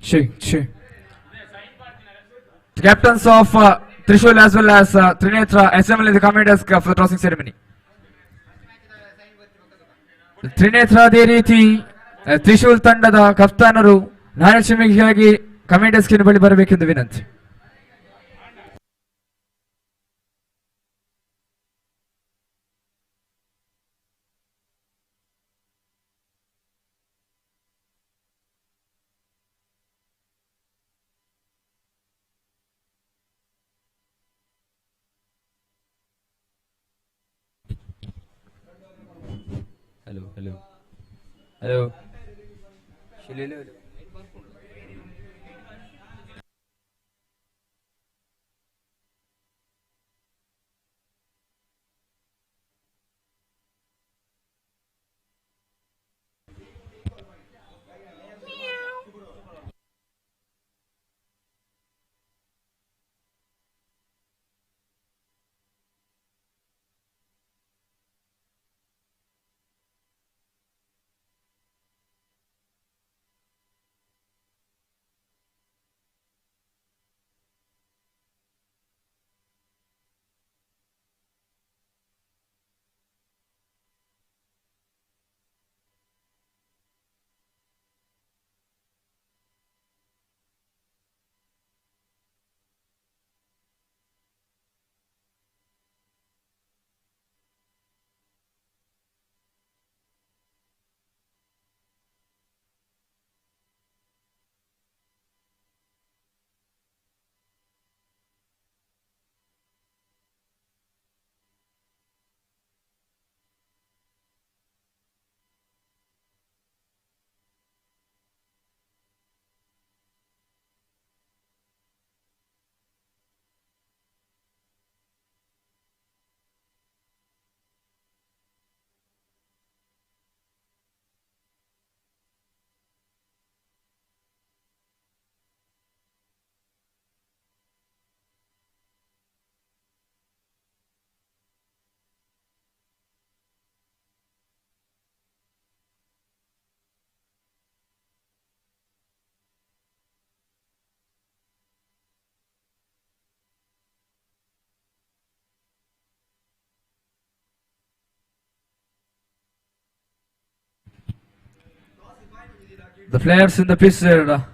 She. The captains of Trishul as well as Trinetra assemble in the committee desk for the tossing ceremony. Trinetra ಅದೇ ರೀತಿ ತ್ರಿಶೂಲ್ ತಂಡದ ಕಪ್ತಾನರು ನಾಯಕಮಿಗಾಗಿ committee ಡೆಸ್ಕಿನ ಬಳಿ ಬರಬೇಕೆಂದು ವಿನಂತಿ. Hello, hello. Hello. Hello. The players in the pitch there.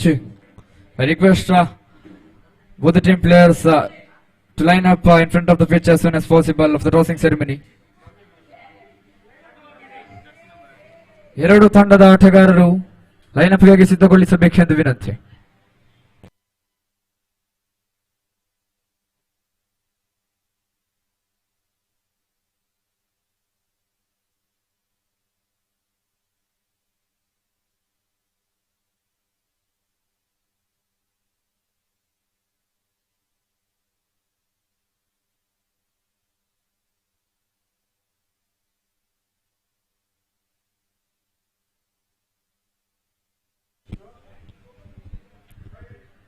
match. I request both the team players to line up in front of the pitch as soon as possible of the tossing ceremony. ಎರಡು ತಂಡದ ಆಟಗಾರರು ಲೈನಪ್ಗಾಗಿ ಸಿದ್ಧಗೊಳಿಸಬೇಕೆಂದು ವಿನಂತಿ.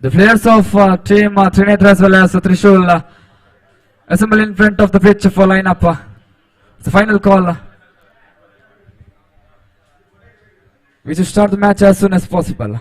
The players of team Trinidad as well as Trishul assemble in front of the pitch for lineup. It's the final call. We should start the match as soon as possible.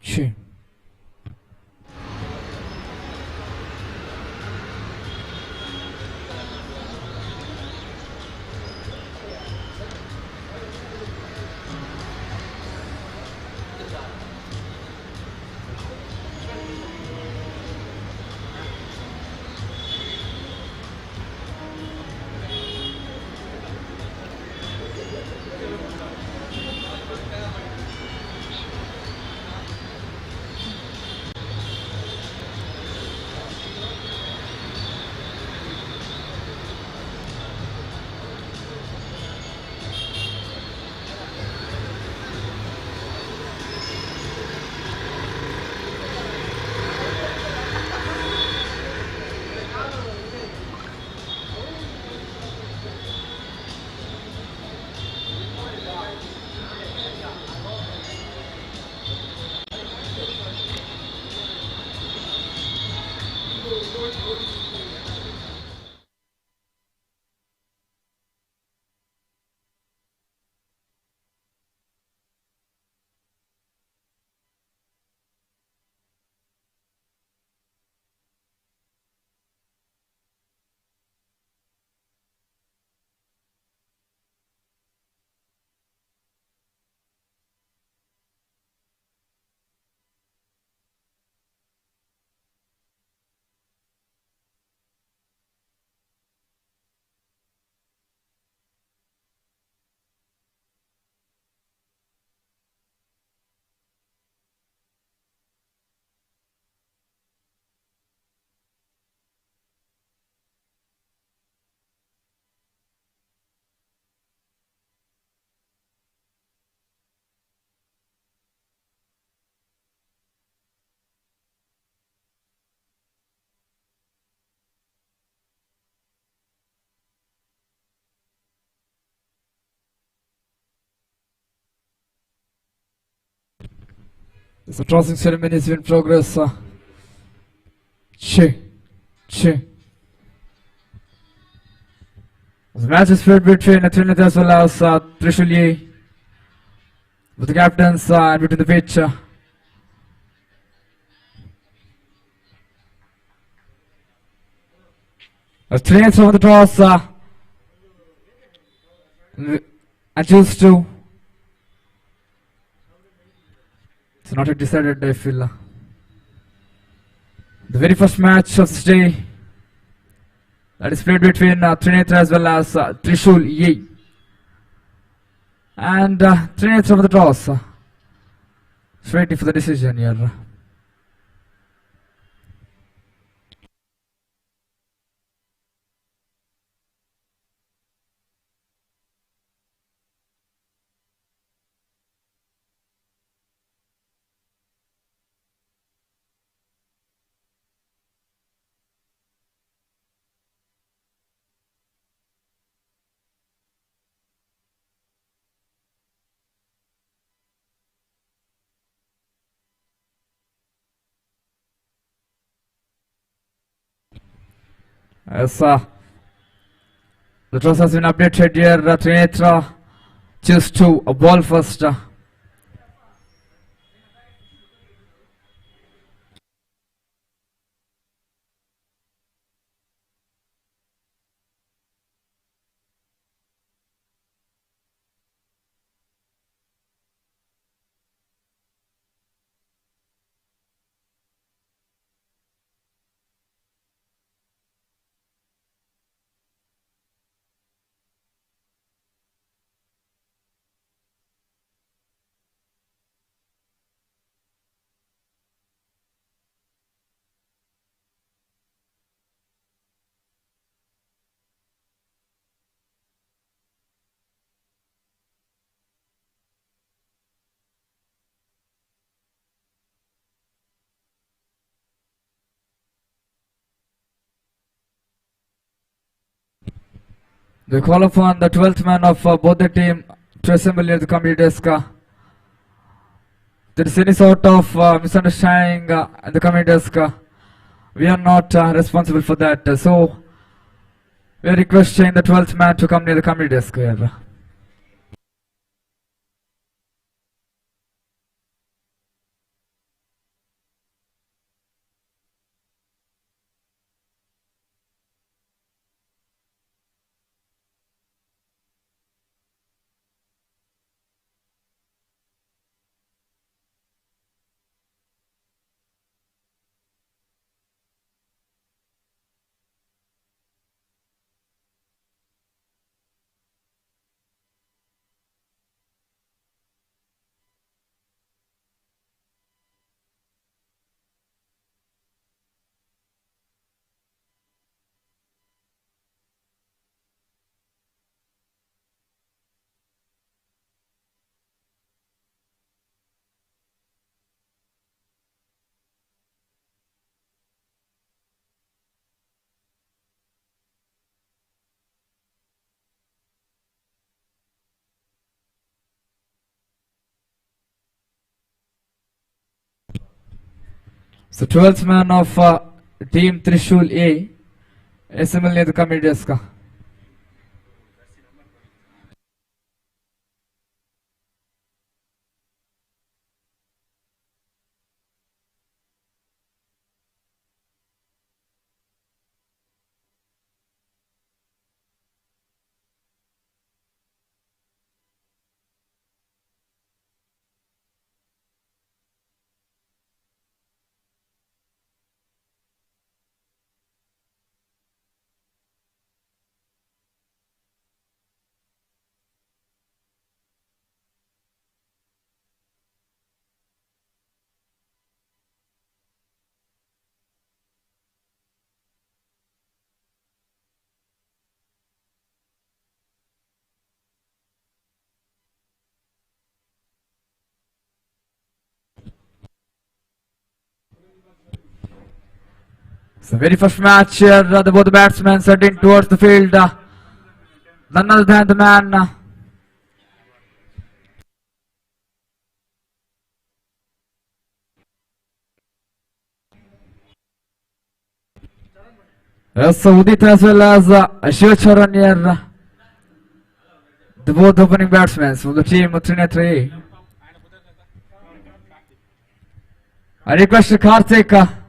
Chi. The tossing ceremony is in progress. Chi. The match is played between Trinidad as well as Trishul with the captains and between the pitch. Trinidad over the toss and choose to. It's not yet decided, I feel. The very first match of this day that is played between Trinidad as well as Trishul and Trinidad over the toss. It's waiting for the decision here. Yes, the toss has been updated here. Trinidad choose to ball first. They call upon the 12th man of both the team to assemble at the committee desk. There is any sort of misunderstanding at the committee desk. We are not responsible for that. So we are requesting the 12th man to come near the committee desk here. So 12th man of team Trishul A. SML near the committee desk. So very first match here, both the batsmen heading towards the field. None other than the man. Yes, so Udit as well as Shivaasthra here. The both opening batsmen from the team of Trinity. I request Karthik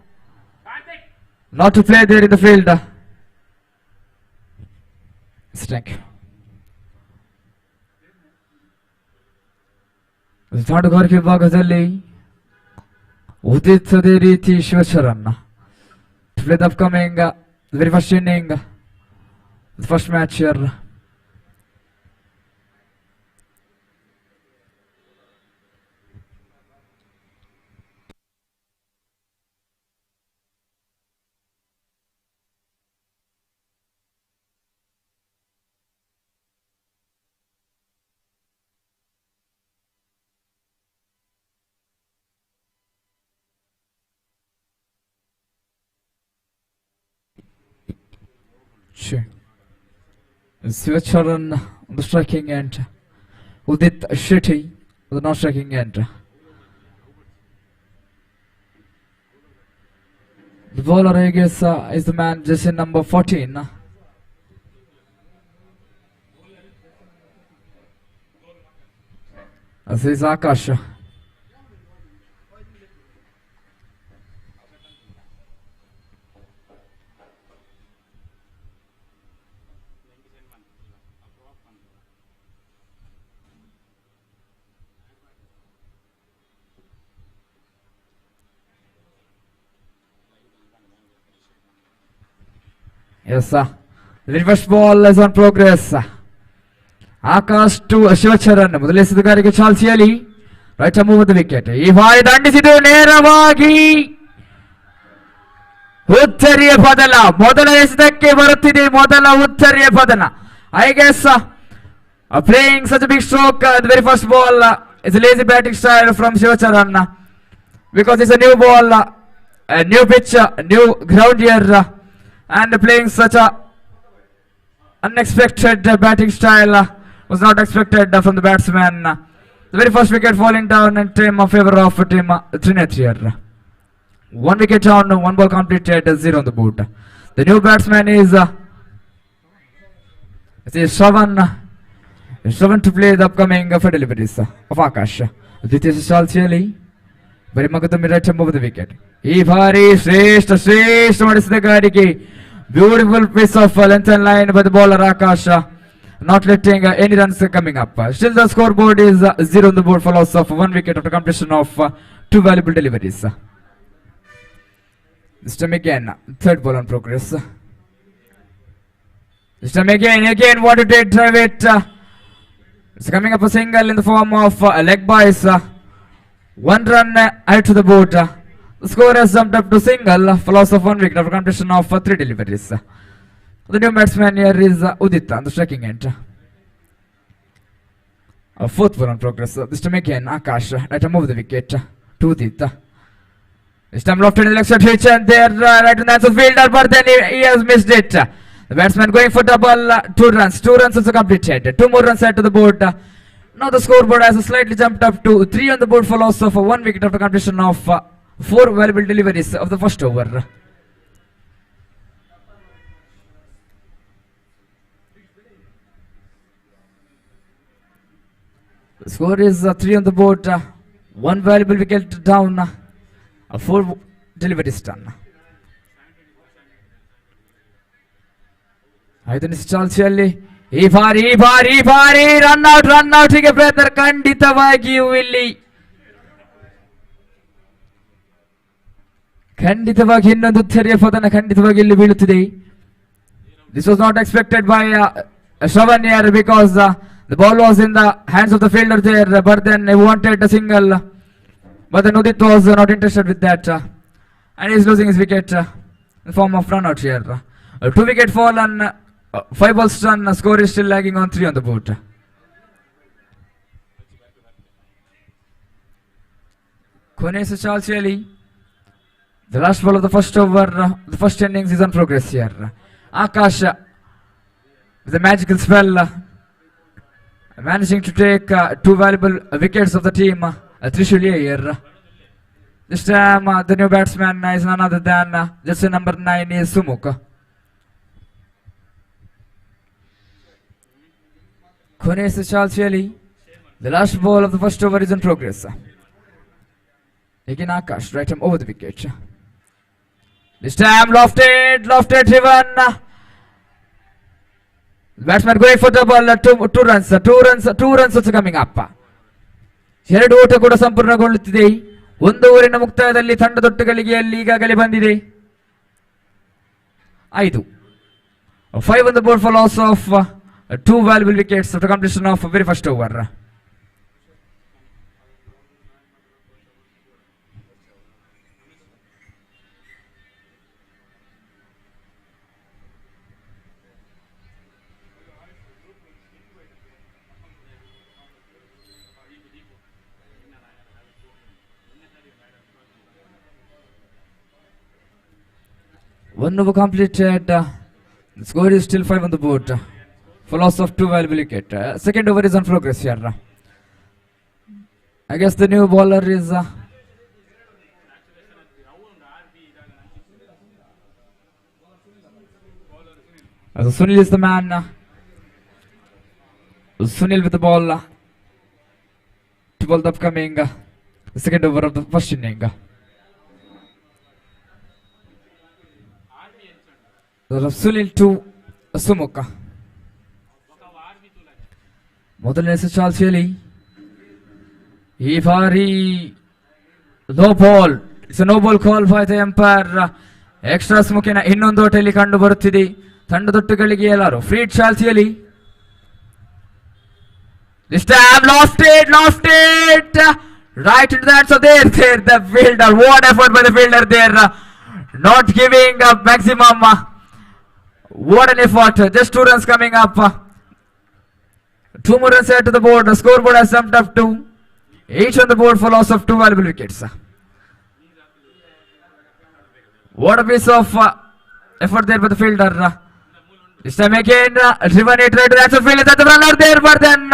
not to play there in the field. Thank you. ತಾಡುಗಾರಿಕೆ ಭಾಗದಲ್ಲಿ ಉದಿತ್ ಅದೇ ರೀತಿ ಶಿವಚರನ್ನ to play the upcoming very first inning, the first match here. Sure. Shivacharan on the striking end. Udit Shetty on the non-striking end. The bowler, I guess, is the man just in number 14. This is Akash. Yes, sir. The reverse ball is on progress. Akash to Shivacharan. ಮೊದಲಿಸಿದ ಗಾರಿಗೆ ಚಾಲ್ಸಿಯಲ್ಲಿ right move the wicket. ಈ ಬಾರಿ ದಂಡಿಸಿದು ನೇರವಾಗಿ ಉತ್ತರಿಯ ಪದಲ. ಮೊದಲ ಎಸೆತಕ್ಕೆ ಬರುತ್ತಿದೆ ಮೊದಲ ಉತ್ತರಿಯ ಪದಲ. I guess playing such a big stroke, the very first ball is a lazy batting style from Shivacharan because it's a new ball, a new pitch, new ground here. And playing such a unexpected batting style was not expected from the batsman. The very first wicket falling down in favor of team Trinity here. One wicket down, one ball completed, 0 on the board. The new batsman is Shravan to play the upcoming for deliveries of Akash. This is Chalciali. Very Magadami right above the wicket. Ivari Shrestha ಮಾಡಿಸಿದ ಗಾಡಿಗೆ beautiful piece of length and line by the bowler Akash, not letting any runs coming up. Still the scoreboard is 0 on the board for loss of 1 wicket after completion of 2 valuable deliveries. This time again, third ball on progress. This time again what it did, drive it. It's coming up a single in the form of leg byes. 1 run added to the board. The score has jumped up to single for loss of 1 wicket after completion of 3 deliveries. The new batsman here is Udit on the striking end. A fourth ball on progress. This time again Akash right to move the wicket to Udit. This time lofted in the left pitch and there right in the answer fielder, but then he has missed it. The batsman going for double, 2 runs. 2 runs also completed. 2 more runs added to the board. Now the scoreboard has slightly jumped up to 3 on the board for loss of 1 wicket after completion of 4 valuable deliveries of the first over. The score is 3 on the board. 1 valuable wicket down. 4 deliveries done. ಐದನೇ ಚಾಲ್ಸಿಯಲ್ಲಿ ಈ ಬಾರಿ run out ಗೆ ಪ್ರಯತ್ನ ಖಂಡಿತವಾಗಿಯೂ ಇನ್ನೊಂದು ತೆರೆಯ ಪತನ ಖಂಡಿತವಾಗಿ ಇಲ್ಲಿ ಬೀಳುತ್ತಿದೆ. This was not expected by Shravan here because the ball was in the hands of the fielder there, but then he wanted a single, but then Udit was not interested with that, and he is losing his wicket in the form of run out here. 2 wicket fall and 5 balls done. Score is still lagging on 3 on the board. ಕೊನೆಯ ಚಾಲ್ಸಿಯಲ್ಲಿ the last ball of the first over, the first innings is on progress here. Akash with a magical spell, managing to take 2 valuable wickets of the team. Trishul here. This time the new batsman is none other than jersey number 9 is Sumuk. ಕೊನೆಯ ಚಾಲ್ಸಿಯಲ್ಲಿ the last ball of the first over is in progress. Again Akash, right him over the wicket. This time lofted driven. Batsman going for double. Two runs also coming up. 2 ಓಟ ಕೂಡ ಸಂಪೂರ್ಣಗೊಳ್ಳುತ್ತಿದೆ. 1 ಓವರಿನ ಮುಕ್ತಾಯದಲ್ಲಿ ತಂಡದೊಟ್ಟುಗಳಿಗೆ ಅಲ್ಲಿ ಈಗಾಗಲೇ ಬಂದಿದೆ 5. 5 on the board for loss of 2 valuable wickets after completion of very first over. One over completed. The score is still 5 on the board for loss of 2 valuable wicket. Second over is on progress here. I guess the new bowler is Sunil is the man. Sunil with the ball to bowl the upcoming second over of the first inning. Sunil to Sumuk. ಮೊದಲನೇ ಚಾಲ್ಸಿಯಲ್ಲಿ ಈ ಬಾರಿ no ball. It's no ball call by the umpire. Extra ಮುಖೇನ ಇನ್ನೊಂದು ಓಟಲ್ಲಿ ಕಂಡು ಬರುತ್ತಿದೆ ತಂಡದೊಟ್ಟುಗಳಿಗೆ ಎಲ್ಲರೂ ಫ್ರೀ ಚಾಲ್ಸಿಯಲ್ಲಿ. This time lofted right into the hands of there the fielder. What effort by the fielder there, not giving up maximum. What an effort. Just 2 runs coming up. 2 more runs added to the board. The scoreboard has jumped up to 8 on the board for loss of 2 valuable wickets. What a piece of effort there by the fielder. This time again driven it right to the field. That's the runner there, but then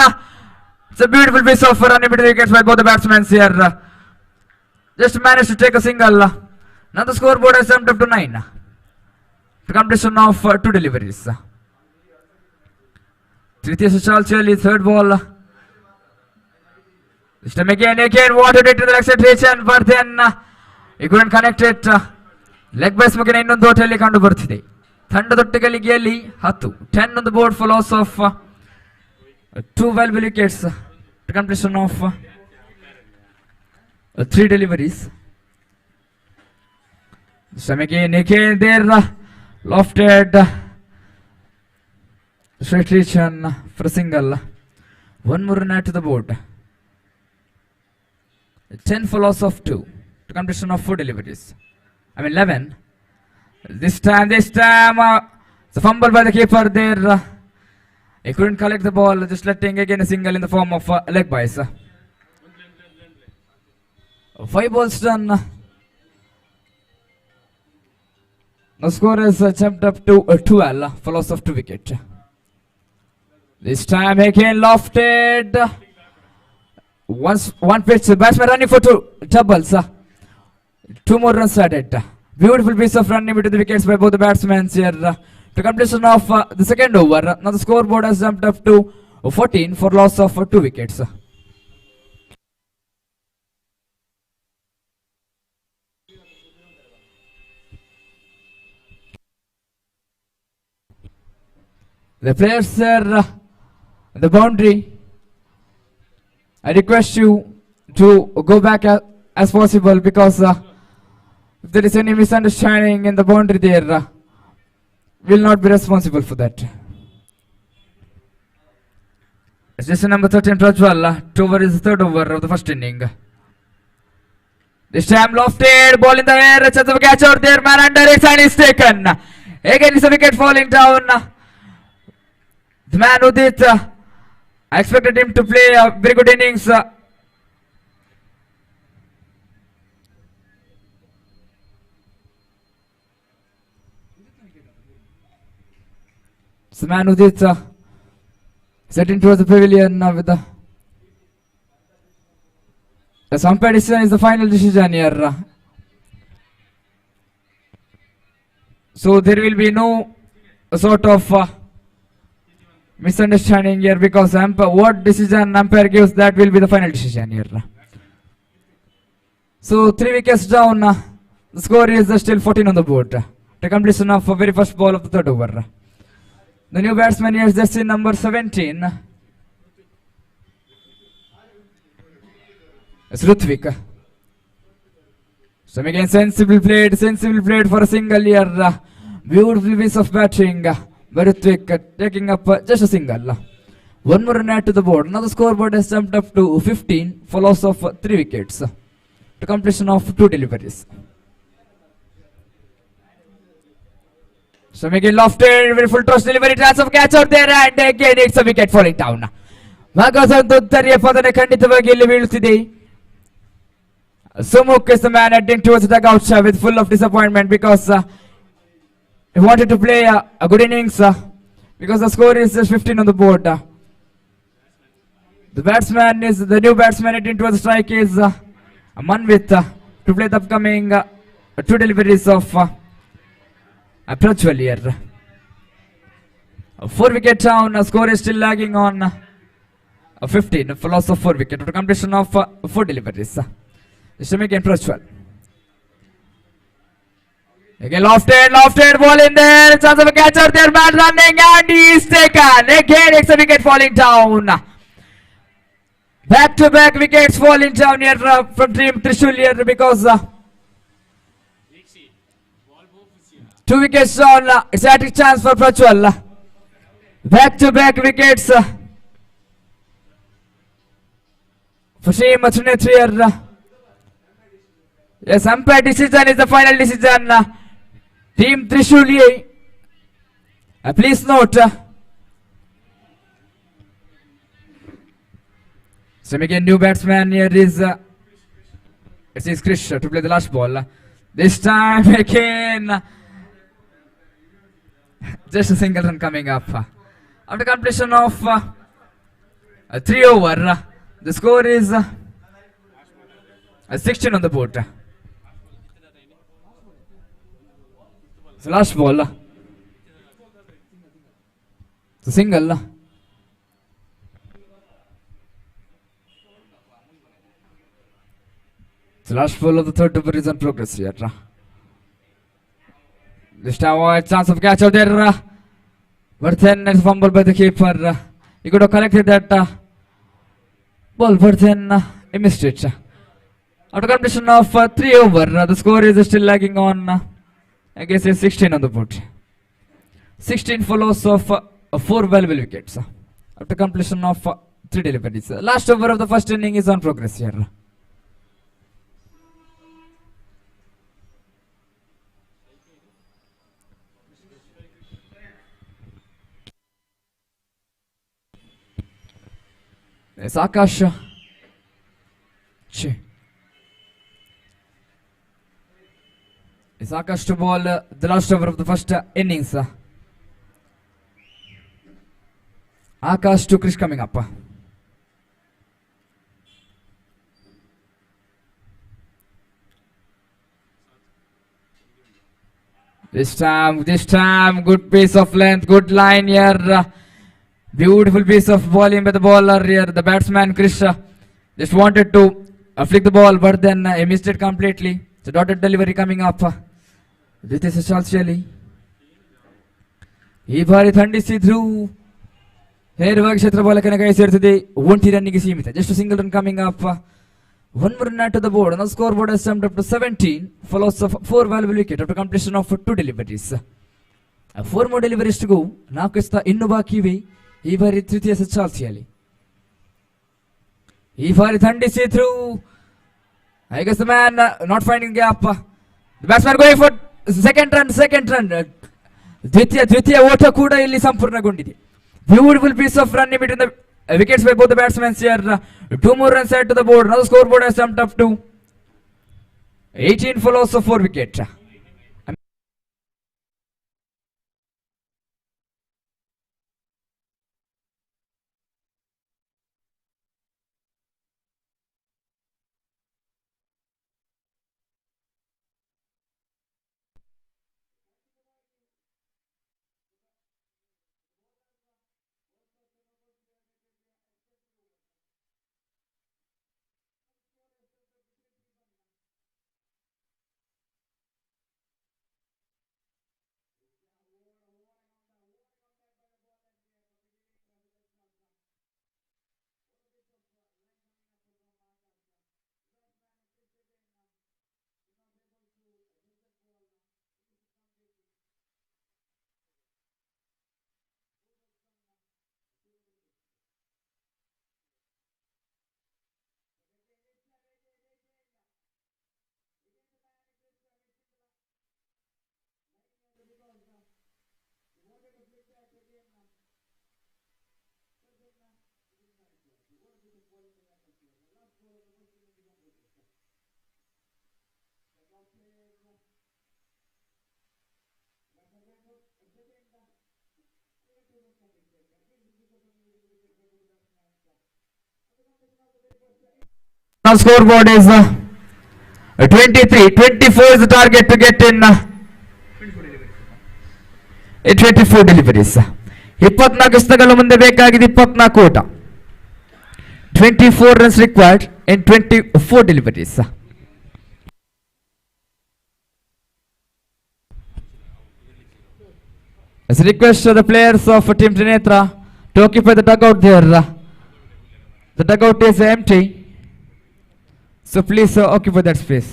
it's a beautiful piece of running between wickets by both the batsmen here. Just managed to take a single. Now the scoreboard has jumped up to 9. The completion of 2 deliveries. ತೃತೀಯ ಚಾಲ್ಸಿಯಲ್ಲಿ third ball. This time again wanted it to the acceleration, but then he couldn't connect it. Leg base ಮುಗಿನ ಇನ್ನೊಂದು ಓಟಲ್ಲಿ ಕಂಡು ಬರ್ತಿದೆ ತಂಡದೊಟ್ಟುಗಳಿಗೆ 10 on the board for loss of 2 valuable wickets. The completion of 3 deliveries. This time again there lofted straight reach for a single. 1 more run to the board. 10 for loss of 2. To completion of 4 deliveries. 11. This time it's a fumble by the keeper there. He couldn't collect the ball, just letting again a single in the form of leg byes. 5 balls done. The score is jumped up to 12 for loss of 2 wickets. This time again lofted. One pitch, batsman running for 2 doubles. 2 more runs added. Beautiful piece of running between the wickets by both the batsmen here. To completion of the second over. Now the scoreboard has jumped up to 14 for loss of 2 wickets. The players are the boundary. I request you to go back as possible because if there is any misunderstanding in the boundary there, we will not be responsible for that. Session number 13 Prajwal. Over is the third over of the first inning. This time lofted, ball in the air, chance of a catch out there, man under it and is taken. Again is a wicket falling down. The man Udit, I expected him to play a very good innings. The man Udit setting towards the pavilion with the umpire decision is the final decision here. So there will be no sort of misunderstanding here because what decision umpire gives, that will be the final decision here. So 3 wickets down. The score is still 14 on the board. The completion of very first ball of the third over. The new batsman here is jersey number 17. It's Rutvik. So again sensibly played for a single here. Beautiful piece of batting. Rutvik taking up just a single. 1 more run add to the board. Now the scoreboard has jumped up to 15 for loss of 3 wickets. To completion of 2 deliveries. So again lofted, very full toss delivery, chance of catch out there and again it's a wicket falling down. Magasantuttariya padane ಖಂಡಿತವಾಗಿ ಇಲ್ಲಿ ಬೀಳುತ್ತಿದೆ. Sumukh is the man heading towards the dugout with full of disappointment because he wanted to play a good innings because the score is just 15 on the board. The new batsman heading towards the strike is Manvit to play the upcoming 2 deliveries of Prajwal here. 4 wicket down, score is still lagging on 15 for loss of 4 wicket to completion of 4 deliveries. Shimik and Prajwal. Again lofted, ball in there, chance of a catch out there, man running and he is taken. Again it's a wicket falling down. Back to back wickets falling down here from Team Trishul here because 2 wickets down. It's a hat-trick chance for Prajwal. Back to back wickets for Shima Trinitri here. Yes, umpire decision is the final decision. Team Trishul, please note. So again, new batsman here is it is Krish to play the last ball. This time again, just a single run coming up. After completion of 3 over, the score is 16 on the board. So last ball, so single. So last ball of the third over is on progress here. This time a chance of catch out there. But then it's fumbled by the keeper. He could have collected that ball, but then he missed it. After completion of 3 over, the score is still lagging on, I guess it's 16 on the board. 16 for loss of 4 valuable wickets. After completion of 3 deliveries. Last over of the first inning is on progress here. It's Akash. It's Akash to ball the last over of the first innings. Akash to Krish coming up. This time, good piece of length, good line here. Beautiful piece of bowling by the bowler here. The batsman Krish just wanted to flick the ball, but then he missed it completely. So dotted delivery coming up. This is Shalshali. ಈ ಬಾರಿ ಥಂಡಿಸಿದ್ರು ನೇರವಾಗಿ ಕ್ಷೇತ್ರ ಬಾಲಕನ ಕೈ ಸೇರ್ತಿದೆ. 1 ರನ್ನಿಗೆ ಸೀಮಿತ. Just a single run coming up. One more run to the board. Now scoreboard has jumped up to 17. Follows of 4 valuable wickets after completion of 2 deliveries. 4 more deliveries to go. ನಾಲ್ಕು ಇನ್ನು ಬಾಕಿ ಇವೆ ಈ ಬಾರಿ ತೃತೀಯ ಚಾಲ್ತಿಯಲ್ಲಿ. ಈ ಬಾರಿ ಥಂಡಿಸಿದ್ರು. I guess the man not finding gap. The batsman going for second run. ದ್ವಿತೀಯ ಓಟ ಕೂಡ ಇಲ್ಲಿ ಸಂಪೂರ್ಣಗೊಂಡಿದೆ. Beautiful piece of run in between the wickets by both the batsmen here. 2 more runs added to the board. Now the scoreboard has jumped up to 18 for loss of 4 wickets. Now scoreboard is 23. 24 is the target to get in 24 deliveries. 24 ಎಸೆತಗಳು ಮುಂದೆ ಬೇಕಾಗಿದೆ. 24 ಓಟ. 24 runs required in 24 deliveries. As a request to the players of Team Trinetra to occupy the dugout there. The dugout is empty. So please occupy that space.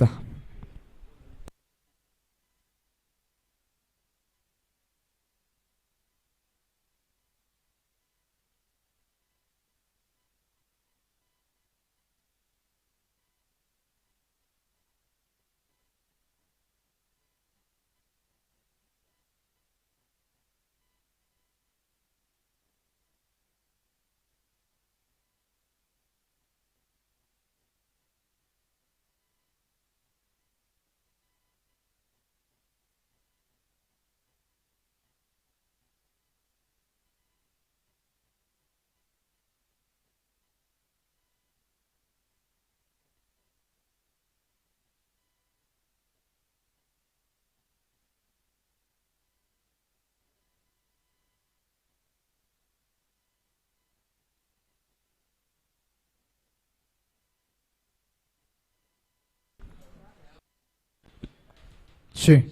Sure.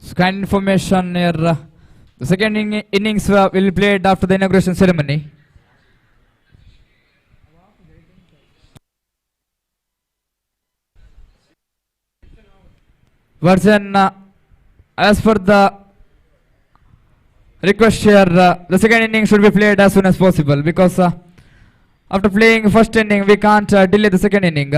So kind information here. The second innings will be played after the inauguration ceremony. But then, as per the request here, the second inning should be played as soon as possible because after playing first inning, we can't delay the second inning.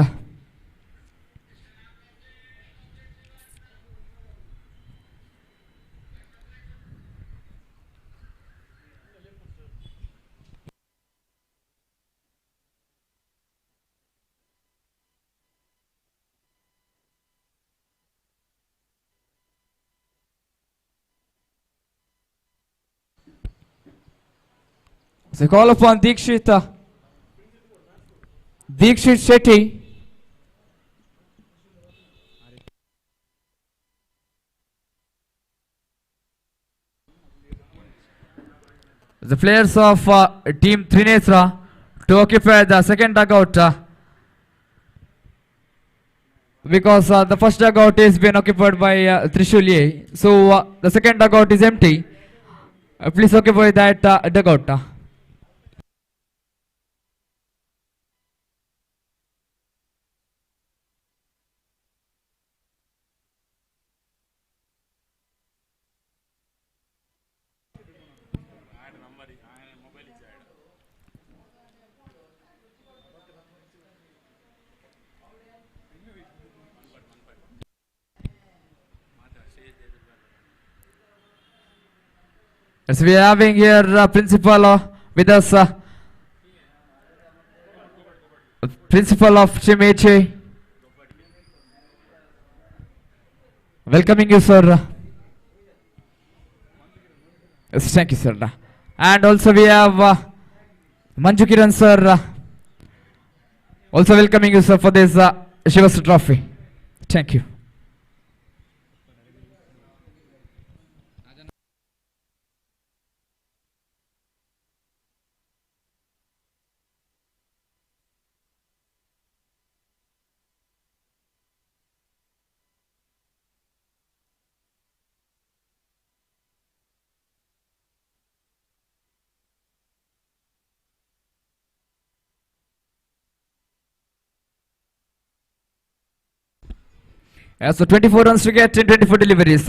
So call upon Dikshit Shetty. the players of team Trinestra to occupy the second dugout because the first dugout is being occupied by Trishulye. So the second dugout is empty. Please occupy that dugout. As we are having here principal with us, principal of Chimeche. Welcoming you, sir. Yes, thank you, sir. And also we have Manju Kiran, sir. Also welcoming you, sir, for this Shivaasthra trophy. Thank you. So 24 runs to get in 24 deliveries.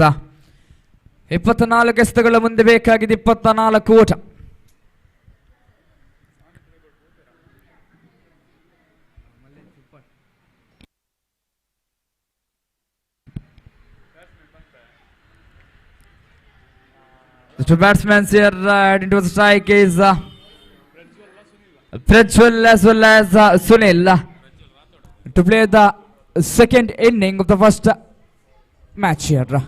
24 ಎಸೆತಗಳ ಮುಂದೆ ಬೇಕಾಗಿದೆ 24 ಓಟ. The two batsmen here heading towards the strike is Prajwal as well as Sunil to play the second inning of the first match here.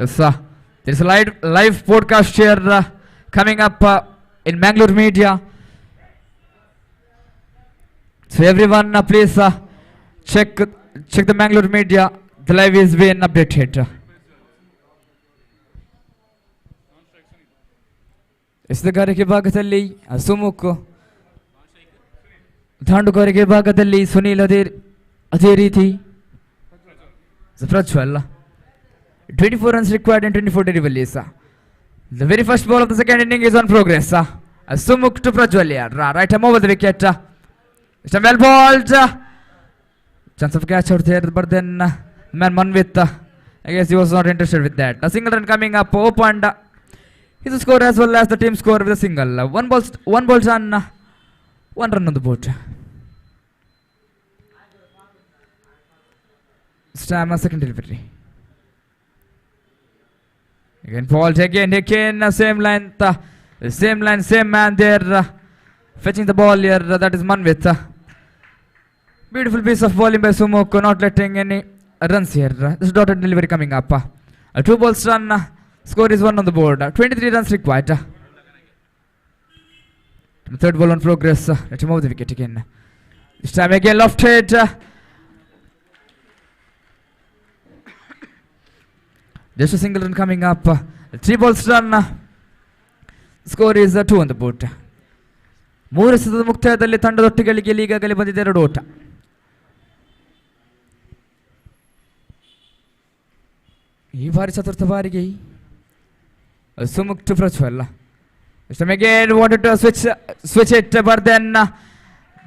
Yes, there is a live podcast here coming up in Mangalore media. So everyone, please check the Mangalore media. The live is being updated. ಎಸೆತಗಾರಿಕೆ ಭಾಗದಲ್ಲಿ ಸುಮುಖ್, ದಾಂಡುಗಾರಿಕೆ ಭಾಗದಲ್ಲಿ ಸುನೀಲ್, ಅದೇ ರೀತಿ Prajwal. 24 runs required and 24 deliveries. The very first ball of the second inning is on progress. Sumukh to Prajwal here. Right arm over the wicket. It's a well balled. Chance of catch out there, but then man Manvit, I guess he was not interested with that. A single run coming up, opened his score as well as the team score with a single. One ball done, one run on the board. Stam a second delivery. Again, Paul again, same length, same man there, fetching the ball here, that is Manvit. Beautiful piece of bowling by Sumukh, not letting any runs here. This is dotted delivery coming up. A 2 balls run, score is 1 on the board, 23 runs required. The third ball on progress, let him over the wicket again. This time again lofted. Just a single run coming up. 3 balls run. Score is 2 on the board. 3 ಎಸೆತದ ಮುಕ್ತಾಯದಲ್ಲಿ ತಂಡದೊಟ್ಟಿಗಳಿಗೆ ಈಗಾಗಲೇ ಬಂದಿದೆ 2 ಓಟ. ಈ ಬಾರಿ ಚತುರ್ಥ ಬಾರಿಗೆ Sumukh to Prajwal. Again wanted to switch it, but then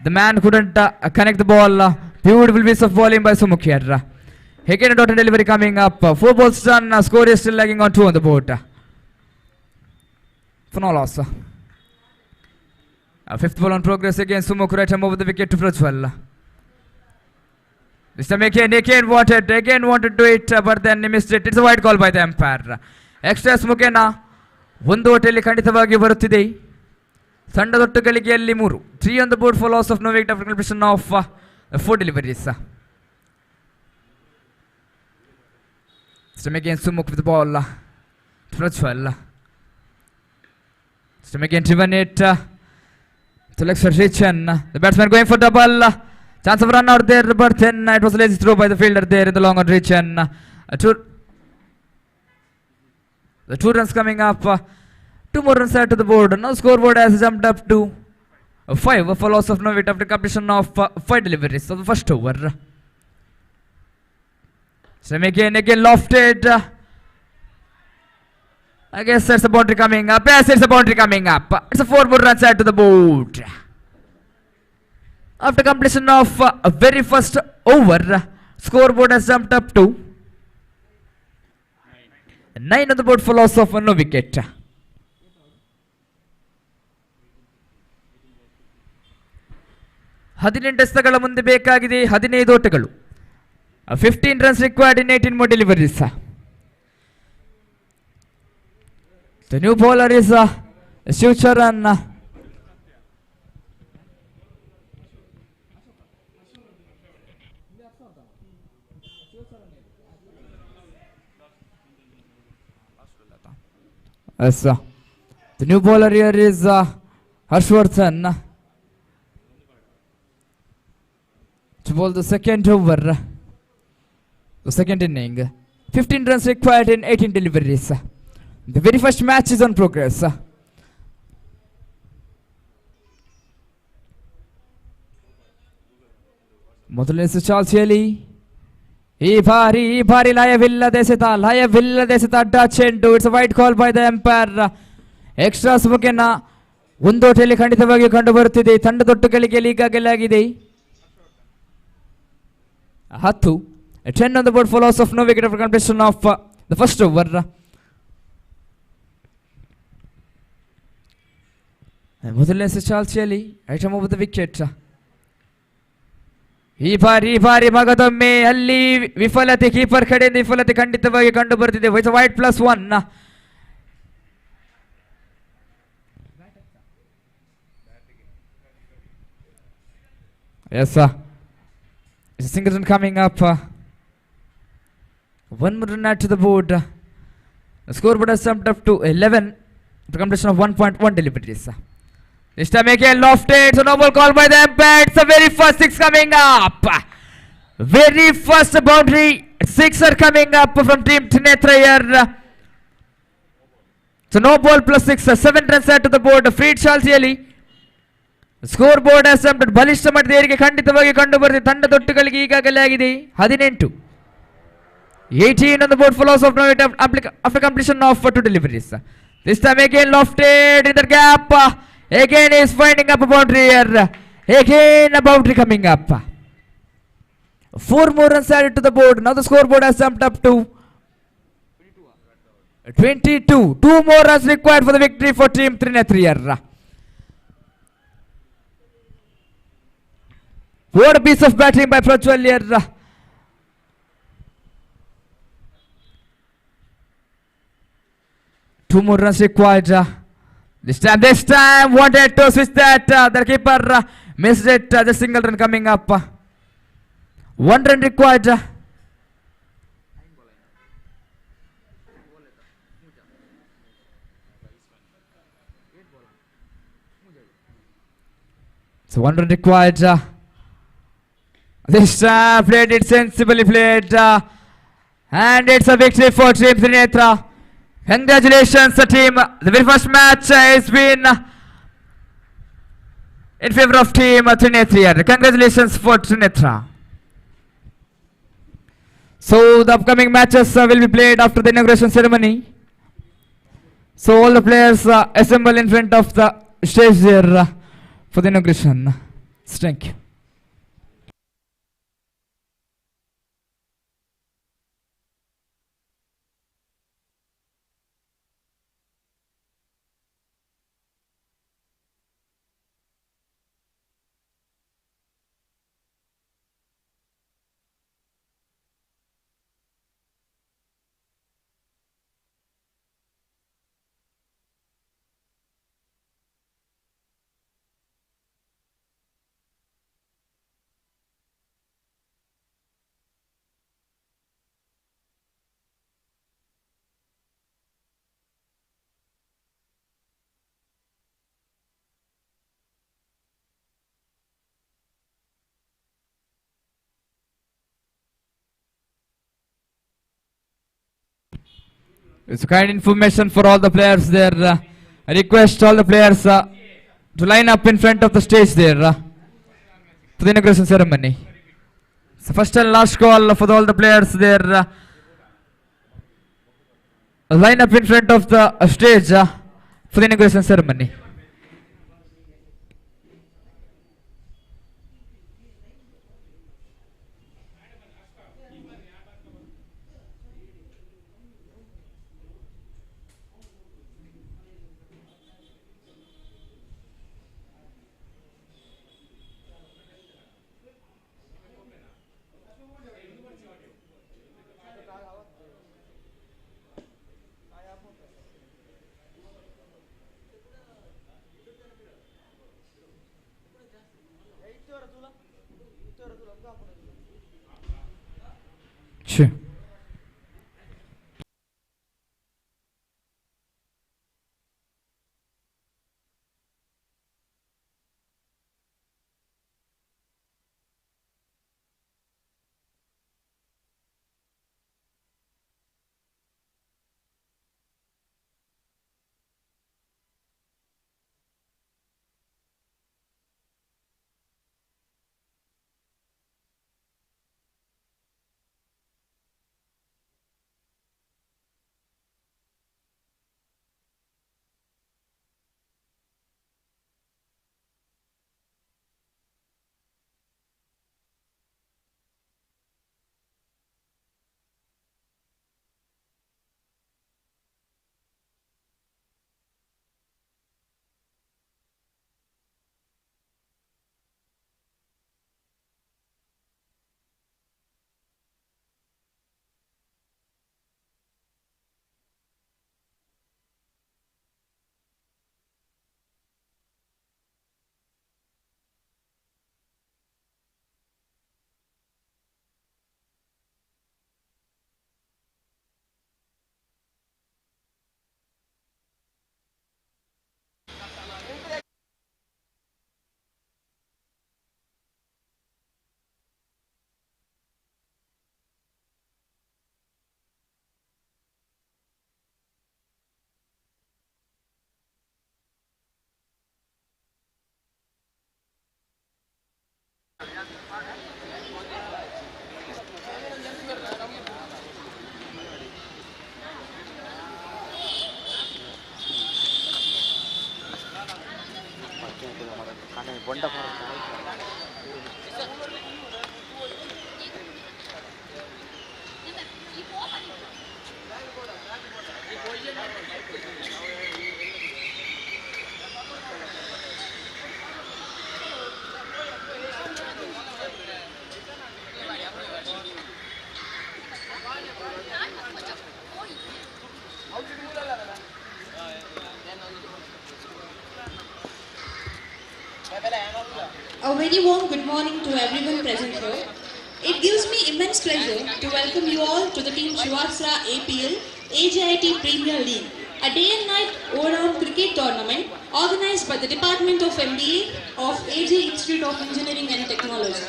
the man couldn't connect the ball. Beautiful piece of bowling by Sumukh here. Again a dotted delivery coming up. 4 balls done. Score is still lagging on 2 on the board. For no loss. Fifth ball on progress again. Sumukh right arm over the wicket to Prajwal. This time again wanted to it, but then he missed it. It's a wide call by the umpire. Extra Smukena ಒಂದು ಓಟೆಯಲ್ಲಿ ಖಂಡಿತವಾಗಿ ಬರುತ್ತಿದೆ. ತಂಡದೊಟ್ಟು ಗಳಿಗೆಯಲ್ಲಿ 3. 3 on the board for loss of no wicket after completion of 4 deliveries. Stem again Sumuk with the ball. Prajwal. Stem again driven it. Selects for Richan. The batsman going for double. Chance of run out there, but then it was a lazy throw by the fielder there in the long on Richan. The 2 runs coming up. 2 more runs added to the board. Now scoreboard has jumped up to 5 for loss of no wicket after completion of 5 deliveries of the first over. So again lofted. I guess there's a boundary coming up. Yes, it's a boundary coming up. It's a 4 more runs added to the board. After completion of a very first over, scoreboard has jumped up to 9 on the board for loss of no wicket. ಹದಿನೆಂಟು ಎಸೆತಗಳ ಮುಂದೆ ಬೇಕಾಗಿದೆ 15 ಓಟಗಳು. 15 runs required in 18 more deliveries. The new bowler is Shivaasthra. Yes, the new bowler here is Harshvardhan to bowl the second over, the second inning. 15 runs required in 18 deliveries. The very first match is on progress. ಮೊದಲನೇ ಚಾಲ್ಸಿಯಲ್ಲಿ ಈ ಬಾರಿ ಲಯವಿಲ್ಲದೆ ಎಸೆತ ಅಡ್ಡ ಚೆಂಡು. It's a wide call by the umpire. Extra ಸುಬಕೆನ ಒಂದು ಓಟೆಯಲ್ಲಿ ಖಂಡಿತವಾಗಿ ಕಂಡು ಬರುತ್ತಿದೆ. ತಂಡದೊಟ್ಟುಗಳಿಗೆ ಈಗಾಗಲೇ ಆಗಿದೆ 10. 10 on the board for loss of no wicket after completion of the first over. ಮೊದಲನೇ ಚಾಲ್ಸಿಯಲ್ಲಿ ಐಟಮ್ ಆಫ್ ದ ವಿಕೆಟ್. ಈ ಬಾರಿ ಮಗದೊಮ್ಮೆ ಅಲ್ಲಿ ವಿಫಲತೆ, ಕೀಪರ್ ಕಡೆಯಿಂದ ವಿಫಲತೆ ಖಂಡಿತವಾಗಿ ಕಂಡು ಬರುತ್ತಿದೆ. White +1. Yes, it's a single run coming up. 1 more run add to the board. The scoreboard has jumped up to 11 for completion of 1.1 deliveries. This time again lofted, so no ball call by the umpire. It's the very first 6 coming up. Very first boundary 6 are coming up from team Trinetra here. So no ball +6, 7 runs add to the board. Freed Shalsiಯಲ್ಲಿ score has jumped. ಬಲಿಷ್ಠ ಮಟ್ಟದ ಏರಿಕೆ ಖಂಡಿತವಾಗಿ ಕಂಡು ಬರುತ್ತದೆ. ತಂಡದೊಟ್ಟುಗಳಿಗೆ ಈಗಾಗಲೇ ಆಗಿದೆ 18. 18 on the board for loss of no wicket after completion of 2 deliveries. This time again lofted in the gap. Again is finding up a boundary here. Again a boundary coming up. 4 more runs added to the board. Now the scoreboard has jumped up to 22. 2 more runs required for the victory for team Trinetra here. What a piece of batting by Prajwal here. Two more runs required. This time wanted to switch that. The keeper missed it. The single run coming up. 1 run required. So 1 run required. This time played it sensibly played. And it's a victory for team Trinetra. Congratulations team. The very first match has been in favor of team Trinetra. Congratulations for Trinetra. So the upcoming matches will be played after the inauguration ceremony. So all the players assemble in front of the stage there for the inauguration. Thank you. It's kind information for all the players there. I request all the players to line up in front of the stage there for the inauguration ceremony. So first and last call for all the players there. Line up in front of the stage for the inauguration ceremony. Sure. A very warm good morning to everyone present here. It gives me immense pleasure to welcome you all to the team Shivaasthra APL AJIT Premier League, a day and night all-round cricket tournament organized by the Department of MBA of AJ Institute of Engineering and Technology.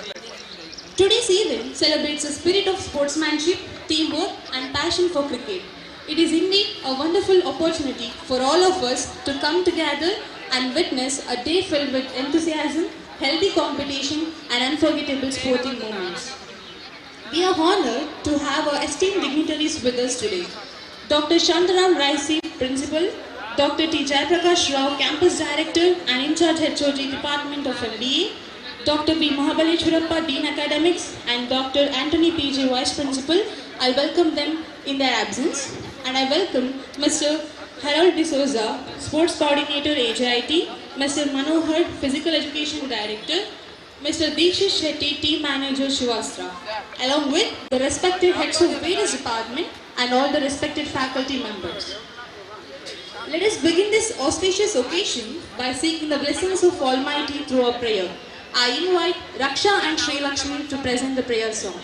Today's event celebrates the spirit of sportsmanship, teamwork and passion for cricket. It is indeed a wonderful opportunity for all of us to come together and witness a day filled with enthusiasm, healthy competition and unforgettable sporting moments. We are honored to have our esteemed dignitaries with us today. Dr. Shantaram Raisi, Principal, Dr. T. Jayaprakash Rao, Campus Director and In Charge HOD Department of MBA, Dr. B. Mahabaleshwarappa, Dean Academics and Dr. Anthony P.J. Vice Principal. I'll welcome them in their absence. And I welcome Mr. Harold D'Souza, Sports Coordinator AJIT, Mr. Manohar, Physical Education Director, Mr. Deekshish Shetty, Team Manager Shivaasthra, along with the respective heads of various departments and all the respected faculty members. Let us begin this auspicious occasion by seeking the blessings of Almighty through a prayer. I invite Raksha and Sri Lakshmi to present the prayer song.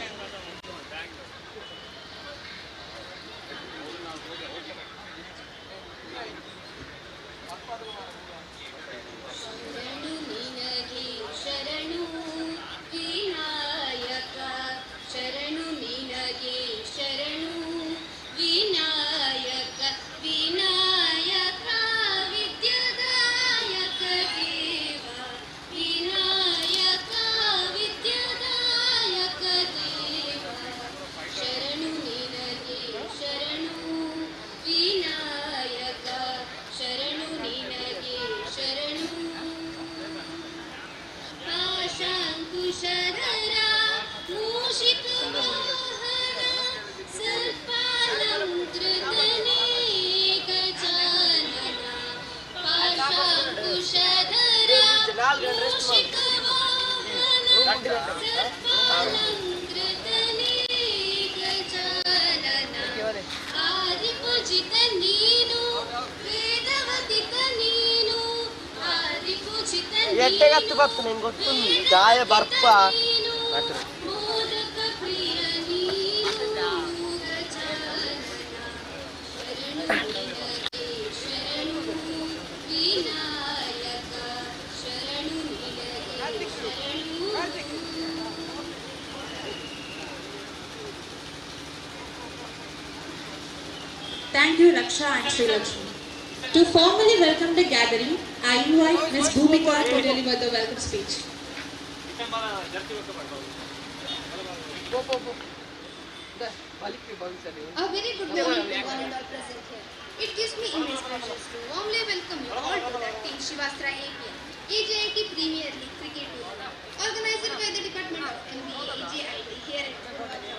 కట్టు పత్తు నేను కొట్టుకుంది గాయ బర్ప Thank you, Raksha and Sri Lakshmi. To formally welcome the gathering, I invite Ms. Bhumika to deliver the welcome speech. A very good morning to one and all present here. It gives me immense pleasure to warmly welcome you all to the team Shivaasthra APL AJIT Premier League Cricket Tour, organized by the Department of MBA AJIT here at Kolkata.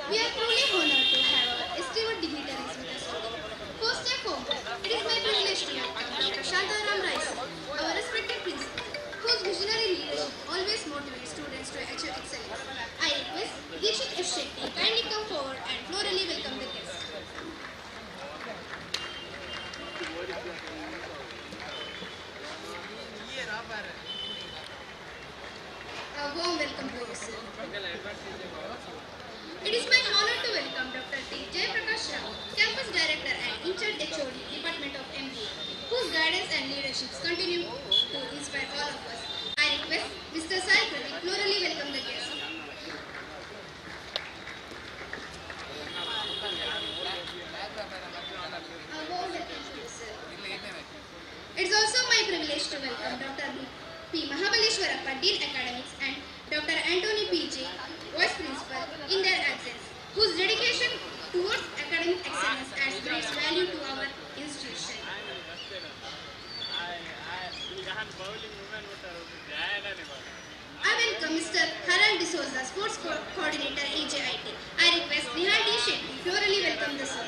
We are truly honored to have our esteemed dignitaries with us today. First and foremost, it is my privilege to welcome Dr. Shantaram Rai, our respected principal, whose visionary leadership always motivates students to achieve excellence. I request Dikshit F. Shetty kindly come forward and florally welcome the guests. A warm welcome to you, sir. It is my honor to welcome Dr. T. Jayaprakash Rao, Campus Director and in-charge HOD, Department of MBA, whose guidance and leadership continue to inspire all of us. I request Mr. Sai Pradeep florally welcome the guests. A warm welcome to you, sir. It's also my privilege to welcome Dr. P. Mahabaleshwarappa, Dean Academics, and Dr. Anthony P.J., Vice Principal, in their absence, whose dedication towards academic excellence adds great value to our institution. I welcome Mr. Haral D'Souza, Sports Coordinator, AJIT. I request Nihal D. Shetty florally welcome the sir.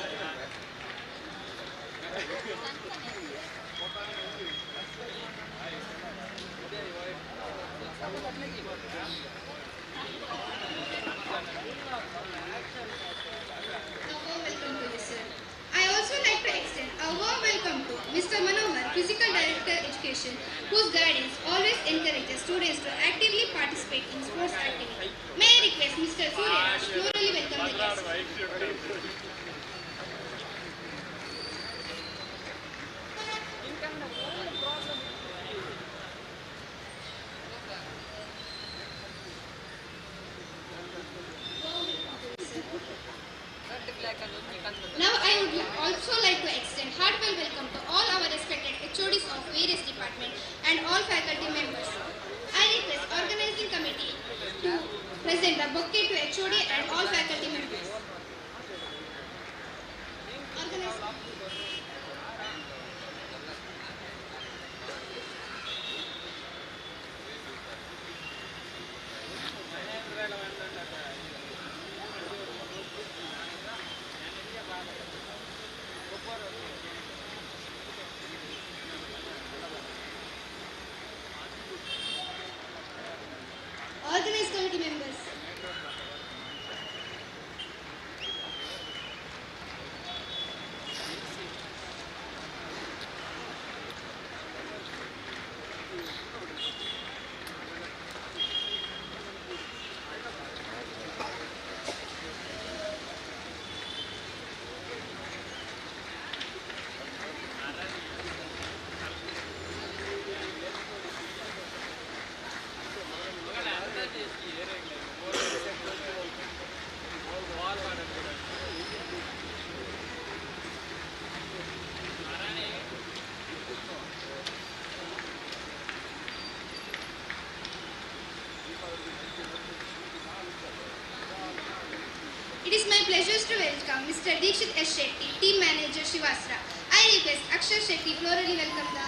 I also like to extend a warm welcome to Mr. Manohar, Physical Director Education, whose guidance always encourages students to actively participate in sports activities. May I request Mr. Suryash florally welcome the guests. Now I would also like to extend heartfelt welcome to all our respected HODs of various departments and all faculty members. I request organizing committee to present the bouquet to HOD and all faculty members. Organized committee members. It is my pleasure to welcome Mr. Dikshit S. Shetty, Team Manager Shivaasthra. I request Akshar Shetty florally welcome the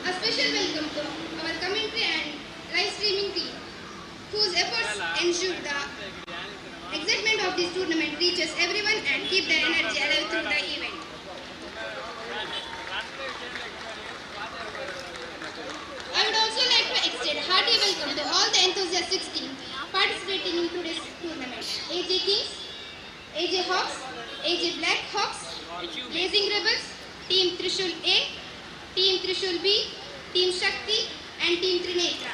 A special welcome to our commentary and live streaming team, whose efforts ensure the excitement of this tournament reaches everyone and keep the energy alive through the event. hearty welcome to all the enthusiastic teams participating in today's tournament. AJ Kings, AJ Hawks, AJ Black Hawks, Blazing Rebels, Team Trishul A, Team Trishul B, Team Shakti and Team Trinetra.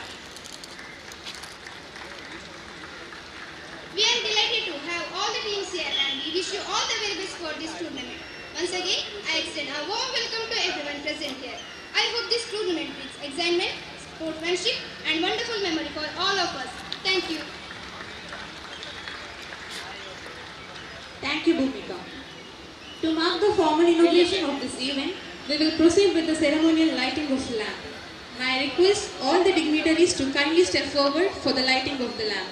We are delighted to have all the teams here and we wish you all the very best for this tournament. Once again, I extend a warm welcome to everyone present here. I hope this tournament brings excitement, sportsmanship and wonderful memory for all of us. Thank you. Thank you, Bhumika. To mark the formal inauguration of this event, we will proceed with the ceremonial lighting of the lamp. May I request all the dignitaries to kindly step forward for the lighting of the lamp.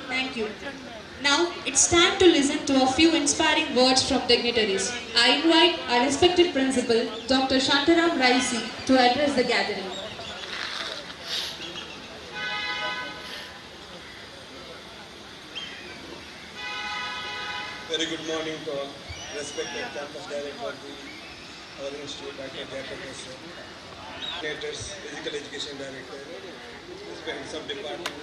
Thank you. Now it's time to listen to a few inspiring words from dignitaries. I invite our respected principal, Dr. Shantaram Raisi, to address the gathering. Very good morning to all. Respected campus director of our institute, Dr. Jayapal Sir, coordinators, physical education director, respected sub-department,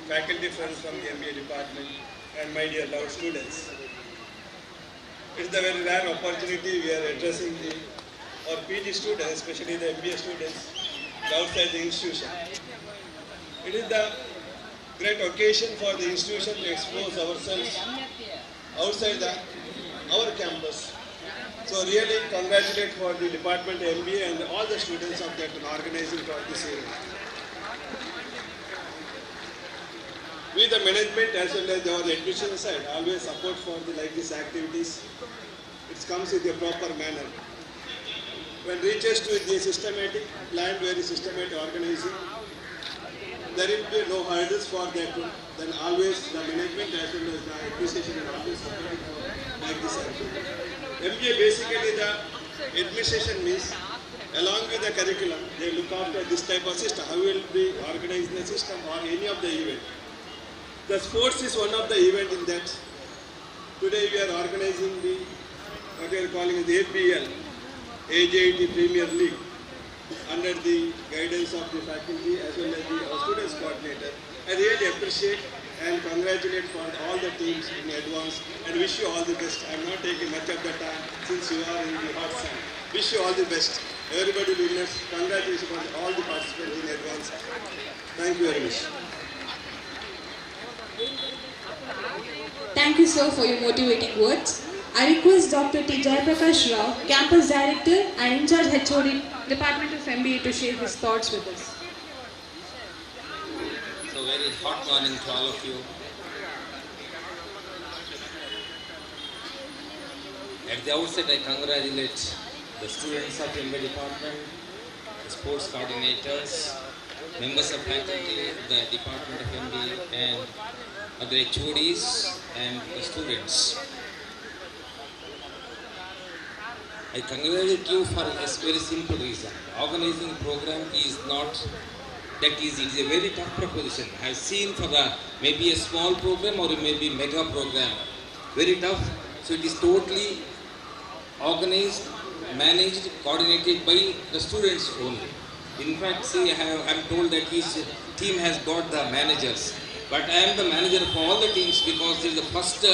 faculty friends from the MBA department, and my dear loved students. It's the very rare opportunity we are addressing our PG students, especially the MBA students, outside the institution. It is the great occasion for the institution to expose ourselves outside our campus. So really congratulate for the department MBA and all the students of that organizing for this event. We the management as well as our admission side always support for like these activities. It comes in a proper manner. When reaches to the systematic, planned very systematic organizing, there will be no hurdles for that. Then always the management as well as the administration is always supporting for like this activity. MBA basically the administration means along with the curriculum, they look after this type of system, how will be organizing the system or any of the event. The sports is one of the event in that. Today we are organizing what we are calling the APL, AJIT Premier League, under the guidance of the faculty as well as the students coordinator. I really appreciate and congratulate for all the teams in advance and wish you all the best. I am not taking much of the time since you are in the hot sun. Wish you all the best. Everybody winners, congratulations for all the participants in advance. Thank you very much. Thank you, sir, for your motivating words. I request Dr. T. Jayaprakash Rao, Campus Director and in charge HOD, Department of MBA, to share his thoughts with us. So very hot morning to all of you. At the outset, I congratulate the students of the MBA department, the sports coordinators, members of faculty, the department of MBA, and other HODs and the students. I congratulate you for a very simple reason. Organizing program is not that is, it is a very tough proposition. I have seen for the maybe a small program or maybe mega program, very tough. So it is totally organized, managed, coordinated by the students only. In fact, see, I'm told that each team has got the managers, but I am the manager for all the teams because this is the first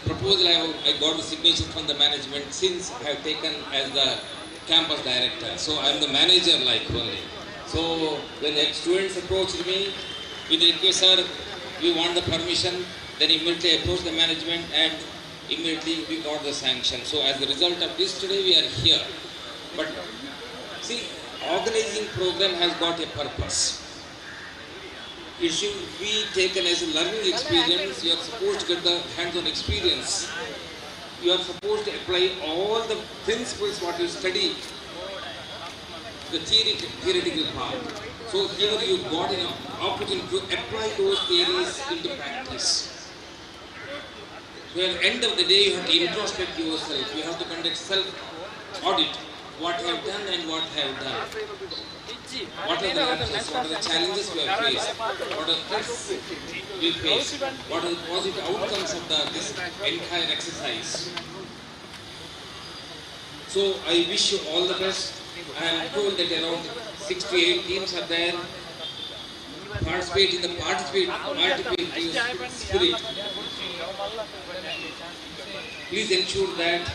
proposal I got the signature from the management since I have taken as the campus director. So I am the manager like only. So when the students approached me with the request, sir, we want the permission, then immediately approached the management and immediately we got the sanction. So as a result of this, today we are here. But see, organizing program has got a purpose. It should be taken as a learning experience. You are supposed to get the hands-on experience. You are supposed to apply all the principles what you study, the theoretical part. So here you got an opportunity to apply those theories into practice. So at the end of the day, you have to introspect yourself. You have to conduct self-audit. What I have done and what I have done. What are the answers? What are the challenges we have faced? What are the threats we face? What are the positive outcomes of this entire exercise? So I wish you all the best. I am told that around 6 to 8 teams are there. Participate in the participate spirit. Please ensure that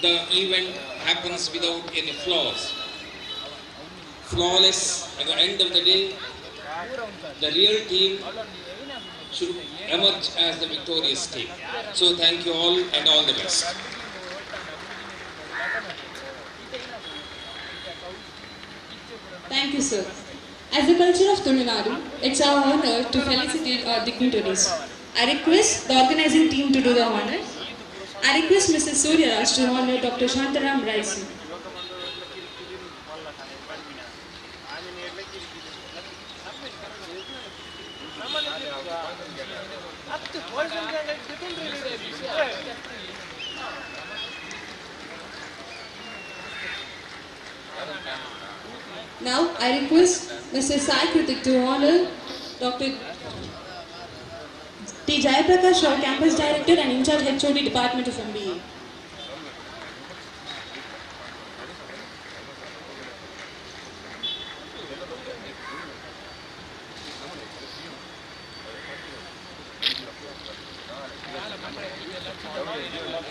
the event happens without any flaws. Flawless. At the end of the day, the real team should emerge as the victorious team. So thank you all and all the best. Thank you, sir. As the culture of Tamil Nadu, it's our honor to felicitate our dignitaries. I request the organizing team to do the honors. I request Mr. Suryaraj to honor Dr. Shantaram Raisi. Now, I request Mr. Sai Kritik to honor Dr. T. Jayaprakash Rao, Campus Director and in charge HOD Department of MBA.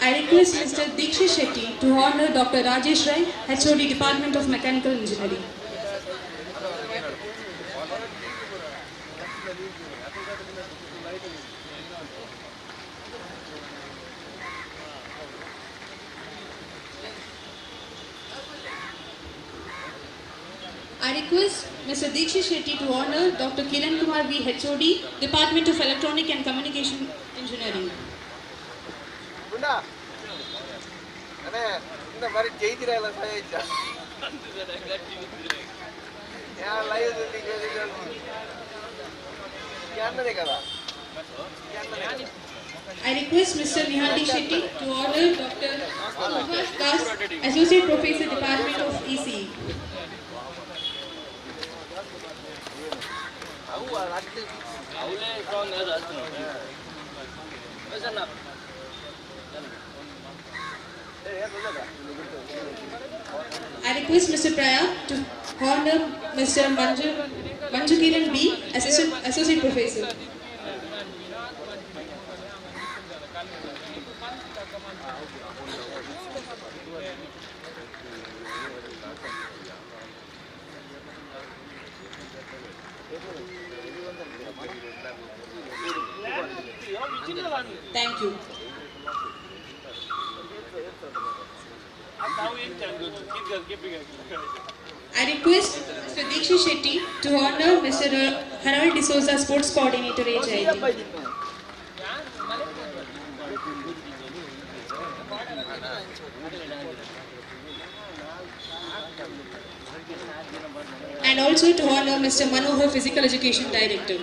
I request Mr. Dikshit Shetty to honor Dr. Rajesh Rai, HOD Department of Mechanical Engineering. I request Mr. Dikshit Shetty to honor Dr. Kiran Kumar V, HOD, Department of Electronic and Communication Engineering. I request Mr. Nihandi Shetty to honor Dr. Subhash Das, Associate Professor, Department of ECE. I request Mr. Praya to honor Mr. Manju Kiran B, Associate Professor. Thank you. I request Mr. Dikshit Shetty to honor Mr. Harold D'Souza, Sports Coordinator, HIT. And also to honor Mr. Manohar, Physical Education Director.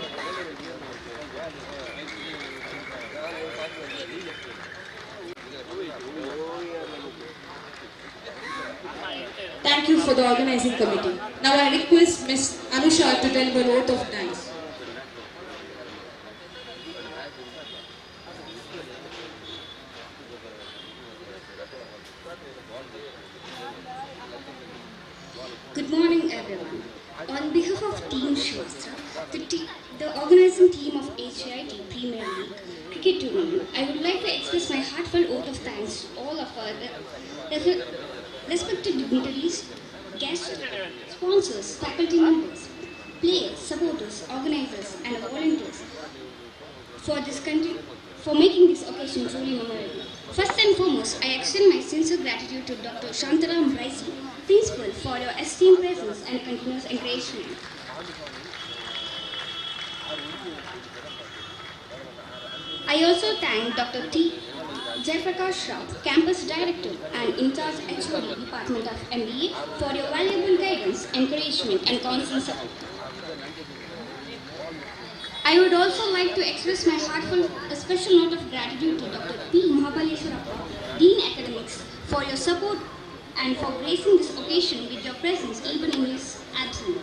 Thank thank you for the organizing committee. Now I request Ms. Anusha to deliver oath of thanks. Good morning, everyone. On behalf of Team Shivaasthra, the organizing team of HIT Premier League Cricket Tournament, I would like to express my heartfelt vote of thanks to all of our respected dignitaries, guests, sponsors, faculty members, players, supporters, organizers, and volunteers for making this occasion truly memorable. First and foremost, I extend my sincere gratitude to Dr. Shantaram Raisi, Principal, for your esteemed presence and continuous encouragement. I also thank Dr. T. Jaiprakash Rao, Campus Director and in charge HOD Department of MBA, for your valuable guidance, encouragement, and constant support. I would also like to express my heartfelt special note of gratitude to Dr. P. Mahabaleshwarappa, Dean Academics, for your support and for gracing this occasion with your presence even in his absence.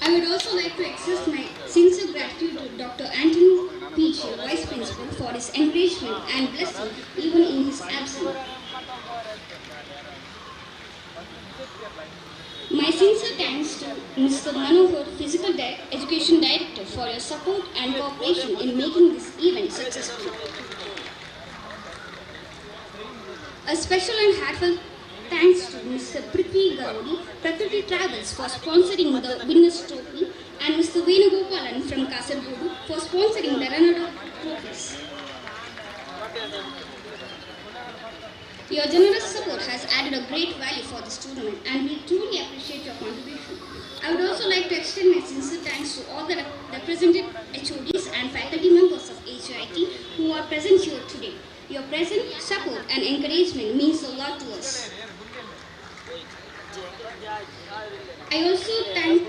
I would also like to express my sincere gratitude to Dr. Anthony P.J., Vice Principal, for his encouragement and blessing even in his absence. My sincere thanks to Mr. Manohar, Physical Education Director, for your support and cooperation in making this event successful. A special and heartfelt thanks to Mr. Prithvi Gaudi, Prakriti Travels, for sponsoring the Winners Trophy, and Mr. Venugopalan from Kasargodu for sponsoring the runner-up trophies. Your generous support has added a great value for this tournament, and we truly appreciate your contribution. I would also like to extend my sincere thanks to all the represented HODs and faculty members of HIT who are present here today. Your presence, support, and encouragement means a lot to us. I also thank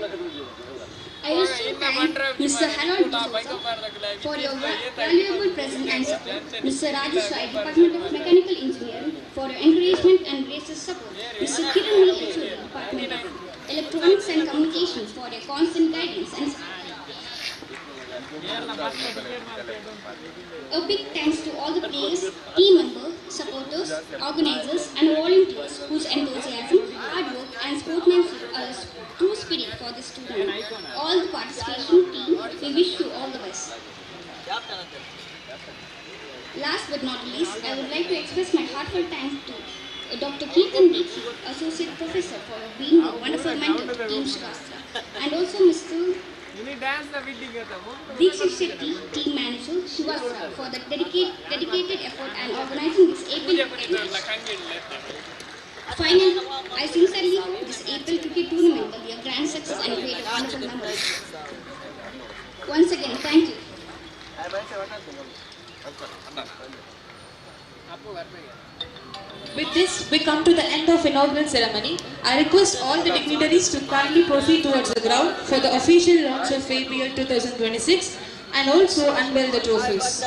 Mr. Harold D'Souza for your valuable presence and support, Mr. Rajesh Rai, Department of Mechanical Engineering, for your encouragement and gracious support, Mr. Kiran Lee, HOD, Department of Electronics and Communications, for your constant guidance and support. A big thanks to all the players, team members, supporters, organizers, and volunteers whose enthusiasm, hard work, and sportsmanship are a true spirit for this tournament. All the participation team, we wish you all the best. Last but not least, I would like to express my heartfelt thanks to Dr. Keertan Dixit, Associate Professor, for being a wonderful mentor to Team Shivaasthra, and also Mr. Dixit Shetty, Team Manager, Shivaasthra, for the dedicated effort and organizing this April cricket match. Finally, I sincerely hope this April cricket tournament will be a grand success and create a wonderful numbers. Once again, thank you. With this, we come to the end of inaugural ceremony. I request all the dignitaries to kindly proceed towards the ground for the official launch of APL 2026 and also unveil the trophies.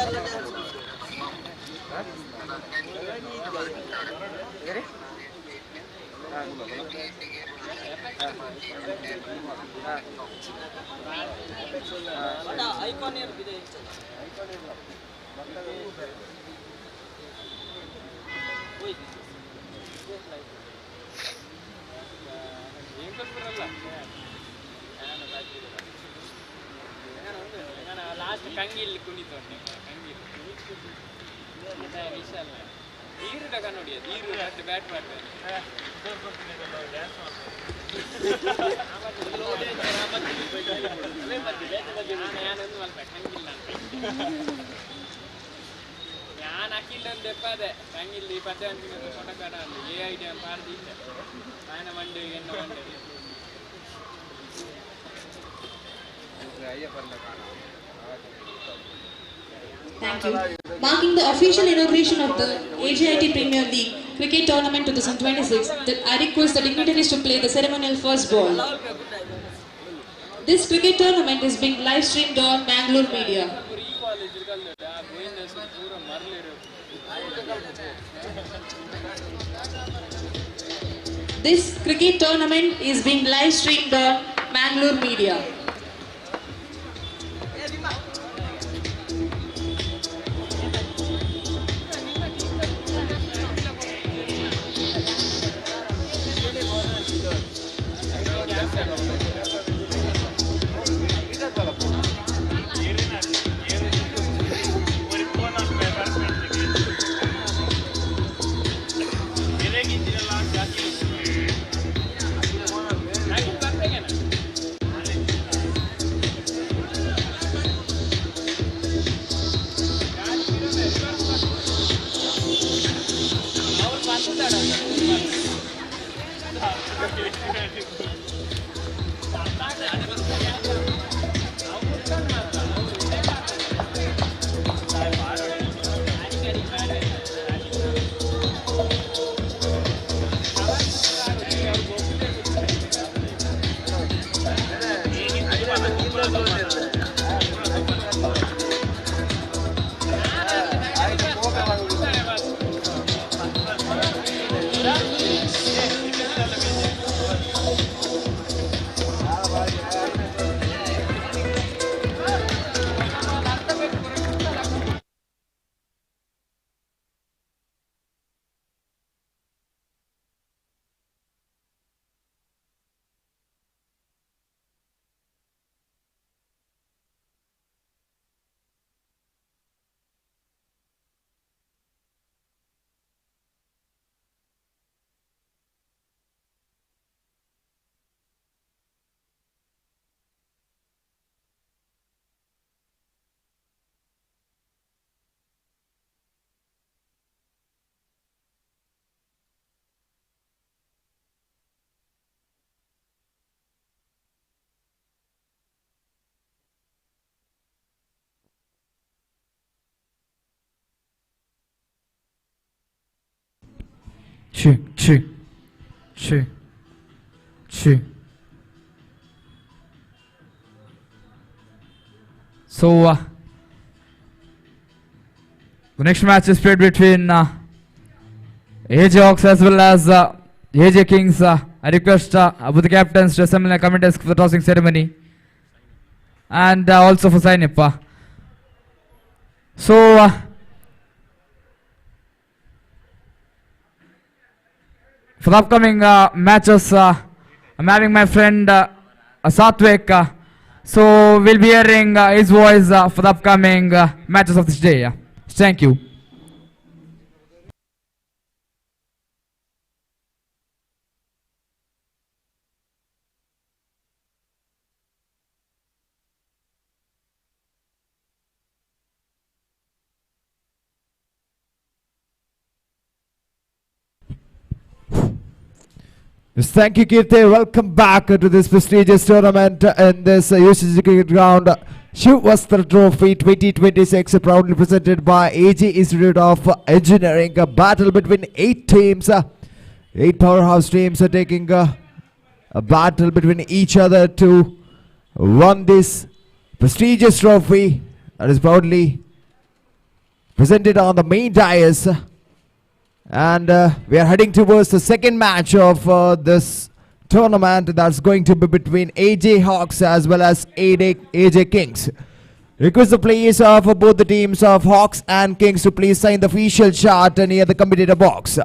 Thank you. Marking the official inauguration of the AJIT Premier League Cricket Tournament 2026, I request the dignitaries to play the ceremonial first ball. This cricket tournament is being live streamed on Bangalore Media. This cricket tournament is being live streamed on Mangalore Media. Chi, chi, chi, chi. So, the next match is played between AJ Hawks as well as AJ Kings. I request both the captains to assemble the committees for the tossing ceremony and also for sign up. So, for the upcoming matches, I'm having my friend Satvik. So we'll be hearing his voice for the upcoming matches of this day. Thank you. Yes, thank you, Kirti. Welcome back to this prestigious tournament in this UCG Cricket Ground. Shivaasthra Trophy 2026, proudly presented by AG Institute of Engineering. A battle between 8 teams, 8 powerhouse teams are taking a battle between each other to win this prestigious trophy that is proudly presented on the main dais. And we are heading towards the second match of this tournament that's going to be between AJ Hawks as well as AJ Kings. Request the players of both the teams of Hawks and Kings to please sign the official chart near the commentator box.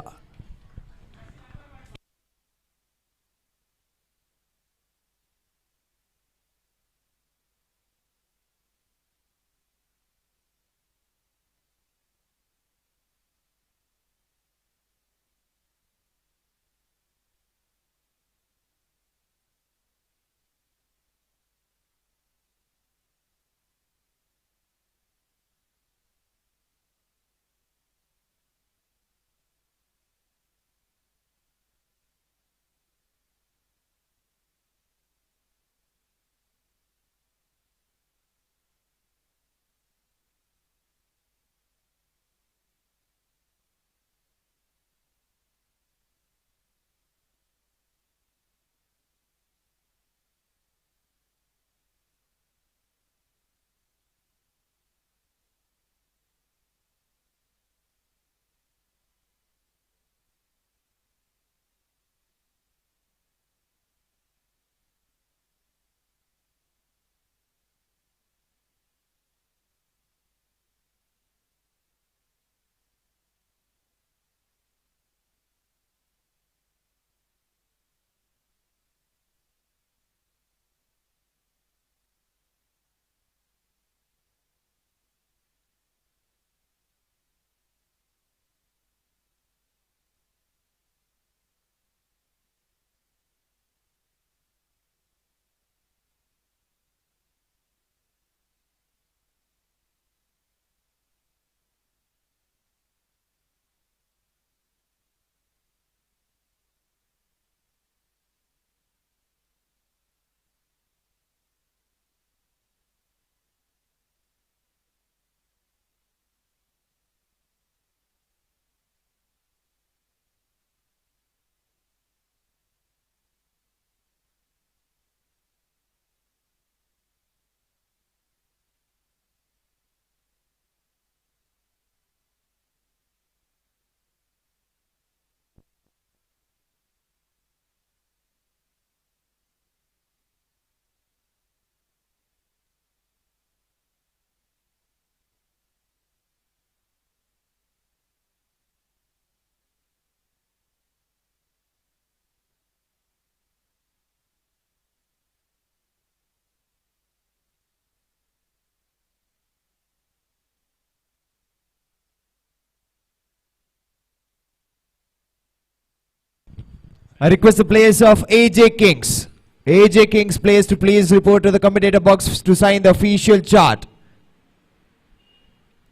I request the players of AJ Kings. AJ Kings players to please report to the commentator box to sign the official chart.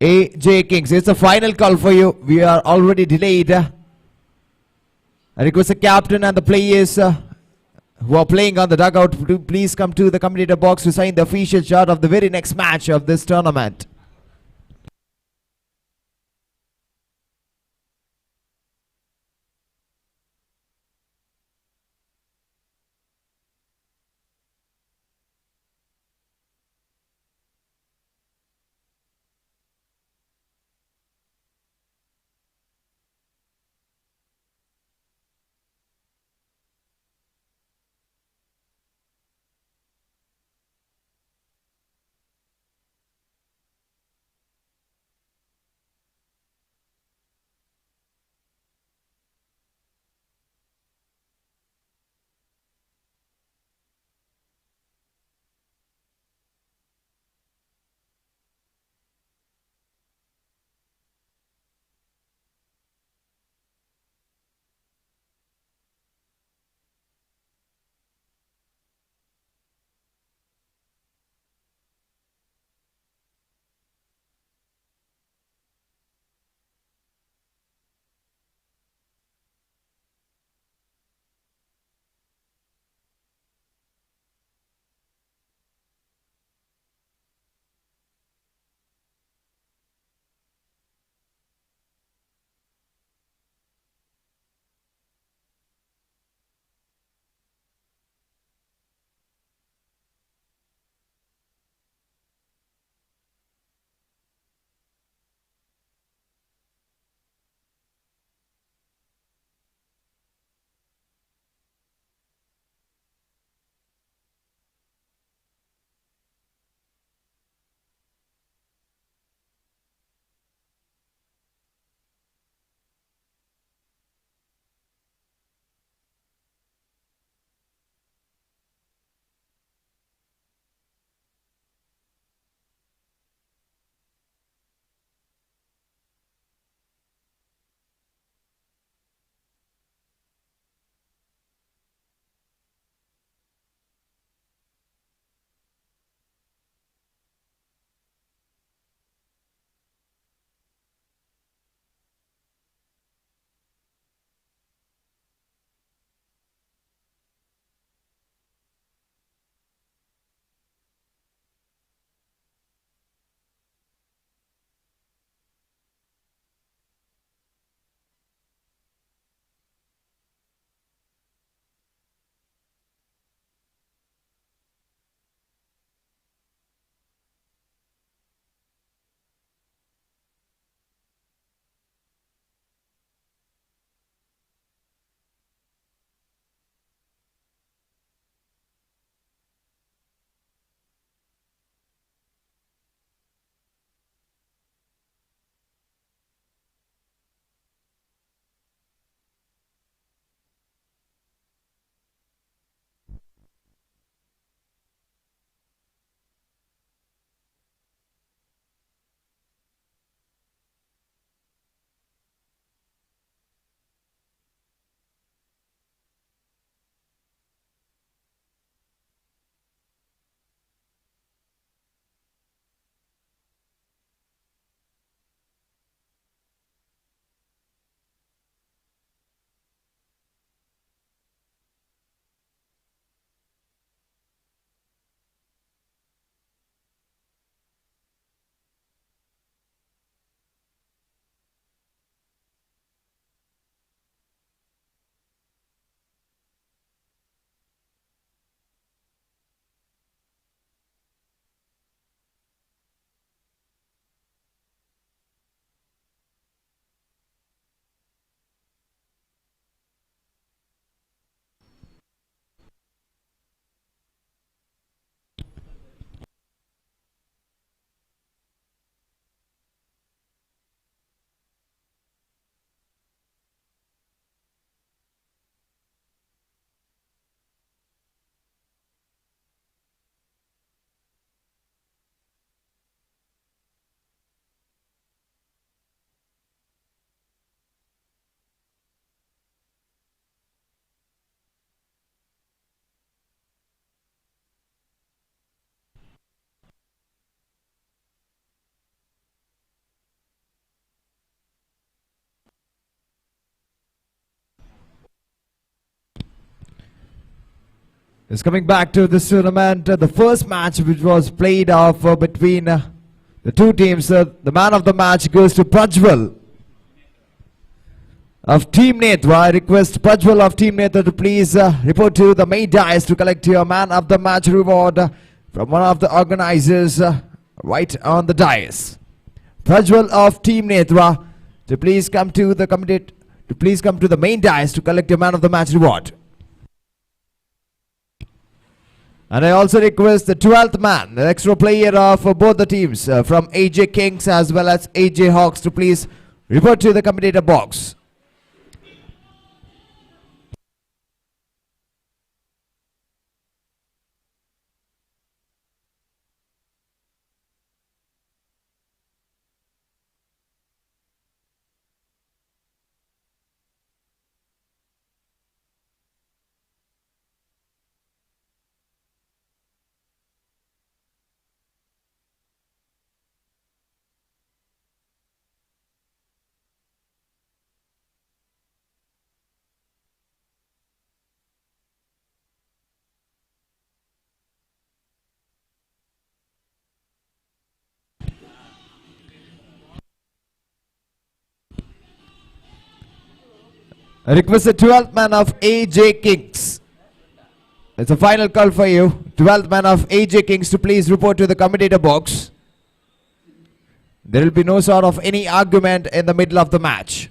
AJ Kings, it's the final call for you. We are already delayed. I request the captain and the players who are playing on the dugout to please come to the commentator box to sign the official chart of the very next match of this tournament. is coming back to this tournament. The first match which was played off between the two teams. The man of the match goes to Prajwal of Team Nethra. I request Prajwal of Team Nethra to please report to the main dais to collect your man of the match reward from one of the organizers right on the dais. Prajwal of Team Nethra to please come to the main dais to collect your man of the match reward. And I also request the 12th man, the extra player of both the teams from AJ Kings as well as AJ Hawks to please report to the commentator box. I request the 12th man of AJ Kings. It's a final call for you. 12th man of AJ Kings to please report to the commentator box. There will be no sort of any argument in the middle of the match.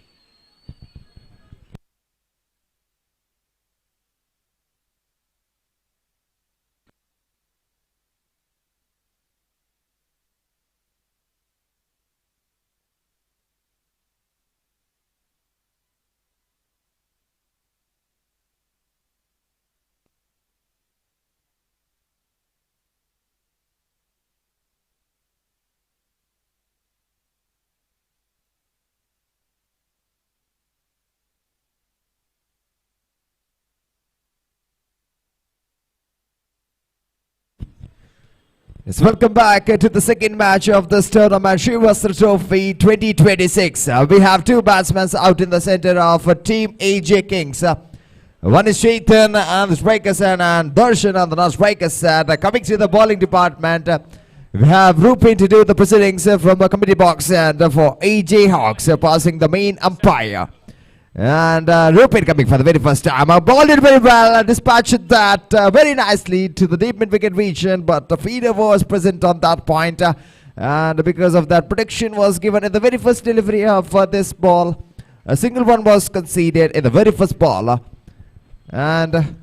Yes, welcome back to the second match of this tournament, Shivaasthra Trophy 2026. We have two batsmen out in the center of Team AJ Kings. One is Shaitan on the striker side and Darshan on the non-striker side. Coming to the bowling department, we have Rupin to do the proceedings from the committee box, and for AJ Hawks passing the main umpire. And Rupin coming for the very first time. Bowled it very well, dispatched that very nicely to the deep mid-wicket region, but the feeder was present on that point. And because of that, protection was given in the very first delivery of this ball. A single one was conceded in the very first ball. And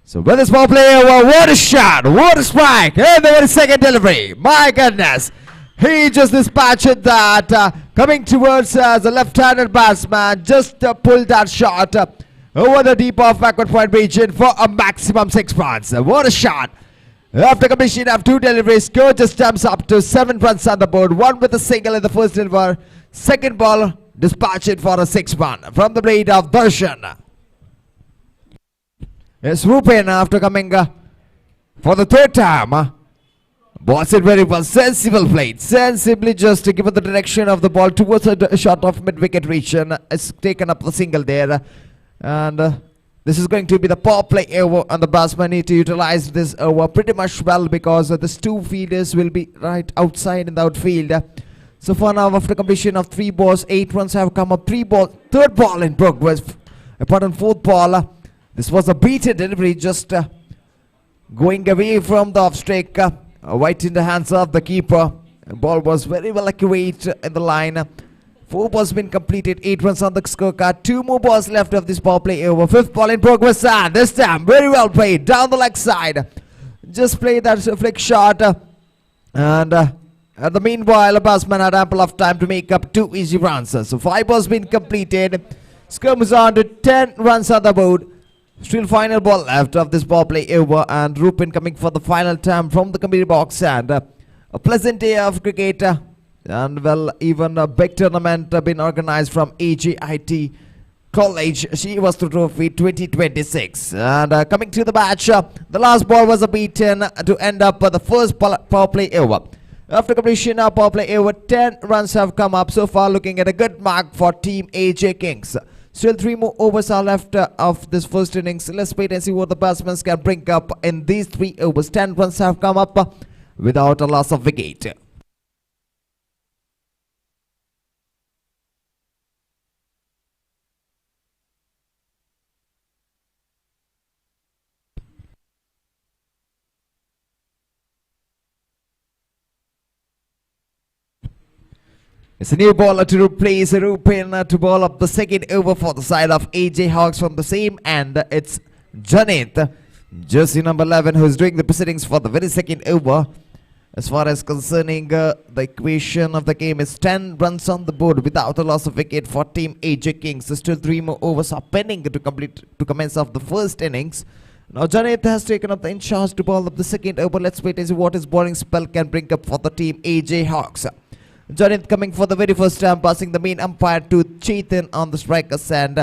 so with this ball player, what a shot, what a strike in the very second delivery. My goodness. He just dispatched that, coming towards the left-handed batsman, just pulled that shot over the deep off backward point region for a maximum 6 runs. What a shot. After completion of 2 deliveries, score just jumps up to 7 runs on the board. 1 with a single in the first deliver. Second ball, dispatched for a 6 run from the blade of Darshan. Yes, Rupin after coming for the third time. Bowls it very well, sensible plate, sensibly just given the direction of the ball towards a shot of mid-wicket region. It's taken up the single there, and this is going to be the power play over, and the batsmen need to utilize this over pretty much well, because these 2 fielders will be right outside in the outfield. So far now, after completion of 3 balls, 8 runs have come up. 3 balls, third ball in progress, upon fourth ball. This was a beaten delivery, just going away from the off-streak. Right in the hands of the keeper. The ball was very well accurate in the line. 4 balls been completed, 8 runs on the scorecard. 2 more balls left of this power play over. 5th ball in progress, and this time very well played down the leg side. Just played that flick shot, and at the meanwhile, the batsman had ample of time to make up 2 easy runs. So 5 balls been completed. Score moves on to 10 runs on the board. Still final ball left of this ball play over, and Rupin coming for the final time from the committee box, and a pleasant day of cricket, and well, even a big tournament been organized from AJIT College Shivaasthra Trophy 2026. And coming to the match, the last ball was a beaten to end up the first power play over. After completion of power play over, 10 runs have come up so far, looking at a good mark for Team AJ Kings. Still 3 more overs are left of this first innings. Let's wait and see what the batsmen can bring up in these 3 overs. 10 runs have come up without a loss of wicket. It's a new bowler to replace Rupin to bowl up the second over for the side of AJ Hawks from the same end. It's Janit, jersey number 11, who's doing the proceedings for the very second over. As far as concerning the equation of the game, is 10 runs on the board without a loss of wicket for team AJ Kings. So still 3 more overs are pending to commence off the first innings. Now Janit has taken up the in charge to bowl up the second over. Let's wait and see what his bowling spell can bring up for the team AJ Hawks. Janit coming for the very first time, passing the main umpire to Chetan on the striker's end.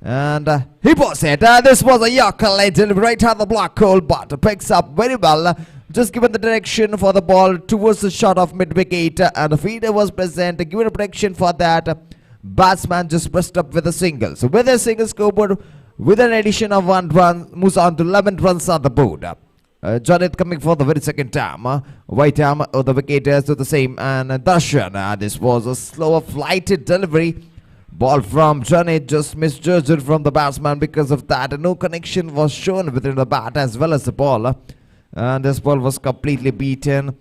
And he was it. This was a Yorker legend right on the block hole, but picks up very well. Just given the direction for the ball towards the shot of mid-wicket, and the feeder was present. Given a protection for that, batsman just pressed up with a single. So with a single scoreboard, with an addition of 1 run, moves on to 11 runs on the board. Janit coming for the very second time. White arm of the wicket is to the same, and Darshan. This was a slower flighted delivery. Ball from Janit just misjudged from the batsman. Because of that, no connection was shown within the bat as well as the ball. And this ball was completely beaten.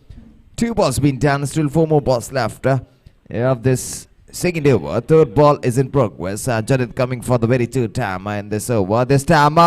2 balls been done, still 4 more balls left of this second over. Third ball is in progress. Janit coming for the very third time in this over. This time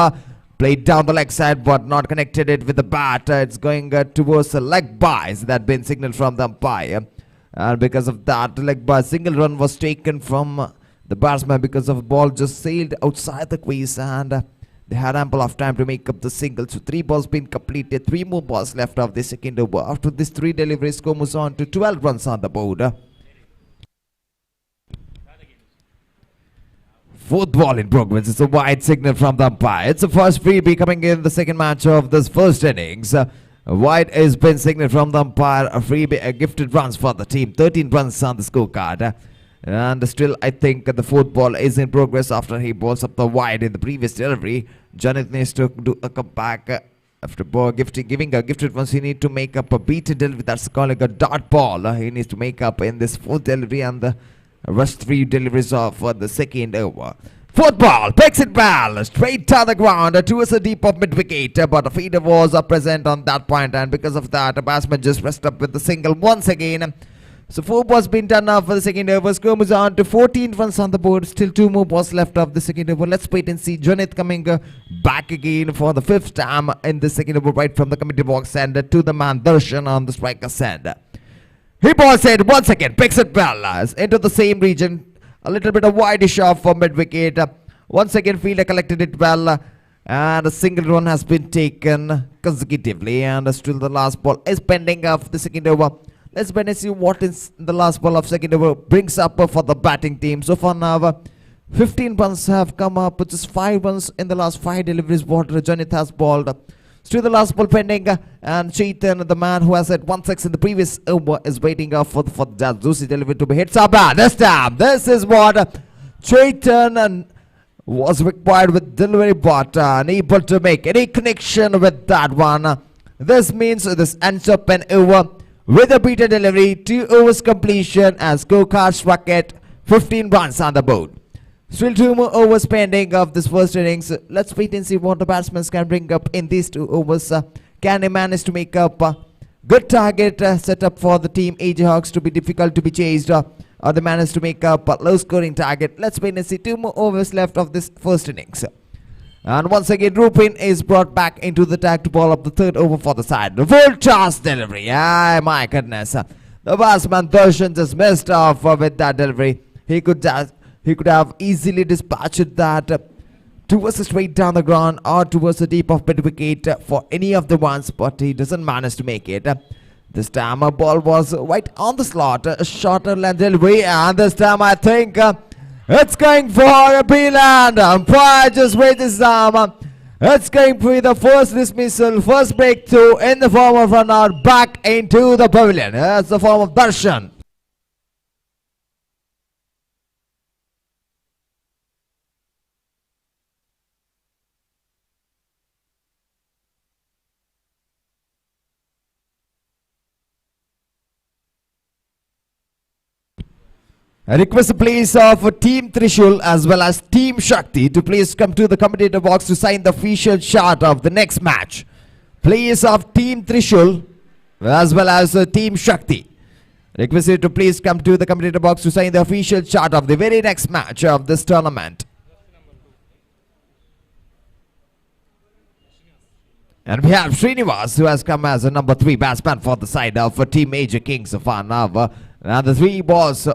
played down the leg side but not connected it with the bat. It's going towards the leg byes that been signaled from the umpire. And because of that, leg by single run was taken from the batsman because of ball just sailed outside the crease, and they had ample of time to make up the single. So 3 balls been completed, 3 more balls left of the second over. After this 3 deliveries, score moves on to 12 runs on the board. Fourth ball in progress. It's a wide signal from the umpire. It's the first freebie coming in the second match of this first innings. Wide has been signaled from the umpire. A freebie, gifted runs for the team. 13 runs on the scorecard. And still, I think the fourth ball is in progress after he balls up the wide in the previous delivery. Janit needs to do a comeback. After giving a gifted runs, he needs to make up a beaten delivery. That's called a dot ball. He needs to make up in this fourth delivery, and the rest 3 deliveries are for the second over. Fourth ball, picks it well, straight to the ground, towards the deep of mid-wicket, but a feeder was present on that point, and because of that, the batsman just rested up with the single once again. So 4 balls been done now for the second over. Score moves on to 14 runs on the board. Still 2 more balls left of the second over. Let's wait and see. Janit coming back again for the 5th time in the second over, right from the committee box, and to the man Darshan on the striker's end. He balls it once again, picks it well into the same region. A little bit of wideish off for mid-wicket. Once again, fielder collected it well, and a single run has been taken consecutively. And still the last ball is pending of the second over. Let's wait and see what is the last ball of second over brings up for the batting team. So far now, 15 runs have come up, with just 5 runs in the last 5 deliveries what Janit has balled. Still the last ball pending, and Chetan, the man who has hit 1-6 in the previous over, is waiting for the juicy delivery to be hit. Sabah, this time, this is what Chetan was required with delivery, but unable to make any connection with that one. This means this ends up an over with a beaten delivery, 2 overs completion, and scorecard struck at 15 runs on the board. Still 2 more overs pending of this first innings. Let's wait and see what the batsmen can bring up in these 2 overs. Can they manage to make up a good target set up for the team AJ Hawks to be difficult to be chased, or they manage to make up a low scoring target? Let's wait and see. 2 more overs left of this first innings. And once again, Rupin is brought back into the tag to ball up the 3rd over for the side. The full toss delivery. Ah, my goodness. The batsman Darshan just missed off with that delivery. He could have easily dispatched that towards the straight down the ground or towards the deep of mid-wicket for any of the ones, but he doesn't manage to make it. This time a ball was right on the slot, a shorter length delivery, and this time I think it's going for a P-land. Umpire just raised his arm. It's going to be the first dismissal, first breakthrough in the form of run out back into the pavilion. That's the form of Darshan. I request the please of Team Trishul as well as Team Shakti to please come to the commentator box to sign the official chart of the next match. Please of Team Trishul as well as Team Shakti. Request you to please come to the commentator box to sign the official chart of the very next match of this tournament. And we have Srinivas, who has come as a number 3 batsman for the side of Team Asia Kings of Anava. And the 3 balls.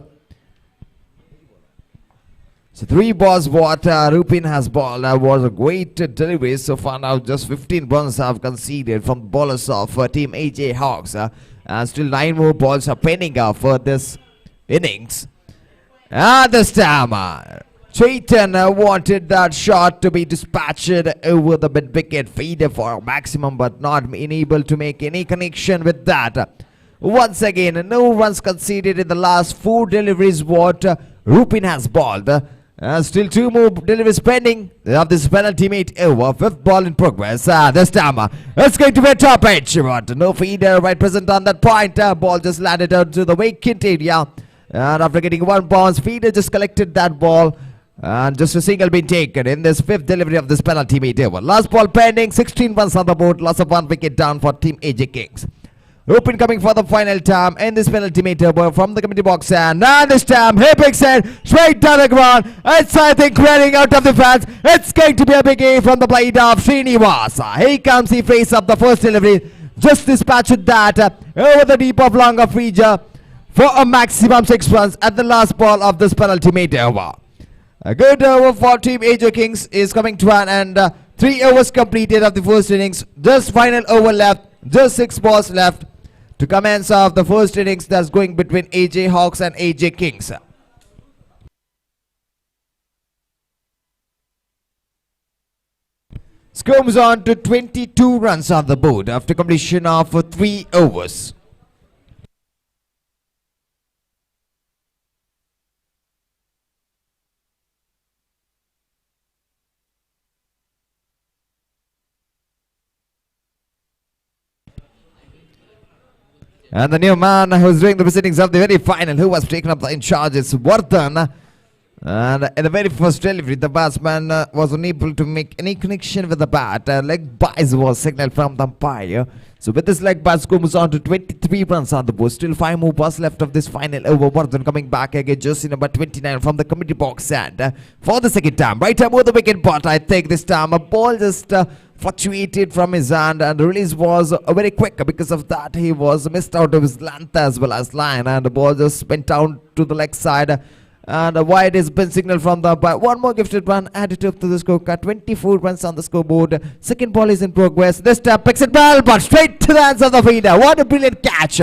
So 3 balls what Rupin has bowled was a great delivery. So far now just 15 runs have conceded from the bowlers of Team AJ Hawks. And still 9 more balls are pending for this innings. And this time Chaitan wanted that shot to be dispatched over the mid-wicket feeder for a maximum, but not being able to make any connection with that. Once again, no runs conceded in the last 4 deliveries what Rupin has bowled. Still 2 more deliveries pending. They have this penalty made over. 5th ball in progress. This time it's going to be a top edge, but no feeder right present on that point. Ball just landed out to the vacant area. And after getting 1 bounce, feeder just collected that ball. And just a single been taken in this 5th delivery of this penalty made over. Last ball pending, 16 runs on the board, loss of 1 wicket down for Team AJ Kings. Rupin coming for the final time in this penalty made over from the committee box, and now this time he picks it straight down the ground. It's, I think, running out of the fans. It's going to be a big A from the blade of Srinivas. Here comes, he face up the first delivery, just dispatched that over the deep of longer feature for a maximum 6 runs at the last ball of this penalty made over. A good over for Team AJ Kings is coming to an end. 3 overs completed of the first innings. Just final over left. Just 6 balls left to commence off the first innings that's going between AJ Hawks and AJ Kings. Score moves on to 22 runs on the board after completion of 3 overs. And the new man who's doing the proceedings of the very final, who was taken up in charge, is Vardhan. And in the very first delivery, the batsman was unable to make any connection with the bat. Leg byes was signaled from the umpire. So with this leg by, score moves on to 23 runs on the board. Still 5 more balls left of this final over. Vardhan coming back again, jersey number 29 from the committee box. And for the second time, right over the wicket, but I think this time a ball just fluctuated from his hand, and the release was very quick. Because of that, he was missed out of his length as well as line, and the ball just went down to the leg side. And wide has been signaled from the umpire. 1 more gifted run added up to the scorecard. 24 runs on the scoreboard. Second ball is in progress. This time picks it well, but straight to the hands of the fielder. What a brilliant catch!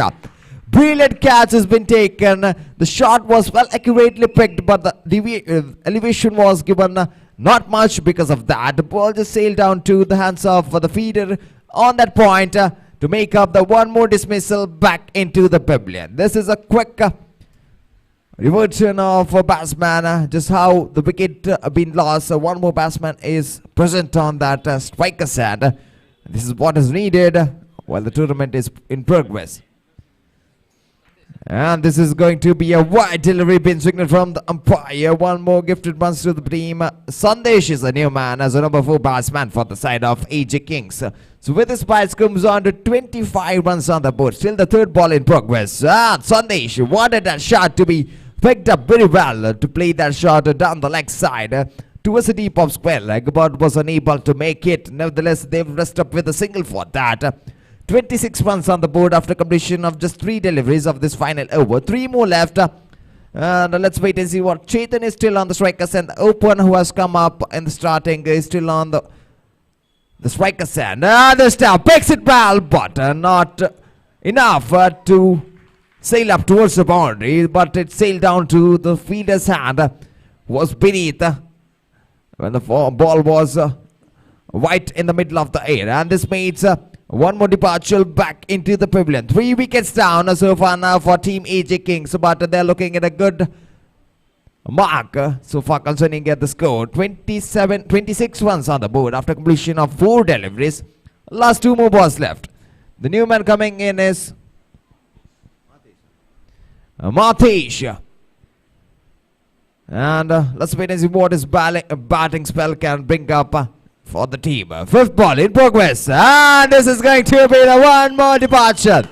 Brilliant catch has been taken. The shot was well accurately picked, but the elevation was given not much. Because of that, the ball just sailed down to the hands of the feeder on that point to make up the 1 more dismissal back into the pavilion. This is a quick reversion of a batsman, just how the wicket been lost. 1 more batsman is present on that striker's hand. This is what is needed while the tournament is in progress. And this is going to be a wide delivery being signaled from the umpire. 1 more gifted runs to the team. Sandesh is a new man as a number 4 batsman for the side of AJ Kings. So with this bias comes on to 25 runs on the board. Still the 3rd ball in progress. Sandesh wanted that shot to be picked up very well to play that shot down the leg side towards the deep of square leg, but was unable to make it. Nevertheless, they've rested up with a single for that. 26 runs on the board after completion of just 3 deliveries of this final over. 3 more left. And let's wait and see what Chetan is still on the strikers, and the open who has come up in the starting is still on the strikers end. This time picks it well, but not enough to sail up towards the boundary, but it sailed down to the fielder's hand, was beneath when the ball was right in the middle of the air. And this makes 1 more departure back into the pavilion. 3 wickets down so far now for Team AJ Kings, but they're looking at a good mark so far concerning the score. 26 runs on the board after completion of 4 deliveries. Last 2 more balls left. The new man coming in is Matesh. And let's wait and see what his batting spell can bring up for the team. Fifth ball in progress. And this is going to be the one more departure.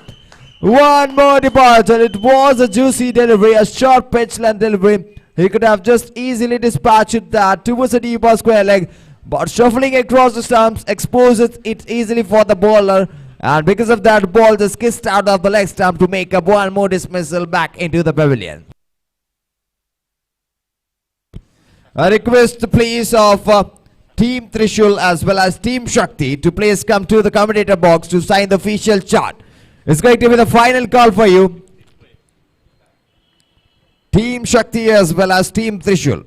One more departure. It was a juicy delivery, a short pitch length delivery. He could have just easily dispatched that towards the deep square leg. But shuffling across the stumps exposes it easily for the bowler. And because of that, ball just kissed out of the leg stump to make up one more dismissal back into the pavilion. A request please of Team Trishul as well as Team Shakti to please come to the commentator box to sign the official chart. It's going to be the final call for you. Team Shakti as well as Team Trishul,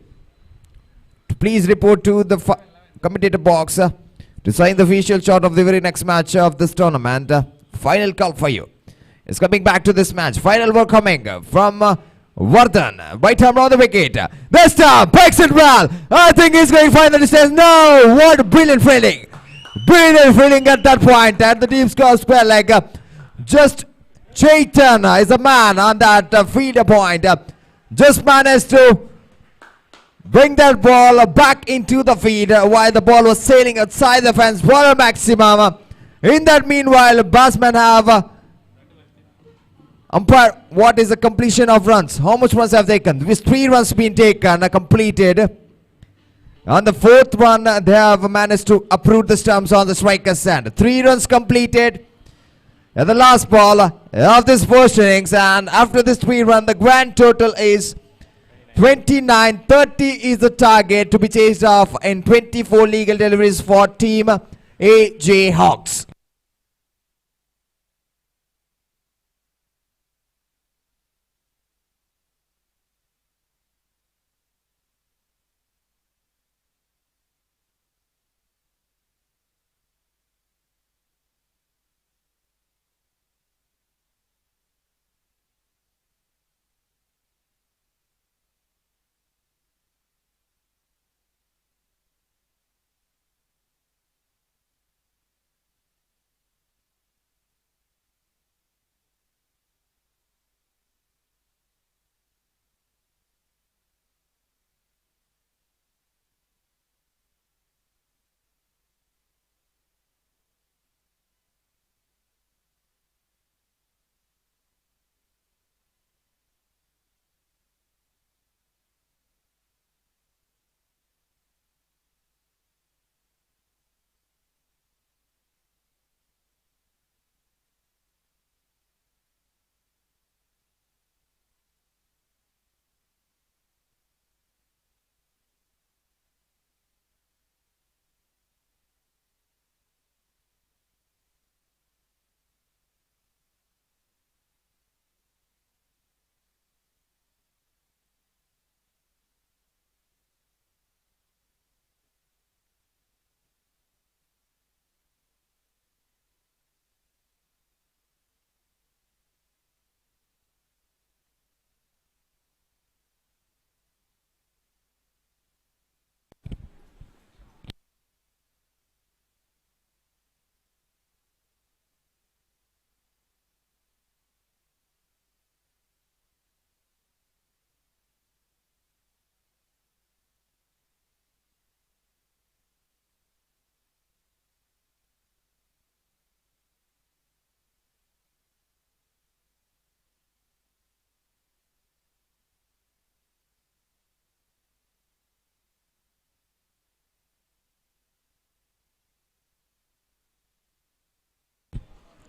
please report to the commentator box to sign the official chart of the very next match of this tournament. Final call for you. It's coming back to this match. Final over coming from Vardhan. Right arm on the wicket. This time, picks it well. I think he's going to find the distance. No! What brilliant fielding. Brilliant fielding at that point. At the deep square leg. Just Chaitan is a man on that feeder point. Just managed to bring that ball back into the feed while the ball was sailing outside the fence for a maximum. In that meanwhile, batsmen have umpire, what is the completion of runs? How much runs have taken? With 3 runs been taken, completed. On the 4th run, they have managed to uproot the stumps on the striker's end. 3 runs completed. And the last ball of this first innings, and after this 3 run, the grand total is 29. 30 is the target to be chased off in 24 legal deliveries for Team AJ Hawks.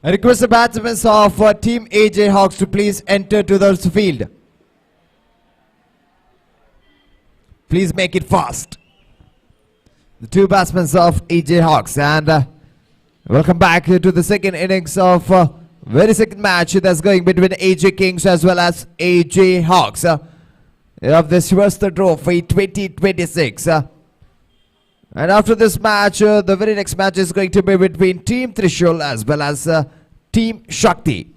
I request the batsmen of Team AJ Hawks to please enter to the field. Please make it fast. The 2 batsmen of AJ Hawks, and welcome back to the second innings of very second match that's going between AJ Kings as well as AJ Hawks of the Shivaasthra Trophy 2026. And after this match, the very next match is going to be between Team Trishul as well as Team Shakti.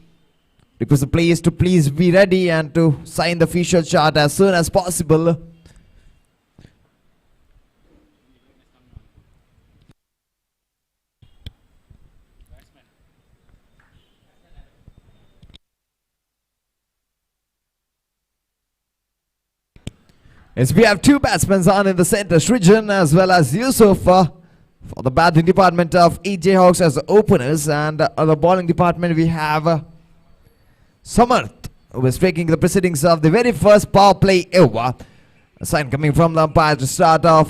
Request the players to please be ready and to sign the official chart as soon as possible. Yes, we have two batsmen on in the center, Srijan as well as Yusuf for the batting department of EJ Hawks as the openers, and on the bowling department we have Samarth, who is taking the proceedings of the very first power play over. A sign coming from the umpire to start off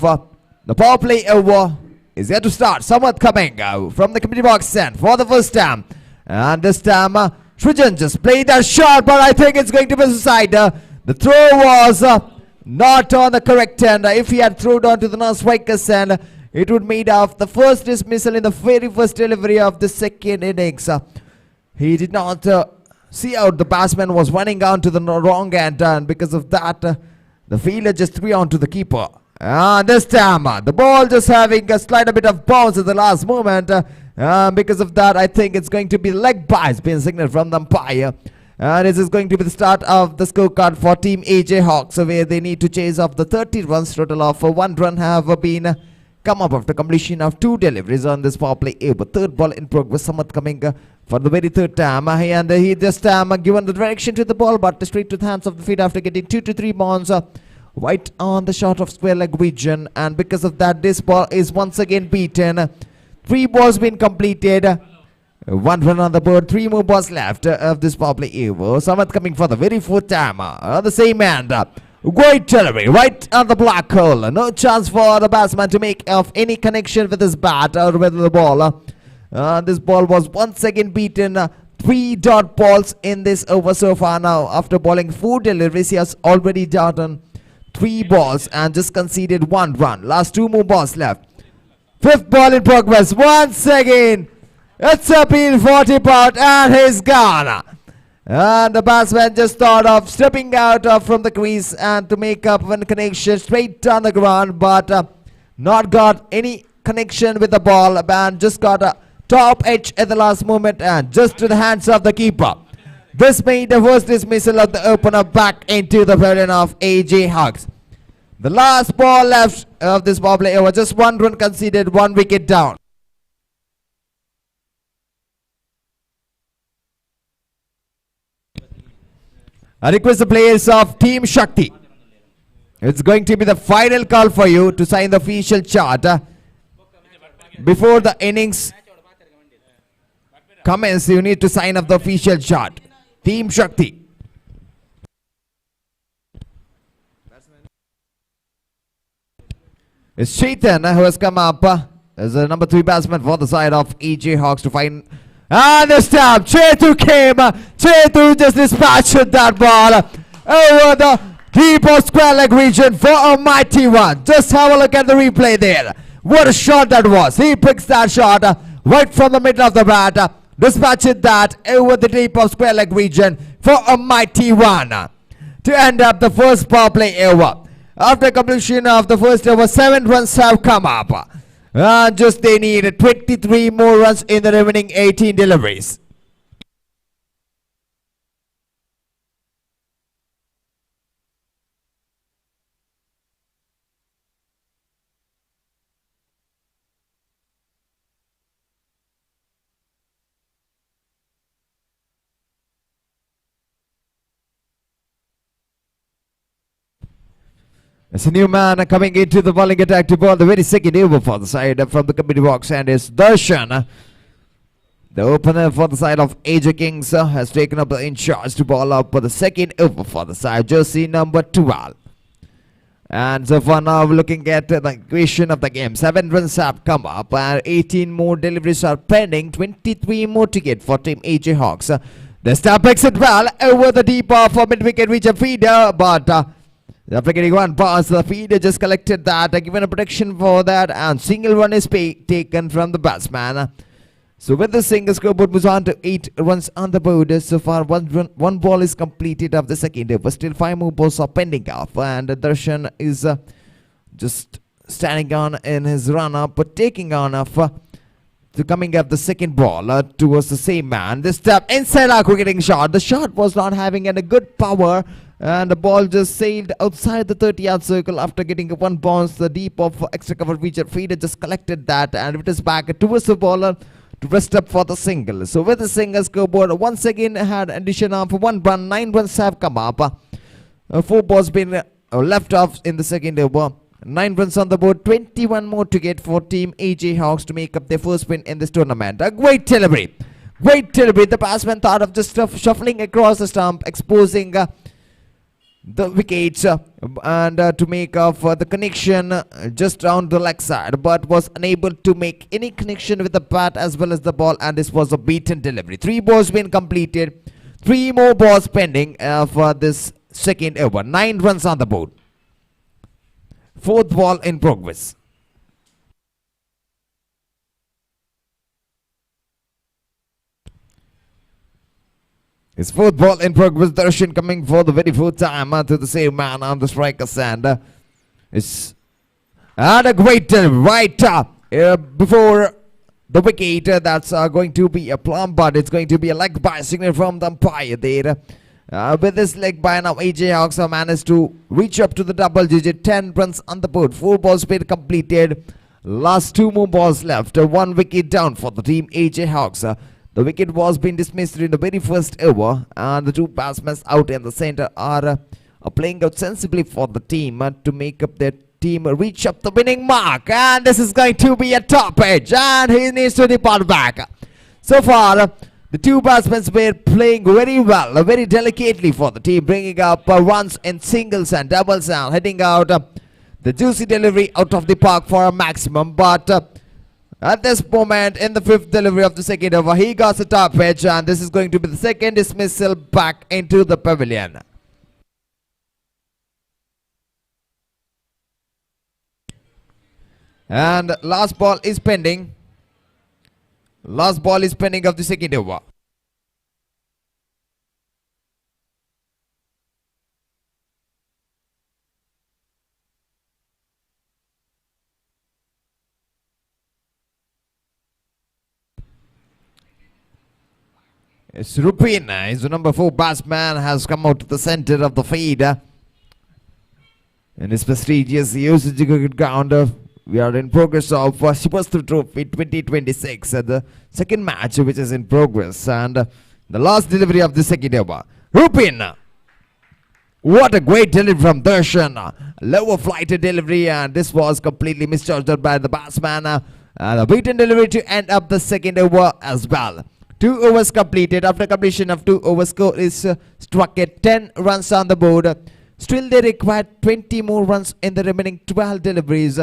the power play over is yet to start. Samarth coming from the committee box end for the first time, and this time Srijan just played that shot, but I think it's going to be suicide. The throw was not on the correct end. If he had thrown onto the non-striker's end, it would made off the first dismissal in the very first delivery of the second innings. He did not see out the batsman was running on to the wrong end, and because of that, the fielder just threw on to the keeper. And this time, the ball just having a slight bit of bounce at the last moment. Because of that, I think it's going to be leg byes being signaled from the umpire. And this is going to be the start of the scorecard for Team AJ Hawks, where they need to chase off the 30 runs. Total of 1 run have been come up after completion of 2 deliveries on this power play. But third ball in progress, Samarth coming for the very third time. And he this time given the direction to the ball, but straight to the hands of the feet after getting 2 to 3 bounds right on the short of square leg region. And because of that, this ball is once again beaten. 3 balls been completed. 1 run on the board, 3 more balls left of this power play over. Samarth coming for the very fourth time on the same end. Great delivery right on the black hole. No chance for the batsman to make of any connection with his bat or with the ball. This ball was once again beaten. 3 dot balls in this over so far now. After bowling 4 deliveries, he has already done 3 balls and just conceded 1 run. Last 2 more balls left. 5th ball in progress. Once again, it's a pin 40 pound and he's gone. And the batsman just thought of stepping out from the crease and to make up one connection straight on the ground, but not got any connection with the ball, and just got a top edge at the last moment and just to the hands of the keeper. This made the first dismissal of the opener back into the pavilion of AJ Hawks. The last ball left of this ball play over, just 1 run conceded, 1 wicket down. I request the players of Team Shakti. It's going to be the final call for you to sign the official chart. Before the innings commence, you need to sign up the official chart. Team Shakti. It's Chetan who has come up as a number 3 batsman for the side of EJ Hawks to find. And this time, Chetu came. Chetu just dispatched that ball over the deep of square leg region for a mighty one. Just have a look at the replay there. What a shot that was. He picks that shot right from the middle of the bat. Dispatched that over the deep of square leg region for a mighty one. To end up the first power play over. After completion of the first over, 7 runs have come up. Just they need 23 more runs in the remaining 18 deliveries. It's a new man coming into the bowling attack to bowl the very second over for the side from the committee box, and it's Darshan. The opener for the side of AJ Kings has taken up in charge to bowl up for the second over for the side, jersey number 12. And so far now looking at the equation of the game, 7 runs have come up and 18 more deliveries are pending, 23 more to get for Team AJ Hawks. The star picks it well over the deep off for mid-wicket region feeder, but after getting 1 pass, the feeder just collected that, given a protection for that, and single run is taken from the batsman. So with the single, scoreboard moves on to 8 runs on the board. So far, 1 ball is completed of the second over. Still 5 more balls are pending off, and Darshan is just standing on in his run-up, but taking on to coming up the second ball towards the same man. This time inside our cricketing shot. The shot was not having any good power, and the ball just sailed outside the 30-yard circle after getting 1 bounce. The deep of extra cover feature feeder just collected that, and it is back towards the bowler to rest up for the single. So with the single, scoreboard once again had addition of 1 run. 9 runs have come up. 4 balls been left off in the second over. 9 runs on the board, 21 more to get for Team AJ Hawks to make up their first win in this tournament. A great delivery. Great delivery. The batsman thought of just shuffling across the stump, exposing the wickets and to make up the connection just around the leg side, but was unable to make any connection with the bat as well as the ball, and this was a beaten delivery. 3 balls been completed, 3 more balls pending for this second over. 9 runs on the board. 4th ball in progress. His 4th ball in progress. Darshan coming for the very 4th time to the same man on the striker's hand. It's and a great right before the wicket. That's going to be a plumb, but it's going to be a leg by signal from the umpire there. With this leg by now, AJ Hawks have managed to reach up to the double digit. 10 runs on the board. 4 balls been completed. Last 2 more balls left. 1 wicket down for the team AJ Hawks. The wicket was being dismissed in the very first over, and the 2 batsmen out in the center are playing out sensibly for the team to make up their team reach up the winning mark. And this is going to be a top edge, and he needs to depart back. So far, the 2 batsmen were playing very well, very delicately for the team, bringing up runs in singles and doubles and heading out the juicy delivery out of the park for a maximum. But at this moment, in the 5th delivery of the second over, he got the top edge, and this is going to be the second dismissal back into the pavilion. And last ball is pending. Last ball is pending of the second over. It's Rupin. He's the number 4 batsman, has come out to the center of the feed. In his prestigious usage ground. We are in progress of Shivaasthra Trophy 2026, the second match which is in progress, and the last delivery of the second over. Rupin! What a great delivery from Darshan. Lower flight delivery, and this was completely misjudged by the batsman. A beaten delivery to end up the second over as well. 2 overs completed. After completion of 2 overs, score is struck at 10 runs on the board. Still they require 20 more runs in the remaining 12 deliveries.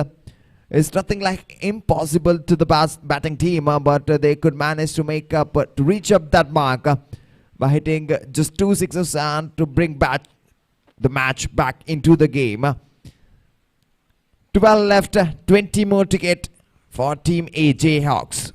It's nothing like impossible to the batting team, but they could manage to make up, to reach up that mark by hitting just 2 sixes and to bring back the match back into the game. 12 left, 20 more to get for Team AJ Hawks.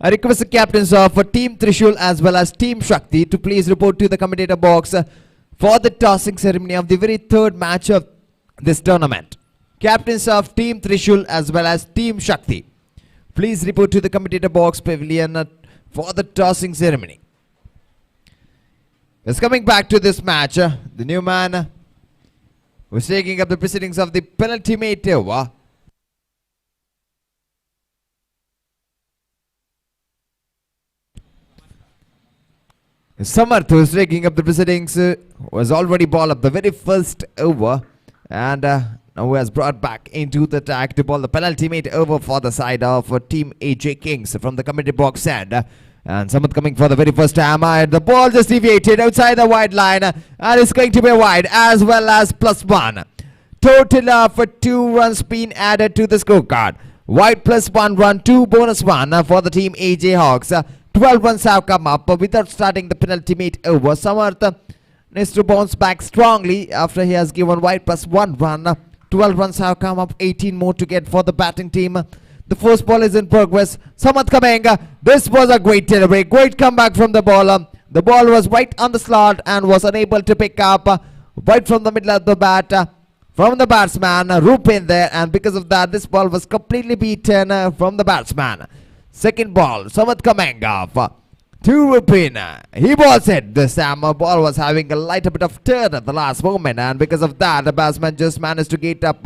I request the captains of Team Trishul as well as Team Shakti to please report to the commentator box for the tossing ceremony of the very 3rd match of this tournament. Captains of Team Trishul as well as Team Shakti, please report to the commentator box pavilion for the tossing ceremony. It's coming back to this match. The new man was taking up the proceedings of the penultimate over. Samarth, who is taking up the proceedings, was already ball up the very first over, and now has brought back into the attack to ball the penultimate over for the side of Team AJ Kings from the committee box end. And Samarth coming for the very first time. The ball just deviated outside the wide line, and it's going to be wide as well as +1. Total of 2 runs being added to the scorecard. Wide +1 run, 2 bonus 1 for the Team AJ Hawks. 12 runs have come up without starting the penultimate over. Samarth needs to bounce back strongly after he has given wide +1 run. 12 runs have come up, 18 more to get for the batting team. The first ball is in progress. Samarth coming. This was a great delivery. Great comeback from the bowler. The ball was right on the slot and was unable to pick up right from the middle of the bat from the batsman Rupin there, and because of that this ball was completely beaten from the batsman. Second ball, Samarth coming off to Rupin. He was hit this time. Ball was having a light bit of turn at the last moment, and because of that the batsman just managed to get up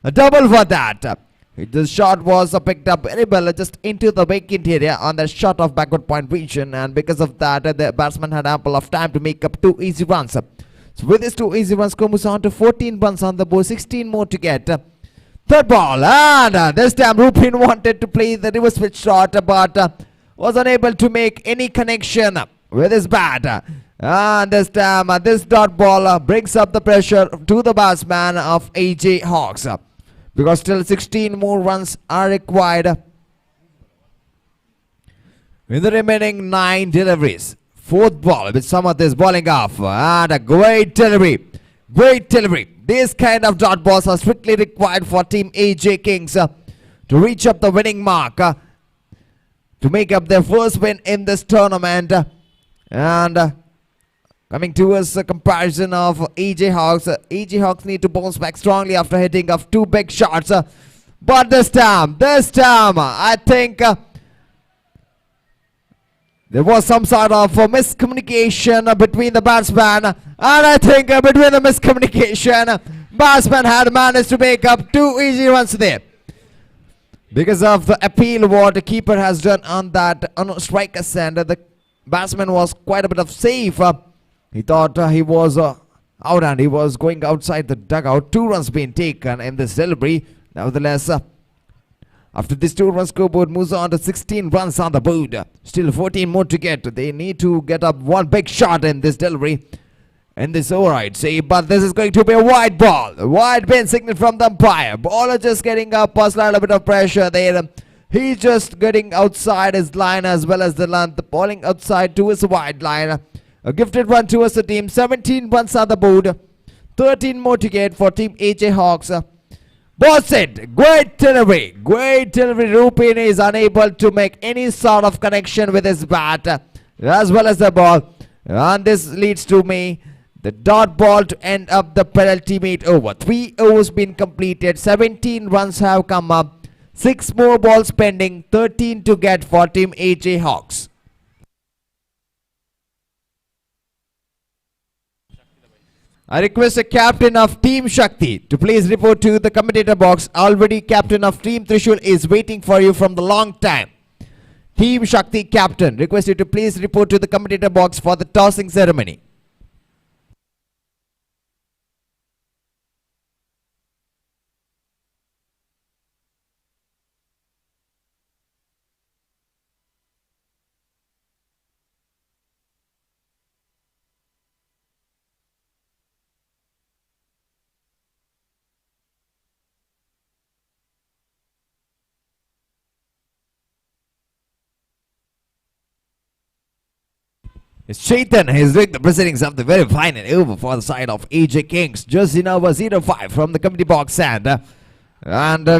a double for that. The shot was picked up very well just into the vacant area on the shot of backward point region, and because of that, the batsman had ample of time to make up 2 easy runs. So with these 2 easy runs, moves on to 14 runs on the board, 16 more to get. Third ball, and this time Rupin wanted to play the reverse pitch shot, but was unable to make any connection with his bat. And this time, this dot ball brings up the pressure to the batsman of AJ Hawks, because still 16 more runs are required in the remaining 9 deliveries. Fourth ball with Samath is bowling off, and a great delivery. Great delivery. These kind of dot balls are strictly required for Team AJ Kings to reach up the winning mark, to make up their first win in this tournament. And coming towards the comparison of AJ Hawks, AJ Hawks need to bounce back strongly after hitting of 2 big shots. But this time, I think there was some sort of miscommunication between the batsman, and I think between the miscommunication, batsman had managed to make up 2 easy runs there. Because of the appeal what the keeper has done on that striker's end, the batsman was quite a bit of safe. He thought he was out and he was going outside the dugout. 2 runs being taken in this delivery. Nevertheless, after this 2 run scoreboard moves on to 16 runs on the board. Still 14 more to get. They need to get up 1 big shot in this delivery. In this over, I'd say. But this is going to be a wide ball. Wide being signaled from the umpire. Bowler just getting up a slight bit of pressure there. He's just getting outside his line as well as the length. Bowling outside towards the wide line. A gifted run towards the team. 17 runs on the board. 13 more to get for Team AJ Hawks. Boss it. Great delivery. Great delivery. Rupin is unable to make any sort of connection with his bat as well as the ball. And this leads to me the dot ball to end up the penalty made over. 3 overs been completed. 17 runs have come up. 6 more balls pending. 13 to get for Team AJ Hawks. I request the captain of Team Shakti to please report to the commentator box. Already captain of Team Trishul is waiting for you from the long time. Team Shakti captain, request you to please report to the commentator box for the tossing ceremony. Chetan is doing the proceedings of the very final over for the side of AJ Kings. Jersey number 05 from the committee box and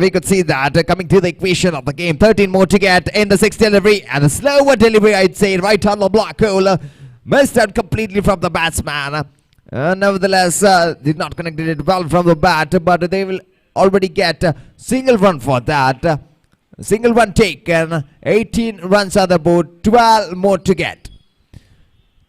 we could see that coming to the equation of the game. 13 more to get in the 6th delivery, and a slower delivery, I'd say, right on the black hole. Missed out completely from the batsman. Nevertheless, did not connect it well from the bat, but they will already get a single run for that. Single run taken. 18 runs on the board. 12 more to get.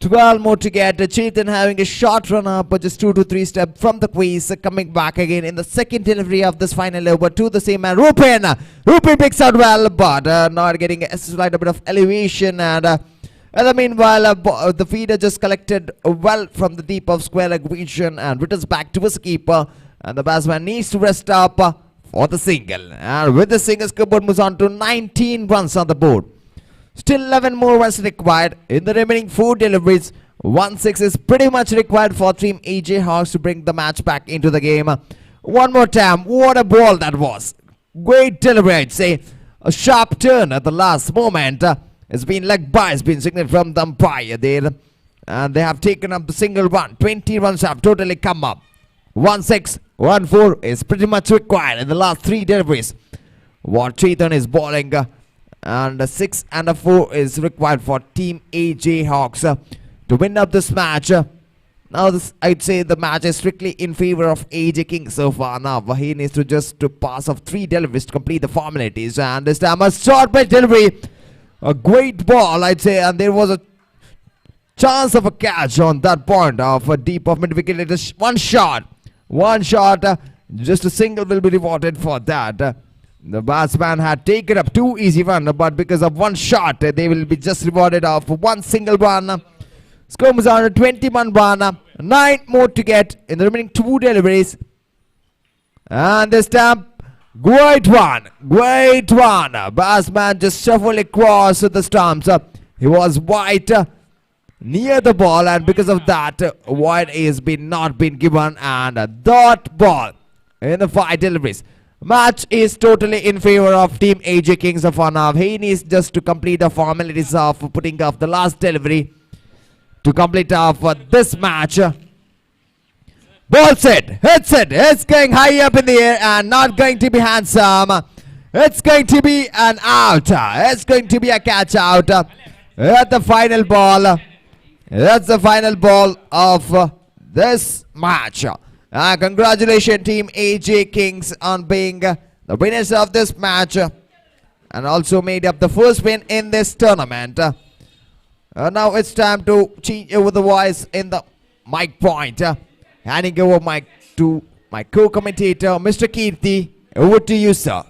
12 more to get. Chetan having a short run up, but just 2 to 3 steps from the crease. Coming back again in the 2nd delivery of this final over to the same man. Rupin picks out well, but not getting a slight bit of elevation. And in the meanwhile, the feeder just collected well from the deep of square leg region and returns back to his keeper. And the batsman needs to rest up for the single. And with the single, scoreboard moves on to 19 runs on the board. Still 11 more runs required in the remaining 4 deliveries. 1-6 is pretty much required for Team AJ Hawks to bring the match back into the game. One more time, what a ball that was. Great delivery, I'd say. A sharp turn at the last moment. It's been leg by, it's been signaled from the umpire there. And they have taken up the single run. 20 runs have totally come up. 1-6, 1-4 is pretty much required in the last 3 deliveries. What Chetan is bowling. And a 6 and a 4 is required for Team AJ Hawks to win up this match. Now I'd say the match is strictly in favor of AJ King so far. Now he needs to just to pass of 3 deliveries to complete the formalities. And this time a short pitch delivery. A great ball, I'd say, and there was a chance of a catch on that point of a deep of mid wicket. One shot, just a single will be rewarded for that. The batsman had taken up 2 easy runs, but because of 1 shot, they will be just rewarded of 1 single run. Score was on 21 run. 9 more to get in the remaining 2 deliveries. And this time, great one. Batsman just shuffled across the stumps. He was wide near the ball, and because of that, wide is not been given, and dot ball in the 5 deliveries. Match is totally in favor of Team AJ Kings of Anav. He needs just to complete the formalities of putting off the last delivery to complete off this match. Ball set, hits it, it's going high up in the air and not going to be handsome. It's going to be an out. It's going to be a catch out at the final ball. That's the final ball of this match. Congratulations Team AJ Kings on being the winners of this match and also made up the first win in this tournament. Now it's time to change over the voice in the mic point. Handing over mic to my co-commentator Mr. Kirti. Over to you, sir.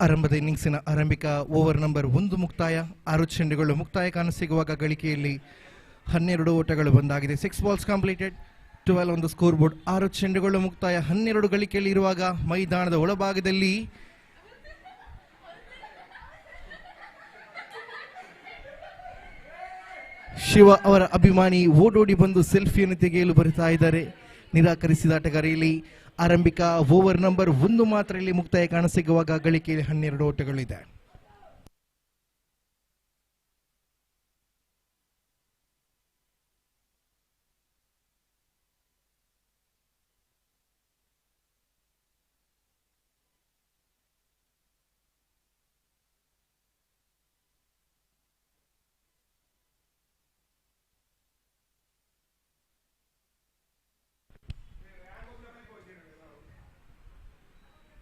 ಆರಂಭದ ಇನ್ನಿಂಗ್ಸಿನ ಆರಂಭಿಕ over number 1 ಮುಕ್ತಾಯ. 6 ಚೆಂಡುಗಳು ಮುಕ್ತಾಯ ಕಾಣಸಿಗುವಾಗ ಗಳಿಕೆಯಲ್ಲಿ 12 ಓಟಗಳು ಬಂದಾಗಿದೆ. 6 balls completed, 12 on the score board. 6 ಚೆಂಡುಗಳು ಮುಕ್ತಾಯ, 12 ಗಳಿಕೆಯಲ್ಲಿ ಇರುವಾಗ ಮೈದಾನದ ಒಳಭಾಗದಲ್ಲಿ ಶಿವ ಅವರ ಅಭಿಮಾನಿ ಓಡೋಡಿ ಬಂದು ಸೆಲ್ಫಿಯನ್ನು ತೆಗೆಯಲು ಬರುತ್ತಾ ಇದ್ದಾರೆ. ನಿರಾಕರಿಸಿದ ಆಟಗಾರಿಯಲ್ಲಿ ಆರಂಭಿಕ ಓವರ್ ನಂಬರ್ 1 ಮಾತ್ರ ಇಲ್ಲಿ ಮುಕ್ತಾಯ ಕಾಣಸಿಗುವಾಗ ಗಳಿಕೆಯಲ್ಲಿ 12 ಓಟಗಳಿದೆ.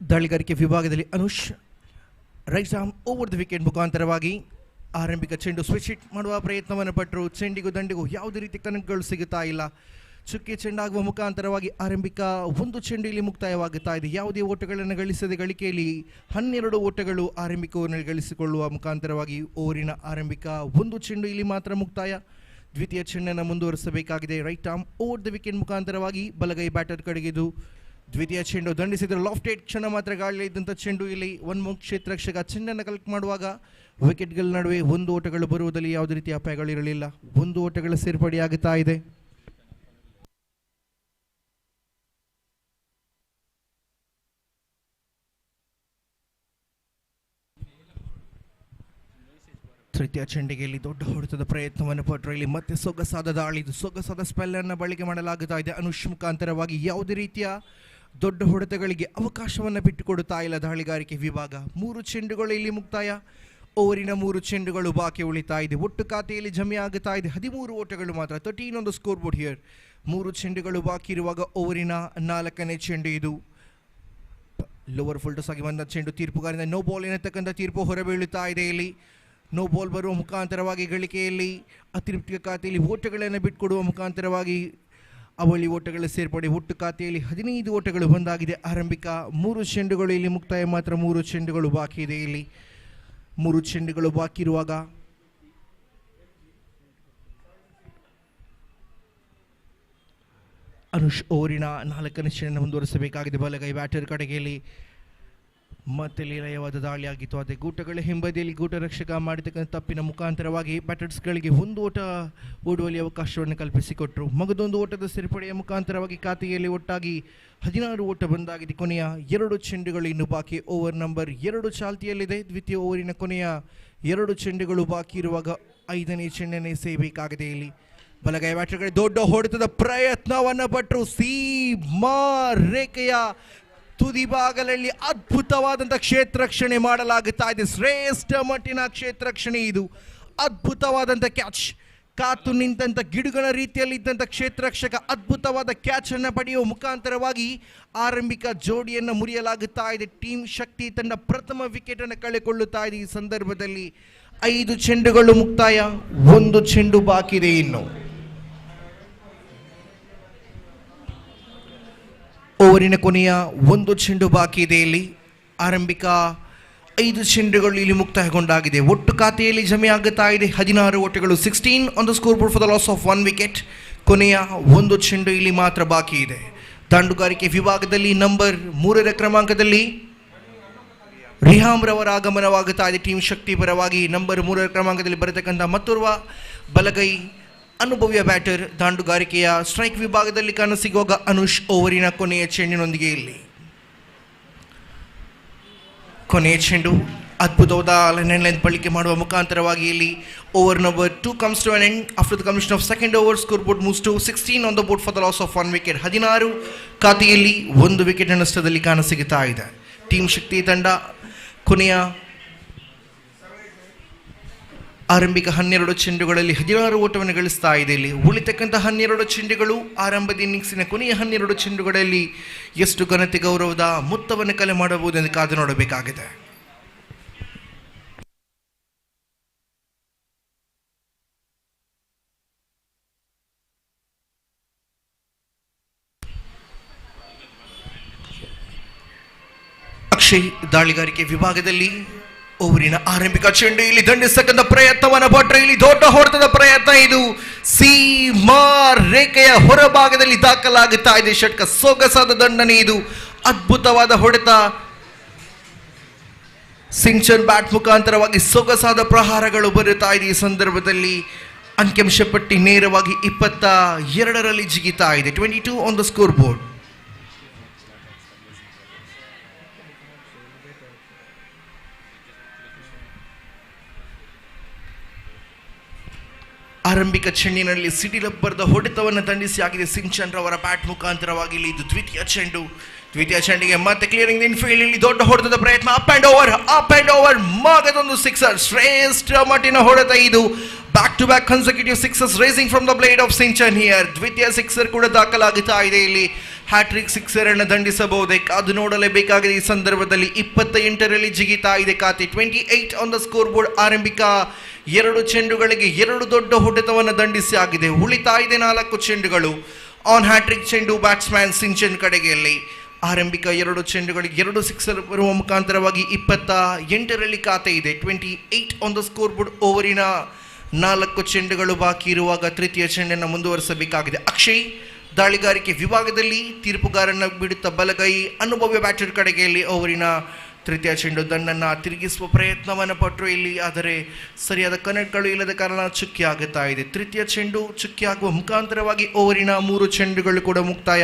ದಾಳಿಗಾರಿಕೆ ವಿಭಾಗದಲ್ಲಿ Anush right arm over the wicket ಮುಖಾಂತರವಾಗಿ ಆರಂಭಿಕ ಚೆಂಡು ಸ್ವಿಚ್ ಹಿಟ್ ಮಾಡುವ ಪ್ರಯತ್ನವನ್ನು ಪಟ್ಟರು. ಚೆಂಡಿಗೂ ದಂಡಿಗೂ ಯಾವುದೇ ರೀತಿ ಕನಕಗಳು ಸಿಗುತ್ತಾ ಇಲ್ಲ. ಚುಕ್ಕೆ ಚೆಂಡಾಗುವ ಮುಖಾಂತರವಾಗಿ ಆರಂಭಿಕ 1 ಚೆಂಡು ಇಲ್ಲಿ ಮುಕ್ತಾಯವಾಗುತ್ತಾ ಇದೆ. ಯಾವುದೇ ಓಟಗಳನ್ನು ಗಳಿಸದೆ ಗಳಿಕೆಯಲ್ಲಿ 12 ಓಟಗಳು ಆರಂಭಿಕ ಓವರ್ನಲ್ಲಿ ಗಳಿಸಿಕೊಳ್ಳುವ ಮುಖಾಂತರವಾಗಿ ಓವರಿನ ಆರಂಭಿಕ 1 ಚೆಂಡು ಇಲ್ಲಿ ಮಾತ್ರ ಮುಕ್ತಾಯ. ದ್ವಿತೀಯ ಚೆಂಡನ್ನು ಮುಂದುವರಿಸಬೇಕಾಗಿದೆ. Right arm over the wicket ಮುಖಾಂತರವಾಗಿ ಬಲಗೈ ಬ್ಯಾಟರ್ ಕಡೆಗಿದು ದ್ವಿತೀಯ ಚೆಂಡು ದಂಡಿಸಿದರು. ಲಾಫ್ಟೆಡ್ ಕ್ಷಣ ಮಾತ್ರ ಗಾಳಿ ಇದ್ದಂಥ ಚೆಂಡು ಇಲ್ಲಿ ಒನ್ ಕ್ಷೇತ್ರ ರಕ್ಷಕ ಚೆಂಡನ್ನು ಕಲೆಕ್ಟ್ ಮಾಡುವಾಗ ವಿಕೆಟ್ಗಳ ನಡುವೆ 1 ಓಟಗಳು ಬರುವುದರಲ್ಲಿ ಯಾವುದೇ ರೀತಿಯ ಅಪಾಯಗಳಿರಲಿಲ್ಲ. 1 ಓಟಗಳ ಸೇರ್ಪಡೆಯಾಗುತ್ತಾ ಇದೆ. ತೃತೀಯ ಚೆಂಡಿಗೆ ಇಲ್ಲಿ ದೊಡ್ಡ ಹೊಡೆತದ ಪ್ರಯತ್ನವನ್ನು ಪಟ್ಟರು. ಇಲ್ಲಿ ಮತ್ತೆ ಸೊಗಸಾದ ದಾಳಿ, ಸೊಗಸಾದ ಸ್ಪೆಲ್ ಅನ್ನು ಬಳಕೆ ಮಾಡಲಾಗುತ್ತಾ ಇದೆ. ಅನುಷ್ ಮುಖಾಂತರವಾಗಿ ಯಾವುದೇ ರೀತಿಯ ದೊಡ್ಡ ಹೊಡೆತಗಳಿಗೆ ಅವಕಾಶವನ್ನು ಬಿಟ್ಟುಕೊಡುತ್ತಾ ಇಲ್ಲ ದಾಳಿಗಾರಿಕೆ ವಿಭಾಗ. 3 ಚೆಂಡುಗಳು ಇಲ್ಲಿ ಮುಕ್ತಾಯ. ಓವರಿನ 3 ಚೆಂಡುಗಳು ಬಾಕಿ ಉಳಿತಾ ಇದೆ. ಒಟ್ಟು ಖಾತೆಯಲ್ಲಿ ಜಮೆ ಆಗುತ್ತಾ ಇದೆ 13 ಓಟಗಳು ಮಾತ್ರ. 13 on the scoreboard here. 3 ಚೆಂಡುಗಳು ಬಾಕಿ ಇರುವಾಗ ಓವರಿನ 4ನೇ ಚೆಂಡು ಇದು. ಲೋವರ್ ಫುಲ್ಟಸ್ ಆಗಿ ಬಂದ ಚೆಂಡು ತೀರ್ಪುಗಾರಿಂದ ನೋ ಬಾಲ್ ಎನ್ನತಕ್ಕಂಥ ತೀರ್ಪು ಹೊರಬೀಳುತ್ತಾ ಇದೆ. ಇಲ್ಲಿ ನೋ ಬಾಲ್ ಬರುವ ಮುಖಾಂತರವಾಗಿ ಗಳಿಕೆಯಲ್ಲಿ ಅತಿರಿಕ್ತ ಖಾತೆಯಲ್ಲಿ ಓಟಗಳನ್ನು ಬಿಟ್ಟುಕೊಡುವ ಮುಖಾಂತರವಾಗಿ ಅವಳಿ ಓಟಗಳ ಸೇರ್ಪಡೆ. ಒಟ್ಟು ಖಾತೆಯಲ್ಲಿ 15 ಓಟಗಳು ಬಂದಾಗಿದೆ. ಆರಂಭಿಕ 3 ಚೆಂಡುಗಳು ಇಲ್ಲಿ ಮುಕ್ತಾಯ ಮಾತ್ರ. 3 ಚೆಂಡುಗಳು ಬಾಕಿ ಇದೆ. ಇಲ್ಲಿ 3 ಚೆಂಡುಗಳು ಬಾಕಿ ಇರುವಾಗ ಅನುಷ್ ಓವರಿನ 4ನೇ ಚೆಂಡನ್ನು ಮುಂದುವರಿಸಬೇಕಾಗಿದೆ. ಬಲಗೈ ಬ್ಯಾಟರ್ ಕಡೆಗೆಯಲ್ಲಿ ಮತ್ತೆ ಲೀಲಯವಾದ ದಾಳಿಯಾಗಿತ್ತು. ಅದೇ ಗೂಟಗಳ ಹಿಂಬದಿಯಲ್ಲಿ ಗೂಟ ರಕ್ಷಕ ಮಾಡಿರ್ತಕ್ಕಂಥ ತಪ್ಪಿನ ಮುಖಾಂತರವಾಗಿ ಬ್ಯಾಟರ್ಸ್ಗಳಿಗೆ 1 ಓಟ ಓಡುವಲ್ಲಿ ಅವಕಾಶವನ್ನು ಕಲ್ಪಿಸಿಕೊಟ್ರು. ಮಗದೊಂದು ಓಟದ ಸೇರ್ಪಡೆಯ ಮುಖಾಂತರವಾಗಿ ಖಾತೆಯಲ್ಲಿ ಒಟ್ಟಾಗಿ 16 ಓಟ ಬಂದಾಗಿದೆ. ಕೊನೆಯ 2 ಚೆಂಡುಗಳು ಇನ್ನು ಬಾಕಿ. ಓವರ್ ನಂಬರ್ 2 ಚಾಲ್ತಿಯಲ್ಲಿದೆ. ದ್ವಿತೀಯ ಓವರಿನ ಕೊನೆಯ 2 ಚೆಂಡುಗಳು ಬಾಕಿ ಇರುವಾಗ 5ನೇ ಚೆಂಡನ್ನೇ ಸೇಯಬೇಕಾಗಿದೆ. ಇಲ್ಲಿ ಬಲಗೈ ಬ್ಯಾಟರ್ಗಳಿಗೆ ದೊಡ್ಡ ಹೊಡೆತದ ಪ್ರಯತ್ನವನ್ನು ಪಟ್ಟರು. ಸೀಮಾ ರೇಖೆಯ ತುದಿ ಭಾಗದಲ್ಲಿ ಅದ್ಭುತವಾದಂಥ ಕ್ಷೇತ್ರರಕ್ಷಣೆ ಮಾಡಲಾಗುತ್ತಾ ಇದೆ. ಶ್ರೇಷ್ಠ ಮಟ್ಟಿನ ಕ್ಷೇತ್ರರಕ್ಷಣೆ ಇದು. ಅದ್ಭುತವಾದಂಥ ಕ್ಯಾಚ್. ಕಾತು ನಿಂತಹ ಗಿಡಗಳ ರೀತಿಯಲ್ಲಿ ಇದ್ದಂಥ ಕ್ಷೇತ್ರರಕ್ಷಕ ಅದ್ಭುತವಾದ ಕ್ಯಾಚ್ ಅನ್ನು ಪಡೆಯುವ ಮುಖಾಂತರವಾಗಿ ಆರಂಭಿಕ ಜೋಡಿಯನ್ನು ಮುರಿಯಲಾಗುತ್ತಾ ಇದೆ. ಟೀಮ್ ಶಕ್ತಿ ತಂಡ ಪ್ರಥಮ ವಿಕೆಟ್ ಅನ್ನು ಕಳೆದುಕೊಳ್ಳುತ್ತಾ ಇದೆ. ಈ ಸಂದರ್ಭದಲ್ಲಿ 5 ಚೆಂಡುಗಳು ಮುಕ್ತಾಯ, 1 ಚೆಂಡು ಬಾಕಿ ಇದೆ. ಇನ್ನು ಓವರಿನ ಕೊನೆಯ 1 ಚೆಂಡು ಬಾಕಿ ಇದೆ. ಇಲ್ಲಿ ಆರಂಭಿಕ 5 ಚೆಂಡುಗಳು ಇಲ್ಲಿ ಮುಕ್ತಾಯಗೊಂಡಾಗಿದೆ. ಒಟ್ಟು ಖಾತೆಯಲ್ಲಿ ಜಮೆ ಆಗುತ್ತಾ ಇದೆ 16 ಓಟಗಳು. 16 on the scoreboard for the loss of 1 wicket. ಕೊನೆಯ 1 ಚೆಂಡು ಇಲ್ಲಿ ಮಾತ್ರ ಬಾಕಿ ಇದೆ. ದಾಂಡುಗಾರಿಕೆ ವಿಭಾಗದಲ್ಲಿ ನಂಬರ್ 3ರ ಕ್ರಮಾಂಕದಲ್ಲಿ ರಿಹಾಮ್ ರವರ ಆಗಮನವಾಗುತ್ತಾ ಇದೆ. ಟೀಮ್ ಶಕ್ತಿ ಪರವಾಗಿ ನಂಬರ್ 3ರ ಕ್ರಮಾಂಕದಲ್ಲಿ ಬರತಕ್ಕಂಥ ಮತ್ತೋರ್ವ ಬಲಗೈ ಅನುಭವಿಯ ಬ್ಯಾಟರ್. ದಾಂಡುಗಾರಿಕೆಯ ಸ್ಟ್ರೈಕ್ ವಿಭಾಗದಲ್ಲಿ ಕಾಣಸಿಗುವಾಗ ಅನುಷ್ ಓವರಿನ ಕೊನೆಯ ಚೆಂಡಿನೊಂದಿಗೆ ಇಲ್ಲಿ ಕೊನೆಯ ಚೆಂಡು ಅದ್ಭುತವಾದ ಲೆಂತ್ ಬಳಕೆ ಮಾಡುವ ಮುಖಾಂತರವಾಗಿ ಇಲ್ಲಿ over number 2 comes to an end after the completion of second over. Scoreboard moves to 16 on the board for the loss of 1 wicket. 16 ಖಾತೆಯಲ್ಲಿ 1 ವಿಕೆಟ್ ನಷ್ಟದಲ್ಲಿ ಕಾಣಸಿಗುತ್ತಾ ಇದೆ. ಟೀಮ್ ಶಕ್ತಿ ತಂಡ ಕೊನೆಯ ಆರಂಭಿಕ 12 ಚೆಂಡುಗಳಲ್ಲಿ 16 ಓಟವನ್ನು ಗಳಿಸ್ತಾ ಇದೆ. ಇಲ್ಲಿ ಉಳಿತಕ್ಕಂಥ 12 ಚೆಂಡುಗಳು ಆರಂಭದ ಇನ್ನಿಂಗ್ಸಿನ ಕೊನೆಯ 12 ಚೆಂಡುಗಳಲ್ಲಿ ಎಷ್ಟು ಘನತೆ ಗೌರವದ ಮೊತ್ತವನ್ನು ಕಲೆ ಮಾಡಬಹುದೆಂದು ಕಾದು ನೋಡಬೇಕಾಗಿದೆ. ಅಕ್ಷಯ್ ದಾಳಿಗಾರಿಕೆ ವಿಭಾಗದಲ್ಲಿ ಓವರಿನ ಆರಂಭಿಕ ಚೆಂಡು ಇಲ್ಲಿ ದಂಡಿಸತಕ್ಕಂಥ ಪ್ರಯತ್ನವನ್ನ ಪಟ್ರೆ ಇಲ್ಲಿ ದೊಡ್ಡ ಹೊಡೆತದ ಪ್ರಯತ್ನ ಇದು ಸೀಮಾ ರೇಖೆಯ ಹೊರಭಾಗದಲ್ಲಿ ದಾಖಲಾಗುತ್ತಾ ಇದೆ ಷಟ್ಕ ಸೊಗಸಾದ ದಂಡನೆ ಇದು ಅದ್ಭುತವಾದ ಹೊಡೆತ ಸಿಂಚನ್ ಬ್ಯಾಟ್ ಮುಖಾಂತರವಾಗಿ ಸೊಗಸಾದ ಪ್ರಹಾರಗಳು ಬರುತ್ತಾ ಇದೆ ಈ ಸಂದರ್ಭದಲ್ಲಿ ಅಂಕಿಅಂಶ ಪಟ್ಟಿ ನೇರವಾಗಿ 22ರಲ್ಲಿ ಜಿಗಿತಾ ಇದೆ 22 ಆನ್ ದ ಸ್ಕೋರ್ ಬೋರ್ಡ್ ಆರಂಭಿಕ ಚೆಂಡಿನಲ್ಲಿ ಸಿಡಿಲಬ್ಬರದ ಹೊಡೆತವನ್ನು ದಂಡಿಸಿ ಆಗಿದೆ ಸಿಂಚನ್ ರವರ ಬ್ಯಾಟ್ ಮುಖಾಂತರವಾಗಿ ಇದು ದ್ವಿತೀಯ ಚೆಂಡಿಗೆ ಮತ್ತೆ ಕ್ಲಿಯರಿಂಗ್ ಇನ್ಫೀಲ್ಡ್ ಇಲ್ಲಿ ದೊಡ್ಡ ಹೊಡೆತದ ಪ್ರಯತ್ನ ಅಪ್ ಅಂಡ್ ಓವರ್ ಮಗದೊಂದು ಸಿಕ್ಸರ್ ಶ್ರೇಷ್ಠ ಮಟ್ಟಿನ ಹೊಡೆತ ಇದು back to back consecutive sixers racing from the blade of Sinchan here ದ್ವಿತೀಯ ಸಿಕ್ಸರ್ ಕೂಡ ದಾಖಲಾಗುತ್ತಾ ಇದೆ ಇಲ್ಲಿ ಹ್ಯಾಟ್ರಿಕ್ ಸಿಕ್ಸರ್ ಅನ್ನು ದಂಡಿಸಬಹುದೇ ಅದು ನೋಡಲೇಬೇಕಾಗಿದೆ ಈ ಸಂದರ್ಭದಲ್ಲಿ 28ರಲ್ಲಿ ಜಿಗಿತಾ ಇದೆ ಖಾತೆ 28 ಆನ್ ದ ಸ್ಕೋರ್ ಬೋರ್ಡ್ ಆರಂಭಿಕ 2 ಚೆಂಡುಗಳಿಗೆ 2 ದೊಡ್ಡ ಹೊಡೆತವನ್ನು ದಂಡಿಸಿ ಆಗಿದೆ ಉಳಿತಾ ಇದೆ 4 ಚೆಂಡುಗಳು ಆನ್ ಹ್ಯಾಟ್ರಿಕ್ ಚೆಂಡು ಬ್ಯಾಟ್ಸ್ಮನ್ ಸಿಂಚನ್ ಕಡೆಗೆಯಲ್ಲಿ ಆರಂಭಿಕ 2 ಚೆಂಡುಗಳಿಗೆ 2 ಸಿಕ್ಸರ್ ಬರುವ ಮುಖಾಂತರವಾಗಿ 28ರಲ್ಲಿ ಖಾತೆ ಇದೆ 28 ಆನ್ ದ ಸ್ಕೋರ್ ಬೋರ್ಡ್ ಓವರಿನ 4 ಚೆಂಡುಗಳು ಬಾಕಿ ಇರುವಾಗ ತೃತೀಯ ಚೆಂಡನ್ನು ಮುಂದುವರಿಸಬೇಕಾಗಿದೆ ಅಕ್ಷಯ್ ದಾಳಿಗಾರಿಕೆ ವಿಭಾಗದಲ್ಲಿ ತೀರ್ಪುಗಾರನ ಬಿಡುತ್ತಾ ಬಲಗೈ ಅನುಭವಿ ಬ್ಯಾಟರ್ ಕಡೆಗೆಯಲ್ಲಿ ಓವರಿನ ತೃತೀಯ ಚೆಂಡು ದಂಡನ್ನು ತಿರುಗಿಸುವ ಪ್ರಯತ್ನವನ್ನು ಪಟ್ಟರು ಇಲ್ಲಿ ಆದರೆ ಸರಿಯಾದ ಕನೆಕ್ಟ್ಗಳು ಇಲ್ಲದ ಕಾರಣ ಚುಕ್ಕಿ ಆಗುತ್ತಾ ಇದೆ ತೃತೀಯ ಚೆಂಡು ಚುಕ್ಕಿ ಆಗುವ ಮುಖಾಂತರವಾಗಿ ಓವರಿನ 3 ಚೆಂಡುಗಳು ಕೂಡ ಮುಕ್ತಾಯ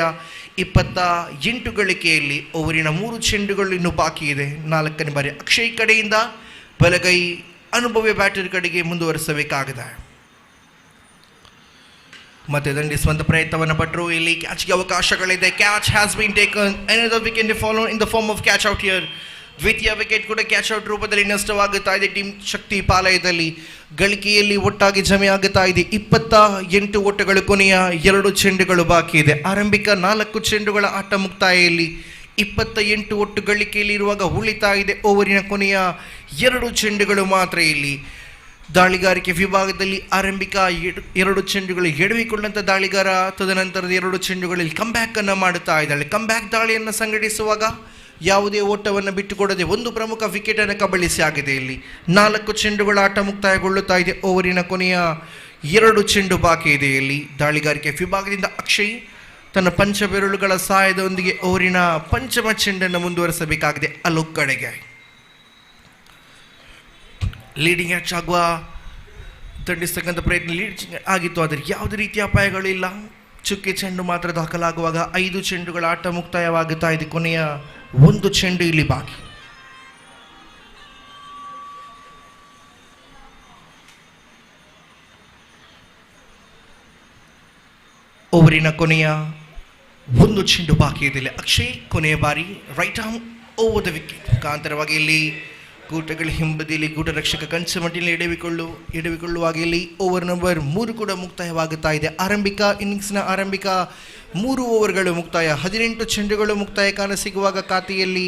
28 ಗಳಿಕೆಯಲ್ಲಿ ಓವರಿನ 3 ಚೆಂಡುಗಳು ಇನ್ನೂ ಬಾಕಿ ಇದೆ 4ನೇ ಬಾರಿ ಅಕ್ಷಯ್ ಕಡೆಯಿಂದ ಬಲಗೈ ಅನುಭವಿ ಬ್ಯಾಟರ್ ಕಡೆಗೆ ಮುಂದುವರಿಸಬೇಕಾಗಿದೆ ಮತ್ತೆ ದಂಡಿಸುವಂತ ಪ್ರಯತ್ನವನ್ನು ಪಟ್ಟರು ಇಲ್ಲಿ ಕ್ಯಾಚ್ಗೆ ಅವಕಾಶಗಳಿದೆ catch has been taken another wicket follow in the form of catch out here ದ್ವಿತೀಯ ವಿಕೆಟ್ ಕೂಡ ಕ್ಯಾಚ್ ಔಟ್ ರೂಪದಲ್ಲಿ ನಷ್ಟವಾಗುತ್ತಾ ಇದೆ ಟೀಮ್ ಶಕ್ತಿ ಪಾಲಯದಲ್ಲಿ ಗಳಿಕೆಯಲ್ಲಿ ಒಟ್ಟಾಗಿ ಜಮೆಯಾಗುತ್ತಾ ಇದೆ 28 ಓಟಗಳು ಕೊನೆಯ 2 ಚೆಂಡುಗಳು ಬಾಕಿ ಇದೆ ಆರಂಭಿಕ 4 ಚೆಂಡುಗಳ ಆಟ ಮುಕ್ತಾಯಲ್ಲಿ 28 ಒಟ್ಟು ಗಳಿಕೆಯಲ್ಲಿ ಇರುವಾಗ ಉಳಿತಾ ಇದೆ ಓವರಿನ ಕೊನೆಯ 2 ಚೆಂಡುಗಳು ಮಾತ್ರ ಇಲ್ಲಿ ದಾಳಿಗಾರಿಕೆ ವಿಭಾಗದಲ್ಲಿ ಆರಂಭಿಕ 2 ಚೆಂಡುಗಳು ಎಡವಿಕೊಂಡಂತ ದಾಳಿಗಾರ ತದನಂತರದ 2 ಚೆಂಡುಗಳಲ್ಲಿ ಕಂಬ್ಯಾಕ್ ಅನ್ನು ಮಾಡುತ್ತಾ ಇದ್ದಾಳೆ ಕಂಬ್ಯಾಕ್ ದಾಳಿಯನ್ನು ಸಂಘಟಿಸುವಾಗ ಯಾವುದೇ ಓಟವನ್ನು ಬಿಟ್ಟುಕೊಡದೆ ಒಂದು ಪ್ರಮುಖ ವಿಕೆಟ್ ಅನ್ನು ಕಬಳಿಸಿ ಆಗಿದೆ ಇಲ್ಲಿ 4 ಚೆಂಡುಗಳ ಆಟ ಮುಕ್ತಾಯಗೊಳ್ಳುತ್ತಾ ಇದೆ ಓವರಿನ ಕೊನೆಯ 2 ಚೆಂಡು ಬಾಕಿ ಇದೆ ಇಲ್ಲಿ ದಾಳಿಗಾರಿಕೆ ವಿಭಾಗದಿಂದ ಅಕ್ಷಯ್ ತನ್ನ ಪಂಚ ಬೆರಳುಗಳ ಸಹಾಯದೊಂದಿಗೆ ಓವರಿನ ಪಂಚಮ ಚೆಂಡನ್ನು ಮುಂದುವರಿಸಬೇಕಾಗಿದೆ ಅಲೋಕ್ ಕಡೆಗೆ ಲೀಡಿಂಗ್ ಕ್ಯಾಚ್ ಆಗುವ ದಂಡಿಸ್ತಕ್ಕಂಥ ಪ್ರಯತ್ನ ಲೀಡಿಂಗ್ ಆಗಿತ್ತು ಆದರೆ ಯಾವುದೇ ರೀತಿಯ ಅಪಾಯಗಳಿಲ್ಲ ಚುಕ್ಕೆ ಚೆಂಡು ಮಾತ್ರ ದಾಖಲಾಗುವಾಗ 5 ಚೆಂಡುಗಳ ಆಟ ಮುಕ್ತಾಯವಾಗುತ್ತಾ ಇದೆ ಕೊನೆಯ 1 ಚೆಂಡು ಇಲ್ಲಿ ಬಾಕಿ ಓವರಿನ ಕೊನೆಯ 1 ಚೆಂಡು ಬಾಕಿ ಇದೆ ಅಕ್ಷಯ್ ಕೊನೆಯ ಬಾರಿ right arm over the wicket ಮುಖಾಂತರವಾಗಿ ಇಲ್ಲಿ ಗೂಟಗಳ ಹಿಂಬದಿಯಲ್ಲಿ ಗೂಟ ರಕ್ಷಕ ಕಂಚಮಟ್ಟಿನಲ್ಲಿ ಎಡವಿಕೊಳ್ಳುವಾಗ ಇಲ್ಲಿ ಓವರ್ ನಂಬರ್ 3 ಕೂಡ ಮುಕ್ತಾಯವಾಗುತ್ತಾ ಇದೆ ಆರಂಭಿಕ ಇನ್ನಿಂಗ್ಸ್ನ ಆರಂಭಿಕ 3 ಓವರ್ಗಳು ಮುಕ್ತಾಯ 18 ಚೆಂಡುಗಳು ಮುಕ್ತಾಯ ಕಾಣ ಸಿಗುವಾಗ ಖಾತೆಯಲ್ಲಿ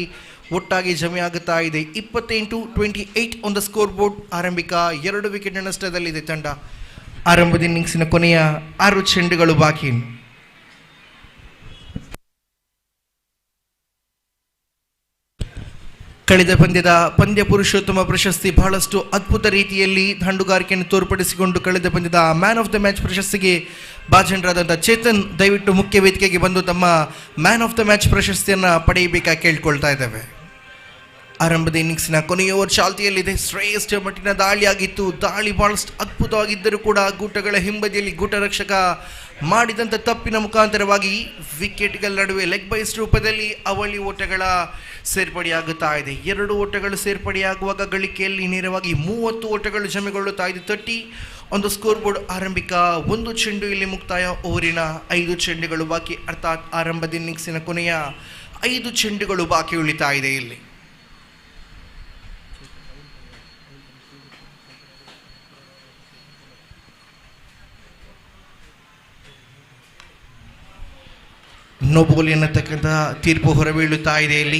ಒಟ್ಟಾಗಿ ಜಮೆಯಾಗುತ್ತಾ ಇದೆ 28 ಆನ್ ದ ಸ್ಕೋರ್ ಬೋರ್ಡ್ ಆರಂಭಿಕ 2 ವಿಕೆಟ್ ನಷ್ಟದಲ್ಲಿದೆ ತಂಡ ಆರಂಭದ ಇನ್ನಿಂಗ್ಸಿನ ಕೊನೆಯ 6 ಚೆಂಡುಗಳು ಬಾಕಿ ಕಳೆದ ಪಂದ್ಯದ ಪಂದ್ಯ ಪುರುಷೋತ್ತಮ ಪ್ರಶಸ್ತಿ ಬಹಳಷ್ಟು ಅದ್ಭುತ ರೀತಿಯಲ್ಲಿ ದಂಡುಗಾರಿಕೆಯನ್ನು ತೋರ್ಪಡಿಸಿಕೊಂಡು ಕಳೆದ ಪಂದ್ಯದ ಮ್ಯಾನ್ ಆಫ್ ದ ಮ್ಯಾಚ್ ಪ್ರಶಸ್ತಿಗೆ ಭಾಜನರಾದಂಥ ಚೇತನ್ ದಯವಿಟ್ಟು ಮುಖ್ಯ ವೇದಿಕೆಗೆ ಬಂದು ತಮ್ಮ ಮ್ಯಾನ್ ಆಫ್ ದ ಮ್ಯಾಚ್ ಪ್ರಶಸ್ತಿಯನ್ನು ಪಡೆಯಬೇಕಾಗಿ ಕೇಳ್ಕೊಳ್ತಾ ಇದ್ದೇವೆ ಆರಂಭದ ಇನ್ನಿಂಗ್ಸ್ನ ಕೊನೆಯ ಓವರ್ ಚಾಲ್ತಿಯಲ್ಲಿದೆ ಶ್ರೇಷ್ಠ ಮಟ್ಟಿನ ದಾಳಿಯಾಗಿತ್ತು ದಾಳಿ ಬಹಳಷ್ಟು ಅದ್ಭುತವಾಗಿದ್ದರೂ ಕೂಡ ಗೂಟಗಳ ಹಿಂಬದಿಯಲ್ಲಿ ಗೂಟ ರಕ್ಷಕ ಮಾಡಿದಂಥ ತಪ್ಪಿನ ಮುಖಾಂತರವಾಗಿ ವಿಕೆಟ್ಗಳ ನಡುವೆ ಲೆಗ್ ಬೈಸ್ ರೂಪದಲ್ಲಿ ಅವಳಿ ಓಟಗಳ ಸೇರ್ಪಡೆಯಾಗುತ್ತಾ ಇದೆ 2 ಓಟಗಳು ಸೇರ್ಪಡೆಯಾಗುವಾಗ ಗಳಿಕೆಯಲ್ಲಿ ನೇರವಾಗಿ 30 ಓಟಗಳು ಜಮೆಗೊಳ್ಳುತ್ತಾ ಇದೆ 30 ಆನ್ ದ ಸ್ಕೋರ್ ಬೋರ್ಡ್ ಆರಂಭಿಕ 1 ಚೆಂಡು ಇಲ್ಲಿ ಮುಕ್ತಾಯ ಓವರಿನ 5 ಚೆಂಡುಗಳು ಬಾಕಿ ಅರ್ಥಾತ್ ಆರಂಭದ ಇನ್ನಿಂಗ್ಸಿನ ಕೊನೆಯ 5 ಚೆಂಡುಗಳು ಬಾಕಿ ಉಳಿತಾ ಇದೆ ಇಲ್ಲಿ ನೋ ಬಾಲ್ ಎನ್ನತಕ್ಕಂಥ ತೀರ್ಪು ಹೊರಬೀಳುತ್ತಾ ಇದೆ ಇಲ್ಲಿ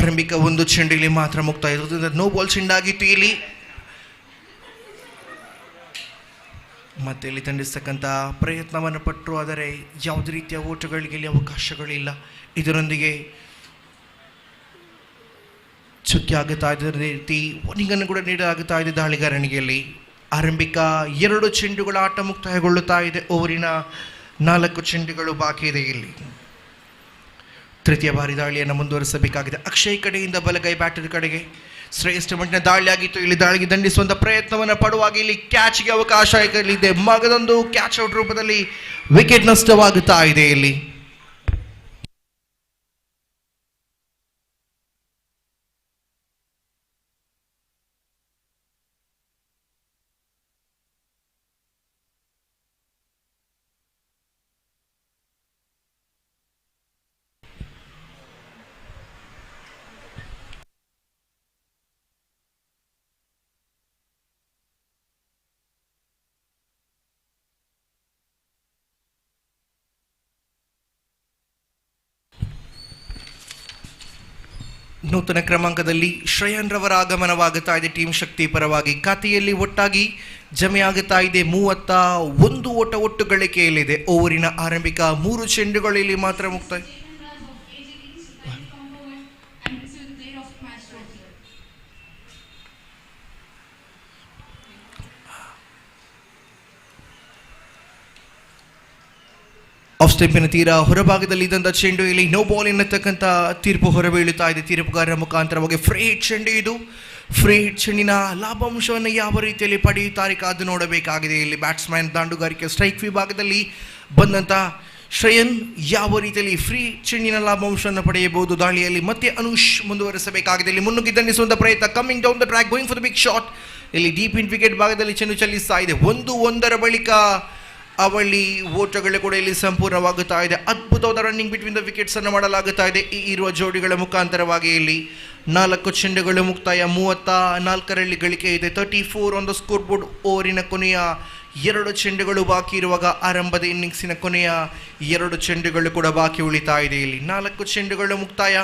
ಆರಂಭಿಕ ಒಂದು ಚೆಂಡಿಲಿ ಮಾತ್ರ ಮುಕ್ತಾಯ ಇರೋದ್ರಿಂದ ನೋ ಬಾಲ್ ಚೆಂಡಾಗಿತ್ತು ಇಲ್ಲಿ. ಮತ್ತೆ ಇಲ್ಲಿ ತಂಡಿಸ್ತಕ್ಕಂಥ ಪ್ರಯತ್ನವನ್ನು ಪಟ್ಟರು, ಆದರೆ ಯಾವುದೇ ರೀತಿಯ ಓಟಗಳಿಗೆ ಇಲ್ಲಿ ಅವಕಾಶಗಳಿಲ್ಲ. ಇದರೊಂದಿಗೆ ಚುಕ್ಕಿ ಆಗುತ್ತಾ ಇದ್ದ ರೀತಿ ವಾರ್ನಿಂಗನ್ನು ಕೂಡ ನೀಡಲಾಗುತ್ತಾ ಇದೆ ದಾಳಿಗಾರನಿಗೆ. ಇಲ್ಲಿ ಆರಂಭಿಕ 2 ಚೆಂಡುಗಳ ಆಟ ಮುಕ್ತಾಯಗೊಳ್ಳುತ್ತಾ ಇದೆ. ಓವರಿನ 4 ಚೆಂಡುಗಳು ಬಾಕಿ ಇದೆ. ಇಲ್ಲಿ ತೃತೀಯ ಬಾರಿ ದಾಳಿಯನ್ನು ಮುಂದುವರಿಸಬೇಕಾಗಿದೆ. ಅಕ್ಷಯ್ ಕಡೆಯಿಂದ ಬಲಗೈ ಬ್ಯಾಟರ್ ಕಡೆಗೆ ಶ್ರೇಷ್ಠ ಮಟ್ಟಿನ ದಾಳಿ ಆಗಿತ್ತು. ಇಲ್ಲಿ ದಾಳಿಗೆ ದಂಡಿಸುವಂಥ ಪ್ರಯತ್ನವನ್ನು ಪಡುವಾಗ ಇಲ್ಲಿ ಕ್ಯಾಚ್ಗೆ ಅವಕಾಶ ಇದೆ. ಮಗದೊಂದು ಕ್ಯಾಚ್ ಔಟ್ ರೂಪದಲ್ಲಿ ವಿಕೆಟ್ ನಷ್ಟವಾಗುತ್ತಾ ಇದೆ. ಇಲ್ಲಿ ನೂತನ ಕ್ರಮಾಂಕದಲ್ಲಿ ಶ್ರೇಯನ್ ರವರ ಆಗಮನವಾಗುತ್ತಾ ಇದೆ. ಟೀಮ್ ಶಕ್ತಿ ಪರವಾಗಿ ಖಾತೆಯಲ್ಲಿ ಒಟ್ಟಾಗಿ ಜಮೆಯಾಗುತ್ತಾ ಇದೆ 31 ಓಟ ಒಟ್ಟು ಗಳಿಕೆಯಲ್ಲಿದೆ. ಓವರಿನ ಆರಂಭಿಕ 3 ಚೆಂಡುಗಳಲ್ಲಿ ಮಾತ್ರ ಮುಕ್ತಾಯ. ಆಫ್ ಸ್ಟೆಂಪಿನ ತೀರ ಹೊರಭಾಗದಲ್ಲಿ ಇದ್ದಂಥ ಚೆಂಡು ಇಲ್ಲಿ ನೋ ಬಾಲ್ ಎನ್ನತಕ್ಕಂಥ ತೀರ್ಪು ಹೊರಬೀಳುತ್ತಾ ಇದೆ. ತೀರ್ಪುಗಾರರ ಮುಖಾಂತರವಾಗಿ ಫ್ರೀ ಹಿಟ್ ಚೆಂಡು ಇದು. ಫ್ರೀ ಹಿಟ್ ಚೆಂಡಿನ ಲಾಭಾಂಶವನ್ನು ಯಾವ ರೀತಿಯಲ್ಲಿ ಪಡೆಯುತ್ತಾರೆ ಕಾದು ನೋಡಬೇಕಾಗಿದೆ. ಇಲ್ಲಿ ಬ್ಯಾಟ್ಸ್ಮನ್ ದಾಂಡುಗಾರಿಕೆ ಸ್ಟ್ರೈಕ್ ವಿಭಾಗದಲ್ಲಿ ಬಂದಂಥ ಶ್ರೇಯನ್ ಯಾವ ರೀತಿಯಲ್ಲಿ ಫ್ರೀ ಚೆಂಡಿನ ಲಾಭಾಂಶವನ್ನು ಪಡೆಯಬಹುದು. ದಾಳಿಯಲ್ಲಿ ಮತ್ತೆ ಅನುಷ್ ಮುಂದುವರಿಸಬೇಕಾಗಿದೆ. ಇಲ್ಲಿ ಮುನ್ನುಗ್ಗಿ ದಂಡಿಸುವಂಥ ಪ್ರಯತ್ನ. Coming down the track, going for the big shot. ಇಲ್ಲಿ ಡೀಪ್ ಇನ್ ವಿಕೆಟ್ ಭಾಗದಲ್ಲಿ ಚೆಂಡು ಚಲಿಸ್ತಾ ಇದೆ. 1-1 ಬಳಿಕ ಅವಳಿ ಓಟಗಳು ಕೂಡ ಇಲ್ಲಿ ಸಂಪೂರ್ಣವಾಗುತ್ತಾ ಇದೆ. ಅದ್ಭುತವಾದ ರನ್ನಿಂಗ್ ಬಿಟ್ವೀನ್ ದ ವಿಕೆಟ್ಸ್ ಅನ್ನು ಮಾಡಲಾಗುತ್ತಾ ಇದೆ. ಈ ಇರುವ ಜೋಡಿಗಳ ಮುಖಾಂತರವಾಗಿ ಇಲ್ಲಿ 4 ಚೆಂಡುಗಳು ಮುಕ್ತಾಯ. 34ರಲ್ಲಿ ಗಳಿಕೆ ಇದೆ. 34 ಆನ್ ದ ಸ್ಕೋರ್ ಬೋರ್ಡ್. ಓವರಿನ ಕೊನೆಯ 2 ಚೆಂಡುಗಳು ಬಾಕಿ ಇರುವಾಗ ಆರಂಭದ ಇನ್ನಿಂಗ್ಸಿನ ಕೊನೆಯ 2 ಚೆಂಡುಗಳು ಕೂಡ ಬಾಕಿ ಉಳಿತಾ ಇದೆ. ಇಲ್ಲಿ 4 ಚೆಂಡುಗಳು ಮುಕ್ತಾಯ,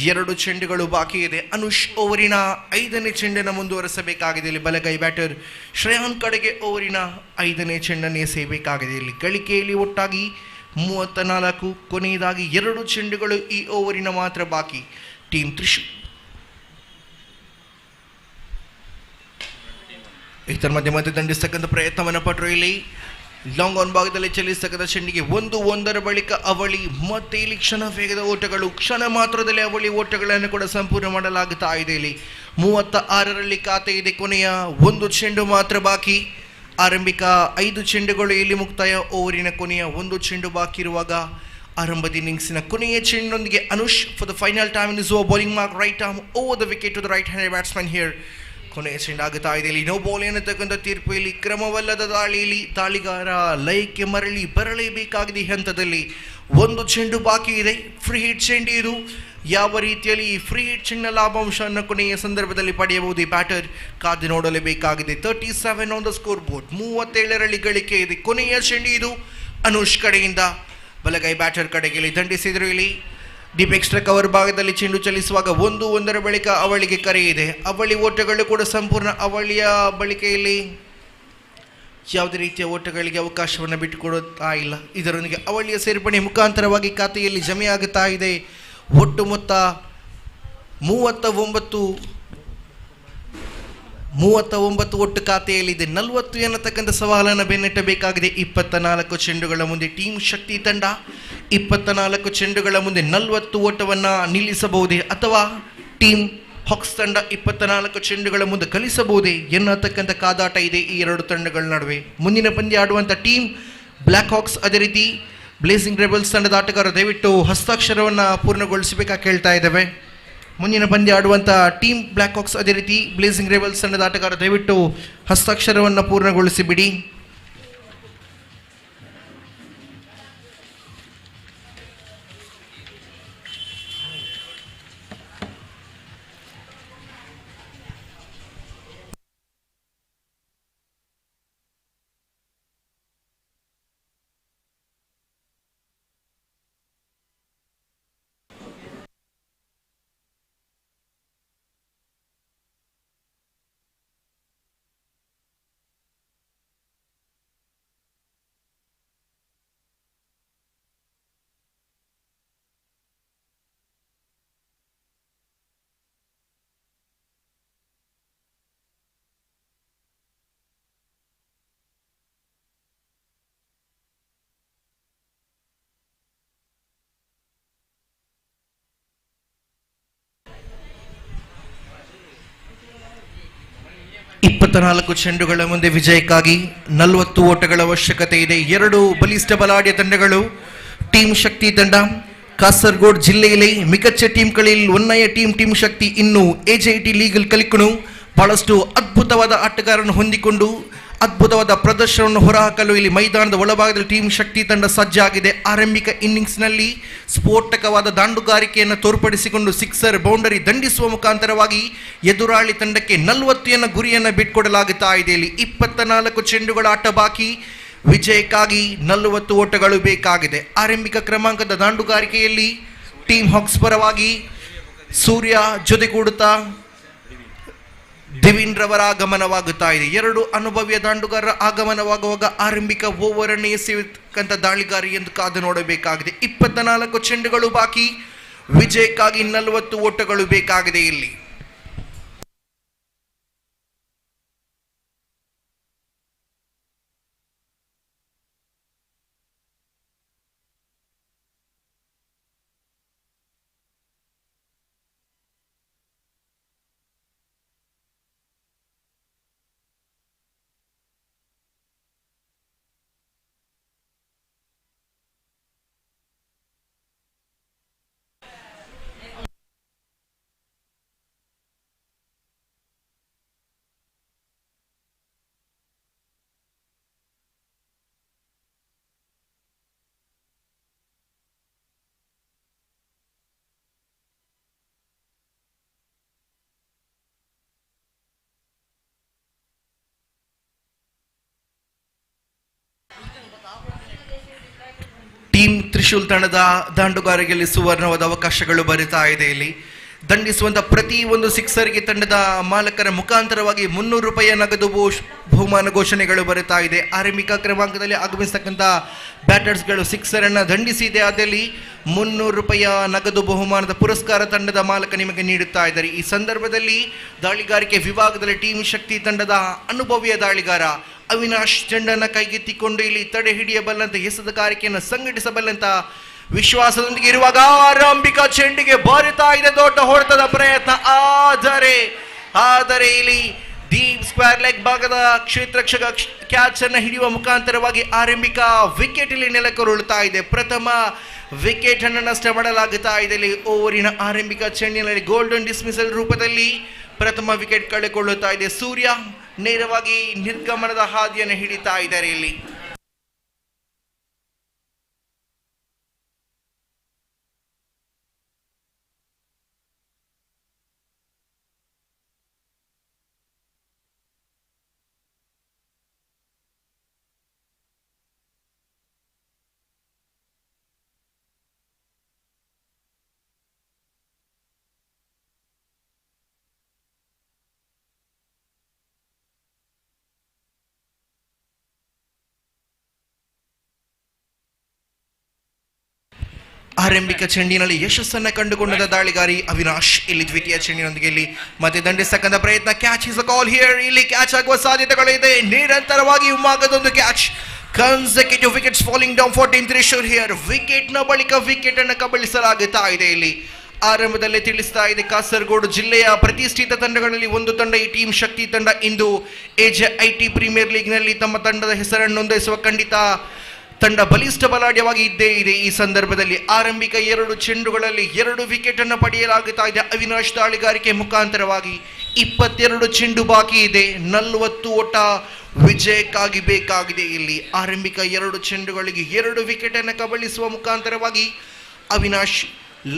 2 ಚೆಂಡುಗಳು ಬಾಕಿ ಇದೆ. ಅನುಷ್ ಓವರಿನ 5ನೇ ಚೆಂಡನ್ನು ಮುಂದುವರಿಸಬೇಕಾಗಿದೆ. ಇಲ್ಲಿ ಬಲಗೈ ಬ್ಯಾಟರ್ ಶ್ರೇಯಾನ್ ಕಡೆಗೆ ಓವರಿನ 5ನೇ ಚೆಂಡನ್ನು ಎಸೆಯಬೇಕಾಗಿದೆ. ಇಲ್ಲಿ ಗಳಿಕೆಯಲ್ಲಿ ಒಟ್ಟಾಗಿ 34, ಕೊನೆಯದಾಗಿ 2 ಚೆಂಡುಗಳು ಈ ಓವರಿನ ಮಾತ್ರ ಬಾಕಿ. ಟೀಮ್ ತ್ರಿಶೂಲ್ ಇದರ ಮಧ್ಯೆ ದಂಡಿಸ್ತಕ್ಕಂಥ ಪ್ರಯತ್ನವನ್ನು ಪಟ್ಟರು. ಇಲ್ಲಿ ಲಾಂಗ್ ಆನ್ ಭಾಗದಲ್ಲಿ ಚಲಿಸತಕ್ಕಂಥ ಚೆಂಡಿಗೆ 1-1 ಬಳಿಕ ಅವಳಿ ಮತ್ತೆ ಇಲ್ಲಿ ಕ್ಷಣ ವೇಗದ ಓಟಗಳು. ಕ್ಷಣ ಮಾತ್ರದಲ್ಲಿ ಅವಳಿ ಓಟಗಳನ್ನು ಕೂಡ ಸಂಪೂರ್ಣ ಮಾಡಲಾಗುತ್ತಾ ಇದೆ. ಇಲ್ಲಿ 36ರಲ್ಲಿ ಖಾತೆ ಇದೆ. ಕೊನೆಯ 1 ಚೆಂಡು ಮಾತ್ರ ಬಾಕಿ. ಆರಂಭಿಕ 5 ಚೆಂಡುಗಳು ಇಲ್ಲಿ ಮುಕ್ತಾಯ. ಓವರಿನ ಕೊನೆಯ 1 ಚೆಂಡು ಬಾಕಿ ಇರುವಾಗ ಆರಂಭದ ಇನ್ನಿಂಗ್ಸಿನ ಕೊನೆಯ ಚೆಂಡೊಂದಿಗೆ Anush for the final time is over bowling mark right arm over the wicket to the right hand batsman here. ಕೊನೆಯ ಚೆಂಡಾಗುತ್ತಾ ಇದೆ. ಇಲ್ಲಿ ನೋ ಬಾಲ್ ಎನ್ನತಕ್ಕಂಥ ತೀರ್ಪು. ಇಲ್ಲಿ ಕ್ರಮವಲ್ಲದ ದಾಳಿಯಲ್ಲಿ ದಾಳಿಗಾರ ಲಯಕ್ಕೆ ಬರಲೇಬೇಕಾಗಿದೆ. ಈ ಹಂತದಲ್ಲಿ 1 ಚೆಂಡು ಬಾಕಿ ಇದೆ. ಫ್ರೀ ಹಿಟ್ ಚೆಂಡು ಇದು. ಯಾವ ರೀತಿಯಲ್ಲಿ ಈ ಫ್ರೀ ಹಿಟ್ ಚೆಂಡಿನ ಲಾಭಾಂಶವನ್ನು ಕೊನೆಯ ಸಂದರ್ಭದಲ್ಲಿ ಪಡೆಯಬಹುದು ಈ ಬ್ಯಾಟರ್ ಕಾದು ನೋಡಲೇಬೇಕಾಗಿದೆ. 37 ಆನ್ ದ ಸ್ಕೋರ್ ಬೋರ್ಡ್. 37ರಲ್ಲಿ ಗಳಿಕೆ ಇದೆ. ಕೊನೆಯ ಚೆಂಡು ಇದು ಅನುಷ್ ಕಡೆಯಿಂದ ಬಲಗೈ ಬ್ಯಾಟರ್ ಕಡೆಗೆ ಇಲ್ಲಿ ದಂಡಿಸಿದ್ರು. ಇಲ್ಲಿ ಡೀಪ್ ಎಕ್ಸ್ಟ್ರಾ ಕವರ್ ಭಾಗದಲ್ಲಿ ಚೆಂಡು ಚಲಿಸುವಾಗ 1-1 ಬಳಿಕ ಅವಳಿಗೆ ಕರೆ ಇದೆ. ಅವಳಿ ಓಟಗಳು ಕೂಡ ಸಂಪೂರ್ಣ. ಅವಳಿಯ ಬಳಿಕೆಯಲ್ಲಿ ಯಾವುದೇ ರೀತಿಯ ಓಟಗಳಿಗೆ ಅವಕಾಶವನ್ನು ಬಿಟ್ಟುಕೊಡುತ್ತಾ ಇಲ್ಲ. ಇದರೊಂದಿಗೆ ಅವಳಿಯ ಸೇರ್ಪಡೆ ಮುಖಾಂತರವಾಗಿ ಖಾತೆಯಲ್ಲಿ ಜಮೆಯಾಗುತ್ತಾ ಇದೆ. ಒಟ್ಟು ಮೊತ್ತ 39 ಒಟ್ಟು ಖಾತೆಯಲ್ಲಿದೆ. 40 ಎನ್ನತಕ್ಕಂಥ ಸವಾಲನ್ನು ಬೆನ್ನಟ್ಟಬೇಕಾಗಿದೆ. 24 ಚೆಂಡುಗಳ ಮುಂದೆ ಟೀಮ್ ಶಕ್ತಿ ತಂಡ 24 ಚೆಂಡುಗಳ ಮುಂದೆ 40 ಓಟವನ್ನು ನಿಲ್ಲಿಸಬಹುದೇ ಅಥವಾ ಟೀಮ್ ಹಾಕ್ಸ್ ತಂಡ 24 ಚೆಂಡುಗಳ ಮುಂದೆ ಕಲಿಸಬಹುದೇ ಎನ್ನತಕ್ಕಂಥ ಕಾದಾಟ ಇದೆ ಈ 2 ತಂಡಗಳ ನಡುವೆ. ಮುಂದಿನ ಪಂದ್ಯ ಆಡುವಂಥ ಟೀಮ್ ಬ್ಲ್ಯಾಕ್ ಹಾಕ್ಸ್, ಅದೇ ರೀತಿ ಬ್ಲೇಸಿಂಗ್ ರೆಬಲ್ಸ್ ತಂಡದ ಆಟಗಾರ ದಯವಿಟ್ಟು ಹಸ್ತಾಕ್ಷರವನ್ನು ಪೂರ್ಣಗೊಳಿಸಬೇಕಾಗಿ ಕೇಳ್ತಾ ಇದ್ದೇವೆ. ಮುಂದಿನ ಪಂದ್ಯ ಆಡುವಂಥ ಟೀಮ್ ಬ್ಲ್ಯಾಕ್ ಹಾಕ್ಸ್, ಅದೇ ರೀತಿ ಬ್ಲೇಸಿಂಗ್ ರೆಬಲ್ಸ್ ತಂಡದ ಆಟಗಾರ ದಯವಿಟ್ಟು ಹಸ್ತಾಕ್ಷರವನ್ನು ಪೂರ್ಣಗೊಳಿಸಿಬಿಡಿ. 24 ಚೆಂಡುಗಳ ಮುಂದೆ ವಿಜಯಕ್ಕಾಗಿ 40 ಓಟಗಳ ಅವಶ್ಯಕತೆ ಇದೆ. 2 ಬಲಿಷ್ಠ ಬಲಾಢ್ಯ ತಂಡಗಳು. ಟೀಮ್ ಶಕ್ತಿ ತಂಡ ಕಾಸರಗೋಡು ಜಿಲ್ಲೆಯಲ್ಲಿ ಮಿಕಚ್ಚ ಟೀಮ್களில் ಒನ್ನೆಯ ಟೀಮ್ ಶಕ್ತಿ ಇನ್ನು ಎಜೆಐಟಿ ಲೀಗಲ್ ಕಲಿಕಣು ಬಹಳಷ್ಟು ಅದ್ಭುತವಾದ ಆಟಗಾರರನ್ನು ಹೊಂದಿಕೊಂಡು ಅದ್ಭುತವಾದ ಪ್ರದರ್ಶನವನ್ನು ಹೊರಹಾಕಲು ಇಲ್ಲಿ ಮೈದಾನದ ಒಳಭಾಗದಲ್ಲಿ ಟೀಮ್ ಶಕ್ತಿ ತಂಡ ಸಜ್ಜಾಗಿದೆ. ಆರಂಭಿಕ ಇನ್ನಿಂಗ್ಸ್ನಲ್ಲಿ ಸ್ಫೋಟಕವಾದ ದಾಂಡುಗಾರಿಕೆಯನ್ನು ತೋರ್ಪಡಿಸಿಕೊಂಡು ಸಿಕ್ಸರ್ ಬೌಂಡರಿ ದಂಡಿಸುವ ಮುಖಾಂತರವಾಗಿ ಎದುರಾಳಿ ತಂಡಕ್ಕೆ 40 ಗುರಿಯನ್ನು ಬಿಟ್ಕೊಡಲಾಗುತ್ತಾ ಇದೆ. ಇಲ್ಲಿ 24 ಚೆಂಡುಗಳ ಆಟ ಬಾಕಿ. ವಿಜಯಕ್ಕಾಗಿ 40 ಓಟಗಳು ಬೇಕಾಗಿದೆ. ಆರಂಭಿಕ ಕ್ರಮಾಂಕದ ದಾಂಡುಗಾರಿಕೆಯಲ್ಲಿ ಟೀಮ್ ಹಾಕ್ಸ್ ಪರವಾಗಿ ಸೂರ್ಯ ಜೊತೆಗೂಡುತ್ತಾ ದಿವಿನ್ ರವರ ಆಗಮನವಾಗುತ್ತಾ ಇದೆ. 2 ಅನುಭವಿಯ ದಾಂಡುಗಾರರ ಆಗಮನವಾಗುವಾಗ ಆರಂಭಿಕ ಓವರ್ ಅನ್ನು ಎಸೆಯತಕ್ಕಂಥ ದಾಳಿಗಾರಿ ಎಂದು ಕಾದು ನೋಡಬೇಕಾಗಿದೆ. 24 ಚೆಂಡುಗಳು ಬಾಕಿ. ವಿಜಯಕ್ಕಾಗಿ 40 ಓಟಗಳು ಬೇಕಾಗಿದೆ. ಇಲ್ಲಿ ಟೀಮ್ ತ್ರಿಶೂಲ್ ತಂಡದ ದಾಂಡುಗಾರಿಕೆಯಲ್ಲಿ ಸುವರ್ಣವಾದ ಅವಕಾಶಗಳು ಬರುತ್ತಾ ಇದೆ. ಇಲ್ಲಿ ದಂಡಿಸುವಂತ ಪ್ರತಿ ಒಂದು ಸಿಕ್ಸರ್ಗೆ ತಂಡದ ಮಾಲಕರ ಮುಖಾಂತರವಾಗಿ 300 ರೂಪಾಯಿಯ ನಗದು ಬಹುಮಾನ ಘೋಷಣೆಗಳು ಬರುತ್ತಾ ಇದೆ. ಆರಂಭಿಕ ಕ್ರಮಾಂಕದಲ್ಲಿ ಆಗಮಿಸತಕ್ಕಂಥ ಬ್ಯಾಟರ್ಸ್ಗಳು ಸಿಕ್ಸರ್ ಅನ್ನ ದಂಡಿಸಿದೆ ಆದಲ್ಲಿ 300 ರೂಪಾಯಿಯ ನಗದು ಬಹುಮಾನದ ಪುರಸ್ಕಾರ ತಂಡದ ಮಾಲಕ ನಿಮಗೆ ನೀಡುತ್ತಾ ಇದ್ದಾರೆ. ಈ ಸಂದರ್ಭದಲ್ಲಿ ದಾಳಿಗಾರಿಕೆ ವಿಭಾಗದಲ್ಲಿ ಟೀಮ್ ಶಕ್ತಿ ತಂಡದ ಅನುಭವಿಯ ದಾಳಿಗಾರ ಅವಿನಾಶ್ ಚೆಂಡನ್ನು ಕೈಗೆತ್ತಿಕೊಂಡು ಇಲ್ಲಿ ತಡೆ ಹಿಡಿಯಬಲ್ಲಂತ ಎಸೆತಗಾರಿಕೆಯನ್ನು ಸಂಘಟಿಸಬಲ್ಲಂತ ವಿಶ್ವಾಸದೊಂದಿಗೆ ಇರುವಾಗ ಆರಂಭಿಕ ಚೆಂಡಿಗೆ ಬಾರುತ್ತಾ ಇದೆ ದೊಡ್ಡ ಹೊಡೆತದ ಪ್ರಯತ್ನ. ಆದರೆ ಇಲ್ಲಿ ಡೀಪ್ ಸ್ಕ್ವೇರ್ ಲೆಗ್ ಭಾಗದ ಕ್ಷೇತ್ರಕ್ಷಕ ಕ್ಯಾಚ್ ಅನ್ನು ಹಿಡಿಯುವ ಮುಖಾಂತರವಾಗಿ ಆರಂಭಿಕ ವಿಕೆಟ್ ಇಲ್ಲಿ ನೆಲಕರುಳುತ್ತಾ ಇದೆ. ಪ್ರಥಮ ವಿಕೆಟ್ ಅನ್ನು ನಷ್ಟ ಮಾಡಲಾಗುತ್ತಾ ಇದೆ. ಇಲ್ಲಿ ಓವರಿನ ಆರಂಭಿಕ ಚೆಂಡಿನಲ್ಲಿ ಗೋಲ್ಡನ್ ಡಿಸ್ಮಿಸಲ್ ರೂಪದಲ್ಲಿ ಪ್ರಥಮ ವಿಕೆಟ್ ಕಳೆದುಕೊಳ್ಳುತ್ತಾ ಇದೆ. ಸೂರ್ಯ ನೇರವಾಗಿ ನಿರ್ಗಮನದ ಹಾದಿಯನ್ನು ಹಿಡಿತಾ ಇದ್ದಾರೆ. ಇಲ್ಲಿ ಆರಂಭಿಕ ಚೆಂಡಿನಲ್ಲಿ ಯಶಸ್ಸನ್ನ ಕಂಡುಕೊಂಡ ದಾಳಿಗಾರಿ ಅವಿನಾಶ್ ಇಲ್ಲಿ ದ್ವಿತೀಯ ಚೆಂಡಿನೊಂದಿಗೆ ಇಲ್ಲಿ ಮತ್ತೆ ದಂಡಿಸತಕ್ಕಂಥ ಪ್ರಯತ್ನ. Catch is a call here. ಇಲ್ಲಿ ಕ್ಯಾಚ್ ಆಗುವ ಸಾಧ್ಯತೆಗಳಿದೆ. ನಿರಂತರವಾಗಿ ಉಮ್ಮಾಗದೊಂದು catch. Consecutive wickets falling down for team Trishul here. Wicket ನ ಬಳಿಕ ವಿಕೆಟ್ ಅನ್ನು ಕಬಳಿಸಲಾಗುತ್ತಾ ಇದೆ. ಇಲ್ಲಿ ಆರಂಭದಲ್ಲೇ ತಿಳಿಸ್ತಾ ಇದೆ ಕಾಸರಗೋಡು ಜಿಲ್ಲೆಯ ಪ್ರತಿಷ್ಠಿತ ತಂಡಗಳಲ್ಲಿ ಒಂದು ತಂಡ ಈ ಟೀಮ್ ಶಕ್ತಿ ತಂಡ ಇಂದು ಎಜೆಐಟಿ ಪ್ರೀಮಿಯರ್ ಲೀಗ್ ನಲ್ಲಿ ತಮ್ಮ ತಂಡದ ಹೆಸರನ್ನು ನೋಂದಾಯಿಸುವ ಖಂಡಿತ ತಂಡ ಬಲಿಷ್ಠ ಬಲಾಢ್ಯವಾಗಿ ಇದ್ದೇ ಇದೆ. ಈ ಸಂದರ್ಭದಲ್ಲಿ ಆರಂಭಿಕ 2 ಚೆಂಡುಗಳಲ್ಲಿ 2 ವಿಕೆಟ್ ಅನ್ನು ಪಡೆಯಲಾಗುತ್ತಾ ಇದೆ ಅವಿನಾಶ್ ದಾಳಿಗಾರಿಕೆ ಮುಖಾಂತರವಾಗಿ. 22 ಚೆಂಡು ಬಾಕಿ ಇದೆ. 40 ಓಟ ವಿಜಯಕ್ಕಾಗಿ ಬೇಕಾಗಿದೆ. ಇಲ್ಲಿ ಆರಂಭಿಕ 2 ಚೆಂಡುಗಳಿಗೆ 2 ವಿಕೆಟ್ ಅನ್ನು ಕಬಳಿಸುವ ಮುಖಾಂತರವಾಗಿ ಅವಿನಾಶ್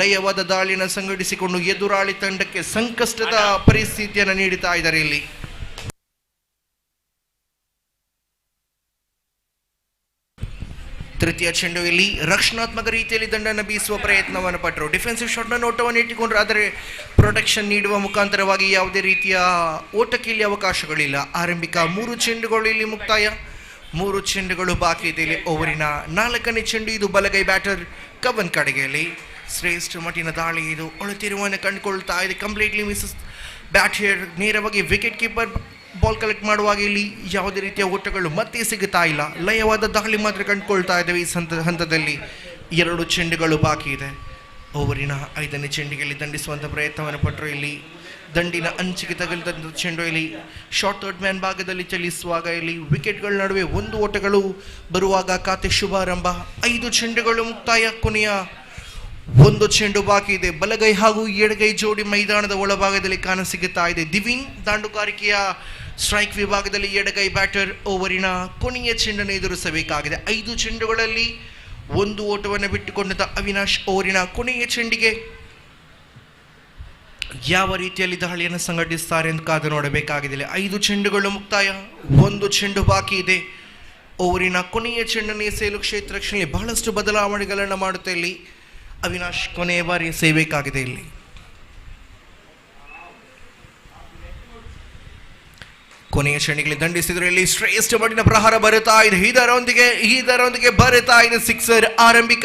ಲಯವಾದ ದಾಳಿಯನ್ನು ಸಂಘಟಿಸಿಕೊಂಡು ಎದುರಾಳಿ ತಂಡಕ್ಕೆ ಸಂಕಷ್ಟದ ಪರಿಸ್ಥಿತಿಯನ್ನು ನೀಡುತ್ತಾ ಇದ್ದಾರೆ. ಇಲ್ಲಿ ತೃತೀಯ ಚೆಂಡುವಿನಲ್ಲಿ ರಕ್ಷಣಾತ್ಮಕ ರೀತಿಯಲ್ಲಿ ದಂಡನ್ನು ಬೀಸುವ ಪ್ರಯತ್ನವನ್ನು ಪಟ್ಟರು. ಡಿಫೆನ್ಸಿವ್ ಶಾಟ್ನ ನೋಟವನ್ನು ಇಟ್ಟುಕೊಂಡ್ರು. ಆದರೆ ಪ್ರೊಟೆಕ್ಷನ್ ನೀಡುವ ಮುಖಾಂತರವಾಗಿ ಯಾವುದೇ ರೀತಿಯ ಓಟಕ್ಕೆ ಇಲ್ಲಿ ಅವಕಾಶಗಳಿಲ್ಲ. ಆರಂಭಿಕ 3 ಚೆಂಡುಗಳು ಇಲ್ಲಿ ಮುಕ್ತಾಯ. 3 ಚೆಂಡುಗಳು ಬಾಕಿ ಇದೆ. ಇಲ್ಲಿ ಓವರಿನ 4ನೇ ಚೆಂಡು. ಇದು ಬಲಗೈ ಬ್ಯಾಟರ್ ಕವನ್ ಕಡೆಗೆಯಲ್ಲಿ ಶ್ರೇಷ್ಠ ಮಟ್ಟಿನ ದಾಳಿ ಇದು ಒಳತಿರುವನ್ನು ಕಂಡುಕೊಳ್ತಾ ಇದೆ. Completely Mrs bat here. ನೇರವಾಗಿ ವಿಕೆಟ್ ಕೀಪರ್ ಬಾಲ್ ಕಲೆಕ್ಟ್ ಮಾಡುವಾಗ ಇಲ್ಲಿ ಯಾವುದೇ ರೀತಿಯ ಓಟಗಳು ಮತ್ತೆ ಸಿಗುತ್ತಾ ಇಲ್ಲ. ಲಯವಾದ ದಾಳಿ ಮಾತ್ರ ಕಂಡುಕೊಳ್ತಾ ಇದ್ದೇವೆ. ಈ ಹಂತದಲ್ಲಿ 2 ಚೆಂಡುಗಳು ಬಾಕಿ ಇದೆ. ಓವರಿನ 5ನೇ ಚೆಂಡಿಗೆ ದಂಡಿಸುವಂಥ ಪ್ರಯತ್ನವನ್ನು ಪಟ್ಟರು. ಇಲ್ಲಿ ದಂಡಿನ ಅಂಚಿಗೆ ತಗಲಿದಂಥ ಚೆಂಡು ಇಲ್ಲಿ ಶಾರ್ಟ್ ಥರ್ಡ್ ಮ್ಯಾನ್ ಭಾಗದಲ್ಲಿ ಚಲಿಸುವಾಗ ಇಲ್ಲಿ ವಿಕೆಟ್ಗಳ ನಡುವೆ ಒಂದು ಓಟಗಳು ಬರುವಾಗ ಖಾತೆ ಶುಭಾರಂಭ. 5 ಚೆಂಡುಗಳು ಮುಕ್ತಾಯ. ಕೊನೆಯ ಒಂದು ಚೆಂಡು ಬಾಕಿ ಇದೆ. ಬಲಗೈ ಹಾಗೂ ಎಡಗೈ ಜೋಡಿ ಮೈದಾನದ ಒಳಭಾಗದಲ್ಲಿ ಕಾಣಸಿಗುತ್ತಾ ಇದೆ. ದಿವಿನ್ ದಾಂಡುಗಾರಿಕೆಯ ಸ್ಟ್ರೈಕ್ ವಿಭಾಗದಲ್ಲಿ ಎಡಗೈ ಬ್ಯಾಟರ್ ಓವರಿನ ಕೊನೆಯ ಚೆಂಡನ್ನು ಎದುರಿಸಬೇಕಾಗಿದೆ. 5 ಚೆಂಡುಗಳಲ್ಲಿ ಒಂದು ಓಟವನ್ನು ಬಿಟ್ಟುಕೊಂಡಂತ ಅವಿನಾಶ್ ಓವರಿನ ಕೊನೆಯ ಚೆಂಡಿಗೆ ಯಾವ ರೀತಿಯಲ್ಲಿ ದಾಳಿಯನ್ನು ಸಂಘಟಿಸುತ್ತಾರೆ ಎಂದು ಕಾದು ನೋಡಬೇಕಾಗಿದೆ. 5 ಚೆಂಡುಗಳು ಮುಕ್ತಾಯ, ಒಂದು ಚೆಂಡು ಬಾಕಿ ಇದೆ. ಓವರಿನ ಕೊನೆಯ ಚೆಂಡನ್ನು ಎಸೆಯಲು ಕ್ಷೇತ್ರ ರಕ್ಷಣೆಯಲ್ಲಿ ಬಹಳಷ್ಟು ಬದಲಾವಣೆಗಳನ್ನು ಮಾಡುತ್ತೆ. ಇಲ್ಲಿ ಅವಿನಾಶ್ ಕೊನೆಯ ಬಾರಿ ಎಸೆಯಬೇಕಾಗಿದೆ. ಇಲ್ಲಿ ಕೊನೆಯ ಕ್ಷಣಿಗಳಲ್ಲಿ ದಂಡಿಸಿದ್ರೆ ಇಲ್ಲಿ ಶ್ರೇಷ್ಠ ಮಟ್ಟಿನ ಪ್ರಹಾರ ಬರುತ್ತಾ ಇದೆ. ಇದರೊಂದಿಗೆ ಬರುತ್ತಾ ಇದೆ ಸಿಕ್ಸರ್. ಆರಂಭಿಕ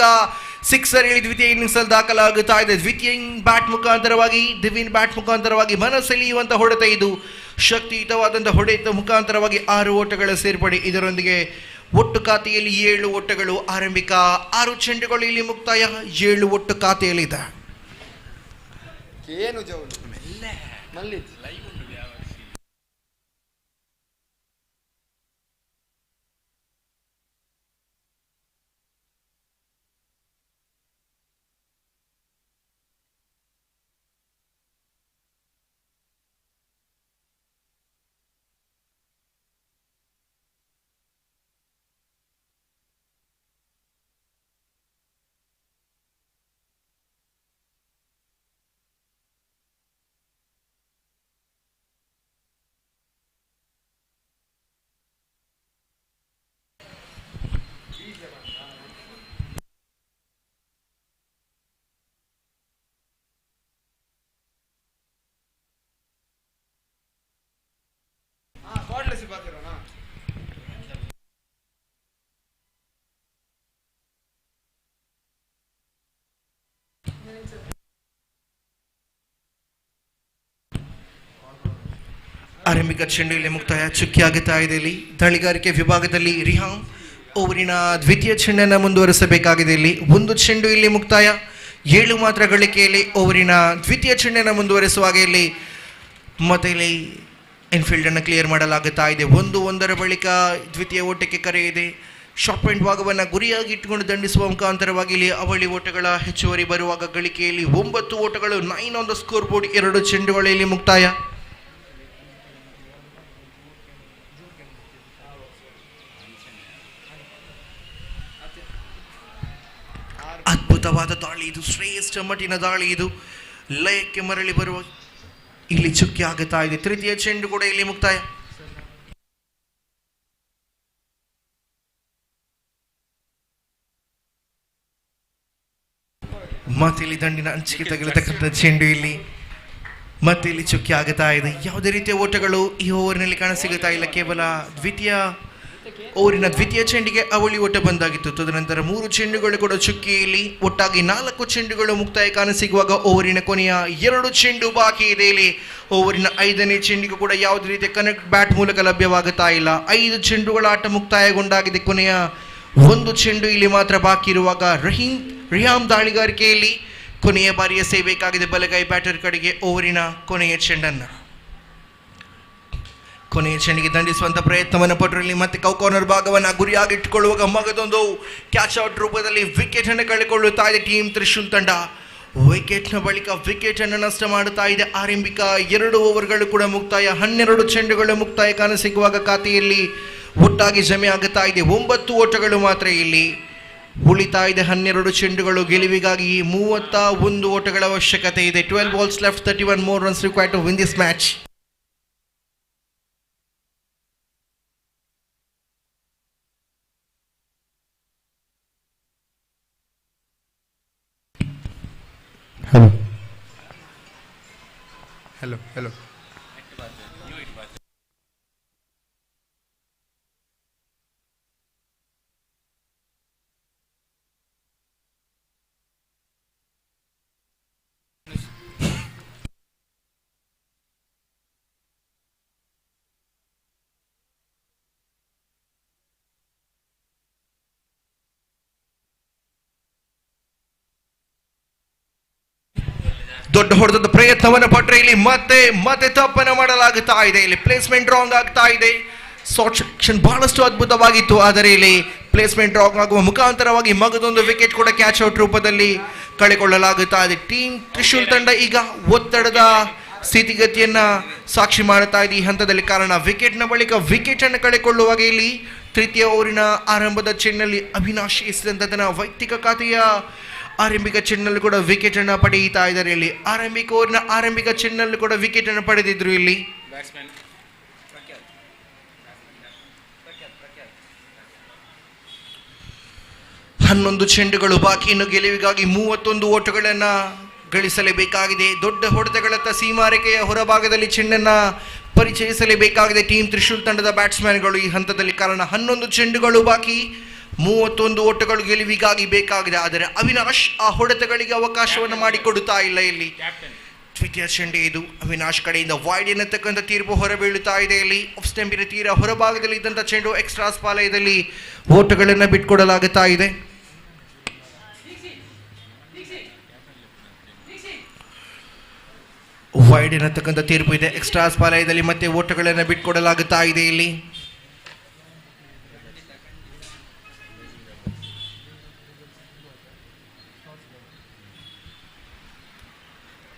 ಸಿಕ್ಸರ್ ಇಲ್ಲಿ ದ್ವಿತೀಯ ಇನ್ನಿಂಗ್ಸ್ ಅಲ್ಲಿ ದಾಖಲಾಗುತ್ತಾ ಇದೆ. ದ್ವಿತೀಯ ಬ್ಯಾಟ್ ಮುಖಾಂತರವಾಗಿ ದಿವಿನ್ ಬ್ಯಾಟ್ ಮುಖಾಂತರವಾಗಿ ಮನಸೆಳೆಯುವಂತ ಹೊಡೆತ. ಇದು ಶಕ್ತಿಯುತವಾದಂತಹ ಹೊಡೆತ ಮುಖಾಂತರವಾಗಿ 6 ಓಟಗಳ ಸೇರ್ಪಡೆ. ಇದರೊಂದಿಗೆ ಒಟ್ಟು ಖಾತೆಯಲ್ಲಿ 7 ಓಟಗಳು. ಆರಂಭಿಕ 6 ಚೆಂಡುಗಳು ಇಲ್ಲಿ ಮುಕ್ತಾಯ. 7 ಒಟ್ಟು ಖಾತೆಯಲ್ಲಿದೆ. ಆರಂಭಿಕ ಚೆಂಡು ಇಲ್ಲಿ ಮುಕ್ತಾಯ. ಚುಕ್ಕಿ ಆಗುತ್ತಾ ಇದೆ. ಇಲ್ಲಿ ದಾಳಿಗಾರಿಕೆ ವಿಭಾಗದಲ್ಲಿ ರಿಹಾಮ್ ಓವರಿನ ದ್ವಿತೀಯ ಚೆಂಡನ್ನು ಮುಂದುವರಿಸಬೇಕಾಗಿದೆ. ಇಲ್ಲಿ ಒಂದು ಚೆಂಡು ಇಲ್ಲಿ ಮುಕ್ತಾಯ. 7 ಮಾತ್ರ ಗಳಿಕೆಯಲ್ಲಿ ಓವರಿನ ದ್ವಿತೀಯ ಚೆಂಡನ್ನು ಮುಂದುವರಿಸುವಾಗ ಇಲ್ಲಿ ಮತ್ತೆ ಇಲ್ಲಿ ಇನ್ಫೀಲ್ಡ್ ಅನ್ನು ಕ್ಲಿಯರ್ ಮಾಡಲಾಗುತ್ತಾ ಇದೆ. 1-1 ಬಳಿಕ ದ್ವಿತೀಯ ಓಟಕ್ಕೆ ಕರೆ ಇದೆ. ಶಾರ್ಟ್ ಪಾಯಿಂಟ್ ಭಾಗವನ್ನು ಗುರಿಯಾಗಿ ಇಟ್ಟುಕೊಂಡು ದಂಡಿಸುವ ಮುಖಾಂತರವಾಗಿ ಇಲ್ಲಿ ಅವಳಿ ಓಟಗಳ ಹೆಚ್ಚುವರಿ ಬರುವಾಗ ಗಳಿಕೆಯಲ್ಲಿ 9 ಓಟಗಳು. 9 ಆನ್ ದ ಸ್ಕೋರ್ ಬೋರ್ಡ್. 2 ಚೆಂಡುಗಳು ಇಲ್ಲಿ ಮುಕ್ತಾಯ. ಅದ್ಭುತವಾದ ದಾಳಿ ಇದು, ಶ್ರೇಷ್ಠ ಮಟ್ಟಿನ ದಾಳಿ ಇದು. ಲಯಕ್ಕೆ ಮರಳಿ ಬರುವ ಇಲ್ಲಿ ಚುಕ್ಕಿ ಆಗುತ್ತಾ ಇದೆ. ತೃತೀಯ ಚೆಂಡು ಕೂಡ ಇಲ್ಲಿ ಮುಕ್ತಾಯ. ಮತ್ತೆ ಇಲ್ಲಿ ದಂಡಿನ ಅಂಚಿಗೆ ತಗಲತಕ್ಕಂಥ ಚೆಂಡು ಇಲ್ಲಿ ಮತ್ತೆ ಇಲ್ಲಿ ಚುಕ್ಕಿ ಆಗುತ್ತಾ ಇದೆ. ಯಾವುದೇ ರೀತಿಯ ಓಟಗಳು ಈ ಓವರಿನಲ್ಲಿ ಕಾಣಸಿಗುತ್ತಾ ಇಲ್ಲ. ಕೇವಲ ಓವರಿನ ದ್ವಿತೀಯ ಚೆಂಡಿಗೆ ಅವಳಿ ಓಟ ಬಂದಾಗಿತ್ತು. ತದನಂತರ 3 ಚೆಂಡುಗಳು ಕೂಡ ಚುಕ್ಕಿಯಲ್ಲಿ ಒಟ್ಟಾಗಿ 4 ಚೆಂಡುಗಳು ಮುಕ್ತಾಯ ಕಾಣಸಿಗುವಾಗ ಓವರಿನ ಕೊನೆಯ 2 ಚೆಂಡು ಬಾಕಿ ಇದೆ. ಇಲ್ಲಿ ಓವರಿನ 5ನೇ ಚೆಂಡಿಗೂ ಕೂಡ ಯಾವುದೇ ರೀತಿಯ ಕನೆಕ್ಟ್ ಬ್ಯಾಟ್ ಮೂಲಕ ಲಭ್ಯವಾಗುತ್ತಾ ಇಲ್ಲ. 5 ಚೆಂಡುಗಳ ಆಟ ಮುಕ್ತಾಯಗೊಂಡಾಗಿದೆ. ಕೊನೆಯ 1 ಚೆಂಡು ಇಲ್ಲಿ ಮಾತ್ರ ಬಾಕಿ ಇರುವಾಗ ರಿಹಾಮ್ ದಾಳಿಗಾರಿಕೆಯಲ್ಲಿ ಕೊನೆಯ ಬಾರಿ ಎಸೆಯಬೇಕಾಗಿದೆ ಬಲಗೈ ಬ್ಯಾಟರ್ ಕಡೆಗೆ ಓವರಿನ ಕೊನೆಯ ಚೆಂಡನ್ನು. ಕೊನೆಯ ಚೆಂಡಿಗೆ ದಂಡಿಸುವಂತ ಪ್ರಯತ್ನವನ್ನು ಪಟ್ಟರಲ್ಲಿ ಮತ್ತೆ ಕಾರ್ನರ್ ಭಾಗವನ್ನು ಗುರಿಯಾಗಿಟ್ಟುಕೊಳ್ಳುವಾಗ ಮಗದೊಂದು ಕ್ಯಾಚ್ ಔಟ್ ರೂಪದಲ್ಲಿ ವಿಕೆಟ್ ಅನ್ನು ಕಳೆದುಕೊಳ್ಳುತ್ತಾ ಇದೆ ಟೀಮ್ ತ್ರಿಶೂಲ್ ತಂಡ. ವಿಕೆಟ್ನ ಬಳಿಕ ವಿಕೆಟ್ ಅನ್ನು ನಷ್ಟ ಮಾಡುತ್ತಾ ಇದೆ. ಆರಂಭಿಕ 2 ಓವರ್ಗಳು ಕೂಡ ಮುಕ್ತಾಯ. 12 ಚೆಂಡುಗಳು ಮುಕ್ತಾಯ ಕಾಣಸಿಗುವಾಗ ಖಾತೆಯಲ್ಲಿ ಒಟ್ಟಾಗಿ ಜಮೆ ಆಗುತ್ತಾ ಇದೆ. 9 ಓಟಗಳು ಮಾತ್ರ ಇಲ್ಲಿ ಉಳಿತಾ ಇದೆ. 12 ಚೆಂಡುಗಳು ಗೆಲುವಿಗಾಗಿ 31 ಓಟಗಳ ಅವಶ್ಯಕತೆ ಇದೆ. 12 balls left, 31 more runs required to win this match. Hello. ದೊಡ್ಡ ಹೊಡೆದ ಪ್ರಯತ್ನವನ್ನು ಪಟ್ಟರೆ ಇಲ್ಲಿ ಮತ್ತೆ ತಪ್ಪನ್ನು ಮಾಡಲಾಗುತ್ತಾ ಇದೆ. ಇಲ್ಲಿ ಪ್ಲೇಸ್ಮೆಂಟ್ ರಾಂಗ್ ಆಗ್ತಾ ಇದೆ. ಶಾರ್ಟ್ ಸೆಕ್ಷನ್ ಬಹಳಷ್ಟು ಅದ್ಭುತವಾಗಿತ್ತು, ಆದರೆ ಇಲ್ಲಿ ಪ್ಲೇಸ್ಮೆಂಟ್ ರಾಂಗ್ ಆಗುವ ಮುಖಾಂತರವಾಗಿ ಮಗದೊಂದು ವಿಕೆಟ್ ಕೂಡ ಕ್ಯಾಚ್ ಔಟ್ ರೂಪದಲ್ಲಿ ಕಳೆಕೊಳ್ಳಲಾಗುತ್ತಾ ಇದೆ. ಟೀಮ್ ತ್ರಿಶೂಲ್ ತಂಡ ಈಗ ಒತ್ತಡದ ಸ್ಥಿತಿಗತಿಯನ್ನ ಸಾಕ್ಷಿ ಮಾಡುತ್ತಾ ಇದೆ ಈ ಹಂತದಲ್ಲಿ. ಕಾರಣ ವಿಕೆಟ್ನ ಬಳಿಕ ವಿಕೆಟ್ ಅನ್ನು ಕಳೆಕೊಳ್ಳುವಾಗ ಇಲ್ಲಿ ತೃತೀಯ ಓವರಿನ ಆರಂಭದ ಚೆಂಡಿನಲ್ಲಿ ಅವಿನಾಶ್ ಎಸೆದಂತ ತನ್ನ ವೈಯಕ್ತಿಕ ಖಾತೆಯ ಆರಂಭಿಕ ಚೆಂಡಿನಲ್ಲಿ ಕೂಡ ವಿಕೆಟ್ ಅನ್ನು ಪಡೆಯುತ್ತಾ ಇದ್ದಾರೆ. ಇಲ್ಲಿ ಆರಂಭಿಕ ಓವರಿನ ಆರಂಭಿಕ ಚೆಂಡಿನಲ್ಲಿ ಕೂಡ ವಿಕೆಟ್ ಅನ್ನು ಪಡೆದಿದ್ರು. ಇಲ್ಲಿ 11 ಚೆಂಡುಗಳು ಬಾಕಿ. ಇನ್ನು ಗೆಲುವಿಗಾಗಿ 31 ಓಟಗಳನ್ನ ಗಳಿಸಲೇಬೇಕಾಗಿದೆ. ದೊಡ್ಡ ಹೊಡೆತಗಳತ್ತ ಸೀಮಾರೇಖೆಯ ಹೊರಭಾಗದಲ್ಲಿ ಚೆಂಡನ್ನ ಪರಿಚಯಿಸಲೇಬೇಕಾಗಿದೆ ಟೀಮ್ ತ್ರಿಶೂಲ್ ತಂಡದ ಬ್ಯಾಟ್ಸ್ಮನ್ಗಳು ಈ ಹಂತದಲ್ಲಿ. ಕಾರಣ 11 ಚೆಂಡುಗಳು ಬಾಕಿ, 31 ಓಟಗಳು ಗೆಲುವಿಗಾಗಿ ಬೇಕಾಗಿದೆ. ಆದರೆ ಅವಿನಾಶ್ ಆ ಹೊಡೆತಗಳಿಗೆ ಅವಕಾಶವನ್ನು ಮಾಡಿಕೊಡುತ್ತಾ ಇಲ್ಲ. ಇಲ್ಲಿ ದ್ವಿತೀಯ ಚೆಂಡು ಇದು ಅವಿನಾಶ್ ಕಡೆಯಿಂದ ವೈಡ್ ಎನ್ನತಕ್ಕಂಥ ತೀರ್ಪು ಹೊರಬೀಳುತ್ತಾ ಇದೆ. ಇಲ್ಲಿ ಆಫ್ ಸ್ಟಂಪಿನ ತೀರ ಹೊರಭಾಗದಲ್ಲಿ ಇದ್ದಂಥ ಚೆಂಡು ಎಕ್ಸ್ಟ್ರಾಸ್ ಪಾಲಯದಲ್ಲಿ ಓಟಗಳನ್ನು ಬಿಟ್ಕೊಡಲಾಗುತ್ತಾ ಇದೆ. ವೈಡ್ ಎನ್ನತಕ್ಕಂಥ ತೀರ್ಪು ಇದೆ. ಎಕ್ಸ್ಟ್ರಾಸ್ ಪಾಲಯದಲ್ಲಿ ಮತ್ತೆ ಓಟಗಳನ್ನು ಬಿಟ್ಕೊಡಲಾಗುತ್ತಾ ಇದೆ. ಇಲ್ಲಿ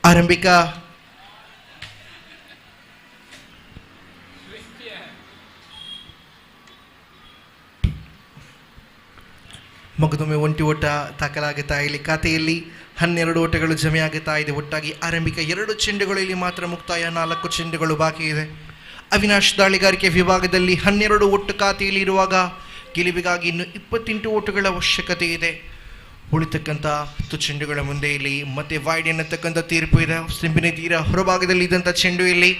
ಆರಂಭಿಕ ಮಗದೊಮ್ಮೆ ಒಂಟಿ ಓಟ ದಾಖಲಾಗುತ್ತಾ ಇಲ್ಲಿ ಖಾತೆಯಲ್ಲಿ 12 ಓಟಗಳು ಜಮೆಯಾಗುತ್ತಾ ಇದೆ. ಒಟ್ಟಾಗಿ ಆರಂಭಿಕ 2 ಚೆಂಡುಗಳು ಇಲ್ಲಿ ಮಾತ್ರ ಮುಕ್ತಾಯ, 4 ಚೆಂಡುಗಳು ಬಾಕಿ ಇದೆ. ಅವಿನಾಶ್ ದಾಳಿಗಾರಿಕೆ ವಿಭಾಗದಲ್ಲಿ 12 ಒಟ್ಟು ಖಾತೆಯಲ್ಲಿ ಇರುವಾಗ ಗೆಲುವಿಗಾಗಿ ಇನ್ನು 28 ಓಟಗಳ ಅವಶ್ಯಕತೆ ಇದೆ. ಉಳಿತಕ್ಕಂಥ 10 ಚೆಂಡುಗಳ ಮುಂದೆ ಇಲ್ಲಿ ಮತ್ತೆ ವೈಡ್ ಎನ್ನತಕ್ಕಂಥ ತೀರ್ಪು ಇದೆ. ಸ್ಟಂಪಿನ ತೀರ ಹೊರಭಾಗದಲ್ಲಿ ಇದ್ದಂಥ ಚೆಂಡು ಇಲ್ಲಿ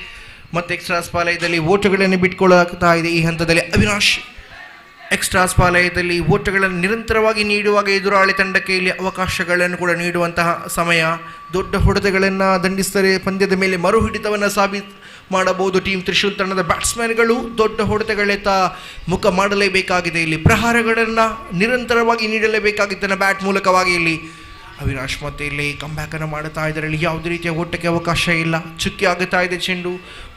ಮತ್ತೆ ಎಕ್ಸ್ಟ್ರಾಸ್ ಪಾಲಯದಲ್ಲಿ ಓಟಗಳನ್ನು ಬಿಟ್ಕೊಳ್ಳಲಾಗ್ತಾ ಇದೆ. ಈ ಹಂತದಲ್ಲಿ ಅವಿನಾಶ್ ಎಕ್ಸ್ಟ್ರಾಸ್ ಪಾಲಯದಲ್ಲಿ ಓಟಗಳನ್ನು ನಿರಂತರವಾಗಿ ನೀಡುವಾಗ ಎದುರಾಳಿ ತಂಡಕ್ಕೆ ಇಲ್ಲಿ ಅವಕಾಶಗಳನ್ನು ಕೂಡ ನೀಡುವಂತಹ ಸಮಯ. ದೊಡ್ಡ ಹೊಡೆತಗಳನ್ನು ದಂಡಿಸಿದರೆ ಪಂದ್ಯದ ಮೇಲೆ ಮರು ಹಿಡಿತವನ್ನು ಸಾಬೀತು ಮಾಡಬಹುದು ಟೀಮ್ ತ್ರಿಶೂಲ್ ತಂಡದ ಬ್ಯಾಟ್ಸ್ಮನ್ಗಳು. ದೊಡ್ಡ ಹೊಡೆತಗಳೆತ್ತ ಮುಖ ಮಾಡಲೇಬೇಕಾಗಿದೆ. ಇಲ್ಲಿ ಪ್ರಹಾರಗಳನ್ನು ನಿರಂತರವಾಗಿ ನೀಡಲೇಬೇಕಾಗಿದೆ ತನ್ನ ಬ್ಯಾಟ್ ಮೂಲಕವಾಗಿ. ಇಲ್ಲಿ ಅವಿನಾಶ್ ಮತ್ತೆ ಇಲ್ಲಿ ಕಂಬ್ಯಾಕನ್ನು ಮಾಡುತ್ತಾ ಇದ್ದಾರೆ. ಇಲ್ಲಿ ಯಾವುದೇ ರೀತಿಯ ಓಟಕ್ಕೆ ಅವಕಾಶ ಇಲ್ಲ. ಚುಕ್ಕಿ ಆಗುತ್ತಾ ಇದೆ ಚೆಂಡು.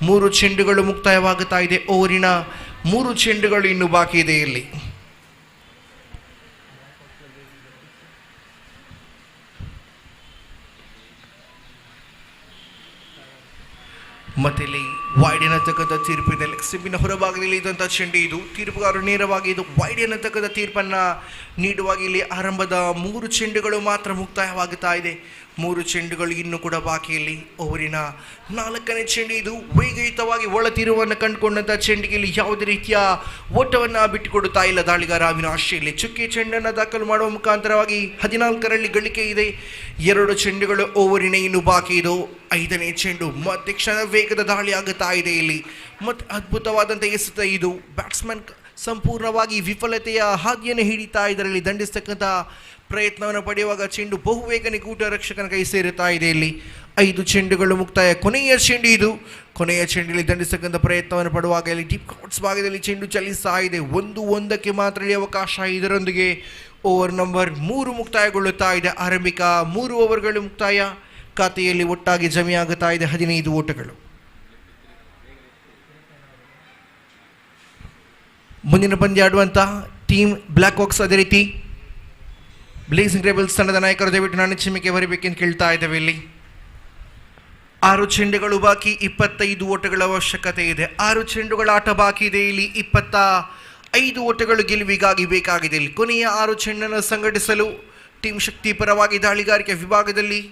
3 ಚೆಂಡುಗಳು ಮುಕ್ತಾಯವಾಗುತ್ತಾ ಇದೆ. ಓವರಿನ 3 ಚೆಂಡುಗಳು ಇನ್ನು ಬಾಕಿ ಇದೆ. ಇಲ್ಲಿ ಮತ್ತೆ ಇಲ್ಲಿ ವೈಡ್ ಎನ್ನತಕ್ಕಂಥ ತೀರ್ಪು ಇದೆ. ಲೆಗ್ ಸ್ಟಂಪಿನ ಹೊರಭಾಗದಲ್ಲಿ ಇದ್ದಂಥ ಚೆಂಡು ಇದು. ತೀರ್ಪುಗಾರರು ನೇರವಾಗಿ ಇದು ವೈಡ್ ಎನ್ನತಕ್ಕಂಥ ತೀರ್ಪನ್ನು ನೀಡುವಾಗ ಇಲ್ಲಿ ಆರಂಭದ 3 ಚೆಂಡುಗಳು ಮಾತ್ರ ಮುಕ್ತಾಯವಾಗುತ್ತಾ ಇದೆ. 3 ಚೆಂಡುಗಳು ಇನ್ನೂ ಕೂಡ ಬಾಕಿಯಲ್ಲಿ. ಓವರಿನ 4ನೇ ಚೆಂಡು ಇದು. ವೇಗಯುತವಾಗಿ ಒಳ ತೀರವನ್ನು ಕಂಡುಕೊಂಡಂಥ ಚೆಂಡಿಗೆ ಇಲ್ಲಿ ಯಾವುದೇ ರೀತಿಯ ಓಟವನ್ನು ಬಿಟ್ಟುಕೊಡುತ್ತಾ ಇಲ್ಲ ದಾಳಿಗಾರ ಅವಿನಾಶ್. ಇಲ್ಲಿ ಚುಕ್ಕಿ ಚೆಂಡನ್ನು ದಾಖಲು ಮಾಡುವ ಮುಖಾಂತರವಾಗಿ 14ರಲ್ಲಿ ಗಳಿಕೆ ಇದೆ. 2 ಚೆಂಡುಗಳು ಓವರಿನ ಇನ್ನು ಬಾಕಿ ಇದು. 5ನೇ ಚೆಂಡು ಮತ್ತೆ ಕ್ಷಣ ವೇಗದ ದಾಳಿ ಆಗುತ್ತಾ ಇದೆ. ಇಲ್ಲಿ ಮತ್ತೆ ಅದ್ಭುತವಾದಂಥ ಎಸೆತ ಇದು. ಬ್ಯಾಟ್ಸ್ಮನ್ ಸಂಪೂರ್ಣವಾಗಿ ವಿಫಲತೆಯ ಹಾದಿಯನ್ನು ಹಿಡಿತಾ ಇದರಲ್ಲಿ ದಂಡಿಸ್ತಕ್ಕಂಥ ಪ್ರಯತ್ನವನ್ನು ಪಡೆಯುವಾಗ ಚೆಂಡು ಬಹುವೇಗನೆ ಕೂಟ ರಕ್ಷಕನ ಕೈ ಸೇರುತ್ತಾ ಇದೆ. ಇಲ್ಲಿ 5 ಚೆಂಡುಗಳು ಮುಕ್ತಾಯ. ಕೊನೆಯ ಚೆಂಡು ಇದು. ಕೊನೆಯ ಚೆಂಡಲ್ಲಿ ದಂಡಿಸ್ತಕ್ಕಂಥ ಪ್ರಯತ್ನವನ್ನು ಪಡುವಾಗ ಇಲ್ಲಿ ಡೀಪ್ ಕಾರ್ಟ್ಸ್ ಭಾಗದಲ್ಲಿ ಚೆಂಡು ಚಲಿಸ್ತಾ ಇದೆ. 1-1ಕ್ಕೆ ಮಾತ್ರ ಇಲ್ಲಿ ಅವಕಾಶ. ಇದರೊಂದಿಗೆ ಓವರ್ ನಂಬರ್ 3 ಮುಕ್ತಾಯಗೊಳ್ಳುತ್ತಾ ಇದೆ. ಆರಂಭಿಕ 3 ಓವರ್ಗಳು ಮುಕ್ತಾಯ. ಖಾತೆಯಲ್ಲಿ ಒಟ್ಟಾಗಿ ಜಮೆಯಾಗುತ್ತಾ ಇದೆ 15 ಓಟಗಳು. ಮುಂದಿನ ಪಂದ್ಯ ಆಡುವಂಥ ಟೀಮ್ ಬ್ಲ್ಯಾಕ್ ಬಾಕ್ಸ್ ಅದೇ ರೀತಿ ಬ್ಲೇಸಿಂಗ್ ರೆಬಲ್ಸ್ ತಂಡದ ನಾಯಕರು ದಯವಿಟ್ಟು ನಾನು ಚಿಮ್ಮಿಕೆ ಬರಬೇಕೆಂದು ಕೇಳ್ತಾ ಇದ್ದೇವೆ. ಇಲ್ಲಿ 6 ಚೆಂಡುಗಳು ಬಾಕಿ, 25 ಓಟಗಳ ಅವಶ್ಯಕತೆ ಇದೆ. 6 ಚೆಂಡುಗಳ ಆಟ ಬಾಕಿ ಇದೆ. ಇಲ್ಲಿ 25 ಓಟಗಳು ಗೆಲುವಿಗಾಗಿ ಬೇಕಾಗಿದೆ. ಇಲ್ಲಿ ಕೊನೆಯ 6 ಚೆಂಡನ್ನು ಸಂಘಟಿಸಲು ಟೀಮ್ ಶಕ್ತಿ ಪರವಾಗಿ ದಾಳಿಗಾರಿಕೆ ವಿಭಾಗದಲ್ಲಿ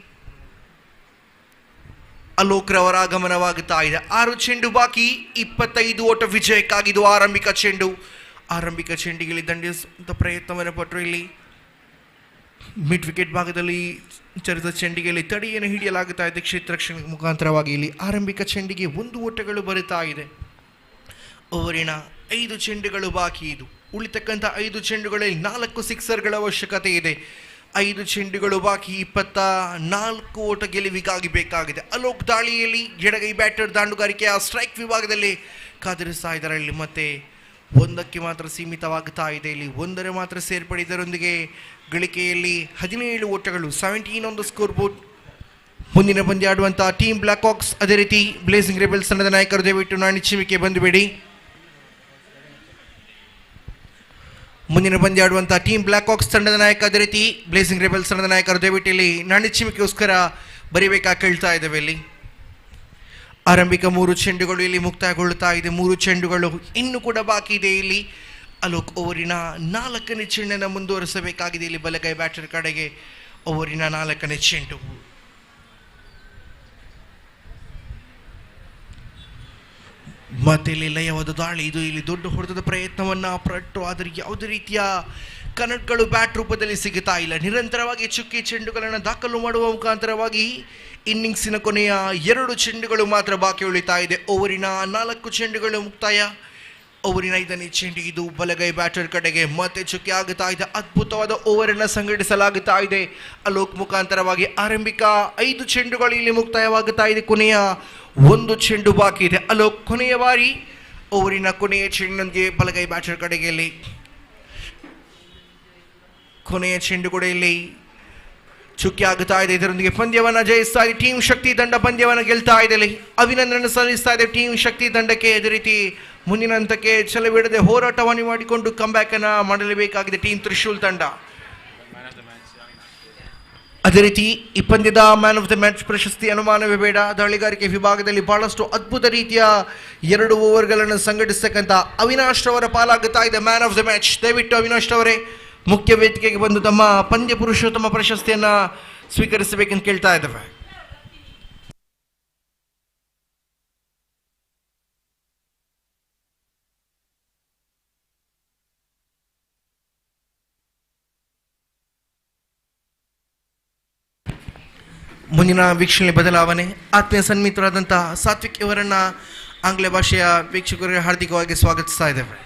ಅಲೋಕ್ ರವರ ಆಗಮನವಾಗುತ್ತಾ ಇದೆ. 6 ಚೆಂಡು ಬಾಕಿ, 25 ಓಟ ವಿಜಯಕ್ಕಾಗಿದ್ದು ಆರಂಭಿಕ ಚೆಂಡು. ಆರಂಭಿಕ ಚೆಂಡಿಗೆ ದಂಡಿಸುವಂಥ ಪ್ರಯತ್ನವನ್ನು ಪಟ್ಟರು. ಇಲ್ಲಿ ಮಿಡ್ ವಿಕೆಟ್ ಭಾಗದಲ್ಲಿ ಚರಿದ ಚೆಂಡಿಗೆ ಇಲ್ಲಿ ತಡೆಯನ್ನು ಹಿಡಿಯಲಾಗುತ್ತಾ ಇದೆ ಕ್ಷೇತ್ರ ರಕ್ಷಣೆ ಮುಖಾಂತರವಾಗಿ. ಇಲ್ಲಿ ಆರಂಭಿಕ ಚೆಂಡಿಗೆ 1 ಓಟಗಳು ಬರುತ್ತಾ ಇದೆ. ಓವರಿನ 5 ಚೆಂಡುಗಳು ಬಾಕಿ ಇದು. ಉಳಿತಕ್ಕಂಥ 5 ಚೆಂಡುಗಳಲ್ಲಿ 4 ಸಿಕ್ಸರ್ಗಳ ಅವಶ್ಯಕತೆ ಇದೆ. 5 ಚೆಂಡುಗಳು ಬಾಕಿ, 24 ಓಟ ಗೆಲುವಿಗಾಗಿ ಬೇಕಾಗಿದೆ. ಅಲೋಕ್ ದಾಳಿಯಲ್ಲಿ ಎಡಗೈ ಬ್ಯಾಟರ್ ದಾಂಡುಗಾರಿಕೆಯ ಸ್ಟ್ರೈಕ್ ವಿಭಾಗದಲ್ಲಿ ಕಾದಿರಿಸ್ತಾ ಇದ್ದಾರೆ. ಇಲ್ಲಿ ಮತ್ತೆ 1ಕ್ಕೆ ಮಾತ್ರ ಸೀಮಿತವಾಗುತ್ತಾ ಇದೆ. ಇಲ್ಲಿ 1 ಮಾತ್ರ ಸೇರ್ಪಡೆ. ಇದರೊಂದಿಗೆ ಗಳಿಕೆಯಲ್ಲಿ 17 ಓಟಗಳು, 17 ಆನ್ ದ ಸ್ಕೋರ್ ಬೋರ್ಡ್. ಮುಂದಿನ ಪಂದ್ಯ ಆಡುವಂತಹ ಟೀಮ್ ಬ್ಲಾಕ್ ಹಾಕ್ಸ್, ಅದೇ ರೀತಿ ಬ್ಲೇಸಿಂಗ್ ರೆಬೆಲ್ಸ್ ತಂಡದ ನಾಯಕರು ದಯವಿಟ್ಟು ನಾಣಿಚ್ಚುವಿಕೆ ಬಂದುಬೇಡಿ. ಮುಂದಿನ ಪಂದ್ಯ ಆಡುವಂತಹ ಟೀಮ್ ಬ್ಲಾಕ್ ಹಾಕ್ಸ್ ತಂಡದ ನಾಯಕ, ಅದೇ ರೀತಿ ಬ್ಲೇಸಿಂಗ್ ರೆಬೆಲ್ಸ್ ತಂಡದ ನಾಯಕರು ದಯವಿಟ್ಟು ಇಲ್ಲಿ ನಾಣಿಚ್ಚುವಿಕೆಗೋಸ್ಕರ ಬರೀಬೇಕಾಗಿ ಕೇಳ್ತಾ ಇದ್ದೇವೆ. ಇಲ್ಲಿ ಆರಂಭಿಕ 3 ಚೆಂಡುಗಳು ಇಲ್ಲಿ ಮುಕ್ತಾಯಗೊಳ್ಳುತ್ತಾ ಇದೆ. 3 ಚೆಂಡುಗಳು ಇನ್ನೂ ಕೂಡ ಬಾಕಿ ಇದೆ. ಇಲ್ಲಿ ಅಲೋಕ್ ಓವರಿನ 4ನೇ ಚೆಂಡನ್ನು ಮುಂದುವರಿಸಬೇಕಾಗಿದೆ. ಇಲ್ಲಿ ಬಲಗೈ ಬ್ಯಾಟರ್ ಕಡೆಗೆ ಓವರಿನ 4ನೇ ಚೆಂಡು. ಮತ್ತೆ ಇಲ್ಲಿ ಲಯವಾದ ದಾಳಿ, ಇದು ಇಲ್ಲಿ ದೊಡ್ಡ ಹೊಡೆತದ ಪ್ರಯತ್ನವನ್ನ ಪಟ್ಟು, ಆದರೆ ಯಾವುದೇ ರೀತಿಯ ಕನಟ್ಗಳು ಬ್ಯಾಟ್ ರೂಪದಲ್ಲಿ ಸಿಗುತ್ತಾ ಇಲ್ಲ. ನಿರಂತರವಾಗಿ ಚುಕ್ಕಿ ಚೆಂಡುಗಳನ್ನು ದಾಖಲು ಮಾಡುವ ಮುಖಾಂತರವಾಗಿ ಇನ್ನಿಂಗ್ಸಿನ ಕೊನೆಯ 2 ಚೆಂಡುಗಳು ಮಾತ್ರ ಬಾಕಿ ಉಳಿತಾ ಇದೆ. ಓವರಿನ 4 ಚೆಂಡುಗಳು ಮುಕ್ತಾಯ. ಓವರಿನ 5ನೇ ಚೆಂಡು, ಇದು ಬಲಗೈ ಬ್ಯಾಟರ್ ಕಡೆಗೆ ಮತ್ತೆ ಚುಕ್ಕಿ ಆಗುತ್ತಾ ಇದೆ. ಅದ್ಭುತವಾದ ಓವರನ್ನು ಸಂಘಟಿಸಲಾಗುತ್ತಾ ಇದೆ ಅಲೋಕ್ ಮುಖಾಂತರವಾಗಿ. ಆರಂಭಿಕ 5 ಚೆಂಡುಗಳು ಇಲ್ಲಿ ಮುಕ್ತಾಯವಾಗುತ್ತಾ ಇದೆ. ಕೊನೆಯ 1 ಚೆಂಡು ಬಾಕಿ ಇದೆ. ಅಲೋಕ್ ಕೊನೆಯ ಬಾರಿ ಓವರಿನ ಕೊನೆಯ ಚೆಂಡಿನೊಂದಿಗೆ ಬಲಗೈ ಬ್ಯಾಟರ್ ಕಡೆಗೆ ಇಲ್ಲಿ ಕೊನೆಯ ಚೆಂಡು ಕೂಡ ಇಲ್ಲಿ ಚುಕ್ಕಿ ಆಗುತ್ತಾ ಇದೆ. ಇದರೊಂದಿಗೆ ಪಂದ್ಯವನ್ನು ಜಯಿಸ್ತಾ ಇದೆ ಟೀಮ್ ಶಕ್ತಿ ತಂಡ, ಪಂದ್ಯವನ್ನು ಗೆಲ್ತಾ ಇದೆ. ಇಲ್ಲಿ ಅಭಿನಂದನೆ ಸಲ್ಲಿಸ್ತಾ ಇದೆ ಟೀಮ್ ಶಕ್ತಿ ತಂಡಕ್ಕೆ. ಅದೇ ರೀತಿ ಮುಂದಿನ ಹಂತಕ್ಕೆ ಛಲವಿಡದೆ ಹೋರಾಟವನ್ನು ಮಾಡಿಕೊಂಡು ಕಂಬ್ಯಾಕ್ ಅನ್ನು ಮಾಡಲೇಬೇಕಾಗಿದೆ ಟೀಮ್ ತ್ರಿಶೂಲ್ ತಂಡ. ಅದೇ ರೀತಿ ಈ ಪಂದ್ಯದ ಮ್ಯಾನ್ ಆಫ್ ದ ಮ್ಯಾಚ್ ಪ್ರಶಸ್ತಿ ಅನುಮಾನವೇ ಬೇಡ. ದಾಳಿಗಾರಿಕೆ ವಿಭಾಗದಲ್ಲಿ ಬಹಳಷ್ಟು ಅದ್ಭುತ ರೀತಿಯ 2 ಓವರ್ಗಳನ್ನು ಸಂಘಟಿಸತಕ್ಕಂಥ ಅವಿನಾಶ್ ಅವರ ಪಾಲಾಗುತ್ತಾ ಇದೆ ಮ್ಯಾನ್ ಆಫ್ ದ ಮ್ಯಾಚ್. ದಯವಿಟ್ಟು ಅವಿನಾಶ್ ಅವರೇ ಮುಖ್ಯ ವೇದಿಕೆಗೆ ಬಂದು ತಮ್ಮ ಪಂದ್ಯ ಪುರುಷೋತ್ತಮ ಪ್ರಶಸ್ತಿಯನ್ನ ಸ್ವೀಕರಿಸಬೇಕೆಂದು ಕೇಳ್ತಾ ಇದ್ದೇವೆ. ಮುಂದಿನ ವೀಕ್ಷಣೆ ಬದಲಾವಣೆ. ಆತ್ಮೀಯ ಸನ್ಮಿತರಾದಂತಹ ಸಾತ್ವಿಕ್ ಇವರನ್ನ ಆಂಗ್ಲ ಭಾಷೆಯ ವೀಕ್ಷಕರಿಗೆ ಹಾರ್ದಿಕವಾಗಿ ಸ್ವಾಗತಿಸ್ತಾ ಇದ್ದೇವೆ.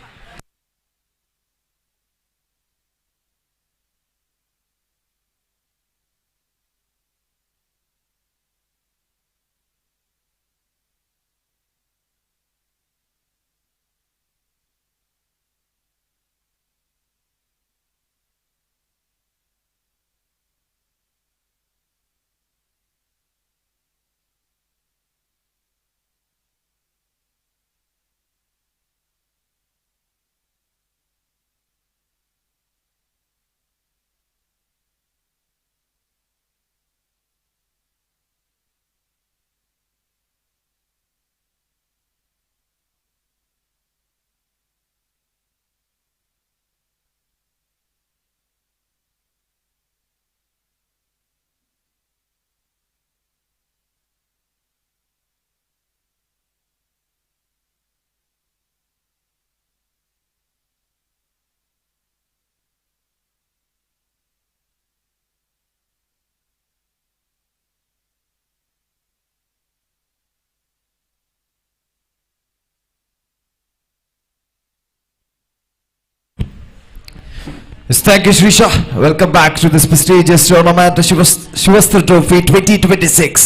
Yes, thank you, Shrisha. Welcome back to this prestigious tournament, Shivaasthra Trophy 2026.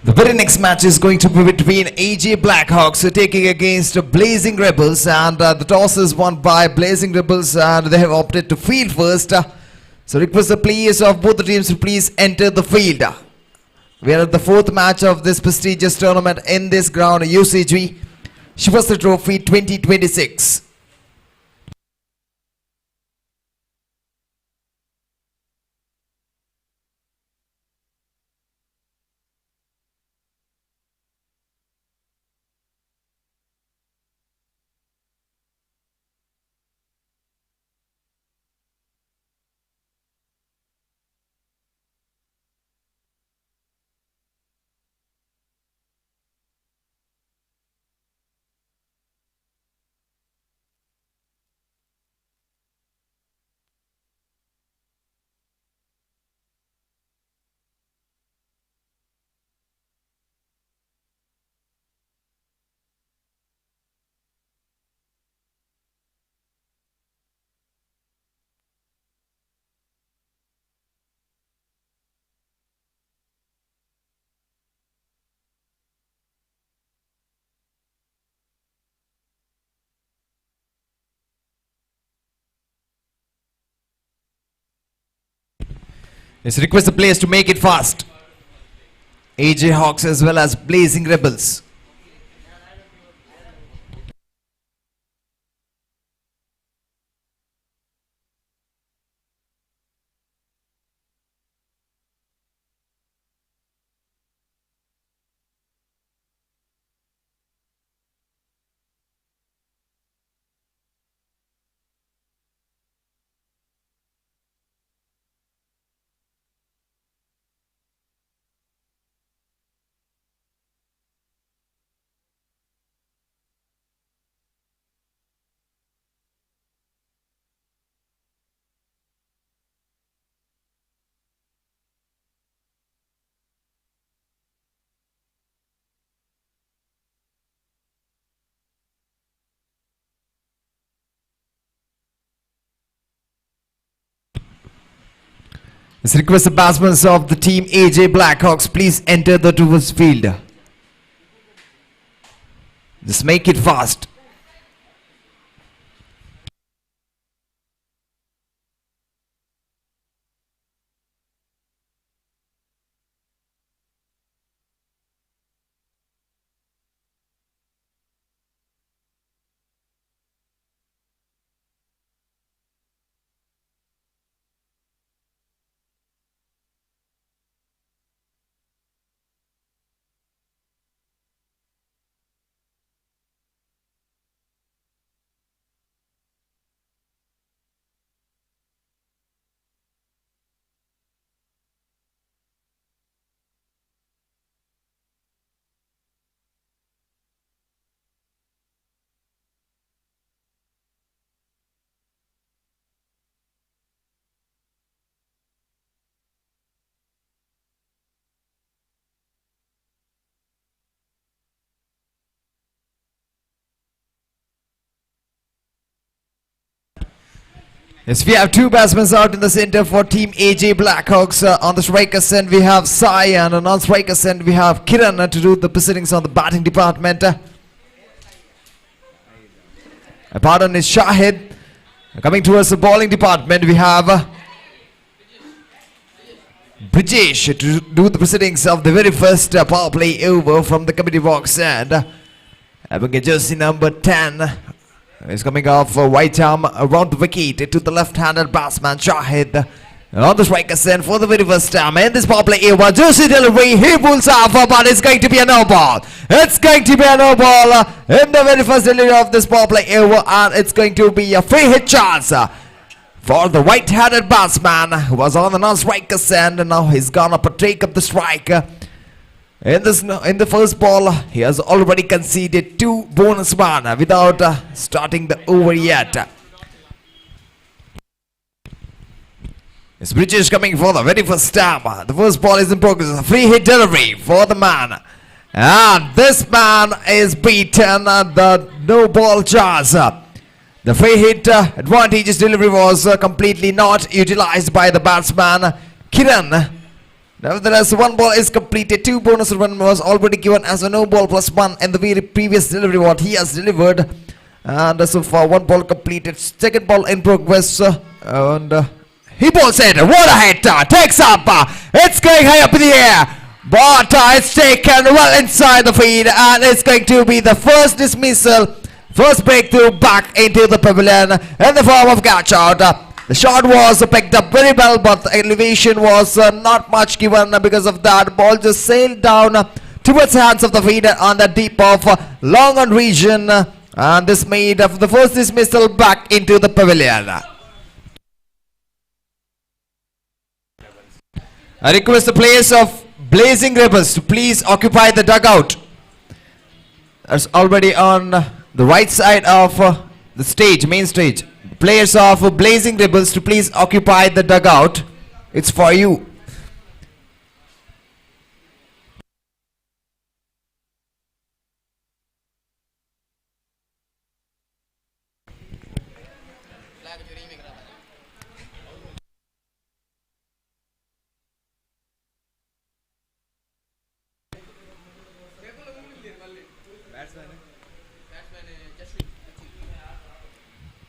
The very next match is going to be between AJ Blackhawks taking against Blazing Rebels, and the toss is won by Blazing Rebels, and they have opted to field first. So request the players of both the teams to please enter the field. We are at the 4th match of this prestigious tournament in this ground, UCG Shivaasthra Trophy 2026. Let's request the players to make it fast. AJ Hawks as well as Blazing Rebels. Let's request the batsmen of the team AJ Blackhawks, please enter the towards field. Just make it fast. Yes, we have two batsmen out in the center for team AJ Blackhawks. On the strikers end we have Sai, and on non-strikers end we have Kiran to do the proceedings on the batting department. Pardon is Shahid. Coming towards the bowling department we have Brijesh to do the proceedings of the very first power play over from the committee box, and having a jersey number 10. He's coming off a white arm around the wicket to the left-handed batsman Shahid. On the striker's end for the very first time in this power play over. Jersey delivery, he pulls off, but it's going to be a no ball. It's going to be a no ball in the very first delivery of this power play over, and it's going to be a free hit chance for the white-handed batsman who was on the non-striker's end, and now he's gonna take up the strike. In the first ball, he has already conceded 2 bonus run without starting the over yet. It's British coming for the very first time. The first ball is in progress. A free hit delivery for the man. And this man is beaten the no ball chance. The free hit advantageous delivery was completely not utilized by the batsman Kiran. Nevertheless, 1 ball is completed. 2 bonus run was already given as a no ball plus 1 in the very previous delivery what he has delivered. And so far 1 ball completed. Second ball in progress. And he bowls it. What a hit! Takes up. It's going high up in the air. But it's taken well inside the field. And it's going to be the first dismissal. First breakthrough back into the pavilion in the form of catch out. The shot was picked up very well, but the elevation was not much given. Because of that, ball just sailed down towards the hands of the fielder on the deep of long on region, and this made the first dismissal back into the pavilion. I request the players of Blazing Rebels to please occupy the dugout. That's already on the right side of the stage, main stage. Players of Blazing Rebels to please occupy the dugout. It's for you.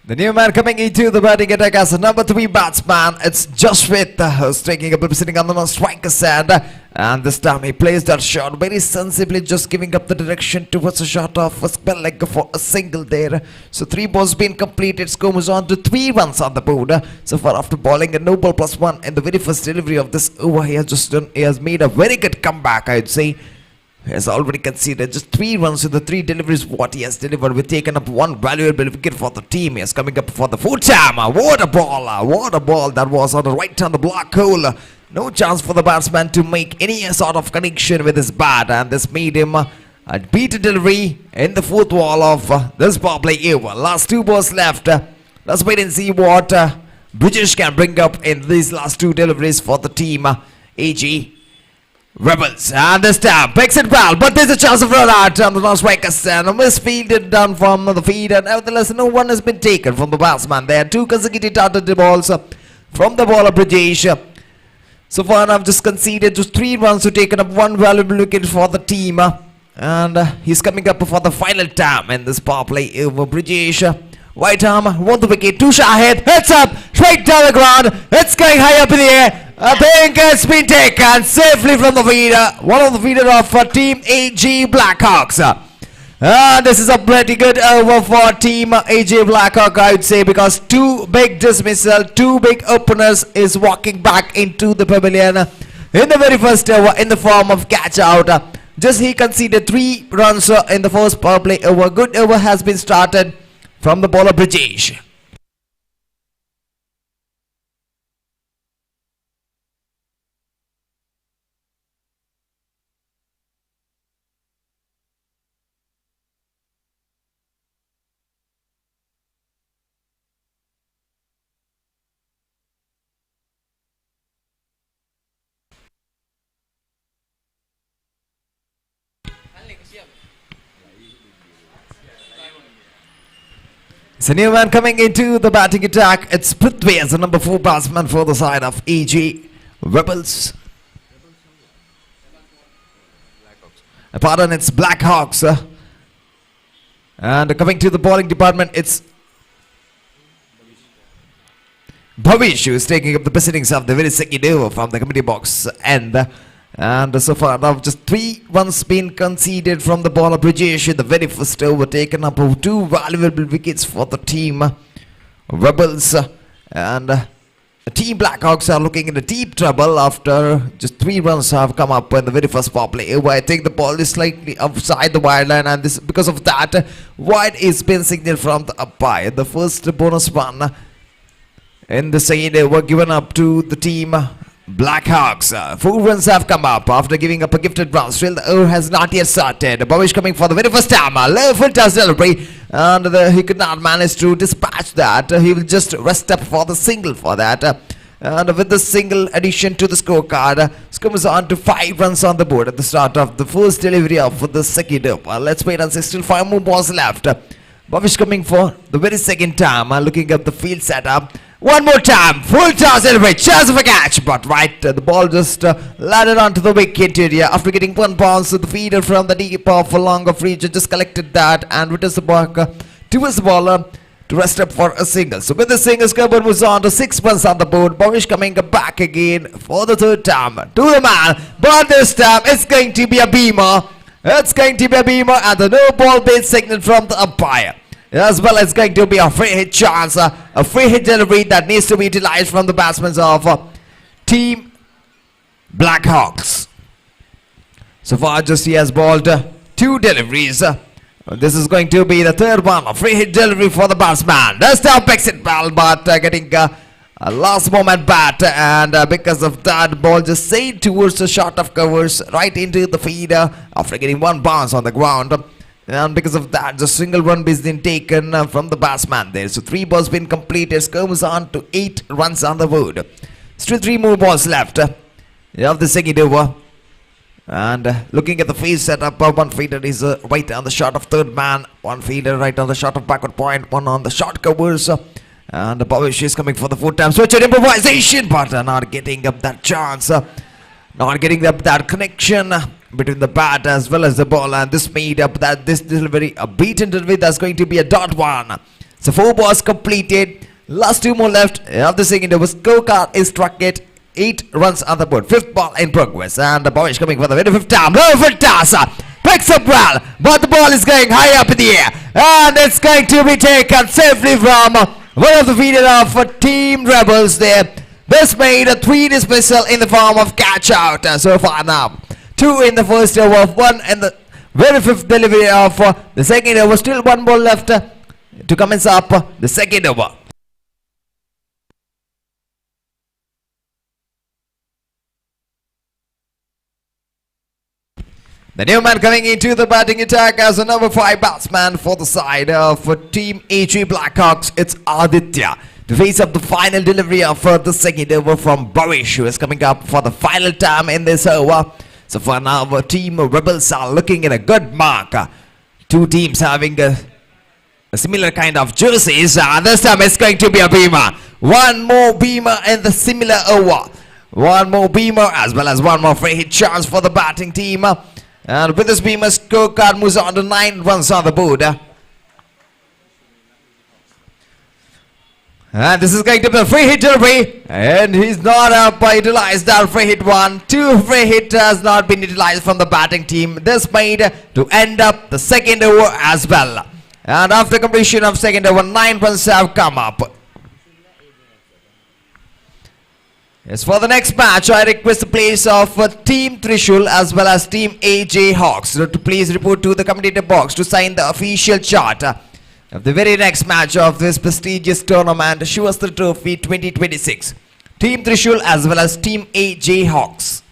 The new man coming into the batting attack as a number 3 batsman. It's Joshwith who's taking up sitting on the striker's side. And this time he plays that shot very sensibly, just giving up the direction towards a shot of a spell leg for a single there. So 3 balls been completed. Score moves on to 3 runs on the board. So far, after bowling a no ball +1 in the very first delivery of this over, he has made a very good comeback, I'd say. He has already conceded just 3 runs in the 3 deliveries what he has delivered. We've taken up 1 valuable wicket for the team. He is coming up for the 4th time. What a ball that was on the right on the black hole. No chance for the batsman to make any sort of connection with his bat, and this made him a beaten delivery in the 4th wall of this power play over. Last 2 balls left. Let's wait and see what British can bring up in these last 2 deliveries for the team. AG Rebels, and this time picks it well, but there's a chance of run out on the non-strikers, and a misfielded down from the feed, and nevertheless no one has been taken from the batsman. There are 2 consecutive targeted balls from the bowler Brajesh. So far I've just conceded just 3 runs to taken up 1 valuable wicket for the team, and he's coming up for the final time in this power play over. Brajesh, right arm, won the wicket to Shahid, hits up straight down the ground, it's going high up in the air. I think it's been taken safely from the feeder, one of the feeder of Team AG Blackhawks. This is a pretty good over for Team AG Blackhawk, I would say, because 2 big dismissal, 2 big openers is walking back into the pavilion in the very first over in the form of catch out. Just he conceded 3 runs in the first power play over. Good over has been started from the bowler Brajesh. It's a new man coming into the batting attack. It's Prithvi as the number 4 batsman for the side of AG Rebels. Pardon, it's Blackhawks. And coming to the bowling department, it's Bhavish who is taking up the proceedings of the very second over from the committee box end. And so far now just 3 runs been conceded from the bowler Brajesh in the very first over, taken up 2 valuable wickets for the team Rebels. And Team Blackhawks are looking into deep trouble after just 3 runs have come up in the very first power play over. I think the ball is slightly outside the wide line, and this because of that wide is been signaled from the umpire. The first bonus run in the second over given up to the team Blackhawks. 4 runs have come up after giving up a gifted run. Still the over has not yet started. Bhavish coming for the very first time. Low full toss delivery, and he could not manage to dispatch that. He will just rest up for the single for that. And with the single addition to the scorecard, comes on to 5 runs on the board at the start of the first delivery of the second over. Let's wait and see. Still 5 more balls left. Bhavish coming for the very second time, looking at the field setup. One more time, full toss delivery, chance of a catch, but the ball just landed onto the wicket area after getting 1 bounce. The feeder from the deep off a long of reach just collected that and returns the ball towards the bowler to rest up for a single. So with the single, Skubber moves on to 6 runs on the board. Bhavish coming back again for the 3rd time to the man, but this time it's going to be a beamer. It's going to be a beamer, and the no ball being signaled from the umpire. As well as going to be a free hit chance, a free hit delivery that needs to be utilized from the batsmen of Team Blackhawks. So far just he has bowled 2 deliveries. This is going to be the 3rd one, a free hit delivery for the batsman. This time picks it well, but getting a last moment bat, and because of that ball just sailed towards the shot of covers right into the feeder after getting 1 bounce on the ground. And because of that, the single run is been taken from the batsman there. So 3 balls been completed. Comes on to 8 runs on the board. Still 3 more balls left of the second over. And looking at the field setup, 1 fielder is right on the shot of 3rd man. 1 fielder right on the shot of backward point. 1 on the short covers. And Bhavish is coming for the 4th time. Switch and improvisation, but not getting up that chance. Not getting up that connection between the bat as well as the ball, and this made up that this delivery, a beaten delivery, that's going to be a dot one. So 4 balls completed. Last 2 more left of the second over. Scorecard is struck at 8 runs on the board. 5th ball in progress. And the Bhavesh coming for the very 5th time. Perfect toss. Picks up well. But the ball is going high up in the air. And it's going to be taken safely from one of the feeder of Team Rebels there. This made a 3 dismissal in the form of catch out so far now. 2 in the first over. 1 in the very 5th delivery of the second over. Still 1 ball left to commence up the second over. The new man coming into the batting attack as a number 5 batsman for the side of Team AG Blackhawks. It's Aditya to face up the final delivery of the second over from Bhavesh, who is coming up for the final time in this over. So for now, Team Rebels are looking at a good mark. 2 teams having a similar kind of jerseys. This time it's going to be a beamer. 1 more beamer in the similar over. 1 more beamer as well as 1 more free hit chance for the batting team. And with this beamer, scorecard moves on to 9 runs on the board. And this is going to be a free hit delivery. And he's not utilized that free hit one. 2 free hit has not been utilized from the batting team. This made to end up the second over as well. And after completion of second over, 9 runs have come up. As for the next match, I request the place of Team Trishul as well as Team AJ Hawks to please report to the commentator box to sign the official chart of the very next match of this prestigious tournament, Shivaasthra Trophy 2026. Team Trishul as well as Team AJ Hawks.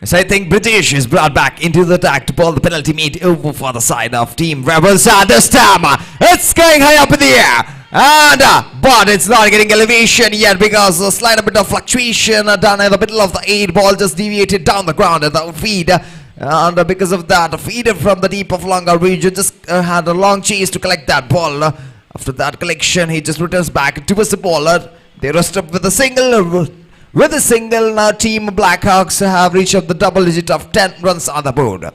Yes, I think British is brought back into the attack to ball the penalty meet over for the side of Team Rebels. And this time, it's going high up in the air. And, but it's not getting elevation yet because a slight bit of fluctuation done in the middle of the 8 ball just deviated down the ground at the feed. And because of that, a feeder from the deep of longer region just had a long chase to collect that ball. After that collection, he just returns back towards the bowler. They rest up with a single. With a single, now Team Blackhawks have reached up the double digit of 10 runs on the board.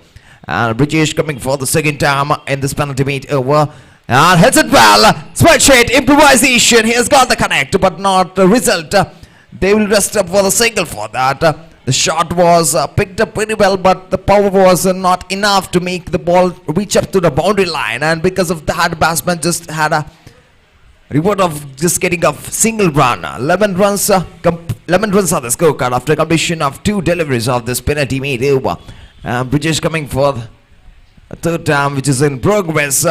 And British coming for the second time in this penalty meet over. And hits it well. Switch hit, improvisation. He has got the connect, but not the result. They will rest up for the single for that. The shot was picked up pretty well, but the power was not enough to make the ball reach up to the boundary line. And because of that, batsman just had a reward of just getting a single run. 11 runs on the scorecard after completion of 2 deliveries of this penalty made over. British coming for a third time, which is in progress.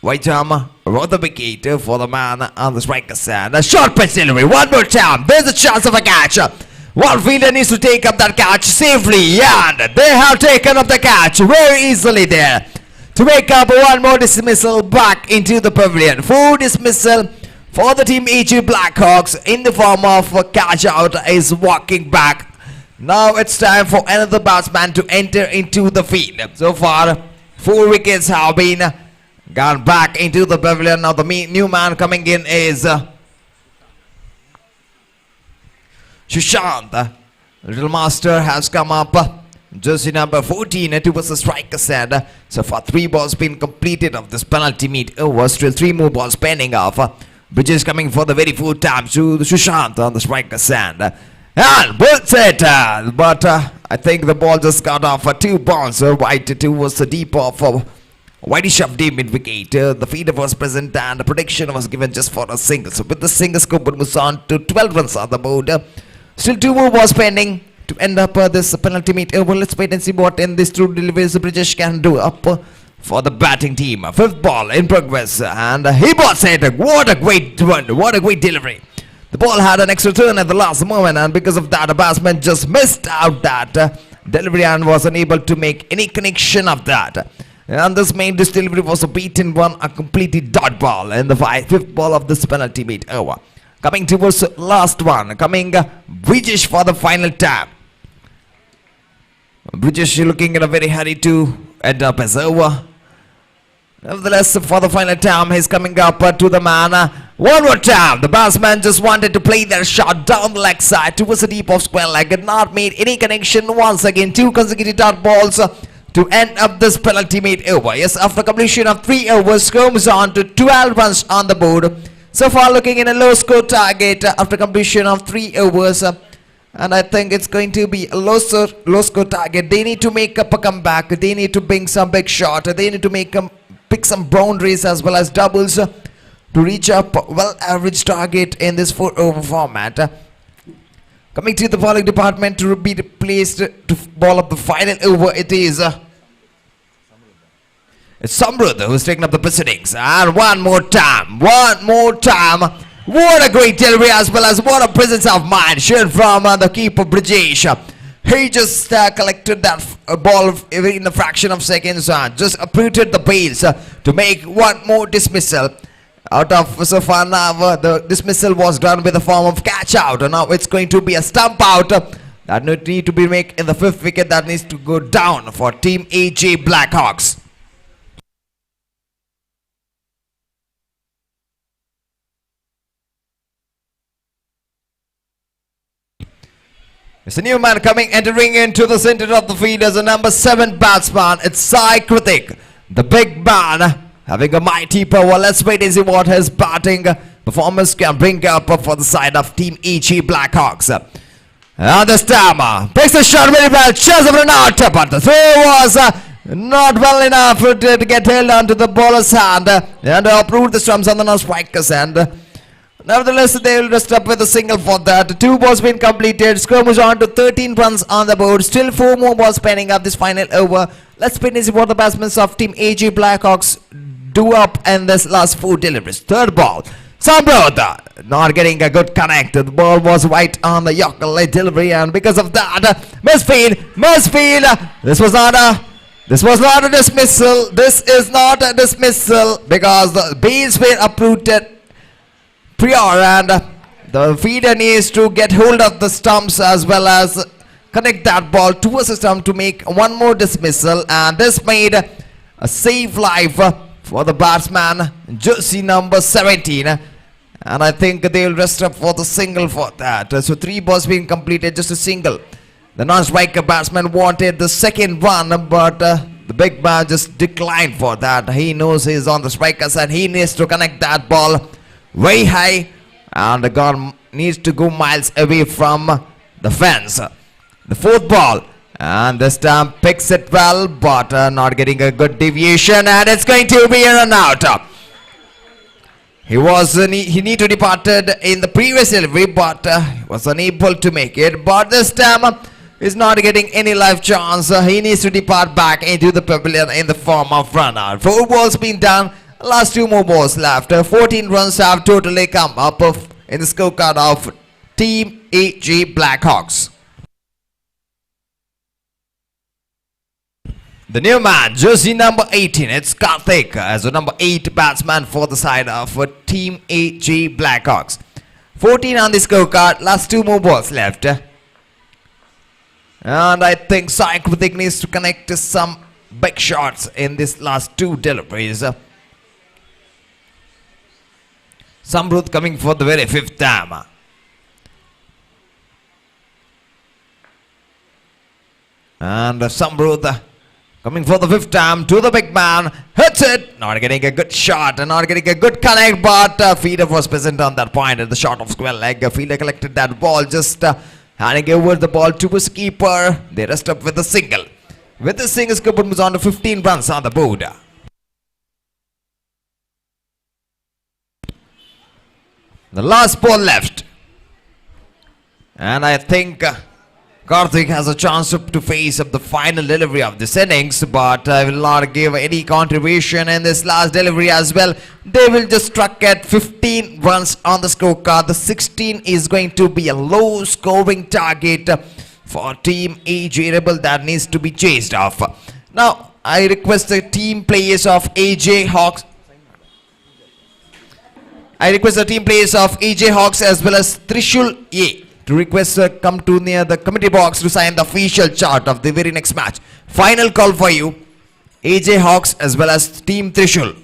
White arm wrote the wicket for the man on the striker side. A short pitch delivery. 1 more time. There's a chance of a catch. One fielder needs to take up that catch safely. And they have taken up the catch very easily there to make up 1 more dismissal back into the pavilion. 4 dismissal for the Team AG Blackhawks in the form of a catch out is walking back. Now it's time for another batsman to enter into the field. So far, 4 wickets have been gone back into the pavilion. Now the new man coming in is Sushant. Little Master has come up. Jersey number 14 towards the striker side. So far 3 balls been completed of this penalty meet over. Still 3 more balls pending off. Bridges coming for the very 4th time to the Sushant on the striker side. And built it. But I think the ball just got off 2 balls right towards the deep of Whitey shoved him in wicket. The feeder was present and the prediction was given just for a single. So with the single scope, it moves on to 12 runs on the board. Still 2 more balls pending to end up this penalty meet over. Let's wait and see what in this 2 deliveries the British can do up for the batting team. 5th ball in progress and he bought it. What a great run. What a great delivery. The ball had an extra turn at the last moment, and because of that, the batsman just missed out that delivery and was unable to make any connection of that. And this made this delivery was a beaten one, a completely dot ball in the 5th ball of this penalty meet over. Coming towards the last one, coming British for the final tap. British looking in a very hurry to end up as over. Nevertheless, for the final time, he's coming up to the man One more time, the batsman just wanted to play their shot down the leg side towards the deep of square leg, had not made any connection. Once again, 2 consecutive dot balls to end up this penalty made over. Yes, after completion of 3 overs, score moves on to 12 runs on the board. So far looking in a low score target after completion of 3 overs. And I think it's going to be a low score target. They need to make up a comeback. They need to bring some big shot. They need to pick some boundaries as well as doubles to reach up well average target in this 4 over format. Coming to the bowling department to be placed to ball up the final over, it is it's Samruddha who's taking up the proceedings. And one more time. What a great delivery as well as what a presence of mind shown from the keeper Brijesh. He just collected that ball in a fraction of seconds and just uprooted the bails to make one more dismissal. Out of so far now, the dismissal was done with a form of catch out, and now it's going to be a stump out that need to be made in the 5th wicket that needs to go down for Team AJ Blackhawks. It's a new man entering into the center of the field as a number 7 batsman. It's Sai Kritik, the big man, having a mighty power. Let's wait and see what his batting performance can bring up for the side of Team AG Blackhawks. And this time, picks the shot very well, chance of an out, but the throw was not well enough to get held onto the bowler's hand and uproot the stumps on the non-striker's end. Nevertheless, they will rest up with a single for that. 2 balls been completed. Score moves on to 13 runs on the board. Still 4 more balls pending up this final over. Let's wait and see what the batsmen of Team AG Blackhawks do up in this last 4 deliveries. 3rd ball. Samruddha not getting a good connect. The ball was right on the Yorker late delivery, and because of that, misfield. This was not a dismissal. This is not a dismissal because the bails were uprooted prior, and the feeder needs to get hold of the stumps as well as connect that ball towards the stump to make one more dismissal, and this made a safe life for the batsman jersey number 17, and I think they will rest up for the single for that. So 3 balls being completed, just a single. The non-striker batsman wanted the 2nd one, but the big man just declined for that. He knows he's on the striker side. He needs to connect that ball very high, and the gun needs to go miles away from the fence. The 4th ball, and this time picks it well, but not getting a good deviation, and it's going to be a run out. He need to departed in the previous delivery, but was unable to make it. But this time is not getting any life chance. He needs to depart back into the pavilion in the form of run out. 4 balls been done. Last 2 more balls left. 14 runs have totally come up in the scorecard of Team AG Blackhawks. The new man, jersey number 18, it's Karthik as the number 8 batsman for the side of Team AG Blackhawks. 14 on the scorecard, last 2 more balls left. And I think Sai Kritik needs to connect some big shots in this last 2 deliveries. Samruddha coming for the very 5th time. And Samruddha coming for the 5th time to the big man. Hits it. Not getting a good shot and not getting a good connect, but Feeder was present on that point at the short of square leg. Feeder collected that ball, just handing over the ball to his keeper. They rest up with a single. With the single, score moves on to 15 runs on the board. The last ball left, and I think Karthik has a chance to face up the final delivery of this innings, but I will not give any contribution in this last delivery as well. They will just struck at 15 runs on the scorecard. The 16 is going to be a low scoring target for Team AJ Rebel that needs to be chased off. Now I request the team players of AJ Hawks. I request the team players of AJ Hawks as well as Trishul A to request come to near the committee box to sign the official chart of the very next match. Final call for you, AJ Hawks as well as Team Trishul.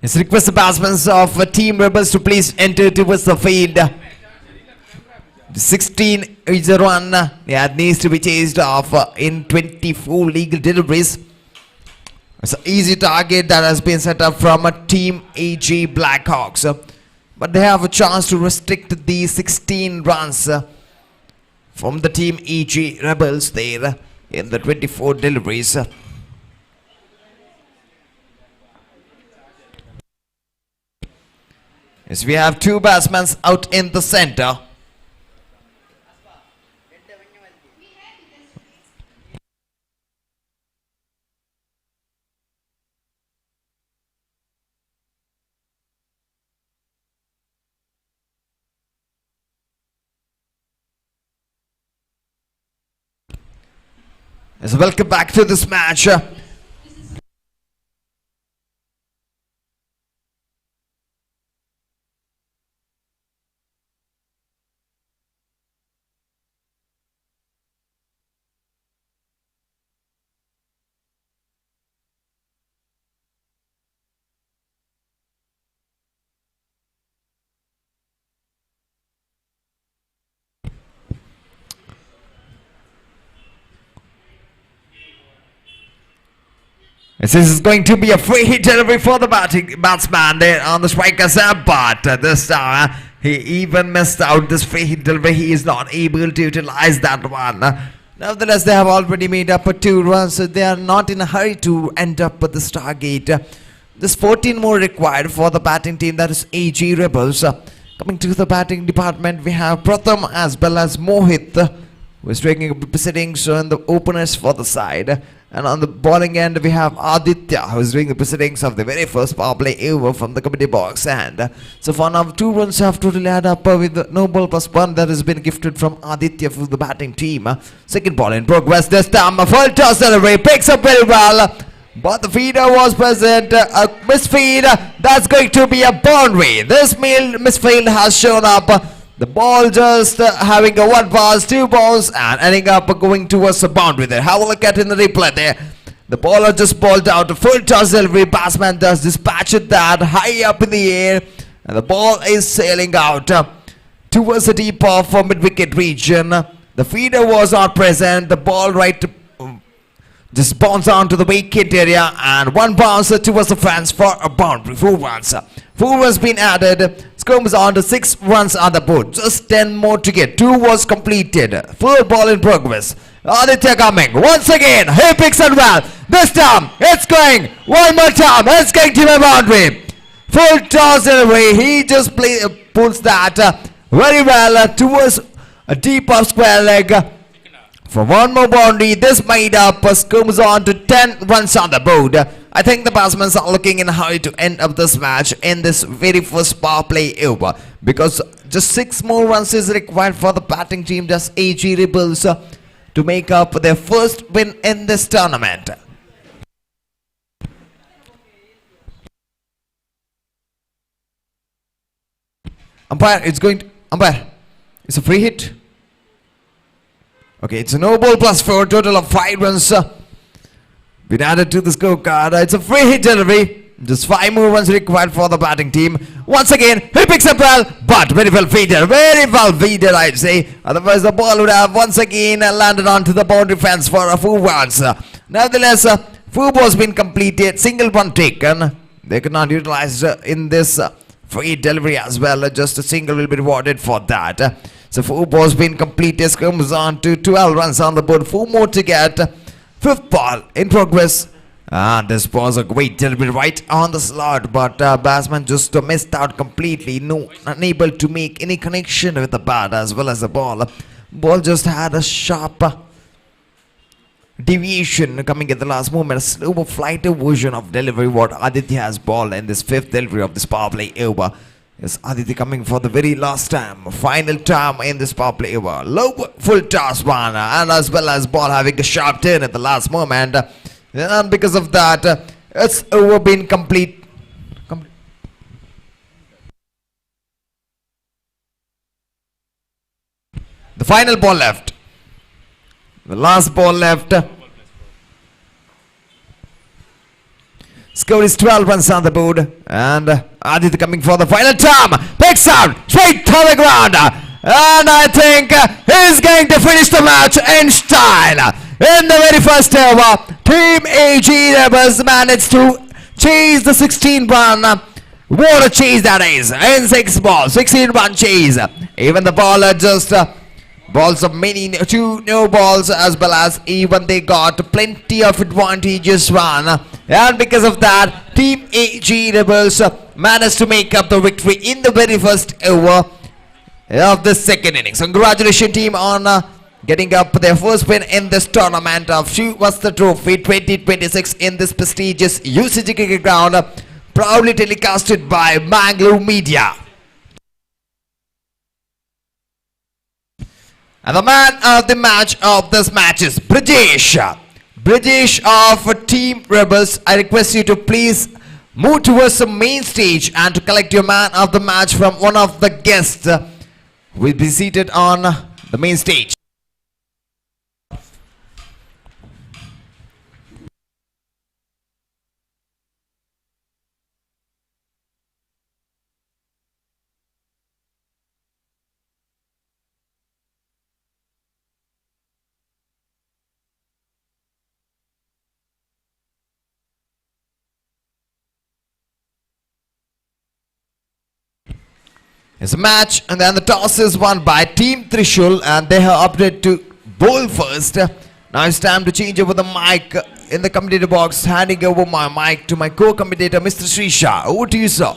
It's request the batsmen of Team Rebels to please enter towards the field. 16 is a run that needs to be chased off in 24 legal deliveries. It's an easy target that has been set up from a Team AG Blackhawks. But they have a chance to restrict the 16 runs from the Team AG Rebels there in the 24 deliveries. Yes, we have two batsmen out in the center. Yes, welcome back to this match. This is going to be a free hit delivery for the batsman there on the striker's but this time he even missed out this free hit delivery. He is not able to utilize that one. Nevertheless, they have already made up 2 runs, so they are not in a hurry to end up with this target. There's 14 more required for the batting team, that is AG Rebels. Coming to the batting department, we have Pratham as well as Mohit, who is taking proceedings on the openers for the side. And on the bowling end, we have Aditya, who is doing the proceedings of the very first power play over from the committee box. And so far now 2 runs have totally add up with the no ball plus 1 that has been gifted from Aditya for the batting team. Second ball in progress this time. A full toss delivery, picks up very well. But the feeder was present. A misfeed, that's going to be a boundary. This misfield has shown up. The ball just having a 1 pass, 2 balls, and ending up going towards the boundary there. Have a look at in the replay there. The baller just balled out a full toss delivery. Batsman does dispatch it that high up in the air, and the ball is sailing out towards the deep off mid-wicket region. The feeder was not present. The ball just bounced onto the wicket area, and 1 bounce towards the fence for a boundary. 4 runs. 4 runs been added. Score is on to 6 runs on the board. Just 10 more to get. 2 was completed. Full ball in progress. Aditya coming. Once again, he picks it well. This time, it's going. One more time. It's going to be a boundary. Full toss delivery. He just pulls that very well towards a deep off square leg. For 1 more boundary, this made up comes on to 10 runs on the board. I think the batsmen are looking in a hurry to end up this match in this very first power play over, because just 6 more runs is required for the batting team, just AG Rebels, to make up their first win in this tournament. Umpire, it's a free hit. Okay, it's a no ball plus 4, total of 5 runs been added to the scorecard. It's a free hit delivery. Just 5 more runs required for the batting team. Once again, he picks up well, but very well feeded. Very well feeded, I'd say. Otherwise, the ball would have once again landed onto the boundary fence for a 4 runs. Nevertheless, 4 balls been completed. Single one taken. They could not utilize in this free delivery as well. Just a single will be rewarded for that. So 4 balls been completed. Comes on to 12 runs on the board. 4 more to get. 5th ball in progress. And this was a great delivery right on the slot, but batsman just missed out completely. Unable to make any connection with the bat as well as the ball. Ball just had a sharp deviation coming at the last moment. A slower flighter version of delivery what Aditya has balled in this 5th delivery of this power play over. Yes, Aditya coming for the very last time, final time in this power play over. Low full toss one, and as well as ball having a sharp turn at the last moment. And because of that, it's over been complete. The final ball left. The last ball left. score is 12 runs on the board. And Adit coming for the final time. Picks out straight to the ground. And I think he's going to finish the match in style. In the very first over, Team AG Rebels managed to chase the 16 run. What a chase that is. In 6 balls, 16 run chase. Even the bowler just balls of many, 2 no balls, as well as even they got plenty of advantages run. And because of that, Team AG Rebels managed to make up the victory in the very first over of the second innings. Congratulations team on getting up their first win in this tournament of Shivaasthra Trophy 2026 in this prestigious UCG cricket ground, proudly telecasted by Mangalore Media. And the man of the match of this match is Brijesh. Brijesh of Team Rebels, I request you to please move towards the main stage and to collect your man of the match from one of the guests who will be seated on the main stage. It's a match, and then the toss is won by Team Trishul, and they have opted to bowl first. Now it's time to change over the mic in the commentator box, handing over my mic to my co-commentator, Mr. Srisha. Over to you, sir.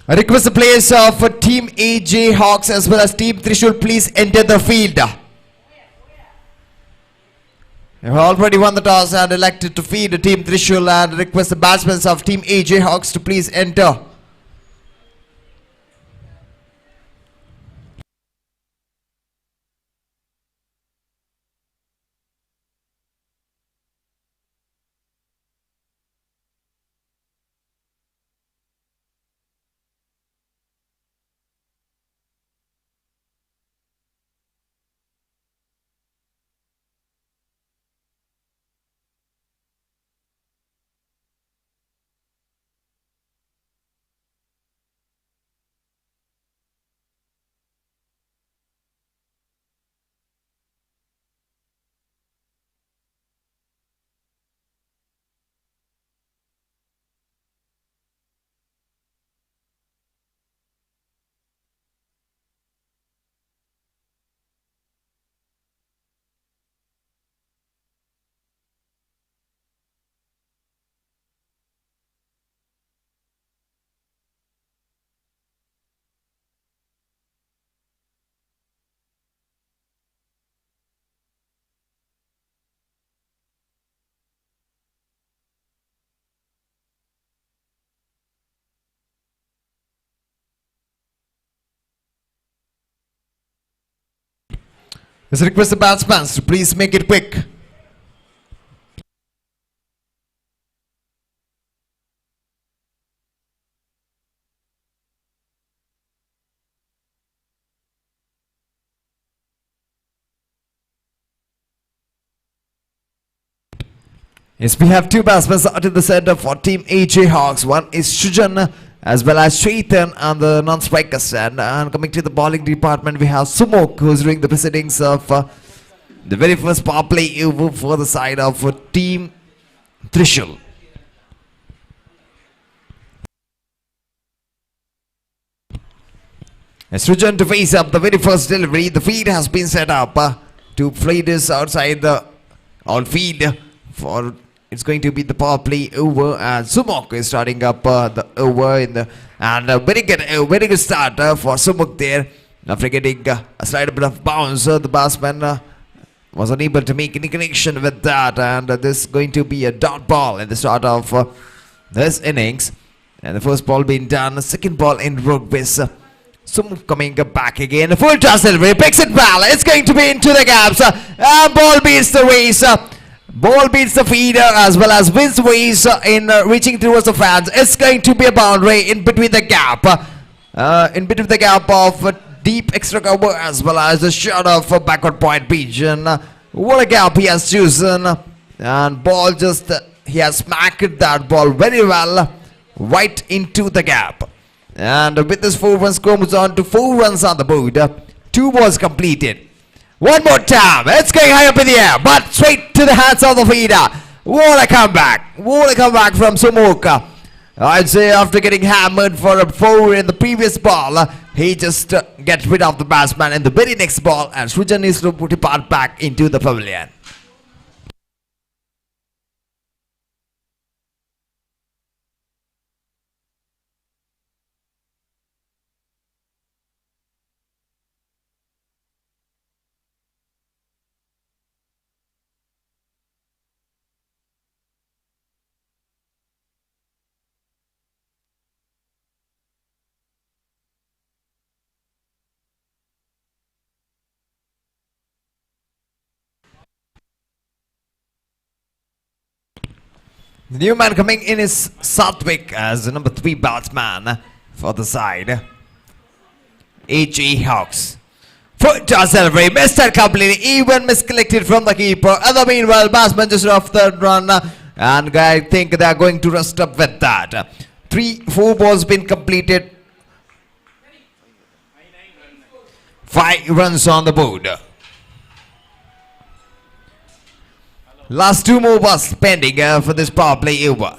I request the players of Team AJ Hawks as well as Team Trishul please enter the field. You have already won the toss and elected to feed Team Trishul, and request the batsmen of Team AJ Hawks to please enter. Let's request the batsmen to please make it quick. Yes, we have two batsmen out in the center for Team AJ Hawks. One is Shujan as well as Shaitan on the non-striker stand. And coming to the bowling department, we have Sumok, who's doing the proceedings of the very first power play over for the side of Team Trishul. As Shujan to face up the very first delivery, the field has been set up to play this outside the outfield for. It's going to be the power play over, and Sumok is starting up the over in the and a very good start for Sumok there. After getting a slight bit of bounce, the batsman was unable to make any connection with that, and this is going to be a dot ball at the start of this innings. And the first ball being done, the second ball in rugby's. Sumok coming back again. The full toss delivery picks it well. It's going to be into the gaps. Ball beats the waist. Ball beats the feeder as well as wins ways in reaching towards the fans. It's going to be a boundary in between the gap. In between the gap of deep extra cover as well as a shot of backward point pigeon. What a gap he has chosen. And ball just, he has smacked that ball very well right into the gap. And with this 4 runs comes on to 4 runs on the board. 2 balls completed. One more time, it's going high up in the air, but straight to the hands of the feeder. What a comeback from Sumoka. I'd say after getting hammered for a 4 in the previous ball, he just gets rid of the batsman in the very next ball, and Srujan is to put it back into the pavilion. The new man coming in is Satvik as the number 3 batsman for the side. AJ Hawks. Foot toss delivery, missed it completely, even miscollected from the keeper. And the meanwhile, batsman just off third run, and I think they are going to rest up with that. 4 balls been completed. 5 runs on the board. Last 2 more balls pending for this power play over.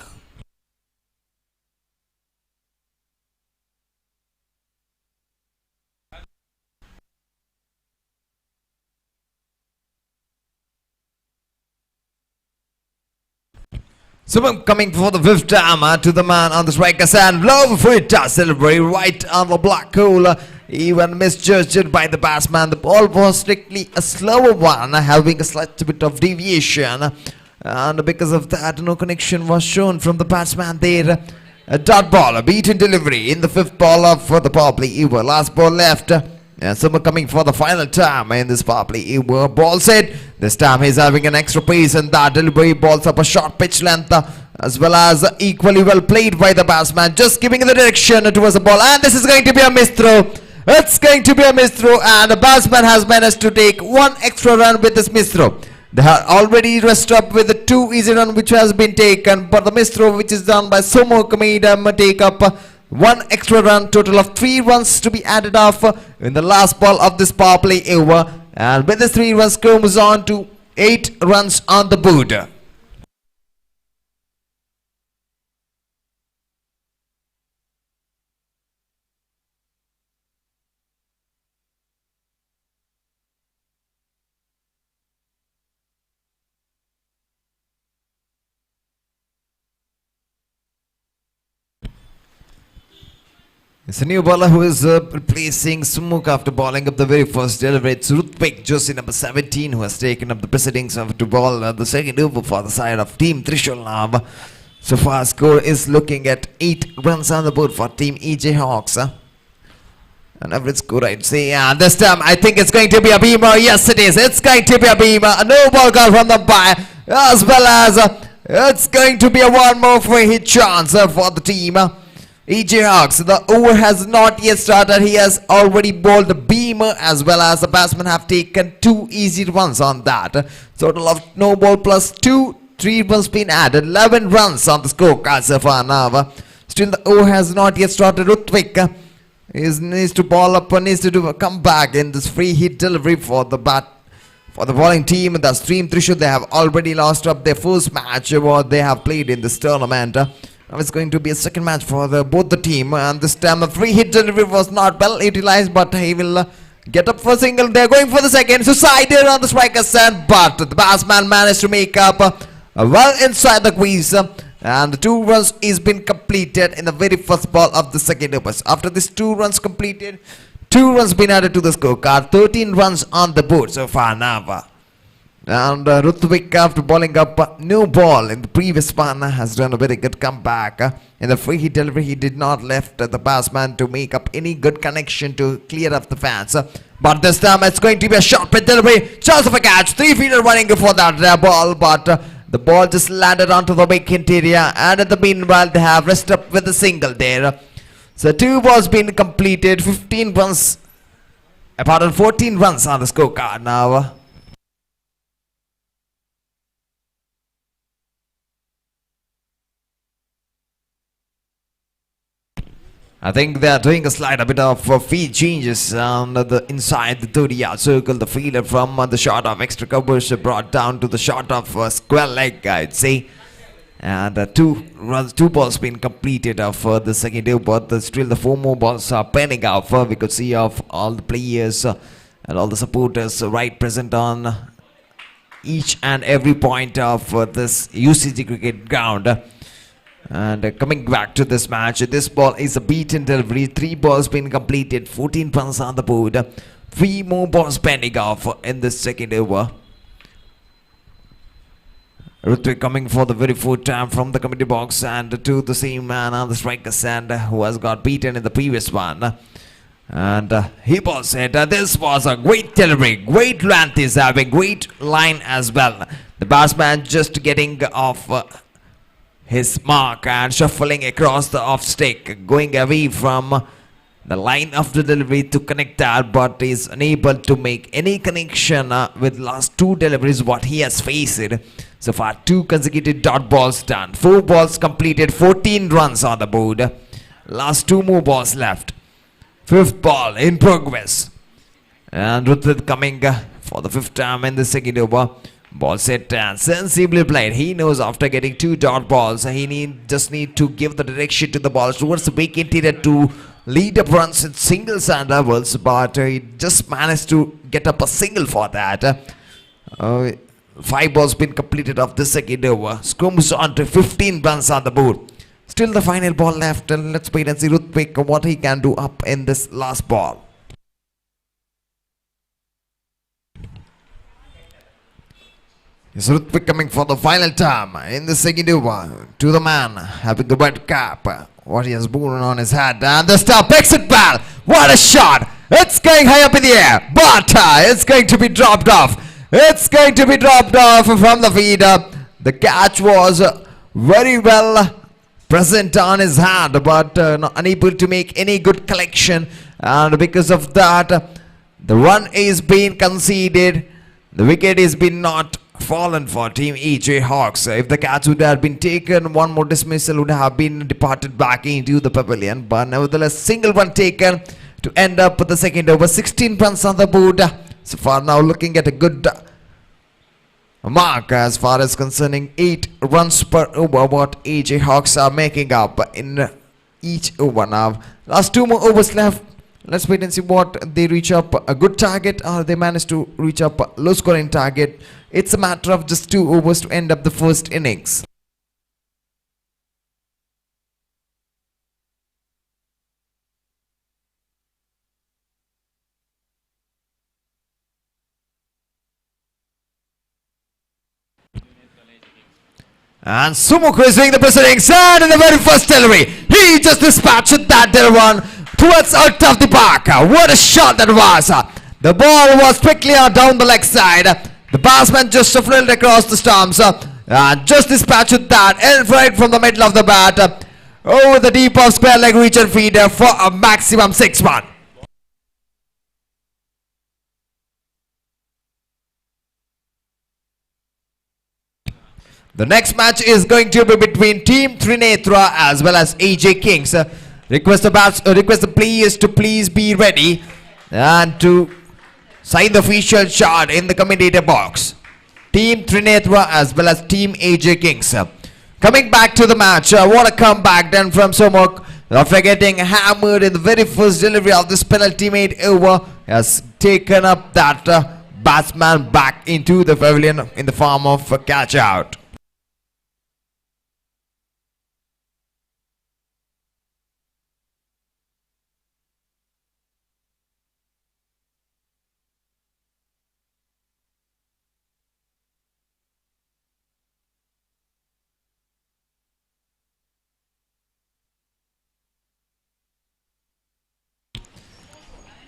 So coming for the 5th time to the man on the striker sand. Low foot toss delivery right on the black hole. Even misjudged by the batsman. The ball was strictly a slower one, having a slight bit of deviation. And because of that, no connection was shown from the batsman there. A dot ball, a beaten delivery in the 5th ball for the power play over. Last ball left. And someone coming for the final time in this power play over. Ball set. This time he's having an extra pace, and that delivery balls up a short pitch length as well as equally well played by the batsman. Just giving the direction towards the ball, and this is going to be a miss throw. It's going to be a miss throw, and the batsman has managed to take 1 extra run with this miss throw. They have already rested up with the 2 easy run which has been taken, but the miss throw which is done by Somo made them take up 1 extra run. Total of 3 runs to be added off in the last ball of this power play over, and with this 3 runs comes on to 8 runs on the board. It's a new bowler who is replacing Sumuk after bowling up the very first delivery. It's Rutvik Joshi, number 17, who has taken up the proceedings of to bowl the second over for the side of Team Trishul now. So far, score is looking at 8 runs on the board for Team EJ Hawks. An average score, I'd say. And this time, I think it's going to be a beamer. Yes, it is. It's going to be a beamer. A no ball call from the umpire, as well as it's going to be a one more free hit chance for the team. EJ Hawks, the over has not yet started. He has already bowled the beamer, as well as the batsmen have taken 2 easy runs on that. Total of no ball plus 2, 3 runs been added. 11 runs on the scorecard so far now. Still, the over has not yet started. Rutvik needs to ball up, needs to do a comeback in this free hit delivery for the bowling team. The Stream Thrissur, they have already lost up their first match what they have played in this tournament. Now it's going to be a second match for both the team, and this time a free hit delivery was not well utilized, but he will get up for a single. They're going for the second. Suicider on the striker's end, but the batsman managed to make up well inside the crease. And the 2 runs is been completed in the very first ball of the second overs. After this 2 runs completed, 2 runs been added to the scorecard. 13 runs on the board so far now. And Rutvik, after bowling up no ball in the previous one, has done a very good comeback. In the free hit delivery, he did not left the batsman to make up any good connection to clear up the fans. But this time it's going to be a short pitch delivery. Chance of a catch. 3-fielder running for that ball, but the ball just landed onto the big interior, and in the meanwhile they have rested up with a single there. So 2 balls been completed, 15 runs, 14 runs on the scorecard now. I think they are doing a slight bit of field changes on the inside the 30-yard circle. The fielder from the shot of extra covers brought down to the shot of square leg, I'd say. And 2 balls been completed for the second over, but still the 4 more balls are pending out. We could see of all the players and all the supporters right present on each and every point of this UCG cricket ground. And coming back to this match, this ball is a beaten delivery. 3 balls been completed, 14 runs on the board. 3 more balls pending off in the second over. Rutvik coming for the very fourth time from the committee box, and to the same man on the striker's end who has got beaten in the previous one. And he balls it. This was a great delivery. Great length is having, great line as well. The batsman just getting off his mark and shuffling across the off stick, going away from the line of the delivery to connect that, but is unable to make any connection with last 2 deliveries what he has faced. So far 2 consecutive dot balls done, 4 balls completed, 14 runs on the board. Last 2 more balls left. 5th ball in progress, and Rutvik coming for the 5th time in the second over. Ball set and sensibly played. He knows after getting 2 dot balls, he just need to give the direction to the ball towards the big interior to lead up runs in singles and doubles, but he just managed to get up a single for that. 5 balls been completed of the second over. Scrums on to 15 runs on the board. Still the final ball left, and let's wait and see Rutvik what he can do up in this last ball. Is Rutvik coming for the final time in the second over to the man having the red cap, what he has worn on his head, and the star picks it well. What a shot! It's going high up in the air, but it's going to be dropped off. It's going to be dropped off from the feeder. The catch was very well present on his hand, but unable to make any good collection, and because of that the run is being conceded. The wicket is been not fallen for team EJ Hawks. If the catch would have been taken, 1 more dismissal would have been departed back into the pavilion, but nevertheless single one taken to end up with the second over. 16 runs on the board so far now, looking at a good mark as far as concerning 8 runs per over what EJ Hawks are making up in each over now. Last 2 more overs left. Let's wait and see what they reach up a good target, or they manage to reach up a low scoring target. It's a matter of just 2 overs to end up the first innings. And Sumukh is doing the proceedings, and in the very first delivery, he just dispatched that there one. towards out of the park. What a shot that was. The ball was quickly down the leg side. The batsman just flew across the stumps. Just dispatched that right from the middle of the bat. Over the deep of square leg reach and feeder for a maximum 6-1. The next match is going to be between Team Trinetra as well as AJ Kings. Request the players to please be ready and to sign the official chart in the commentator box. Team Trinetra as well as Team AJ Kings. Coming back to the match, what a comeback done from Somok. After getting hammered in the very first delivery of this penalty made over, has taken up that batsman back into the pavilion in the form of a catch out.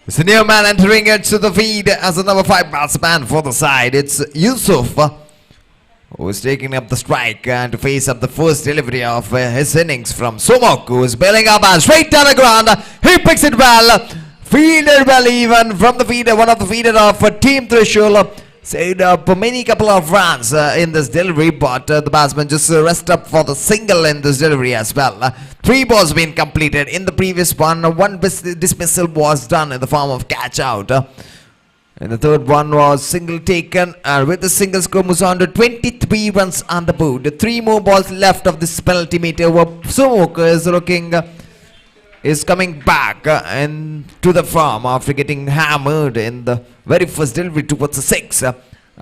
It's a new man entering it to the feed as the number 5 batsman for the side. It's Yusuf who is taking up the strike and to face up the first delivery of his innings from Somok, who is bailing up and straight down the ground. He picks it well, fielded well even from the feeder, one of the feeder of Team Trishul. Saved up many couple of runs in this delivery, but the batsman just rest up for the single in this delivery as well. 3 balls been completed in the previous one. 1 dismissal was done in the form of catch out. And the third one was single taken, and with the single score moves on to 23 runs on the board. 3 more balls left of this penalty meter. Somok is coming back into the farm after getting hammered in the very first delivery towards the 6.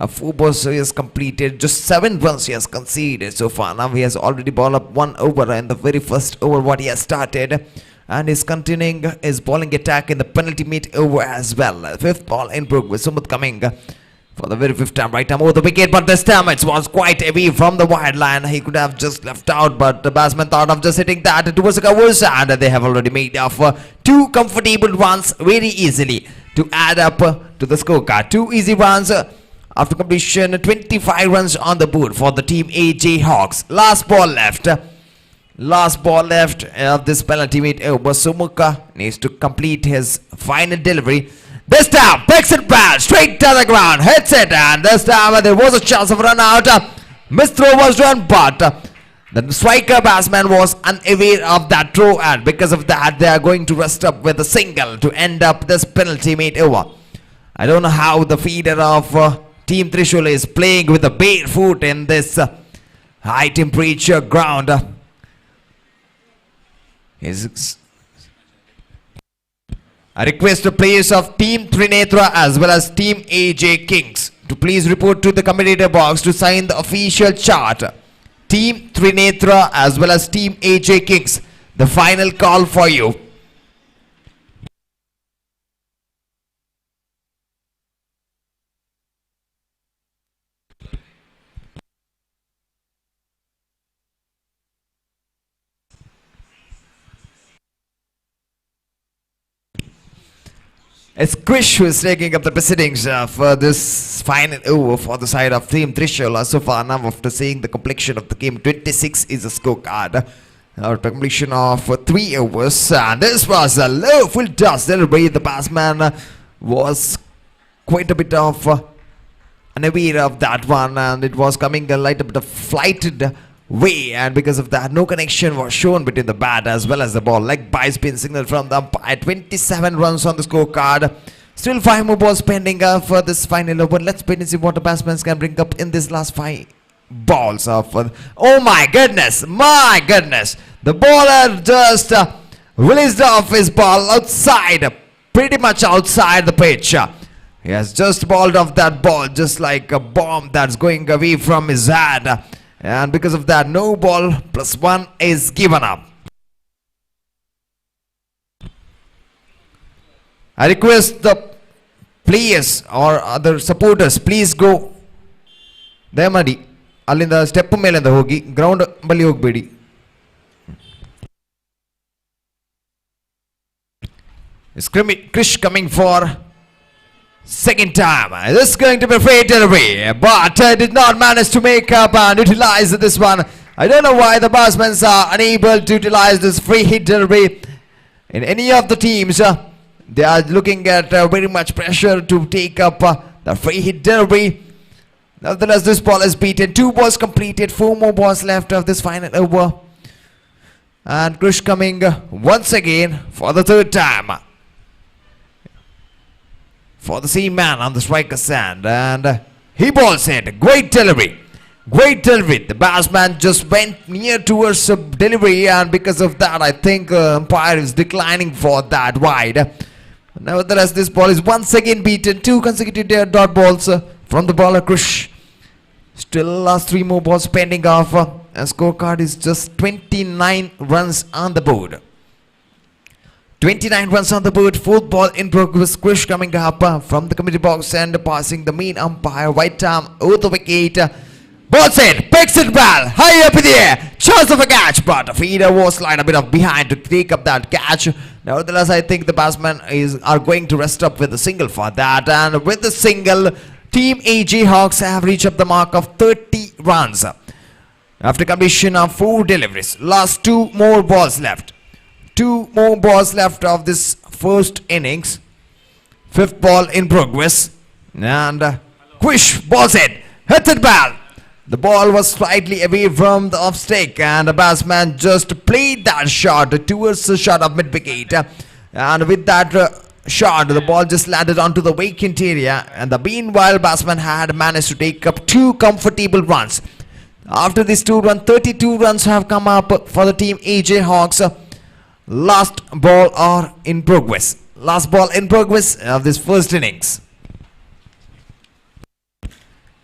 4 balls he has completed, just 7 runs he has conceded so far. Now he has already balled up 1 over in the very first over what he has started, and is continuing his bowling attack in the penalty made over as well. 5th ball in progress. Sumit coming for the very 5th time, right time over the wicket, but this time it was quite away from the wide line. He could have just left out, but the batsman thought of just hitting that towards the covers, and they have already made off 2 comfortable runs very easily to add up to the scorecard. 2 easy runs after completion, 25 runs on the board for the Team AJ Hawks. Last ball left of this penalty made over. Sumuka needs to complete his final delivery. This time, picks it back, straight to the ground, hits it, and this time there was a chance of run out. Missed throw was done, but the striker batsman was unaware of that throw, and because of that, they are going to rest up with a single to end up this penalty made over. I don't know how the feeder of Team Trishul is playing with a bare foot in this high temperature ground. I request the players of Team Trinetra as well as Team AJ Kings to please report to the commentator box to sign the official chart. Team Trinetra as well as Team AJ Kings, the final call for you. It's Krish who is taking up the proceedings for this final over for the side of Team Trishul. So far now, after seeing the completion of the game, 26 is a scorecard. After completion of 3 overs, and this was a low full toss delivery. The batsman was quite a bit of unaware of that one, and it was coming a light bit of flighted way, and because of that, no connection was shown between the bat as well as the ball. Leg by spin signal from the umpire. 27 runs on the scorecard. Still 5 more balls pending for this final over. Let's wait and see what the batsmen can bring up in this last 5 balls of. Oh my goodness! My goodness! The bowler just released off his ball outside, pretty much outside the pitch. He has just balled off that ball just like a bomb that's going away from his hand. And because of that, no ball +1 is given up. I request the players or other supporters, please go. Dayamadi allinda step melinda hogi ground balli hogbedi. Krish coming for second time. This is going to be free delivery, but did not manage to make up and utilize this one. I don't know why the batsmen are unable to utilize this free hit delivery in any of the teams. They are looking at very much pressure to take up the free hit delivery. Nevertheless, this ball is beaten. 2 balls completed. 4 more balls left of this final over. And Krish coming once again for the third time. For the same man on the striker's stand. And he balls it. Great delivery. Great delivery. The batsman just went near towards delivery, and because of that, I think umpire is declining for that wide. Nevertheless, this ball is once again beaten. 2 consecutive dot balls from the bowler Krish. Still last 3 more balls pending off. And scorecard is just 29 runs on the board. 29 runs on the board. 4th ball in progress. Krish coming up from the committee box and passing the main umpire. Right arm over the wicket. Balls it, picks it well, high up in the air, chance of a catch, but the fielder was lying a bit of behind to take up that catch. Nevertheless, I think the batsmen are going to rest up with a single for that, and with the single, Team AJ Hawks have reached up the mark of 30 runs after completion of 4 deliveries. Last 2 more balls left. 2 more balls left of this first innings. 5th ball in progress, and Krish balls it, hit it ball. The ball was slightly away from the off stick, and the batsman just played that shot towards the shot of mid-wicket. And with that shot, the ball just landed onto the vacant area, and the meanwhile batsman had managed to take up 2 comfortable runs. After this 2 run, 32 runs have come up for the team AJ Hawks. Last ball are in progress. Last ball in progress of this first innings.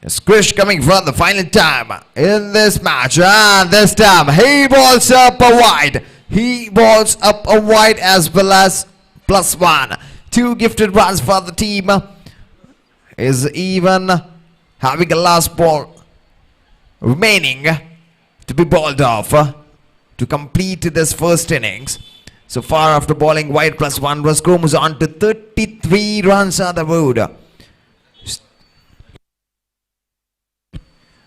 Krish coming for the final time in this match, and this time he balls up a wide. He balls up a wide as well as +1. 2 gifted runs for the team. Is even having a last ball remaining to be balled off to complete this first innings. So far, after bowling wide +1, Roscoe moves on to 33 runs on the board.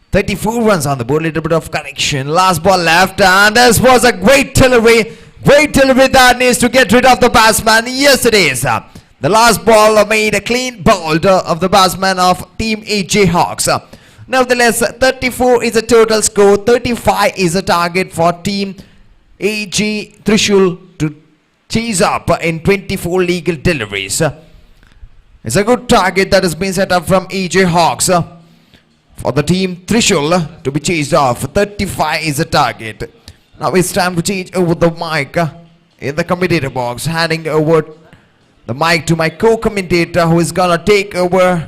34 runs on the board, little bit of correction. Last ball left, and this was a great delivery. Great delivery that needs to get rid of the batsman. Yes, it is. The last ball made a clean bowled of the batsman of Team AJ Hawks. Nevertheless, 34 is a total score. 35 is a target for Team AJ Trishul to chase up in 24 legal deliveries. It's a good target that has been set up from AJ Hawks. For the team Trishul to be chased off. 35 is the target. Now it's time to change over the mic in the commentator box. Handing over the mic to my co-commentator, who is gonna take over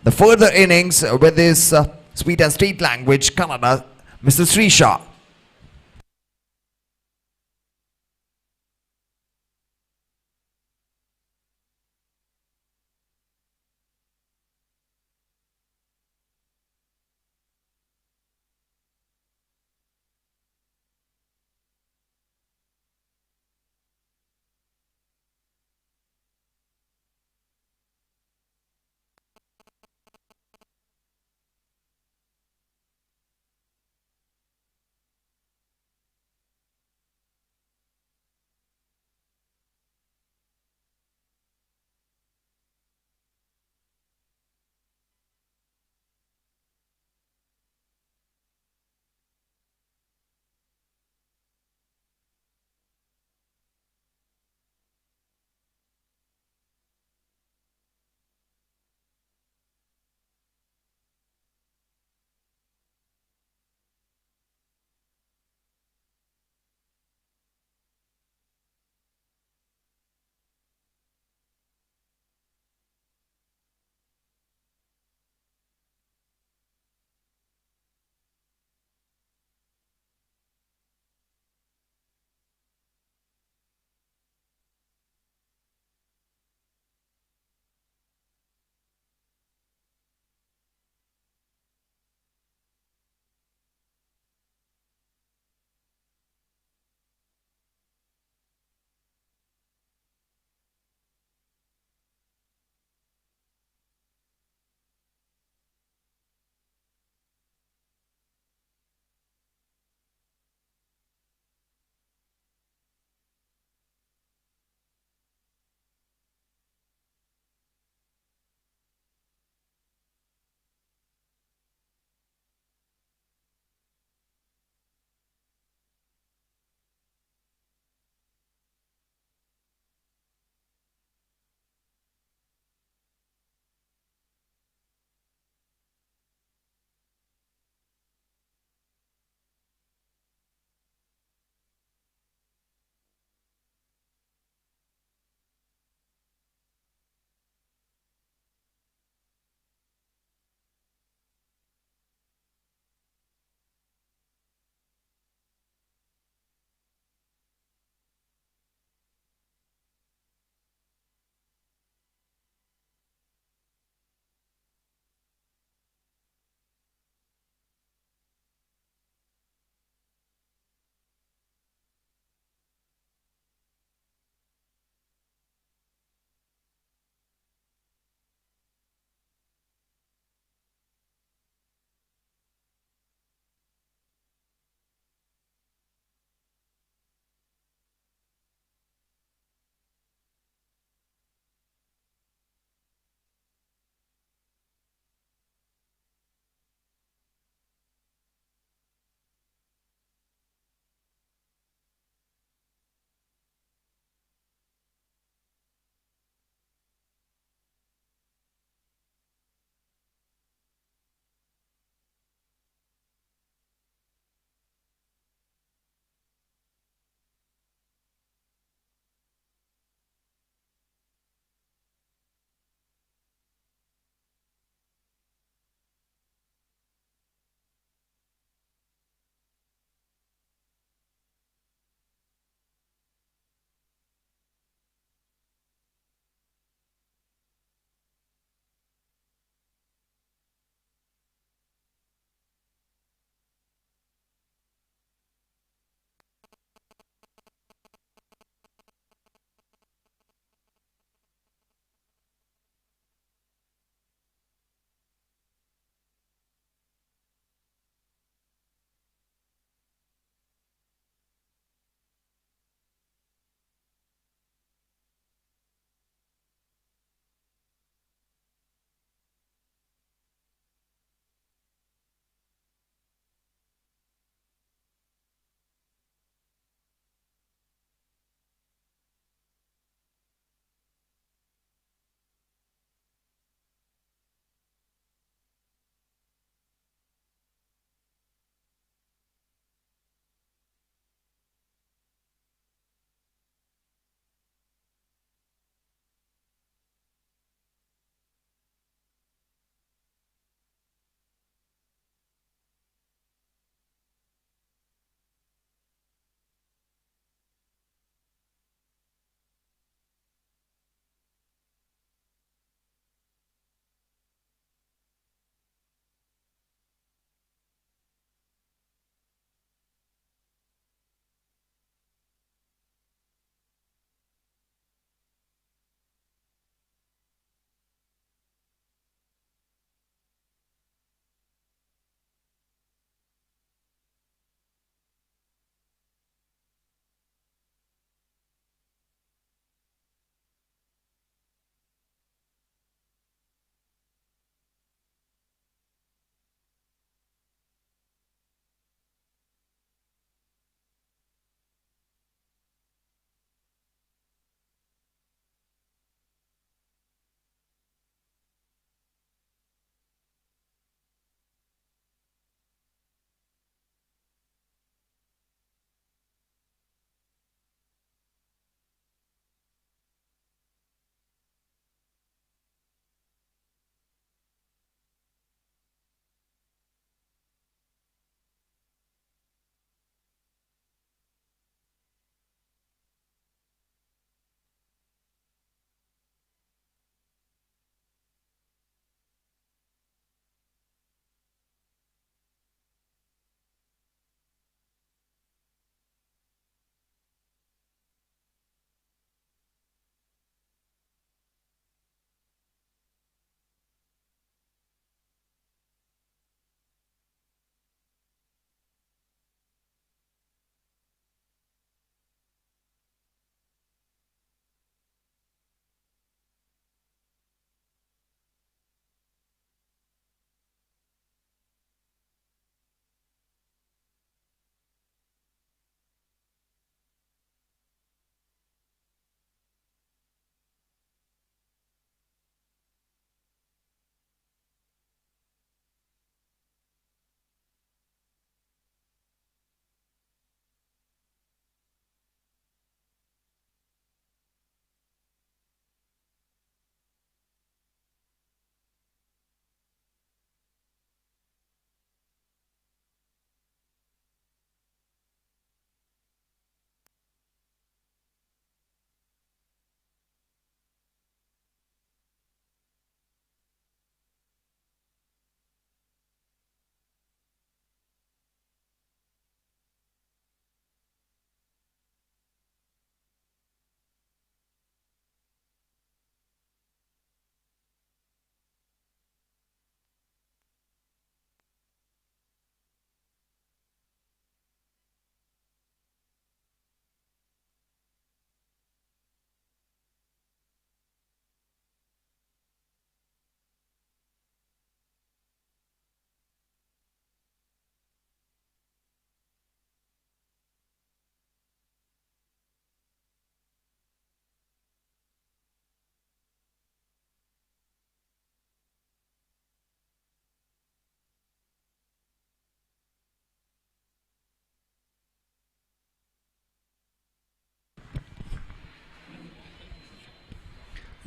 the further innings with his sweet and straight language Kannada, Mr. Srisha.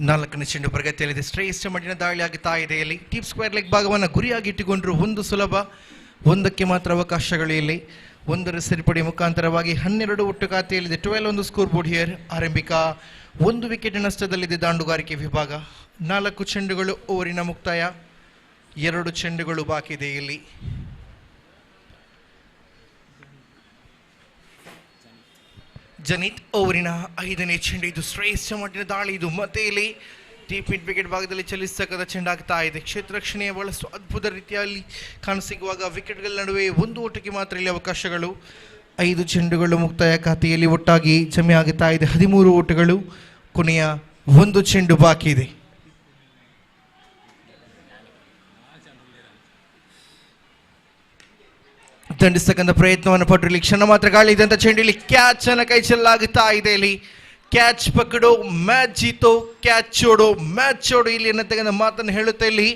4ನೇ ಚೆಂಡು ಪ್ರಗತಿಯಲ್ಲಿದೆ. ಶ್ರೇಷ್ಠ ಮಟ್ಟಿನ ದಾಳಿ ಆಗುತ್ತಾ ಇದೆ. ಇಲ್ಲಿ ಟೀಪ್ square leg ಭಾಗವನ್ನು ಗುರಿಯಾಗಿಟ್ಟುಕೊಂಡ್ರು. ಒಂದು ಸುಲಭ, ಒಂದಕ್ಕೆ ಮಾತ್ರ ಅವಕಾಶಗಳು ಇಲ್ಲಿ. ಒಂದರ ಸರಿಪಡಿ ಮುಖಾಂತರವಾಗಿ 12 ಒಟ್ಟು ಖಾತೆಯಲ್ಲಿದೆ. 12 ಒಂದು ಸ್ಕೋರ್ ಬೋರ್ಡ್ ಹಿಯರ್. ಆರಂಭಿಕ 1 ವಿಕೆಟ್ ನಷ್ಟದಲ್ಲಿದೆ ದಾಂಡುಗಾರಿಕೆ ವಿಭಾಗ. 4 ಚೆಂಡುಗಳು ಓವರಿನ ಮುಕ್ತಾಯ. 2 ಚೆಂಡುಗಳು ಬಾಕಿ ಇದೆ ಇಲ್ಲಿ. ಜನಿತ್ ಓವರಿನ 5ನೇ ಚೆಂಡು. ಇದು ಶ್ರೇಷ್ಠ ಮಟ್ಟಿನ ದಾಳಿ. ಇದು ಮತ್ತೆ ಇಲ್ಲಿ ಡೀಪ್ ಮಿಡ್ ವಿಕೆಟ್ ಭಾಗದಲ್ಲಿ ಚಲಿಸತಕ್ಕಂಥ ಚೆಂಡಾಗ್ತಾ ಇದೆ. ಕ್ಷೇತ್ರ ರಕ್ಷಣೆಯ ಬಹಳಷ್ಟು ಅದ್ಭುತ ರೀತಿಯಲ್ಲಿ ಕಾಣಸಿಗುವಾಗ ವಿಕೆಟ್ಗಳ ನಡುವೆ 1 ಓಟಕ್ಕೆ ಮಾತ್ರ ಇಲ್ಲಿ ಅವಕಾಶಗಳು. 5 ಚೆಂಡುಗಳು ಮುಕ್ತಾಯ ಖಾತೆಯಲ್ಲಿ ಒಟ್ಟಾಗಿ ಜಮೆ ಆಗುತ್ತಾ ಇದೆ. 13 ಓಟಗಳು. ಕೊನೆಯ 1 ಚೆಂಡು ಬಾಕಿ ಇದೆ. ದಂಡಿಸ್ತಕ್ಕಂಥ ಪ್ರಯತ್ನವನ್ನು ಪಟ್ಟರು. ಇಲ್ಲಿ ಕ್ಷಣ ಮಾತ್ರ ಗಾಳಿ ಇದ್ದಂಥ ಚೆಂಡು ಇಲ್ಲಿ ಕ್ಯಾಚ್ ಅನ್ನು ಕೈ ಚೆಲ್ಲಾಗುತ್ತಾ ಇದೆ. ಇಲ್ಲಿ catch ಪಕಡೋ match Jeeto, catch ಚೋಡೋ match ಚೋಡೋ ಇಲ್ಲಿ ಅನ್ನತಕ್ಕಂಥ ಮಾತನ್ನು ಹೇಳುತ್ತಾ ಇಲ್ಲಿ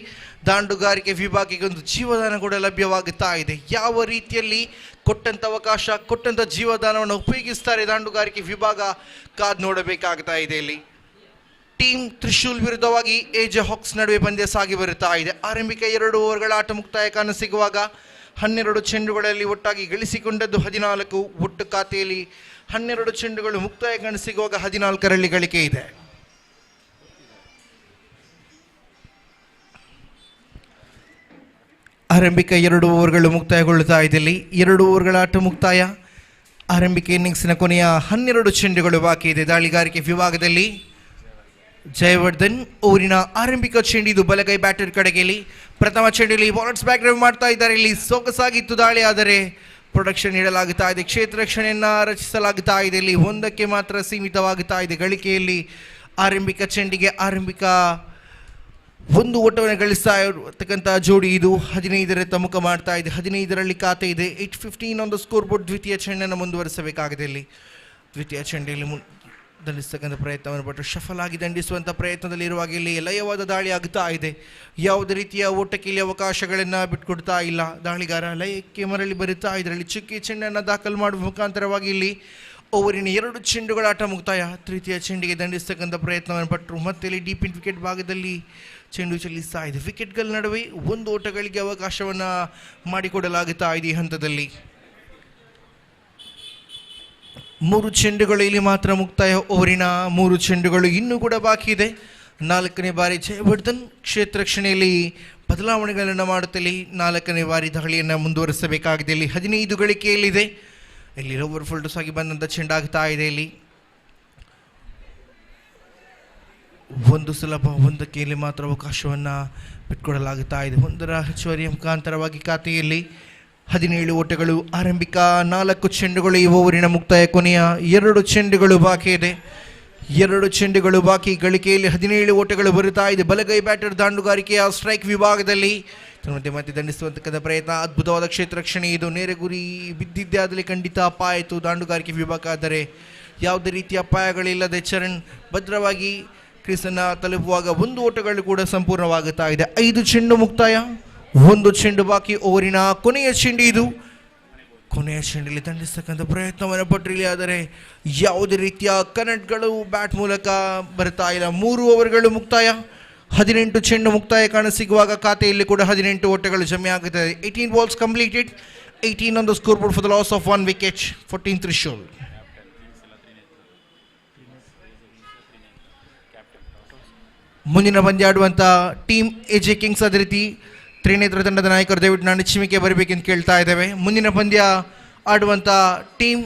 ದಾಂಡುಗಾರಿಕೆ ವಿಭಾಗಕ್ಕೆ ಒಂದು ಜೀವದಾನ ಕೂಡ ಲಭ್ಯವಾಗುತ್ತಾ ಇದೆ. ಯಾವ ರೀತಿಯಲ್ಲಿ ಕೊಟ್ಟಂಥ ಅವಕಾಶ, ಕೊಟ್ಟಂಥ ಜೀವದಾನವನ್ನು ಉಪಯೋಗಿಸ್ತಾರೆ ದಾಂಡುಗಾರಿಕೆ ವಿಭಾಗ ಕಾದು ನೋಡಬೇಕಾಗ್ತಾ ಇದೆ. ಇಲ್ಲಿ ಟೀಮ್ ತ್ರಿಶೂಲ್ ವಿರುದ್ಧವಾಗಿ ಎಜೆ ಹಾಕ್ಸ್ ನಡುವೆ ಪಂದ್ಯ ಸಾಗಿ ಬರುತ್ತಾ ಇದೆ. ಆರಂಭಿಕ 2 ಓವರ್ಗಳ ಆಟ ಮುಕ್ತಾಯ ಕಾಣಸಿಗುವಾಗ 12 ಚೆಂಡುಗಳಲ್ಲಿ ಒಟ್ಟಾಗಿ ಗಳಿಸಿಕೊಂಡದ್ದು 14. ಒಟ್ಟು ಖಾತೆಯಲ್ಲಿ 12 ಚೆಂಡುಗಳು ಮುಕ್ತಾಯ ಕಾಣಸಿಗುವಾಗ 14ರಲ್ಲಿ ಗಳಿಕೆ ಇದೆ. ಆರಂಭಿಕ 2 ಓವರ್ಗಳು ಮುಕ್ತಾಯಗೊಳ್ಳುತ್ತಾ ಇದೆ. ಇಲ್ಲಿ 2 ಓವರ್ಗಳ ಆಟ ಮುಕ್ತಾಯ. ಆರಂಭಿಕ ಇನ್ನಿಂಗ್ಸಿನ ಕೊನೆಯ 12 ಚೆಂಡುಗಳು ಬಾಕಿ ಇದೆ. ದಾಳಿಗಾರಿಕೆ ವಿಭಾಗದಲ್ಲಿ ಜಯವರ್ಧನ್ ಓವರಿನ ಆರಂಭಿಕ ಚೆಂಡು. ಇದು ಬಲಗೈ ಬ್ಯಾಟರ್ ಕಡೆಗೆಲಿ ಪ್ರಥಮ ಚೆಂಡಲ್ಲಿ ಬಾಲರ್ಸ್ ಬ್ಯಾಕ್ ಡ್ರೈವ್ ಮಾಡ್ತಾ ಇದ್ದಾರೆ. ಇಲ್ಲಿ ಸೊಗಸಾಗಿತ್ತು ದಾಳಿ, ಆದರೆ ಪ್ರೊಡಕ್ಷನ್ ನೀಡಲಾಗುತ್ತಾ ಇದೆ. ಕ್ಷೇತ್ರ ರಕ್ಷಣೆಯನ್ನ ರಚಿಸಲಾಗುತ್ತಾ ಇದೆ. ಇಲ್ಲಿ 1ಕ್ಕೆ ಮಾತ್ರ ಸೀಮಿತವಾಗುತ್ತಾ ಇದೆ ಗಳಿಕೆಯಲ್ಲಿ. ಆರಂಭಿಕ ಚೆಂಡಿಗೆ ಆರಂಭಿಕ 1 ಓಟವನ್ನು ಗಳಿಸ್ತಾ ಇರತಕ್ಕಂಥ ಜೋಡಿ ಇದು 15ರತ್ತ ಮುಖ ಮಾಡ್ತಾ ಇದೆ. 15ರಲ್ಲಿ ಖಾತೆ ಇದೆ. 8-15 ಒಂದು ಸ್ಕೋರ್ ಬೋರ್ಡ್. ದ್ವಿತೀಯ ಚೆಂಡನ್ನು ಮುಂದುವರಿಸಬೇಕಾಗಿದೆ. ಇಲ್ಲಿ ದ್ವಿತೀಯ ಚೆಂಡಲ್ಲಿ ದಂಡಿಸ್ತಕ್ಕಂಥ ಪ್ರಯತ್ನವನ್ನು ಪಟ್ಟು ಶಫಲ್ ಆಗಿ ದಂಡಿಸುವಂಥ ಪ್ರಯತ್ನದಲ್ಲಿ ಇರುವಾಗ ಇಲ್ಲಿ ಲಯವಾದ ದಾಳಿ ಆಗುತ್ತಾ ಇದೆ. ಯಾವುದೇ ರೀತಿಯ ಓಟಕ್ಕೆ ಇಲ್ಲಿ ಅವಕಾಶಗಳನ್ನು ಬಿಟ್ಕೊಡ್ತಾ ಇಲ್ಲ. ದಾಳಿಗಾರ ಲಯಕ್ಕೆ ಮರಳಿ ಬರುತ್ತಾ ಇದರಲ್ಲಿ ಚುಕ್ಕಿ ಚೆಂಡನ್ನು ದಾಖಲು ಮಾಡುವ ಮುಖಾಂತರವಾಗಿ ಇಲ್ಲಿ ಓವರಿನ 2 ಚೆಂಡುಗಳ ಆಟ ಮುಕ್ತಾಯ. ತೃತೀಯ ಚೆಂಡಿಗೆ ದಂಡಿಸ್ತಕ್ಕಂಥ ಪ್ರಯತ್ನವನ್ನು ಪಟ್ಟರು. ಮತ್ತೆ ಇಲ್ಲಿ ಡೀಪ್ ಇನ್ ವಿಕೆಟ್ ಭಾಗದಲ್ಲಿ ಚೆಂಡು ಚಲಿಸ್ತಾ ಇದೆ. ವಿಕೆಟ್ಗಳ ನಡುವೆ 1 ಓಟಗಳಿಗೆ ಅವಕಾಶವನ್ನು ಮಾಡಿಕೊಡಲಾಗುತ್ತಾ ಇದೆ ಈ ಹಂತದಲ್ಲಿ. 3 ಚೆಂಡುಗಳು ಇಲ್ಲಿ ಮಾತ್ರ ಮುಕ್ತಾಯ. ಓವರಿನ 3 ಚೆಂಡುಗಳು ಇನ್ನೂ ಕೂಡ ಬಾಕಿ ಇದೆ. 4ನೇ ಬಾರಿ ಜಯವರ್ಧನ್ ಕ್ಷೇತ್ರ ರಕ್ಷಣೆಯಲ್ಲಿ ಬದಲಾವಣೆಗಳನ್ನು ಮಾಡುತ್ತಲೇ 4ನೇ ಬಾರಿ ದಾಳಿಯನ್ನು ಮುಂದುವರಿಸಬೇಕಾಗಿದೆ. ಇಲ್ಲಿ 15 ಗಳಿಕೆಯಲ್ಲಿದೆ. ಇಲ್ಲಿ ಓವರ್ ಫುಲ್ಟಸ್ ಆಗಿ ಬಂದಂಥ ಚೆಂಡಾಗ್ತಾ ಇದೆ. ಇಲ್ಲಿ 1 ಸುಲಭ, 1ಕ್ಕೆ ಇಲ್ಲಿ ಮಾತ್ರ ಅವಕಾಶವನ್ನು ಬಿಟ್ಕೊಡಲಾಗುತ್ತಾ ಇದೆ. 1ರ ಹೆಚ್ಚುವರಿಯ ಮುಖಾಂತರವಾಗಿ ಖಾತೆಯಲ್ಲಿ 17 ಓಟಗಳು. ಆರಂಭಿಕ 4 ಚೆಂಡುಗಳು ಈ ಓವರಿನ ಮುಕ್ತಾಯ. ಕೊನೆಯ 2 ಚೆಂಡುಗಳು ಬಾಕಿ ಇದೆ. 2 ಚೆಂಡುಗಳು ಬಾಕಿ. ಗಳಿಕೆಯಲ್ಲಿ 17 ಓಟಗಳು ಬರುತ್ತಾ ಇದೆ. ಬಲಗೈ ಬ್ಯಾಟರ್ ದಾಂಡುಗಾರಿಕೆಯ ಸ್ಟ್ರೈಕ್ ವಿಭಾಗದಲ್ಲಿ ಮತ್ತೆ ದಂಡಿಸುವಂತಕ್ಕಂಥ ಪ್ರಯತ್ನ. ಅದ್ಭುತವಾದ ಕ್ಷೇತ್ರ ರಕ್ಷಣೆ. ಇದು ನೇರ ಗುರಿ ಬಿದ್ದಿದ್ದೇ ಆದಲ್ಲಿ ಖಂಡಿತ ಅಪಾಯ ಆಯಿತು ದಾಂಡುಗಾರಿಕೆ ವಿಭಾಗ. ಆದರೆ ಯಾವುದೇ ರೀತಿಯ ಅಪಾಯಗಳಿಲ್ಲದೆ ಚರಣ್ ಭದ್ರವಾಗಿ ಕ್ರೀಸನ್ನು ತಲುಪುವಾಗ 1 ಓಟಗಳು ಕೂಡ ಸಂಪೂರ್ಣವಾಗುತ್ತಾ ಇದೆ. 5 ಚೆಂಡು ಮುಕ್ತಾಯ, 1 ಚೆಂಡು ಬಾಕಿ. ಓವರಿನ ಕೊನೆಯ ಚೆಂಡು ಇದು. ಕೊನೆಯ ಚೆಂಡಲ್ಲಿ ದಂಡಿಸ್ತಕ್ಕಂಥ ಪ್ರಯತ್ನವನ್ನು ಪಟ್ಟರಿಲಿ, ಆದರೆ ಯಾವುದೇ ರೀತಿಯ ಕನೆಕ್ಟ್ಗಳು ಬ್ಯಾಟ್ ಮೂಲಕ ಬರ್ತಾ ಇಲ್ಲ. 3 ಓವರ್ಗಳು ಮುಕ್ತಾಯ. 18 ಚೆಂಡು ಮುಕ್ತಾಯ ಕಾಣಸಿಗುವಾಗ ಖಾತೆಯಲ್ಲಿ ಕೂಡ 18 ಓಟಗಳು ಜಮೆ ಆಗುತ್ತದೆ. 18 balls completed, 18 on the scoreboard for the loss of 1 wicket, 14 Trishul. ಮುಂದಿನ ಪಂದ್ಯ ಆಡುವಂಥ ಟೀಮ್ ಎಜೆ ಕಿಂಗ್ಸ್ ಅದೇ ರೀತಿ ತ್ರಿನೇತ್ರ ತಂಡದ ನಾಯಕರು ದಯವಿಟ್ಟು ನಾನು ಚಿಮಿಕೆ ಬರಬೇಕೆಂದು ಕೇಳ್ತಾ ಇದ್ದೇವೆ. ಮುಂದಿನ ಪಂದ್ಯ ಆಡುವಂಥ ಟೀಮ್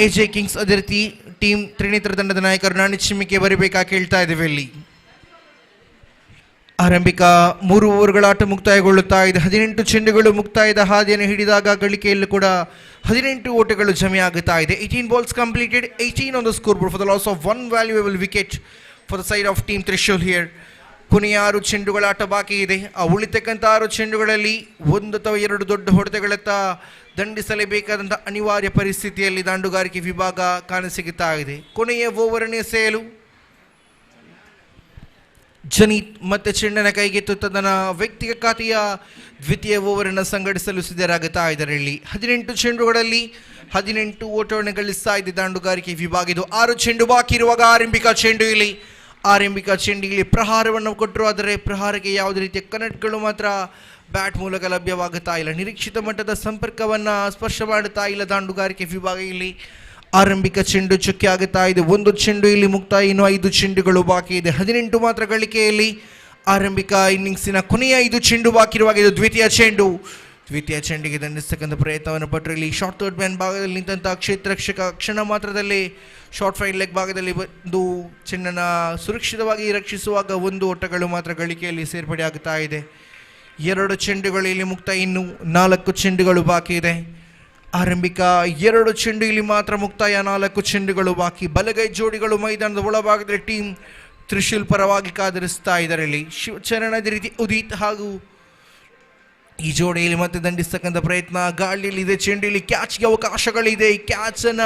ಎಜೆ ಕಿಂಗ್ಸ್ ಅದೇ ರೀತಿ ಟೀಮ್ ತ್ರಿನೇತ್ರ ತಂಡದ ನಾಯಕರು ನಾನು ಚಿಮಿಕೆ ಬರಬೇಕಾ ಕೇಳ್ತಾ ಇದ್ದೇವೆ. ಇಲ್ಲಿ ಆರಂಭಿಕ 3 ಓವರ್ಗಳ ಆಟ ಮುಕ್ತಾಯಗೊಳ್ಳುತ್ತಾ ಇದೆ. 18 ಚೆಂಡುಗಳು ಮುಕ್ತಾಯದ ಹಾದಿಯನ್ನು ಹಿಡಿದಾಗ ಗಳಿಕೆಯಲ್ಲೂ ಕೂಡ 18 ಓಟಗಳು ಜಮೆ ಆಗುತ್ತಾ ಇದೆ. 18 balls completed, 18 on the scoreboard for the loss of 1 valuable wicket for the side of team Trishul here. ಕೊನೆಯ 6 ಚೆಂಡುಗಳ ಆಟ ಬಾಕಿ ಇದೆ. ಆ ಉಳಿತಕ್ಕಂಥ 6 ಚೆಂಡುಗಳಲ್ಲಿ 1 ಅಥವಾ 2 ದೊಡ್ಡ ಹೊಡೆತಗಳತ್ತ ದಂಡಿಸಲೇಬೇಕಾದಂಥ ಅನಿವಾರ್ಯ ಪರಿಸ್ಥಿತಿಯಲ್ಲಿ ದಾಂಡುಗಾರಿಕೆ ವಿಭಾಗ ಕಾಣಸಿಗುತ್ತಾ ಇದೆ. ಕೊನೆಯ ಓವರನ್ನು ಎಸೆಯಲು ಜನಿತ್ ಮತ್ತೆ ಚೆಂಡನ ಕೈಗೆತ್ತು ತನ್ನ ವ್ಯಕ್ತಿಗತ ಖಾತೆಯ ದ್ವಿತೀಯ ಓವರನ್ನು ಸಂಘಟಿಸಲು ಸಿದ್ಧರಾಗುತ್ತಾ ಇದ್ದಾರೆ. ಇಲ್ಲಿ 18 ಚೆಂಡುಗಳಲ್ಲಿ 18 ಓಟವನ್ನು ಗಳಿಸ್ತಾ ಇದೆ ದಾಂಡುಗಾರಿಕೆ ವಿಭಾಗ. ಇದು 6 ಚೆಂಡು ಬಾಕಿ ಇರುವಾಗ ಆರಂಭಿಕ ಚೆಂಡು. ಇಲ್ಲಿ ಆರಂಭಿಕ ಚೆಂಡಿಗೆ ಪ್ರಹಾರವನ್ನು ಕೊಟ್ಟರು, ಆದರೆ ಪ್ರಹಾರಕ್ಕೆ ಯಾವುದೇ ರೀತಿಯ ಕನೆಕ್ಟ್ಗಳು ಮಾತ್ರ ಬ್ಯಾಟ್ ಮೂಲಕ ಲಭ್ಯವಾಗುತ್ತಾ ಇಲ್ಲ. ನಿರೀಕ್ಷಿತ ಮಟ್ಟದ ಸಂಪರ್ಕವನ್ನು ಸ್ಪರ್ಶ ಮಾಡುತ್ತಾ ಇಲ್ಲ ದಾಂಡುಗಾರಿಕೆ ವಿಭಾಗ. ಇಲ್ಲಿ ಆರಂಭಿಕ ಚೆಂಡು ಚುಕ್ಕೆ ಆಗುತ್ತಾ ಇದೆ. ಒಂದು ಚೆಂಡು ಇಲ್ಲಿ ಮುಕ್ತಾಯ, ಇನ್ನು 5 ಚೆಂಡುಗಳು ಬಾಕಿ ಇದೆ. 18 ಮಾತ್ರ ಗಳಿಕೆಯಲ್ಲಿ ಆರಂಭಿಕ ಇನ್ನಿಂಗ್ಸಿನ ಕೊನೆಯ 5 ಚೆಂಡು ಬಾಕಿ ಇರುವಾಗ ಇದು ದ್ವಿತೀಯ ಚೆಂಡಿಗೆ ದಂಡಿಸತಕ್ಕಂಥ ಪ್ರಯತ್ನವನ್ನು ಪಟ್ಟರು. ಇಲ್ಲಿ ಶಾರ್ಟ್ ಥರ್ಡ್ ಮ್ಯಾನ್ ಭಾಗದಲ್ಲಿ ನಿಂತಹ ಕ್ಷೇತ್ರರಕ್ಷಕ ಕ್ಷಣ ಮಾತ್ರದಲ್ಲಿ ಶಾರ್ಟ್ ಫೈನ್ ಲೆಗ್ ಭಾಗದಲ್ಲಿ ಒಂದು ಚೆಂಡನ್ನು ಸುರಕ್ಷಿತವಾಗಿ ರಕ್ಷಿಸುವಾಗ 1 ಓಟಗಳು ಮಾತ್ರ ಗಳಿಕೆಯಲ್ಲಿ ಸೇರ್ಪಡೆ ಆಗುತ್ತಾ ಇದೆ. 2 ಚೆಂಡುಗಳು ಇಲ್ಲಿ ಮುಕ್ತಾಯ, ಇನ್ನು 4 ಚೆಂಡುಗಳು ಬಾಕಿ ಇದೆ. ಆರಂಭಿಕ 2 ಚೆಂಡು ಇಲ್ಲಿ ಮಾತ್ರ ಮುಕ್ತಾಯ, 4 ಚೆಂಡುಗಳು ಬಾಕಿ. ಬಲಗೈ ಜೋಡಿಗಳು ಮೈದಾನದ ಒಳಭಾಗದಲ್ಲಿ ಟೀಮ್ ತ್ರಿಶೂಲ್ ಪರವಾಗಿ ಕಾದಿರಿಸ್ತಾ ಇದ್ದಾರೆ. ಇಲ್ಲಿ ಶಿವಚರಣ ಅದೇ ರೀತಿ ಉದಿತ್ ಹಾಗೂ ಈ ಜೋಡಿಯಲ್ಲಿ ಮತ್ತೆ ದಂಡಿಸ್ತಕ್ಕಂಥ ಪ್ರಯತ್ನ. ಗಾಳಿಯಲ್ಲಿ ಇದೆ ಚೆಂಡು, ಇಲ್ಲಿ ಕ್ಯಾಚ್ಗೆ ಅವಕಾಶಗಳಿದೆ. ಈ ಕ್ಯಾಚ್ ಅನ್ನ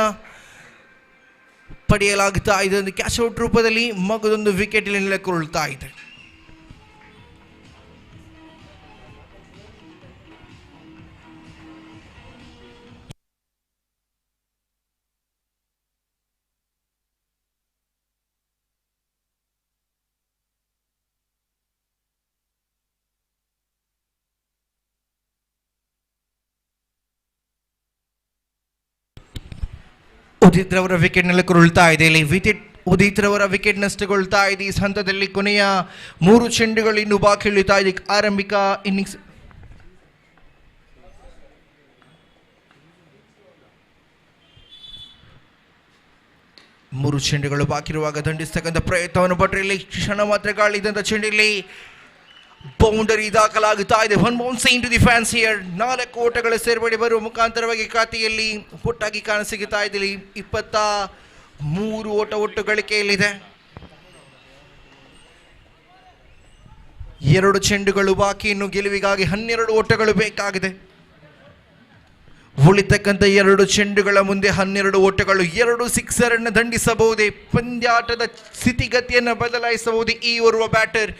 ಪಡೆಯಲಾಗುತ್ತಾ ಇದೆ. ಒಂದು ಕ್ಯಾಚ್ ಔಟ್ ರೂಪದಲ್ಲಿ ಮಗದೊಂದು ವಿಕೆಟ್ ಇಲ್ಲಿ ನೆಲೆಗೊಳ್ತಾ ಇದೆ. ಉದಿತ್ ರವರ ವಿಕೆಟ್ ನೆಲೆಗೊಳ್ತಾ ಇದೆ. ಇಲ್ಲಿ ಉದಿತ್ ರವರ ವಿಕೆಟ್ ನಷ್ಟಗೊಳ್ತಾ ಇದೆ. ಈ ಹಂತದಲ್ಲಿ ಕೊನೆಯ 3 ಚೆಂಡುಗಳು ಇನ್ನು ಬಾಕಿ ಉಳಿತಾ ಇದೆ. ಆರಂಭಿಕ ಇನ್ನಿಂಗ್ಸ್ 3 ಚೆಂಡುಗಳು ಬಾಕಿ ಇರುವಾಗ ದಂಡಿಸ್ತಕ್ಕಂಥ ಪ್ರಯತ್ನವನ್ನು ಪಟ್ಟರೆ ಇಲ್ಲಿ ಕ್ಷಣ ಮಾತ್ರ ಗಾಳಿದಂಥ ಚೆಂಡಿಲ್ಲಿ ಬೌಂಡರಿ ದಾಖಲಾಗುತ್ತಾ ಇದೆ. 1 bounce into the fans here. 4 ಓಟಗಳ ಸೇರ್ಪಡೆ ಬರುವ ಮುಖಾಂತರವಾಗಿ ಖಾತೆಯಲ್ಲಿ ಪುಟ್ಟಾಗಿ ಕಾಣಸಿಗುತ್ತಾ ಇದೆ. 23 ಓಟ ಒಟ್ಟು ಗಳಿಕೆಯಲ್ಲಿದೆ. 2 ಚೆಂಡುಗಳು ಬಾಕಿ, ಇನ್ನು ಗೆಲುವಿಗಾಗಿ 12 ಓಟಗಳು ಬೇಕಾಗಿದೆ. ಉಳಿತಕ್ಕಂಥ 2 ಚೆಂಡುಗಳ ಮುಂದೆ 12 ಓಟಗಳು, 2 ಸಿಕ್ಸರ್ ಅನ್ನು ದಂಡಿಸಬಹುದೇ, ಪಂದ್ಯಾಟದ ಸ್ಥಿತಿಗತಿಯನ್ನು ಬದಲಾಯಿಸಬಹುದು ಈ ಓರ್ವ ಬ್ಯಾಟರ್.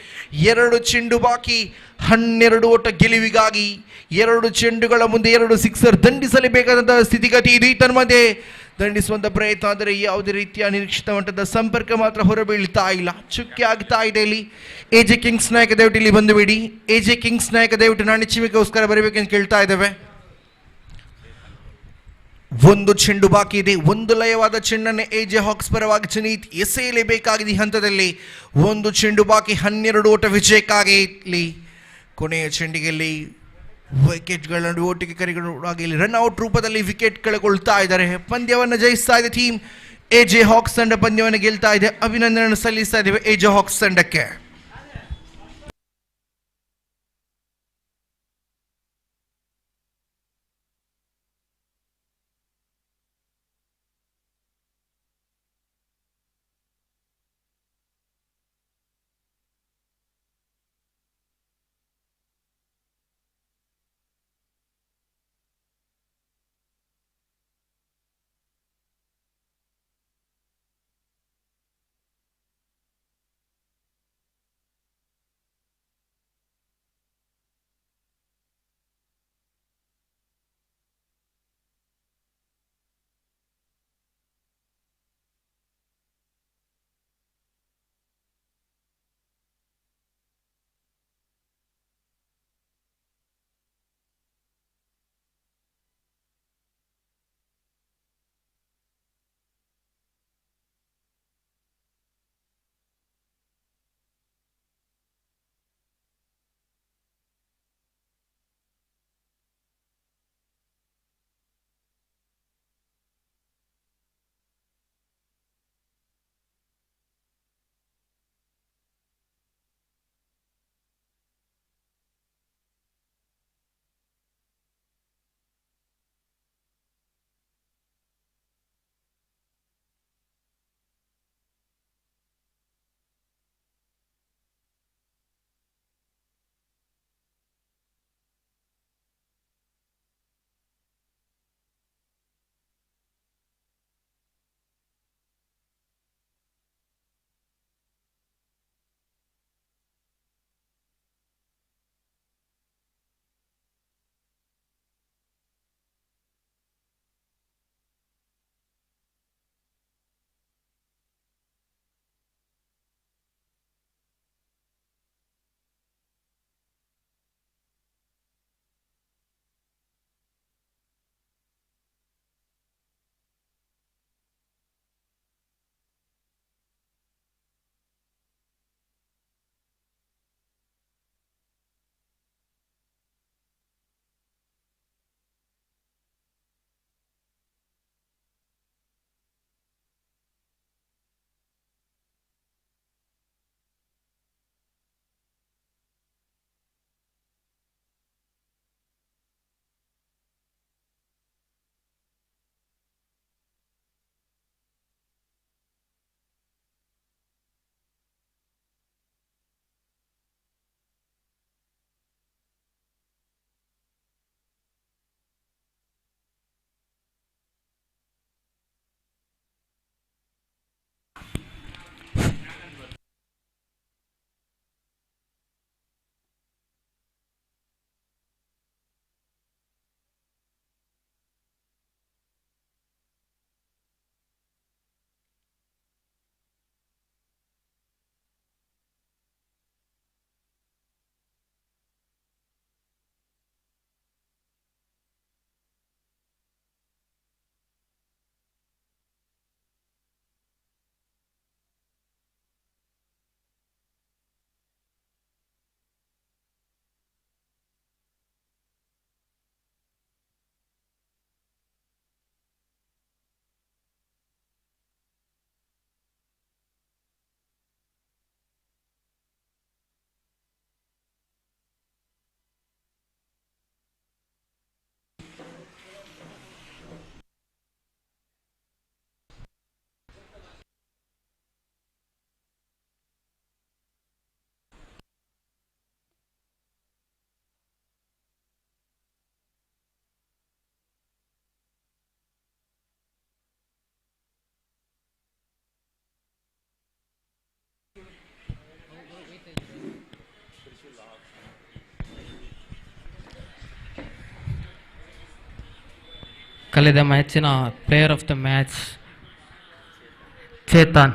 2 ಚೆಂಡು ಬಾಕಿ, 12 ಓಟ ಗೆಲುವಿಗಾಗಿ 2 ಚೆಂಡುಗಳ ಮುಂದೆ 2 ಸಿಕ್ಸರ್ ದಂಡಿಸಲೇಬೇಕಾದಂತಹ ಸ್ಥಿತಿಗತಿ ಇದು. ಈತನ ಮಧ್ಯೆ ದಂಡಿಸುವಂಥ ಪ್ರಯತ್ನ, ಆದರೆ ಯಾವುದೇ ರೀತಿಯ ನಿರೀಕ್ಷಿತ ಮಟ್ಟದ ಸಂಪರ್ಕ ಮಾತ್ರ ಹೊರಬೀಳ್ತಾ ಇಲ್ಲ. ಚುಕ್ಕೆ ಆಗ್ತಾ ಇದೆ. ಇಲ್ಲಿ ಎಜೆ ಕಿಂಗ್ಸ್ ನಾಯಕ ದಯವಿಟ್ಟು ಇಲ್ಲಿ ಬಂದುಬಿಡಿ. ಎಜೆ ಕಿಂಗ್ಸ್ ನಾಯಕ ದಯವಿಟ್ಟು ನಾಳೆ ಚಿಮಿಗೋಸ್ಕರ ಬರಬೇಕೆಂದು ಕೇಳ್ತಾ ಇದ್ದೇವೆ. 1 ಚೆಂಡು ಬಾಕಿ ಇದೆ. 1 ಲಯವಾದ ಚೆಂಡನ್ನು ಎಜೆ ಹಾಕ್ಸ್ ಪರವಾಗಿ ಸುನೀತ್ ಎಸೆಯಲೇಬೇಕಾಗಿದೆ. ಈ ಹಂತದಲ್ಲಿ 1 ಚೆಂಡು ಬಾಕಿ, 12 ಓಟ ವಿಜಯಕ್ಕಾಗಿ. ಇಲ್ಲಿ ಕೊನೆಯ ಚೆಂಡಿಗೆ ವಿಕೆಟ್ಗಳ ಒಟ್ಟಿಗೆ ಕರೆಗಳಾಗಿ ಇಲ್ಲಿ ರನ್ಔಟ್ ರೂಪದಲ್ಲಿ ವಿಕೆಟ್ ಕಳೆಗೊಳ್ತಾ ಇದ್ದಾರೆ. ಪಂದ್ಯವನ್ನು ಜಯಿಸ್ತಾ ಇದೆ ಟೀಮ್ ಎಜೆ ಹಾಕ್ಸ್ ತಂಡ. ಪಂದ್ಯವನ್ನು ಗೆಲ್ತಾ ಇದೆ. ಅಭಿನಂದನೆ ಸಲ್ಲಿಸ್ತಾ ಇದ್ದೇವೆ ಎಜೆ ಹಾಕ್ಸ್ ತಂಡಕ್ಕೆ. ಕಳೆದ ಮ್ಯಾಚಿನ player of the match Chetan.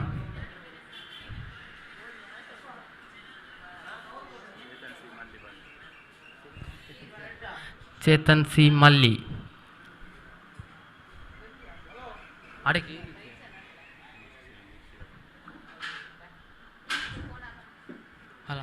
Chetan C Malli. ಅಡಿಕೆ ಅಲ್ಲ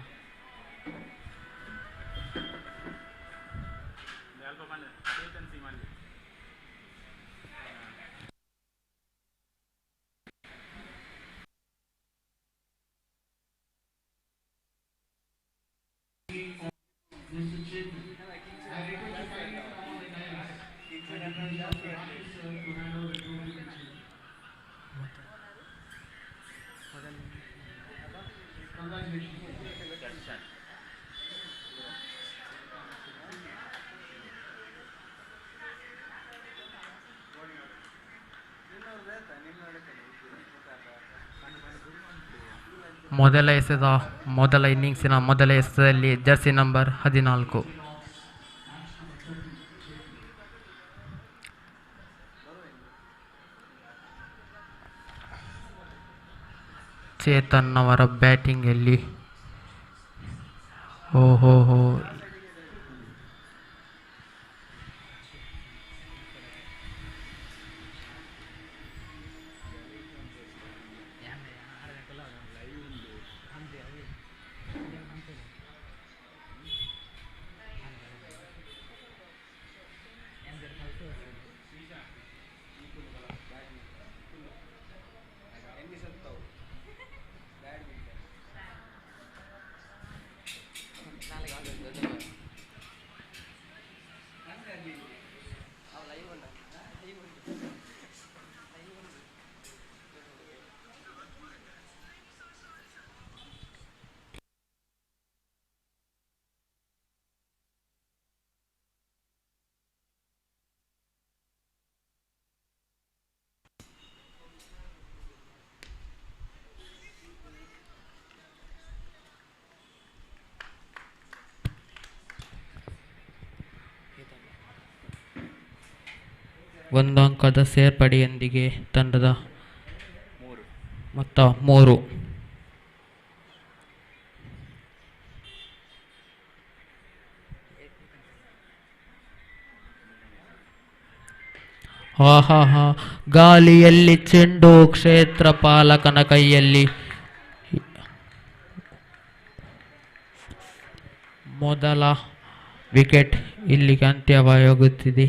ಮೊದಲ ಇನ್ನಿಂಗ್ಸಿನ ಮೊದಲ ಎಸೆತದಲ್ಲಿ ಜರ್ಸಿ ನಂಬರ್ 14 ಚೇತನ್ ಅವರ ಬ್ಯಾಟಿಂಗಲ್ಲಿ ಓಹೋ ಒಂದು ಅಂಕದ ಸೇರ್ಪಡೆಯೊಂದಿಗೆ ತಂಡದ ಮೊತ್ತ 3. ಆಹಾ, ಗಾಳಿಯಲ್ಲಿ ಚೆಂಡು ಕ್ಷೇತ್ರ ಪಾಲಕನ ಕೈಯಲ್ಲಿ. ಮೊದಲ ವಿಕೆಟ್ ಇಲ್ಲಿಗೆ ಅಂತ್ಯವಾಗುತ್ತಿದೆ.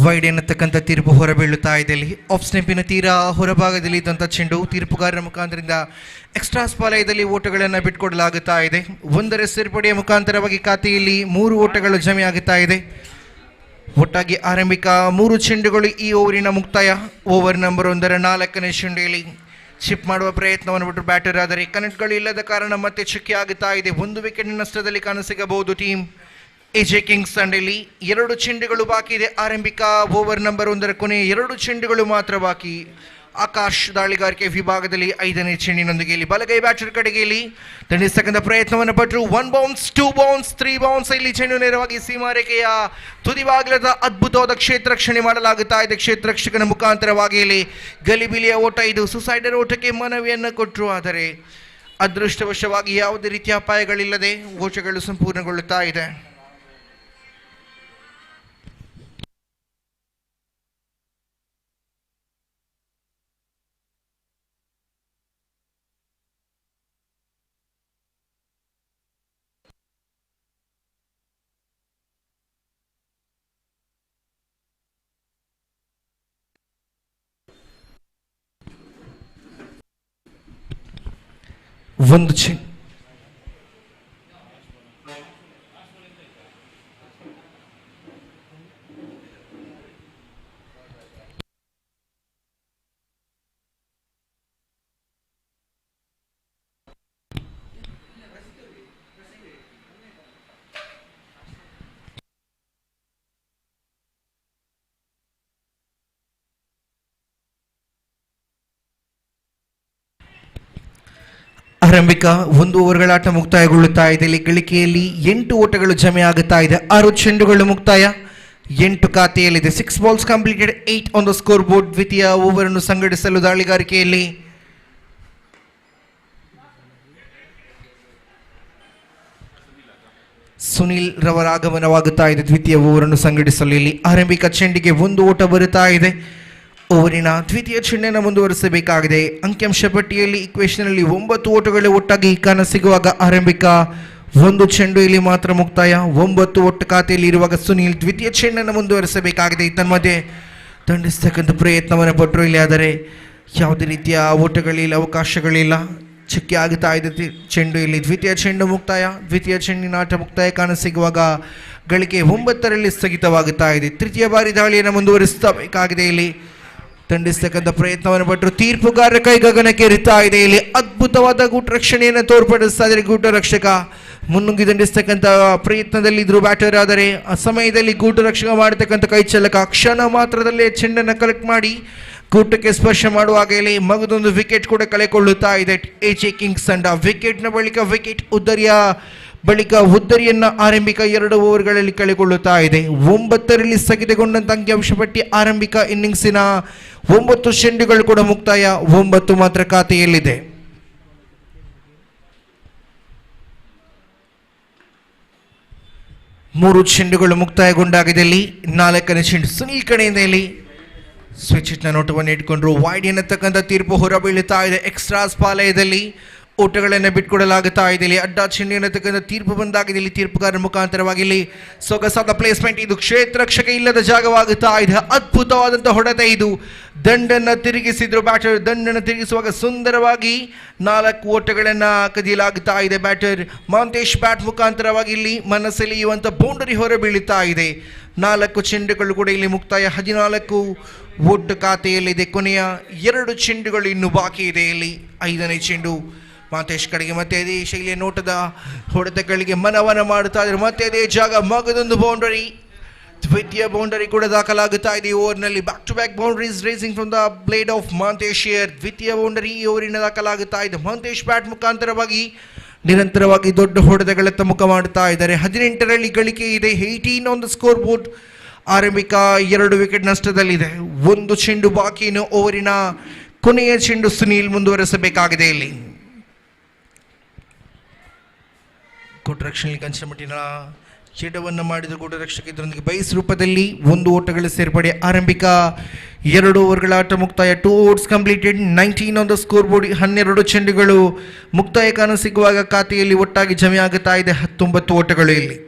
ವೈಡ್ ಎನ್ನತಕ್ಕಂಥ ತೀರ್ಪು ಹೊರಬೀಳುತ್ತಾ ಇದೆ. ಇಲ್ಲಿ ಆಫ್ ಸ್ಟೆಂಪಿನ ತೀರಾ ಹೊರಭಾಗದಲ್ಲಿ ಇದ್ದಂಥ ಚೆಂಡು ತೀರ್ಪುಗಾರರ ಮುಖಾಂತರದಿಂದ ಎಕ್ಸ್ಟ್ರಾಸ್ ಪಾಲಯದಲ್ಲಿ ಓಟಗಳನ್ನು ಬಿಟ್ಕೊಡಲಾಗುತ್ತಾ ಇದೆ. ಒಂದರ ಸೇರ್ಪಡೆಯ ಮುಖಾಂತರವಾಗಿ ಖಾತೆಯಲ್ಲಿ 3 ಓಟಗಳು ಜಮೆಯಾಗುತ್ತಾ ಇದೆ. ಒಟ್ಟಾಗಿ ಆರಂಭಿಕ 3 ಚೆಂಡುಗಳು ಈ ಓವರಿನ ಮುಕ್ತಾಯ. ಓವರ್ ನಂಬರ್ 1ರ 4ನೇ ಚೆಂಡೆಯಲ್ಲಿ ಚಿಪ್ ಮಾಡುವ ಪ್ರಯತ್ನವನ್ನು ಬಿಟ್ಟು ಬ್ಯಾಟರ್ ಆದರೆ ಕನೆಕ್ಟ್ಗಳು ಇಲ್ಲದ ಕಾರಣ ಮತ್ತೆ ಚುಕ್ಕಿ ಆಗುತ್ತಾ ಇದೆ. 1 ವಿಕೆಟ್ ನಷ್ಟದಲ್ಲಿ ಕಾಣಸಿಗಬಹುದು ಟೀಮ್ ಎಜೆ ಕಿಂಗ್ಸ್ ತಂಡದಲ್ಲಿ. 2 ಚೆಂಡುಗಳು ಬಾಕಿ ಇದೆ. ಆರಂಭಿಕ ಓವರ್ ನಂಬರ್ 1ರ ಕೊನೆ 2 ಚೆಂಡುಗಳು ಮಾತ್ರ ಬಾಕಿ. ಆಕಾಶ್ ದಾಳಿಗಾರಿಕೆ ವಿಭಾಗದಲ್ಲಿ 5ನೇ ಚೆಂಡಿನೊಂದಿಗೆ ಇಲ್ಲಿ ಬಲಗೈ ಬ್ಯಾಟರ್ ಕಡೆಗೆ ಇಲ್ಲಿ ತಂಡಿಸತಕ್ಕಂಥ ಪ್ರಯತ್ನವನ್ನು ಪಟ್ಟರು. 1 ಬೌನ್ಸ್, 2 ಬೌನ್ಸ್, 3 ಬೌನ್ಸ್. ಇಲ್ಲಿ ಚೆಂಡು ನೇರವಾಗಿ ಸೀಮಾರೇಖೆಯ ತುದಿವಾಗಲದ ಅದ್ಭುತವಾದ ಕ್ಷೇತ್ರ ರಕ್ಷಣೆ ಮಾಡಲಾಗುತ್ತಾ ಇದೆ. ಕ್ಷೇತ್ರ ರಕ್ಷಕನ ಮುಖಾಂತರವಾಗಿ ಇಲ್ಲಿ ಗಲಿಬಿಲಿಯ ಓಟ. ಇದು ಸುಸೈಡರ್ ಓಟಕ್ಕೆ ಮನವಿಯನ್ನು ಕೊಟ್ಟರು, ಆದರೆ ಅದೃಷ್ಟವಶವಾಗಿ ಯಾವುದೇ ರೀತಿಯ ಅಪಾಯಗಳಿಲ್ಲದೆ ಓಟಗಳು ಸಂಪೂರ್ಣಗೊಳ್ಳುತ್ತಾ ಇದೆ. ಒಂದು ಚೆಂಡು ಆರಂಭಿಕ 1 ಓವರ್ಗಳ ಆಟ ಮುಕ್ತಾಯಗೊಳ್ಳುತ್ತಾ ಇದೆ. ಇಲ್ಲಿ ಗಳಿಕೆಯಲ್ಲಿ 8 ಓಟಗಳು ಜಮೆ ಆಗುತ್ತಾ ಇದೆ. 6 ಚೆಂಡುಗಳು ಮುಕ್ತಾಯ, 8 ಖಾತೆಯಲ್ಲಿದೆ. 6 balls completed, 8 on the score board. ದ್ವಿತೀಯ ಓವರ್ ಅನ್ನು ಸಂಘಟಿಸಲು ದಾಳಿಗಾರಿಕೆಯಲ್ಲಿ ಸುನಿಲ್ ರವರ ಆಗಮನವಾಗುತ್ತಾ ಇದೆ. ದ್ವಿತೀಯ ಓವರ್ ಅನ್ನು ಸಂಘಟಿಸಲು ಇಲ್ಲಿ ಆರಂಭಿಕ ಚೆಂಡಿಗೆ 1 ಓಟ ಬರುತ್ತಾ ಇದೆ. ಓವರಿನ ದ್ವಿತೀಯ ಚೆಂಡನ್ನು ಮುಂದುವರಿಸಬೇಕಾಗಿದೆ. ಅಂಕಿಅಂಶ ಪಟ್ಟಿಯಲ್ಲಿ ಇಕ್ವೇಷನ್ ಅಲ್ಲಿ 9 ಓಟಗಳು ಒಟ್ಟಾಗಿ ಕಾಣಸಿಗುವಾಗ ಆರಂಭಿಕ 1 ಚೆಂಡು ಇಲ್ಲಿ ಮಾತ್ರ ಮುಕ್ತಾಯ. 9 ಒಟ್ಟು ಖಾತೆಯಲ್ಲಿ ಇರುವಾಗ ಸುನೀಲ್ ದ್ವಿತೀಯ ಚೆಂಡನ್ನು ಮುಂದುವರಿಸಬೇಕಾಗಿದೆ. ತನ್ಮಧ್ಯೆ ದಂಡಿಸ್ತಕ್ಕಂಥ ಪ್ರಯತ್ನವನ್ನು ಪಟ್ಟರು ಇಲ್ಲಿ, ಆದರೆ ಯಾವುದೇ ರೀತಿಯ ಓಟಗಳಿಲ್ಲ, ಅವಕಾಶಗಳಿಲ್ಲ. ಚಕ್ಕೆ ಆಗುತ್ತಾ ಇದೆ ಚೆಂಡು. ಇಲ್ಲಿ ದ್ವಿತೀಯ ಚೆಂಡು ಮುಕ್ತಾಯ. ದ್ವಿತೀಯ ಚೆಂಡಿನ ಆಟ ಮುಕ್ತಾಯ ಕಾಣಸಿಗುವಾಗ ಗಳಿಕೆ 9ರಲ್ಲಿ ಸ್ಥಗಿತವಾಗುತ್ತಾ ಇದೆ. ತೃತೀಯ ಬಾರಿ ದಾಳಿಯನ್ನು ಮುಂದುವರಿಸಬೇಕಾಗಿದೆ. ಇಲ್ಲಿ ದಂಡಿಸ್ತಕ್ಕಂಥ ಪ್ರಯತ್ನವನ್ನು ಪಟ್ಟರು. ತೀರ್ಪುಗಾರರ ಕೈಗಗನಕ್ಕೇರುತ್ತಾ ಇದೆ. ಇಲ್ಲಿ ಅದ್ಭುತವಾದ ಗೂಟ ರಕ್ಷಣೆಯನ್ನು ತೋರ್ಪಡಿಸ್ತಾ ಇದ್ದಾರೆ ಗೂಟ ರಕ್ಷಕ. ಮುನ್ನುಗ್ಗಿ ದಂಡಿಸ್ತಕ್ಕಂಥ ಪ್ರಯತ್ನದಲ್ಲಿ ಇದ್ರು ಬ್ಯಾಟರ್, ಆದರೆ ಆ ಸಮಯದಲ್ಲಿ ಗೂಟ ರಕ್ಷಕ ಮಾಡತಕ್ಕಂಥ ಕೈ ಚಲಕ ಕ್ಷಣ ಮಾತ್ರದಲ್ಲೇ ಚೆಂಡನ್ನು ಕಲೆಕ್ಟ್ ಮಾಡಿ ಗೂಟಕ್ಕೆ ಸ್ಪರ್ಶ ಮಾಡುವಾಗ ಇಲ್ಲಿ ಮಗದೊಂದು ವಿಕೆಟ್ ಕೂಡ ಕಳೆಕೊಳ್ಳುತ್ತಾ ಇದೆ ಎಜೆ ಕಿಂಗ್ಸ್ ತಂಡ. ವಿಕೆಟ್ನ ಬಳಿಕ ವಿಕೆಟ್ ಉದ್ದರಿಯನ್ನ ಆರಂಭಿಕ 2 ಓವರ್ಗಳಲ್ಲಿ ಕಳೆಕೊಳ್ಳುತ್ತಾ ಇದೆ. 9ರಲ್ಲಿ ಸ್ಥಗಿತಗೊಂಡಂತ ಅಂಕಿಅಂಶ ಪಟ್ಟಿ ಆರಂಭಿಕ ಇನ್ನಿಂಗ್ಸಿನ 9 ಚೆಂಡುಗಳು ಕೂಡ ಮುಕ್ತಾಯ, 9 ಮಾತ್ರ ಖಾತೆಯಲ್ಲಿದೆ. ಮೂರು ಚೆಂಡುಗಳು ಮುಕ್ತಾಯಗೊಂಡಾಗಿದೆ. ಇಲ್ಲಿ 4ನೇ ಚೆಂಡು ಸುನೀಲ್ ಕಡೆಯಿಂದ ಇಲ್ಲಿ ಸ್ವಿಚ್ ನ ನೋಟವನ್ನು ಇಟ್ಕೊಂಡ್ರು. ವೈಡ್ ಎನ್ನತಕ್ಕಂಥ ತೀರ್ಪು ಹೊರಬೀಳುತ್ತಾ ಇದೆ. ಎಕ್ಸ್ಟ್ರಾಸ್ ಪಾಲಯದಲ್ಲಿ ಓಟಗಳನ್ನು ಬಿಟ್ಕೊಡಲಾಗುತ್ತಾ ಇದೆ. ಇಲ್ಲಿ ಅಡ್ಡ ಚೆಂಡು ಎನ್ನತಕ್ಕಂಥ ತೀರ್ಪು ಬಂದಾಗಿದೆ. ಇಲ್ಲಿ ತೀರ್ಪುಗಾರರ ಮುಖಾಂತರವಾಗಿ ಇಲ್ಲಿ ಸೊಗಸಾದ ಪ್ಲೇಸ್ಮೆಂಟ್. ಇದು ಕ್ಷೇತ್ರ ರಕ್ಷಕ ಇಲ್ಲದ ಜಾಗವಾಗುತ್ತಾ ಇದೆ. ಅದ್ಭುತವಾದಂಥ ಹೊಡೆತ ಇದು. ದಂಡನ್ನು ತಿರುಗಿಸಿದ್ರು ಬ್ಯಾಟರ್. ದಂಡನ್ನು ತಿರುಗಿಸುವಾಗ ಸುಂದರವಾಗಿ 4 ಓಟಗಳನ್ನು ಕದಿಯಲಾಗುತ್ತಾ ಇದೆ. ಬ್ಯಾಟರ್ ಮಾಂತೇಶ್ ಬ್ಯಾಟ್ ಮುಖಾಂತರವಾಗಿ ಇಲ್ಲಿ ಮನಸ್ಸೆಳೆಯುವಂಥ ಬೌಂಡರಿ ಹೊರ ಬೀಳುತ್ತಾ ಇದೆ. 4 ಚೆಂಡುಗಳು ಕೂಡ ಇಲ್ಲಿ ಮುಕ್ತಾಯ. 14 ಒಟ್ಟು ಖಾತೆಯಲ್ಲಿದೆ. ಕೊನೆಯ 2 ಚೆಂಡುಗಳು ಇನ್ನು ಬಾಕಿ ಇದೆ. ಇಲ್ಲಿ 5ನೇ ಚೆಂಡು ಮಾತೇಶ್ ಕಡೆಗೆ ಮತ್ತೆ ಅದೇ ಶೈಲಿಯ ನೋಟದ ಹೊಡೆತಗಳಿಗೆ ಮನವನ್ನ ಮಾಡುತ್ತಾ ಇದ್ದಾರೆ. ಮತ್ತೆ ಅದೇ ಜಾಗ, ಮಗದೊಂದು ಬೌಂಡರಿ, ದ್ವಿತೀಯ ಬೌಂಡರಿ ಕೂಡ ದಾಖಲಾಗುತ್ತಾ ಇದೆ ಈ ಓವರ್ನಲ್ಲಿ. Back to back boundaries racing from the blade of Mantesh here. ದ್ವಿತೀಯ ಬೌಂಡರಿ ಈ ಓವರಿನ ದಾಖಲಾಗುತ್ತಾ ಇದೆ. ಮಾಂತೇಶ್ ಬ್ಯಾಟ್ ಮುಖಾಂತರವಾಗಿ ನಿರಂತರವಾಗಿ ದೊಡ್ಡ ಹೊಡೆತಗಳತ್ತ ಮುಖ ಮಾಡುತ್ತಾ ಇದ್ದಾರೆ. 18ರಲ್ಲಿ ಗಳಿಕೆ ಇದೆ. 18 ಆನ್ ದ ಸ್ಕೋರ್ ಬೋರ್ಡ್. ಆರಂಭಿಕ 2 ವಿಕೆಟ್ ನಷ್ಟದಲ್ಲಿದೆ. 1 ಚೆಂಡು ಬಾಕಿ. ಇನ್ನು ಓವರಿನ ಕೊನೆಯ ಚೆಂಡು ಸುನೀಲ್ ಮುಂದುವರೆಸಬೇಕಾಗಿದೆ. ಇಲ್ಲಿ ಗೂಟರಕ್ಷಣೆ ಕಂಚಮಟ್ಟಿನ ಚೆಂಡವನ್ನು ಮಾಡಿದ ಗೂಟರಕ್ಷಕ ಇದರೊಂದಿಗೆ ಬೈಸ್ ರೂಪದಲ್ಲಿ 1 ಓಟಗಳ ಸೇರ್ಪಡೆ. ಆರಂಭಿಕ 2 ಓವರ್ಗಳ ಆಟ ಮುಕ್ತಾಯ. 2 overs completed, 19 on the score board. 12 ಚೆಂಡುಗಳು ಮುಕ್ತಾಯ ಕಾಣಸಿಗುವಾಗ ಖಾತೆಯಲ್ಲಿ ಒಟ್ಟಾಗಿ ಜಮೆ ಆಗುತ್ತಾ ಇದೆ 19 ಓಟಗಳು. ಇಲ್ಲಿ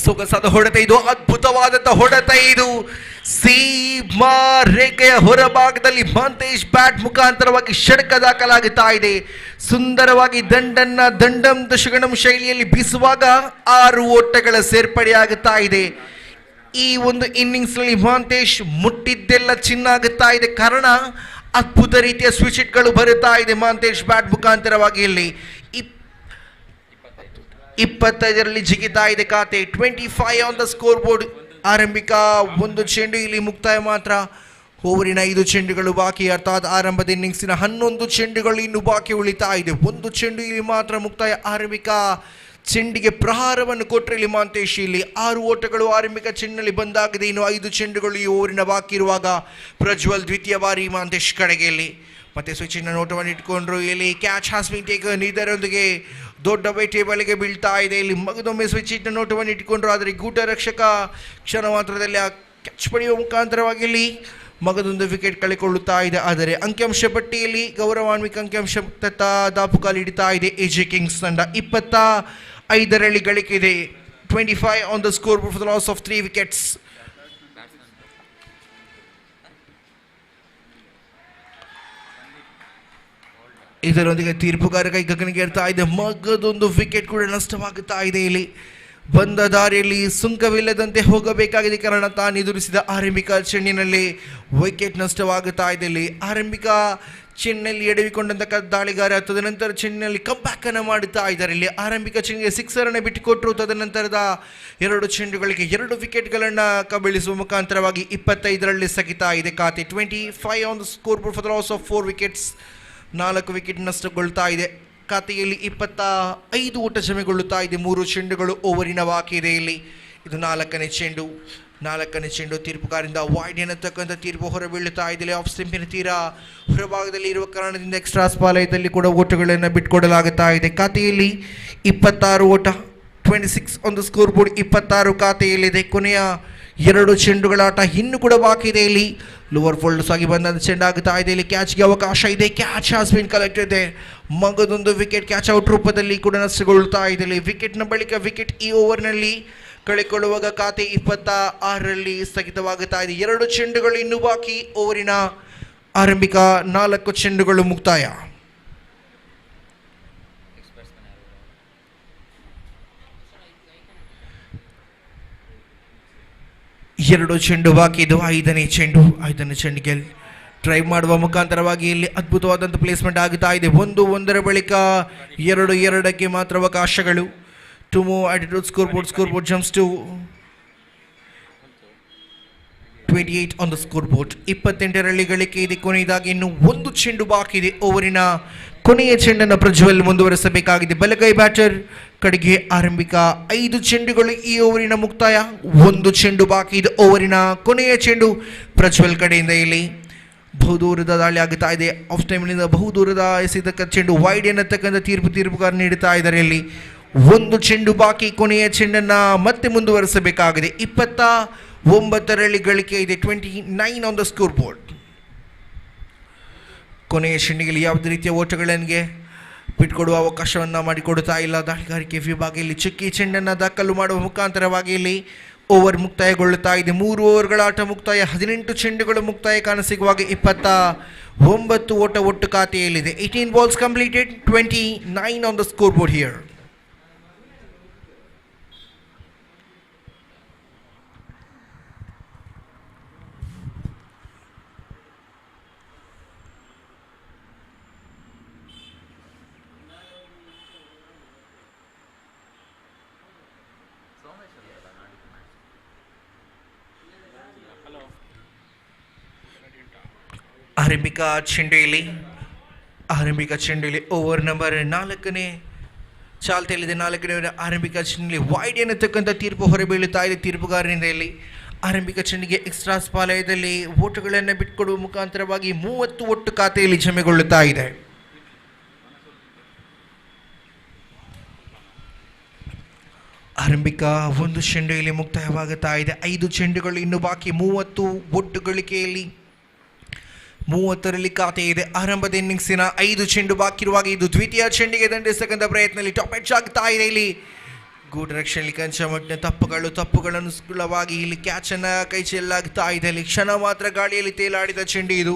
ಸೊಗಸಾದ ಹೊಡೆತ ಇದು. ಅದ್ಭುತವಾದಂಥ ಹೊಡೆತ ಇದು. ಸೀಮಾ ರೇಖೆಯ ಹೊರಭಾಗದಲ್ಲಿ ಮಾಂತೇಶ್ ಬ್ಯಾಟ್ ಮುಖಾಂತರವಾಗಿ ಷಟ್ಕ ದಾಖಲಾಗುತ್ತಾ ಇದೆ. ಸುಂದರವಾಗಿ ದಂಡಂ ದಶಗಣಂ ಶೈಲಿಯಲ್ಲಿ ಬೀಸುವಾಗ 6 ಓಟಗಳ ಸೇರ್ಪಡೆಯಾಗುತ್ತಾ ಇದೆ. ಈ ಒಂದು ಇನ್ನಿಂಗ್ಸ್ ನಲ್ಲಿ ಮಾಂತೇಶ್ ಮುಟ್ಟಿದ್ದೆಲ್ಲ ಚಿನ್ನಾಗುತ್ತಾ ಇದೆ. ಕಾರಣ ಅದ್ಭುತ ರೀತಿಯ ಸ್ವಿಚ್ ಹಿಟ್ಗಳು ಬರುತ್ತಾ ಇದೆ ಮಾಂತೇಶ್ ಬ್ಯಾಟ್ ಮುಖಾಂತರವಾಗಿ. ಇಲ್ಲಿ 25ರಲ್ಲಿ ಜಿಗಿತಾ ಇದೆ ಖಾತೆ. 25 ಆನ್ ದ ಸ್ಕೋರ್ ಬೋರ್ಡ್. ಆರಂಭಿಕ 1 ಚೆಂಡು ಇಲ್ಲಿ ಮುಕ್ತಾಯ ಮಾತ್ರ. ಓವರಿನ 5 ಚೆಂಡುಗಳು ಬಾಕಿ, ಅರ್ಥಾತ್ ಆರಂಭದ ಇನ್ನಿಂಗ್ಸಿನ 11 ಚೆಂಡುಗಳು ಇನ್ನು ಬಾಕಿ ಉಳಿತಾ ಇದೆ. 1 ಚೆಂಡು ಇಲ್ಲಿ ಮಾತ್ರ ಮುಕ್ತಾಯ. ಆರಂಭಿಕ ಚೆಂಡಿಗೆ ಪ್ರಹಾರವನ್ನು ಕೊಟ್ಟರೆ ಇಲ್ಲಿ ಮಾಂತೇಶ್. ಇಲ್ಲಿ 6 ಓಟಗಳು ಆರಂಭಿಕ ಚೆಂಡಿನಲ್ಲಿ ಬಂದಾಗಿದೆ. ಇನ್ನು 5 ಚೆಂಡುಗಳು ಈ ಓವರಿನ ಬಾಕಿ ಇರುವಾಗ ಪ್ರಜ್ವಲ್ ದ್ವಿತೀಯ ಬಾರಿ ಮಾಂತೇಶ್ ಕಡೆಗೆ ಇಲ್ಲಿ ಮತ್ತೆ ಸ್ವಿಚಿನ ನೋಟವನ್ನು ಇಟ್ಕೊಂಡ್ರು. ಇಲ್ಲಿ ಕ್ಯಾಚ್ ಹಾಸ್ ಬೀನ್ ಟೇಕನ್. ಇದರೊಂದಿಗೆ ದೊಡ್ಡ ಬೇಟೆ ಬಲೆಗೆ ಬೀಳ್ತಾ ಇದೆ. ಇಲ್ಲಿ ಮಗದೊಮ್ಮೆ ಸ್ವಿಚ್ ನೋಟವನ್ನು ಇಟ್ಕೊಂಡ್ರು, ಆದರೆ ಗೂಟ ರಕ್ಷಕ ಕ್ಷಣ ಮಾತ್ರದಲ್ಲಿ ಆ ಕ್ಯಾಚ್ ಪಡೆಯುವ ಮುಖಾಂತರವಾಗಿ ಇಲ್ಲಿ ಮಗದೊಂದು ವಿಕೆಟ್ ಕಳೆಕೊಳ್ಳುತ್ತಾ ಇದೆ. ಆದರೆ ಅಂಕಿಅಂಶ ಪಟ್ಟಿಯಲ್ಲಿ ಗೌರವಾನ್ವಿತ ಅಂಕಿಅಂಶ ದಾಪುಗಾಲು ಹಿಡಿತಾ ಇದೆ ಎಜೆ ಕಿಂಗ್ಸ್ ತಂಡ. 25 ಗಳಿಕೆ ಇದೆ. 25 on the score for the loss of 3 wickets. ಇದರೊಂದಿಗೆ ತೀರ್ಪುಗಾರ ಕೈ ಗಗನಗೇರ್ತಾ ಇದೆ. ಮಗದೊಂದು ವಿಕೆಟ್ ಕೂಡ ನಷ್ಟವಾಗುತ್ತಾ ಇದೆ. ಇಲ್ಲಿ ಬಂದ ದಾರಿಯಲ್ಲಿ ಸುಂಕವಿಲ್ಲದಂತೆ ಹೋಗಬೇಕಾಗಿದೆ ಕಾರಣ ತಾನು ಎದುರಿಸಿದ ಆರಂಭಿಕ ಚೆಂಡಿನಲ್ಲಿ ವಿಕೆಟ್ ನಷ್ಟವಾಗುತ್ತಾ ಇದೆ. ಇಲ್ಲಿ ಆರಂಭಿಕ ಚೆಂಡಿನಲ್ಲಿ ಎಡವಿಕೊಂಡಂತ ದಾಳಿಗಾರ ತದನಂತರ ಚೆಂಡಿನಲ್ಲಿ ಕಂಬ್ಯಾಕ್ ಅನ್ನು ಮಾಡುತ್ತಾ ಇದ್ದಾರೆ. ಇಲ್ಲಿ ಆರಂಭಿಕ ಚೆಂಡಿಗೆ ಸಿಕ್ಸರ್ ಅನ್ನು ಬಿಟ್ಟುಕೊಟ್ಟರು. ತದನಂತರದ 2 ಚೆಂಡುಗಳಿಗೆ 2 ವಿಕೆಟ್ಗಳನ್ನು ಕಬಳಿಸುವ ಮುಖಾಂತರವಾಗಿ 25ರಲ್ಲಿ ಸ್ಥಗಿತ ಇದೆ ಖಾತೆ. 25 on the scoreboard for the loss of 4 wickets. 4 wicket ನಷ್ಟಗೊಳ್ತಾ ಇದೆ. ಖಾತೆಯಲ್ಲಿ 25 ಓಟ ಜಮೆಗೊಳ್ಳುತ್ತಾ ಇದೆ. 3 ಚೆಂಡುಗಳು ಓವರಿನ ಬಾಕಿ ಇದೆ. ಇಲ್ಲಿ ಇದು 4ನೇ ಚೆಂಡು ತೀರ್ಪುಗಾರಿಂದ ವಾಯ್ಡ್ ಎನ್ನತಕ್ಕಂಥ ತೀರ್ಪು ಹೊರಬೀಳುತ್ತಾ ಇದೆ. ಆಫ್ ಸ್ಟಂಪಿನ ತೀರ ಹೊರಭಾಗದಲ್ಲಿ ಇರುವ ಕಾರಣದಿಂದ ಎಕ್ಸ್ಟ್ರಾಸ್ ಪಾಲಯದಲ್ಲಿ ಕೂಡ ಓಟಗಳನ್ನು ಬಿಟ್ಟುಕೊಡಲಾಗುತ್ತಾ ಇದೆ. ಖಾತೆಯಲ್ಲಿ 26 ಓಟ. 26 ಆನ್ ದ ಸ್ಕೋರ್ ಬೋರ್ಡ್. 26 ಖಾತೆಯಲ್ಲಿದೆ. ಕೊನೆಯ 2 ಚೆಂಡುಗಳ ಆಟ ಇನ್ನೂ ಕೂಡ ಬಾಕಿ ಇದೆ. ಇಲ್ಲಿ ಲೋವರ್ ಫೋಲ್ಡ್ಸ್ ಆಗಿ ಬಂದ ಚೆಂಡಾಗುತ್ತಾ ಇದೆ. ಇಲ್ಲಿ ಕ್ಯಾಚ್ಗೆ ಅವಕಾಶ ಇದೆ. ಕ್ಯಾಚ್ ಹಾಸ್ ಬಿನ್ ಕಲೆಕ್ಟೆಡ್ ಇದೆ. ಮಗದೊಂದು ವಿಕೆಟ್ ಕ್ಯಾಚ್ ಔಟ್ ರೂಪದಲ್ಲಿ ಕೂಡ ನಷ್ಟಗೊಳ್ಳುತ್ತಾ ಇದೆ. ಇಲ್ಲಿ ವಿಕೆಟ್ನ ಬಳಿಕ ವಿಕೆಟ್ ಈ ಓವರ್ನಲ್ಲಿ ಕಳೆಕೊಳ್ಳುವಾಗ ಖಾತೆ 26ರಲ್ಲಿ ಸ್ಥಗಿತವಾಗುತ್ತಾ ಇದೆ. 2 ಚೆಂಡುಗಳು ಇನ್ನೂ ಬಾಕಿ. ಓವರಿನ ಆರಂಭಿಕ 4 ಚೆಂಡುಗಳು ಮುಕ್ತಾಯ. ಎರಡು ಚೆಂಡು ಬಾಕಿ ಇದು. 5ನೇ ಚೆಂಡಿಗೆ ಡ್ರೈವ್ ಮಾಡುವ ಮುಖಾಂತರವಾಗಿ ಇಲ್ಲಿ ಅದ್ಭುತವಾದಂಥ ಪ್ಲೇಸ್ಮೆಂಟ್ ಆಗುತ್ತಾ ಇದೆ. 1 ಬಳಿಕ 2 ಮಾತ್ರ ಅವಕಾಶಗಳು. To move attitude scoreboard jumps to 28 on the scoreboard. 28 ಗಳಿಕೆ ಇದೆ. ಕೊನೆಯದಾಗಿ ಇನ್ನು 1 ಚೆಂಡು ಬಾಕಿ ಇದೆ. ಓವರಿನ ಕೊನೆಯ ಚೆಂಡನ್ನು ಪ್ರಜ್ವಲ್ ಮುಂದುವರಿಸಬೇಕಾಗಿದೆ. ಬಲಗೈ ಬ್ಯಾಟರ್ ಕಡೆಗೆ ಆರಂಭಿಕ 5 ಚೆಂಡುಗಳು ಈ ಓವರಿನ ಮುಕ್ತಾಯ. 1 ಚೆಂಡು ಬಾಕಿ ಇದೆ. ಓವರಿನ ಕೊನೆಯ ಚೆಂಡು ಪ್ರಜ್ವಲ್ ಕಡೆಯಿಂದ ಇಲ್ಲಿ ಬಹುದೂರದ ದಾಳಿ ಆಗುತ್ತಾ ಇದೆ. ಆಫ್ ಟೈಮ್ನಿಂದ ಬಹುದೂರದ ಎಸೆತಕ್ಕ ಚೆಂಡು ವೈಡ್ ಎನ್ನತಕ್ಕಂಥ ತೀರ್ಪುಗಾರ ನೀಡುತ್ತಾ ಇದ್ದಾರೆ. ಇಲ್ಲಿ 1 ಚೆಂಡು ಬಾಕಿ. ಕೊನೆಯ ಚೆಂಡನ್ನು ಮತ್ತೆ ಮುಂದುವರಿಸಬೇಕಾಗಿದೆ. 29 ಗಳಿಕೆ ಇದೆ. 29 ಆನ್ ದ ಸ್ಕೋರ್ ಬೋರ್ಡ್. ಕೊನೆಯ ಚೆಂಡಿಗೆ ಯಾವುದೇ ರೀತಿಯ ಓಟಗಳಿಗೆ ಬಿಟ್ಕೊಡುವ ಅವಕಾಶವನ್ನು ಮಾಡಿಕೊಡುತ್ತಾ ಇಲ್ಲ ದಾಳಿಗಾರಿಕೆ ವಿಭಾಗ. ಇಲ್ಲಿ ಚಿಕ್ಕಿ ಚೆಂಡನ್ನು ದಾಖಲು ಮಾಡುವ ಮುಖಾಂತರವಾಗಿ ಇಲ್ಲಿ ಓವರ್ ಮುಕ್ತಾಯಗೊಳ್ಳುತ್ತಾ ಇದೆ. 3 ಓವರ್ಗಳ ಆಟ ಮುಕ್ತಾಯ. 18 ಚೆಂಡುಗಳು ಮುಕ್ತಾಯ ಕಾಣಸಿಗುವಾಗ 29 ಓಟ ಒಟ್ಟು ಖಾತೆಯಲ್ಲಿದೆ. 18 balls completed. 29 on the scoreboard here. ಆರಂಭಿಕ ಚೆಂಡೆಯಲ್ಲಿ ಓವರ್ ನಂಬರ್ 4ನೇ ಚಾಲ್ತಿಯಲ್ಲಿದೆ. 4ನೇ ಆರಂಭಿಕ ಚೆಂಡಲ್ಲಿ ವೈಡ್ ಎನ್ನತಕ್ಕಂಥ ತೀರ್ಪು ಹೊರಬೀಳುತ್ತಾ ಇದೆ ತೀರ್ಪುಗಾರನಿಂದ. ಇಲ್ಲಿ ಆರಂಭಿಕ ಚೆಂಡಿಗೆ ಎಕ್ಸ್ಟ್ರಾಸ್ ಪಾಲಯದಲ್ಲಿ ಓಟಗಳನ್ನು ಬಿಟ್ಕೊಡುವ ಮುಖಾಂತರವಾಗಿ 30 ಒಟ್ಟು ಖಾತೆಯಲ್ಲಿ ಜಮೆಗೊಳ್ಳುತ್ತಾ ಇದೆ. ಆರಂಭಿಕ 1 ಚೆಂಡೆಯಲ್ಲಿ ಮುಕ್ತಾಯವಾಗುತ್ತಾ ಇದೆ. 5 ಚೆಂಡುಗಳು ಇನ್ನು ಬಾಕಿ. 30 ಒಟ್ಟು ಗಳಿಕೆಯಲ್ಲಿ 30ರಲ್ಲಿ ಖಾತೆ ಇದೆ. ಆರಂಭದ ಇನ್ನಿಂಗ್ಸಿನ 5 ಚೆಂಡು ಬಾಕಿ ಇರುವಾಗ ಇದು ದ್ವಿತೀಯ ಚೆಂಡಿಗೆ ದಂಡಿಸತಕ್ಕಂಥ ಪ್ರಯತ್ನದಲ್ಲಿ ಟಾಪ್ ಎಡ್ಜ್ ಆಗ್ತಾ ಇದೆ. ಇಲ್ಲಿ ಗೂಡ್ ರಕ್ಷಣೆಯಲ್ಲಿ ಕಂಚಮಟ್ಟಿನ ತಪ್ಪುಗಳನುಗುಣವಾಗಿ ಇಲ್ಲಿ ಕ್ಯಾಚನ್ನು ಕೈ ಚೆಲ್ಲಾಗ್ತಾ ಇದೆ. ಇಲ್ಲಿ ಕ್ಷಣ ಮಾತ್ರ ಗಾಳಿಯಲ್ಲಿ ತೇಲಾಡಿದ ಚೆಂಡು ಇದು.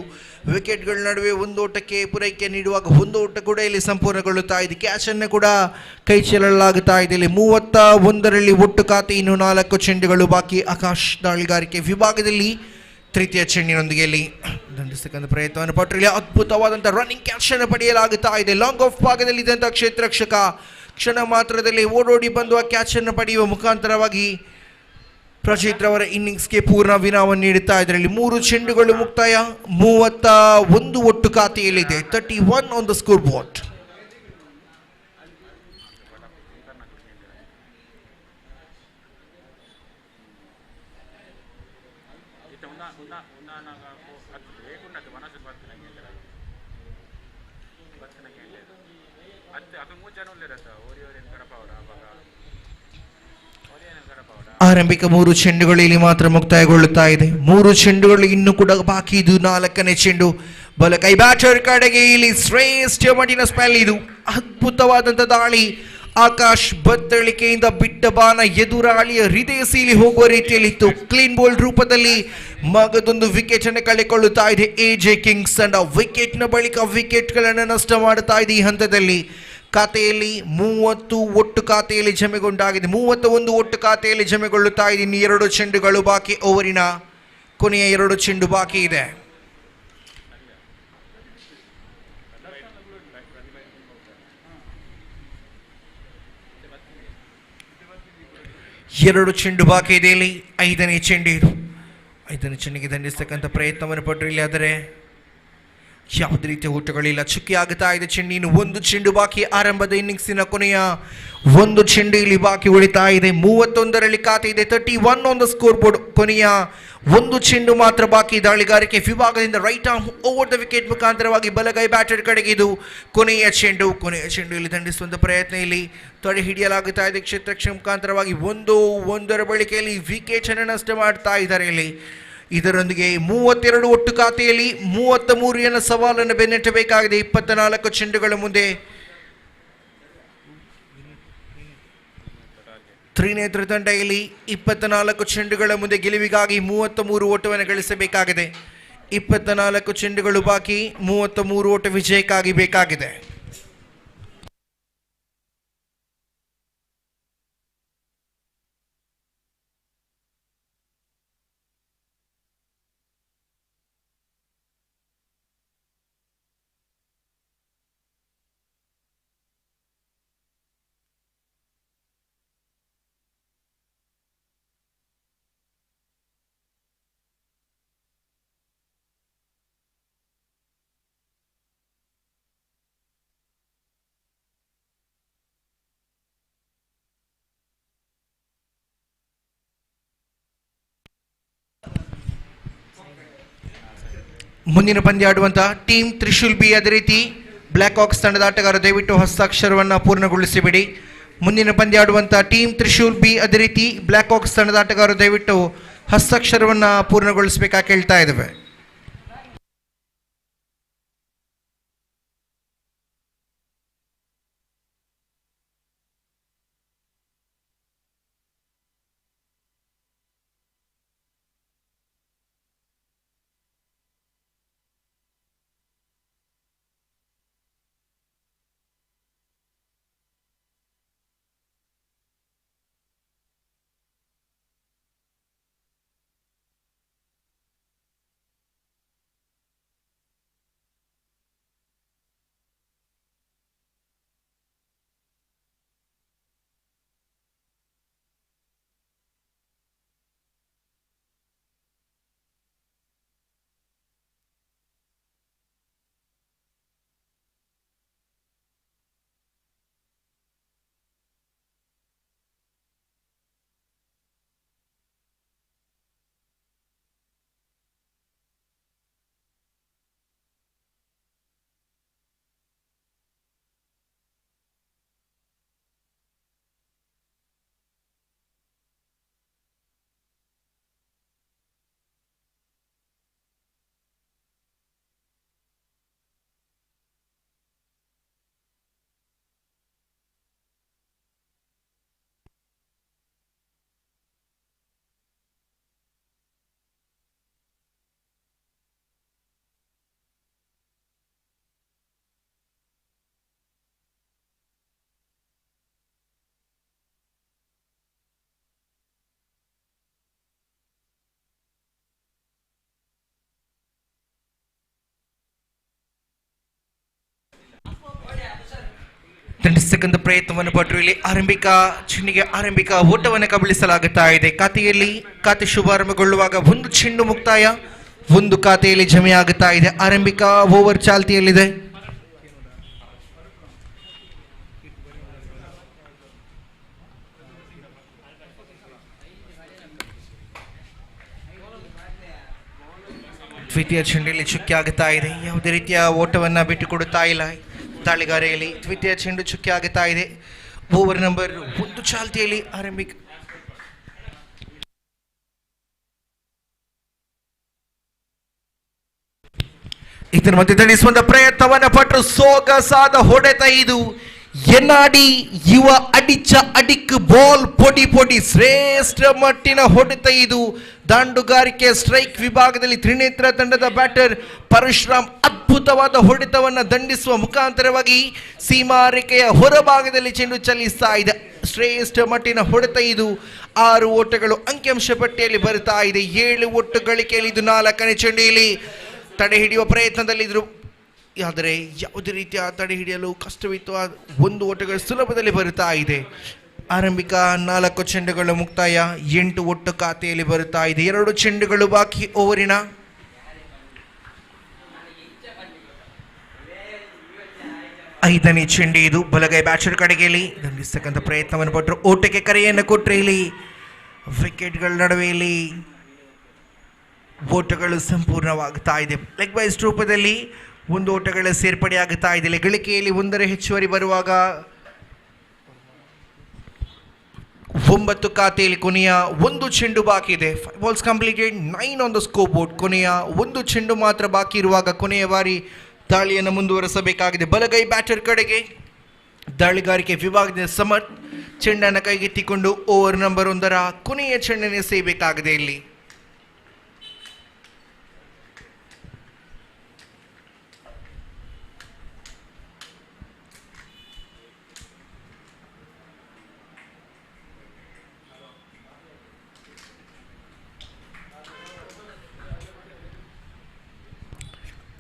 ವಿಕೆಟ್ಗಳ ನಡುವೆ 1 ಓಟಕ್ಕೆ ಪೂರೈಕೆ ನೀಡುವಾಗ 1 ಓಟ ಕೂಡ ಇಲ್ಲಿ ಸಂಪೂರ್ಣಗೊಳ್ಳುತ್ತಾ ಇದೆ. ಕ್ಯಾಚನ್ನು ಕೂಡ ಕೈ ಚೆಲ್ಲಲಾಗುತ್ತಾ ಇದೆ. ಇಲ್ಲಿ 31ರಲ್ಲಿ ಒಟ್ಟು ಖಾತೆ. ಇನ್ನು 4 ಚೆಂಡುಗಳು ಬಾಕಿ. ಆಕಾಶ್ ದಾಳಿಗಾರಿಕೆ ವಿಭಾಗದಲ್ಲಿ ತೃತೀಯ ಚೆಂಡಿನೊಂದಿಗೆ ಇಲ್ಲಿ ದಂಡಿಸತಕ್ಕಂಥ ಪ್ರಯತ್ನವನ್ನು ಪಟ್ಟರೆ ಅದ್ಭುತವಾದಂಥ ರನ್ನಿಂಗ್ ಕ್ಯಾಚ್ ಅನ್ನು ಪಡೆಯಲಾಗುತ್ತಾ ಇದೆ. ಲಾಂಗ್ ಆಫ್ ಭಾಗದಲ್ಲಿ ಇದ್ದಂಥ ಕ್ಷೇತ್ರರಕ್ಷಕ ಕ್ಷಣ ಮಾತ್ರದಲ್ಲಿ ಓಡೋಡಿ ಬಂದು ಆ ಕ್ಯಾಚ್ ಅನ್ನು ಪಡೆಯುವ ಮುಖಾಂತರವಾಗಿ ಪ್ರಜಿತ್ ರವರ ಇನ್ನಿಂಗ್ಸ್ಗೆ ಪೂರ್ಣ ವಿರಾಮ ನೀಡುತ್ತಾ ಇದ್ದಾರೆ. ಇಲ್ಲಿ 3 ಚೆಂಡುಗಳು ಮುಕ್ತಾಯ. 31 ಒಟ್ಟು ಖಾತೆಯಲ್ಲಿದೆ. 31 ಆನ್ ದ ಸ್ಕೋರ್ ಬೋರ್ಡ್. ಆರಂಭಿಕ 3 ಚೆಂಡುಗಳು ಇಲ್ಲಿ ಮಾತ್ರ ಮುಕ್ತಾಯಗೊಳ್ಳುತ್ತಾ ಇದೆ. 3 ಚೆಂಡುಗಳು ಇನ್ನೂ ಕೂಡ ಬಾಕಿ ಇದು. 4ನೇ ಚೆಂಡು ಬಲಕೈ ಬ್ಯಾಟರ್ ಕಡೆಗೆ ಇಲ್ಲಿ ಶ್ರೇಷ್ಠ ಮಟ್ಟಿನ ಸ್ಪೆಲ್. ಇದು ಅದ್ಭುತವಾದಂಥ ದಾಳಿ. ಆಕಾಶ್ ಬತ್ತಳಿಕೆಯಿಂದ ಬಿಟ್ಟ ಬಾಣ ಎದುರಾಳಿಯ ಹೃದಯ ಸೀಲಿ ಹೋಗುವ ರೀತಿಯಲ್ಲಿತ್ತು. ಕ್ಲೀನ್ ಬೋಲ್ಡ್ ರೂಪದಲ್ಲಿ ಮಗದೊಂದು ವಿಕೆಟ್ ಅನ್ನು ಕಳೆಕೊಳ್ಳುತ್ತಾ ಇದೆ ಎಜೆ ಕಿಂಗ್ಸ್ ತಂಡ. ವಿಕೆಟ್ ನ ಬಳಿಕ ವಿಕೆಟ್ ಗಳನ್ನು ನಷ್ಟ ಮಾಡುತ್ತಾ ಇದೆ. ಈ ಹಂತದಲ್ಲಿ ಖಾತೆಯಲ್ಲಿ 30 ಒಟ್ಟು ಖಾತೆಯಲ್ಲಿ ಜಮೆಗೊಂಡಾಗಿದೆ. 31 ಒಟ್ಟು ಖಾತೆಯಲ್ಲಿ ಜಮೆಗೊಳ್ಳುತ್ತಾ ಇದೆ. ಇನ್ನು 2 ಚೆಂಡುಗಳು ಬಾಕಿ. ಓವರಿನ ಕೊನೆಯ 2 ಚೆಂಡು ಬಾಕಿ ಇದೆ. ಎರಡು ಚೆಂಡು ಬಾಕಿ ಇದೆ. ಇಲ್ಲಿ 5ನೇ ಚೆಂಡು. ಇದು 5ನೇ ಚೆಂಡಿಗೆ ದಂಡಿಸ್ತಕ್ಕಂಥ ಪ್ರಯತ್ನವನ್ನು ಪಟ್ಟರು ಇಲ್ಲಿ. ಆದರೆ ಯಾವುದೇ ರೀತಿಯ ಊಟಗಳಿಲ್ಲ. ಚುಕ್ಕಿ ಆಗುತ್ತಾ ಇದೆ ಚೆಂಡು. ಇನ್ನು 1 ಚೆಂಡು ಬಾಕಿ. ಆರಂಭದ ಇನ್ನಿಂಗ್ಸಿನ ಕೊನೆಯ 1 ಚೆಂಡು ಇಲ್ಲಿ ಬಾಕಿ ಉಳಿತಾ ಇದೆ. 31ರಲ್ಲಿ ಖಾತೆ ಇದೆ. 31 ಆನ್ ದ ಸ್ಕೋರ್ ಬೋರ್ಡ್. ಕೊನೆಯ 1 ಚೆಂಡು ಮಾತ್ರ ಬಾಕಿ. ದಾಳಿಗಾರಿಕೆ ವಿಭಾಗದಿಂದ right arm over the wicket ಮುಖಾಂತರವಾಗಿ ಬಲಗೈ ಬ್ಯಾಟರ್ ಕಡೆಗೆ ಇದು ಕೊನೆಯ ಚೆಂಡು. ಇಲ್ಲಿ ದಂಡಿಸುವಂಥ ಪ್ರಯತ್ನ ಇಲ್ಲಿ ತಡೆ ಹಿಡಿಯಲಾಗುತ್ತಾ ಇದೆ. ಕ್ಷೇತ್ರಕ್ಷ ಮುಖಾಂತರವಾಗಿ 1-1 ಬಳಿಕೆಯಲ್ಲಿ ವಿಕೆಟ್ ಅನ್ನು ನಷ್ಟ ಮಾಡ್ತಾ ಇದ್ದಾರೆ ಇಲ್ಲಿ. ಇದರೊಂದಿಗೆ 32 ಒಟ್ಟು ಖಾತೆಯಲ್ಲಿ 33 ರನ್ನ ಸವಾಲನ್ನು ಬೆನ್ನಟ್ಟಬೇಕಾಗಿದೆ. 24 ಚೆಂಡುಗಳ ಮುಂದೆ ತ್ರಿನೇತ್ರ ತಂಡ ಇಲ್ಲಿ 24 ಚೆಂಡುಗಳ ಮುಂದೆ ಗೆಲುವಿಗಾಗಿ 33 ಓಟವನ್ನು ಗಳಿಸಬೇಕಾಗಿದೆ. 24 ಚೆಂಡುಗಳು ಬಾಕಿ. 33 ಓಟ ವಿಜಯಕ್ಕಾಗಿ ಬೇಕಾಗಿದೆ. ಮುಂದಿನ ಪಂದ್ಯ ಆಡುವಂತಹ ಟೀಮ್ ತ್ರಿಶೂಲ್ ಬಿ. ಅದೇ ರೀತಿ ಬ್ಲ್ಯಾಕ್ ಹಾಕ್ಸ್ ತಂಡದ ಆಟಗಾರರು ದಯವಿಟ್ಟು ಹಸ್ತಾಕ್ಷರವನ್ನು ಪೂರ್ಣಗೊಳಿಸಿಬಿಡಿ. ಮುಂದಿನ ಪಂದ್ಯ ಆಡುವಂತಹ ಟೀಮ್ ತ್ರಿಶೂಲ್ ಬಿ. ಅದೇ ರೀತಿ ಬ್ಲ್ಯಾಕ್ ಹಾಕ್ಸ್ ತಂಡದ ಆಟಗಾರರು ದಯವಿಟ್ಟು ಹಸ್ತಾಕ್ಷರವನ್ನು ಪೂರ್ಣಗೊಳಿಸಬೇಕಾಗಿ ಕೇಳ್ತಾ ಇದ್ದೇವೆ. ದಂಡಿಸತಕ್ಕಂಥ ಪ್ರಯತ್ನವನ್ನು ಪಟ್ಟರು ಇಲ್ಲಿ. ಆರಂಭಿಕ ಓಟವನ್ನು ಕಬಳಿಸಲಾಗುತ್ತಾ ಇದೆ. ಖಾತೆ ಶುಭಾರಂಭಗೊಳ್ಳುವಾಗ 1 ಚೆಂಡು ಮುಕ್ತಾಯ, 1 ಖಾತೆಯಲ್ಲಿ ಜಮೆಯಾಗುತ್ತಾ ಇದೆ. ಆರಂಭಿಕ ಓವರ್ ಚಾಲ್ತಿಯಲ್ಲಿದೆ. ದ್ವಿತೀಯ ಚೆಂಡಲ್ಲಿ ಚುಕ್ಕಿ ಆಗುತ್ತಾ ಇದೆ. ಯಾವುದೇ ರೀತಿಯ ಓಟವನ್ನು ಬಿಟ್ಟುಕೊಡುತ್ತಾ ಇಲ್ಲ ದಾಳಿಗಾರೆಯಲ್ಲಿ. ದ್ವಿತೀಯ ಚೆಂಡು ಚುಕ್ಕಿ ಆಗುತ್ತಾ ಇದೆ. ಓವರ್ ನಂಬರ್ 1 ಚಾಲ್ತಿಯಲ್ಲಿ ಇದರ ಮಧ್ಯೆ ದಂಡಿಸುವಂತ ಪ್ರಯತ್ನವನ್ನ ಪಟ್ಟರು. ಸೊಗಸಾದ ಹೊಡೆತ ಇದು. ಎನ್ನಾಡಿ ಯುವ ಅಡಿಚ ಅಡಿಕ್ ಬಾಲ್ ಪೊಡಿ ಪೊಡಿ ಶ್ರೇಷ್ಠ ಮಟ್ಟಿನ ಹೊಡೆತ ಇದು. ದಾಂಡುಗಾರಿಕೆ ಸ್ಟ್ರೈಕ್ ವಿಭಾಗದಲ್ಲಿ ತ್ರಿನೇತ್ರ ತಂಡದ ಬ್ಯಾಟರ್ ಪರಶುರಾಮ್ ಅದ್ಭುತವಾದ ಹೊಡೆತವನ್ನು ದಂಡಿಸುವ ಮುಖಾಂತರವಾಗಿ ಸೀಮಾರೇಖೆಯ ಹೊರಭಾಗದಲ್ಲಿ ಚೆಂಡು ಚಲಿಸ್ತಾ ಇದೆ. ಶ್ರೇಷ್ಠ ಮಟ್ಟಿನ ಹೊಡೆತ ಇದು. 6 ಓಟಗಳು ಅಂಕಿಅಂಶ ಪಟ್ಟಿಯಲ್ಲಿ ಬರ್ತಾ ಇದೆ. 7 ಒಟ್ಟು ಗಳಿಕೆಯಲ್ಲಿ ಇದು 4ನೇ ಚೆಂಡಿಯಲ್ಲಿ ತಡೆ ಹಿಡಿಯುವ ಪ್ರಯತ್ನದಲ್ಲಿದ್ರು. ಆದರೆ ಯಾವುದೇ ರೀತಿಯ ತಡೆ ಹಿಡಿಯಲು ಕಷ್ಟವಿತ್ತು. 1 ಓಟಗಳು ಸುಲಭದಲ್ಲಿ ಬರುತ್ತಾ ಇದೆ. ಆರಂಭಿಕ 4 ಚೆಂಡುಗಳು ಮುಕ್ತಾಯ. 8 ಒಟ್ಟು ಖಾತೆಯಲ್ಲಿ ಬರುತ್ತಾ ಇದೆ. 2 ಚೆಂಡುಗಳು ಬಾಕಿ ಓವರಿನ. ಐದನೇ ಚೆಂಡು ಇದು. ಬಲಗೈ ಬ್ಯಾಟರ್ ಕಡೆಗೆಯಲ್ಲಿ ದಂಡಿಸ್ತಕ್ಕಂಥ ಪ್ರಯತ್ನವನ್ನು ಪಟ್ಟರು. ಓಟಕ್ಕೆ ಕರೆಯನ್ನು ಕೊಟ್ಟರೆ ಇಲ್ಲಿ ವಿಕೆಟ್ಗಳ ನಡುವೆ ಇಲ್ಲಿ ಓಟಗಳು ಸಂಪೂರ್ಣವಾಗ್ತಾ ಇದೆ. ಲೆಗ್ ಬೈಸ್ ರೂಪದಲ್ಲಿ 1 ಓಟಗಳ ಸೇರ್ಪಡೆ ಆಗುತ್ತಾ ಇದೆ. ಗಳಿಕೆಯಲ್ಲಿ 1ರ ಹೆಚ್ಚುವರಿ ಬರುವಾಗ 9 ಖಾತೆಯಲ್ಲಿ ಕೊನೆಯ 1 ಚೆಂಡು ಬಾಕಿ ಇದೆ. 5 balls completed, 9 on the scoreboard. ಕೊನೆಯ 1 ಚೆಂಡು ಮಾತ್ರ ಬಾಕಿ ಇರುವಾಗ ಕೊನೆಯ ಬಾರಿ ದಾಳಿಯನ್ನು ಮುಂದುವರಿಸಬೇಕಾಗಿದೆ. ಬಲಗೈ ಬ್ಯಾಟರ್ ಕಡೆಗೆ ದಾಳಿಗಾರಿಕೆ ವಿಭಾಗದ ಸಮರ್ಥ್ ಚೆಂಡನ್ನು ಕೈಗೆತ್ತಿಕೊಂಡು ಓವರ್ ನಂಬರ್ 1ರ ಕೊನೆಯ ಚೆಂಡನ್ನು ಎಸೆಯಬೇಕಾಗಿದೆ. ಇಲ್ಲಿ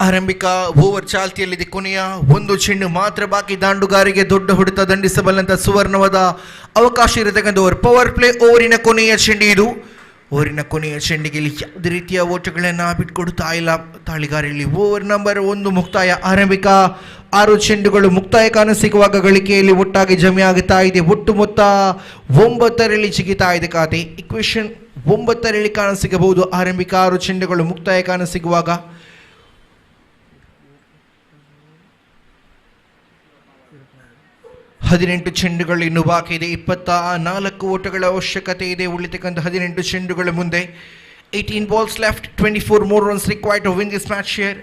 ಆರಂಭಿಕ ಓವರ್ ಚಾಲ್ತಿಯಲ್ಲಿದೆ. ಕೊನೆಯ 1 ಚೆಂಡು ಮಾತ್ರ ಬಾಕಿ. ದಾಂಡುಗಾರಿಗೆ ದೊಡ್ಡ ಹೊಡೆತ ದಂಡಿಸಬಲ್ಲಂತ ಸುವರ್ಣವಾದ ಅವಕಾಶ ಇರತಕ್ಕಂಥ ಓವರ್. ಪವರ್ ಪ್ಲೇ ಓವರಿನ ಕೊನೆಯ ಚೆಂಡು ಇದು. ಓವರಿನ ಕೊನೆಯ ಚೆಂಡಿಗೆ ಇಲ್ಲಿ ಯಾವುದೇ ರೀತಿಯ ಓಟಗಳನ್ನು ಬಿಟ್ಕೊಡ್ತಾ ಇಲ್ಲ ದಾಳಿಗಾರಲ್ಲಿ. ಓವರ್ ನಂಬರ್ 1 ಮುಕ್ತಾಯ. ಆರಂಭಿಕ 6 ಚೆಂಡುಗಳು ಮುಕ್ತಾಯ ಕಾಣಸಿಗುವಾಗ ಗಳಿಕೆಯಲ್ಲಿ ಒಟ್ಟಾಗಿ ಜಮೆ ಆಗುತ್ತಾ ಇದೆ. ಒಟ್ಟು ಮೊತ್ತ 9ರಲ್ಲಿ ಜಿಗಿತಾ ಇದೆ ಖಾತೆ. ಇಕ್ವೇಷನ್ 9ರಲ್ಲಿ ಕಾಣಸಿಗಬಹುದು. ಆರಂಭಿಕ 6 ಚೆಂಡುಗಳು ಮುಕ್ತಾಯ ಕಾಣಸಿಗುವಾಗ 18 ಚೆಂಡುಗಳು ಇನ್ನು ಬಾಕಿ ಇದೆ. 24 ಓಟಗಳ ಅವಶ್ಯಕತೆ ಇದೆ ಉಳಿತಕ್ಕಂಥ 18 ಚೆಂಡುಗಳ ಮುಂದೆ. 18 balls left, 24 more runs required to win this match here.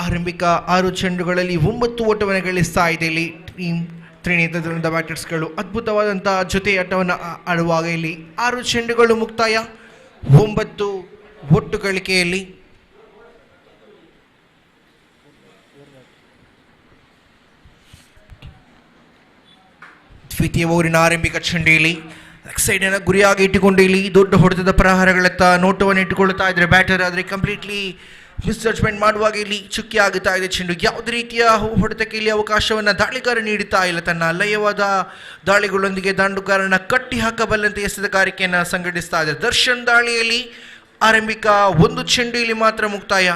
ಆರಂಭಿಕ 6 ಚೆಂಡುಗಳಲ್ಲಿ 9 ಓಟವನ್ನು ಗಳಿಸ್ತಾ ಇದೆ ಇಲ್ಲಿ ಟೀಮ್ ತ್ರಿನೇತ್ರದ ಬ್ಯಾಟರ್ಸ್ಗಳು. ಅದ್ಭುತವಾದಂಥ ಜೊತೆ ಆಟವನ್ನು ಆಡುವಾಗ ಇಲ್ಲಿ 6 ಚೆಂಡುಗಳು ಮುಕ್ತಾಯ, 9 ಒಟ್ಟು ಗಳಿಕೆಯಲ್ಲಿ. ದ್ವಿತೀಯ ಓವರಿನ ಆರಂಭಿಕ ಚೆಂಡಿಯಲ್ಲಿ ಸೈಡನ್ನು ಗುರಿಯಾಗಿ ಇಟ್ಟುಕೊಂಡು ಇಲ್ಲಿ ದೊಡ್ಡ ಹೊಡೆತದ ಪ್ರಹಾರಗಳತ್ತ ನೋಟವನ್ನು ಇಟ್ಟುಕೊಳ್ಳುತ್ತಾ ಇದ್ದಾರೆ ಬ್ಯಾಟರ್. ಆದರೆ ಕಂಪ್ಲೀಟ್ಲಿ ಮಿಸ್ಜಡ್ಜ್ಮೆಂಟ್ ಮಾಡುವಾಗ ಇಲ್ಲಿ ಚುಕ್ಕಿ ಆಗುತ್ತಾ ಇದೆ ಚೆಂಡು. ಯಾವುದೇ ರೀತಿಯ ಹೊಡೆತಕ್ಕೆ ಇಲ್ಲಿ ಅವಕಾಶವನ್ನು ದಾಳಿಗಾರ ನೀಡುತ್ತಾ ಇಲ್ಲ. ತನ್ನ ಲಯವಾದ ದಾಳಿಗಳೊಂದಿಗೆ ದಾಂಡುಗಾರನ ಕಟ್ಟಿ ಹಾಕಬಲ್ಲಂತೆ ಎಸೆತಗಾರಿಕೆಯನ್ನು ಸಂಘಟಿಸ್ತಾ ಇದೆ. ದರ್ಶನ್ ದಾಳಿಯಲ್ಲಿ ಆರಂಭಿಕ 1 ಚೆಂಡು ಇಲ್ಲಿ ಮಾತ್ರ ಮುಕ್ತಾಯ.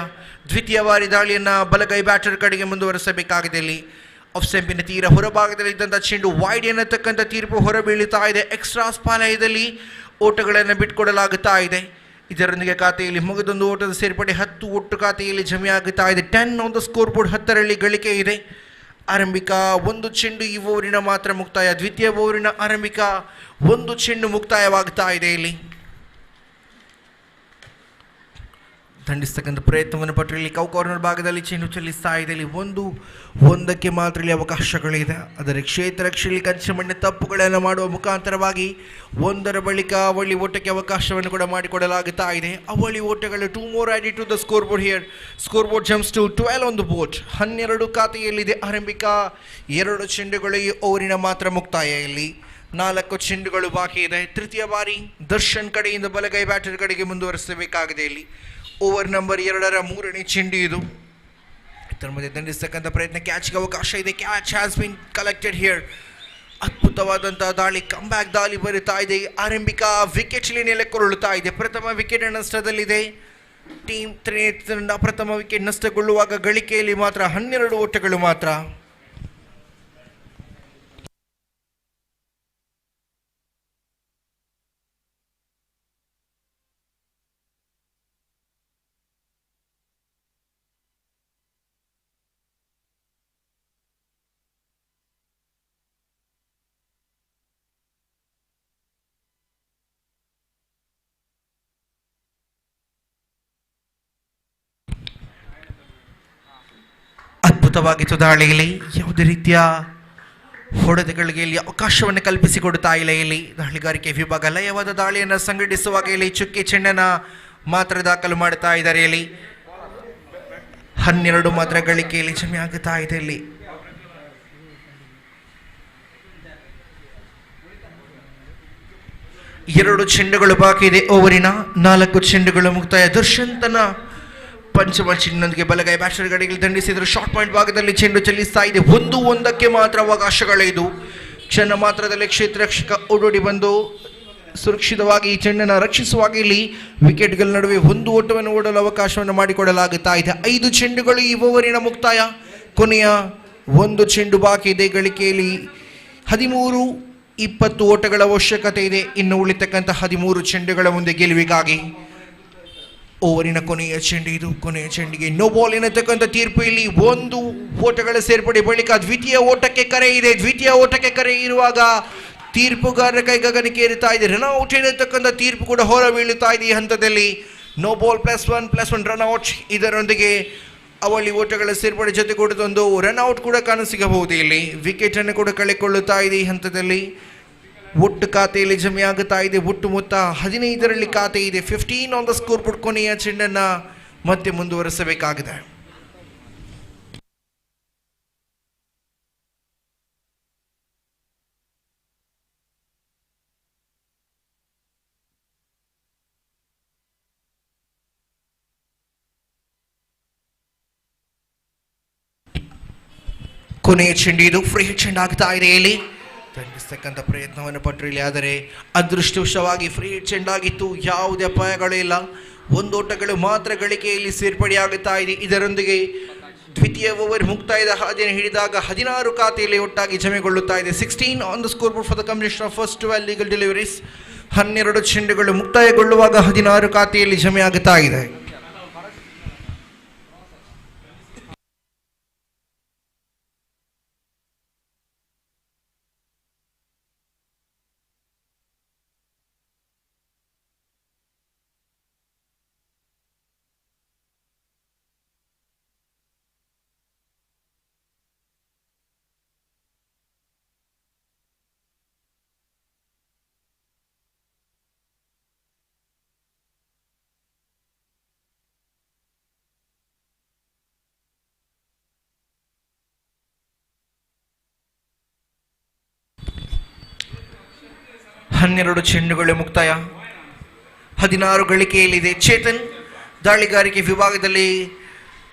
ದ್ವಿತೀಯ ಬಾರಿ ದಾಳಿಯನ್ನು ಬಲಗೈ ಬ್ಯಾಟರ್ ಕಡೆಗೆ ಮುಂದುವರಿಸಬೇಕಾಗಿದೆ. ಇಲ್ಲಿ ಆಫ್ ಸ್ಟಂಪಿನ ತೀರ ಹೊರಭಾಗದಲ್ಲಿದ್ದಂಥ ಚೆಂಡು ವೈಡ್ ಎನ್ನತಕ್ಕಂಥ ತೀರ್ಪು ಹೊರಬೀಳುತ್ತಾ ಇದೆ. ಎಕ್ಸ್ಟ್ರಾಸ್ ಪಾಲಯದಲ್ಲಿ ಓಟಗಳನ್ನು ಬಿಟ್ಕೊಡಲಾಗುತ್ತಾ ಇದೆ. ಇದರೊಂದಿಗೆ ಖಾತೆಯಲ್ಲಿ ಮಗದೊಂದು ಓಟದ ಸೇರ್ಪಡೆ 10 ಒಟ್ಟು ಖಾತೆಯಲ್ಲಿ ಜಮೆ ಆಗುತ್ತಾ ಇದೆ. 10 ಆನ್ ದ ಸ್ಕೋರ್ ಬೋರ್ಡ್, 10ರಲ್ಲಿ ಗಳಿಕೆ ಇದೆ. ಆರಂಭಿಕ 1 ಚೆಂಡು ಈ ಓವರಿನ ಮಾತ್ರ ಮುಕ್ತಾಯ. ದ್ವಿತೀಯ ಓವರಿನ ಆರಂಭಿಕ 1 ಚೆಂಡು ಮುಕ್ತಾಯವಾಗುತ್ತಾ ಇದೆ. ಇಲ್ಲಿ ದಂಡಿಸ್ತಕ್ಕಂಥ ಪ್ರಯತ್ನವನ್ನು ಪಟ್ಟರೆ ಇಲ್ಲಿ ಕೌ ಕಾರ್ನರ್ ಭಾಗದಲ್ಲಿ ಚೆಂಡು ಚಲಿಸ್ತಾ ಇದೆ. ಇಲ್ಲಿ 1-1ಕ್ಕೆ ಮಾತ್ರ ಇಲ್ಲಿ ಅವಕಾಶಗಳಿದೆ. ಅದರ ಕ್ಷೇತ್ರ ರಕ್ಷಣೆಯಲ್ಲಿ ಕಂಚಮಣ್ಣ ತಪ್ಪುಗಳನ್ನು ಮಾಡುವ ಮುಖಾಂತರವಾಗಿ 1ರ ಬಳಿಕ ಅವಳಿ ಓಟಕ್ಕೆ ಅವಕಾಶವನ್ನು ಕೂಡ ಮಾಡಿಕೊಡಲಾಗುತ್ತಾ ಇದೆ. ಅವಳಿ ಓಟಗಳು 2 more added to the scoreboard here. Scoreboard jumps to 12 on the board. 12 ಖಾತೆಯಲ್ಲಿದೆ. ಆರಂಭಿಕ 2 ಚೆಂಡುಗಳು ಈ ಓವರಿನ ಮಾತ್ರ ಮುಕ್ತಾಯ. ಇಲ್ಲಿ 4 ಚೆಂಡುಗಳು ಬಾಕಿ ಇದೆ. ತೃತೀಯ ಬಾರಿ ದರ್ಶನ್ ಕಡೆಯಿಂದ ಬಲಗೈ ಬ್ಯಾಟರ್ ಕಡೆಗೆ ಮುಂದುವರಿಸಬೇಕಾಗಿದೆ. ಇಲ್ಲಿ ಓವರ್ ನಂಬರ್ 2ರ 3ನೇ ಚೆಂಡು ಇದು. ಇದರ ಮಧ್ಯೆ ದಂಡಿಸ್ತಕ್ಕಂಥ ಪ್ರಯತ್ನ, ಕ್ಯಾಚ್ಗೆ ಅವಕಾಶ ಇದೆ. Catch has been collected here. ಅದ್ಭುತವಾದಂತಹ ದಾಳಿ, ಕಂಬ್ಯಾಕ್ ದಾಳಿ ಬರುತ್ತಾ ಇದೆ. ಆರಂಭಿಕ ವಿಕೆಟ್ ನೆಲೆಗೊಳ್ಳುತ್ತಾ ಇದೆ. ಪ್ರಥಮ ವಿಕೆಟ್ ನಷ್ಟದಲ್ಲಿದೆ ಟೀಮ್ ತ್ರಿನೇತ್ರ. ಪ್ರಥಮ ವಿಕೆಟ್ ನಷ್ಟಗೊಳ್ಳುವಾಗ ಗಳಿಕೆಯಲ್ಲಿ ಮಾತ್ರ 12 ಓಟಗಳು ಮಾತ್ರ. ಅದ್ಭುತವಾಗಿತ್ತು ದಾಳಿಯಲ್ಲಿ. ಯಾವುದೇ ರೀತಿಯ ಹೊಡೆತಗಳಿಗೆ ಇಲ್ಲಿ ಅವಕಾಶವನ್ನು ಕಲ್ಪಿಸಿಕೊಡುತ್ತಾ ಇಲ್ಲ. ಇಲ್ಲಿ ದಾಳಿಗಾರಿಕೆ ವಿಭಾಗ ಲಯವಾದ ದಾಳಿಯನ್ನು ಸಂಘಟಿಸುವಾಗ ಇಲ್ಲಿ ಚುಕ್ಕಿ ಚೆಂಡನ್ನು ಮಾತ್ರ ದಾಖಲು ಮಾಡ್ತಾ ಇದ್ದಾರೆ. ಇಲ್ಲಿ 12 ಮಾತ್ರ ಗಳಿಕೆಯಲ್ಲಿ ಜಮೆ ಆಗುತ್ತಾ ಇದೆ. ಇಲ್ಲಿ ಎರಡು ಚೆಂಡುಗಳು ಬಾಕಿ ಇದೆ. ಓವರಿನ 4 ಚೆಂಡುಗಳು ಮುಕ್ತಾಯ. ದರ್ಶನ್ ತನ್ನ ಪಂಚಮ ಚಿನ್ನೊಂದಿಗೆ ಬಲಗೈ ಬ್ಯಾಟರ್ಗಳಿಗೆ ದಂಡಿಸಿದ್ರು. ಶಾರ್ಟ್ ಪಾಯಿಂಟ್ ಭಾಗದಲ್ಲಿ ಚೆಂಡು ಚಲಿಸ್ತಾ ಇದೆ. 1-1 ಮಾತ್ರ ಅವಕಾಶಗಳಿದು. ಕ್ಷಣ ಮಾತ್ರದಲ್ಲಿ ಕ್ಷೇತ್ರ ರಕ್ಷಕ ಓಡೋಡಿ ಬಂದು ಸುರಕ್ಷಿತವಾಗಿ ಈ ಚೆಂಡನ್ನು ರಕ್ಷಿಸುವಾಗ ಇಲ್ಲಿ ವಿಕೆಟ್ಗಳ ನಡುವೆ 1 ಓಟವನ್ನು ಓಡಲು ಅವಕಾಶವನ್ನು ಮಾಡಿಕೊಡಲಾಗುತ್ತಾ ಇದೆ. 5 ಚೆಂಡುಗಳು ಈ ಓವರಿನ ಮುಕ್ತಾಯ. ಕೊನೆಯ 1 ಚೆಂಡು ಬಾಕಿ ಇದೆ. ಗಳಿಕೆಯಲ್ಲಿ 13-20 ಓಟಗಳ ಅವಶ್ಯಕತೆ ಇದೆ. ಇನ್ನು ಉಳಿತಕ್ಕಂಥ 13 ಚೆಂಡುಗಳ ಮುಂದೆ ಗೆಲುವಿಗಾಗಿ. ಓವರಿನ ಕೊನೆಯ ಚೆಂಡು ಇದು. ಕೊನೆಯ ಚೆಂಡಿಗೆ ನೋ ಬಾಲ್ ಎನ್ನತಕ್ಕಂಥ ತೀರ್ಪು. ಇಲ್ಲಿ 1 ಓಟಗಳ ಸೇರ್ಪಡೆ ಬಳಿಕ ದ್ವಿತೀಯ ಓಟಕ್ಕೆ ಕರೆ ಇದೆ. ದ್ವಿತೀಯ ಓಟಕ್ಕೆ ಕರೆ ಇರುವಾಗ ತೀರ್ಪುಗಾರರ ಕೈಗಗನಿಕೆ ಇರುತ್ತಾ ಇದೆ. ರನ್ಔಟ್ ಎನ್ನತಕ್ಕಂಥ ತೀರ್ಪು ಕೂಡ ಹೊರ ಬೀಳುತ್ತಾ ಇದೆ ಈ ಹಂತದಲ್ಲಿ. No ball +1 run out. ಇದರೊಂದಿಗೆ ಅವಳಿ ಓಟಗಳ ಸೇರ್ಪಡೆ ಜೊತೆಗೂಡಿದೊಂದು ರನ್ಔಟ್ ಕೂಡ ಕಾಣಸಿಗಬಹುದು. ಇಲ್ಲಿ ವಿಕೆಟ್ ಅನ್ನು ಕೂಡ ಕಳೆಕೊಳ್ಳುತ್ತಾ ಇದೆ ಈ ಹಂತದಲ್ಲಿ. ಒಟ್ಟು ಖಾತೆಯಲ್ಲಿ ಜಮೆ ಆಗುತ್ತಾ ಇದೆ. ಒಟ್ಟು ಮೊತ್ತ 15ರಲ್ಲಿ ಖಾತೆ ಇದೆ. 15 ಆನ್ ದ ಸ್ಕೋರ್ ಬೋರ್ಡ್. ಕೊನೆಯ ಚೆಂಡನ್ನು ಮತ್ತೆ ಮುಂದುವರಿಸಬೇಕಾಗಿದೆ. ಕೊನೆಯ ಚೆಂಡು ಇದು. ಫ್ರೀ ಚೆಂಡು ಆಗ್ತಾ ಇದೆ. ಇಲ್ಲಿ ದಂಡಿಸ್ತಕ್ಕಂಥ ಪ್ರಯತ್ನವನ್ನು ಪಟ್ಟರು ಇಲ್ಲಿ. ಆದರೆ ಅದೃಷ್ಟವಶವಾಗಿ ಫ್ರೀ ಚೆಂಡಾಗಿತ್ತು. ಯಾವುದೇ ಅಪಾಯಗಳೇ ಇಲ್ಲ. 1 ಓಟಗಳು ಮಾತ್ರ ಗಳಿಕೆಯಲ್ಲಿ ಸೇರ್ಪಡೆಯಾಗುತ್ತಾ ಇದೆ. ಇದರೊಂದಿಗೆ ದ್ವಿತೀಯ ಓವರ್ ಮುಕ್ತಾಯದ ಹಾದಿಯನ್ನು ಹಿಡಿದಾಗ 16 ಖಾತೆಯಲ್ಲಿ ಒಟ್ಟಾಗಿ ಜಮೆಗೊಳ್ಳುತ್ತಾ ಇದೆ. 16 on the scoreboard for the commission of first 12 legal deliveries. 12 ಚೆಂಡುಗಳು ಮುಕ್ತಾಯಗೊಳ್ಳುವಾಗ 16 ಖಾತೆಯಲ್ಲಿ ಜಮೆ ಆಗುತ್ತಾ ಇದೆ. ಹನ್ನೆರಡು ಚೆಂಡುಗಳು ಮುಕ್ತಾಯ. 16 ಗಳಿಕೆಯಲ್ಲಿದೆ. ಚೇತನ್ ದಾಳಿಗಾರಿಕೆ ವಿಭಾಗದಲ್ಲಿ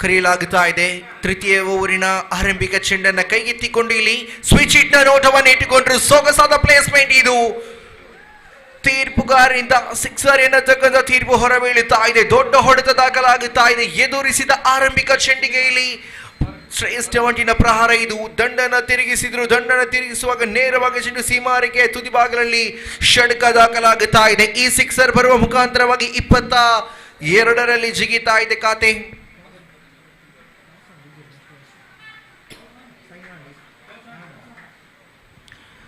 ಕರೆಯಲಾಗುತ್ತಾ ಇದೆ. ತೃತೀಯ ಓವರಿನ ಆರಂಭಿಕ ಚೆಂಡನ್ನು ಕೈಗೆತ್ತಿಕೊಂಡು ಇಲ್ಲಿ ಸ್ವಿಚ್ ಹಿಟ್ ನ ನೋಟವನ್ನು ಇಟ್ಟುಕೊಂಡ್ರು. ಸೊಗಸಾದ ಪ್ಲೇಸ್ಮೆಂಟ್ ಇದು. ತೀರ್ಪುಗಾರರಿಂದ ಸಿಕ್ಸರ್ ಎನ್ನತಕ್ಕಂಥ ತೀರ್ಪು ಹೊರಬೀಳುತ್ತಾ ಇದೆ. ದೊಡ್ಡ ಹೊಡೆತ ದಾಖಲಾಗುತ್ತಾ ಇದೆ. ಎದುರಿಸಿದ ಆರಂಭಿಕ ಚೆಂಡಿಗೆ ಇಲ್ಲಿ ಶ್ರೇಷ್ಠ ಮಟ್ಟಿನ ಪ್ರಹಾರ ಇದು. ದಂಡನ ತಿರುಗಿಸಿದ್ರು. ದಂಡನ ತಿರುಗಿಸುವಾಗ ನೇರವಾಗಿ ಚೆಂಡು ಸೀಮಾರಿಕೆ ತುದಿಭಾಗದಲ್ಲಿ ಷಡ್ಕ ದಾಖಲಾಗುತ್ತಾ ಇದೆ. ಈ ಸಿಕ್ಸರ್ ಬರುವ ಮುಖಾಂತರವಾಗಿ 22ರಲ್ಲಿ ಜಿಗಿತಾ ಇದೆ ಖಾತೆ.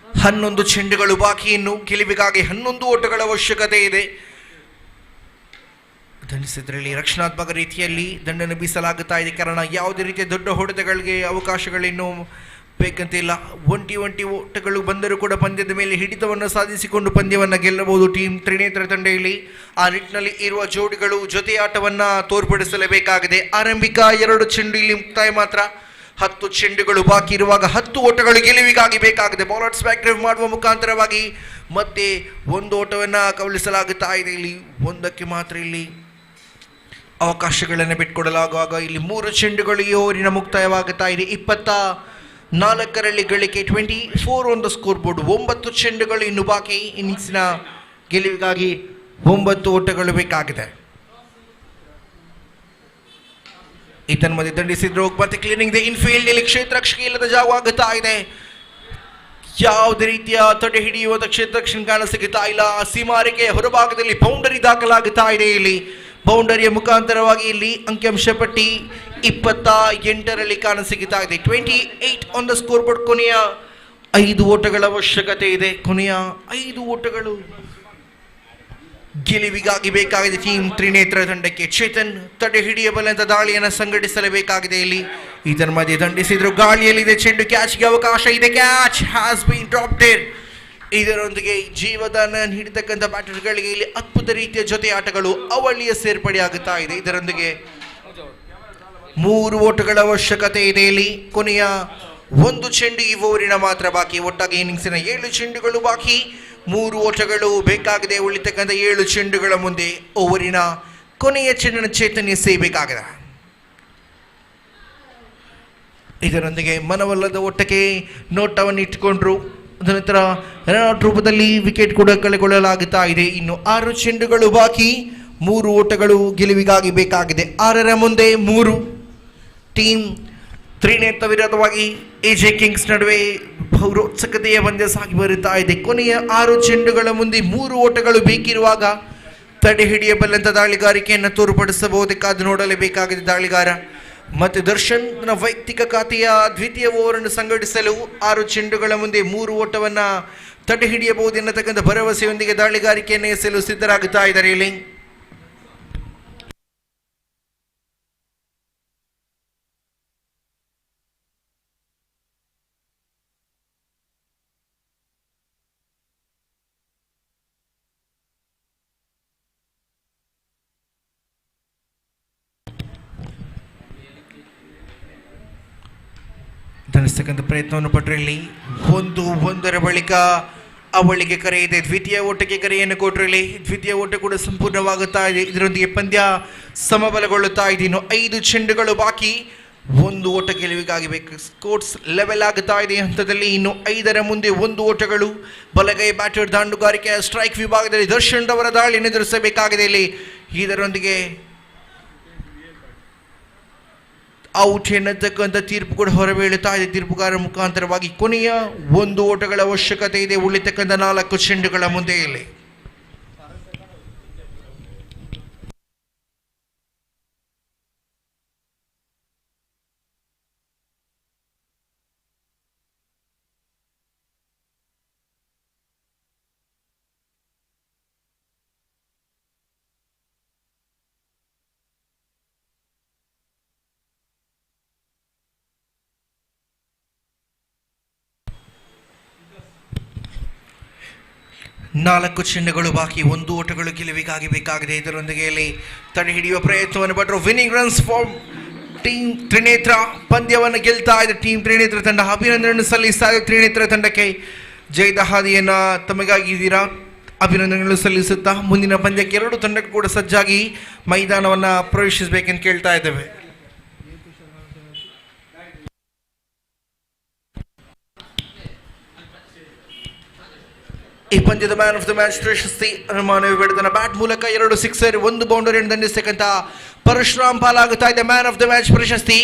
ಹನ್ನೊಂದು ಚೆಂಡುಗಳು ಬಾಕಿ. ಇನ್ನು ಗೆಲುವಿಗಾಗಿ 11 ಓಟಗಳ ಅವಶ್ಯಕತೆ ಇದೆ. ದಂಡಿಸಿದ್ರಲ್ಲಿ ರಕ್ಷಣಾತ್ಮಕ ರೀತಿಯಲ್ಲಿ ದಂಡನ್ನು ಬೀಸಲಾಗುತ್ತಾ ಇದೆ. ಕಾರಣ ಯಾವುದೇ ರೀತಿಯ ದೊಡ್ಡ ಹೊಡೆತಗಳಿಗೆ ಅವಕಾಶಗಳಿನ್ನೂ ಬೇಕಂತಿಲ್ಲ. ಒಂಟಿ ಓಟಗಳು ಬಂದರೂ ಕೂಡ ಪಂದ್ಯದ ಮೇಲೆ ಹಿಡಿತವನ್ನು ಸಾಧಿಸಿಕೊಂಡು ಪಂದ್ಯವನ್ನು ಗೆಲ್ಲಬಹುದು ಟೀಮ್ ತ್ರಿನೇತ್ರ ತಂಡ. ಇಲ್ಲಿ ಆ ನಿಟ್ಟಿನಲ್ಲಿ ಇರುವ ಜೋಡಿಗಳು ಜೊತೆ ಆಟವನ್ನು ತೋರ್ಪಡಿಸಲೇಬೇಕಾಗಿದೆ. ಆರಂಭಿಕ 2 ಚೆಂಡು ಇಲ್ಲಿ ಮುಕ್ತಾಯ ಮಾತ್ರ. 10 ಚೆಂಡುಗಳು ಬಾಕಿ ಇರುವಾಗ 10 ಓಟಗಳು ಗೆಲುವಿಗಾಗಿ ಬೇಕಾಗಿದೆ. ಬೌಲರ್ಸ್ ಬ್ಯಾಕ್ ಮಾಡುವ ಮುಖಾಂತರವಾಗಿ ಮತ್ತೆ 1 ಓಟವನ್ನು ಕಬಳಿಸಲಾಗುತ್ತಾ ಇದೆ. ಇಲ್ಲಿ 1ಕ್ಕೆ ಮಾತ್ರ ಇಲ್ಲಿ ಅವಕಾಶಗಳನ್ನು ಬಿಟ್ಕೊಡಲಾಗುವಾಗ ಇಲ್ಲಿ 3 ಚೆಂಡುಗಳು ಈ ಓವರಿನ ಮುಕ್ತಾಯವಾಗುತ್ತಾ ಇದೆ. 24ರಲ್ಲಿ ಗಳಿಕೆ. 24 ಆನ್ ದ ಸ್ಕೋರ್ ಬೋರ್ಡ್. 9 ಚೆಂಡುಗಳು ಇನ್ನು ಬಾಕಿ. ಇನ್ನಿಂಗ್ಸ್ನ ಗೆಲುವಿಗಾಗಿ 9 ಓಟಗಳು ಬೇಕಾಗಿದೆ. ಮಧ್ಯೆ ದಂಡಿಸಿದ್ರು. ಮತ್ತೆ ಕ್ಲೀನಿಂಗ್ ದ ಇನ್ಫೀಲ್ಡ್. ಇಲ್ಲಿ ಕ್ಷೇತ್ರ ರಕ್ಷಕ ಇಲ್ಲದ ಜಾಗವಾಗುತ್ತಾ ಇದೆ. ಯಾವುದೇ ರೀತಿಯ ತಡೆ ಹಿಡಿಯುವ ಕ್ಷೇತ್ರ ರಕ್ಷಣೆ ಕಾಣಸಿಗುತ್ತಾ ಇಲ್ಲ. ಸೀಮಾರಿಕೆ ಹೊರಭಾಗದಲ್ಲಿ ಬೌಂಡರಿ ದಾಖಲಾಗುತ್ತಾ ಇದೆ. ಇಲ್ಲಿ ಬೌಂಡರಿಯ ಮುಖಾಂತರವಾಗಿ ಇಲ್ಲಿ ಅಂಕಿಅಂಶ ಪಟ್ಟಿ 28ರಲ್ಲಿ ಕಾಣಸಿಗುತ್ತಾ ಇದೆ. 28 ಆನ್ ದ ಸ್ಕೋರ್ ಬೋರ್ಡ್. ಕೊನೆಯ 5 ಓಟಗಳ ಅವಶ್ಯಕತೆ ಇದೆ. ಕೊನೆಯ 5 ಓಟಗಳು ಗೆಲುವಿಗಾಗಿ ಬೇಕಾಗಿದೆ ಟೀಮ್ ತ್ರಿನೇತ್ರ ತಂಡಕ್ಕೆ. ಚೇತನ್ ತಡೆ ಹಿಡಿಯಬಲ್ಲಂತ ದಾಳಿಯನ್ನು ಸಂಘಟಿಸಲೇಬೇಕಾಗಿದೆ. ಇಲ್ಲಿ ಇದರ ಮಧ್ಯೆ ದಂಡಿಸಿದ್ರು, ಗಾಳಿಯಲ್ಲಿದೆ ಚೆಂಡು, ಕ್ಯಾಚ್ಗೆ ಅವಕಾಶ ಇದೆ, ಕ್ಯಾಚ್ ಹ್ಯಾಸ್ ಬೀನ್ ಡ್ರಾಪ್ಡ್ ಇನ್. ಇದರೊಂದಿಗೆ ಜೀವದಾನ ನೀಡತಕ್ಕಂಥ ಬ್ಯಾಟರ್ಗಳಿಗೆ ಇಲ್ಲಿ ಅದ್ಭುತ ರೀತಿಯ ಜೊತೆ ಆಟಗಳು ಅವಳಿಯ ಸೇರ್ಪಡೆಯಾಗುತ್ತಾ ಇದೆ. ಇದರೊಂದಿಗೆ 3 ಓಟಗಳ ಅವಶ್ಯಕತೆ ಇದೆ ಇಲ್ಲಿ. ಕೊನೆಯ 1 ಚೆಂಡು ಈ ಓವರಿನ ಮಾತ್ರ ಬಾಕಿ. ಒಟ್ಟಾಗಿ ಇನ್ನಿಂಗ್ಸಿನ 7 ಚೆಂಡುಗಳು ಬಾಕಿ, 3 ಓಟಗಳು ಬೇಕಾಗಿದೆ. ಉಳಿತಕ್ಕಂಥ 7 ಚೆಂಡುಗಳ ಮುಂದೆ ಓವರಿನ ಕೊನೆಯ ಚೆಂಡಿನ ಚೇತನ್ಯ ಸೇಬೇಕಾಗಿದೆ. ಇದರೊಂದಿಗೆ ಮನವಲ್ಲದ ಓಟಕ್ಕೆ ನೋಟವನ್ನು ಇಟ್ಟುಕೊಂಡ್ರು. ನಂತರ ರನ್ಔಟ್ ರೂಪದಲ್ಲಿ ವಿಕೆಟ್ ಕೂಡ ಕಳೆಗೊಳ್ಳಲಾಗುತ್ತಾ ಇದೆ. ಇನ್ನು 6 ಚೆಂಡುಗಳು ಬಾಕಿ, 3 ಓಟಗಳು ಗೆಲುವಿಗಾಗಿ ಬೇಕಾಗಿದೆ. 6ರ ಮುಂದೆ 3. ಟೀಮ್ ತ್ರಿನೇತ್ರ ವಿರೋಧವಾಗಿ ಎಜೆ ಕಿಂಗ್ಸ್ ನಡುವೆ ರೋಚಕತೆಯ ಪಂದ್ಯ ಸಾಗಿ ಬರುತ್ತಾ ಇದೆ. ಕೊನೆಯ 6 ಚೆಂಡುಗಳ ಮುಂದೆ 3 ಓಟಗಳು ಬೇಕಿರುವಾಗ ತಡೆ ಹಿಡಿಯಬಲ್ಲಂತ ದಾಳಿಗಾರಿಕೆಯನ್ನು ತೋರ್ಪಡಿಸಬಹುದೇ, ಕಾದು ನೋಡಲೇಬೇಕಾಗಿದೆ ದಾಳಿಗಾರ. ಮತ್ತು ದರ್ಶನ್ ವೈಯಕ್ತಿಕ ಖಾತೆಯ ದ್ವಿತೀಯ ಓವರನ್ನು ಸಂಘಟಿಸಲು 6 ಚೆಂಡುಗಳ ಮುಂದೆ 3 ಓಟವನ್ನು ತಡೆ ಹಿಡಿಯಬಹುದು ಎನ್ನತಕ್ಕಂಥ ಭರವಸೆಯೊಂದಿಗೆ ದಾಳಿಗಾರಿಕೆಯನ್ನು ಎಸೆಯಲು ಸಿದ್ಧರಾಗುತ್ತಾ ಇದ್ದಾರೆ ಇಲ್ಲಿ. ಧನಿಸ್ತಕ್ಕಂಥ ಪ್ರಯತ್ನವನ್ನು ಪಟ್ಟರೆ ಇಲ್ಲಿ 1-1 ಬಳಿಕ ಅವಳಿಗೆ ಕರೆ ಇದೆ. ದ್ವಿತೀಯ ಓಟಕ್ಕೆ ಕರೆಯನ್ನು ಕೊಟ್ಟರಲ್ಲಿ ದ್ವಿತೀಯ ಓಟ ಕೂಡ ಸಂಪೂರ್ಣವಾಗುತ್ತಾ ಇದೆ. ಇದರೊಂದಿಗೆ ಪಂದ್ಯ ಸಮಬಲಗೊಳ್ಳುತ್ತಾ ಇದೆ. ಇನ್ನು 5 ಚೆಂಡುಗಳು ಬಾಕಿ, 1 ಓಟ ಗೆಲುವಿಗಾಗಿ ಬೇಕು. ಸ್ಕೋರ್ಸ್ ಲೆವೆಲ್ ಆಗುತ್ತಾ ಇದೆ ಹಂತದಲ್ಲಿ. ಇನ್ನು 5ರ ಮುಂದೆ 1 ಓಟಗಳು. ಬಲಗೈ ಬ್ಯಾಟರ್ ದಾಂಡುಗಾರಿಕೆಯ ಸ್ಟ್ರೈಕ್ ವಿಭಾಗದಲ್ಲಿ ದರ್ಶನ್ ರವರ ದಾಳಿಯನ್ನು ಎದುರಿಸಬೇಕಾಗಿದೆ ಇಲ್ಲಿ. ಇದರೊಂದಿಗೆ ಔಟ್ ಎನ್ನತಕ್ಕಂಥ ತೀರ್ಪು ಕೂಡ ಹೊರಬೀಳುತ್ತಾ ಇದೆ. ತೀರ್ಪುಗಾರರ ಮುಖಾಂತರವಾಗಿ ಕೊನೆಯ 1 ಓಟಗಳ ಅವಶ್ಯಕತೆ ಇದೆ ಉಳಿತಕ್ಕಂಥ 4 ಚೆಂಡುಗಳ ಮುಂದೆ ಇಲ್ಲಿ. ನಾಲ್ಕು ಚೆಂಡುಗಳು ಬಾಕಿ, 1 ಓಟಗಳು ಗೆಲುವಿಗಾಗಿ ಬೇಕಾಗಿದೆ. ಇದರೊಂದಿಗೆ ಇಲ್ಲಿ ತಡೆ ಹಿಡಿಯುವ ಪ್ರಯತ್ನವನ್ನು ಪಟ್ಟರು. Winning runs for team Trinetra. ಪಂದ್ಯವನ್ನು ಗೆಲ್ತಾ ಇದೆ ಟೀಮ್ ತ್ರಿನೇತ್ರ ತಂಡ. ಅಭಿನಂದನೆ ಸಲ್ಲಿಸ್ತಾ ಇದೆ ತ್ರಿನೇತ್ರ ತಂಡಕ್ಕೆ. ಜಯದ ಹಾದಿಯನ್ನು ತಮಗಾಗಿದ್ದೀರಾ, ಅಭಿನಂದನೆಗಳು ಸಲ್ಲಿಸುತ್ತಾ ಮುಂದಿನ ಪಂದ್ಯಕ್ಕೆ 2 ತಂಡಕ್ಕೂ ಕೂಡ ಸಜ್ಜಾಗಿ ಮೈದಾನವನ್ನು ಪ್ರವೇಶಿಸಬೇಕೆಂದು ಕೇಳ್ತಾ ಇದ್ದೇವೆ. ಈ ಪಂದ್ಯದ ಮ್ಯಾನ್ ಆಫ್ ದ ಮ್ಯಾಚ್ ಪ್ರಶಸ್ತಿ ಅನುಮಾನವೇ ಬೇಡದನ್ನ ಬ್ಯಾಟ್ ಮೂಲಕ 2 ಸಿಕ್ಸರ್ 1 ಬೌಂಡರಿಯನ್ನು ದಂಡಿಸತಕ್ಕಂಥ ಪರಶುರಾಮ್ ಪಾಲಾಗುತ್ತಾ ಇದೆ ಮ್ಯಾನ್ ಆಫ್ ದ ಮ್ಯಾಚ್ ಪ್ರಶಸ್ತಿ.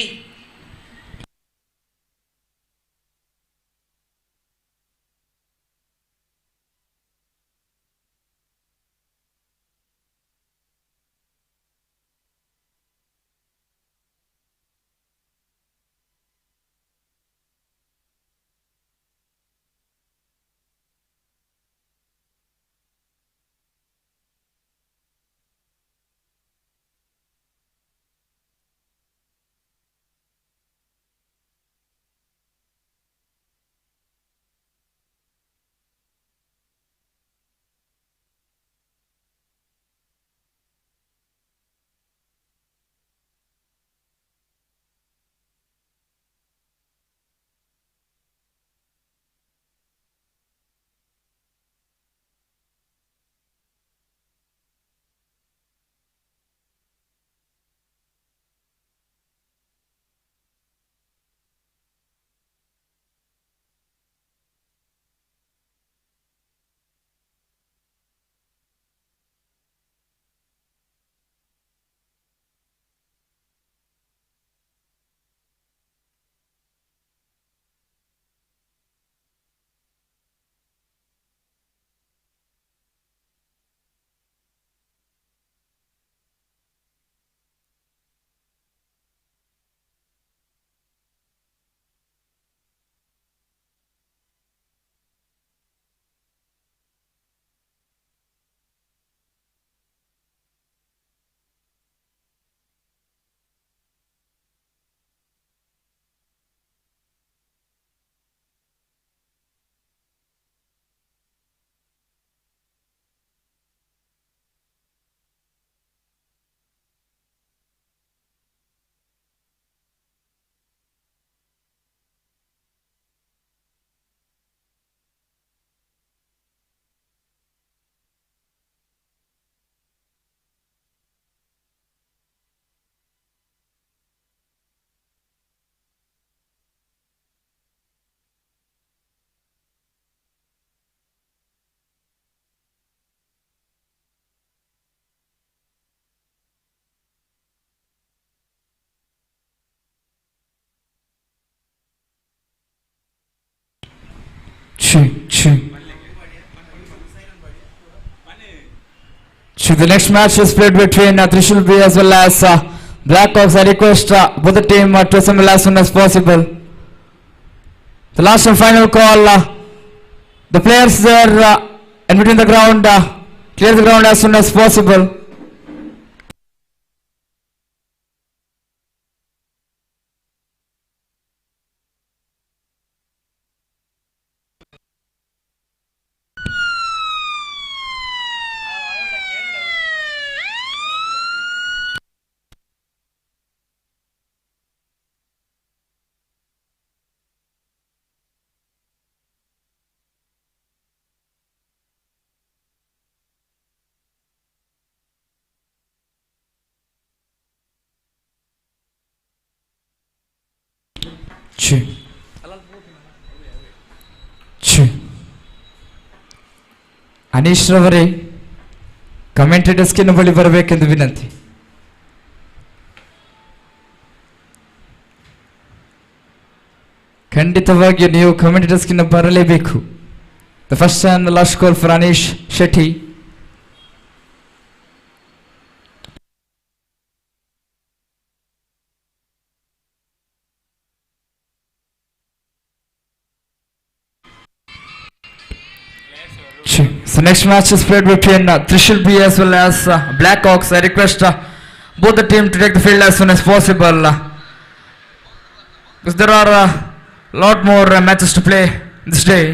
The next match is played between Trishul B as well as Blackhawks. I request both the team to assemble as soon as possible. The last and final call. The players are in between the ground. Clear the ground as soon as possible. Anish ರವರೇ ಕಮೆಂಟೇಟರ್ಸ್ಗೆ ಬಳಿ ಬರಬೇಕೆಂದು ವಿನಂತಿ. ಖಂಡಿತವಾಗಿಯೂ ನೀವು ಕಮೆಂಟೇಟರ್ಸ್ಗೆ ಬರಲೇಬೇಕು. The first and last call for Anish Shetty. So next match is played between Trishul B as well as Blackhawks. I request both the team to take the field as soon as possible, because there are a lot more matches to play this day.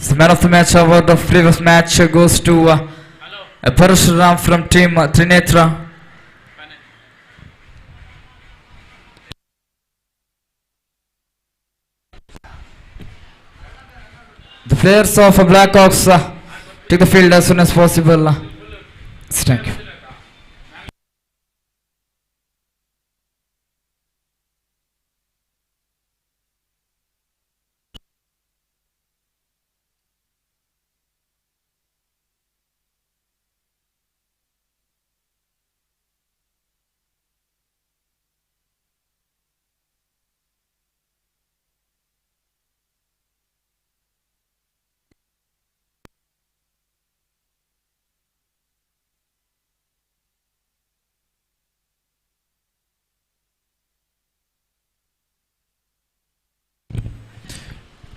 The man of the match award of previous match goes to Parashuram from team Trinetra. The players of Blackhawks take the field as soon as possible. Thank you.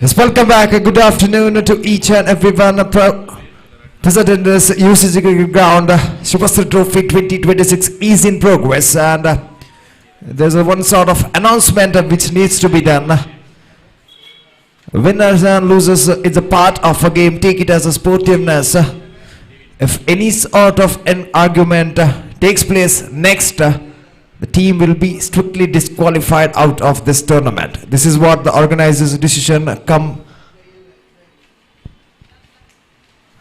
Yes, welcome back. Good afternoon to each and everyone present in this UCG ground. Shivaasthra Trophy 2026 is in progress, and there's one sort of announcement which needs to be done. Winners and losers, it's a part of a game. Take it as a sportiveness. If any sort of an argument takes place next, the team will be strictly disqualified out of this tournament. This is what the organizers' decision come.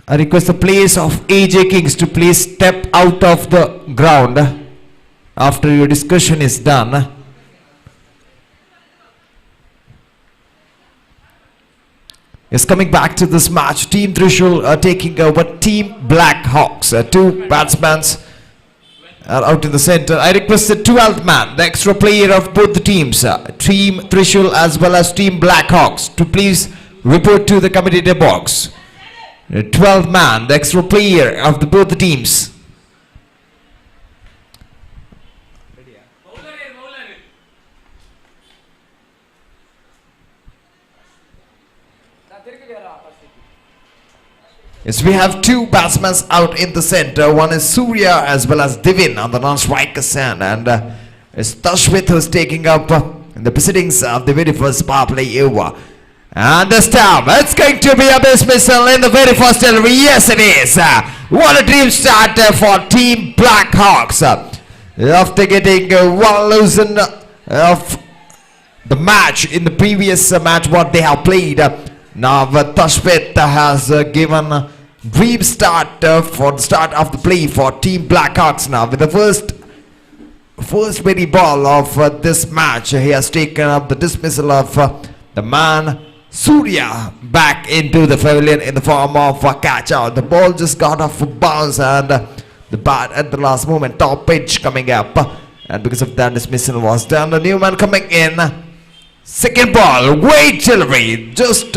I request the players of AJ Kings to please step out of the ground after your discussion is done. Is coming back to this match. Team Trishul are taking over Team Black Hawks. Two batsmen are out in the center. I request the 12th man, the extra player of both the teams, Team Trishul as well as Team Black Hawks, to please report to the commentator box. The 12th man, the extra player of both the teams. Yes, we have two batsmen out in the center. One is Surya as well as Divin on the non-striker stand, and it's Tashwit who's taking up in the proceedings of the very first power play over. And this time it's going to be a dismissal in the very first delivery. Yes, it is. What a dream start for Team Black Hawks. After getting one losing of the match in the previous match what they have played. Now Tashpit has given a dream start for the start of the play for Team Black Hawks. Now with the first very ball of this match, he has taken up the dismissal of the man Surya back into the pavilion in the form of a catch out. The ball just got off a bounce, and the bat at the last moment, top pitch coming up, and because of that dismissal was done. The new man coming in. Second ball, great delivery, just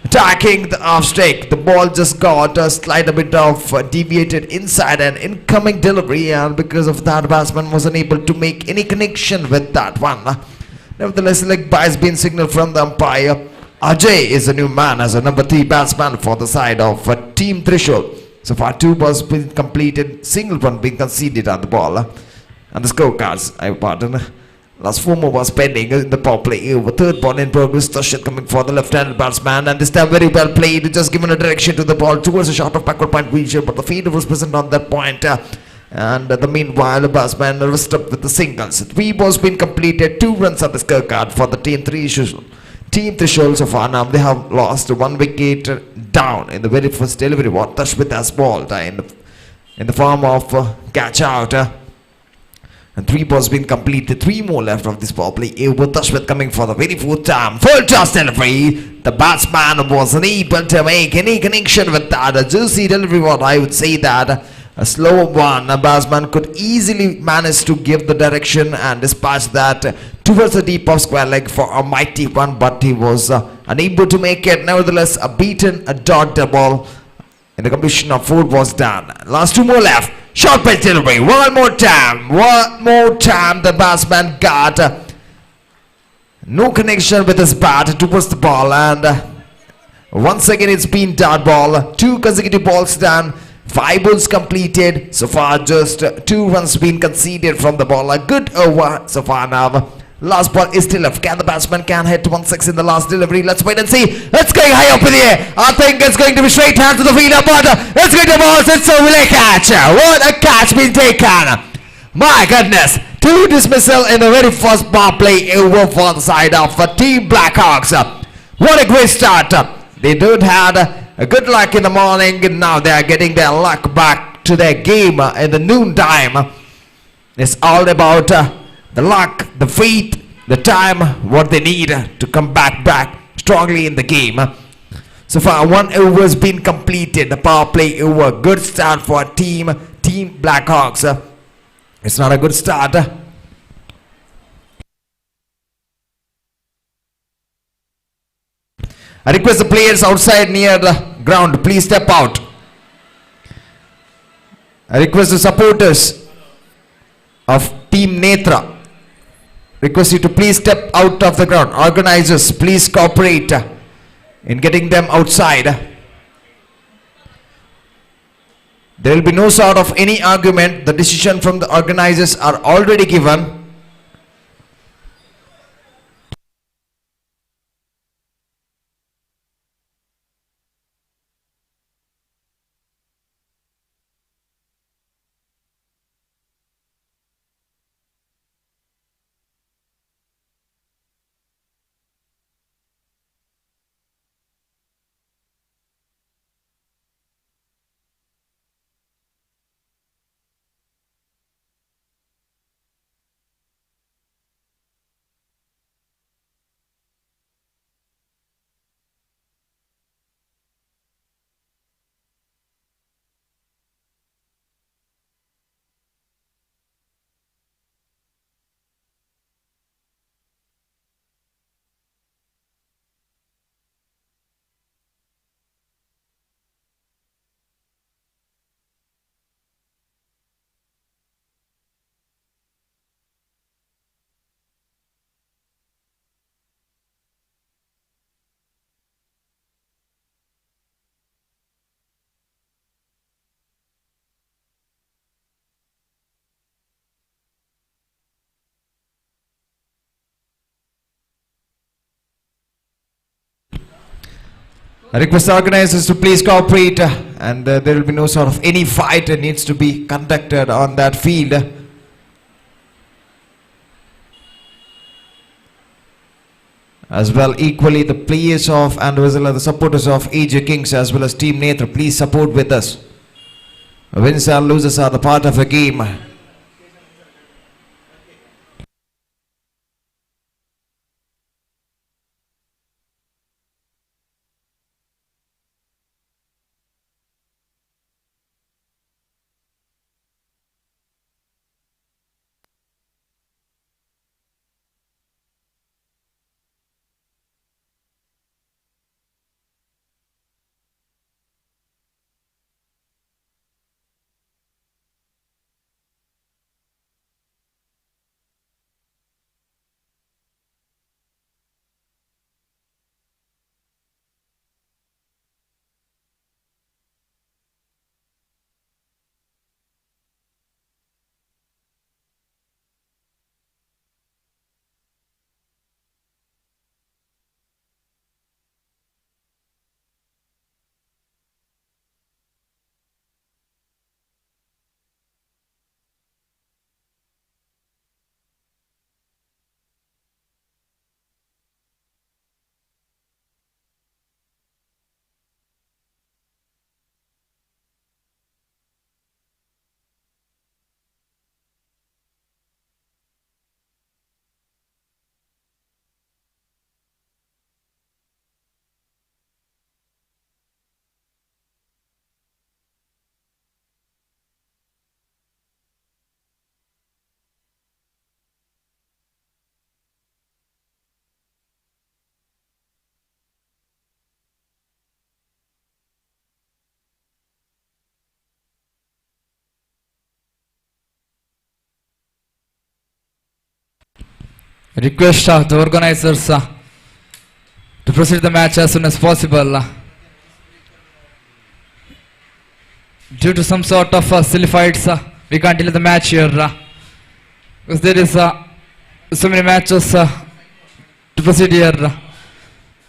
attacking the off stake. The ball just got a slight bit of deviated inside an incoming delivery, and because of that, batsman was unable to make any connection with that one. Nevertheless, leg by has been signaled from the umpire. Ajay is a new man as a number 3 batsman for the side of Team Trishul. So far, 2 balls been completed, single one being conceded on the ball. And the scorecards, I pardon. Last 4 more was pending in the power play over. Third ball in progress. Tashit coming for the left-handed batsman, and this time very well played. Just given a direction to the ball towards a shot of backward point region, but the fielder was present on that point. And the meanwhile, the batsman was up with the singles. 3 balls been completed. 2 runs on the scorecard for the Team Trishul. Team Trishul so far now they have lost 1 wicket down in the very first delivery. What Tashwit has balled in the form of catch out. And 3 balls been completed. 3 more left of this ball play. With Tashwit coming for the very 4th time. Full toss delivery. The batsman was unable to make any connection with that. A juicy delivery. What I would say that a slow one. A batsman could easily manage to give the direction and dispatch that towards the deep off square leg for a mighty one, but he was unable to make it. Nevertheless, a beaten, a dot ball in the completion of 4 was done. Last 2 more left. Short pitch delivery. One more time. The batsman got no connection with his bat towards the ball, and once again it's been dot ball. 2 consecutive balls done. 5 balls completed. So far, just 2 runs been conceded from the ball. A good over so far now. Last ball is still left. Can the batsman hit 1-6 in the last delivery? Let's wait and see. It's going high up in the air. I think it's going to be straight hand to the fielder, but it's going to bounce. It's a really catch. What a catch been taken. My goodness. 2 dismissal in the very first bar play over for the side of Team Black Hawks. What a great start. They don't had a good luck in the morning, and now they are getting their luck back to their game in the noon time. It's all about the luck, the faith, the time, what they need to come back strongly in the game. So far, 1 over has been completed. The power play over. Good start for Team Black Hawks. It's not a good start. I request the players outside near the ground, please step out. I request the supporters of Team Netra, request you to please step out of the ground. Organizers, please cooperate in getting them outside. There will be no sort of any argument. The decision from the organizers are already given. I request the organizers to please cooperate and there will be no sort of any fight needs to be conducted on that field. As well, equally the players of and as well as the supporters of AJ Kings as well as Team Netra, please support with us. Wins and losses are the part of a game. Request the organizers to proceed the match as soon as possible. Due to some sort of silly fights, we can't delay the match here because there is so many matches to proceed here.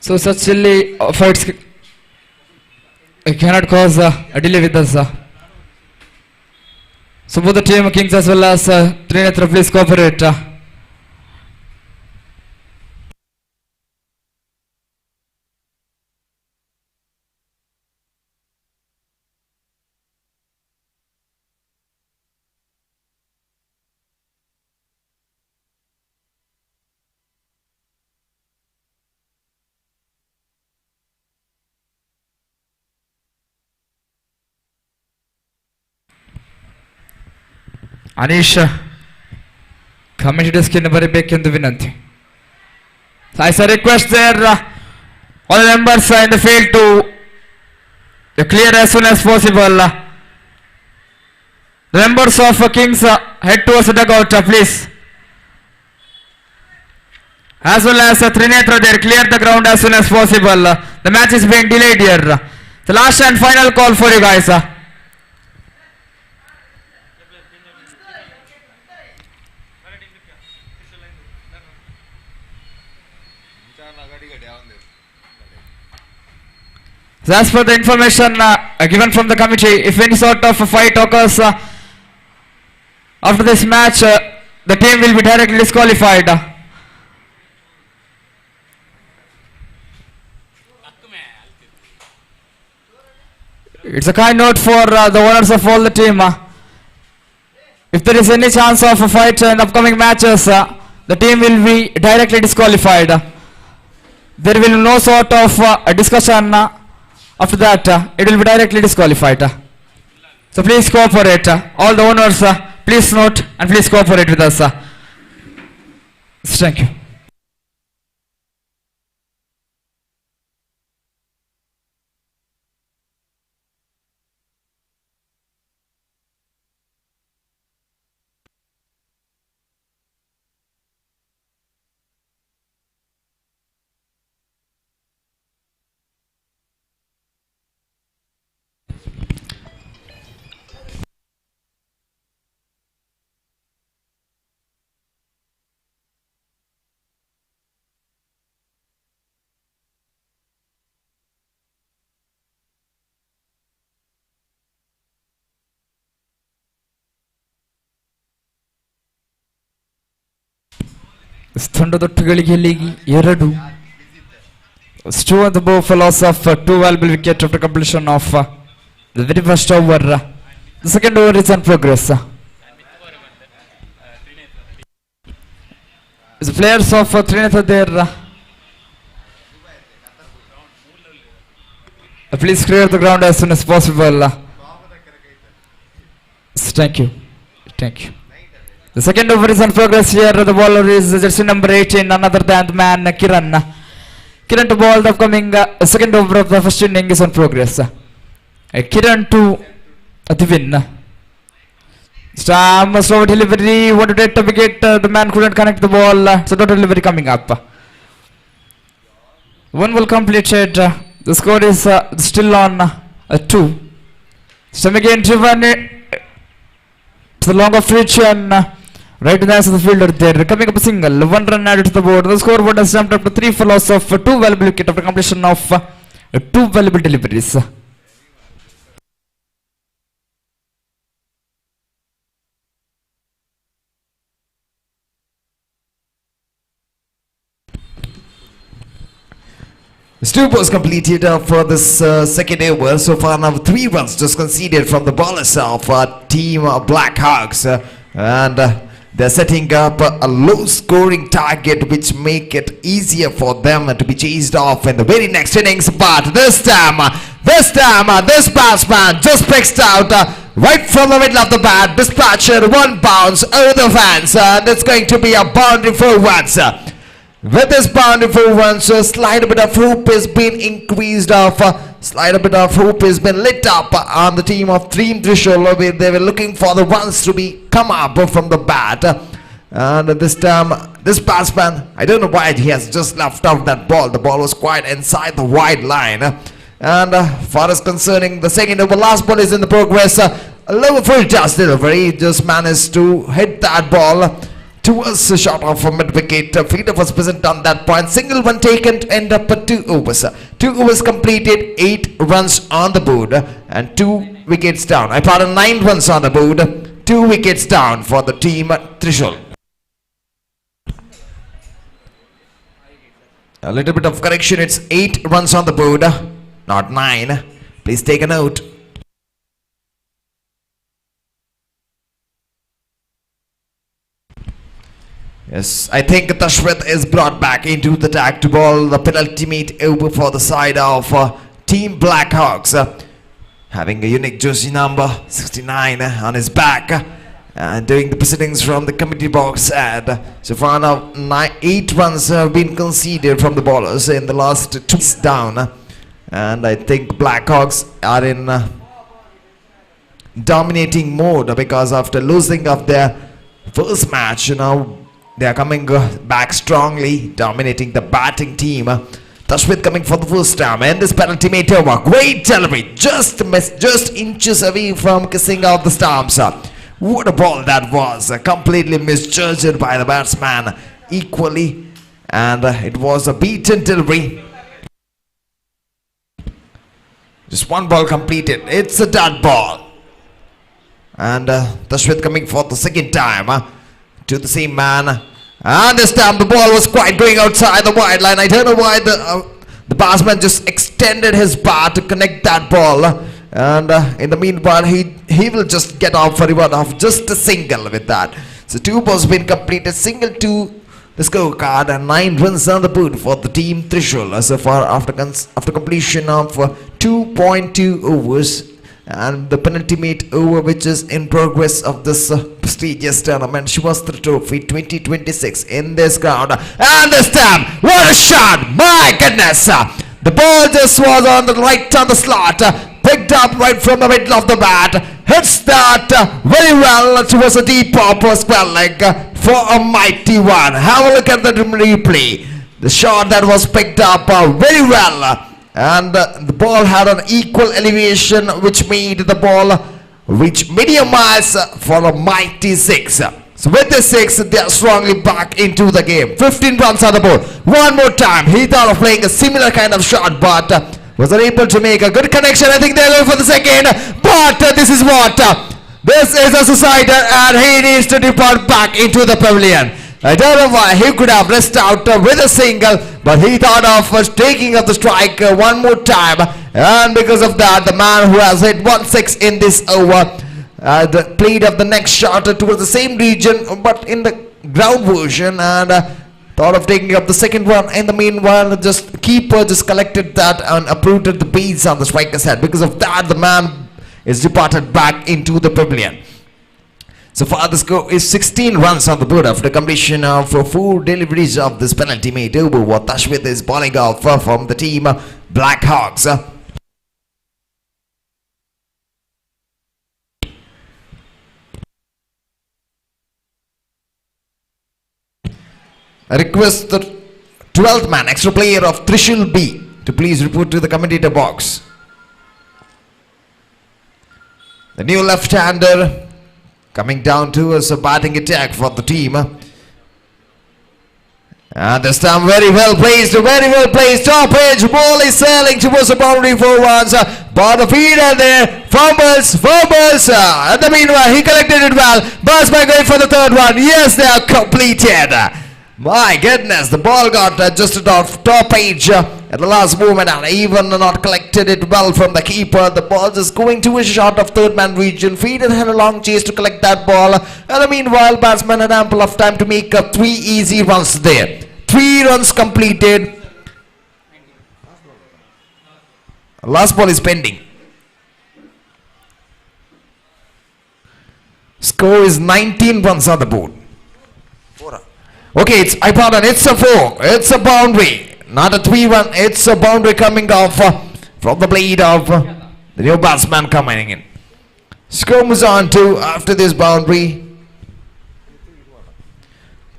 So such silly fights cannot cause a delay with us. So both the team Kings as well as Trinetra, please cooperate. Anish, committee desk in ಬರಬೇಕೆಂದು ವಿನಂತಿ. So I say request there all the members in the field to clear as soon as possible. The members of Kings head towards the dugout, please. As well as Trinetra there, clear the ground as soon as possible. The match is being delayed here. The last and final call for you guys. So as per the information given from the committee, if any sort of a fight occurs after this match, the team will be directly disqualified. It's a kind note for the owners of all the team. If there is any chance of a fight in upcoming matches, the team will be directly disqualified. There will be no sort of a discussion. After that, it will be directly disqualified. So please cooperate. All the owners, please note and please cooperate with us. Thank you. ತಂಡದೊಟ್ಟುಗಳಿಗೆ league 2 two on the ball for loss of 2 valuable wicket after completion of the very first over. The second over is in progress. The players of Trinidad are there. Please clear the ground as soon as possible. Thank you. Thank you. The second over is in progress here. The bowler is jersey number 18, none other than the man Kiran. Kiran to ball the upcoming second over of the first inning is in progress. Kiran to the win. Stam slow delivery, what to take the wicket, the man couldn't connect the ball, so no delivery coming up. One will completed, the score is still on 2. Stam again driven to the long of reach and right in the eyes of the fielder there, coming up a single, 1 run added to the board. The scoreboard has jumped up to 3 for loss of 2 valuable wicket after completion of 2 valuable deliveries. Stu was completed for this second over. So far now 3 runs just conceded from the bowlers of team Blackhawks, and they're setting up a low scoring target which make it easier for them to be chased off in the very next innings. But this time this batsman just picks out right from the middle of the bat, dispatcher, one bounce over the fence, and it's going to be a boundary for once. With this boundary for once, a slight bit of hope has been increased off, slight bit of hope has been lit up on the team of Team Trishul, where they were looking for the runs to be come up from the bat. And this time, this batsman, I don't know why he has just left out that ball. The ball was quite inside the wide line. And far as concerning the second over, last ball is in the progress. A low full toss delivery, just managed to hit that ball towards the shot of a mid-wicket. Fielder was present on that point. Single one taken to end up at 2 overs. 2 overs completed, 8 runs on the board and 2 wickets down. I pardon, 9 runs on the board, 2 wickets down for the team Trishul. A little bit of correction, it's 8 runs on the board, not 9. Please take a note. Yes, I think Tashwit is brought back into the tag to ball the penultimate over for the side of Team Blackhawks, having a unique jersey number 69 on his back, and doing the proceedings from the committee box. And so far now 8 runs have been conceded from the bowlers in the last 2 down, and I think Blackhawks are in dominating mode, because after losing of their first match, now they are coming back strongly, dominating the batting team. Tashwit coming for the first time, and this penalty made over. Great delivery, just missed, just inches away from kissing off the stumps. What a ball that was, completely misjudged by the batsman equally, and it was a beaten delivery. Just 1 ball completed, it's a dot ball. And Tashwit coming for the second time to the same man, and this time the ball was quite going outside the wide line. I don't know why the batsman just extended his bat to connect that ball, and in the meanwhile he will just get off for reward of just a single with that. So 2 balls been completed, single to the scorecard, and 9 runs on the board for the team Trishul so far after completion of 2.2 overs. And the penultimate over which is in progress of this prestigious tournament, Shivaasthra Trophy 2026 in this ground. And this time, what a shot! My goodness! The ball just was on the right on the slot, picked up right from the middle of the bat, hits that very well towards a deep upper square leg for a mighty one. Have a look at the replay. The shot that was picked up very well. And the ball had an equal elevation, which made the ball reach medium miles for a mighty 6. So with the 6, they are strongly back into the game. 15 runs on the board. One more time, he thought of playing a similar kind of shot, but was unable to make a good connection. I think they're going for the second, but this is what this is a suicider, and he needs to depart back into the pavilion. I don't know why he could have rest out with a single, but he thought of taking up the strike one more time, and because of that, the man who has hit 1-6 in this over played up the next shot towards the same region, but in the ground version, and thought of taking up the second one. In the meanwhile, just keeper just collected that and uprooted the base on the striker's head. Because of that, the man is departed back into the pavilion. So far, the score is 16 runs on the board after completion of 4 deliveries of this penalty made over. What Ashwith is bowling off from the team Black Hawks. I request the 12th man, extra player of Trishul B, to please report to the commentator box. The new left-hander coming down towards a batting attack for the team. And this time very well placed, top edge, ball is sailing towards the boundary for once, but the fielder there, fumbles, in the meanwhile he collected it well, Batsman going for the third one, yes, they are completed. My goodness, the ball got adjusted off top edge at the last moment and even not collected it well from the keeper. The ball just going to a shot of third man region. Fielder had a long chase to collect that ball, and meanwhile batsman had ample of time to make 3 easy runs there. 3 runs completed. Last ball is pending. Score is 19 runs on the board. Okay, it's a 4. It's a boundary. Not a 3-1. It's a boundary coming off from the blade of the new batsman coming in. Score moves on to, after this boundary,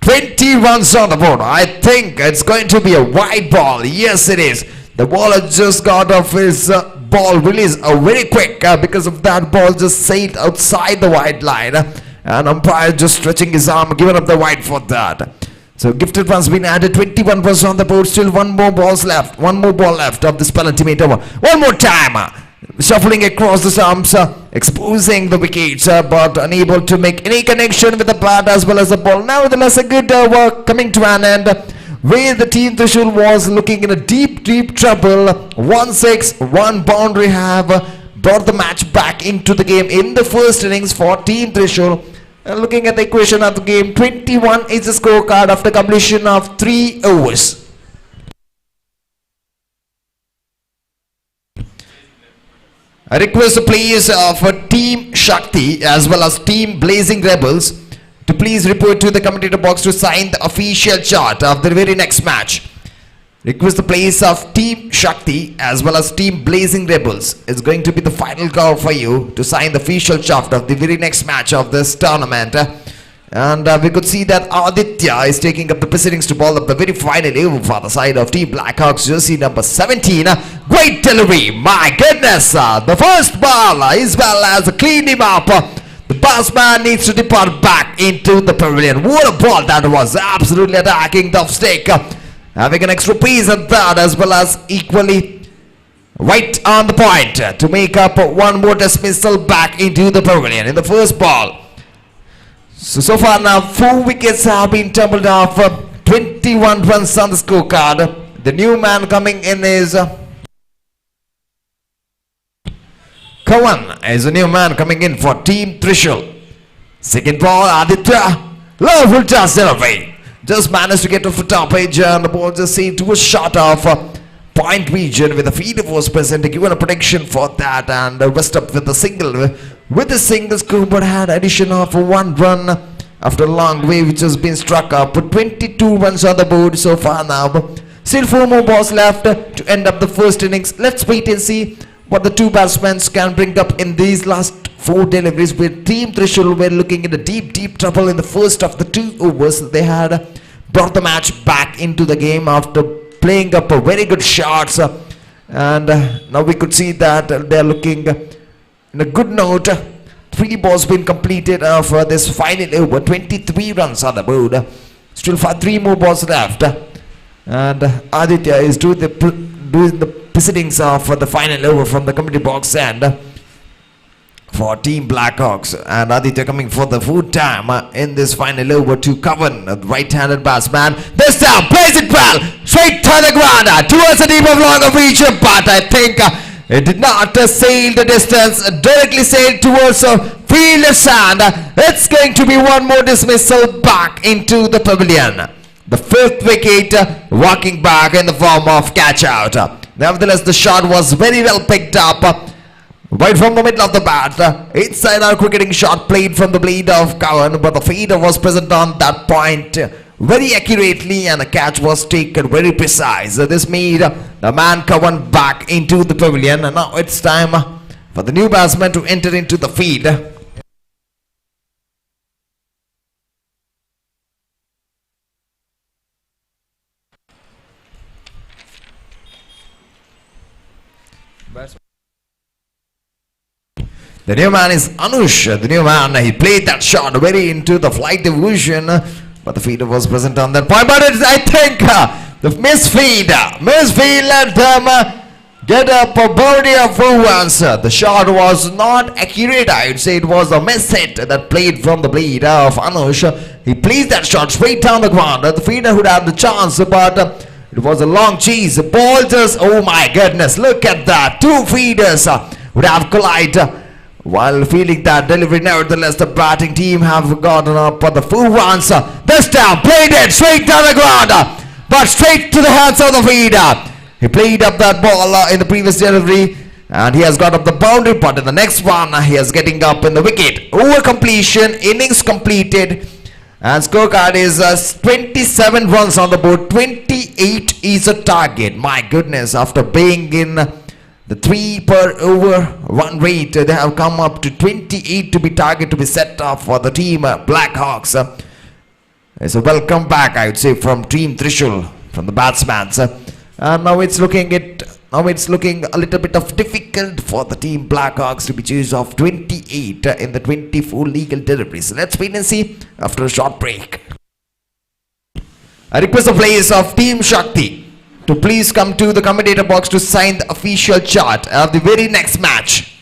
20 runs on the board. I think it's going to be a wide ball. Yes, it is. The ball just got off his ball release very quick. Because of that, ball just sailed outside the wide line. And umpire just stretching his arm, giving up the wide for that. So gifted runs been added, 21 runs on the board, still one more ball left of this penalty made over. One more time, shuffling across the stumps, exposing the wickets, but unable to make any connection with the bat as well as the ball. Nevertheless, a good work coming to an end, where the team Trishul was looking in a deep trouble. 1-6, 1 boundary have brought the match back into the game in the first innings for team Trishul. Looking at the equation of the game, 21 is the scorecard after completion of 3 overs. I request the players of Team Shakti as well as Team Blazing Rebels to please report to the commentator box to sign the official chart of the very next match. Request the players of Team Shakti as well as Team Blazing Rebels. It's going to be the final call for you to sign the official chart of the very next match of this tournament. And we could see that Aditya is taking up the proceedings to ball up the very final over for the side of Team Blackhawks, jersey number 17. Great delivery, my goodness. The first ball as well as cleaned him up. The batsman needs to depart back into the pavilion. What a ball that was, absolutely attacking the stick. Having an extra piece at that as well as equally right on the point to make up one more dismissal back into the pavilion in the first ball. So far now 4 wickets have been tumbled off, 21 runs on the scorecard. The new man coming in is Kawan is a new man coming in for Team Trishul. Second ball, Aditya, lovely toss delivery. Just managed to get off the top edge and the ball just sailed to a shot of point region with the fielder was present, given a protection for that, and rest up with the single. With the single, Cooper had addition of 1 run after a long wave which has been struck up. 22 runs on the board so far now. Still 4 more balls left to end up the first innings. Let's wait and see what the 2 batsmen can bring up in these last 4 deliveries, with Team Trishul were looking in a deep trouble in the first of the 2 overs. They had brought the match back into the game after playing up a very good shots, and now we could see that they are looking in a good note. 3 balls been completed for this final over, 23 runs on the board. Still 3 more balls left, and Aditya is doing the proceedings of the final over from the committee box, and for Team Blackhawks, and Aditya coming for the fourth time in this final over to Coven, the right-handed batsman. This time plays it well, straight to the ground towards the deep of longer reach, but I think it did not sail the distance, directly sailed towards field of sand. It's going to be one more dismissal back into the pavilion. The fifth wicket walking back in the form of catch out. Nevertheless, the shot was very well picked up right from the middle of the bat. Inside our cricketing shot played from the blade of Cowan, but the feeder was present on that point very accurately and the catch was taken very precise. This made the man Cowan back into the pavilion, and now it's time for the new batsman to enter into the field. The new man is Anush. The new man, he played that shot very into the flight division, but the feeder was present on that point. But it's, I think, the misfeed let them get up a body of runs. The shot was not accurate. I would say it was a miss hit that played from the blade of Anush. He placed that shot straight down the ground. The feeder would have the chance, but it was a long chase. The ball just, oh my goodness, look at that. Two feeders would have collided while feeling that delivery. Nevertheless, the batting team have gotten up for the full runs. This time played it straight down the ground, but straight to the hands of the feeder. He played up that ball in the previous delivery and he has got up the boundary, but in the next one he is getting up in the wicket. Over completion, innings completed, and scorecard is 27 runs on the board. 28 is a target. My goodness, after being in the 3 per over run rate, they have come up to 28 to be target to be set up for the team Blackhawks. It's a welcome back, I would say, from Team Trishul, from the batsmen. And now it's looking a little bit of difficult for the team Blackhawks to be chased off 28 in the 24 legal deliveries. Let's wait and see after a short break. I request the players of Team Shakti to please come to the commentator box to sign the official chart of the very next match.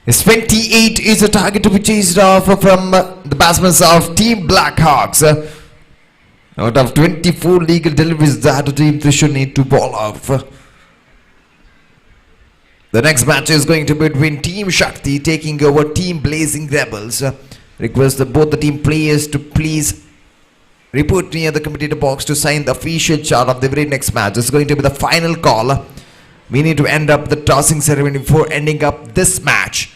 His 28 is a target to be chased off from the batsmen of Team Blackhawks. Out of 24 legal deliveries that the team should need to ball off. The next match is going to be between Team Shakti taking over Team Blazing Rebels. Request both the team players to please report near the commentator box to sign the official chart of the very next match. It's going to be the final call. We need to end up the tossing ceremony before ending up this match.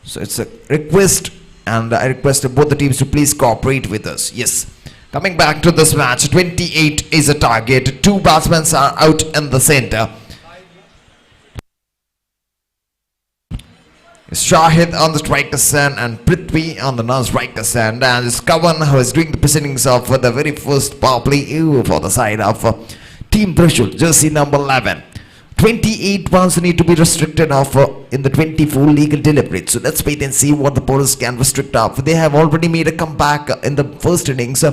So it's a request, and I request both the teams to please cooperate with us. Yes. Coming back to this match, 28 is a target. Two batsmen are out in the center. Shahid on the striker's end and Prithvi on the non-striker's end, and it's Kavan who is doing the proceedings of the very first power play for the side of Team Trishul, jersey number 11. 28 runs need to be restricted off in the 24 legal deliveries. So let's wait and see what the bowlers can restrict off. They have already made a comeback in the first innings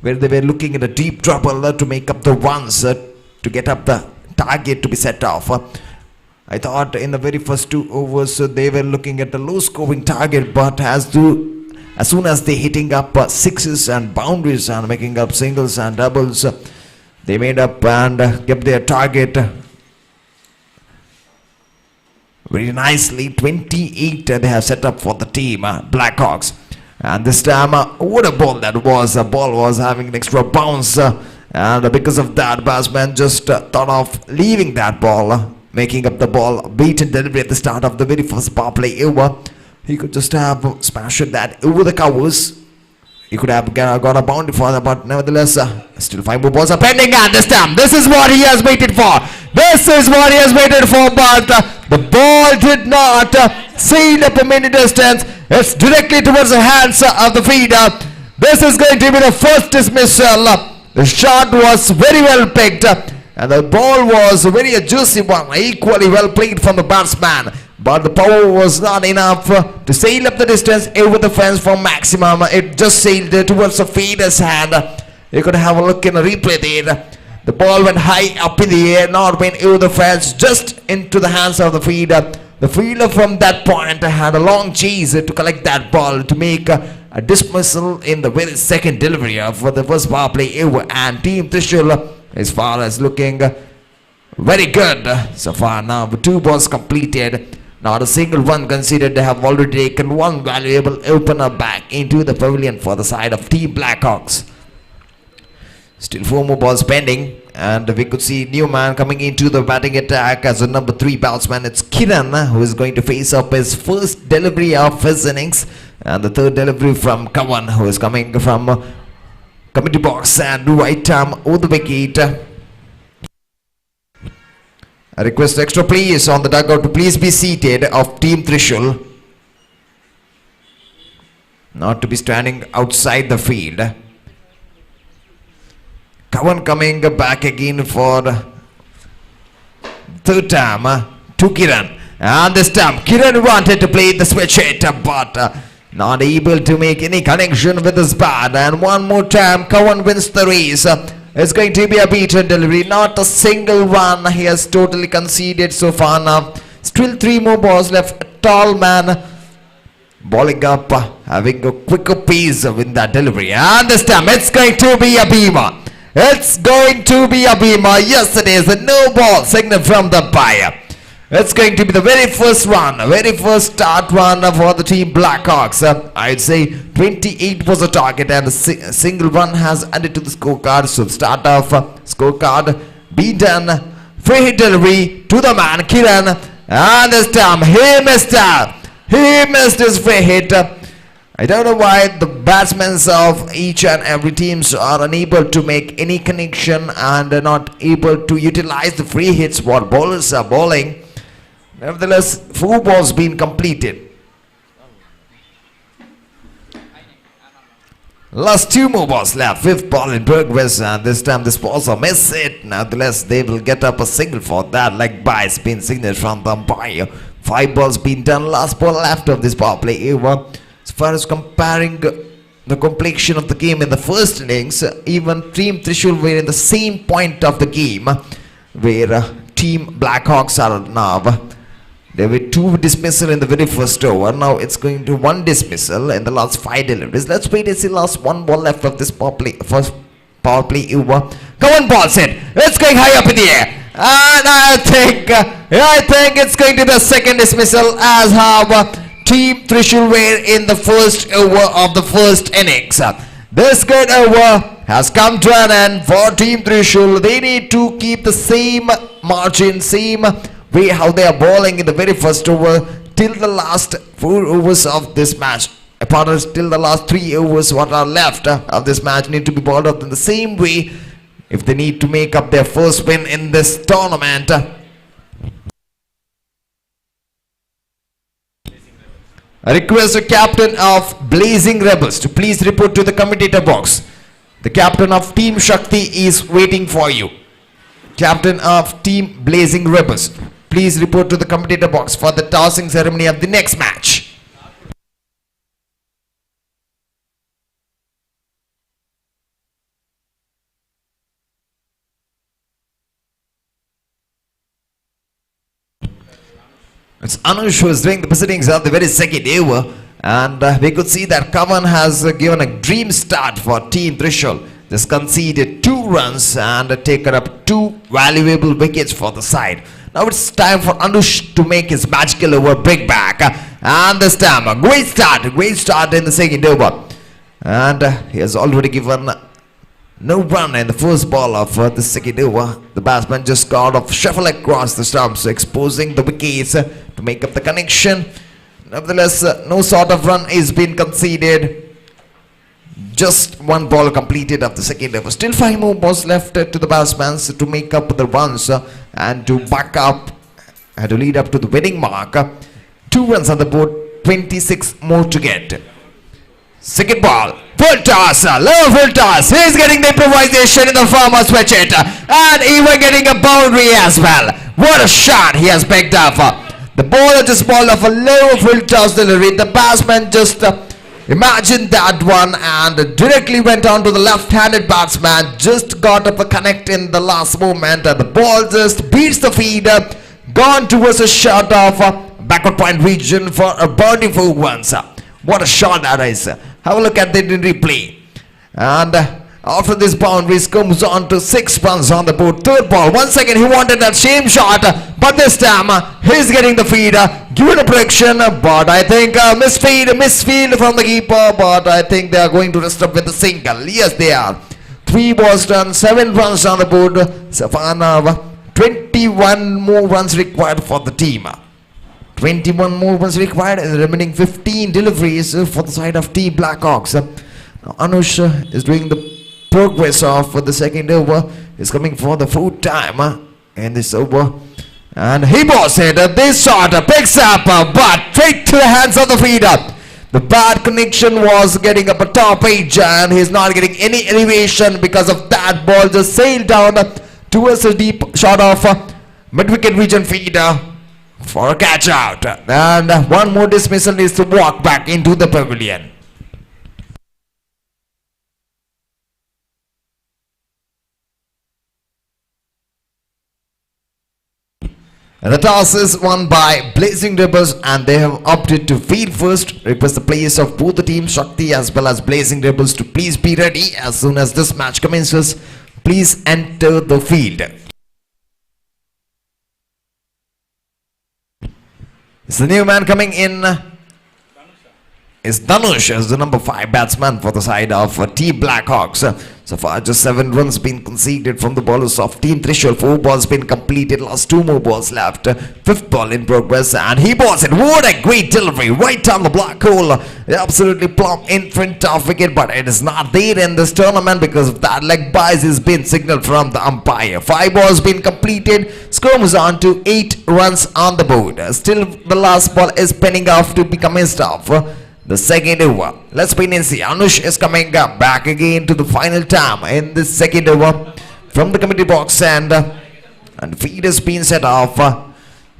where they were looking at a deep trouble to make up the runs to get up the target to be set off. I thought in the very first 2 overs they were looking at a low scoring target, but as soon as they hitting up sixes and boundaries and making up singles and doubles, they made up and kept their target very nicely. 28 they have set up for the team Blackhawks, and this time what a ball that was. The ball was having an extra bounce, and because of that batsman just thought of leaving that ball, making up the ball beaten delivery at the start of the very first power play over. He could just have smashed that over the covers. He could have got a boundary for that, but nevertheless, still 5 more balls are pending, and this time, this is what he has waited for. This is what he has waited for, but the ball did not sail up a mini distance. It's directly towards the hands of the fielder. This is going to be the first dismissal. The shot was very well picked, and the ball was a very juicy one, equally well played from the batsman. But the power was not enough to sail up the distance over the fence for maximum. It just sailed towards the fielder's hand. You could have a look in a replay there. The ball went high up in the air, not went over the fence, just into the hands of the fielder. The fielder from that point had a long chase to collect that ball to make a dismissal in the very second delivery of the first power play over. And Team Trishul, as far as looking very good so far now. 2 balls completed, not a single one conceded. They have already taken one valuable opener back into the pavilion for the side of Team Blackhawks. Still 4 more balls pending, and we could see new man coming into the batting attack as a number 3 batsman. It's Kiran who is going to face up his first delivery of his innings, and the third delivery from Kawan, who is coming from committee box and right arm over the wicket. I request extra please on the dugout to please be seated of Team Trishul, not to be standing outside the field. Kavan coming back again for third time to Kiran, and this time Kiran wanted to play the switch hit, but not able to make any connection with his bat. And one more time Kavan wins the race. It's going to be a beaten delivery, not a single one. He has totally conceded so far now. Still 3 more balls left. A tall man bowling up, having a quicker pace with that delivery. And this time it's going to be a beamer. It's going to be a beamer. Yes, it is. A no ball signal from the umpire. It's going to be the very first one, very first start one for the Team Blackhawks. I'd say 28 was the target, and a single run has added to the scorecard. So start off scorecard beaten. Free hit delivery to the man Kiran, and this time he missed his free hit. I don't know why the batsmen of each and every teams are unable to make any connection and are not able to utilize the free hits what bowlers are bowling. Nevertheless, 4 balls been completed. Last 2 more balls left. 5th ball in progress, and this time this balls are miss it. Nevertheless, they will get up a single for that. Leg by's been signaled from the umpire. 5 balls been done. Last ball left of this power play over. As far as comparing the complexion of the game in the first innings, even Team Trishul were in the same point of the game where Team Blackhawks are now. There were 2 dismissal in the very first over. Now it's going to 1 dismissal in the last 5 deliveries. Let's wait and see. Last 1 ball left of this first power play over. Come on, ball set. It's going high up in the air, and I think it's going to be the second dismissal, as how Team Trishul were in the first over of the first innings. This good over has come to an end for Team Trishul. They need to keep the same margin, same way how they are bowling in the very first over till the last 4 overs of this match. Apart from till the last 3 overs what are left of this match need to be bowled up in the same way if they need to make up their first win in this tournament. I request the captain of Blazing Rebels to please report to the commentator box. The captain of Team Shakti is waiting for you. Captain of Team Blazing Rebels, please report to the commentator box for the tossing ceremony of the next match. It's Anush who is doing the proceedings of the very second over. And we could see that Kavan has given a dream start for Team Trishul. Just conceded 2 runs and taken up 2 valuable wickets for the side. Now it's time for Anush to make his magical over bring back. And this time, a great start in the second over. And he has already given no run in the first ball of the second over. The batsman just got off shuffle across the stumps, exposing the wickets to make up the connection. Nevertheless, no sort of run is being conceded. Just 1 ball completed of the second over. Still 5 more balls left to the batsmen to make up the runs and to back up and to lead up to the winning mark. 2 runs on the board, 26 more to get. Second ball, full toss, low full toss. He's getting the improvisation in the form of switch it and even getting a boundary as well. What a shot he has picked up. The bowler just balled off a low full toss delivery. The batsman just imagined that one and directly went on to the left-handed batsman. Just got up a connect in the last moment. The ball just beats the feeder. Gone towards a shot of backward point region for a boundary for runs. What a shot that is. Have a look at the replay. And after this boundaries comes on to 6 runs on the board. Third ball. Once again he wanted that same shot. But this time he's getting the feed. Given a prediction. But I think misfield from the keeper. But I think they are going to rest up with a single. Yes, they are. 3 balls done. 7 runs on the board. So far now 21 more runs required for the team. 21 more runs required and the remaining 15 deliveries for the side of Team Blackhawks. Now Anush is doing the progress of the second over. Is coming for the 4th time in this over. And he was it. This shot picks up but straight to the hands of the feeder. The bad connection was getting up a top edge and he's not getting any elevation because of that. Ball just sailed down towards a deep shot of mid-wicket region feeder for a catch out, and 1 more dismissal needs to walk back into the pavilion. And the toss is won by Blazing Rebels and they have opted to field first. Request the players of both the teams, Shakti as well as Blazing Rebels, to please be ready as soon as this match commences. Please enter the field. It's the new man coming in. Is Dhanush as the number 5 batsman for the side of Team Blackhawks. So far just 7 runs been conceded from the bowlers of Team Trishul. 4 balls been completed, last 2 more balls left. 5th ball in progress and he balls it. What a great delivery right on the black hole. Absolutely plump in front of wicket, but it is not there in this tournament because of that leg bias has been signaled from the umpire. 5 balls been completed. Score moves on to 8 runs on the board. Still the last ball is penning off to be commenced off. The second over. Let's wait and see. Anush is coming back again to the final time in this second over from the committee box, and feed has been set off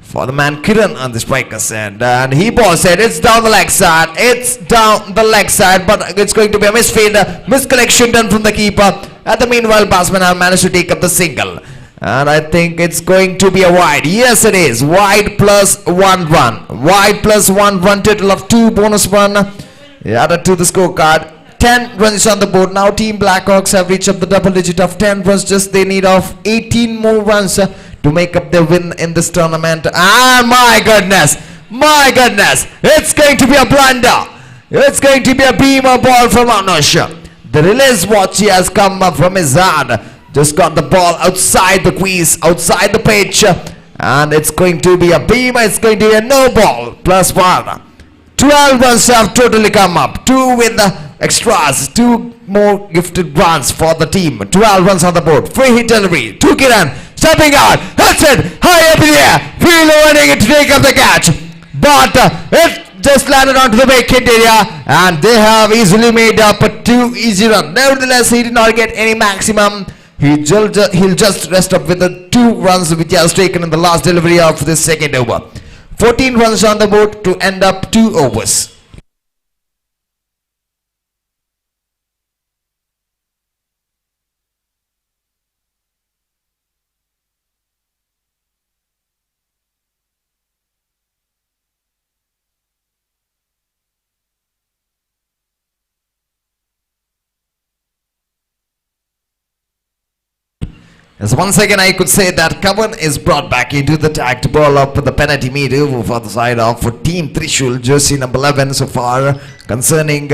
for the man Kiran on the strikers end, and he balls it. It's down the leg side. It's down the leg side, but it's going to be a misfield, miscollection done from the keeper. At the meanwhile, batsmen have managed to take up the single. And I think it's going to be a wide. Yes, it is. Wide plus 1 run. Wide plus 1 run. Total of 2 bonus run added to the scorecard. 10 runs on the board. Now Team Blackhawks have reached up the double digit of 10 runs. Just they need of 18 more runs to make up their win in this tournament. And my goodness. It's going to be a blunder. It's going to be a beamer ball from Anush. The release watch he has come from his hand. Just got the ball outside the crease, outside the pitch, and it's going to be a beam. It's going to be a no ball plus 1. 12 runs have totally come up. 2 with the extras, 2 more gifted runs for the team. 12 runs on the board. Free hit delivery. 2 Kiran stepping out. Hits it high up in the air. Field opening it to take up the catch, but it just landed onto the vacant area, and they have easily made up a 2 easy run. Nevertheless, he did not get any maximum. He'll just rest up with the 2 runs which he has taken in the last delivery of this second over. 14 runs on the board to end up 2 overs. As once again I could say that Kavan is brought back into the tag to ball up the penalty meet over for the side of Team Trishul, jersey number 11 so far. Concerning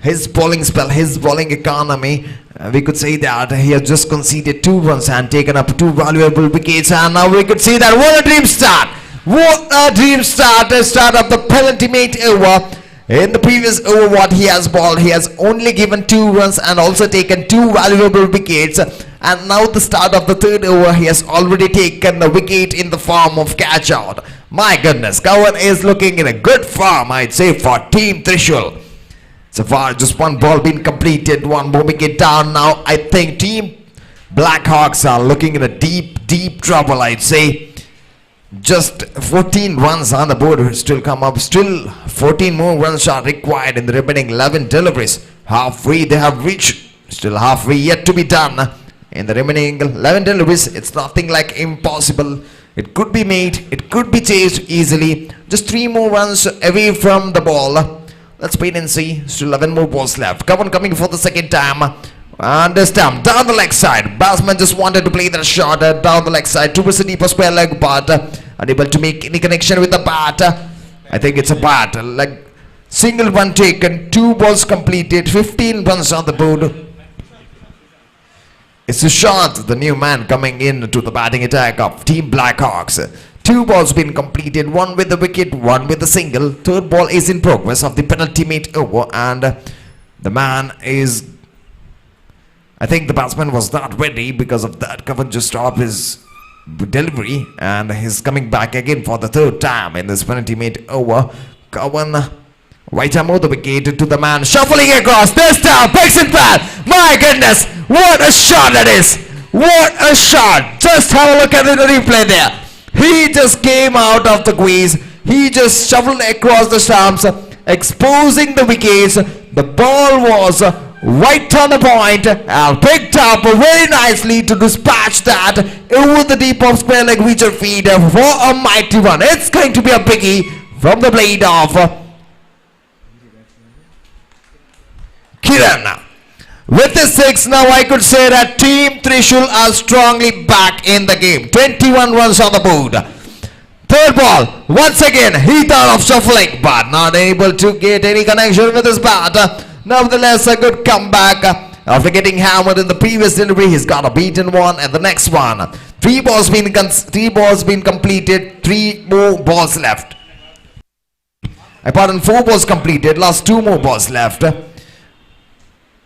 his bowling spell, his bowling economy, we could say that he has just conceded 2 runs and taken up 2 valuable wickets, and now we could see that what a dream start! What a dream start! The start of the penalty meet over. In the previous over what he has bowled, he has only given 2 runs and also taken 2 valuable wickets, and now the start of the 3rd over he has already taken the wicket in the form of catch out. My goodness, Kavan is looking in a good form, I'd say, for Team Trishul. So far just 1 ball been completed, 1 more wicket down. Now I think Team Blackhawks are looking in a deep trouble, I'd say. Just 14 runs on the board will still come up. Still 14 more runs are required in the remaining 11 deliveries. Halfway they have reached. Still halfway yet to be done. In the remaining 11 deliveries, it's nothing like impossible. It could be made. It could be chased easily. Just 3 more runs away from the ball. Let's wait and see. Still 11 more balls left. Kavan coming for the second time. And this time down the leg side. Batsman just wanted to play that shot down the leg side towards the deeper square leg, but unable to make any connection with the bat. I think it's a bat. Like single one taken, 2 balls completed, 15 runs on the board. It's a shot, the new man coming in to the batting attack of Team Blackhawks. 2 balls been completed, 1 with the wicket, 1 with the single. 3rd ball is in progress of the penalty meet over, and the man is, I think the batsman was not ready. Because of that, Kavan just stopped his delivery and he's coming back again for the 3rd time in this penalty made over. Kavan right arm the wicket to the man, shuffling across. This time picks it back. My goodness, what a shot that is! What a shot! Just have a look at the replay there. He just came out of the crease. He just shuffled across the stumps, exposing the wickets. The ball was right on the point and picked up very nicely to dispatch that over the deep off square leg reacher feed for a mighty run. It's going to be a biggie from the blade of Kiran. With the 6, now I could say that Team Trishul are strongly back in the game. 21 runs on the board. 3rd ball, once again he thought of shuffling but not able to get any connection with his bat. Nevertheless, a good comeback. After getting hammered in the previous delivery, he's got a beaten one and the next one. 3 balls been completed, 3 more balls left. Pardon, 4 balls completed, last 2 more balls left.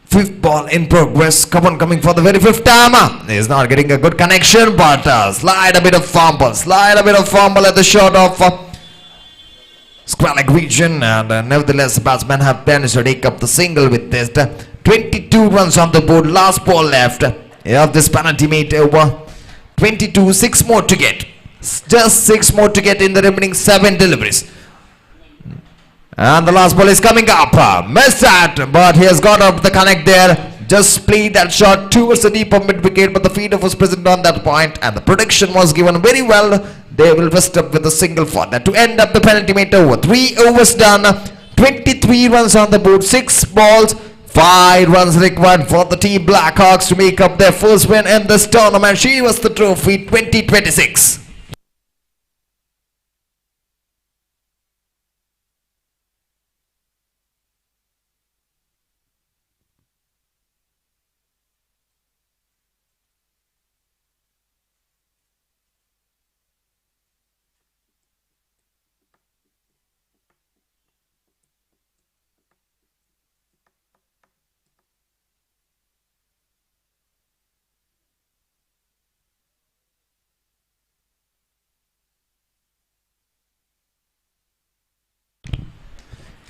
5th ball in progress. Kavan coming for the very 5th time. He's not getting a good connection, but slide a bit of fumble at the short of square leg region, and nevertheless the batsmen have managed to take up the single with this. 22 runs on the board, last ball left of this penalty made over. 22, 6 more to get. Just 6 more to get in the remaining 7 deliveries. And the last ball is coming up. Missed that, but he has got up the connect there. Just played that shot towards the deeper mid wicket, but the feeder was present on that point and the prediction was given very well. They will rest up with a single for that to end up the penalty made over. 3 overs done, 23 runs on the board, 6 balls, 5 runs required for the Team Blackhawks to make up their first win in this tournament. Shivaasthra Trophy 2026.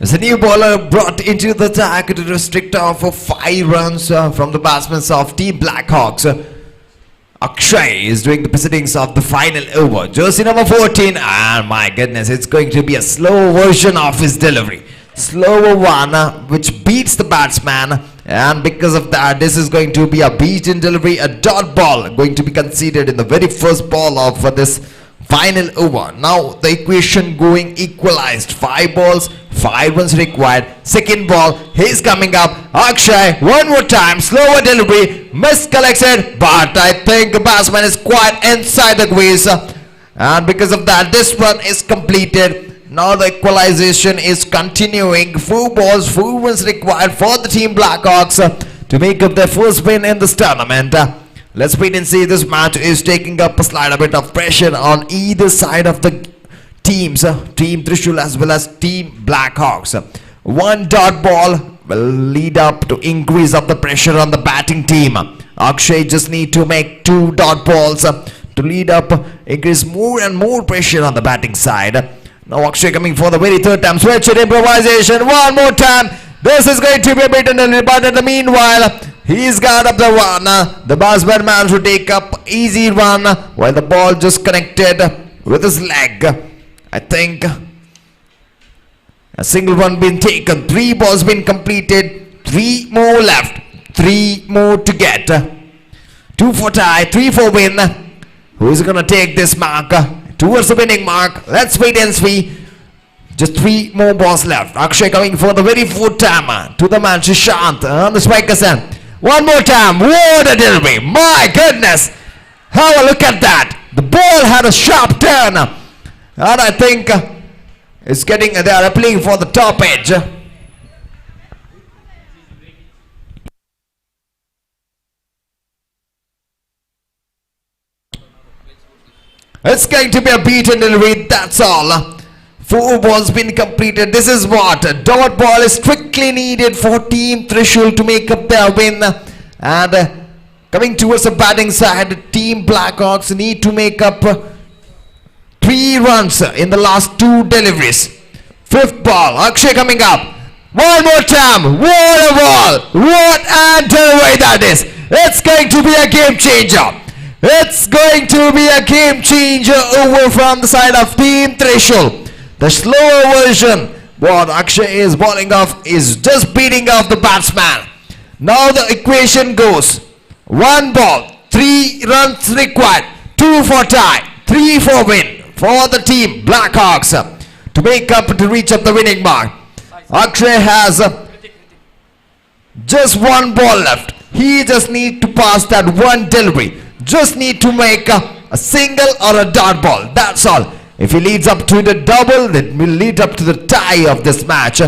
As a new bowler brought into the attack to restrict off for 5 runs from the batsmen of Team Blackhawks. Akshay is doing the proceedings of the final over. Jersey number 14, and my goodness, it's going to be a slow version of his delivery. Slower one which beats the batsman, and because of that this is going to be a beaten delivery, a dot ball going to be conceded in the very first ball of this Final over. Now the equation going equalized. 5 balls, 5 runs required. Second ball, he's coming up. Akshay, one more time. Slower delivery, miscollected, but I think the batsman is quite inside the crease. And because of that, this run is completed. Now the equalization is continuing. 4 balls, 4 runs required for the team Blackhawks to make up their first win in this tournament. Let's wait and see. This match is taking up a slight bit of pressure on either side of the teams, Team Trishul as well as Team Blackhawks. 1 dot ball will lead up to increase of the pressure on the batting team. Akshay just need to make 2 dot balls to lead up, increase more and more pressure on the batting side. Now Akshay coming for the very third time. Switch it, improvisation, one more time. This is going to be a beaten, but in the meanwhile, he's got up the run. The batsman managed to take up easy run while the ball just connected with his leg. I think a single run been taken. 3 balls been completed. 3 more left. 3 more to get. 2 for tie. 3 for win. Who is going to take this mark towards the winning mark? Let's wait and see. Just 3 more balls left. Akshay coming for the very 4th time to the man Shishant on the striker's end. One more time. What a delivery. My goodness. Have a look at that. The ball had a sharp turn. And I think it's getting, they are playing for the top edge. It's going to be a beaten delivery. That's all. 4 balls been completed. This is what a dot ball is strictly needed for Team Trishul to make up their win. And coming towards the batting side, Team Blackhawks need to make up 3 runs in the last 2 deliveries. 5th ball, Akshay coming up. One more time. What a ball. What a delivery that is. It's going to be a game changer. It's going to be a game changer over from the side of Team Trishul. The slower version, what Akshay is bowling off, is just beating off the batsman. Now the equation goes 1 ball, 3 runs required, 2 for tie, 3 for win for the team Blackhawks to make up, to reach up the winning mark. Akshay has just 1 ball left. He just need to pass that 1 delivery. Just need to make a single or a dot ball. That's all. If he leads up to the double, it will lead up to the tie of this match.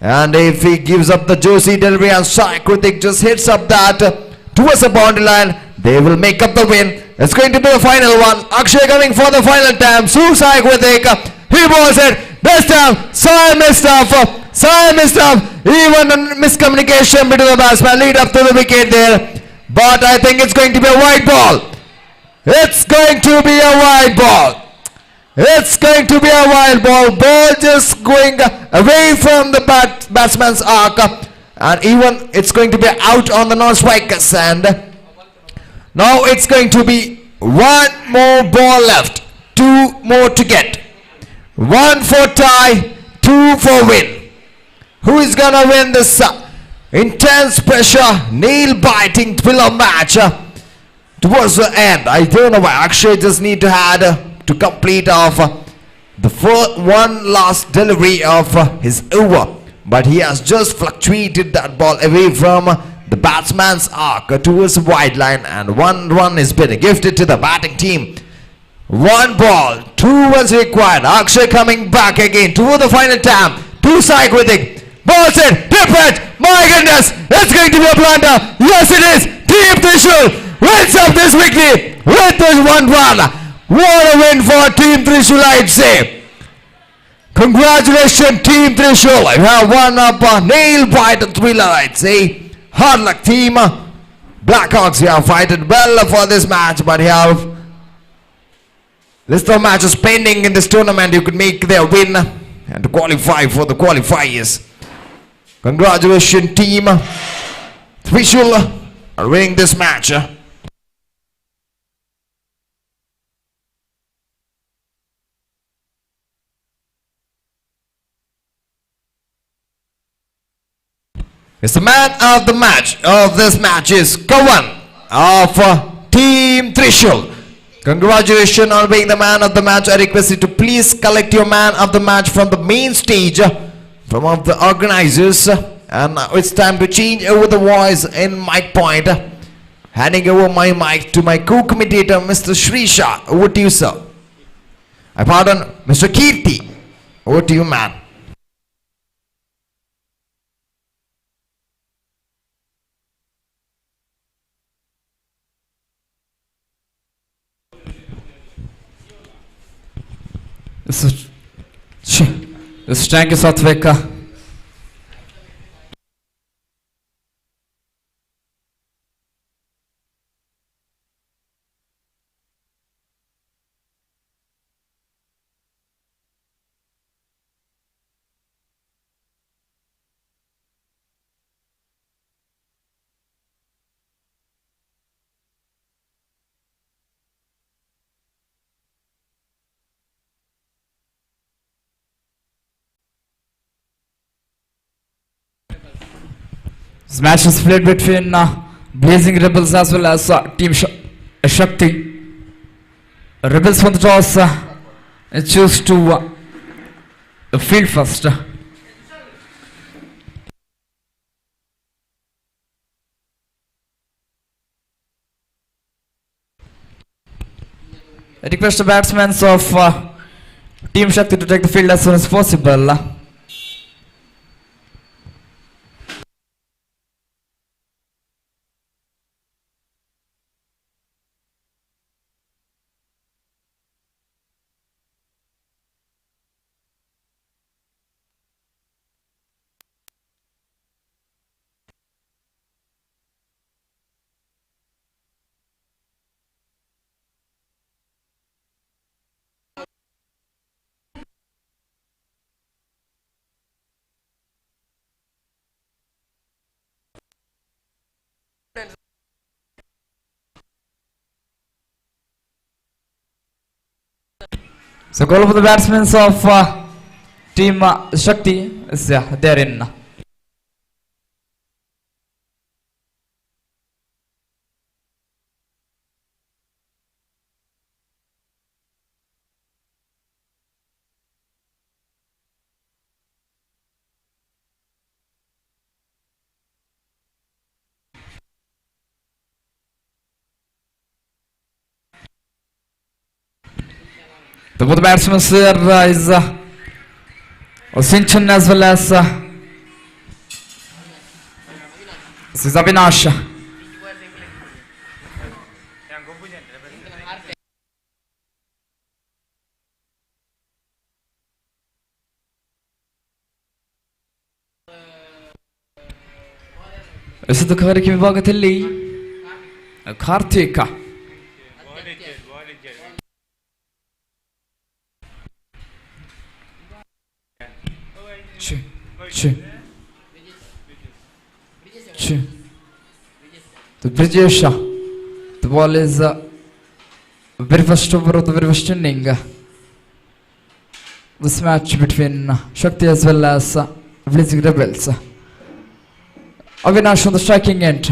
And if he gives up the juicy delivery and Sai Kritik just hits up that towards the boundary line, they will make up the win. It's going to be the final one. Akshay coming for the final time. Sai Kritik, he was it. This time, Sai missed off. Sai missed off. Even a miscommunication between the batsmen lead up to the wicket there. But I think it's going to be a wide ball. It's going to be a wide ball. It's going to be a wild ball. Ball just going away from the batsman's arc. And even it's going to be out on the non-striker's end. Now it's going to be 1 more ball left. 2 more to get. 1 for tie. 2 for win. Who is gonna win this intense pressure, nail-biting thriller match towards the end? I don't know why Akshay just need to add to complete off the one last delivery of his over, but he has just fluctuated that ball away from the batsman's arc towards the wide line, and 1 run is been gifted to the batting team. 1 ball, 2 runs required. Akshay coming back again toward the final time. 2 Sai Kritik. Balls in, tip it. My goodness, it's going to be a blunder. Yes, it is. Team Trishul wins up this weekly with this 1 run. What a win for Team Trishul, I'd say. Congratulations, Team Trishul. You have won up a nail-biter thriller, I'd say. Hard luck, team. Blackhawks, you have fighted well for this match, but you have list of matches pending in this tournament. You could make their win and qualify for the qualifiers. Congratulations, Team Trishul, are winning this match. It's the man of the match of this match is Kawan of Team Trishul. Congratulations on being the man of the match. I request you to please collect your man of the match from the main stage from one of the organizers. And now it's time to change over the voice in mic point. Handing over my mic to my co-commentator, Mr. Shrisha. Over to you, sir. I pardon, Mr. Kirti. Over to you, man. Thank you, Satvika. This match is split between Blazing Rebels as well as Team Shakti. Rebels won the toss and choose to field first. I request the batsmen of Team Shakti to take the field as soon as possible. So goal for the batsmen of Team Shakti is there in. The both batsmen here is Sinchan as well as this is Avinash. ಎಸೆತ ಕಾರ್ಯಕ್ಕೆ ವಿಭಾಗದಲ್ಲಿ Kartika The British, the ball is very first over of the very first inning. This match between Shakti as well as Blazing Rebels. Avinash on the striking end.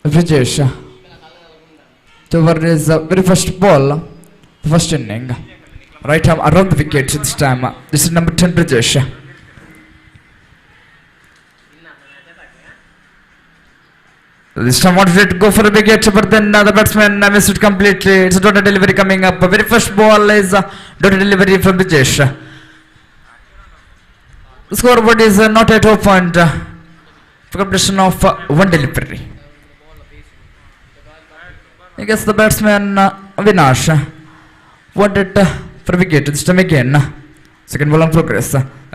British. The over is very first ball, the first inning. Right arm around the wicket this time. This is number 10 British. This time wanted to go for a wicket, but then the batsman missed it completely. It's a dotted delivery coming up. Very first ball is dotted delivery from Brijesh. The scoreboard is not at opened for completion of one delivery. I guess the batsman Avinash wanted for a wicket this time again. Second ball on progress.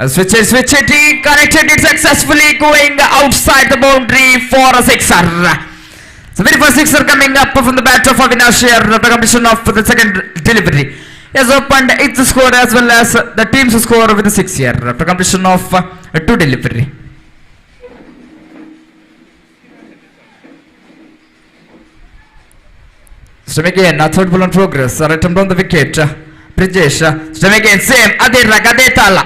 Switch it, he connected it successfully, going outside the boundary for a sixer. So very first sixer coming up from the bat of Avinash here, the completion of the second delivery. He has opened 8th score as well as the team's score with the 6 here, the completion of 2 delivery. Stem again, third ball on progress, right down the wicket. Brijesh, stem again, same, Ade Tala.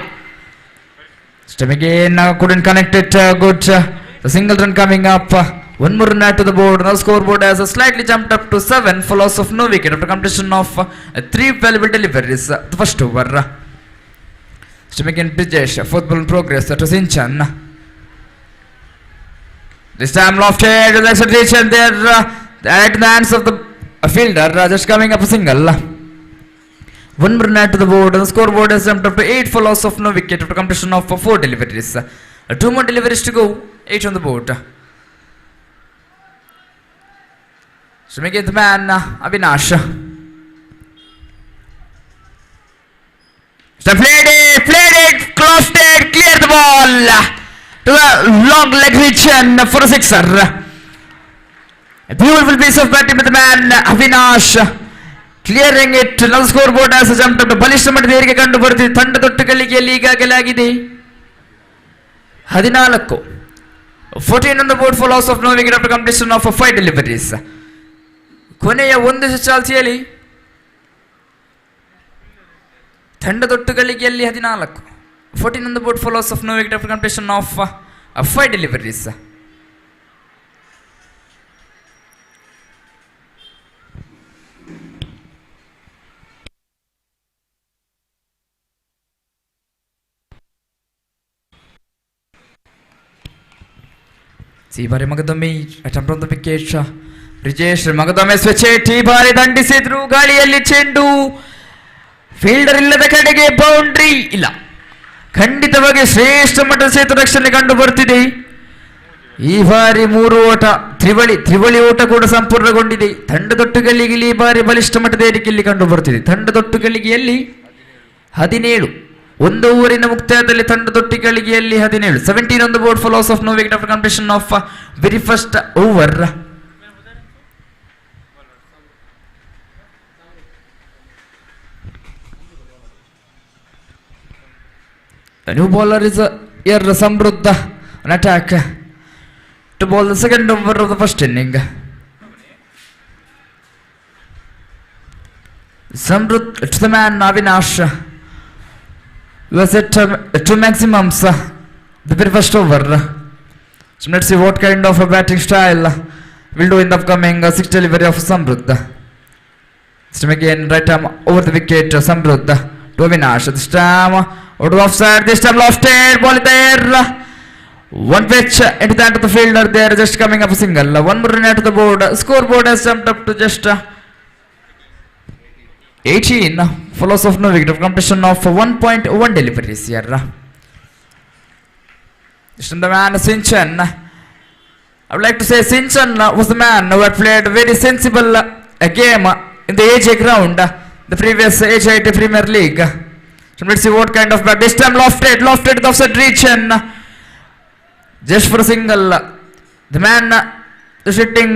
Stem again, couldn't connect it good. The single run coming up One more run to the board. Now scoreboard has slightly jumped up to 7 for loss of no wicket after completion of 3 valuable deliveries. The first over. To make in Brijesh, fourth ball in progress to Sinchan. This time lofted with acceleration there at the hands of the fielder, just coming up a single. One more run to the board. The scoreboard has jumped up to 8 for loss of no wicket after completion of 4 deliveries. 2 more deliveries to go. 8 on the board. So make it the man, Avinash. So played it, closed it, cleared the ball to a long leg reach for a sixer. A beautiful piece of batting with the man, Avinash. Clearing it, now the scoreboard has jumped up to Balishta Madhirike Kandu Burti, Thanda Tottukalige Liga Galagide. 14. 14 on the board for loss of no wicket after completion of 5 deliveries. ಕೊನೆಯ ಒಂದು ಚಾಲ್ತಿಯಲ್ಲಿ ತಂಡ ತೊಟ್ಟುಗಳಿಗೆಯಲ್ಲಿ 14. 14 on the board for loss of no wicket after completion of 5 deliveries. ಈ ಬಾರಿ ಮಗದೊಮ್ಮೆ attempt on the wicket. Brijesh ಮಗದೊಮ್ಮೆ switch ಈ ಬಾರಿ ದಂಡಿಸಿದ್ರು. ಗಾಳಿಯಲ್ಲಿ ಚೆಂಡು ಫೀಲ್ಡರ್ ಇಲ್ಲದ ಕಡೆಗೆ ಬೌಂಡ್ರಿ ಇಲ್ಲ. ಖಂಡಿತವಾಗಿ ಶ್ರೇಷ್ಠ ಮಟ್ಟದ ಸೇತು ರಕ್ಷಣೆ ಕಂಡು ಬರ್ತಿದೆ. ಈ ಬಾರಿ 3 ಓಟ ತ್ರಿವಳಿ ಓಟ ಕೂಡ ಸಂಪೂರ್ಣಗೊಂಡಿದೆ. ತಂಡ ತೊಟ್ಟುಗಳಿಗೆ ಈ ಬಾರಿ ಬಲಿಷ್ಠ ಮಟ್ಟದ ಏರಿಕೆಯಲ್ಲಿ ಕಂಡು ಬರ್ತಿದೆ. ತಂಡ ತೊಟ್ಟುಗಳಿಗೆಯಲ್ಲಿ 17. ಒಂದು ಓವರಿನ ಮುಕ್ತಾಯದಲ್ಲಿ ತಂಡ ತೊಟ್ಟಿಗಳಿಗೆಯಲ್ಲಿ 17. 17 on the board for loss of no wicket after completion of very first over. The new bowler is Samruddha on attack to bowl the second over of the first inning. Samruddha to the man Avinash was at 2 maximums the very first over. So let's see what kind of a batting style will do in the upcoming 6th delivery of Samruddha. This time again right arm over the wicket Samruddha to Avinash. This time out of offside, this time lofted, ball in the air. One pitch into the hand of the fielder there, just coming up a single. One more run to the board. Scoreboard has jumped up to just 18 for loss of no wicket of completion of 1.1 deliveries here. Just the man Sinchan. I would like to say Sinchan was the man who had played a very sensible game in the AJ ground, the previous AJ Premier League. So let's see what kind of bat. This time lofted the offside reach and just for a single. The man is hitting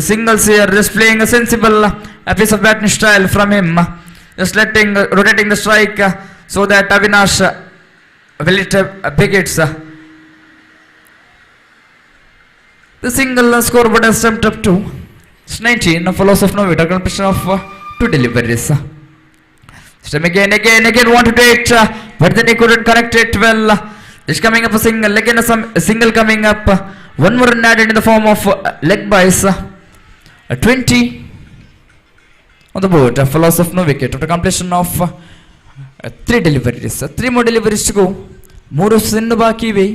singles here, just playing a sensible piece of batting style from him. Just rotating the strike so that Avinash will hit big hits. The single scoreboard has jumped up to 19 for loss of no wicket, completion of 2 deliveries. Again wanted to hit, but then he couldn't connect it well. Just coming up a single, again a single coming up. One more run added in the form of leg byes. 20 on the board for loss of no wicket after completion of 3 deliveries. 3 more deliveries to go. 3 ಸಿನ್ನು ಬಾಕಿ ಇವೆ.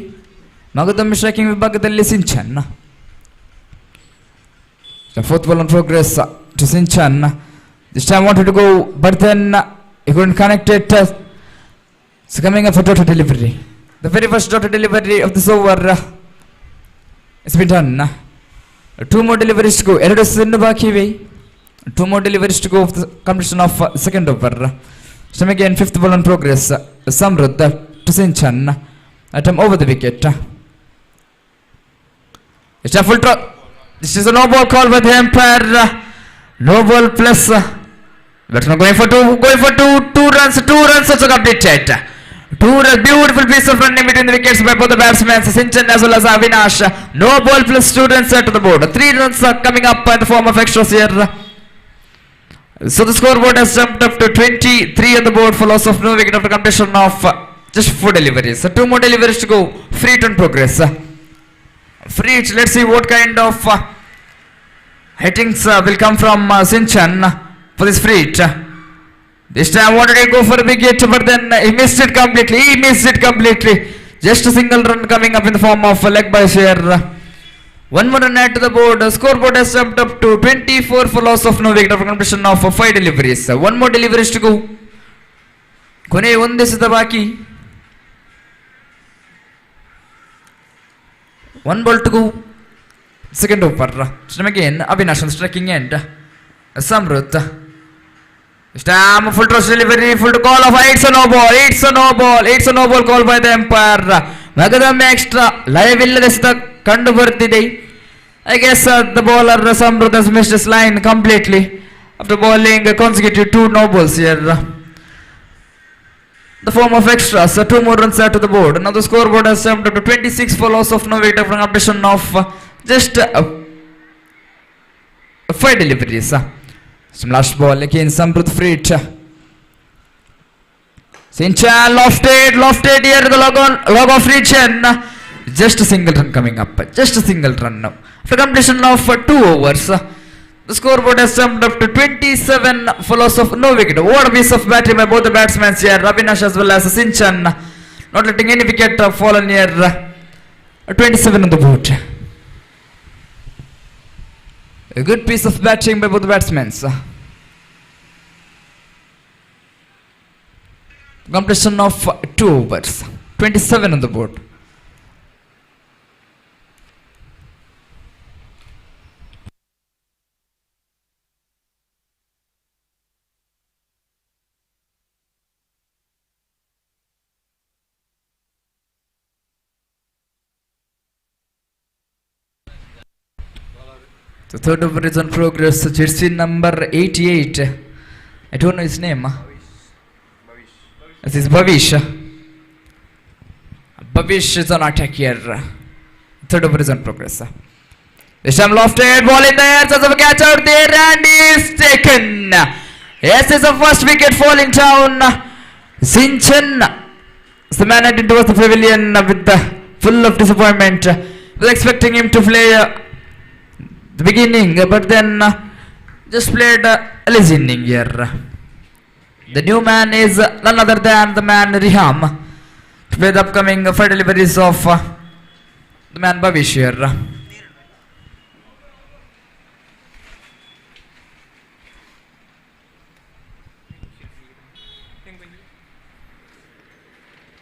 ಮಗದೊಮ್ಮೆ striking ವಿಭಾಗದಲ್ಲಿ Shinchan. The 4th ball in progress to Sinchan. This time wanted to go, but then he couldn't connect it. It's coming up for total delivery. The very first total delivery of this over has been done. 2 more deliveries to go. 2 ಸಿನ್ನು ಬಾಕಿ ಇವೆ. 2 more deliveries to go of the completion of second over. So again 5th ball in progress. Samruddha to Sinchan. Attempt over the wicket. It's a full throw. This is a no ball call by the umpire. No ball plus. Batsman going for two runs also completed. 2 runs, beautiful piece of running between the wickets by both the batsmen, Sinchan as well as Avinash. No ball plus 2 runs to the board. 3 runs are coming up in the form of extras here. So the scoreboard has jumped up to 23 on the board for loss of no wicket after completion of just 4 deliveries. So 2 more deliveries to go. Free turn progress. free hit. Let's see what kind of hittings will come from Sinchan for this free hit. This time wanted to go for a big hit, but then he missed it completely. Just a single run coming up in the form of a leg by here. One more run add to the board. Scoreboard has jumped up to 24 for loss of no wicket after completion of 5 deliveries. One more deliveries to go. Kone one desada baki. One ball to go. Second over. Stem again. Avinash on striking end. Samrut. Stam full toss delivery. Full to call of it's a no ball. It's a no ball call by the umpire. Magadam extra. Live illesda. Kandu bartide. I guess the bowler Samrut has missed his line completely after bowling consecutive 2 no balls here. The form of extras, 2 more runs add to the board. Now the scoreboard has jumped up to 26 for loss of no wicket after completion of just 5 deliveries. Some last ball again, Samrut free hit. Sinchan lofted here the log of region. Just a single run coming up. Just a single run now. After completion of 2 overs, the scoreboard has jumped up to 27 for loss of no wicket. What a piece of batting by both the batsmen here, Avinash as well as Sinchan, not letting any wicket fall near 27 on the board. A good piece of batting by both the batsmen. Completion of 2 overs, 27 on the board. The third over is on progress. Jersey number 88. I don't know his name. This is Bhavish. Bhavish is on attack here. Third over is on progress. This time lofted ball in the air. There's a catch out there and is taken. Yes, it's a first wicket falling down. Sinchan, the man headed towards the pavilion with full of disappointment. Was expecting him to play the beginning, but then just played a lazy inning here. The new man is none other than the man Riham to play the upcoming 5 deliveries of the man Bhavish here.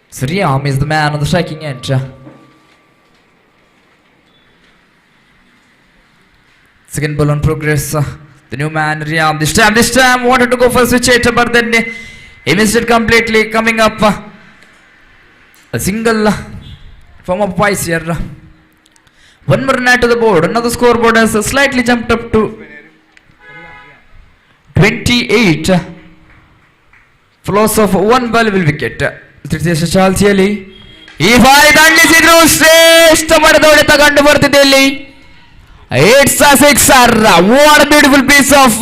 So Riham is the man on the striking end. Second ball on progress. The new man Riham this time wanted to go for a switch hit, but then he missed it completely. Coming up a single form of twice here. One more run to the board. Another scoreboard has slightly jumped up to 28 for loss of 1 valuable wicket. ತೃತೀಯ ಚಾಲ್ತಿಯಲ್ಲಿ ಈ ಬಾರಿ ದಂಡಿಸಿದ್ರು ಶ್ರೇಷ್ಠ ಮಟ್ಟದ ಹೊಡೆತ ಕಂಡು ಬರ್ತಿದೆ ಇಲ್ಲಿ. It's a sixer. What a beautiful piece of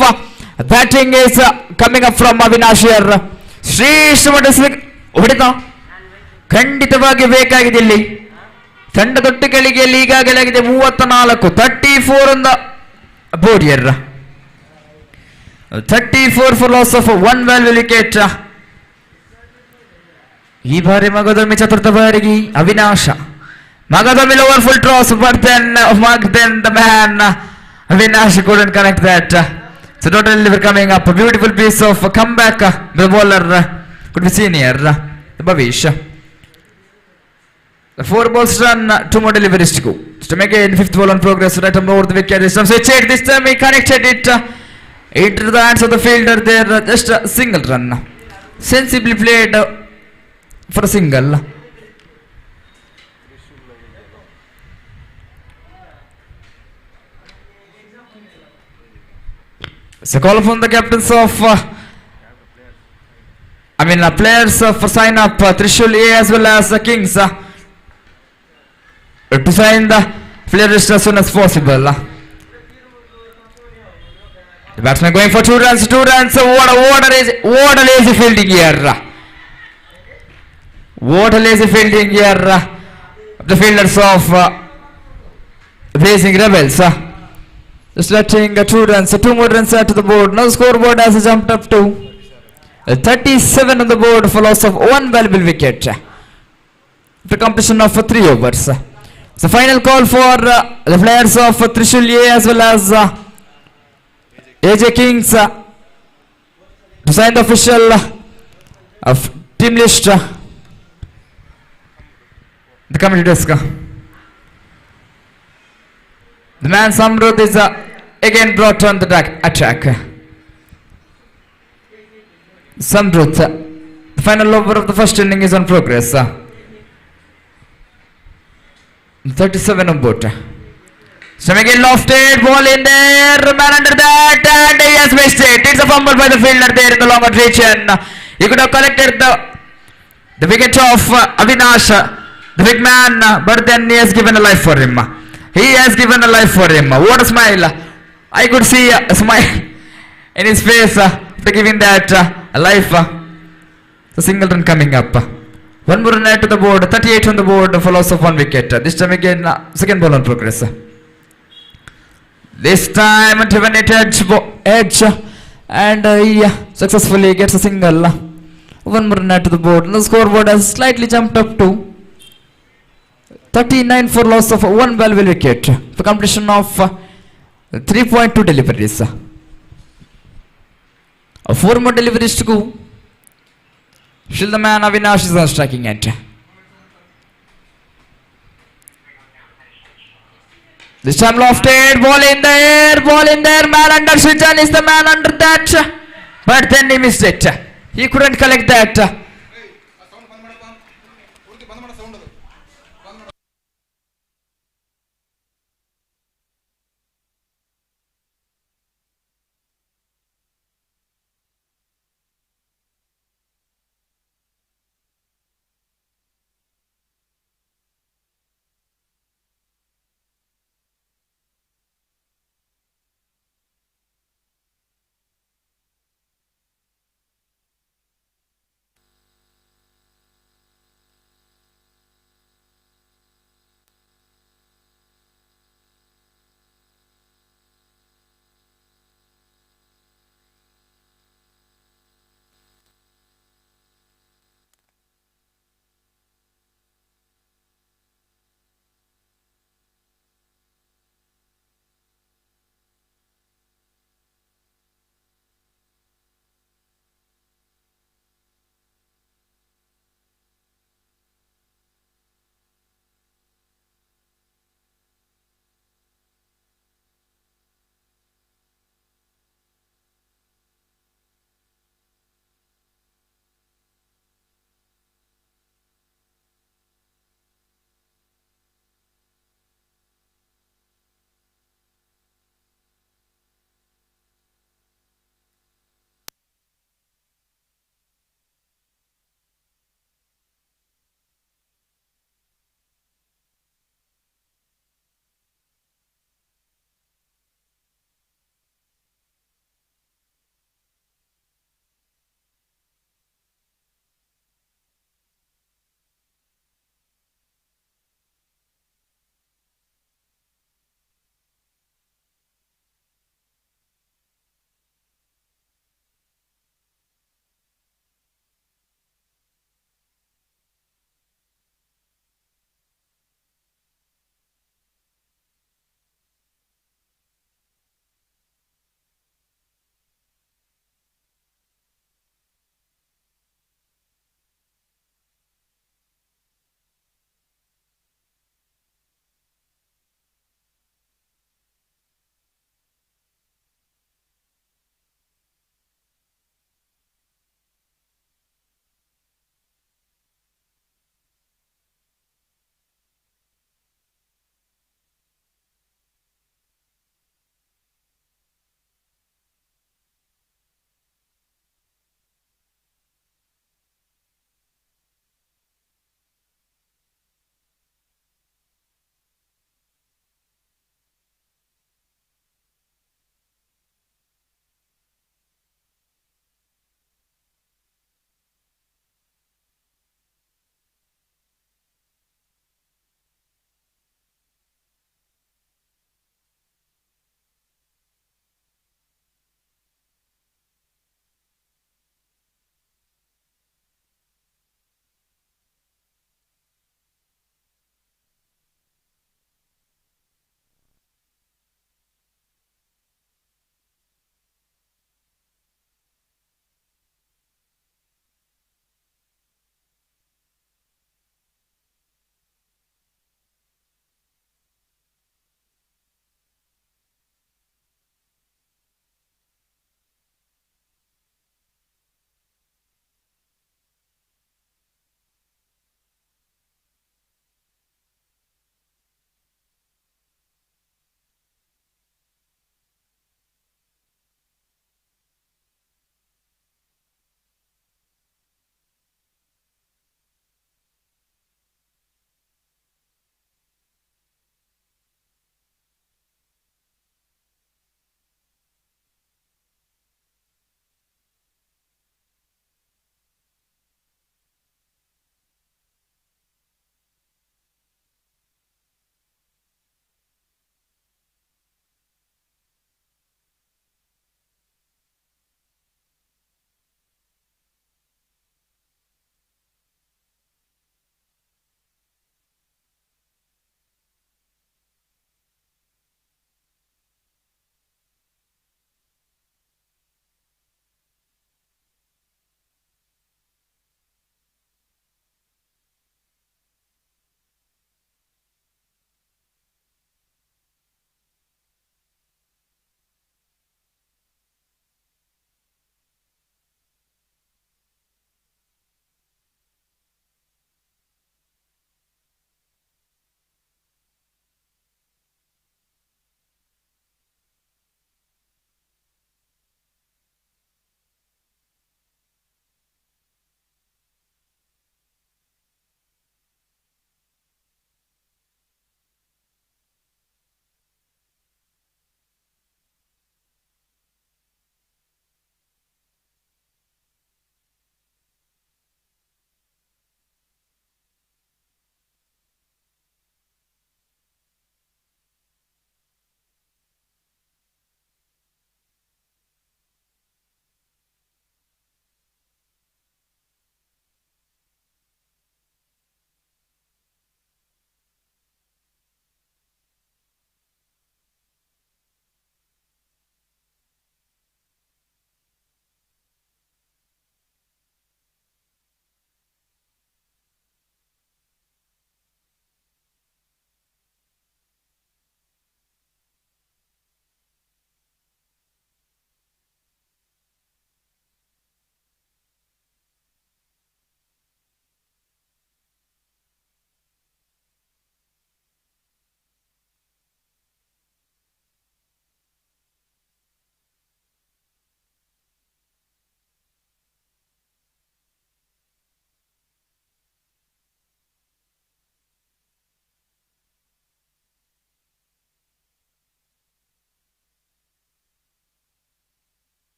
batting is coming up from Avinash here. ಶ್ರೇಷ್ಠ ಮಟ್ಟದ ಹೊಡೆತ ಖಂಡಿತವಾಗಿ ಬೇಕಾಗಿದೆ ಇಲ್ಲಿ. ತಂಡ ತೊಟ್ಟುಗಳಿಗೆ ಈಗಾಗಲೇ ಆಗಿದೆ 34, 34 on the board here. 34 for loss of 1 valuable wicket. ಈ ಬಾರಿ ಮಗದೊಮ್ಮೆ ಚತುರ್ಥ ಬಾರಿಗೆ Avinash ಮಗದೊಮ್ಮೆ lower full toss, but then the man Avinash couldn't connect that. So total delivery coming up, a beautiful piece of comeback. The bowler could be seen here, the Bhavish. The 4 balls run, 2 more deliveries to go. Just again, 5th ball on progress, right over the wicket. This time switch it, this time he connected it into the hands of the fielder there. Just a single run, sensibly played for a single. It's a call from the captains of players for sign up Trishul A as well as the Kings to sign the player list as soon as possible. The batsman going for 2 runs. What a lazy fielding here. What a lazy fielding here. The fielders of Blazing Rebels. Just letting 2 runs, 2 more runs add to the board. Now scoreboard has jumped up to 37 on the board for loss of 1 valuable wicket. The completion of 3 overs. It's the final call for the players of Trishul A as well as AJ Kings to sign the official team list. The committee desk. The man Samruddh is again brought on the attack. Samruddh, the final over of the first inning is on progress. 37 on board. So again lofted, ball in there, man under that, and he has missed it. It's a fumble by the fielder there in the long region. He could have collected the wicket of Avinash, the big man, but then he has given a life for him. He has given a life for him. What a smile. I could see a smile in his face after giving that life. The single run coming up. 1 more run add to the board. 38 on the board for loss of 1 wicket. This time again, second ball on progress. This time, driven it edge and he successfully gets a single. 1 more run add to the board. The scoreboard has slightly jumped up to 39 for loss of 1 valuable wicket for completion of 3.2 deliveries. 4 more deliveries to go. Still the man Avinash is on striking end. This time lofted, ball in there, man under Srijan is the man under that. But then he missed it. He couldn't collect that.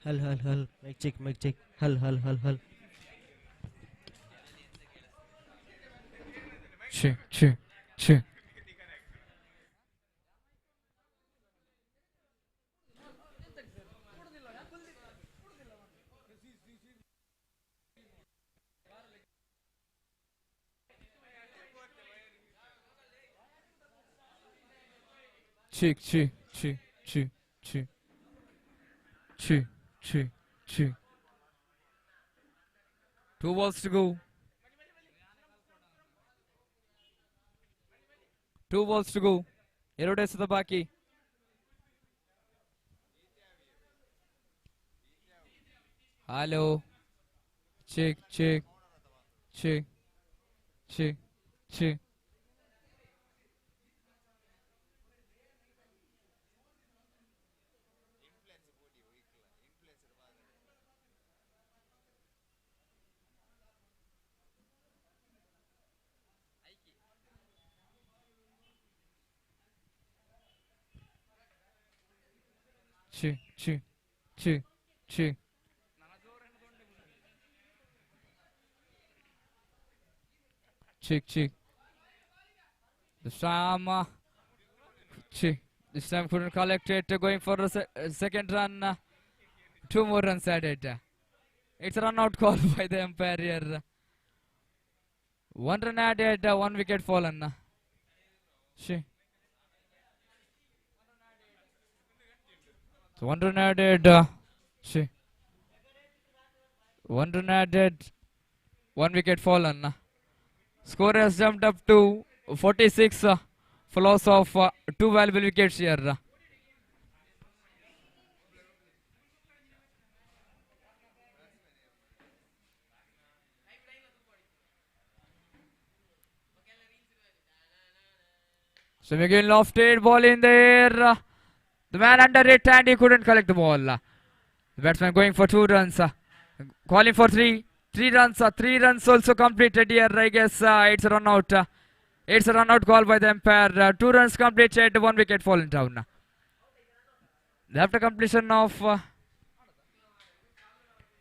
Hal, hal, hal. Mic check, mic check. Hal, hal, hal, hal. Check, check, check. Check, check, check, check, check, check, check, check. 2 balls to go. 2 balls to go. 2 ಬಾಕಿ. Hello. Check, check, check, check, check. Check, check, check, check. Check, check. This time, check. This time couldn't collect it. Going for a second run. 2 more runs added. It's a run out call by the umpire here. 1 run added. 1 wicket fallen. Check. So 1 run added. Check. 1 run added. 1 wicket fallen. Score has jumped up to 46 for loss of 2 valuable wickets here. So again lofted ball in there. The man under it and he couldn't collect the ball. The batsman going for 2 runs. Calling for 3. 3 runs. 3 runs also completed here. I guess it's a run out. It's a run out call by the umpire. 2 runs completed. 1 wicket fallen down. After completion of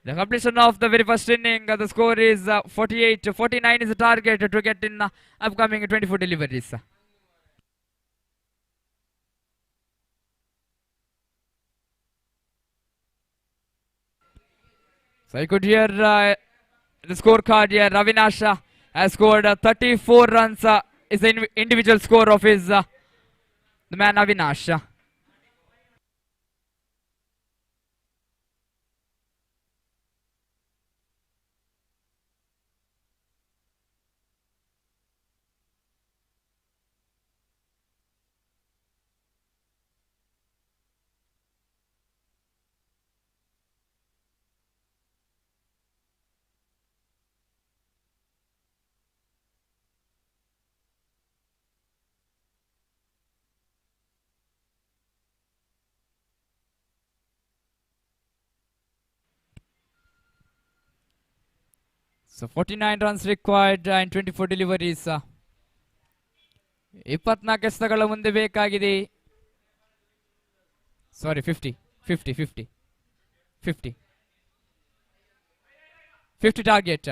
the very first inning, the score is 48. 49 is the target to get in upcoming 24 deliveries. So I could hear the scorecard here. Ravinash has scored 34 runs. Is the individual score of his the man Avinash. So 49 runs required in 24 deliveries. 24 ಎಸೆತಗಳ ಮುಂದೆ ಬೇಕಾಗಿದೆ. Sorry, 50 target.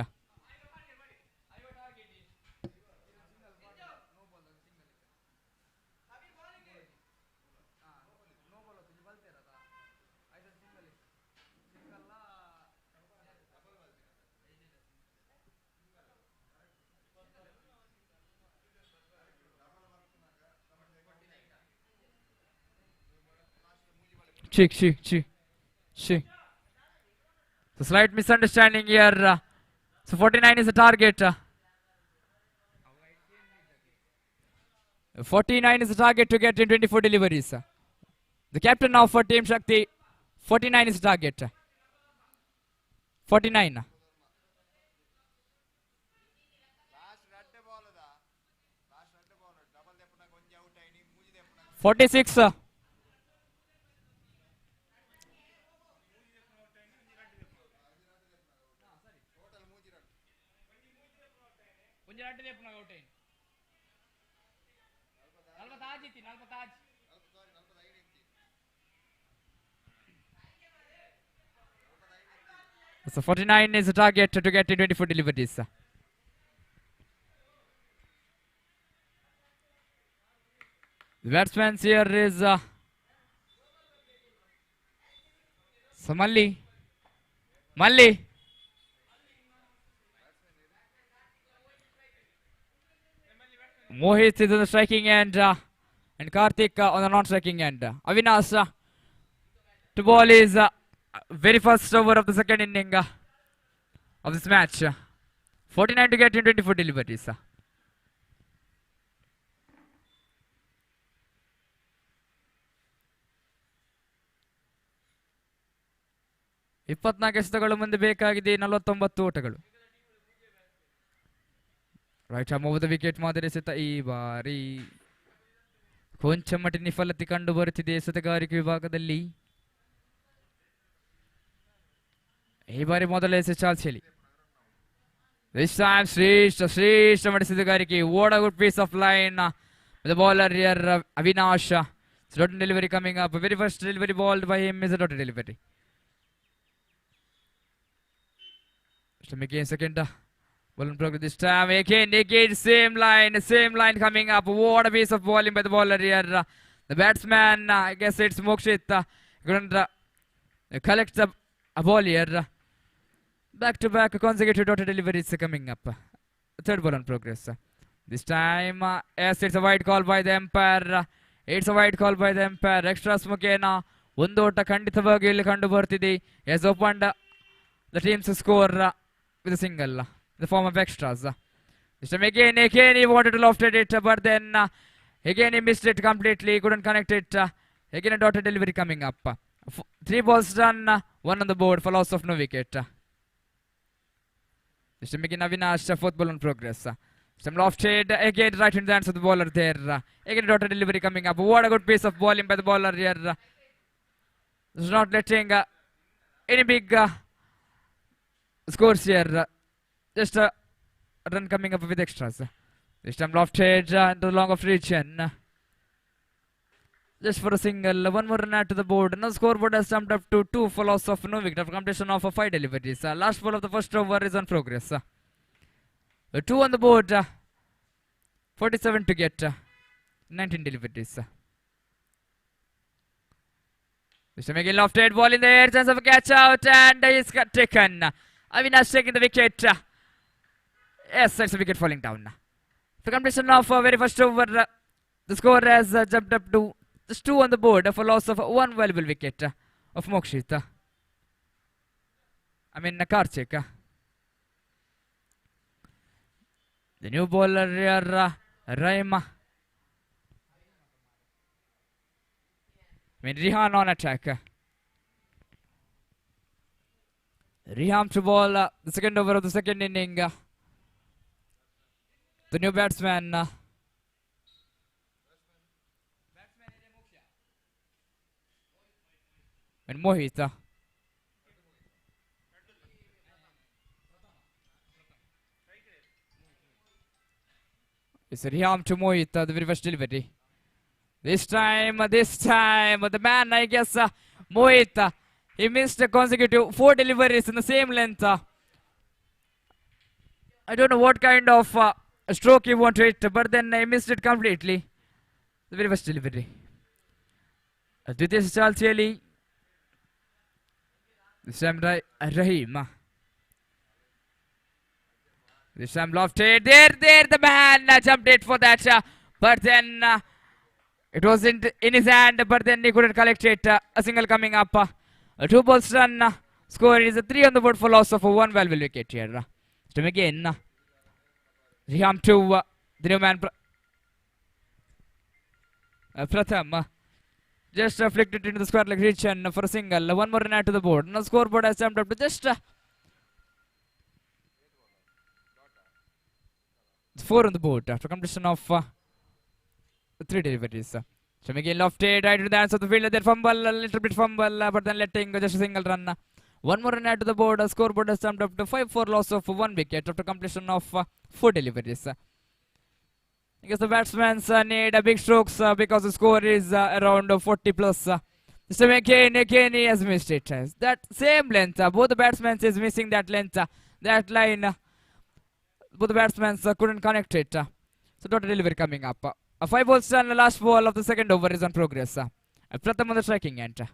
Check. So slight misunderstanding here. So 49 is the target. 49 is the target to get in 24 deliveries. The captain now for Team Shakti. 49 is the target. 49. 46. So 49 is the target to get in 24 deliveries. The batsman here is so Malli. Mohit is on the striking end and Karthik on the non-striking end. Avinash to ball is very first over of the second inning of this match. 49 to get in 24 deliveries. ಇಪ್ಪತ್ನಾಲ್ಕು ಎಸೆತಗಳು ಮುಂದೆ ಬೇಕಾಗಿದೆ 49 ಓಟಗಳು. Right arm over the wicket ಮಾದರಿ ಎಸೆತ ಈ ಬಾರಿ ಕೊಂಚ ಮಟ್ಟಿನ ನಿಫಲತೆ ಕಂಡು ಬರುತ್ತಿದೆ ಎಸೆತಗಾರಿಕೆ ವಿಭಾಗದಲ್ಲಿ. ಈ ಬಾರಿ ಮೊದಲ ಎಸೆತ ಚಾಲ್ತಿಯಲ್ಲಿ. This time ಶ್ರೇಷ್ಠ ಮಾಡಿಸಿದಗಾರಿಕೆ. What a good piece of line. The bowler here Avinash. Dot delivery coming up. Very first delivery balled by him is a dot delivery. Again second ball in progress this time. Again same line coming up. What a piece of bowling by the bowler here. The batsman, I guess it's Mokshit, couldn't collect a ball here. Back to back consecutive dot deliveries coming up. Third ball in progress. This time, yes, it's a wide call by the umpire. Extra Smokena. ಒಂದು ಓಟ ಖಂಡಿತವಾಗಿ ಇಲ್ಲಿ ಕಂಡು ಬರ್ತಿದೆ. Has opened the team's score with a single in the form of extras. This time again he wanted to loft it, but then again he missed it completely, couldn't connect it. Again a dotted delivery coming up. 3 balls done, 1 on the board for loss of no wicket. This time again Avinash, 4th ball in progress. Some lofted, again right in the hands of the bowler there. Again a dotted delivery coming up. What a good piece of bowling by the bowler here. This is not letting any big scores here. Just a run coming up with extras. This time lofted into the long of region. Just for a single. 1 more run add to the board. Now scoreboard has jumped up to 2 for loss of no wicket after completion of 5 deliveries. Last ball of the first over is on progress. 2 on the board. 47 to get. 19 deliveries. This time again lofted ball in the air. Chance of a catch out and he's got taken. Avinash taking the wicket. Yes, it's a wicket falling down. For completion of very first over, the score has jumped up to just 2 on the board for loss of 1 valuable wicket of Mokshit. Karthik. The new bowler here, Raima. Rihan on attack. Riham to ball the second over of the second inning. The new batsman. And Mohit. It's Riham to Mohit, the very first delivery. This time, the man, I guess, Mohit. He missed a consecutive 4 deliveries in the same length. I don't know what kind of stroke he wanted, but then he missed it completely. The very first delivery. Aditya Chalcheli. This time Rahim. This time lofted. There, the man jumped it for that. But then it wasn't in his hand, but then he couldn't collect it. A single coming up. 2 balls done. Score is a 3 on the board for loss of 1 valuable wicket here. Time again. Riham to the new man Pratham. Just flicked it into the square leg region for a single. 1 more run add to the board. Now scoreboard has jumped up to just 4 on the board after completion of 3 deliveries. So again lofted right into the hands of the fielder. There fumble, a little bit fumble, but then letting just a single run. 1 more run add to the board. Scoreboard has jumped up to 5 for loss of 1 wicket after completion of 4 deliveries. I guess the batsmen need big strokes because the score is around 40 plus. So again he has missed it. That same length, both the batsmen is missing that length, that line. Both the batsmen couldn't connect it. So total delivery coming up. 5 balls done, the last ball of the second over is on progress. Pratham on the striking end.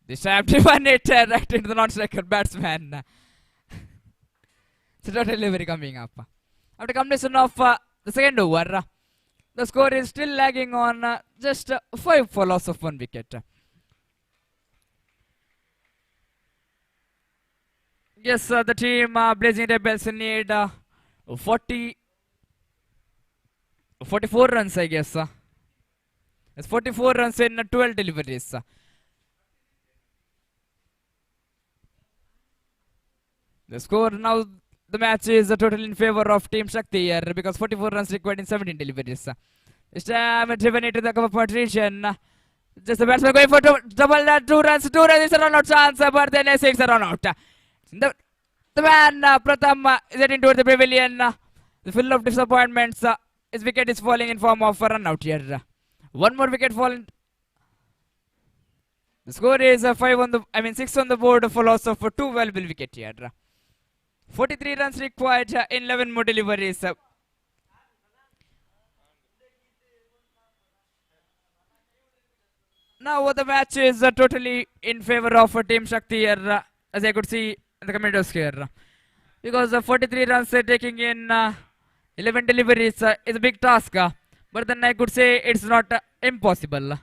This time driven it right into the non-striker batsman. So total delivery coming up. After completion of the second over, the score is still lagging on just 5 for loss of 1 wicket. Yes, the team Blazing Rebels need 44 runs, I guess. It's 44 runs in 12 deliveries. The score now, the match is totally in favor of Team Shakti here because 44 runs required in 17 deliveries. This time driven into the cover point region. Just the batsman going for double that 2 runs. 2 runs is a run out chance, but then a 6 run out. The man Pratham is heading toward the pavilion. The full of disappointments. His wicket is falling in form of a run out here. 1 more wicket fallen. The score is 6 on the board for loss of 2 valuable wicket here. 43 runs required in 11 more deliveries. Now the match is totally in favor of Team Shakti here, as I could see in the commenters here. Because 43 runs taking in 11 deliveries is a big task. But then I could say it's not impossible.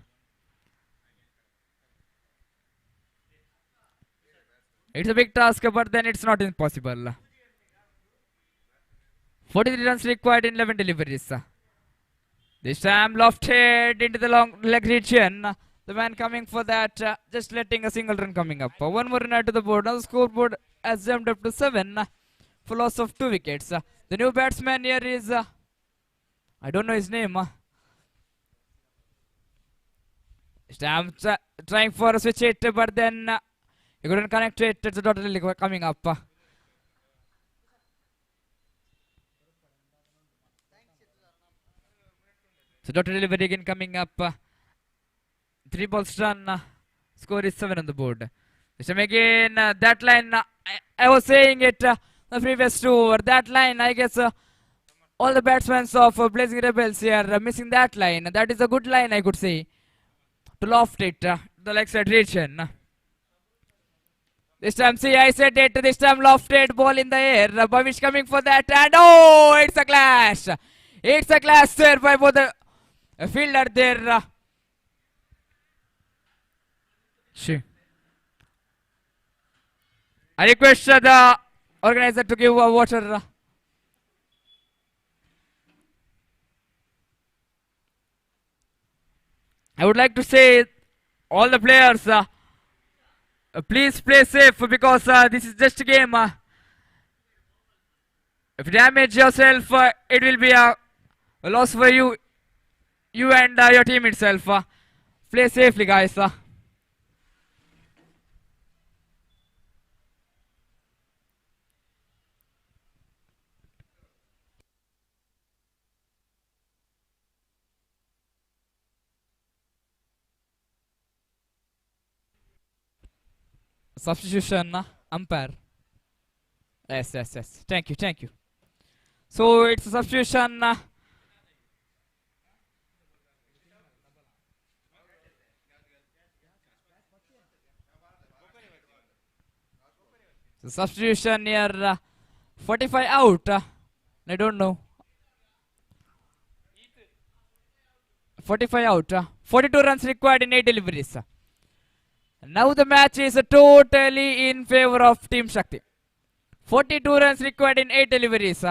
It's a big task, but then it's not impossible. 43 runs required in 11 deliveries. This time lofted into the long leg region. The man coming for that, just letting a single run coming up. 1 more run to the board. Now the scoreboard has jumped up to 7 for loss of 2 wickets. The new batsman here is, I don't know his name. This time trying for a switch it, but then he couldn't connect it. It's a totally coming up. So total delivery again coming up. 3 balls done. Score is 7 on the board. This time again, that line, I was saying it the previous 2 over. That line, I guess all the batsmen of Blazing Rebels here missing that line. That is a good line, I could say, to loft it, the leg side region. This time, see, I said it, this time lofted ball in the air. Bhavish coming for that, and oh, it's a clash. It's a clash there by both the fielder there. I request the organizer to give a water. I would like to say all the players, please play safe because this is just a game. If you damage yourself, it will be a loss for you and your team itself. Play safely, guys. Substitution, umpire. Yes. Thank you. So it's a substitution. So substitution here. 45 out. I don't know. 45 out. 42 runs required in 8 deliveries. Now the match is totally in favor of Team Shakti. 42 runs required in 8 deliveries.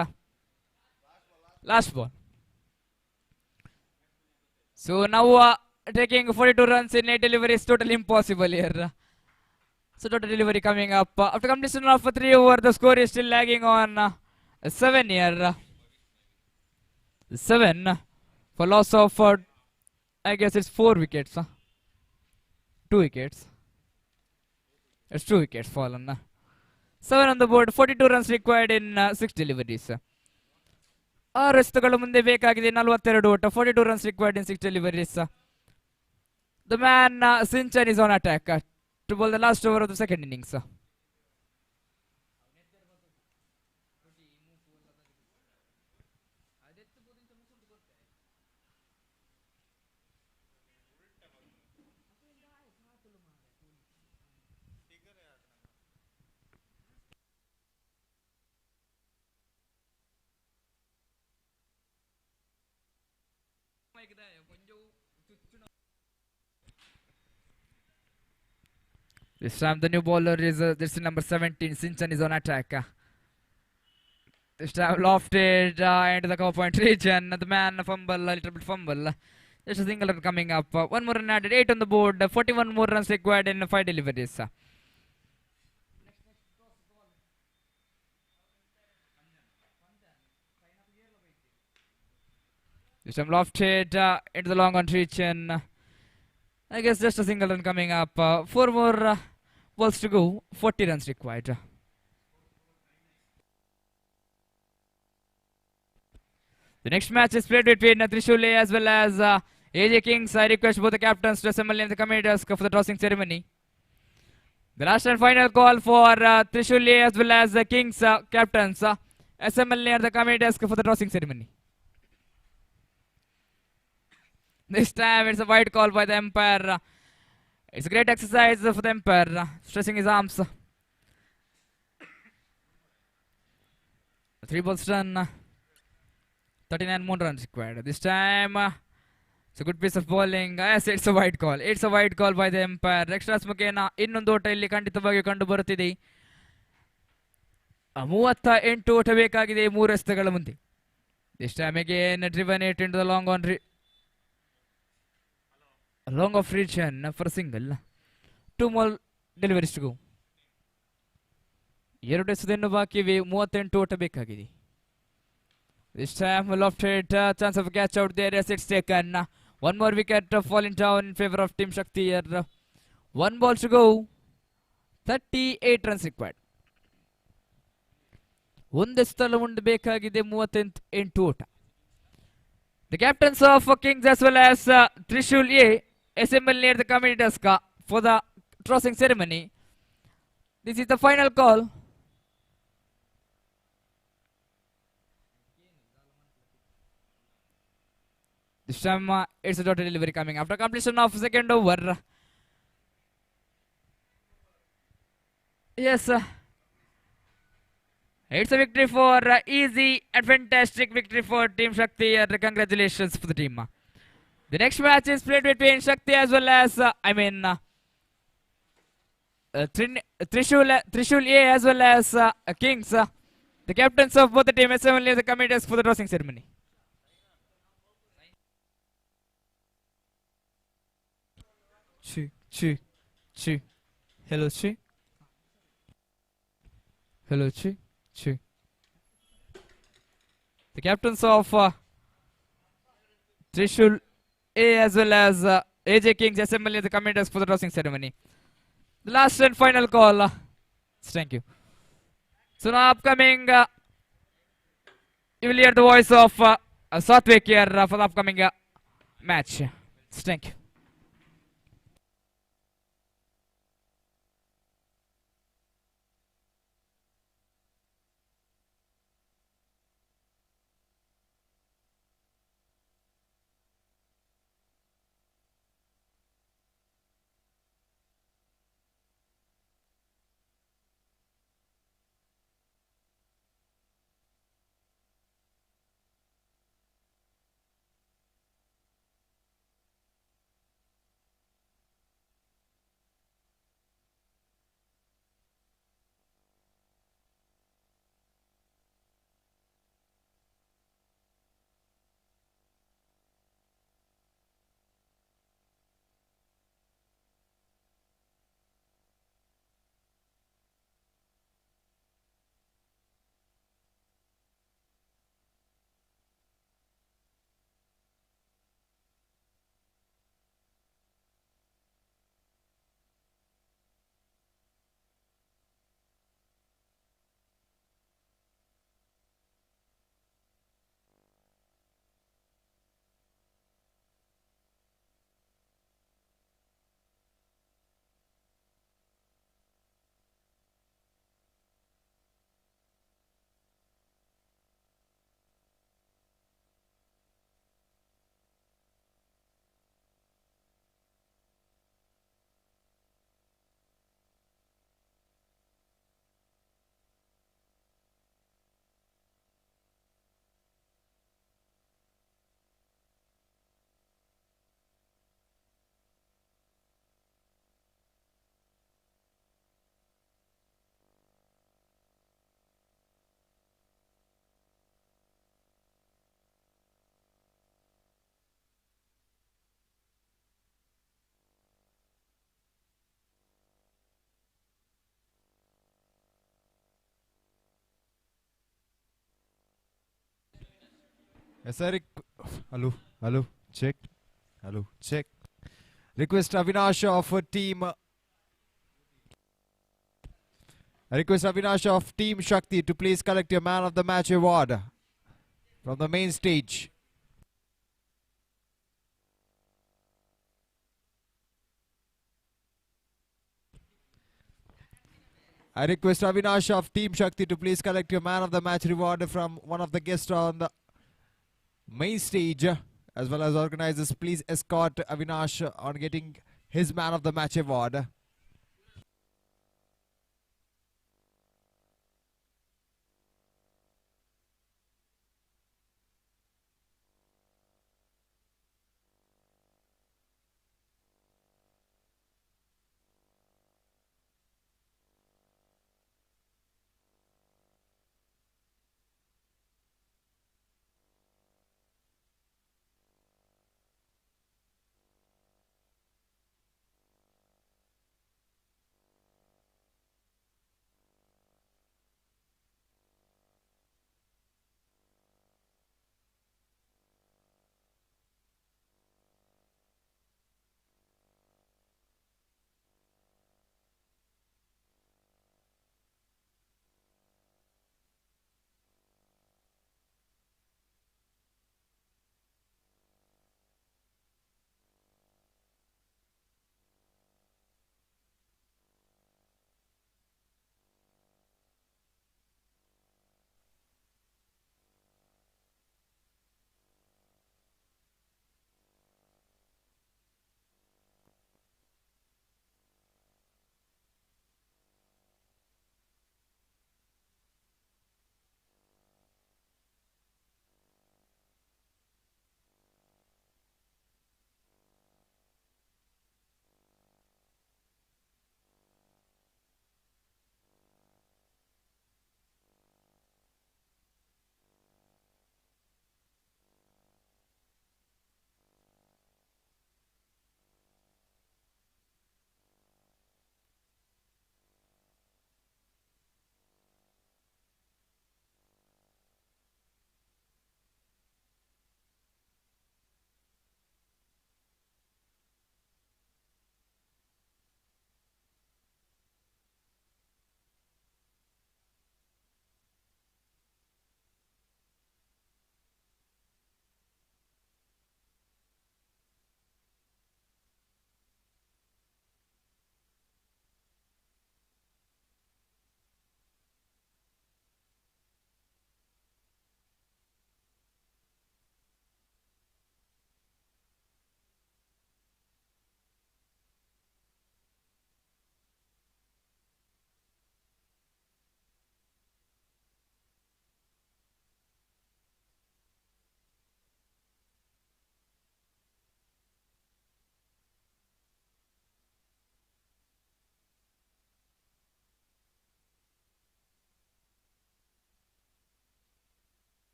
Last ball. So now taking 42 runs in 8 deliveries is totally impossible here. So total delivery coming up. After completion of 3 over, the score is still lagging on 7 here. 7 for loss of, I guess it's 4 wickets. 2 wickets. It's 2 wickets fallen. 7 on the board, 42 runs required in 6 deliveries. 6 ರನ್ಸ್ಗಳು ಮುಂದೆ ಬೇಕಾಗಿದೆ 42 ಓಟ 42 runs required in 6 deliveries. The man Sinchan is on attack to bowl the last over of the second innings. This time the new bowler is this is number 17. Sinchan is on attack. This time lofted into the cover point region. The man fumble, a little bit fumble. Just a single run coming up. One more run added, 8 on the board. 41 more runs required in 5 deliveries. This time lofted into the long on region. I guess just a single run coming up. 4 more balls to go. 40 runs required. The next match is played between Trishul as well as AJ Kings. I request both the captains to assemble in the committee desk for the tossing ceremony. The last and final call for Trishul as well as the Kings captains. Assemble near the committee desk for the tossing ceremony. This time it's a wide call by the umpire. It's a great exercise for the umpire, stretching his arms. 3 balls done. 39 more runs required. This time, it's a good piece of bowling. Yes, it's a wide call. It's a wide call by the umpire. Extras ಮುಖೇನ ಇನ್ನೊಂದು ಓಟ ಇಲ್ಲಿ ಖಂಡಿತವಾಗಿಯೂ ಕಂಡು ಬರುತ್ತಿದೆ. 38 ಓಟ ಬೇಕಾಗಿದೆ 3 ಎಸೆತಗಳ ಮುಂದೆ. This time again driven it into the long on long off region for a single. 2 more deliveries to go. 2 ಎಸೆತಗಳು ಬಾಕಿ ಇವೆ. 38 ಓಟ ಬೇಕಾಗಿದೆ. This time lofted chance of a catch out there as it's taken. 1 more wicket falling down in favor of Team Shakti here. 1 ball to go. 38 runs required. ಒಂದು ಸ್ಥಳ ಮುಂದೆ ಬೇಕಾಗಿದೆ 38 ಓಟ. The captains of Kings as well as Trishul assemble near the committee desk for the tossing ceremony. This is the final call. This time it's a dotted delivery coming after completion of second over. Yes, it's a victory for easy and fantastic victory for Team Shakti. Congratulations for the team. The next match is played between Shakti as well as Trishul A as well as Kings. The captains of both the teams assemble near the committee desk for the tossing ceremony. Chi. Hello, Chi. Hello, Chi. The captains of Trishul A as well as AJ Kings assemble at the committee desk for the tossing ceremony. The last and final call. Thank you. So now upcoming, you will hear the voice of Satvik here for the upcoming match. Thank you. Yes, sir. Hello, hello, check. Hello, check. Request Avinash of team. I request Avinash of Team Shakti to please collect your Man of the Match award from the main stage. I request Avinash of Team Shakti to please collect your Man of the Match reward from one of the guests on the main stage, as well as organizers. Please escort Avinash on getting his Man of the Match award.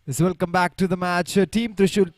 Yes, welcome back to the match. Team Trishul.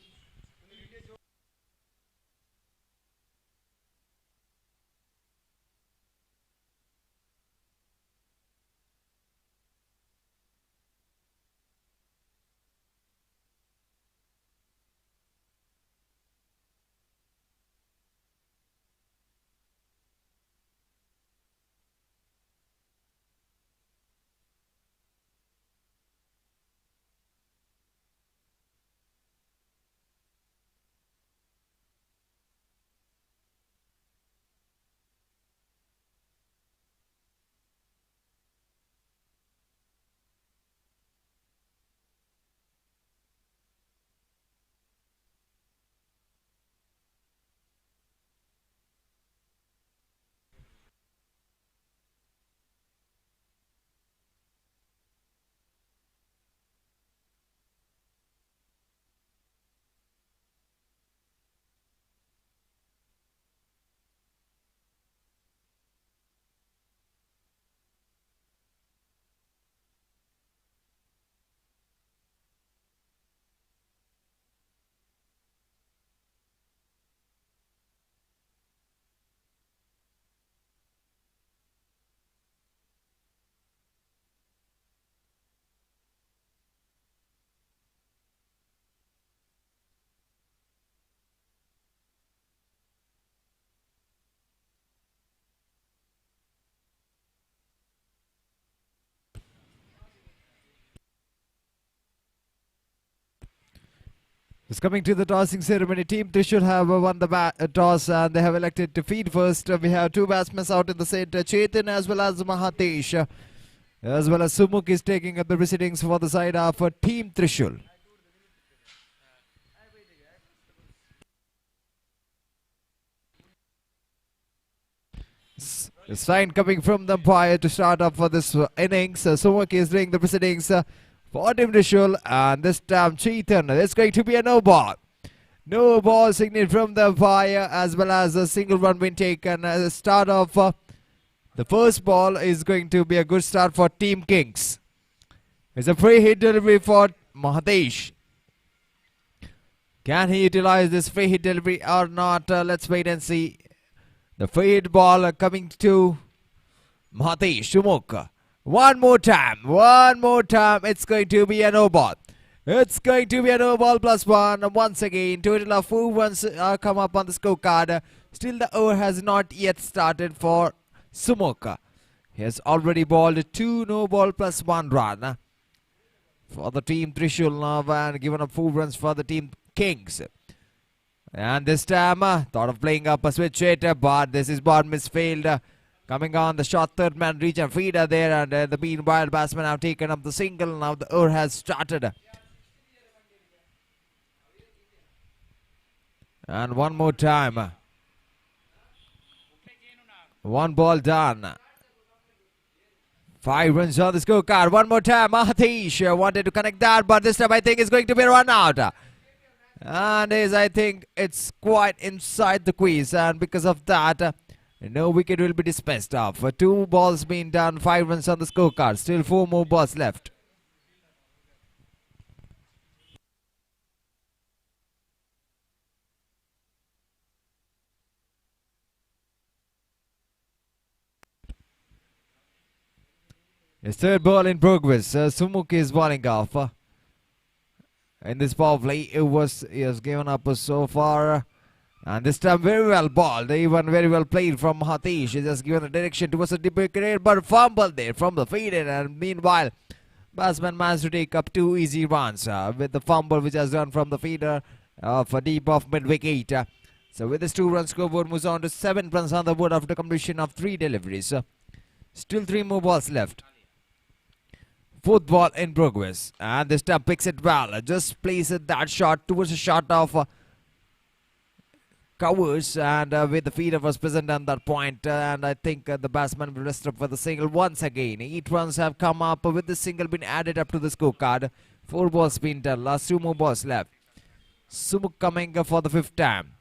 It's coming to the tossing ceremony. Team Trishul have won the toss and they have elected to feed first. We have two batsmen out in the center, Chetan as well as Mahatesh. As well as Sumuk is taking up the proceedings for the side of Team Trishul. A sign coming from the umpire to start off for this innings. Sumuk is doing the proceedings for Team Trishul, and this time Chetan. There's going to be a no ball. No ball signal from the umpire, as well as a single run being taken. The start of the first ball is going to be a good start for Team Kings. It's a free hit delivery for Mahatesh. Can he utilize this free hit delivery or not? Let's wait and see. The free hit ball coming to Mahatesh Sumuk. One more time. It's going to be a no ball. It's going to be a no ball plus one. Once again, total of 4 runs come up on the scorecard. Still, the over has not yet started for Sumuk. He has already balled 2 no ball plus 1 run for the team Trishul now, and given up 4 runs for the team Kings. And this time, thought of playing up a switch hit, but this is ball misfailed. Coming on the short third man reach and feeder there, and the meanwhile batsmen have taken up the single. Now the over has started. And one more time. 1 ball done. 5 runs on the scorecard. One more time. Mahatesh wanted to connect that, but this time I think it's going to be a run out. And I think it's quite inside the crease, and because of that, no wicket will be dispatched off. 2 balls being done, 5 runs on the scorecard. Still 4 more balls left. His third ball in progress. Sumuk is bowling off. In this power play, he has given up so far. And this time very well balled. Even very well played from Mahatesh. He just given a direction towards the deep wicket, but fumble there from the fielder. And meanwhile, batsman managed to take up 2 easy runs with the fumble which has done from the fielder for deep off mid wicket. So with this 2 run scoreboard moves on to 7 runs on the board after completion of 3 deliveries. Still 3 more balls left. 4th ball in progress, and this time picks it well. Just places that shot towards a shot of covers, and with the feeder was present on that point, and I think the batsman will rest up for the single once again. 8 runs have come up with the single being added up to the scorecard. 4 balls been done. Last 2 more balls left. Sumuk coming for the 5th time,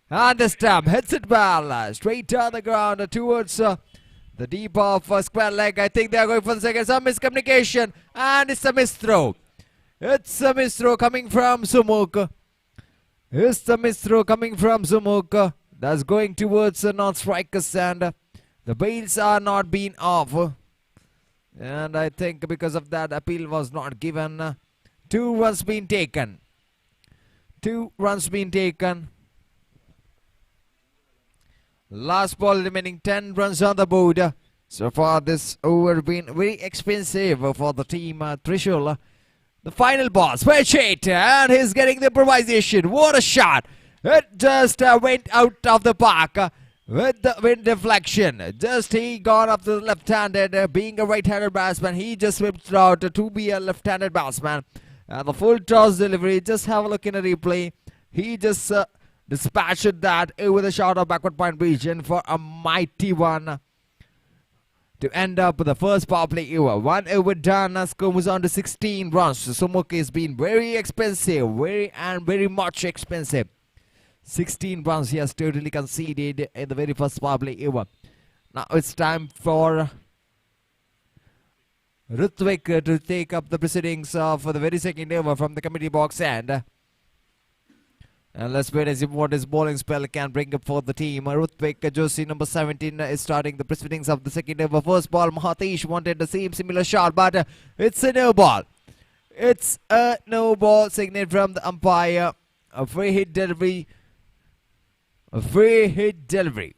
and this time hits it well straight down the ground towards the deep off square leg. I think they are going for the second. Some miscommunication, and it's a misthrow. It's a misthrow coming from Sumuk. It's the misthrow coming from Sumuk. That's going towards the non-strikers, and the bails are not being off. And I think because of that, appeal was not given. 2 runs being taken. 2 runs being taken. Last ball remaining, 10 runs on the board. So far this over been very expensive for the team Trishul. The final ball, switch hit, and he's getting the improvisation. What a shot! It just went out of the park with the wind deflection. Just he gone up to the left-handed, being a right-handed batsman. He just whipped out to be a left-handed batsman. And the full toss delivery, just have a look in a replay. He just dispatched that with a shot of backward point region for a mighty one to end up with the first power play over. 1 over done. Score moves on to 16 runs. Sumuk has been very expensive, very much expensive. 16 runs he has totally conceded in the very first power play over. Now it's time for Rutvik to take up the proceedings for the very second over from the committee box end. And let's wait and see what his bowling spell can bring up for the team. Rutvik Joshi, number 17, is starting the proceedings of the second over. First ball, Mahatesh wanted the same similar shot, but it's a no ball. It's a no ball signal from the umpire. A free hit delivery. A free hit delivery.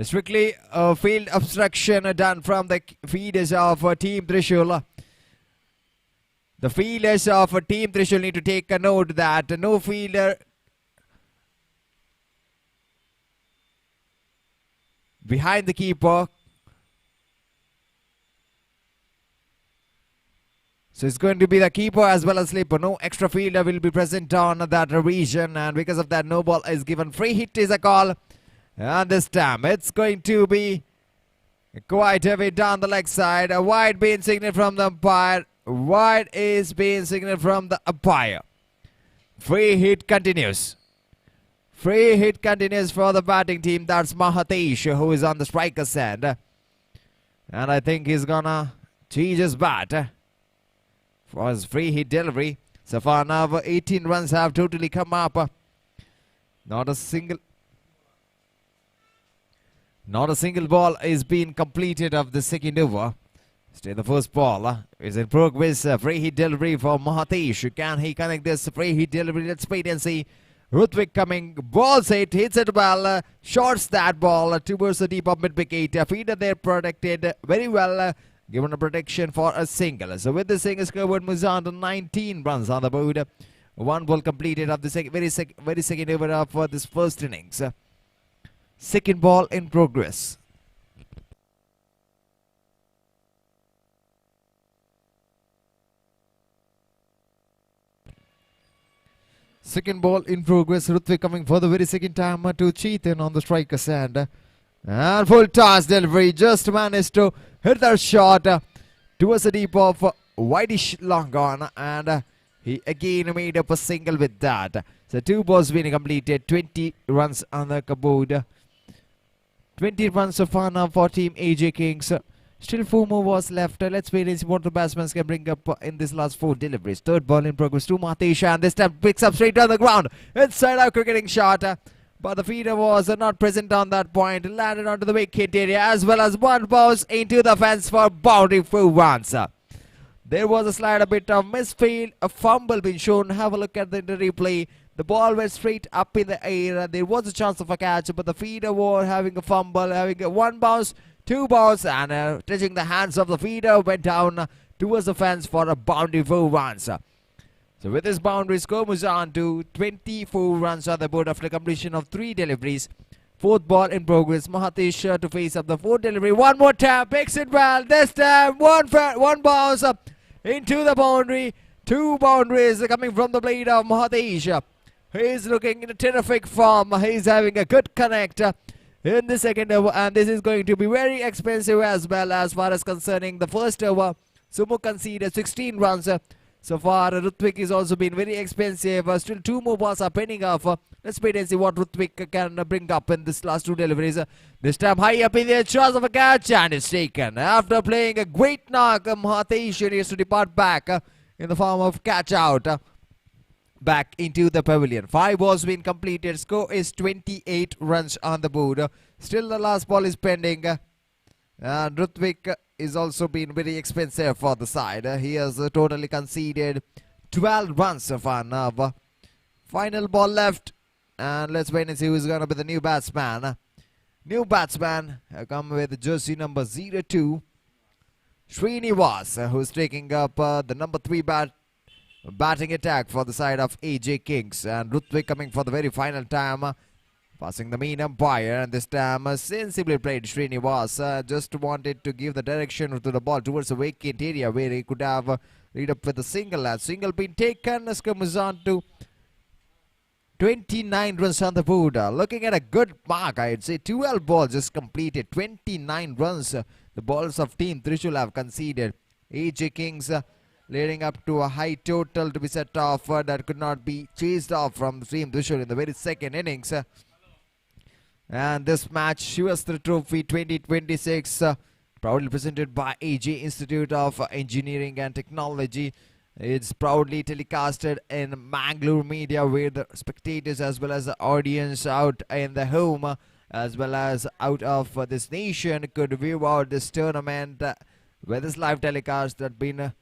Strictly field obstruction done from the fielders of Team Trishul. The fielders of Team Trishul need to take a note that no fielder behind the keeper. So it's going to be the keeper as well as slipper. No extra fielder will be present on that region, and because of that, no ball is given. Free hit is a call. And this time it's going to be quite heavy down the leg side. A wide being signaled from the umpire. Wide is being signaled from the umpire. Free hit continues. Free hit continues for the batting team. That's Mahatesh who is on the striker's end. And I think he's gonna change his bat for his free hit delivery. So far now 18 runs have totally come up. Not a single ball is being completed of the second over. Still the first ball is in progress. Free hit delivery for Mahatesh. Can he connect this free hit delivery? Let's wait and see. Rutvik coming, balls it, hits it well, shorts that ball towards the deep of mid-wicket. Feeder there protected very well, given a protection for a single. So with the single, scoreboard moves on to 19 runs on the board. One ball completed of the very second over of this first innings. Second ball in progress. Second ball in progress. Rutvik coming for the very second time to Chetan on the striker's end. And full toss delivery. Just managed to hit that shot towards the deep of wideish long on. And he again made up a single with that. So two balls being completed. 20 runs on the board. 20 runs so far now for Team AJ Kings. Still 4 more balls left. Let's wait and see what the batsmen can bring up in this last 4 deliveries. Third ball in progress to Mahatesh, and this time picks up straight on the ground. Inside out cricketing shot. But the feeder was not present on that point. Landed onto the wicket area as well as one bounce into the fence for boundary 4 runs. There was a slight a bit of misfield. A fumble being shown. Have a look at the replay. The ball went straight up in the air. There was a chance of a catch, but the feeder was having a fumble, having a 1 bounce. 2 balls and touching the hands of the feeder went down towards the fence for a boundary 4 runs. So with this boundary, score moves on to 24 runs on the board after completion of 3 deliveries. 4th ball in progress. Mahatesh to face up the 4th delivery. One more time, picks it well. This time one bounce into the boundary. 2 boundaries coming from the blade of Mahatesh. He's looking in a terrific form. He's having a good connect in the second over, and this is going to be very expensive as well as far as concerning the first over. Sumo conceded 16 runs. So far, Rutvik is also been very expensive. Still 2 more balls are pending off. Let's wait and see what Rutvik can bring up in this last 2 deliveries. This time high up in the chance of a catch, and it's taken. After playing a great knock, Mahatesh needs to depart back in the form of catch out. Back into the pavilion. 5 balls been completed. Score is 28 runs on the board. Still the last ball is pending. And Rutvik is also been very expensive for the side. He has totally conceded 12 runs so far now. Final ball left. And let's wait and see who's going to be the new batsman. New batsman come with jersey number 02. Srinivas, who's taking up the number 3 batting attack for the side of AJ Kings, and Rutvik coming for the very final time, passing the mean umpire, and this time sensibly played. Srinivas just wanted to give the direction to the ball towards the vacant area where he could have lead up with a single. As single being taken, score moves on to 29 runs on the board. Looking at a good mark, I'd say 12 balls just completed, 29 runs. The balls of Team Trishul have conceded. AJ Kings leading up to a high total to be set off that could not be chased off from Team Trishul in the very second innings. And this match, Shivaasthra Trophy 2026, proudly presented by AJ Institute of Engineering and Technology. It's proudly telecasted in Mangalore media, where the spectators as well as the audience out in the home as well as out of this nation could view out this tournament with this live telecast that been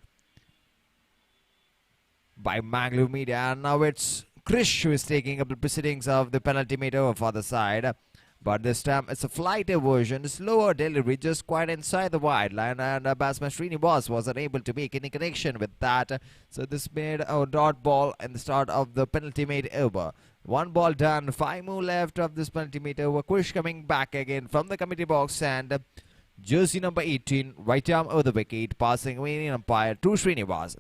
by Mangalore media. And now it's Krish who is taking up the proceedings of the penalty made over for the side. But this time it's a flighty version, slower delivery, just quite inside the wide line, and batsman Srinivas was unable to make any connection with that. So this made a dot ball in the start of the penalty made over. One ball done, 5 more left of this penalty made over. Krish coming back again from the committee box, and jersey number 18, right arm over the wicket, passing away in umpire to Srinivas.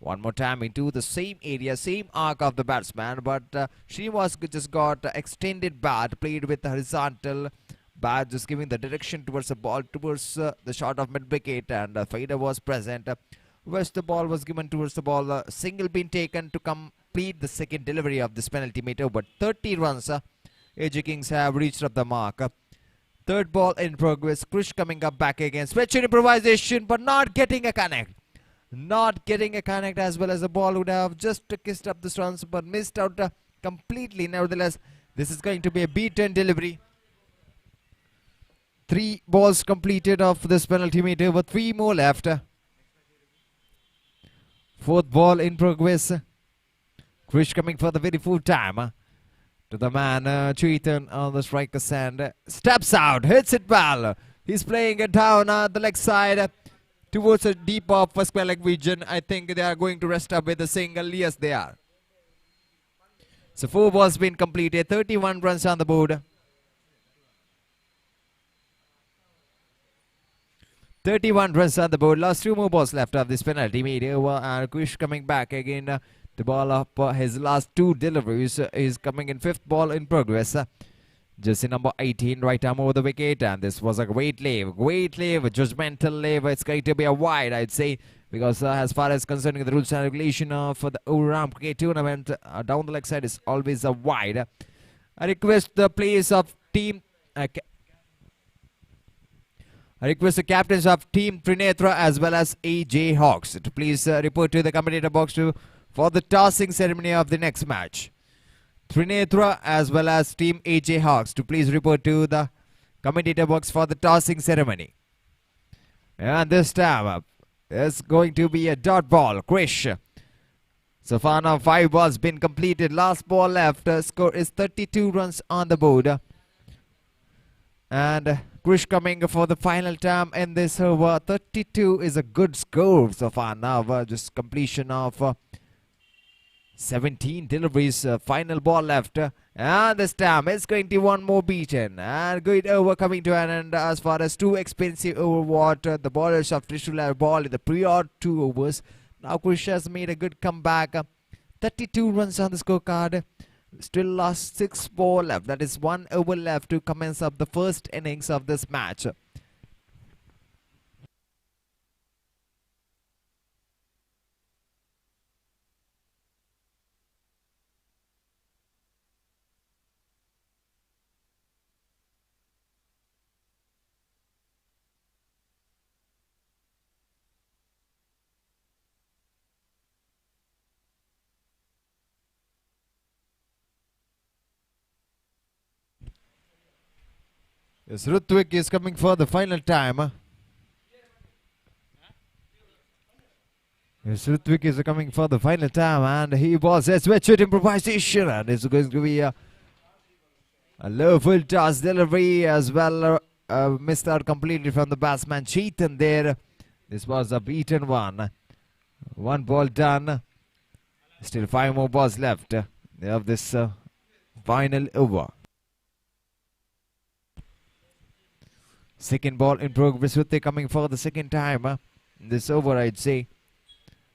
One more time into the same area, same arc of the batsman, but Srinivas just got extended bat, played with the horizontal bat, just giving the direction towards the ball, towards the shot of mid-wicket, and fader was present. Whereas the ball was given towards the ball, single being taken to complete the second delivery of this penalty made over. 30 runs, AJ Kings have reached up the mark. Third ball in progress, Krish coming up back again, switching improvisation, but not getting a connect. Not getting a connect, as well as the ball would have just kissed up the runs but missed out completely. Nevertheless, this is going to be a beaten delivery. 3 balls completed of this penalty made over, 3 more left. Fourth ball in progress. Krish coming for the very full time to the man Chetan on the striker's hand. Steps out, hits it well. He's playing it down the leg side towards a deep off square leg region. I think they are going to rest up with a single. Yes, they are. So 4 balls been completed, 31 runs on the board. 31 runs on the board. Last 2 more balls left of this penalty made over, and Krish coming back again. The ball up his last 2 deliveries is coming in. 5th ball in progress. Jersey number 18, right arm over the wicket, and this was a great leave, judgmental leave. It's going to be a wide, I'd say, because as far as concerning the rules and regulation for the overarm cricket tournament, down the leg side is always a wide. I request the players of team, I request the captains of team Trinetra as well as AJ Hawks to please report to the commentator box for the tossing ceremony of the next match. Trinetra as well as team AJ Hawks to please report to the commentator box for the tossing ceremony. And this time it's going to be a dot ball. Krish. So far now 5 balls been completed. Last ball left. Score is 32 runs on the board. And Krish coming for the final time in this over. 32 is a good score so far now. Just completion of 17 deliveries, final ball left, and this time it's going to be 1 more beaten, and good over coming to an end as far as 2 expensive over what the bowlers of Trishula ball in the prior 2 overs. Now Krish has made a good comeback, 32 runs on the scorecard, still last 6 balls left, that is 1 over left to commence up the first innings of this match. Yes, Rutvik is coming for the final time. Yes, Rutvik is coming for the final time, and he was a switch improvisation, and it's going to be a low full toss delivery as well. Missed out completely from the batsman Chetan there. This was a beaten one. 1 ball done. Still 5 more balls left of this final over. Second ball in progress. Rutte coming for the second time this over, I'd say.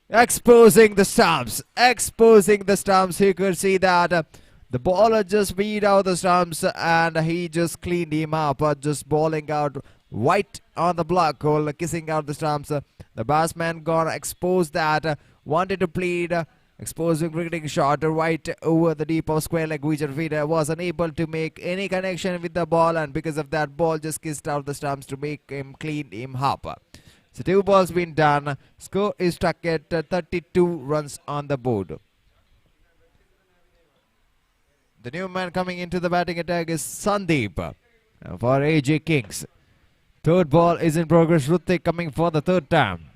Exposing the stumps. Exposing the stumps. You could see that the bowler just beat out the stumps and he just cleaned him up. Just bowling out right on the block hole, kissing out the stumps. The batsman gonna expose that. Wanted to plead. Exposing cricketing shot right over the deep of square leg region. Feeder was unable to make any connection with the ball, and because of that, ball just kissed out the stumps to make him clean him up. So 2 balls been done. Score is stuck at 32 runs on the board. The new man coming into the batting attack is Sandeep for AJ Kings. Third ball is in progress. Rutte coming for the third time.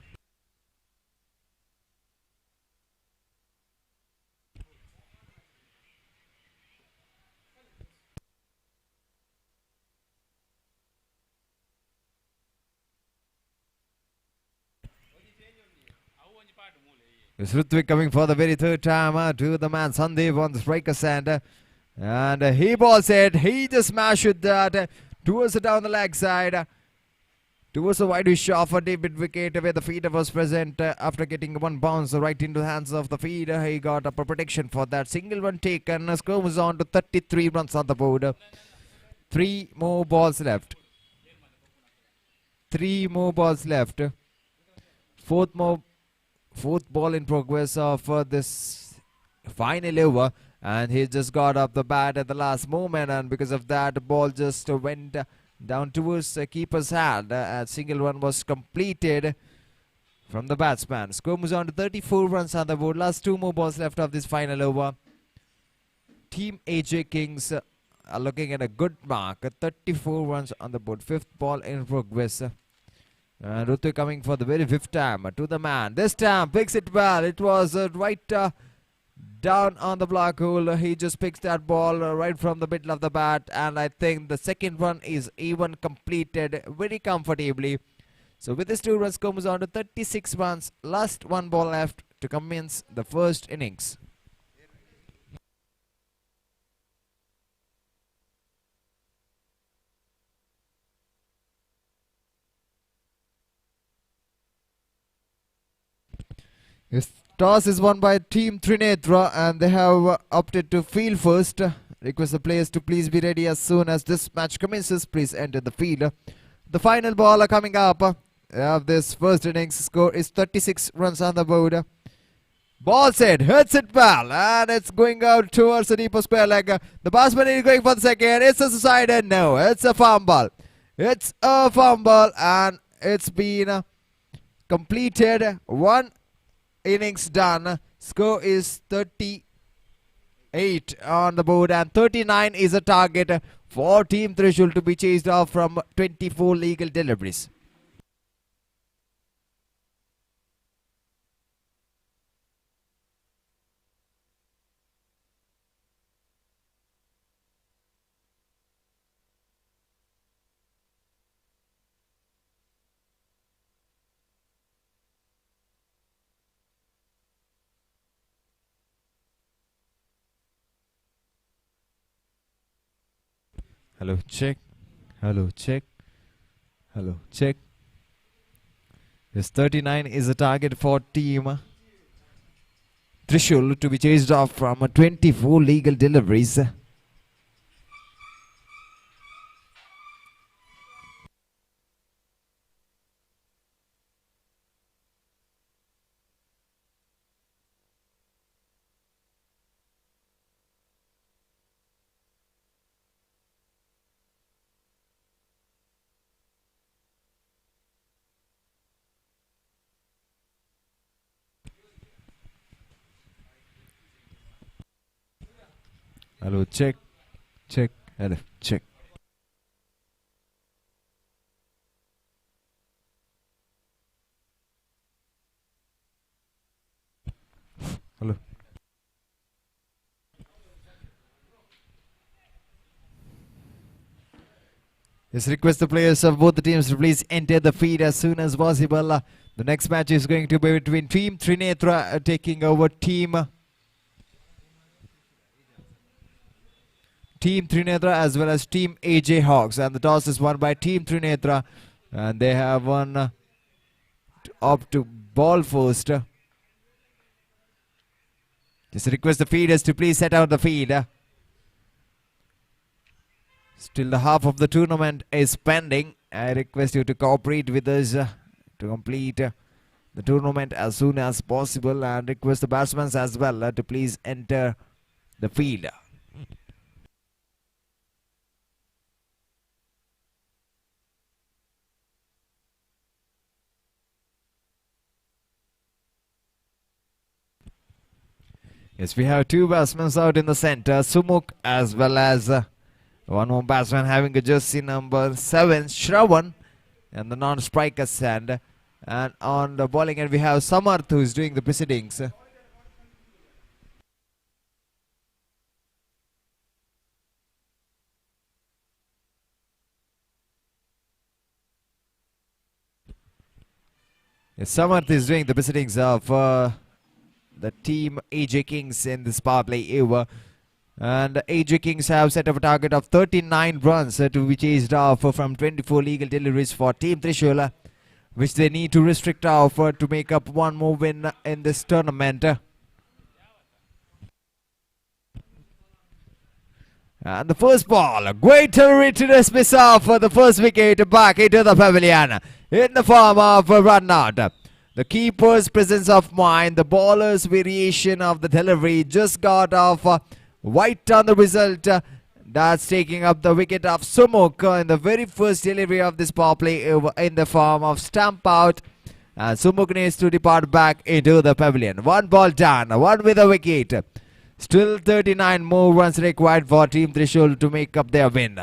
It's Rutvik coming for the very third time to the man Sandeep on the striker stand. And he balls it. He just smashed that towards the down the leg side. Towards the wide shot for David wicket where the feeder was present after getting one bounce right into the hands of the feeder. He got a protection for that. Single one taken. Score was on to 33 runs on the board. 3 more balls left. 3 more balls left. Fourth ball in progress of this final over. And he just got up the bat at the last moment. And because of that, the ball just went down towards the keeper's hand. And single one was completed from the batsman. Score moves on to 34 runs on the board. Last 2 more balls left of this final over. Team AJ Kings are looking at a good mark. 34 runs on the board. 5th ball in progress. And Rutu coming for the very 5th time to the man. This time picks it well. It was right down on the black hole. He just picks that ball right from the middle of the bat, and I think the second one is even completed very comfortably. So with this 2 runs comes on to 36 runs. Last 1 ball left to commence the first innings. Yes, toss is won by Team Trinetra and they have opted to field first. Request the players to please be ready as soon as this match commences. Please enter the field. The final ball coming up of this first innings. Score is 36 runs on the board. Ball set, hits it well, and it's going out towards the deeper square leg. The batsman is going for the second. It's a suicide. No, it's a fumble. It's a fumble, and it's been completed. 1 innings done. Score is 38 on the board, and 39 is a target for Team Trishul to be chased off from 24 legal deliveries. Hello, check. Hello, check. Hello, check. This 39 is a target for Team Trishul to be chased off from 24 legal deliveries. Hello, check, check, hello, check. Hello. Yes, request the players of both the teams to please enter the field as soon as possible. The next match is going to be between Team Trinetra taking over Team Trinetra as well as Team AJ Hawks, and the toss is won by Team Trinetra, and they have won up to ball first. Just request the fielders to please set out the field. Still the half of the tournament is pending. I request you to cooperate with us to complete the tournament as soon as possible, and request the batsmen as well to please enter the field. Yes, we have 2 batsmen out in the center, Sumuk as well as one more batsman having a jersey number 7, Shravan, and the non-striker stand. And on the bowling end we have Samarth who is doing the proceedings. Samarth is doing the proceedings of the team AJ Kings in this power play over. And AJ Kings have set up a target of 39 runs to be chased off from 24 legal deliveries for Team Trishul, which they need to restrict off to make up one more win in this tournament. And the first ball, great delivery to dismiss off the first wicket back into the pavilion in the form of a run out. The keeper's presence of mind, the bowler's variation of the delivery just got off white on the result. That's taking up the wicket of Sumuk in the very first delivery of this power play in the form of stamp out. And Sumuk needs to depart back into the pavilion. One ball done, one with a wicket. Still 39 more runs required for Team Trishul to make up their win.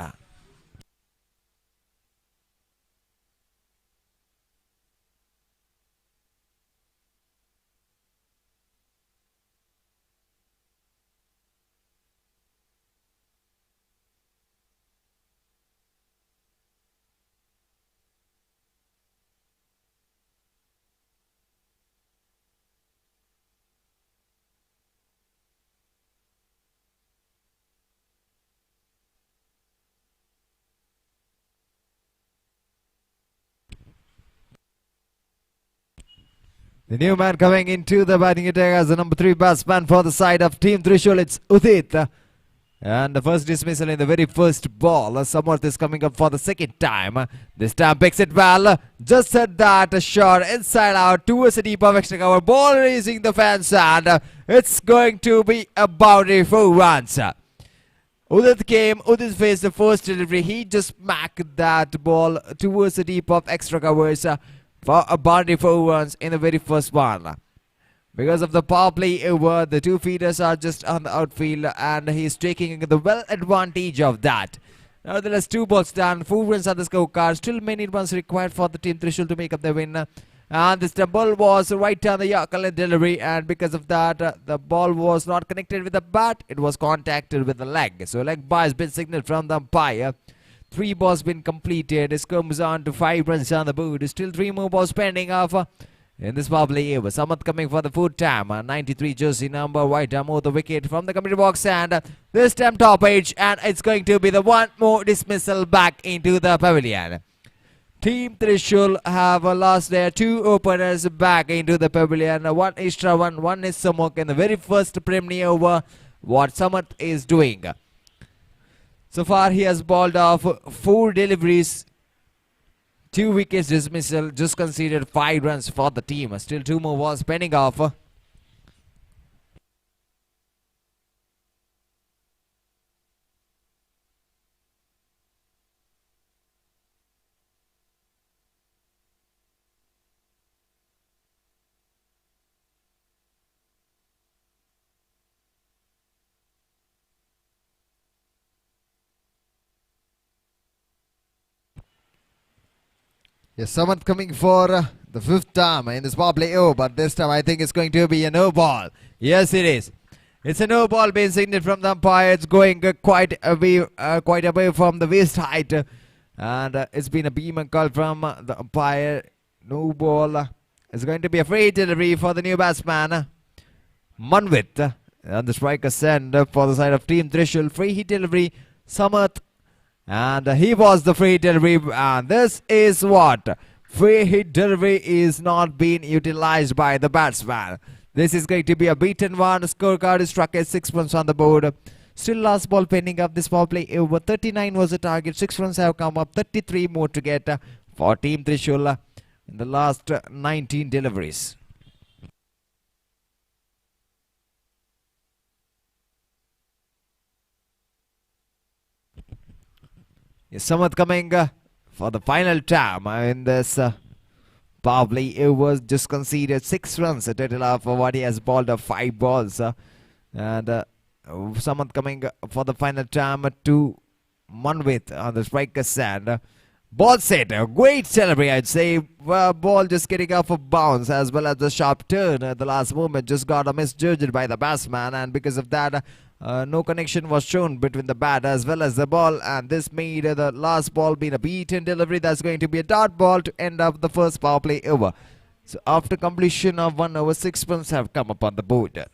The new man coming into the batting attack as the number 3 batsman for the side of Team Trishul, it's Udit. And the first dismissal in the very first ball. Samarth is coming up for the second time. This time picks it well. Just said that a shot inside out towards the deep of extra cover. Ball raising the fence and it's going to be a boundary for runs. Udit faced the first delivery. He just smacked that ball towards the deep of extra covers for a boundary for runs in the very first one. Because of the power play over, the two feeders are just on the outfield and he's taking the well advantage of that. Nevertheless, 2 balls done, 4 runs on the scorecard. Still many runs required for the Team Trishul to make up the win. And this ball was right on the Yorker delivery, and because of that, the ball was not connected with the bat. It was contacted with the leg. So leg by has been signaled from the umpire. 3 balls been completed. This comes on to 5 runs on the board. Still 3 more balls pending off in this power play over. Samarth coming for the 4th time. 93 jersey number white more the wicket from the committee box, and this time top edge, and it's going to be the one more dismissal back into the pavilion. Team Trishul have lost their 2 openers back into the pavilion. One extra one is Sumuk in the very first preliminary over. What Samarth is doing. So far he has balled off 4 deliveries, 2 wickets dismissal, just conceded 5 runs for the team. Still 2 more balls pending off. Yes, Samarth coming for the 5th time in this power play. Oh, but this time I think it's going to be a no ball. Yes, it is. It's a no ball being signaled from the umpire. It's going quite away from the waist height. And it's been a beam and call from the umpire. No ball. It's going to be a free delivery for the new batsman, Manvit. And the striker send for the side of Team Trishul. Free hit delivery, Samarth. And he was the free delivery, and this is what free hit delivery is not being utilized by the batsman. This is going to be a beaten one. Scorecard is struck at 6 runs on the board. Still last ball pending up this power play over. 39 was the target. 6 runs have come up. 33 more to get for Team Trishul in the last 19 deliveries. Yes, Samarth coming for the final time in this power play. It was just conceded 6 runs, a total of what he has balled of 5 balls. And Samarth coming for the final time to Manvit on the striker sand. Ball set, a great celebrate, I'd say. Ball just getting off a bounce as well as the sharp turn at the last moment just got misjudged by the batsman, and because of that, no connection was shown between the bat as well as the ball, and this made the last ball being a beaten delivery. That's going to be a dot ball to end up the first power play over. So after completion of 1 over 6 runs have come upon the board.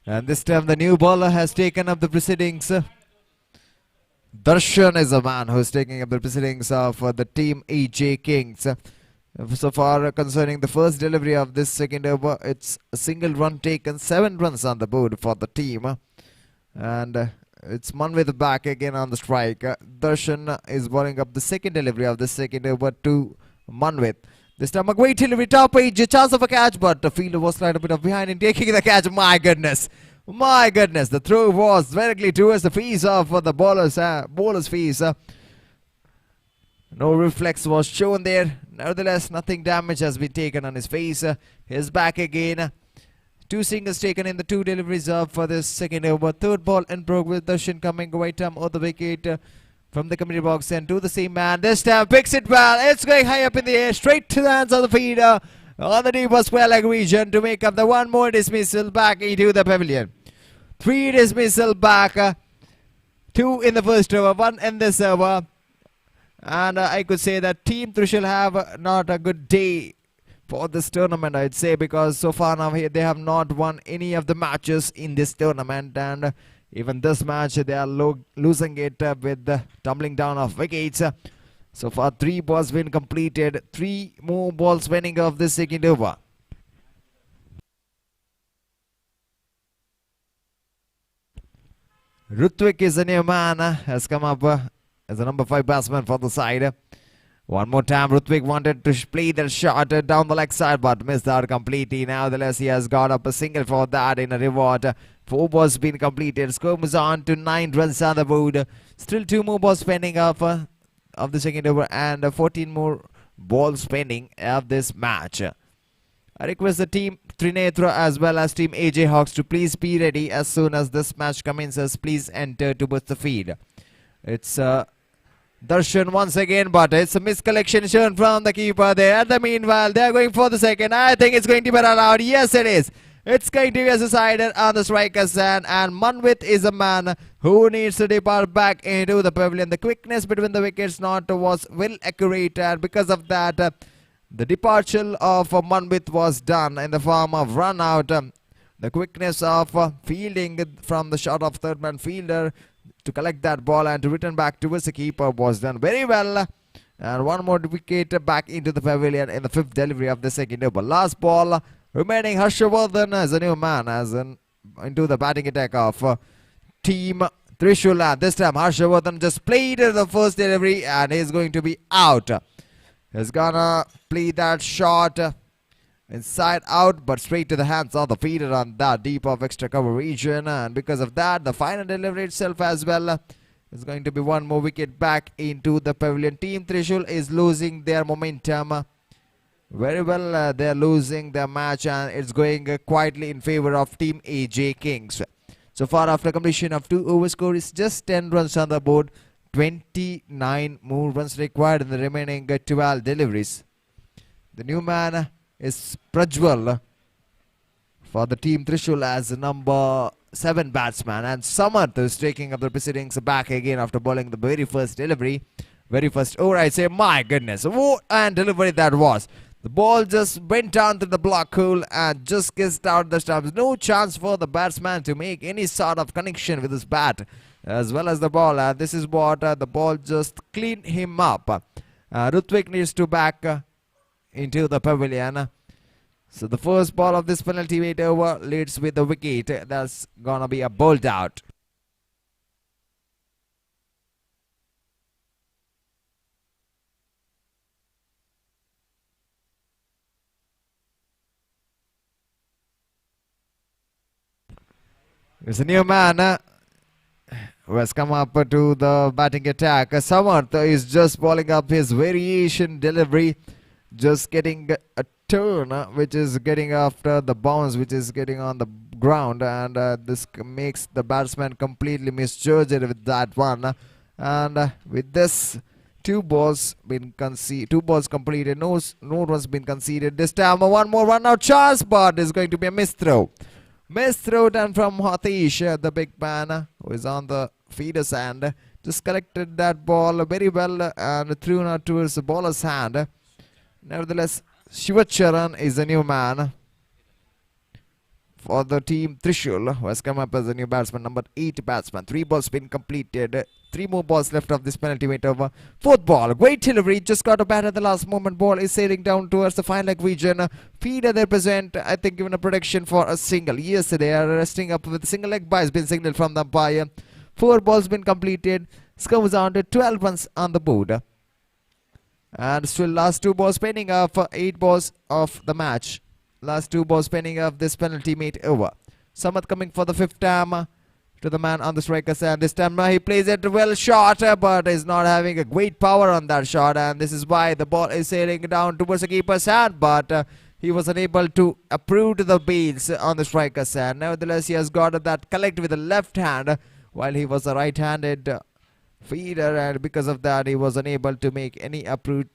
And this time the new bowler has taken up the proceedings. Darshan is a man who is taking up the proceedings of the team EJ Kings. So far concerning the first delivery of this second over, it's a single run taken, 7 runs on the board for the team. And it's Manvit back again on the strike. Darshan is bowling up the second delivery of the second over to Manvit. This time a great delivery, top edge, chance of a catch, but the fielder was right a bit of behind in taking the catch. My goodness, the throw was directly towards the face of the bowler's face. No reflex was shown there. Nevertheless, nothing damage has been taken on his face. He's back again. 2 singles taken in the 2 deliveries for this second over. Third ball in progress. Darshan coming right arm of the wicket from the committee box and to the same man. This time picks it well. It's going high up in the air, straight to the hands of the fielder on the deep square leg region to make up the 1 more dismissal back into the pavilion. 3 dismissal back. 2 in the first over, 1 in this over. And I could say that Team Trishul have not a good day for this tournament, I'd say, because so far now they have not won any of the matches in this tournament, and even this match they are losing it with the tumbling down of wickets. So far 3 balls been completed, 3 more balls winning of this second over. Rutvik is a new man, has come up as a number 5 batsman for the side. One more time, Rutvik wanted to play that shot down the leg side, but missed out completely. Nevertheless, he has got up a single for that in a reward. 4 balls been completed. Score moves on to 9 runs on the board. Still 2 more balls pending of the second over and 14 more balls pending of this match. I request the team Trinetra as well as team AJ Hawks to please be ready as soon as this match commences. Please enter towards the field. It's Darshan once again, but it's a miscollection shown from the keeper there. And the meanwhile, they're going for the second. I think it's going to be allowed. Yes, it is. It's going to be a decided on the striker's stand, and Manvit is a man who needs to depart back into the pavilion. The quickness between the wickets was well accurate, and because of that, the departure of Manvit was done in the form of run out. The quickness of fielding from the shot of third man fielder to collect that ball and to return back towards the keeper was done very well. And 1 more wicket back into the pavilion in the 5th delivery of the second over. Last ball remaining. Harshavardhan as a new man into the batting attack of team Trishul. This time Harshavardhan just played the first delivery and he's going to be out. He's gonna play that shot inside out, but straight to the hands of the fielder on that deep of extra cover region, and because of that the final delivery itself as well is going to be 1 more wicket back into the pavilion. Team Trishul is losing their momentum very well. They're losing their match and it's going quietly in favor of team AJ Kings. So far after completion of 2 over score is just 10 runs on the board. 29 more runs required in the remaining 12 deliveries. The new man is Prajwal for the team Trishul as number 7 batsman, and Samarth is taking up the proceedings back again after bowling the very first delivery, very first over. I say, my goodness, what an delivery that was. The ball just went down to the block hole and just kissed out the stumps. No chance for the batsman to make any sort of connection with his bat as well as the ball. This is what the ball just cleaned him up. Rutvik needs to back into the pavilion. So the first ball of this penalty weight over leads with the wicket. That's gonna be a bowled out. It's a new man who has come up to the batting attack. Samarth is just bowling up his variation delivery, just getting a turn which is getting after the bounce which is getting on the ground, and this makes the batsman completely misjudged with that one. And with this, two balls completed, no runs been conceded. This time one more run out chance, but it's going to be a missed throw. Missed throw done from Hatish, the big man who is on the feeder's hand. Just collected that ball very well and threw it towards the bowler's hand. Nevertheless, Shivacharan is a new man for the team Trishul, who has come up as a new batsman, number 8 batsman. 3 balls been completed. 3 more balls left of this penalty made over. 4th ball, great delivery, just got a bat at the last moment. Ball is sailing down towards the fine leg region. Feeder they present, I think, given a prediction for a single. Yes, they are resting up with a single leg by has been signaled from the umpire. 4 balls been completed. Score was on to 12 runs on the board. And still last 2 balls pending for 8 balls of the match. Last 2 balls pending of this penalty made over. Samat coming for the 5th time to the man on the striker's hand. This time he plays it well short, but is not having a great power on that shot, and this is why the ball is sailing down towards the keeper's hand, but he was unable to approve to the bails on the striker's hand. Nevertheless, he has got that collect with the left hand while he was a right-handed feeder, and because of that he was unable to make any approach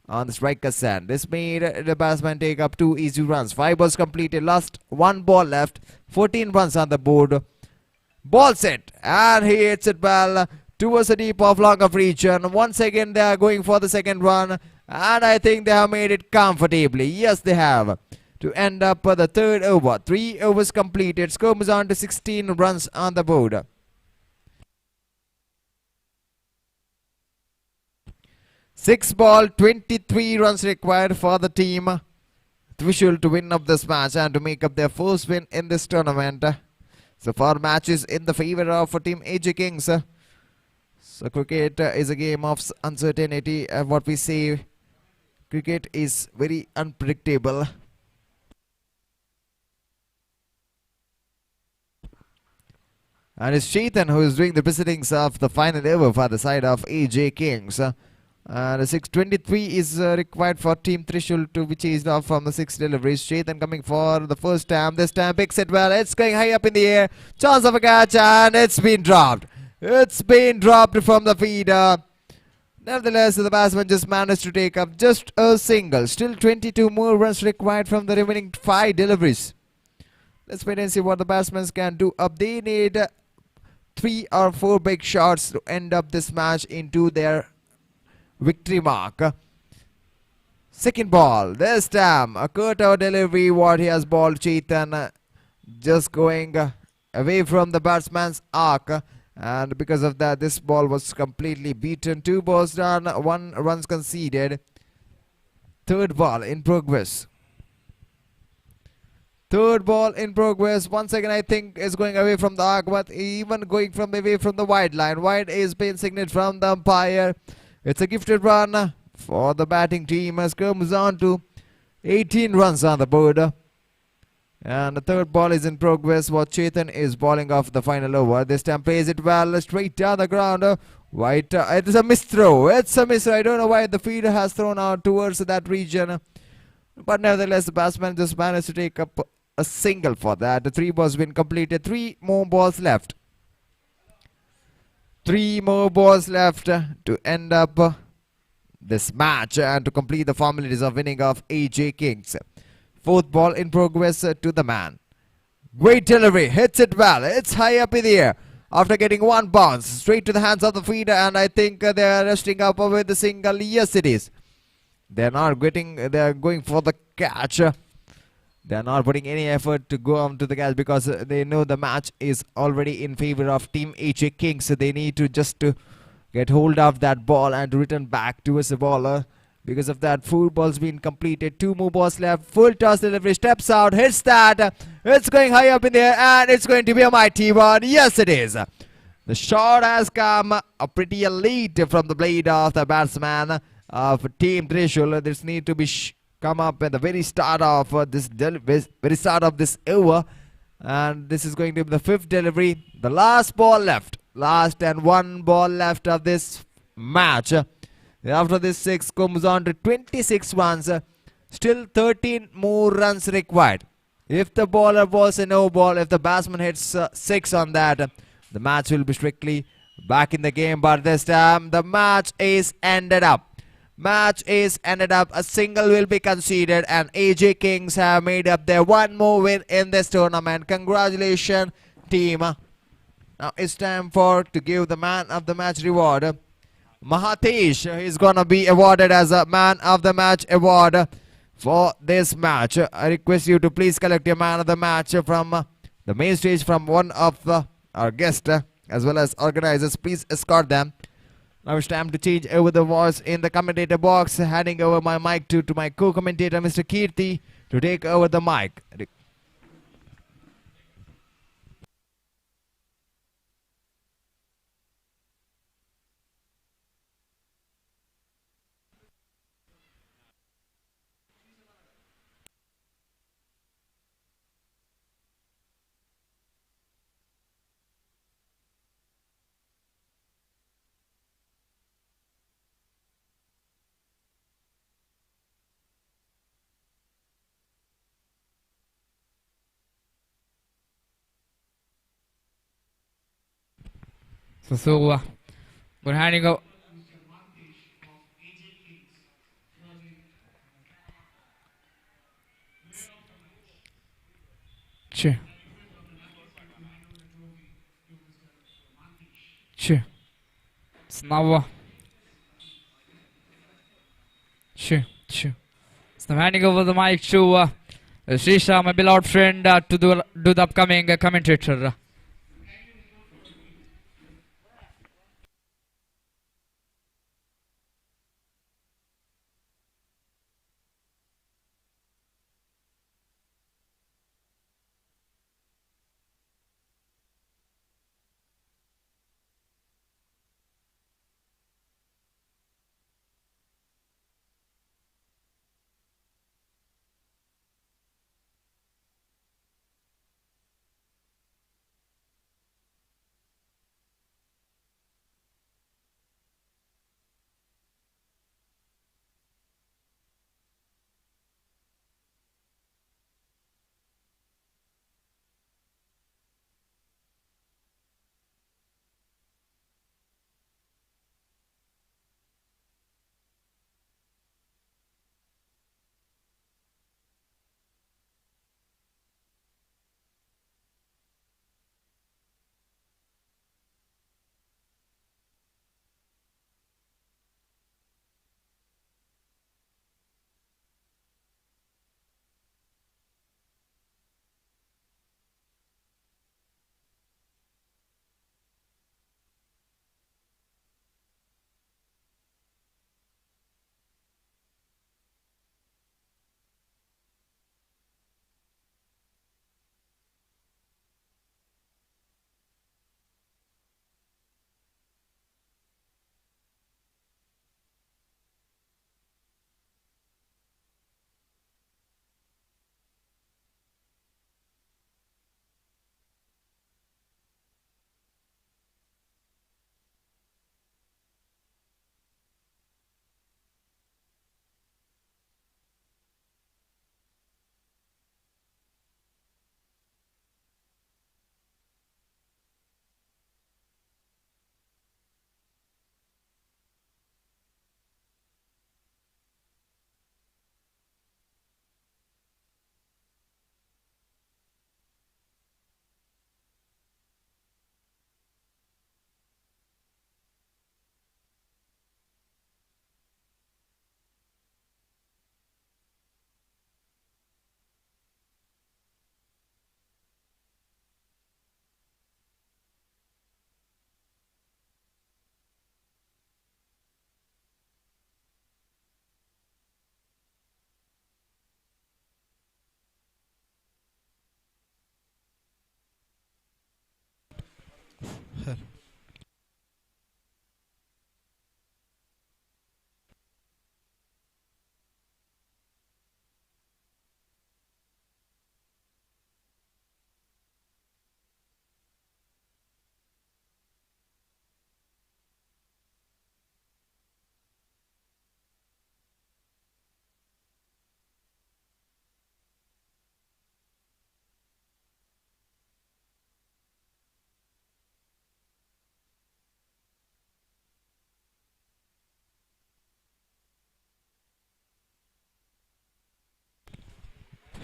on the striker's hand. This made the batsman take up 2 easy runs. 5 balls completed, last 1 ball left, 14 runs on the board. Ball set, and he hits it well towards the deep off long of region. Once again they are going for the second run, and I think they have made it comfortably. Yes, they have. To end up the 3rd over. 3 overs completed. Score moves on to 16 runs on the board. Six ball, 23 runs required for the team Trishul to win up this match and to make up their first win in this tournament. So far matches in the favor of team AJ Kings. So cricket is a game of uncertainty. What we say, cricket is very unpredictable. And it's Chetan who is doing the proceedings of the final over for the side of AJ Kings. And 6:23 is required for team Trishul to be chased off from the 6 deliveries. Chetan coming for the first time. This time picks it well. It's going high up in the air. Chance of a catch, and it's been dropped. It's been dropped from the feeder. Nevertheless, the batsman just managed to take up just a single. Still 22 more runs required from the remaining 5 deliveries. Let's wait and see what the batsmen can do up. They need 3 or 4 big shots to end up this match into their victory mark. Second ball. This time a cutout delivery. What he has balled Chetan just going away from the batsman's arc, and because of that this ball was completely beaten. 2 balls done, 1 runs conceded. Third ball in progress. Third ball in progress. Once again I think is going away from the arc, but even going from away from the wide line. Wide is being signaled from the umpire. It's a gifted run for the batting team as comes on to 18 runs on the board. And the third ball is in progress. What Chetan is balling off the final over. This time plays it well straight down the ground. It is a misthrow. It's a misthrow. I don't know why the feeder has thrown out towards that region. But nevertheless, the batsman just managed to take up a single for that. The 3 balls been completed. 3 more balls left. 3 more balls left to end up this match and to complete the formalities of winning of AJ Kings. 4th ball in progress to the man. Great delivery, hits it well. It's high up in the air after getting 1 bounce straight to the hands of the feeder, and I think they are resting up with the single. Yes, it is. They are going for the catch. They are not putting any effort to go on to the catch because they know the match is already in favor of team AJ Kings. So they need to just get hold of that ball and return back towards the bowler. Because of that, 4 balls been completed. 2 more balls left. Full toss delivery. Steps out. Hits that. It's going high up in the air, and it's going to be a mighty one. Yes, it is. The shot has come a pretty elite from the blade of the batsman of team Trishul. This need to be come up at the very start of this over, and this is going to be the 5th delivery. The last ball left. Last and 1 ball left of this match. After this 6 comes on to 26 runs. Still 13 more runs required. If the bowler balls a no ball, if the batsman hits 6 on that, the match will be strictly back in the game. But this time the match is ended up. Match is ended up. A single will be conceded, and AJ Kings have made up their one more win in this tournament. Congratulations, team. Now it's time to give the man of the match reward. Mahatesh is gonna be awarded as a man of the match award for this match. I request you to please collect your man of the match from the main stage from one of our guests as well as organizers. Please escort them. Now it's time to change over the voice in the commentator box. Handing over my mic to my co-commentator Mr. Kirti to take over the mic. So we're handing over. Sure. Sure. Снова. Sure. So I'm handing over the mic to Srisha, my beloved friend, to do the upcoming commentator.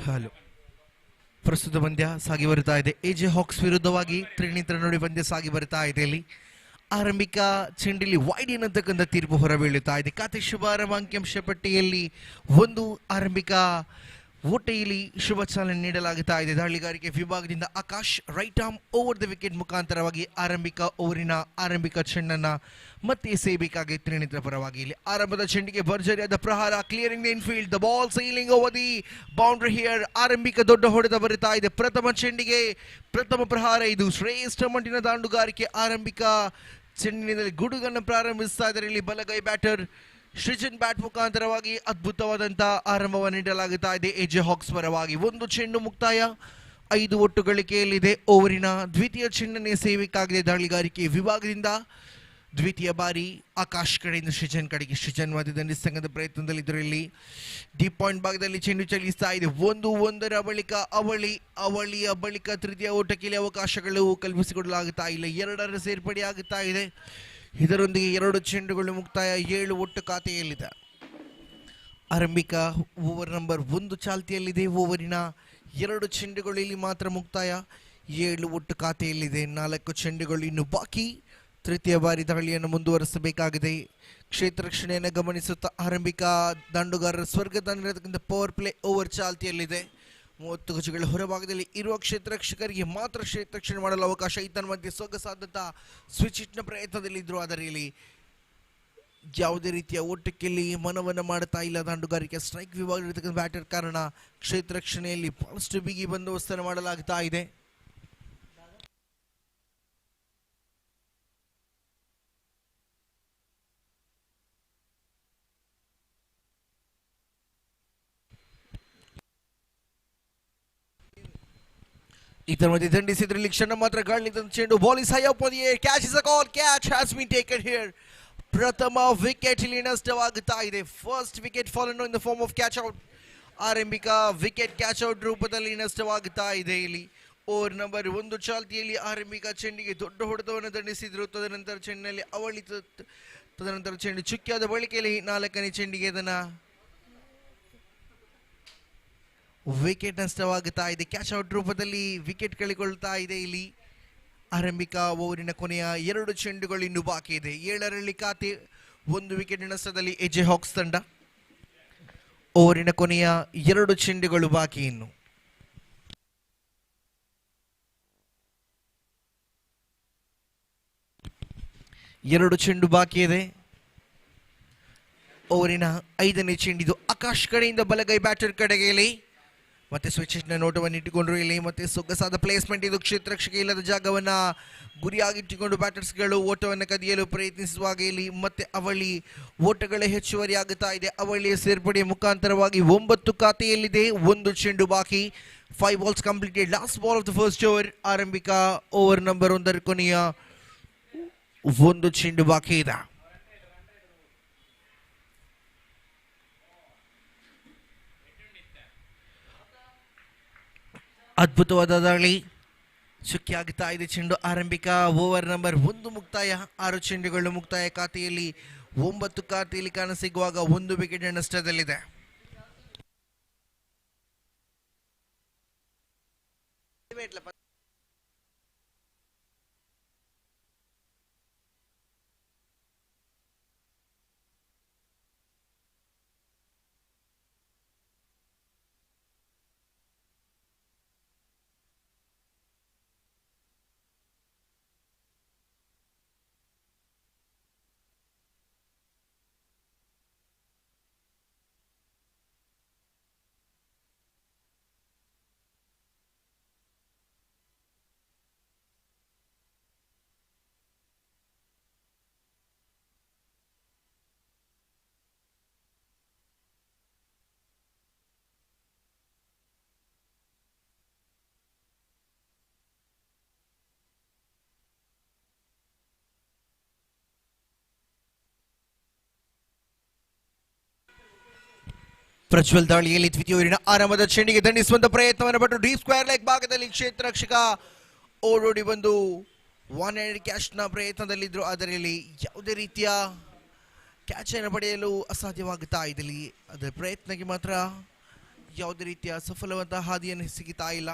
Hello. ಪ್ರಸ್ತುತ ಪಂದ್ಯ ಸಾಗಿ ಬರುತ್ತಾ ಇದೆ. AJ Hawks ವಿರುದ್ಧವಾಗಿ ತ್ರಿಣಿತರ ನೋಡಿ ಪಂದ್ಯ ಸಾಗಿ ಬರ್ತಾ ಇದೆ. ಇಲ್ಲಿ ಆರಂಭಿಕ ಚೆಂಡಿಲಿ ವೈಡ್ ಅನ್ನತಕ್ಕಂಥ ತೀರ್ಪು ಹೊರಬೀಳುತ್ತಾ ಇದೆ. ಖಾತೆ ಶುಭಾರಂಭ ಅಂಕಿಅಂಶ ಪಟ್ಟಿಯಲ್ಲಿ ಒಂದು ಆರಂಭಿಕ ಓಟೆಯಲ್ಲಿ ಶುಭ ಚಾಲನೆ ನೀಡಲಾಗುತ್ತಾ ಇದೆ. ದಾಳಿಗಾರಿಕೆ ವಿಭಾಗದಿಂದ Akash right arm over the wicket ಮುಖಾಂತರವಾಗಿ ಆರಂಭಿಕ ಓವರಿನ ಆರಂಭಿಕ ಚೆಂಡನ್ನ ಮತ್ತೆ ಸೇಬೇಕಾಗಿ ತ್ರಿಣಿತರ ಪರವಾಗಿ ಇಲ್ಲಿ ಆರಂಭದ ಚೆಂಡಿಗೆ ಭರ್ಜರಿಯಾದ ಪ್ರಹಾರ, clearing the infield, the ball sailing over the boundary here. ಆರಂಭಿಕ ದೊಡ್ಡ ಹೊಡೆತ ಬರುತ್ತಾ ಇದೆ. ಪ್ರಥಮ ಚೆಂಡಿಗೆ ಪ್ರಥಮ ಪ್ರಹಾರ. ಇದು ಶ್ರೇಷ್ಠ ಮಟ್ಟಿನ ದಾಂಡುಗಾರಿಕೆ. ಆರಂಭಿಕ ಚೆಂಡಿನಲ್ಲಿ ಗುಡುಗನ್ನು ಪ್ರಾರಂಭಿಸ್ತಾ ಇದ್ದಾರೆ ಇಲ್ಲಿ ಬಲಗೈ ಬ್ಯಾಟರ್ ಸೃಜನ್ ಬ್ಯಾಟ್ ಮುಖಾಂತರವಾಗಿ ಅದ್ಭುತವಾದಂತಹ ಆರಂಭವನ್ನು ನೀಡಲಾಗುತ್ತಾ ಇದೆ ಎಜೆ ಹಾಕ್ಸ್ ಪರವಾಗಿ. ಒಂದು ಚೆಂಡು ಮುಕ್ತಾಯ, 5 ಒಟ್ಟು ಗಳಿಕೆಯಲ್ಲಿದೆ. ಓವರಿನ ದ್ವಿತೀಯ ಚೆಂಡನ್ನೇ ಸೇವೆಕಾಗಿದೆ ದಾಳಿಗಾರಿಕೆ ವಿಭಾಗದಿಂದ. ದ್ವಿತೀಯ ಬಾರಿ ಆಕಾಶ್ ಕಡೆಯಿಂದ ಸೃಜನ್ ಕಡೆಗೆ. ಸೃಜನ್ ಮಧ್ಯದ ನಿಸ್ಸಂಗದ ಪ್ರಯತ್ನದಲ್ಲಿದ್ದರು. ಇಲ್ಲಿ ಡೀಪ್ ಪಾಯಿಂಟ್ ಭಾಗದಲ್ಲಿ ಚೆಂಡು ಚಲಿಸ್ತಾ ಇದೆ. 1-1 ಬಳಿಕ ಅವಳಿಯ ಬಳಿಕ ತೃತೀಯ ಓಟಕ್ಕೆ ಅವಕಾಶಗಳು ಕಲ್ಪಿಸಿಕೊಡಲಾಗುತ್ತಾ ಇಲ್ಲ. 2 ಸೇರ್ಪಡೆ ಆಗುತ್ತಾ ಇದೆ. ಇದರೊಂದಿಗೆ 2 ಚೆಂಡುಗಳು ಮುಕ್ತಾಯ, 7 ಒಟ್ಟು ಖಾತೆಯಲ್ಲಿದೆ. ಆರಂಭಿಕ ಓವರ್ ನಂಬರ್ 1 ಚಾಲ್ತಿಯಲ್ಲಿದೆ. ಓವರಿನ 2 ಚೆಂಡುಗಳು ಇಲ್ಲಿ ಮಾತ್ರ ಮುಕ್ತಾಯ, 7 ಒಟ್ಟು ಖಾತೆಯಲ್ಲಿದೆ. 4 ಚೆಂಡುಗಳು ಇನ್ನು ಬಾಕಿ. ತೃತೀಯ ಬಾರಿ ದಾಳಿಯನ್ನು ಮುಂದುವರಿಸಬೇಕಾಗಿದೆ. ಕ್ಷೇತ್ರ ರಕ್ಷಣೆಯನ್ನು ಗಮನಿಸುತ್ತಾ ಆರಂಭಿಕ ದಾಂಡುಗಾರರ ಸ್ವರ್ಗದಾನಿರತಕ್ಕಂಥ ಪವರ್ ಪ್ಲೇ ಓವರ್ ಚಾಲ್ತಿಯಲ್ಲಿದೆ. 30 ಗಜಗಳ ಹೊರಭಾಗದಲ್ಲಿ ಇರುವ ಕ್ಷೇತ್ರ ರಕ್ಷಕರಿಗೆ ಮಾತ್ರ ಕ್ಷೇತ್ರ ರಕ್ಷಣೆ ಮಾಡಲು ಅವಕಾಶ. ಇದರ ಮಧ್ಯೆ ಸೊಗಸಾದಂಥ ಸ್ವಿಚ್ ಹಿಟ್ನ ಪ್ರಯತ್ನದಲ್ಲಿದ್ದರು. ಅದರಲ್ಲಿ ಯಾವುದೇ ರೀತಿಯ ಓಟಕ್ಕೆ ಮನವನ್ನು ಮಾಡುತ್ತಾ ಇಲ್ಲ ದಾಂಡುಗಾರಿಕೆ. ಸ್ಟ್ರೈಕ್ ವಿಭಾಗದಲ್ಲಿರತಕ್ಕಂಥ ಬ್ಯಾಟರ್ ಕಾರಣ ಕ್ಷೇತ್ರ ರಕ್ಷಣೆಯಲ್ಲಿ ಬಹಳಷ್ಟು ಬಿಗಿ ಬಂದೋಬಸ್ತನ್ನು ಮಾಡಲಾಗ್ತಾ ಇದೆ. ಇದರ ಮಧ್ಯೆ ದಂಡಿಸಿದ್ರಲ್ಲಿ ಕ್ಷಣ ಮಾತ್ರ ಗಾಳಿದ ಚೆಂಡು. Ball is high up on the air. Catch is a call. Catch has been taken here. ಪ್ರಥಮ ವಿಕೆಟ್ ಇಲ್ಲಿ ನಷ್ಟವಾಗುತ್ತಾ ಇದೆ. First wicket fallen in the form of catch out. ಆರಂಭಿಕ ವಿಕೆಟ್ ಕ್ಯಾಚ್ ಔಟ್ ರೂಪದಲ್ಲಿ ನಷ್ಟವಾಗುತ್ತಾ ಇದೆ. ಇಲ್ಲಿ ಓವರ್ ನಂಬರ್ 1 ಚಾಲ್ತಿಯಲ್ಲಿ ಆರಂಭಿಕ ಚೆಂಡಿಗೆ ದೊಡ್ಡ ಹೊಡೆತವನ್ನು ದಂಡಿಸಿದ್ರು. ತದನಂತರ ಚೆಂಡಿನಲ್ಲಿ ತದನಂತರ ಚೆಂಡು ಚುಕ್ಕಿಯಾದ ಬಳಿಕೆಯಲ್ಲಿ 4ನೇ ಚೆಂಡಿಗೆ ಅದನ್ನ ವಿಕೆಟ್ ನಷ್ಟವಾಗುತ್ತಾ ಇದೆ. ಕ್ಯಾಚ್ ಔಟ್ ರೂಪದಲ್ಲಿ ವಿಕೆಟ್ ಕಳೆದುಕೊಳ್ತಾ ಇದೆ. ಇಲ್ಲಿ ಆರಂಭಿಕ ಓವರಿನ ಕೊನೆಯ 2 ಚೆಂಡುಗಳು ಇನ್ನು ಬಾಕಿ ಇದೆ. 7ರಲ್ಲಿ ಖಾತೆ, 1 ವಿಕೆಟ್ ನಷ್ಟದಲ್ಲಿ ಎಜೆ ಹಾಕ್ಸ್ ತಂಡ. ಓವರಿನ ಕೊನೆಯ 2 ಚೆಂಡುಗಳು ಬಾಕಿ. ಇನ್ನು 2 ಚೆಂಡು ಬಾಕಿ ಇದೆ. ಓವರಿನ 5ನೇ ಚೆಂಡಿದು ಆಕಾಶ್ ಕಡೆಯಿಂದ ಬಲಗೈ ಬ್ಯಾಟರ್ ಕಡೆಗೆ ಇಲ್ಲಿ ಮತ್ತೆ ಸ್ವಿಚ್ ನ ನೋಟವನ್ನು ಇಟ್ಟುಕೊಂಡ್ರು. ಇಲ್ಲಿ ಮತ್ತೆ ಸೊಗಸಾದ ಪ್ಲೇಸ್ಮೆಂಟ್. ಇದು ಕ್ಷೇತ್ರ ರಕ್ಷಕ ಇಲ್ಲದ ಜಾಗವನ್ನ ಗುರಿಯಾಗಿಟ್ಟುಕೊಂಡು ಬ್ಯಾಟರ್ಸ್ಗಳು ಓಟವನ್ನು ಕದಿಯಲು ಪ್ರಯತ್ನಿಸುವಾಗ ಇಲ್ಲಿ ಮತ್ತೆ ಅವಳಿ ಓಟಗಳ ಹೆಚ್ಚುವರಿ ಆಗುತ್ತಾ ಇದೆ. ಅವಳಿಯ ಸೇರ್ಪಡೆಯ ಮುಖಾಂತರವಾಗಿ 9 ಖಾತೆಯಲ್ಲಿದೆ. 1 ಚೆಂಡು ಬಾಕಿ. 5 balls completed. Last ball of the first over. ಆರಂಭಿಕ ಓವರ್ ನಂಬರ್ 1 ಕೊನೆಯ 1 ಚೆಂಡು ಬಾಕಿ ಇದೆ. ಅದ್ಭುತವಾದ ದಾಳಿ, ಚುಕ್ಕಿಯಾಗುತ್ತಾ ಇದೆ ಚೆಂಡು. ಆರಂಭಿಕ ಓವರ್ ನಂಬರ್ 1 ಮುಕ್ತಾಯ, 6 ಚೆಂಡುಗಳು ಮುಕ್ತಾಯ. ಖಾತೆಯಲ್ಲಿ 9 ಖಾತೆಯಲ್ಲಿ ಕಾಣಸಿಗುವಾಗ 1 ವಿಕೆಟ್ ನಷ್ಟದಲ್ಲಿದೆ. ಪ್ರಜ್ವಲ್ ದಾಳಿಯಲ್ಲಿ ದ್ವಿತೀಯ ಓವರಿನ ಆರಂಭದ ಚೆಂಡಿಗೆ ದಂಡಿಸುವಂತ ಪ್ರಯತ್ನವನ್ನು ಪಟ್ಟು ಡೀಪ್ ಸ್ಕ್ವೇರ್ ಲೆಗ್ ಭಾಗದಲ್ಲಿ ಕ್ಷೇತ್ರ ರಕ್ಷಕ ಓಡೋಡಿ ಬಂದು 1 ಹ್ಯಾಂಡ್ ಕ್ಯಾಚ್ ನ ಪ್ರಯತ್ನದಲ್ಲಿದ್ರು. ಅದರಲ್ಲಿ ಯಾವುದೇ ರೀತಿಯ ಕ್ಯಾಚ್ ಅನ್ನು ಪಡೆಯಲು ಅಸಾಧ್ಯವಾಗುತ್ತಾ ಇದೆ. ಅದರ ಪ್ರಯತ್ನಕ್ಕೆ ಮಾತ್ರ ಯಾವುದೇ ರೀತಿಯ ಸಫಲವಾದ ಹಾದಿಯನ್ನು ಸಿಗುತ್ತಾ ಇಲ್ಲ.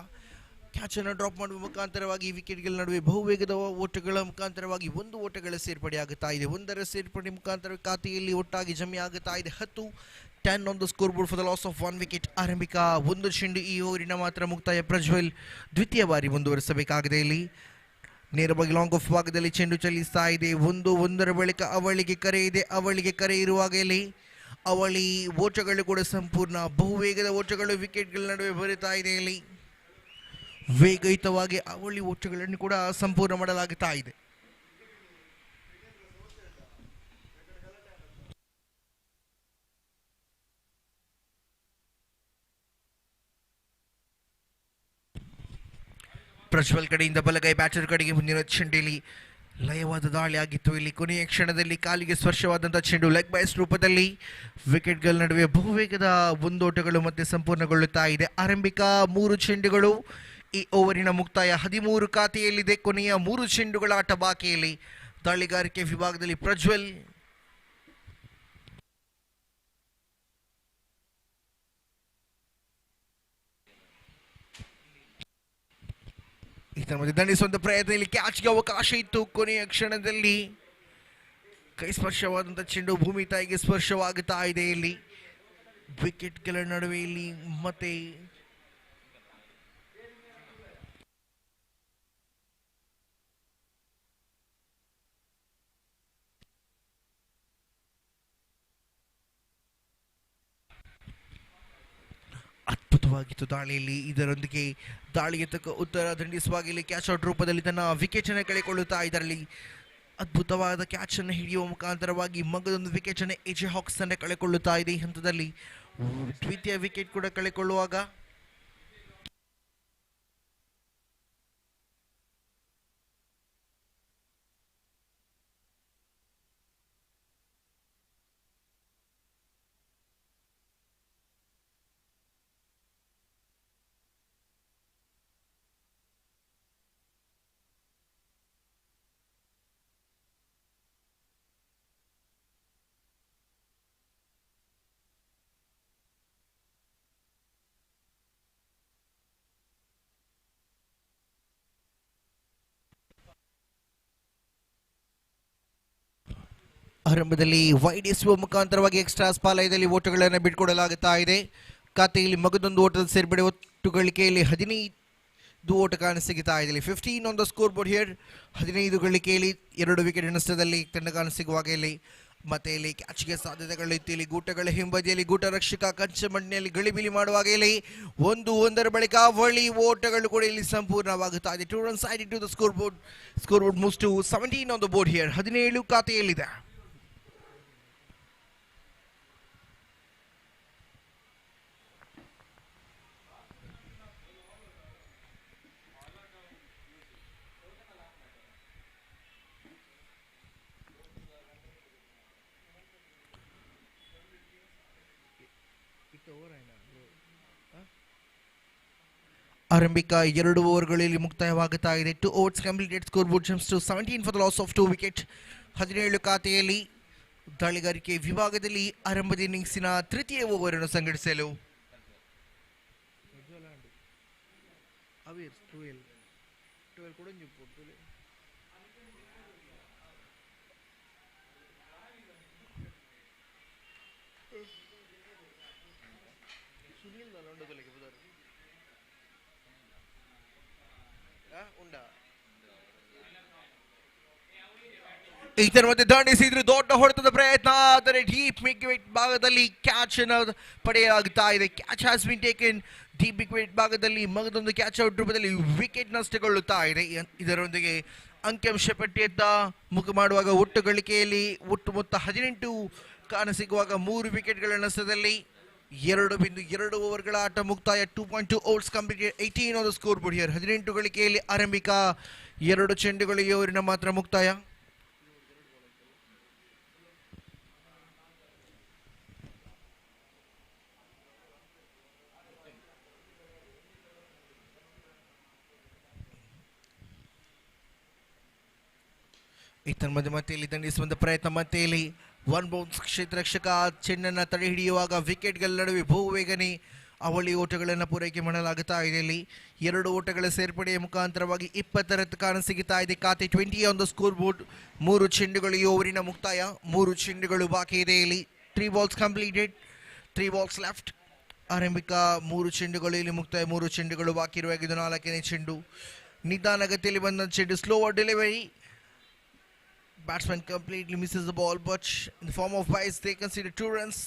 ಕ್ಯಾಚ್ ಅನ್ನು ಡ್ರಾಪ್ ಮಾಡುವ ಮುಖಾಂತರವಾಗಿ ವಿಕೆಟ್ಗಳ ನಡುವೆ ಬಹುವೇಗದ ಓಟಗಳ ಮುಖಾಂತರವಾಗಿ ಒಂದು ಓಟಗಳ ಸೇರ್ಪಡೆ ಆಗುತ್ತಾ ಇದೆ. ಒಂದರ ಸೇರ್ಪಡೆ ಮುಖಾಂತರ ಖಾತೆಯಲ್ಲಿ ಒಟ್ಟಾಗಿ ಜಮೆ ಆಗುತ್ತಾ ಇದೆ 10 on the scoreboard for the loss of 1 wicket. ಆರಂಭಿಕ ಒಂದು ಚೆಂಡು ಈ ಓವರಿನ ಮಾತ್ರ ಮುಕ್ತಾಯ. ಪ್ರಜ್ವಲ್ ದ್ವಿತೀಯ ಬಾರಿ ಮುಂದುವರಿಸಬೇಕಾಗಿದೆ. ಇಲ್ಲಿ ನೇರವಾಗಿ ಲಾಂಗ್ ಆಫ್ ಭಾಗದಲ್ಲಿ ಚೆಂಡು ಚಲಿಸ್ತಾ ಇದೆ. ಒಂದರ ಬಳಿಕ ಅವಳಿಗೆ ಕರೆ ಇದೆ. ಅವಳಿಗೆ ಕರೆ ಇರುವಾಗ ಇಲ್ಲಿ ಅವಳಿ ಓಟಗಳು ಕೂಡ ಸಂಪೂರ್ಣ ಬಹುವೇಗದ ಓಟಗಳು ವಿಕೆಟ್ಗಳ ನಡುವೆ ಬರುತ್ತಾ ಇದೆ. ಇಲ್ಲಿ ವೇಗಯುತವಾಗಿ ಅವಳಿ ಓಟಗಳನ್ನು ಕೂಡ ಸಂಪೂರ್ಣ ಮಾಡಲಾಗುತ್ತಾ ಇದೆ. ಪ್ರಜ್ವಲ್ ಕಡೆಯಿಂದ ಬಲಗೈ ಬ್ಯಾಟರ್ ಕಡೆಗೆ ಮುಂದಿನ ಚೆಂಡಲ್ಲಿ ಲಯವಾದ ದಾಳಿ ಆಗಿತ್ತು. ಇಲ್ಲಿ ಕೊನೆಯ ಕ್ಷಣದಲ್ಲಿ ಕಾಲಿಗೆ ಸ್ಪರ್ಶವಾದಂಥ ಚೆಂಡು ಲೆಗ್ ಬೈಸ್ ರೂಪದಲ್ಲಿ ವಿಕೆಟ್ಗಳ ನಡುವೆ ಬಹುವೇಗದ ಒಂದೋಟಗಳು ಮತ್ತೆ ಸಂಪೂರ್ಣಗೊಳ್ಳುತ್ತಾ ಇದೆ. ಆರಂಭಿಕ 3 ಚೆಂಡುಗಳು ಈ ಓವರಿನ ಮುಕ್ತಾಯ. 13 ಖಾತೆಯಲ್ಲಿದೆ. ಕೊನೆಯ 3 ಚೆಂಡುಗಳ ಆಟ ಬಾಕಿಯಲ್ಲಿ. ದಾಳಿಗಾರಿಕೆ ವಿಭಾಗದಲ್ಲಿ ಪ್ರಜ್ವಲ್ ಇದರ ಮಧ್ಯೆ ದಂಡಿಸುವಂತ ಪ್ರಯತ್ನ. ಇಲ್ಲಿ ಕ್ಯಾಚ್ಗೆ ಅವಕಾಶ ಇತ್ತು. ಕೊನೆಯ ಕ್ಷಣದಲ್ಲಿ ಕೈ ಸ್ಪರ್ಶವಾದಂಥ ಚೆಂಡು ಭೂಮಿ ತಾಯಿಗೆ ಸ್ಪರ್ಶವಾಗುತ್ತಾ ಇದೆ. ಇಲ್ಲಿ ವಿಕೆಟ್ಗಳ ನಡುವೆ ಇಲ್ಲಿ ಮತ್ತೆ ಅದ್ಭುತವಾಗಿತ್ತು ದಾಳಿಯಲ್ಲಿ. ಇದರೊಂದಿಗೆ ದಾಳಿಗೆ ತಕ್ಕ ಉತ್ತರ ದಂಡಿಸುವಾಗ ಇಲ್ಲಿ ಕ್ಯಾಚ್ ಔಟ್ ರೂಪದಲ್ಲಿ ತನ್ನ ವಿಕೆಟ್ ಅನ್ನು ಕಳೆಕೊಳ್ಳುತ್ತಾ ಇದರಲ್ಲಿ ಅದ್ಭುತವಾದ ಕ್ಯಾಚ್ ಅನ್ನು ಹಿಡಿಯುವ ಮುಖಾಂತರವಾಗಿ ಮಗದೊಂದು ವಿಕೆಟ್ ಅನ್ನು ಎಜೆ ಹಾಕ್ಸ್ ಅನ್ನು ಕಳೆಕೊಳ್ಳುತ್ತಾ ಇದೆ. ಈ ಹಂತದಲ್ಲಿ ದ್ವಿತೀಯ ವಿಕೆಟ್ ಕೂಡ ಕಳೆಕೊಳ್ಳುವಾಗ ಆರಂಭದಲ್ಲಿ ವೈಡ್ ಎಸುವ ಮುಖಾಂತರವಾಗಿ ಎಕ್ಸ್ಟ್ರಾಸ್ ಪಾಲಯದಲ್ಲಿ ಓಟಗಳನ್ನು ಬಿಟ್ಕೊಡಲಾಗುತ್ತಾ ಇದೆ. ಖಾತೆಯಲ್ಲಿ ಮಗದೊಂದು ಓಟದ ಸೇರ್ಪಡೆ. ಒಟ್ಟು ಗಳಿಕೆಯಲ್ಲಿ 15 ಓಟ ಕಾಣಸಿಗುತ್ತಾ ಇದೆ. 15 on the scoreboard here. 15 ಗಳಿಕೆಯಲ್ಲಿ 2 ವಿಕೆಟ್ ನಷ್ಟದಲ್ಲಿ ತಂಡ ಕಾಣಸಿಗುವಾಗ ಇಲ್ಲಿ ಮತ್ತೆ ಇಲ್ಲಿ ಕ್ಯಾಚ್ಗೆ ಸಾಧ್ಯತೆಗಳಿತ್ತು. ಇಲ್ಲಿ ಗೂಟಗಳ ಹಿಂಬದಿಯಲ್ಲಿ ಗೂಟ ರಕ್ಷಕ ಕಂಚ ಮಣ್ಣಿನಲ್ಲಿ ಗಳಿಬಿಲಿ ಮಾಡುವಾಗ ಇಲ್ಲಿ ಒಂದರ ಬಳಿಕ ಅವಳಿ ಓಟಗಳು ಕೂಡ ಇಲ್ಲಿ ಸಂಪೂರ್ಣವಾಗುತ್ತಾ ಇದೆ. 2 runs added to the scoreboard. Scoreboard moves to 17 on the board here. 17 ಖಾತೆಯಲ್ಲಿದೆ. ಆರಂಭಿಕ 2 ಓವರ್ಗಳಲ್ಲಿ ಮುಕ್ತಾಯವಾಗುತ್ತಾ ಇದೆ. 2 overs completed. Scoreboard jumps to 17 for the loss of 2 wicket. 17 ಖಾತೆಯಲ್ಲಿ ದಾಳಿಗಾರಿಕೆ ವಿಭಾಗದಲ್ಲಿ ಆರಂಭದ ಇನ್ನಿಂಗ್ಸಿನ ತೃತೀಯ ಓವರ್ ಅನ್ನು ಸಂಘಟಿಸಲು ಇದರ ಮಧ್ಯೆ ದಂಡಿಸಿದ್ರು ದೊಡ್ಡ ಹೊಡೆತದ ಪ್ರಯತ್ನ. ಆದರೆ ಡೀಪ್ ವಿಕೆಟ್ ಭಾಗದಲ್ಲಿ ಕ್ಯಾಚ್ ಅನ್ನು ಪಡೆಯಲಾಗುತ್ತಾ ಇದೆ. Catch has been taken. Deep wicket ಭಾಗದಲ್ಲಿ ಮಗದೊಂದು ಕ್ಯಾಚ್ ಔಟ್ ರೂಪದಲ್ಲಿ ವಿಕೆಟ್ ನಷ್ಟಗೊಳ್ಳುತ್ತಾ ಇದೆ. ಇದರೊಂದಿಗೆ ಅಂಕಿಅಂಶ ಪಟ್ಟಿಯತ್ತ ಮುಖ ಮಾಡುವಾಗ ಒಟ್ಟು ಗಳಿಕೆಯಲ್ಲಿ ಒಟ್ಟು ಮೊತ್ತ 18 ಕಾಣಸಿಗುವಾಗ 3 ವಿಕೆಟ್ಗಳ ನಷ್ಟದಲ್ಲಿ 2.2 ಓವರ್ಗಳ ಆಟ ಮುಕ್ತಾಯ. 2.2 overs completed. 18 on the scoreboard here. 18 ಗಳಿಕೆಯಲ್ಲಿ ಆರಂಭಿಕ 2 ಚೆಂಡುಗಳು ಈ ಓವರಿನ ಮಾತ್ರ ಮುಕ್ತಾಯ. ಇತರ ಮತ್ತೆ ಇಲ್ಲಿ ದಂಡಿಸುವಂತ ಪ್ರಯತ್ನ. ಮತ್ತೆ ಇಲ್ಲಿ 1 ಬೌನ್ಸ್ ಕ್ಷೇತ್ರ ರಕ್ಷಕ ಚೆಂಡನ್ನು ತಡೆ ಹಿಡಿಯುವಾಗ ವಿಕೆಟ್ಗಳ ನಡುವೆ ಬಹುವೇಗನೆ ಅವಳಿ ಓಟಗಳನ್ನು ಪೂರೈಕೆ ಮಾಡಲಾಗುತ್ತಾ ಇದೆ. ಇಲ್ಲಿ 2 ಓಟಗಳ ಸೇರ್ಪಡೆಯ ಮುಖಾಂತರವಾಗಿ 20 ಕಾಣಸಿಗುತ್ತಾ ಇದೆ ಖಾತೆ 20 ಆನ್ ದ ಸ್ಕೋರ್ ಬೋರ್ಡ್. 3 ಚೆಂಡುಗಳು ಈ ಓವರಿನ ಮುಕ್ತಾಯ. 3 ಚೆಂಡುಗಳು ಬಾಕಿ ಇದೆ ಇಲ್ಲಿ. 3 balls ಕಂಪ್ಲೀಟೆಡ್, 3 balls ಲೆಫ್ಟ್. ಆರಂಭಿಕ 3 ಚೆಂಡುಗಳು ಇಲ್ಲಿ ಮುಕ್ತಾಯ. 3 ಚೆಂಡುಗಳು ಬಾಕಿ ಇರುವಾಗ ಇದು 4ನೇ ಚೆಂಡು. ನಿಧಾನಗತಿಯಲ್ಲಿ ಬಂದ ಚೆಂಡು, slower delivery. Batsman completely misses the ball, but in the form of byes they consider 2 runs.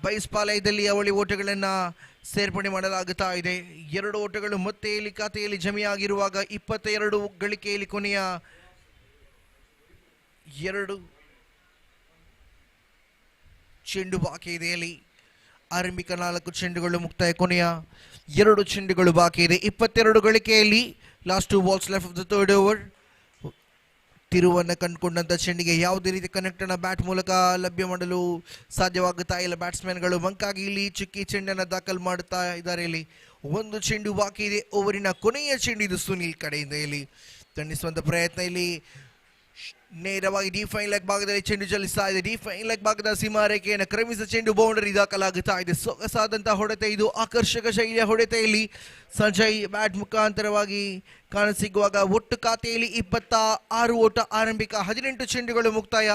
Byes ಪಾಲಯದಲ್ಲಿ ಅವಳಿ ಓಟಗಳನ್ನು ಸೇರ್ಪಡೆ ಮಾಡಲಾಗುತ್ತಾ ಇದೆ. 2 ಓಟಗಳು ಮತ್ತೆ ಇಲ್ಲಿ ಖಾತೆಯಲ್ಲಿ ಜಮೆಯಾಗಿರುವಾಗ 22 ಗಳಿಕೆಯಲ್ಲಿ ಕೊನೆಯ 2 ಚೆಂಡು ಬಾಕಿ ಇದೆ ಇಲ್ಲಿ. ಆರಂಭಿಕ 4 ಚೆಂಡುಗಳು ಮುಕ್ತಾಯ, ಕೊನೆಯ 2 ಚೆಂಡುಗಳು ಬಾಕಿ ಇದೆ. 22 ಗಳಿಕೆಯಲ್ಲಿ last 2 balls left of the third over. ತಿರುವನ್ನು ಕಂಡುಕೊಂಡಂಥ ಚೆಂಡಿಗೆ ಯಾವುದೇ ರೀತಿ ಕನೆಕ್ಟ್ ಅನ್ನು ಬ್ಯಾಟ್ ಮೂಲಕ ಲಭ್ಯ ಮಾಡಲು ಸಾಧ್ಯವಾಗುತ್ತಾ ಇಲ್ಲ. ಬ್ಯಾಟ್ಸ್ಮನ್ಗಳು ಮಂಕಾಗಿ ಇಲ್ಲಿ ಚುಕ್ಕಿ ಚೆಂಡನ್ನು ದಾಖಲು ಮಾಡುತ್ತಾ ಇದ್ದಾರೆ. ಇಲ್ಲಿ 1 ಚೆಂಡು ಬಾಕಿ ಇದೆ. ಓವರಿನ ಕೊನೆಯ ಚೆಂಡು ಇದು ಸುನೀಲ್ ಕಡೆಯಿಂದ ಇಲ್ಲಿ ತಂಡಿಸುವಂಥ ಪ್ರಯತ್ನ. ಇಲ್ಲಿ ನೇರವಾಗಿ ಡಿಫೈನ್ ಲೆಗ್ ಭಾಗದಲ್ಲಿ ಚೆಂಡು ಚಲಿಸ್ತಾ ಇದೆ. ಡಿಫೈನ್ ಲೆಗ್ ಭಾಗದ ಸೀಮಾರೇಖೆಯನ್ನು ಕ್ರಮಿಸಿದ ಚೆಂಡು ಬೌಂಡರಿ ದಾಖಲಾಗುತ್ತಾ ಇದೆ. ಸೊಗಸಾದಂಥ ಹೊಡೆತ ಇದು, ಆಕರ್ಷಕ ಶೈಲಿಯ ಹೊಡೆತ. ಇಲ್ಲಿ ಸಂಜಯ್ ಬ್ಯಾಟ್ ಮುಖಾಂತರವಾಗಿ ಕಾಣಸಿಗುವಾಗ ಒಟ್ಟು ಖಾತೆಯಲ್ಲಿ 26 ಓಟ. ಆರಂಭಿಕ 18 ಚೆಂಡುಗಳು ಮುಕ್ತಾಯ.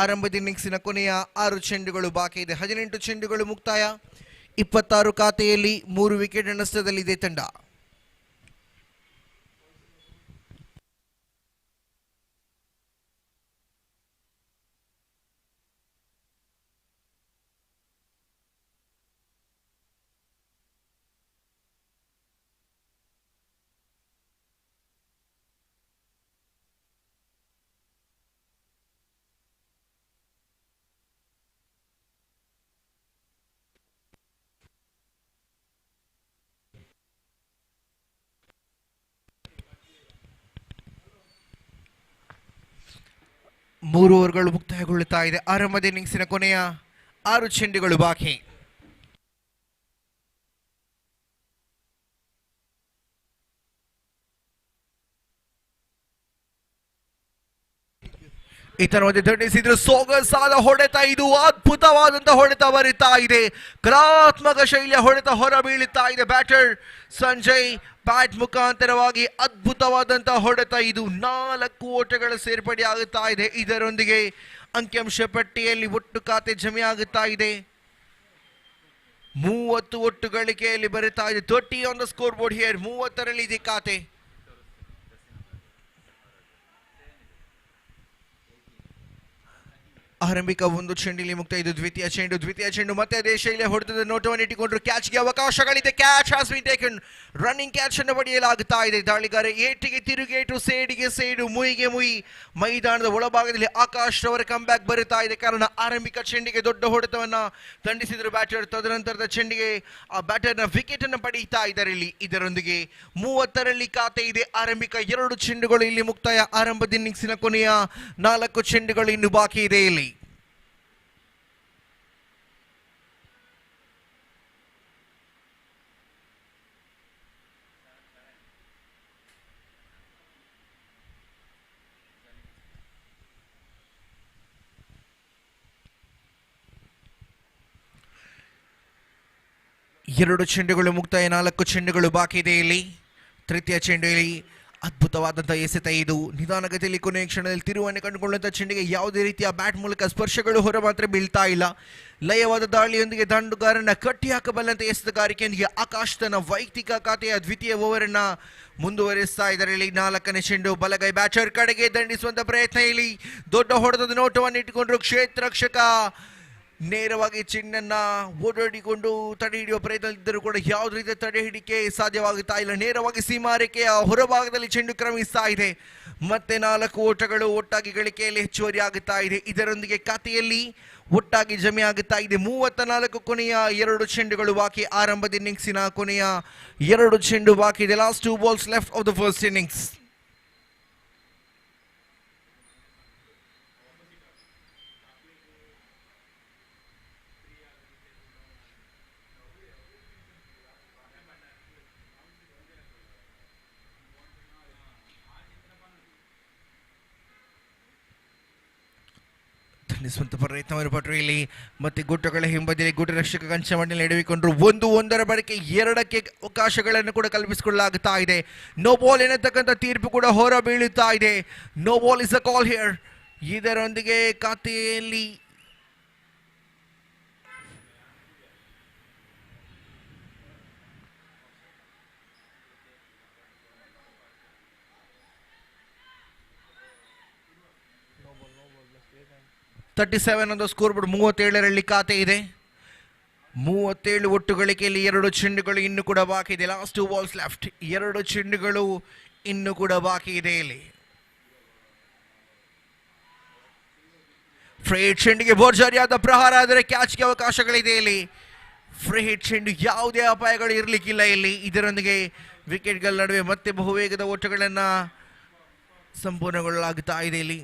ಆರಂಭದ ಇನ್ನಿಂಗ್ಸಿನ ಕೊನೆಯ 6 ಚೆಂಡುಗಳು ಬಾಕಿ ಇದೆ. 18 ಚೆಂಡುಗಳು ಮುಕ್ತಾಯ, 26 ಖಾತೆಯಲ್ಲಿ 3 ವಿಕೆಟ್ ನಷ್ಟದಲ್ಲಿದೆ ತಂಡ. ಮೂರು ಓವರ್ಗಳು ಮುಕ್ತಾಯಗೊಳ್ಳುತ್ತಾ ಇದೆ. ಆರಂಭದ ಇನ್ನಿಂಗ್ಸಿನ ಕೊನೆಯ 6 ಚೆಂಡುಗಳು ಬಾಕಿ. ಇದರ ಮಧ್ಯೆ ದಂಡಿಸಿದ್ರು ಸೊಗಸಾದ ಹೊಡೆತ. ಇದು ಅದ್ಭುತವಾದಂತಹ ಹೊಡೆತ ಬರುತ್ತಾ ಇದೆ. ಕಲಾತ್ಮಕ ಶೈಲಿಯ ಹೊಡೆತ ಹೊರ ಬೀಳುತ್ತಾ ಇದೆ. ಬ್ಯಾಟರ್ ಸಂಜಯ್ ಬ್ಯಾಟ್ ಮುಖಾಂತರವಾಗಿ ಅದ್ಭುತವಾದಂತಹ ಹೊಡೆತ. ಇದು 4 ಓಟಗಳ ಸೇರ್ಪಡೆ ಆಗುತ್ತಾ ಇದೆ. ಇದರೊಂದಿಗೆ ಅಂಕಿಅಂಶ ಪಟ್ಟಿಯಲ್ಲಿ ಒಟ್ಟು ಖಾತೆ ಜಮೆಯಾಗುತ್ತಾ ಇದೆ. 30 ಒಟ್ಟು ಗಳಿಕೆಯಲ್ಲಿ ಬರುತ್ತಾ ಇದೆ. 30 on the scoreboard here. 30ರಲ್ಲಿ ಇದೆ ಖಾತೆ. ಆರಂಭಿಕ 1 ಚೆಂಡಿಲಿ ಮುಕ್ತ. ಇದು ದ್ವಿತೀಯ ಚೆಂಡು ಮತ್ತೆ ಅದೇ ಶೈಲಿಯ ಹೊಡೆತದ ನೋಟವನ್ನು ಇಟ್ಟುಕೊಂಡ್ರು. ಕ್ಯಾಚ್ಗೆ ಅವಕಾಶಗಳಿದೆ. Catch has been taken. Running catch ಅನ್ನು ಪಡೆಯಲಾಗುತ್ತಾ ಇದೆ. ದಾಳಿಗಾರ ಏಟಿಗೆ ತಿರುಗೇಟು, ಸೇಡಿಗೆ ಸೇಡು, ಮುಯಿಗೆ ಮುಯಿ. ಮೈದಾನದ ಒಳಭಾಗದಲ್ಲಿ ಆಕಾಶ್ ರವರ ಕಂಬ್ಯಾಕ್ ಬರುತ್ತಾ ಇದೆ. ಕಾರಣ ಆರಂಭಿಕ ಚೆಂಡಿಗೆ ದೊಡ್ಡ ಹೊಡೆತವನ್ನ ದಂಡಿಸಿದ್ರು ಬ್ಯಾಟರ್. ತದನಂತರದ ಚೆಂಡಿಗೆ ಆ ಬ್ಯಾಟರ್ನ ವಿಕೆಟ್ ಅನ್ನು ಪಡೆಯುತ್ತಾ ಇದ್ದಾರೆ. ಇಲ್ಲಿ ಇದರೊಂದಿಗೆ 30ರಲ್ಲಿ ಖಾತೆ ಇದೆ. ಆರಂಭಿಕ 2 ಚೆಂಡುಗಳು ಇಲ್ಲಿ ಮುಕ್ತಾಯ. ಆರಂಭದ ಇನ್ನಿಂಗ್ಸಿನ ಕೊನೆಯ 4 ಚೆಂಡುಗಳು ಇನ್ನು ಬಾಕಿ ಇದೆ. ಇಲ್ಲಿ ಎರಡು ಚೆಂಡುಗಳು ಮುಕ್ತಾಯ, 4 ಚೆಂಡುಗಳು ಬಾಕಿ ಇದೆ. ಇಲ್ಲಿ ತೃತೀಯ ಚೆಂಡು. ಇಲ್ಲಿ ಅದ್ಭುತವಾದಂತಹ ಎಸೆತ. ಇದು ನಿಧಾನಗತಿಯಲ್ಲಿ ಕೊನೆಯ ಕ್ಷಣದಲ್ಲಿ ತಿರುವನ್ನು ಕಂಡುಕೊಳ್ಳುವಂತಹ ಚೆಂಡಿಗೆ ಯಾವುದೇ ರೀತಿಯ ಬ್ಯಾಟ್ ಮೂಲಕ ಸ್ಪರ್ಶಗಳು ಹೊರ ಮಾತ್ರ ಬೀಳ್ತಾ ಇಲ್ಲ. ಲಯವಾದ ದಾಳಿಯೊಂದಿಗೆ ದಂಡುಗಾರನ ಕಟ್ಟಿ ಹಾಕಬಲ್ಲಂತ ಎಸೆತಗಾರಿಕೆಯೊಂದಿಗೆ ಆಕಾಶ್ ತನ್ನ ವೈಯಕ್ತಿಕ ಖಾತೆಯ ದ್ವಿತೀಯ ಓವರ್ ಅನ್ನ ಮುಂದುವರಿಸ್ತಾ ಇದ್ದಾರೆ. ಇಲ್ಲಿ 4ನೇ ಚೆಂಡು ಬಲಗೈ ಬ್ಯಾಟರ್ ಕಡೆಗೆ ದಂಡಿಸುವಂತ ಪ್ರಯತ್ನ. ಇಲ್ಲಿ ದೊಡ್ಡ ಹೊಡೆದ ನೋಟವನ್ನು ಇಟ್ಟುಕೊಂಡ್ರು ಕ್ಷೇತ್ರ ರಕ್ಷಕ. ನೇರವಾಗಿ ಚೆಂಡನ್ನ ಓಡಾಡಿಕೊಂಡು ತಡೆ ಹಿಡಿಯುವ ಪ್ರಯತ್ನದಲ್ಲಿದ್ದರೂ ಕೂಡ ಯಾವುದೇ ರೀತಿಯ ತಡೆ ಹಿಡಿಕೆ ಸಾಧ್ಯವಾಗುತ್ತಾ ಇಲ್ಲ. ನೇರವಾಗಿ ಸೀಮಾರೇಖೆಯ ಹೊರಭಾಗದಲ್ಲಿ ಚೆಂಡು ಕ್ರಮಿಸ್ತಾ ಇದೆ. ಮತ್ತೆ 4 ಓಟಗಳು ಒಟ್ಟಾಗಿ ಗಳಿಕೆಯಲ್ಲಿ ಹೆಚ್ಚುವರಿ ಆಗುತ್ತಾ ಇದೆ. ಇದರೊಂದಿಗೆ ಖಾತೆಯಲ್ಲಿ ಒಟ್ಟಾಗಿ ಜಮೆ ಆಗುತ್ತಾ ಇದೆ. 34 ಕೊನೆಯ 2 ಚೆಂಡುಗಳು ಬಾಕಿ. ಆರಂಭದ ಇನ್ನಿಂಗ್ಸಿನ ಕೊನೆಯ 2 ಚೆಂಡು ಬಾಕಿ ಇದೆ. Last 2 balls left of the first innings. ನಿಸ್ವಂತ ಪ್ರಯತ್ನವನ್ನು ಪಟ್ಟರು ಇಲ್ಲಿ. ಮತ್ತೆ ಗುಟ್ಟಗಳ ಹಿಂಬದಿಯಲ್ಲಿ ಗುಟ ರಕ್ಷಕ ಕಂಚ ಮಣ್ಣಿನಲ್ಲಿ ಎಡವಿಕೊಂಡ್ರು. 1-1 ಬಳಕೆ 2ಕ್ಕೆ ಅವಕಾಶಗಳನ್ನು ಕೂಡ ಕಲ್ಪಿಸಿಕೊಳ್ಳಲಾಗುತ್ತಾ ಇದೆ. ನೋ ಬಾಲ್ ಎನ್ನತಕ್ಕಂಥ ತೀರ್ಪು ಕೂಡ ಹೊರ ಬೀಳುತ್ತಾ ಇದೆ. No ball is a call here. ಇದರೊಂದಿಗೆ ಖಾತೆಯಲ್ಲಿ 37 on the scoreboard. 37ರಲ್ಲಿ ಖಾತೆ ಇದೆ. 37 ಒಟ್ಟು ಗಳಿಕೆಯಲ್ಲಿ 2 ಚೆಂಡುಗಳು ಇನ್ನೂ ಕೂಡ ಬಾಕಿ ಇದೆ. Last 2 balls left. 2 ಚೆಂಡುಗಳು ಇನ್ನೂ ಕೂಡ ಬಾಕಿ ಇದೆ ಇಲ್ಲಿ. ಫ್ರೀ ಹಿಟ್ ಚೆಂಡಿಗೆ ಭರ್ಜರಿಯಾದ ಪ್ರಹಾರ, ಆದರೆ ಕ್ಯಾಚ್ಗೆ ಅವಕಾಶಗಳಿದೆ ಇಲ್ಲಿ. ಫ್ರೀ ಹಿಟ್ ಚೆಂಡು, ಯಾವುದೇ ಅಪಾಯಗಳು ಇರಲಿಕ್ಕಿಲ್ಲ ಇಲ್ಲಿ. ಇದರೊಂದಿಗೆ ವಿಕೆಟ್ಗಳ ನಡುವೆ ಮತ್ತೆ ಬಹುವೇಗದ ಓಟಗಳನ್ನು ಸಂಪೂರ್ಣಗೊಳ್ಳಲಾಗುತ್ತಾ ಇದೆ ಇಲ್ಲಿ.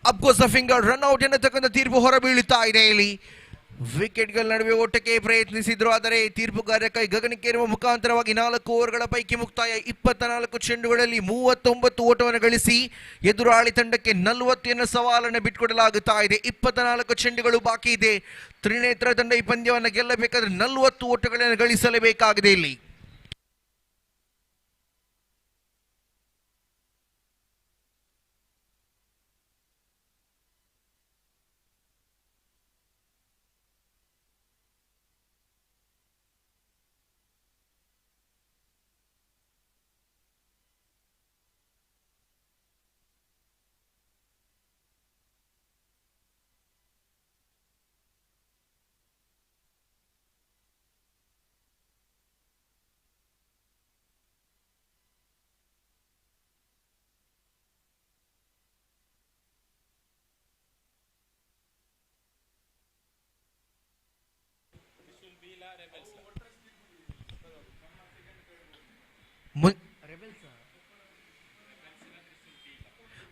ಅಫ್ಕೋರ್ಸ್ ಫಿಂಗರ್ ರನ್ ಔಟ್ ಎನ್ನತಕ್ಕಂಥ ತೀರ್ಪು ಹೊರಬೀಳುತ್ತಾ ಇದೆ ಇಲ್ಲಿ. ವಿಕೆಟ್ಗಳ ನಡುವೆ ಓಟಕ್ಕೆ ಪ್ರಯತ್ನಿಸಿದ್ರು, ಆದರೆ ತೀರ್ಪುಗಾರ ಕೈ ಗಗನಕ್ಕೇರುವ ಮುಖಾಂತರವಾಗಿ 4 ಓವರ್ಗಳ ಪೈಕಿ ಮುಕ್ತಾಯ. 24 ಚೆಂಡುಗಳಲ್ಲಿ 39 ಓಟವನ್ನು ಗಳಿಸಿ ಎದುರಾಳಿ ತಂಡಕ್ಕೆ 40 ಸವಾಲನ್ನು ಬಿಟ್ಟುಕೊಡಲಾಗುತ್ತಾ ಇದೆ. 24 ಚೆಂಡುಗಳು ಬಾಕಿ ಇದೆ. ತ್ರಿನೇತ್ರ ತಂಡ ಈ ಪಂದ್ಯವನ್ನು ಗೆಲ್ಲಬೇಕಾದ್ರೆ 40 ಓಟಗಳನ್ನು ಗಳಿಸಲೇಬೇಕಾಗಿದೆ ಇಲ್ಲಿ.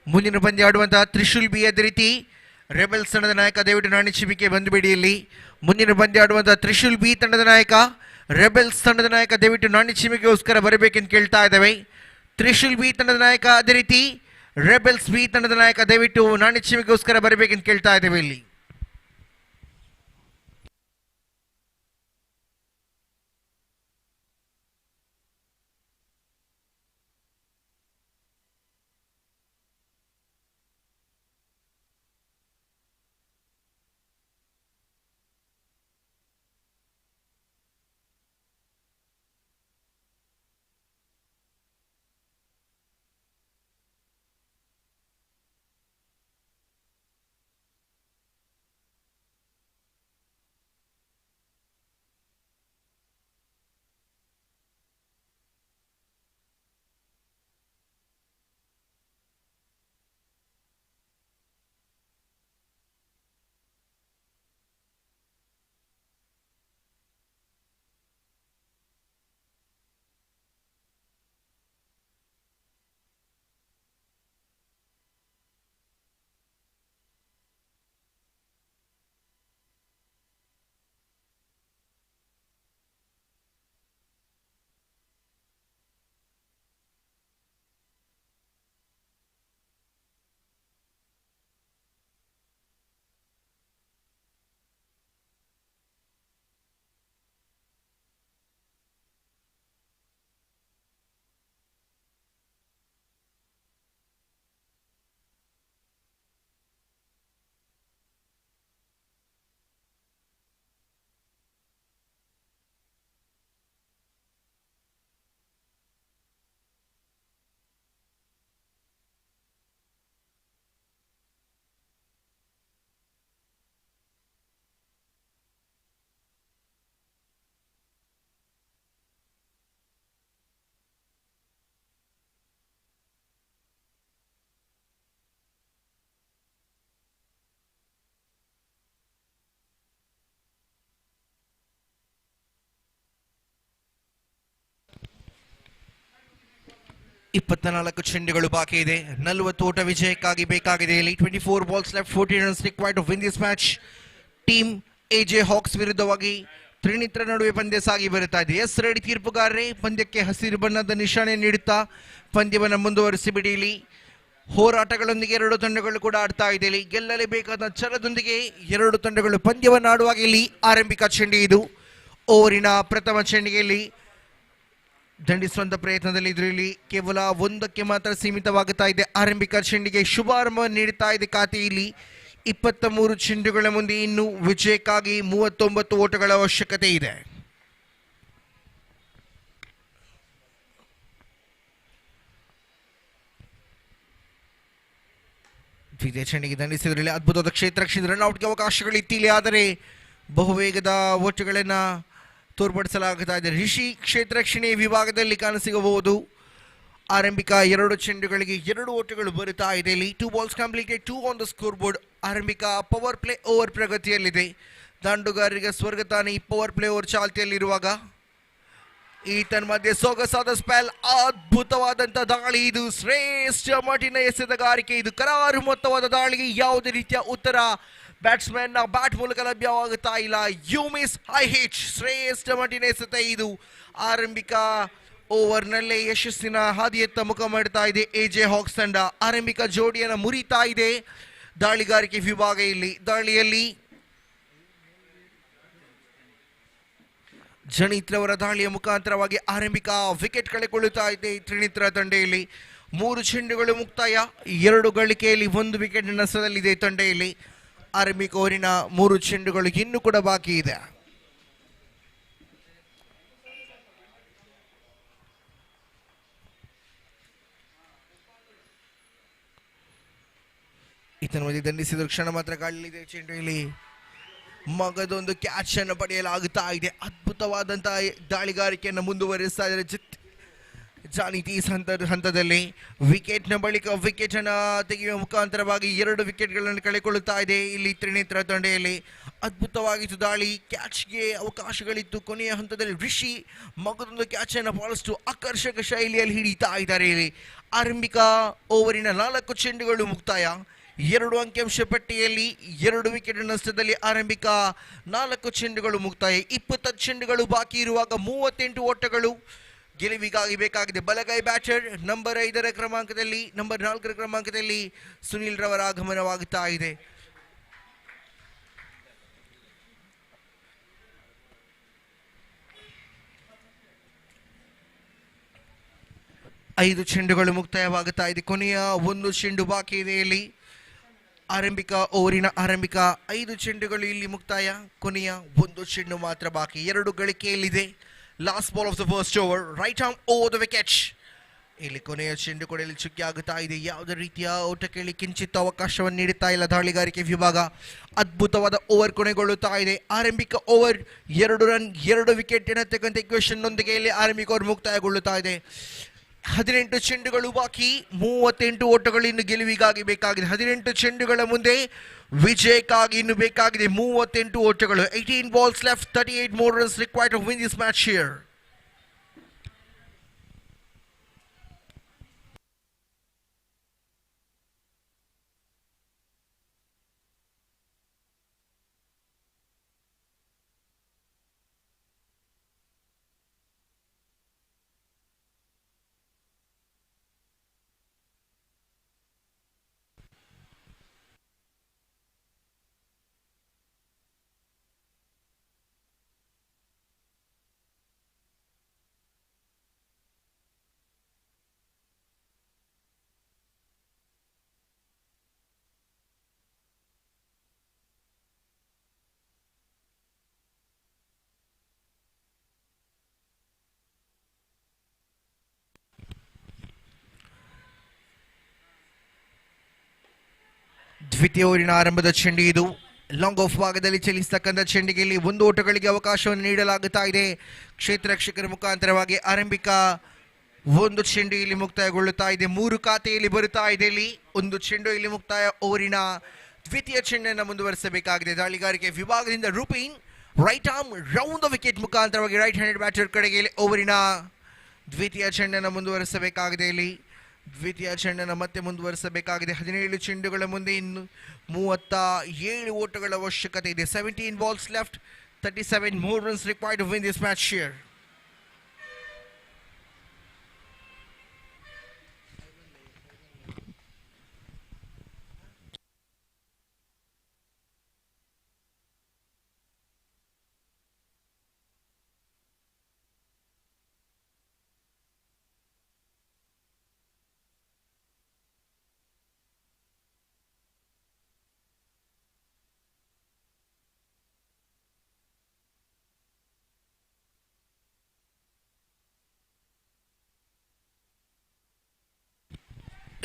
ಮುಂದಿನ ಪಂದ್ಯ ಆಡುವಂತಹ ತ್ರಿಶೂಲ್ ಬಿ ಅದೇ ರೀತಿ ರೆಬೆಲ್ಸ್ ತಂಡದ ನಾಯಕ ದಯವಿಟ್ಟು ನಾಣಿ ಚಿಬಿಕೆ ಬಂದುಬಿಡಿ ಇಲ್ಲಿ. ಮುಂದಿನ ಪಂದ್ಯ ಆಡುವಂತಹ ತ್ರಿಶೂಲ್ ಬಿ ತಂಡದ ನಾಯಕ, ರೆಬೆಲ್ಸ್ ತಂಡದ ನಾಯಕ ದಯವಿಟ್ಟು ನಾಣಿ ಚಿಬಿಕೆಗೋಸ್ಕರ ಬರಬೇಕೆಂದು ಕೇಳ್ತಾ ಇದ್ದೇವೆ. ತ್ರಿಶೂಲ್ ಬಿ ತಂಡದ ನಾಯಕ ಅದೇ ರೀತಿ ರೆಬೆಲ್ಸ್ ಬಿ ತಂಡದ ನಾಯಕ ದಯವಿಟ್ಟು ನಾಣಿ ಚಿಬಿಕೆಗೋಸ್ಕರ ಬರಬೇಕೆಂದು ಕೇಳ್ತಾ ಇದ್ದೇವೆ ಇಲ್ಲಿ. 24 ಚೆಂಡುಗಳು ಬಾಕಿ ಇದೆ. 40 ಓಟ ವಿಜಯಕ್ಕಾಗಿ ಬೇಕಾಗಿದೆ ಇಲ್ಲಿ. 24 balls left, 14 runs required to win this match. Team AJ Hawks ವಿರುದ್ಧವಾಗಿ ತ್ರಿಣಿತ್ರ ನಡುವೆ ಪಂದ್ಯ ಸಾಗಿ ಬರುತ್ತಾ ಇದೆ. ಎಸ್ ರೆಡಿ ತೀರ್ಪುಗಾರರೇ, ಪಂದ್ಯಕ್ಕೆ ಹಸಿರು ಬಣ್ಣದ ನಿಶಾನೆ ನೀಡುತ್ತಾ ಪಂದ್ಯವನ್ನು ಮುಂದುವರಿಸಿ ಬಿಡಿಲಿ. ಹೋರಾಟಗಳೊಂದಿಗೆ ಎರಡು ತಂಡಗಳು ಕೂಡ ಆಡ್ತಾ ಇದೆ ಇಲ್ಲಿ. ಗೆಲ್ಲಲೇಬೇಕಾದ ಛಲದೊಂದಿಗೆ ಎರಡು ತಂಡಗಳು ಪಂದ್ಯವನ್ನು ಆಡುವಾಗ ಇಲ್ಲಿ ಆರಂಭಿಕ ಚೆಂಡು ಇದು. ಓವರಿನ ಪ್ರಥಮ ಚೆಂಡಿಗೆಯಲ್ಲಿ ದಂಡಿಸುವಂತ ಪ್ರಯತ್ನದಲ್ಲಿ ಇದರಲ್ಲಿ ಕೇವಲ ಒಂದಕ್ಕೆ ಮಾತ್ರ ಸೀಮಿತವಾಗುತ್ತಾ ಇದೆ. ಆರಂಭಿಕ ಚೆಂಡಿಗೆ ಶುಭಾರಂಭ ನೀಡುತ್ತಾ ಇದೆ ಖಾತೆ ಇಲ್ಲಿ. 23 ಚೆಂಡುಗಳ ಮುಂದೆ ಇನ್ನು ವಿಜಯಕ್ಕಾಗಿ 39 ಓಟಗಳ ಅವಶ್ಯಕತೆ ಇದೆ. ದ್ವಿತೀಯ ಚೆಂಡಿಗೆ ದಂಡಿಸಿದ್ರಲ್ಲಿ ಅದ್ಭುತವಾದ ಕ್ಷೇತ್ರ ರನ್ಔಟ್ಗೆ ಅವಕಾಶಗಳಿತ್ತು ಇಲ್ಲಿ. ಆದರೆ ಬಹುವೇಗದ ಓಟಗಳನ್ನು ತೋರ್ಪಡಿಸಲಾಗುತ್ತಾ ಇದೆ. ರಿಷಿ ಕ್ಷೇತ್ರಕ್ಷಣೆ ವಿಭಾಗದಲ್ಲಿ ಕಾಣಸಿಗಬಹುದು. ಆರಂಭಿಕ ಎರಡು ಚೆಂಡುಗಳಿಗೆ 2 ಓಟಗಳು ಬರುತ್ತಾ ಇದೆ ಇಲ್ಲಿ. 2 balls completed, 2 on the score board. ಆರಂಭಿಕ ಪವರ್ ಪ್ಲೇ ಓವರ್ ಪ್ರಗತಿಯಲ್ಲಿದೆ. ದಾಂಡುಗಾರರಿಗೆ ಸ್ವರ್ಗ ತಾನೇ ಈ ಪವರ್ ಪ್ಲೇ ಓವರ್ ಚಾಲ್ತಿಯಲ್ಲಿರುವಾಗ ಈ ತನ್ಮಧ್ಯೆ ಸೊಗಸಾದ ಸ್ಪೆಲ್, ಅದ್ಭುತವಾದಂಥ ದಾಳಿ ಇದು. ಶ್ರೇಷ್ಠ ಮಟ್ಟಿನ ಎಸೆತಗಾರಿಕೆ ಇದು. ಕರಾರು ಮೊತ್ತವಾದ ದಾಳಿಗೆ ಯಾವುದೇ ರೀತಿಯ ಉತ್ತರ ಬ್ಯಾಟ್ಸ್ಮನ್ ನ ಬ್ಯಾಟ್ ಮೂಲಕ ಲಭ್ಯವಾಗುತ್ತಾ ಇಲ್ಲ. You miss high hitch. ಶ್ರೇಷ್ಠ ಮಟ್ಟಿನ ಎಸೆತ ಇದು. ಆರಂಭಿಕ ಓವರ್ನಲ್ಲೇ ಯಶಸ್ಸಿನ ಹಾದಿಯತ್ತ ಮುಖ ಮಾಡ್ತಾ ಇದೆ ಎಜೆ ಹಾಕ್ಸ್ ತಂಡ. ಆರಂಭಿಕ ಜೋಡಿಯನ್ನು ಮುರಿತಾ ಇದೆ ದಾಳಿಗಾರಿಕೆ ವಿಭಾಗ ಇಲ್ಲಿ. ದಾಳಿಯಲ್ಲಿ ಜಣಿತ್ರವರ ದಾಳಿಯ ಮುಖಾಂತರವಾಗಿ ಆರಂಭಿಕ ವಿಕೆಟ್ ಕಳೆಕೊಳ್ಳುತ್ತಾ ಇದೆ ತ್ರಿಣಿತ್ರ ತಂಡ ಇಲ್ಲಿ. 3 ಚೆಂಡುಗಳು ಮುಕ್ತಾಯ, 2 ಗಳಿಕೆಯಲ್ಲಿ 1 ವಿಕೆಟ್ ನಷ್ಟದಲ್ಲಿದೆ ತಂಡ ಇಲ್ಲಿ. ಆರಂಭಿಕ ಓವರಿನ 3 ಚೆಂಡುಗಳು ಇನ್ನೂ ಕೂಡ ಬಾಕಿ ಇದೆ. ಈತನ ಮಧ್ಯೆ ದಂಡಿಸಿದ ಕ್ಷಣ ಮಾತ್ರ ಗಾಳಿಲಿದೆ ಚೆಂಡು ಇಲ್ಲಿ. ಮಗದೊಂದು ಕ್ಯಾಚ್ ಅನ್ನು ಪಡೆಯಲಾಗುತ್ತಾ ಇದೆ. ಅದ್ಭುತವಾದಂತಹ ದಾಳಿಗಾರಿಕೆಯನ್ನು ಮುಂದುವರಿಸ್ತಾ ಇದ್ದಾರೆ ಜಾನಿತಿ ಹಂತದಲ್ಲಿ. ವಿಕೆಟ್ನ ಬಳಿಕ ವಿಕೆಟ್ ಅನ್ನು ತೆಗೆಯುವ ಮುಖಾಂತರವಾಗಿ 2 ವಿಕೆಟ್ಗಳನ್ನು ಕಳೆಕೊಳ್ಳುತ್ತಾ ಇದೆ ಇಲ್ಲಿ ತ್ರಿನೇತ್ರ ತಂಡೆಯಲ್ಲಿ. ಅದ್ಭುತವಾಗಿತ್ತು ದಾಳಿ. ಕ್ಯಾಚ್ಗೆ ಅವಕಾಶಗಳಿತ್ತು. ಕೊನೆಯ ಹಂತದಲ್ಲಿ ರಿಷಿ ಮಗದೊಂದು ಕ್ಯಾಚ್ ಅನ್ನು ಬಹಳಷ್ಟು ಆಕರ್ಷಕ ಶೈಲಿಯಲ್ಲಿ ಹಿಡಿತಾ ಇದ್ದಾರೆ ಇಲ್ಲಿ. ಆರಂಭಿಕ ಓವರಿನ 4 ಚೆಂಡುಗಳು ಮುಕ್ತಾಯ. 2 ಅಂಕಿಅಂಶ ಪಟ್ಟಿಯಲ್ಲಿ 2 ವಿಕೆಟ್ ನಷ್ಟದಲ್ಲಿ ಆರಂಭಿಕ 4 ಚೆಂಡುಗಳು ಮುಕ್ತಾಯ. 20 ಚೆಂಡುಗಳು ಬಾಕಿ ಇರುವಾಗ 38 ಓಟಗಳು ಗೆಲುವಿಗಾಗಿ ಬೇಕಾಗಿದೆ. ಬಲಗೈ ಬ್ಯಾಟರ್ ನಂಬರ್ 5ರ ಕ್ರಮಾಂಕದಲ್ಲಿ, ನಂಬರ್ 4ರ ಕ್ರಮಾಂಕದಲ್ಲಿ ಸುನಿಲ್ ರವರ ಆಗಮನವಾಗುತ್ತಾ ಇದೆ. ಐದು ಚೆಂಡುಗಳು ಮುಕ್ತಾಯವಾಗುತ್ತಾ ಇದೆ. ಕೊನೆಯ 1 ಚೆಂಡು ಬಾಕಿ ಇದೆ ಇಲ್ಲಿ. ಆರಂಭಿಕ ಓವರಿನ ಆರಂಭಿಕ 5 ಚೆಂಡುಗಳು ಇಲ್ಲಿ ಮುಕ್ತಾಯ. ಕೊನೆಯ 1 ಚೆಂಡು ಮಾತ್ರ ಬಾಕಿ. 2 ಗಳಿಕೆಯಲ್ಲಿದೆ. Last ball of the first over, right arm over the wicket. ಇಲ್ಲಿ ಕೊನೆಯ ಚೆಂಡು ಕೂಡ ಇಲ್ಲಿ ಚುಕ್ಕಿ ಆಗುತ್ತಾ ಇದೆ. ಯಾವುದೇ ರೀತಿಯ ಓಟಕ್ಕೆ ಇಲ್ಲಿ ಕಿಂಚಿತ್ ಅವಕಾಶವನ್ನು ನೀಡುತ್ತಾ ಇಲ್ಲ ದಾಳಿಗಾರಿಕೆ ವಿಭಾಗ. ಅದ್ಭುತವಾದ ಓವರ್ ಕೊನೆಗೊಳ್ಳುತ್ತಾ ಇದೆ. ಆರಂಭಿಕ ಓವರ್ 2 ರನ್ 2 ವಿಕೆಟ್ ಎನ್ನತಕ್ಕಂಥ ಇಕ್ವೇಷನ್ ನೊಂದಿಗೆ ಇಲ್ಲಿ ಆರಂಭಿಕ ಓವರ್ ಮುಕ್ತಾಯಗೊಳ್ಳುತ್ತಾ ಇದೆ. 18 ಚೆಂಡುಗಳು ಬಾಕಿ, 38 ಓಟಗಳು ಇನ್ನು ಗೆಲುವಿಗಾಗಿ ಬೇಕಾಗಿದೆ. 18 ಚೆಂಡುಗಳ ಮುಂದೆ ವಿಜಯಕ್ಕಾಗಿ ಇನ್ನು ಬೇಕಾಗಿದೆ 38 ಓಟಗಳು. 18 balls left, 38 more runs required to win this match here. ದ್ವಿತೀಯ ಓವರಿನ ಆರಂಭದ ಚೆಂಡು ಇದು. ಲಾಂಗ್ ಆಫ್ ಭಾಗದಲ್ಲಿ ಚಲಿಸತಕ್ಕಂಥ ಚೆಂಡಿಗೆ ಇಲ್ಲಿ 1 ಓಟಗಳಿಗೆ ಅವಕಾಶವನ್ನು ನೀಡಲಾಗುತ್ತಾ ಇದೆ ಕ್ಷೇತ್ರ ರಕ್ಷಕರ ಮುಖಾಂತರವಾಗಿ. ಆರಂಭಿಕ 1 ಚೆಂಡು ಇಲ್ಲಿ ಮುಕ್ತಾಯಗೊಳ್ಳುತ್ತಾ ಇದೆ. 3 ಖಾತೆಯಲ್ಲಿ ಬರುತ್ತಾ ಇದೆ ಇಲ್ಲಿ. 1 ಚೆಂಡು ಇಲ್ಲಿ ಮುಕ್ತಾಯ. ಓವರಿನ ದ್ವಿತೀಯ ಚೆಂಡನ್ನು ಮುಂದುವರಿಸಬೇಕಾಗಿದೆ ದಾಳಿಗಾರಿಕೆ ವಿಭಾಗದಿಂದ. Rupin right arm round the wicket ಮುಖಾಂತರವಾಗಿ ರೈಟ್ ಹ್ಯಾಂಡೆಡ್ ಬ್ಯಾಟರ್ ಕಡೆಗೆ ಓವರಿನ ದ್ವಿತೀಯ ಚೆಂಡನ್ನು ಮುಂದುವರಿಸಬೇಕಾಗಿದೆ ಇಲ್ಲಿ. ದ್ವಿತೀಯ ಚೆಂಡನ್ನು ಮತ್ತೆ ಮುಂದುವರಿಸಬೇಕಾಗಿದೆ. 17 ಚೆಂಡುಗಳ ಮುಂದೆ ಇನ್ನು 37 ಓಟಗಳ ಅವಶ್ಯಕತೆ ಇದೆ. 17 balls left, 37 more runs required to win this match here.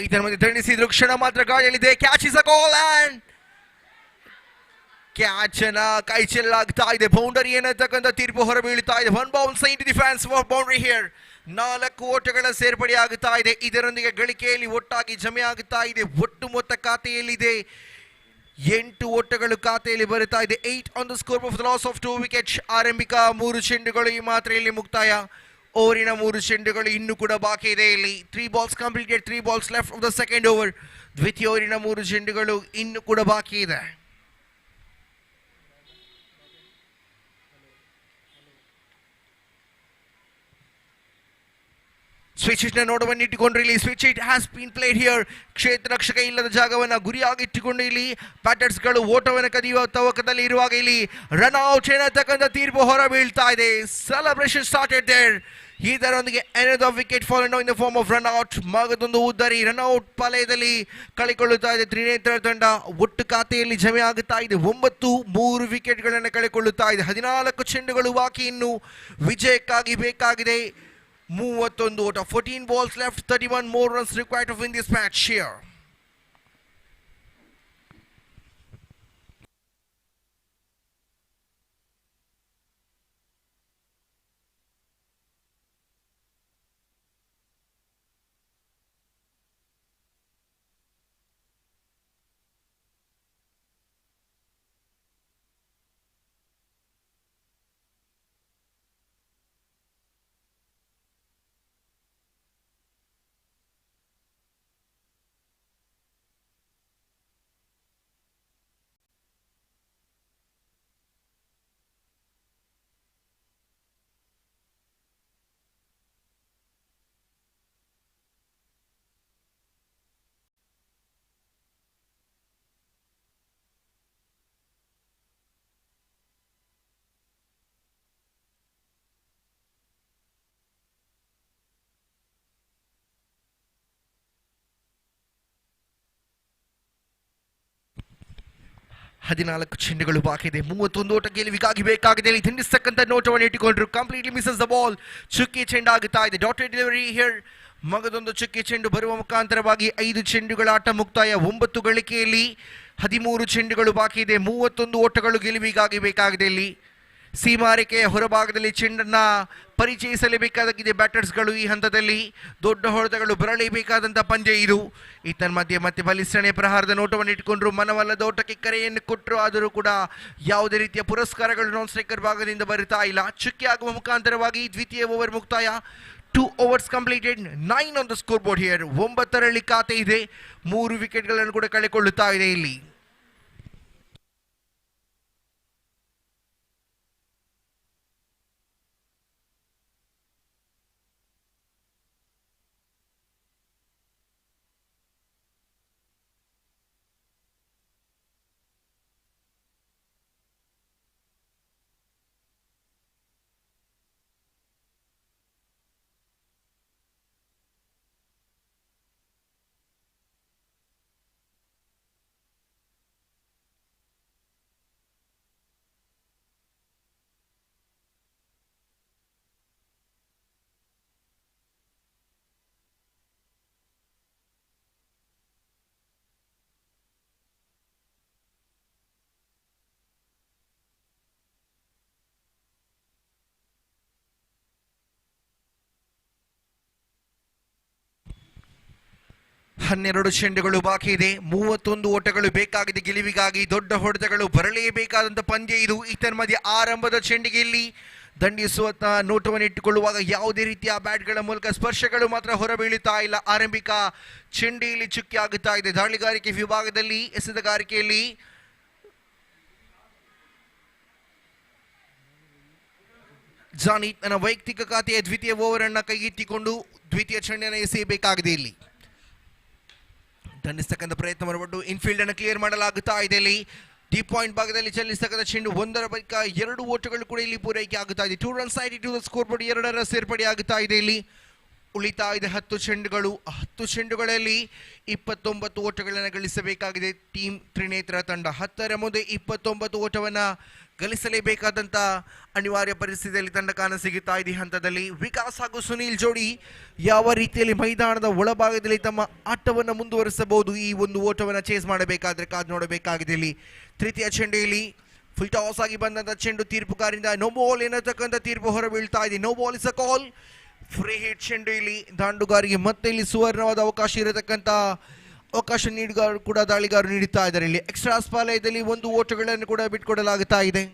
ಇದರ ಮಧ್ಯೆ ದಂಡಿಸಿದ್ರು, ಕ್ಷಣ ಮಾತ್ರ ಗಾಳಿಯಲ್ಲಿದೆ. Catch is a goal and catch ಅನ್ನ ಕೈ ಚೆಲ್ಲಾಗ್ತಾ ಇದೆ. ಬೌಂಡರಿ ಏನತಕ್ಕಂಥ ತೀರ್ಪು ಹೊರಬೀಳ್ತಾ ಇದೆ. 1 bounce into the fence for boundary here. 4 ಓಟಗಳ ಸೇರ್ಪಡೆ ಆಗುತ್ತಾ ಇದೆ. ಇದರೊಂದಿಗೆ ಗಳಿಕೆಯಲ್ಲಿ ಒಟ್ಟಾಗಿ ಜಮೆ ಆಗುತ್ತಾ ಇದೆ. ಒಟ್ಟು ಮೊತ್ತ ಖಾತೆಯಲ್ಲಿದೆ 8 ಓಟಗಳು ಖಾತೆಯಲ್ಲಿ ಬರುತ್ತಾ ಇದೆ. 8 on the score of the loss of 2 wickets. ಆರಂಭಿಕ 3 ಚೆಂಡುಗಳು ಈ ಮಾತ್ರೆಯಲ್ಲಿ ಮುಕ್ತಾಯ. ಓವರಿನ 3 ಚೆಂಡುಗಳು ಇನ್ನೂ ಕೂಡ ಬಾಕಿ ಇದೆ ಇಲ್ಲಿ. 3 balls completed, 3 balls left of the second over. ದ್ವಿತೀಯ ಓವರಿನ 3 ಚೆಂಡುಗಳು ಇನ್ನೂ ಕೂಡ ಬಾಕಿ ಇದೆ. ಸ್ವಿಚ್ ಹಿಟ್ ನೋಡುವನ್ನು ಇಟ್ಟುಕೊಂಡ್ರು ಇಲ್ಲಿ. Switch hit has been played here. ಕ್ಷೇತ್ರ ರಕ್ಷಕ ಇಲ್ಲದ ಜಾಗವನ್ನು ಗುರಿಯಾಗಿಟ್ಟುಕೊಂಡು ಇಲ್ಲಿ ಬ್ಯಾಟರ್ಸ್ಗಳು ಓಟವನ್ನು ಕದಿಯುವ ತವಕದಲ್ಲಿ ಇರುವಾಗ ಇಲ್ಲಿ ರನ್ ಔಟ್ ಏನತಕ್ಕಂಥ ತೀರ್ಪು ಹೊರ ಬೀಳ್ತಾ ಇದೆ. Celebration started there. ಇದರೊಂದಿಗೆ another wicket fallen in the form of run out. ಮಗದೊಂದು ಉದ್ದರಿ ರನ್ ಔಟ್ ಪಾಲಯದಲ್ಲಿ ಕಳೆಕೊಳ್ಳುತ್ತಾ ಇದೆ ತ್ರಿನೇತ್ರ ತಂಡ. ಒಟ್ಟು ಖಾತೆಯಲ್ಲಿ ಜಮೆ ಆಗುತ್ತಾ ಇದೆ 9. 3 ವಿಕೆಟ್ಗಳನ್ನು ಕಳೆಕೊಳ್ಳುತ್ತಾ ಇದೆ. 14 ಚೆಂಡುಗಳು ಬಾಕಿ ಇನ್ನು ವಿಜಯಕ್ಕಾಗಿ ಬೇಕಾಗಿದೆ 31 ಓಟ. 14 balls left, 31 more runs required to win this match here. ಹದಿನಾಲ್ಕು ಚೆಂಡುಗಳು ಬಾಕಿ ಇದೆ. 31 ಓಟ ಗೆಲುವಿಗಾಗಿ ಬೇಕಾಗಿದೆ. ಇಲ್ಲಿ ತಿಂಡಿಸ್ತಕ್ಕಂಥ ನೋಟವನ್ನು ಇಟ್ಟುಕೊಂಡ್ರು. Completely misses the ball. ಚುಕ್ಕಿ ಚೆಂಡಾಗುತ್ತಾ ಇದೆ. Dotted delivery here. ಮಗದೊಂದು ಚುಕ್ಕಿ ಚೆಂಡು ಬರುವ ಮುಖಾಂತರವಾಗಿ 5 ಚೆಂಡುಗಳ ಆಟ ಮುಕ್ತಾಯ. 9 ಗಳಿಕೆಯಲ್ಲಿ 13 ಚೆಂಡುಗಳು ಬಾಕಿ ಇದೆ. 31 ಓಟಗಳು ಗೆಲುವಿಗಾಗಿ ಬೇಕಾಗಿದೆ. ಇಲ್ಲಿ ಸೀಮಾರಿಕೆಯ ಹೊರಭಾಗದಲ್ಲಿ ಚೆಂಡನ್ನ ಪರಿಚಯಿಸಲೇಬೇಕಾಗಿದೆ ಬ್ಯಾಟರ್ಸ್ಗಳು. ಈ ಹಂತದಲ್ಲಿ ದೊಡ್ಡ ಹೊಡೆತಗಳು ಬರಲೇಬೇಕಾದಂಥ ಪಂದ್ಯ ಇದು. ಈತನ ಮಧ್ಯೆ ಮತ್ತೆ ಬಲಿಷ್ಠನೆ ಪ್ರಹಾರದ ನೋಟವನ್ನು ಇಟ್ಕೊಂಡ್ರು. ಮನವಲ್ಲದ ಓಟಕ್ಕೆ ಕರೆಯನ್ನು ಕೊಟ್ಟರು. ಆದರೂ ಕೂಡ ಯಾವುದೇ ರೀತಿಯ ಪುರಸ್ಕಾರಗಳು ನಾನ್ ಸ್ಟ್ರೈಕರ್ ಭಾಗದಿಂದ ಬರುತ್ತಾ ಇಲ್ಲ. ಚುಕ್ಕಿ ಆಗುವ ಮುಖಾಂತರವಾಗಿ ದ್ವಿತೀಯ ಓವರ್ ಮುಕ್ತಾಯ. 2 overs completed, 9 on the scoreboard here. 9ರಲ್ಲಿ ಖಾತೆ ಇದೆ. 3 ವಿಕೆಟ್ಗಳನ್ನು ಕೂಡ ಕಳೆಕೊಳ್ಳುತ್ತಾ ಇದೆ ಇಲ್ಲಿ. ಹನ್ನೆರಡು ಚೆಂಡುಗಳು ಬಾಕಿ ಇದೆ. 31 ಓಟಗಳು ಬೇಕಾಗಿದೆ ಗೆಲುವಿಗಾಗಿ. ದೊಡ್ಡ ಹೊಡೆತಗಳು ಬರಲೇಬೇಕಾದಂಥ ಪಂದ್ಯ ಇದು. ಈತನ ಮಧ್ಯೆ ಆರಂಭದ ಚೆಂಡಿಗೆ ಇಲ್ಲಿ ದಂಡಿಸುವಂತ ನೋಟವನ್ನು ಇಟ್ಟುಕೊಳ್ಳುವಾಗ ಯಾವುದೇ ರೀತಿಯ ಬ್ಯಾಟ್ಗಳ ಮೂಲಕ ಸ್ಪರ್ಶಗಳು ಮಾತ್ರ ಹೊರಬೀಳುತ್ತಾ ಇಲ್ಲ. ಆರಂಭಿಕ ಚೆಂಡಿಯಲ್ಲಿ ಚುಕ್ಕಿ ಆಗುತ್ತಾ ಇದೆ. ದಾಳಿಗಾರಿಕೆ ವಿಭಾಗದಲ್ಲಿ ಎಸೆತಗಾರಿಕೆಯಲ್ಲಿ ಜಾನಿ ತನ್ನ ವೈಯಕ್ತಿಕ ಖಾತೆಯ ದ್ವಿತೀಯ ಓವರ್ ಅನ್ನ ಕೈಗೆತ್ತಿಕೊಂಡು ದ್ವಿತೀಯ ಚೆಂಡನ್ನು ಎಸೆಯಬೇಕಾಗಿದೆ. ಇಲ್ಲಿ ದಂಡಿಸ್ತಕ್ಕಂಥ ಪ್ರಯತ್ನ ಮಾಡಬಹುದು. ಇನ್ಫೀಲ್ಡ್ ಅನ್ನು ಕ್ಲಿಯರ್ ಮಾಡಲಾಗುತ್ತಾ ಇದೆ. ಇಲ್ಲಿ ಡೀಪ್ ಪಾಯಿಂಟ್ ಭಾಗದಲ್ಲಿ ಚಲಿಸತಕ್ಕಂಥ ಚೆಂಡು ಒಂದರ ಬಳಿಕ 2 ಓಟಗಳು ಕೂಡ ಇಲ್ಲಿ ಪೂರೈಕೆ ಆಗುತ್ತಾ ಇದೆ. 2 runs ಆಯ್ತು ಟು ದ ಸ್ಕೋರ್ ಬೋರ್ಡ್. 2 ಸೇರ್ಪಡೆ ಆಗುತ್ತಾ ಇದೆ. ಇಲ್ಲಿ ಉಳಿತಾ ಇದೆ 10 ಚೆಂಡುಗಳು. 10 ಚೆಂಡುಗಳಲ್ಲಿ 29 ಓಟಗಳನ್ನು ಗಳಿಸಬೇಕಾಗಿದೆ ಟೀಮ್ ತ್ರಿನೇತ್ರ ತಂಡ. 10ರ ಮುಂದೆ 29 ಓಟವನ್ನು ಗಳಿಸಲೇಬೇಕಾದಂಥ ಅನಿವಾರ್ಯ ಪರಿಸ್ಥಿತಿಯಲ್ಲಿ ತಂಡ ಕಾಣಸಿಗುತ್ತಾ ಇದೆ. ಹಂತದಲ್ಲಿ ವಿಕಾಸ್ ಹಾಗೂ ಸುನೀಲ್ ಜೋಡಿ ಯಾವ ರೀತಿಯಲ್ಲಿ ಮೈದಾನದ ಒಳಭಾಗದಲ್ಲಿ ತಮ್ಮ ಆಟವನ್ನು ಮುಂದುವರಿಸಬಹುದು, ಈ ಒಂದು ಓಟವನ್ನು ಚೇಸ್ ಮಾಡಬೇಕಾದ್ರೆ ಕಾದು ನೋಡಬೇಕಾಗಿದೆ. ಇಲ್ಲಿ ತೃತೀಯ ಚೆಂಡೆಯಲ್ಲಿ ಫುಲ್ ಟಾಸ್ ಆಗಿ ಬಂದಂಥ ಚೆಂಡು ತೀರ್ಪುಗಾರಿಂದ ನೋ ಬಾಲ್ ಎನ್ನತಕ್ಕಂಥ ತೀರ್ಪು ಹೊರಬೀಳ್ತಾ ಇದೆ. No ball is a call. Free hit ಚೆಂಡು ಇಲ್ಲಿ ದಾಂಡುಗಾರಿಗೆ ಮತ್ತೆ ಇಲ್ಲಿ ಸುವರ್ಣವಾದ ಅವಕಾಶ ಇರತಕ್ಕಂಥ ಅವಕಾಶ ನೀಡುಗಾರ ಕೂಡ ದಾಳಿಗಾರರು ನೀಡುತ್ತಾ ಇದ್ದಾರೆ. ಇಲ್ಲಿ ಎಕ್ಸ್ಟ್ರಾ ಪಾಲಯದಲ್ಲಿ 1 ಓಟಗಳನ್ನು ಕೂಡ ಬಿಟ್ಕೊಡಲಾಗುತ್ತಾ ಇದೆ.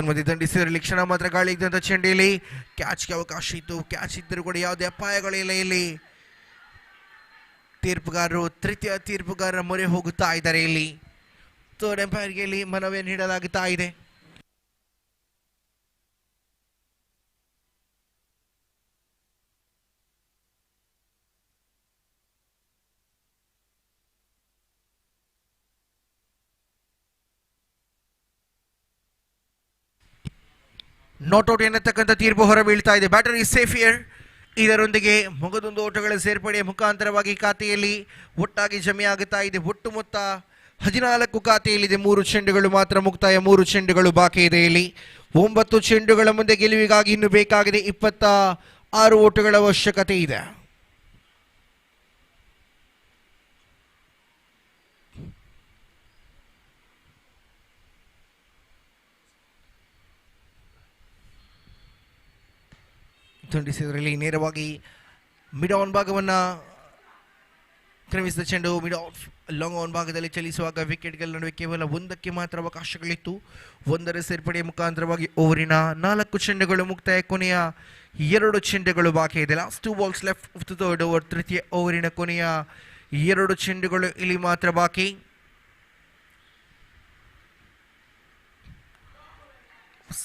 ಮಧ್ಯೆ ದಂಡಿಸಿದಲ್ಲಿ ಕ್ಷಣ ಮಾತ್ರ ಗಾಳಿ ಇದ್ದಂಥ ಚೆಂಡಿಯಲ್ಲಿ ಕ್ಯಾಚ್ಗೆ ಅವಕಾಶ ಇತ್ತು. ಕ್ಯಾಚ್ ಇದ್ದರೂ ಕೂಡ ಯಾವುದೇ ಅಪಾಯಗಳಿಲ್ಲ. ಇಲ್ಲಿ ತೀರ್ಪುಗಾರರು ತೃತೀಯ ತೀರ್ಪುಗಾರರ ಮೊರೆ ಹೋಗುತ್ತಾ ಇದ್ದಾರೆ. ಇಲ್ಲಿ ಥರ್ಡ್ ಎಂಪೈರ್ಗೆ ಇಲ್ಲಿ ಮನವಿ ನೀಡಲಾಗುತ್ತಾ ಇದೆ. ನಾಟ್ಔಟ್ ಎನ್ನತಕ್ಕಂಥ ತೀರ್ಪು ಹೊರಬೀಳ್ತಾ ಇದೆ. Batter is safe here. ಇದರೊಂದಿಗೆ ಮಗದೊಂದು ಓಟಗಳ ಸೇರ್ಪಡೆಯ ಮುಖಾಂತರವಾಗಿ ಖಾತೆಯಲ್ಲಿ ಒಟ್ಟಾಗಿ ಜಮೆಯಾಗುತ್ತಾ ಇದೆ. ಒಟ್ಟು ಮೊತ್ತ 14 ಖಾತೆಯಲ್ಲಿದೆ. 3 ಚೆಂಡುಗಳು ಮಾತ್ರ ಮುಕ್ತಾಯ. 3 ಚೆಂಡುಗಳು ಬಾಕಿ ಇದೆ. ಇಲ್ಲಿ 9 ಚೆಂಡುಗಳ ಮುಂದೆ ಗೆಲುವಿಗಾಗಿ ಇನ್ನು ಬೇಕಾಗಿದೆ 26 ಓಟಗಳ ಅವಶ್ಯಕತೆ ಇದೆ. ದಂಡಿಸಿದ್ರಲ್ಲಿ ನೇರವಾಗಿ ಮಿಡ್ ಆನ್ ಭಾಗವನ್ನು ಕ್ರಮಿಸಿದ ಚೆಂಡು ಮಿಡ್ ಆಫ್ ಲಾಂಗ್ ಆನ್ ಭಾಗದಲ್ಲಿ ಚಲಿಸುವಾಗ ವಿಕೆಟ್ಗಳ ನಡುವೆ ಕೇವಲ 1ಕ್ಕೆ ಮಾತ್ರ ಅವಕಾಶಗಳಿತ್ತು. 1ರ ಸೇರ್ಪಡೆಯ ಮುಖಾಂತರವಾಗಿ ಓವರಿನ 4 ಚೆಂಡುಗಳು ಮುಕ್ತಾಯ. ಕೊನೆಯ 2 ಚೆಂಡುಗಳು ಬಾಕಿ ಇದೆ. Last 2 balls left of the third over. ತೃತೀಯ ಓವರಿನ ಕೊನೆಯ 2 ಚೆಂಡುಗಳು ಇಲ್ಲಿ ಮಾತ್ರ ಬಾಕಿ.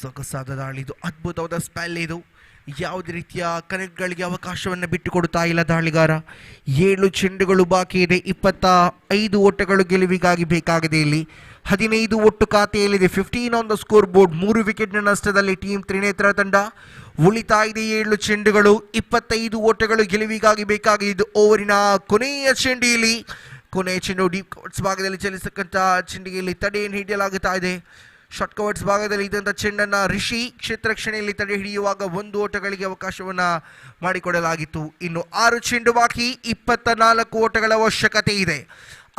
ಸೊಗಸಾದ ದಾಳಿ ಇದು. ಅದ್ಭುತವಾದ ಸ್ಪೆಲ್ ಇದು. ಯಾವುದೇ ರೀತಿಯ ಕನೆಕ್ಟ್ಗಳಿಗೆ ಅವಕಾಶವನ್ನು ಬಿಟ್ಟುಕೊಡುತ್ತಾ ಇಲ್ಲ ದಾಳಿಗಾರ. 7 ಚೆಂಡುಗಳು ಬಾಕಿ ಇದೆ. 25 ಓಟಗಳು ಗೆಲುವಿಗಾಗಿ ಬೇಕಾಗಿದೆ. ಇಲ್ಲಿ 15 ಒಟ್ಟು ಖಾತೆಯಲ್ಲಿದೆ. 15 ಆನ್ ದ ಸ್ಕೋರ್ ಬೋರ್ಡ್. 3 ವಿಕೆಟ್ನ ನಷ್ಟದಲ್ಲಿ ಟೀಮ್ ತ್ರಿನೇತ್ರ ತಂಡ ಉಳಿತಾ ಇದೆ. 7 ಚೆಂಡುಗಳು 25 ಓಟಗಳು ಗೆಲುವಿಗಾಗಿ ಬೇಕಾಗಿದೆ. ಓವರಿನ ಕೊನೆಯ ಚೆಂಡಿಯಲ್ಲಿ ಕೊನೆಯ ಚೆಂಡು ಡೀಪ್ ಕವರ್ಸ್ ಭಾಗದಲ್ಲಿ ಚಲಿಸತಕ್ಕಂಥ ಚೆಂಡಿಗೆಯಲ್ಲಿ ತಡೆಯನ್ನು ಹಿಡಿಯಲಾಗುತ್ತಾ ಇದೆ. ಶಾರ್ಟ್ ಕವರ್ಸ್ ಭಾಗದಲ್ಲಿ ಇದ್ದಂಥ ಚೆಂಡನ್ನು ರಿಷಿ ಕ್ಷೇತ್ರರಕ್ಷಣೆಯಲ್ಲಿ ತಡೆ ಹಿಡಿಯುವಾಗ 1 ಓಟಗಳಿಗೆ ಅವಕಾಶವನ್ನು ಮಾಡಿಕೊಡಲಾಗಿತ್ತು. ಇನ್ನು 6 ಚೆಂಡು ಬಾಕಿ. 24 ಓಟಗಳ ಅವಶ್ಯಕತೆ ಇದೆ.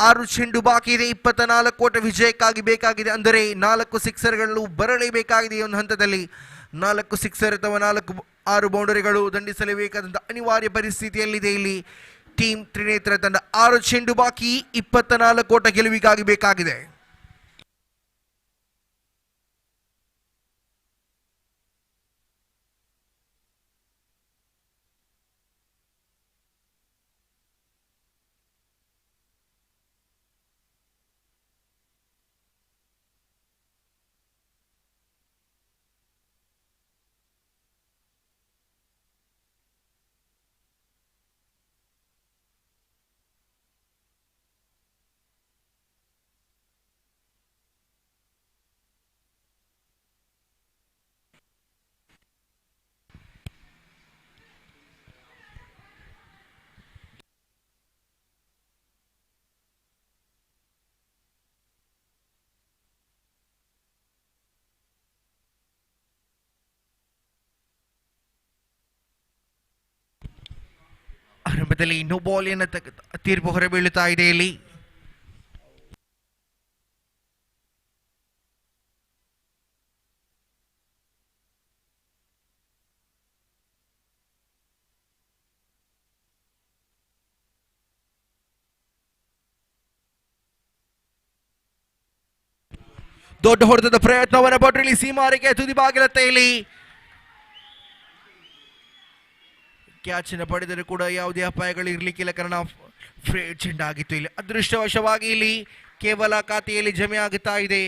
6 ಚೆಂಡು ಬಾಕಿ ಇದೆ. 24 ಓಟ ವಿಜಯಕ್ಕಾಗಿ ಬೇಕಾಗಿದೆ. ಅಂದರೆ 4 ಸಿಕ್ಸರ್ಗಳು ಬರಲೇಬೇಕಾಗಿದೆ. ಈ ಒಂದು ಹಂತದಲ್ಲಿ 4 ಸಿಕ್ಸರ್ ಅಥವಾ 6 ಬೌಂಡರಿಗಳು ದಂಡಿಸಲೇಬೇಕಾದಂಥ ಅನಿವಾರ್ಯ ಪರಿಸ್ಥಿತಿಯಲ್ಲಿದೆ ಇಲ್ಲಿ ಟೀಮ್ ತ್ರಿನೇತ್ರ ತಂಡ. 6 ಚೆಂಡು ಬಾಕಿ. 24 ಓಟ ಗೆಲುವಿಗಾಗಿ ಬೇಕಾಗಿದೆ. ಆರಂಭದಲ್ಲಿ ನೋ ಬಾಲ್ ಎನ್ನ ತೀರ್ಪು ಹೊರಬೀಳುತ್ತಾ ಇದೆ. ಇಲ್ಲಿ ದೊಡ್ಡ ಹೊಡೆತದ ಪ್ರಯತ್ನವನ್ನು ಪಟ್ಟರು ಇಲ್ಲಿ ಸೀಮಾರಿಗೆ ತುದಿ ಬಾಗಿಲತ್ತೆಯಲ್ಲಿ ಕ್ಯಾಚನ್ನು ಪಡೆದರೂ ಕೂಡ ಯಾವುದೇ ಅಪಾಯಗಳು ಇರಲಿಕ್ಕಿಲ್ಲ, ಕಾರಣ ಚೆಂಡಾಗಿತ್ತು. ಇಲ್ಲಿ ಅದೃಷ್ಟವಶವಾಗಿ ಇಲ್ಲಿ ಕೇವಲ ಖಾತೆಯಲ್ಲಿ ಜಮೆ ಆಗುತ್ತಾ ಇದೆ.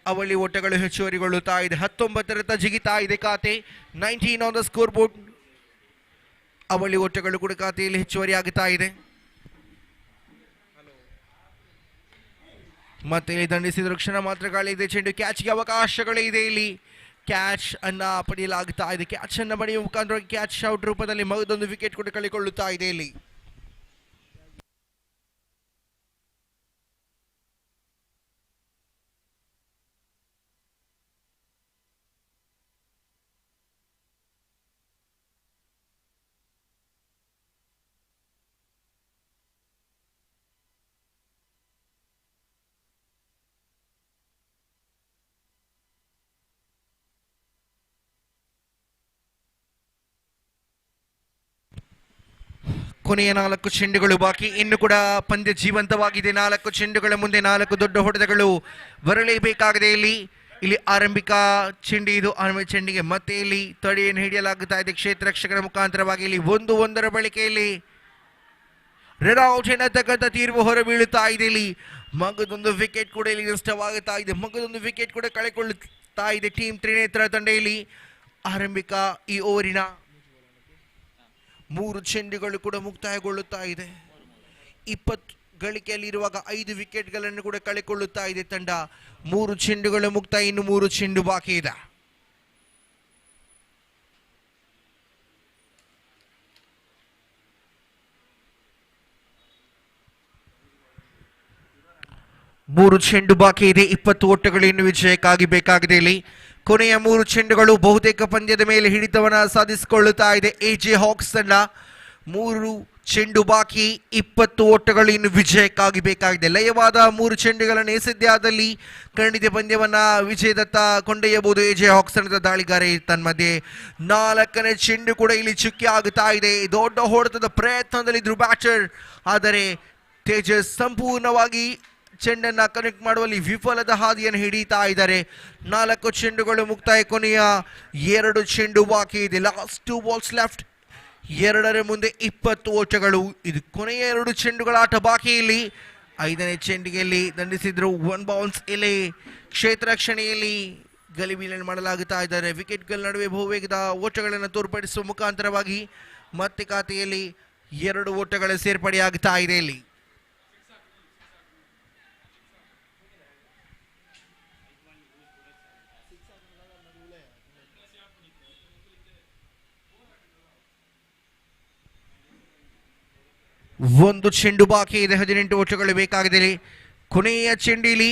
ಅವಳಿ ಓಟಗಳು ಹೆಚ್ಚುವರಿಗೊಳ್ಳುತ್ತಾ ಇದೆ. 19 ಜಿಗಿತಾ ಇದೆ ಖಾತೆ. 19 ಆನ್ ದ ಸ್ಕೋರ್ ಬೋರ್ಡ್. ಅವಳಿ ಓಟಗಳು ಕೂಡ ಖಾತೆಯಲ್ಲಿ ಹೆಚ್ಚುವರಿ ಆಗುತ್ತಾ ಇದೆ. ಮತ್ತೆ ಇಲ್ಲಿ ದಂಡಿಸಿದ ಕ್ಷಣ ಮಾತ್ರ ಗಾಳಿದೆ. ಚೆಂಡು ಕ್ಯಾಚ್ಗೆ ಅವಕಾಶಗಳಿದೆ. ಇಲ್ಲಿ ಕ್ಯಾಚ್ ಅನ್ನ ಪಡೆಯಲಾಗುತ್ತಾ ಇದೆ. ಕ್ಯಾಚ್ ಅನ್ನ ಪಡೆಯುವ ಮುಖಾಂತರ ಕ್ಯಾಚ್ ಔಟ್ ರೂಪದಲ್ಲಿ ಮಗದೊಂದು ವಿಕೆಟ್ ಕೂಡ ಕಳೆದುಕೊಳ್ಳುತ್ತಾ ಇದೆ. ಇಲ್ಲಿ ಕೊನೆಯ 4 ಚೆಂಡುಗಳು ಬಾಕಿ. ಇನ್ನು ಕೂಡ ಪಂದ್ಯ ಜೀವಂತವಾಗಿದೆ. 4 ಚೆಂಡುಗಳ ಮುಂದೆ 4 ದೊಡ್ಡ ಹೊಡೆತಗಳು ಬರಲೇಬೇಕಾಗಿದೆ. ಇಲ್ಲಿ ಆರಂಭಿಕ ಚೆಂಡು ಇದು. ಆರಂಭಿಕ ಚೆಂಡಿಗೆ ಮತ್ತೆ ಇಲ್ಲಿ ತಡೆಯನ್ನು ಹಿಡಿಯಲಾಗುತ್ತಾ ಇದೆ ಕ್ಷೇತ್ರ ರಕ್ಷಕರ ಮುಖಾಂತರವಾಗಿ. ಇಲ್ಲಿ 1-1 ಬಳಿಕೆಯಲ್ಲಿ ರನ್ ಔಟ್ ಎನ್ನತಕ್ಕಂಥ ತೀರ್ಪು ಹೊರಬೀಳುತ್ತಾ ಇದೆ. ಇಲ್ಲಿ ಮಗದೊಂದು ವಿಕೆಟ್ ಕೂಡ ಇಲ್ಲಿ ನಷ್ಟವಾಗುತ್ತಾ ಇದೆ. ಮಗದೊಂದು ವಿಕೆಟ್ ಕೂಡ ಕಳೆಕೊಳ್ಳುತ್ತಾ ಇದೆ ಟೀಮ್ ತ್ರಿನೇತ್ರ ತಂಡ. ಇಲ್ಲಿ ಆರಂಭಿಕ ಈ ಓವರಿನ 3 ಚೆಂಡುಗಳು ಕೂಡ ಮುಕ್ತಾಯಗೊಳ್ಳುತ್ತಾ ಇದೆ. 20 ಗಳಿಕೆಯಲ್ಲಿರುವಾಗ 5 ವಿಕೆಟ್ಗಳನ್ನು ಕೂಡ ಕಳೆಕೊಳ್ಳುತ್ತಾ ಇದೆ ತಂಡ. 3 ಚೆಂಡುಗಳು ಮುಕ್ತಾಯ, ಇನ್ನು 3 ಚೆಂಡು ಬಾಕಿ ಇದೆ. ಮೂರು ಚೆಂಡು ಬಾಕಿ ಇದೆ. 20 ಓಟಗಳು ಇನ್ನು ವಿಜಯಕ್ಕಾಗಿ ಬೇಕಾಗಿದೆ. ಇಲ್ಲಿ ಕೊನೆಯ 3 ಚೆಂಡುಗಳು ಬಹುತೇಕ ಪಂದ್ಯದ ಮೇಲೆ ಹಿಡಿತವನ್ನ ಸಾಧಿಸಿಕೊಳ್ಳುತ್ತಾ ಇದೆ ಎಜೆ ಹಾಕ್ಸ್ ತಂಡ. 3 ಚೆಂಡು ಬಾಕಿ, 20 ಓಟಗಳು ಇನ್ನು ವಿಜಯಕ್ಕಾಗಿ ಬೇಕಾಗಿದೆ. ಲಯವಾದ 3 ಚೆಂಡುಗಳನ್ನು ಎಸೆದ್ಯಾದಲ್ಲಿ ಖಂಡಿತ ಪಂದ್ಯವನ್ನ ವಿಜಯದತ್ತ ಕೊಂಡೊಯ್ಯಬಹುದು ಎಜೆ ಹಾಕ್ಸ್ ತಂಡದ ದಾಳಿಗಾರ. ತನ್ಮಧ್ಯೆ 4ನೇ ಚೆಂಡು ಕೂಡ ಇಲ್ಲಿ ಚುಕ್ಕಿ ಆಗುತ್ತಾ ಇದೆ. ದೊಡ್ಡ ಹೊಡೆತದ ಪ್ರಯತ್ನದಲ್ಲಿ ಇದ್ರು ಬ್ಯಾಟರ್, ಆದರೆ ತೇಜಸ್ ಸಂಪೂರ್ಣವಾಗಿ ಚೆಂಡನ್ನ ಕನೆಕ್ಟ್ ಮಾಡುವಲ್ಲಿ ವಿಫಲದ ಹಾದಿಯನ್ನು ಹಿಡಿತಾ ಇದ್ದಾರೆ. 4 ಚೆಂಡುಗಳು ಮುಕ್ತಾಯ, ಕೊನೆಯ 2 ಚೆಂಡು ಬಾಕಿ ಇದೆ. Last 2 balls left. 2ರ ಮುಂದೆ 20 ಓಟಗಳು. ಇದು ಕೊನೆಯ 2 ಚೆಂಡುಗಳ ಆಟ ಬಾಕಿ. ಇಲ್ಲಿ 5ನೇ ಚೆಂಡಿಗೆಯಲ್ಲಿ ದಂಡಿಸಿದ್ರು. 1 ಬೌನ್ಸ್. ಇಲ್ಲಿ ಕ್ಷೇತ್ರ ರಕ್ಷಣೆಯಲ್ಲಿ ಗಲಿಬಿಲಿಯನ್ನು ಮಾಡಲಾಗುತ್ತಾ ಇದ್ದಾರೆ. ವಿಕೆಟ್ಗಳ ನಡುವೆ ಬಹುವೇಗದ ಓಟಗಳನ್ನು ತೋರ್ಪಡಿಸುವ ಮುಖಾಂತರವಾಗಿ ಮತ್ತೆ ಖಾತೆಯಲ್ಲಿ 2 ಓಟಗಳ ಸೇರ್ಪಡೆಯಾಗುತ್ತಾ ಇದೆ. ಇಲ್ಲಿ ಒಂದು ಚೆಂಡು ಬಾಕಿ ಇದೆ. 18 ಓಟಗಳು ಬೇಕಾಗಿದೆ. ಕೊನೆಯ ಚೆಂಡಿಲಿ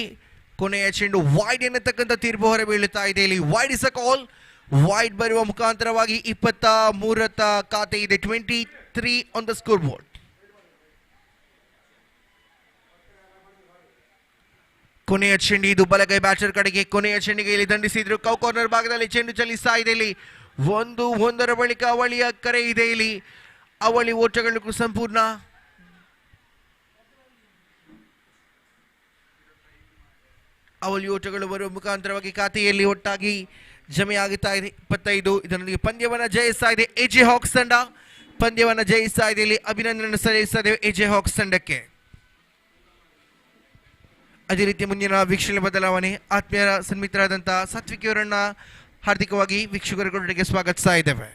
ಕೊನೆಯ ಚೆಂಡು ವೈಡ್ ಎನ್ನತಕ್ಕಂಥ ತೀರ್ಪು ಹೊರಬೀಳುತ್ತಾ ಇದೆ. ಇಲ್ಲಿ wide is a call. Wide ಬರುವ ಮುಖಾಂತರವಾಗಿ 23 ಖಾತೆ ಇದೆ. 23 ಆನ್ ದ ಸ್ಕೋರ್ ಬೋರ್ಡ್. ಕೊನೆಯ ಚೆಂಡು ಇದು ಬಲಗೈ ಬ್ಯಾಟರ್ ಕಡೆಗೆ. ಕೊನೆಯ ಚೆಂಡಿಗೆ ಇಲ್ಲಿ ದಂಡಿಸಿದ್ರು. ಕೌ ಕಾರ್ನರ್ ಭಾಗದಲ್ಲಿ ಚೆಂಡು ಚಲಿಸ್ತಾ ಇದೆ. ಇಲ್ಲಿ 1-1 ಬಳಿಕ ಅವಳಿಯ ಕರೆ ಇದೆ. ಇಲ್ಲಿ ಅವಳಿ ಓಟಗಳು ಸಂಪೂರ್ಣ. ಅವಳಿ ಓಟಗಳು ಬರುವ ಮುಖಾಂತರವಾಗಿ ಖಾತೆಯಲ್ಲಿ ಒಟ್ಟಾಗಿ ಜಮೆಯಾಗುತ್ತಾ ಇದೆ 25. ಇದರೊಂದಿಗೆ ಪಂದ್ಯವನ್ನು ಜಯಿಸ್ತಾ ಇದೆ ಎಜೆ ಹಾಕ್ಸ್ ತಂಡ. ಪಂದ್ಯವನ್ನು ಜಯಿಸ್ತಾ ಇದೆ. ಇಲ್ಲಿ ಅಭಿನಂದನೆ ಸಲ್ಲಿಸ್ತಾ ಇದ್ದೇವೆ ಎಜೆ ಹಾಕ್ಸ್ ತಂಡಕ್ಕೆ. ಅದೇ ರೀತಿ ಮುಂದಿನ ವೀಕ್ಷಣೆ ಬದಲಾವಣೆ ಆತ್ಮೀಯ ಸನ್ಮಿತರಾದಂಥ ಸಾತ್ವಿಕ್ ಅವರನ್ನ ಹಾರ್ದಿಕವಾಗಿ ವೀಕ್ಷಕರುಗಳಿಗೆ ಸ್ವಾಗತಿಸ್ತಾ ಇದ್ದೇವೆ.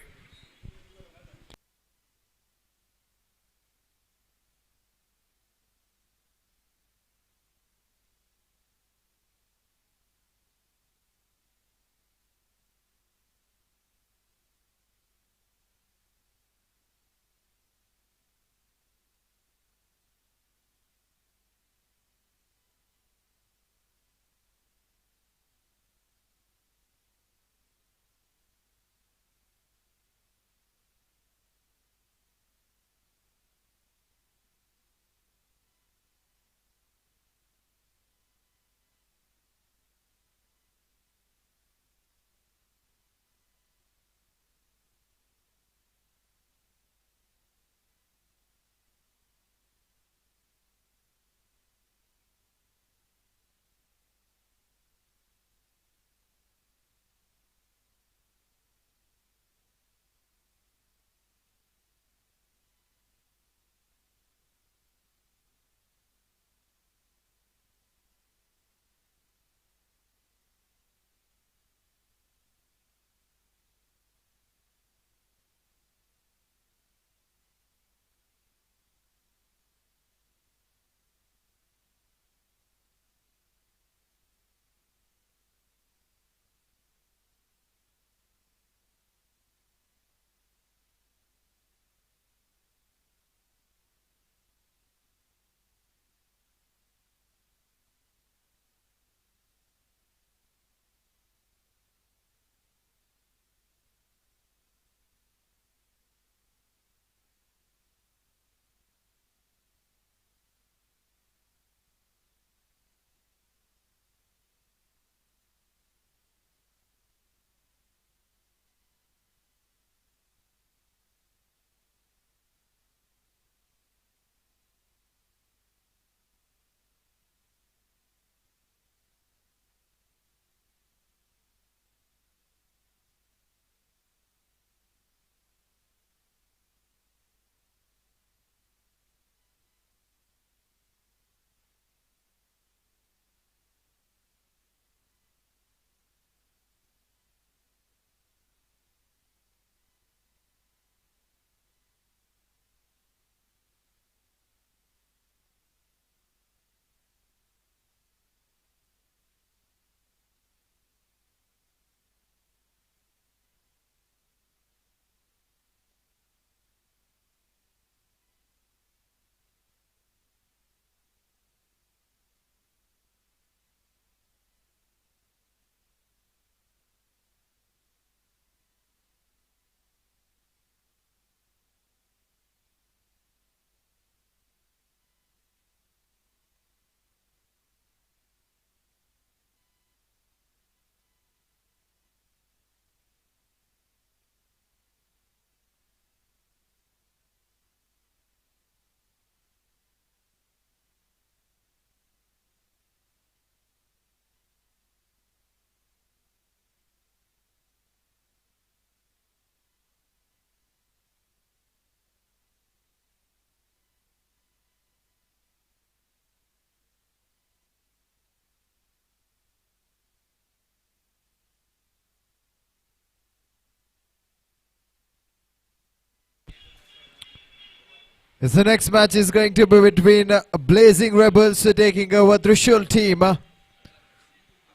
Yes, the next match is going to be between Blazing Rebels taking over Trishul team. And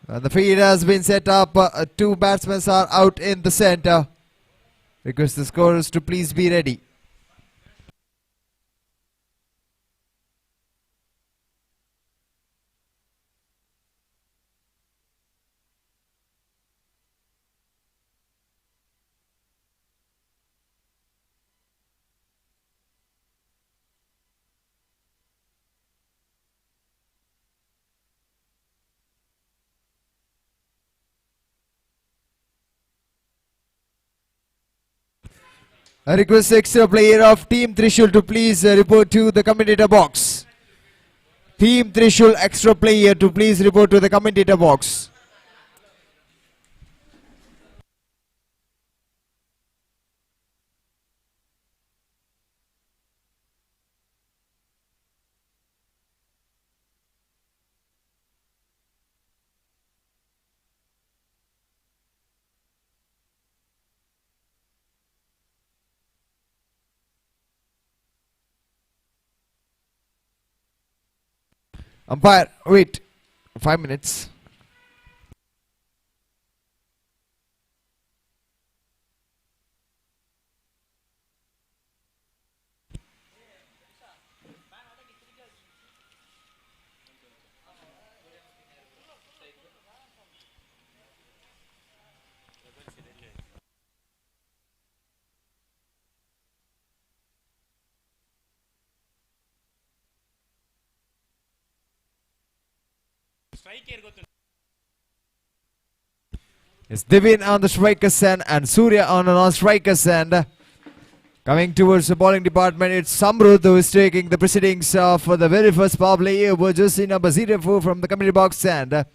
the field has been set up. Two batsmen are out in the center. Request the scorers to please be ready. I request extra player of Team Trishul to please report to the commentator box. Team Trishul extra player to please report to the commentator box. Umpire, wait 5 minutes. It's Divin on the striker's end and Surya on the non-striker's end. Coming towards the bowling department, it's Samrudh who is taking the proceedings for the very first power play over jersey number 04 from the community box end.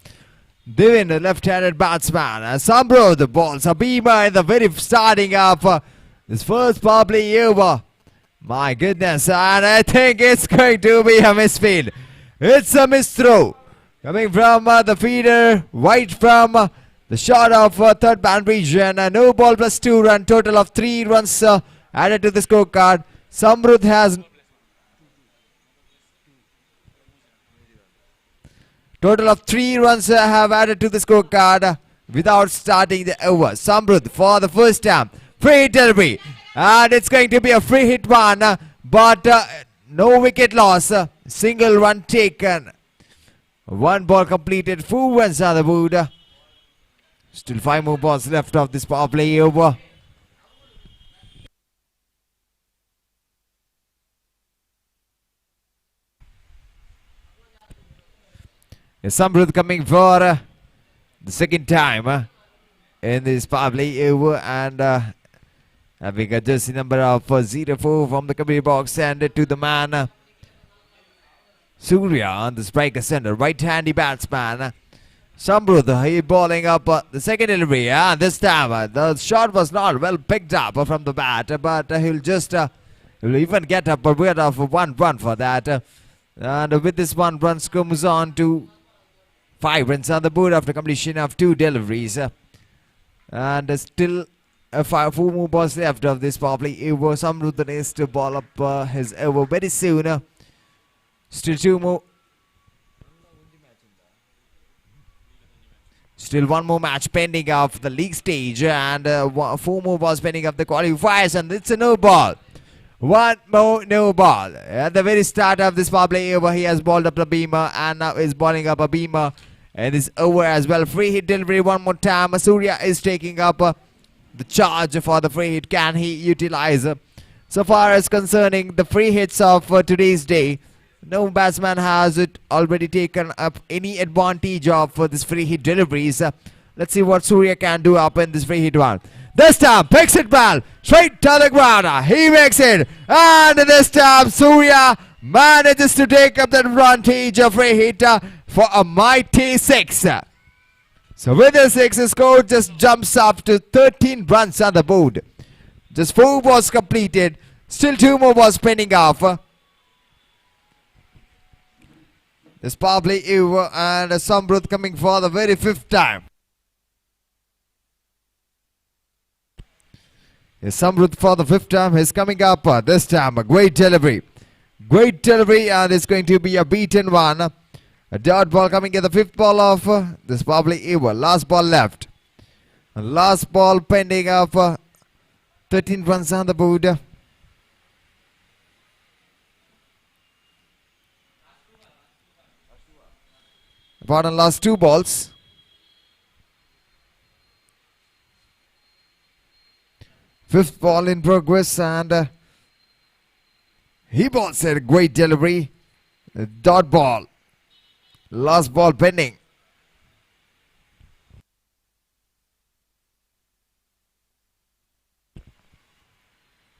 Divin, the left-handed batsman. Samrudh balls a beamer in the very starting of this first power play over. My goodness, and I think it's going to be a misfield. It's a misthrow. Coming from the feeder, right from the shot of third man region. No ball plus 2 run, total of 3 runs added to the scorecard. Samrudh has total of 3 runs have added to the scorecard without starting the over. Samrudh for the first time, free hit delivery, and it's going to be a free hit one, but no wicket loss. Single run taken. 1 ball completed, 4 runs on the board. Still 5 more balls left of this power play over. Samrudh coming for the second time in this power play over, and having a jersey number of 04 from the committee box and to the man Surya on the striker center, right-handy batsman. Samrudh, he bowling up the second delivery. This time the shot was not well picked up from the bat, but he'll even get up a bit of 1 run for that. And with this 1 run, comes on to 5 runs on the board after completion of 2 deliveries. And still 4 more balls left of this power play over. Samrudh needs to ball up his over very soon. Still 2 more. Still 1 more match pending of the league stage, and 4 more balls pending of the qualifiers, and it's a no ball. 1 more no ball. At the very start of this power play over, he has balled up the beamer and now is balling up a beamer. And is over as well. Free hit delivery 1 more time. Surya is taking up the charge for the free hit. Can he utilize? So far as concerning the free hits of today's day, no batsman has already taken up any advantage of this free hit deliveries. Let's see what Surya can do up in this free hit one. This time picks it ball straight to the ground. He makes it, and this time Surya manages to take up that advantage of free hit for a mighty 6. So with the 6, the score just jumps up to 13 runs on the board. Just 4 balls completed. Still 2 more balls pending off. This power play over, and Samrudh coming for the very 5th time. Yes, Samrudh for the 5th time is coming up. This time a great delivery. Great delivery, and it's going to be a beaten one. A dot ball coming at the fifth ball of this probably over. Last ball left. Last ball pending of 13 runs on the board. Pardon, last 2 balls. Fifth ball in progress, and he balls a great delivery. Dot ball. Last ball pending.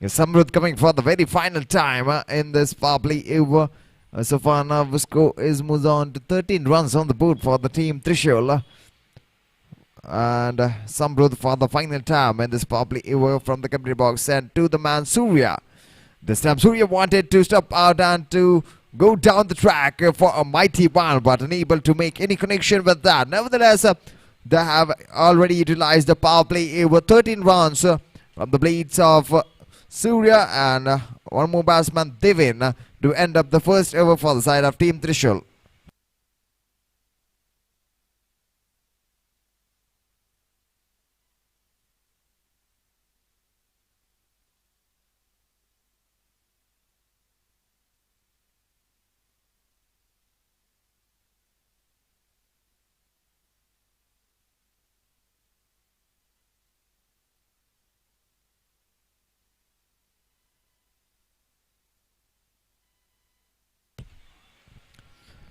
Samruddh coming for the very final time in this power play over. So far now the score is moved on to 13 runs on the board for the team Trishul. And Samruddh for the final time in this power play over from the commentary box, and to the man Surya. This time Surya wanted to step out and to go down the track for a mighty one, but unable to make any connection with that. Nevertheless, they have already utilized the power play over 13 runs from the blades of Surya and one more batsman Devin to end up the first over for the side of Team Trishul.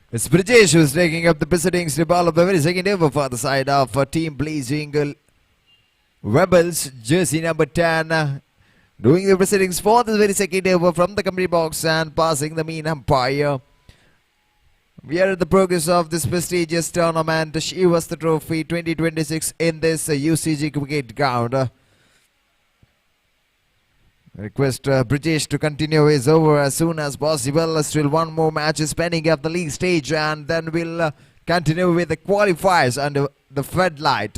It's Brijesh who's taking up the proceedings to ball of the very second over for the side of Team Blazing Rebels, jersey number 10. Doing the proceedings for the very second over from the commentary box and passing the main umpire. We are at the progress of this prestigious tournament, Shivaasthra Trophy 2026 in this UCG cricket ground. Request Brijesh to continue his over as soon as possible. Still one more match is pending at the league stage, and then we'll continue with the qualifiers under the floodlight.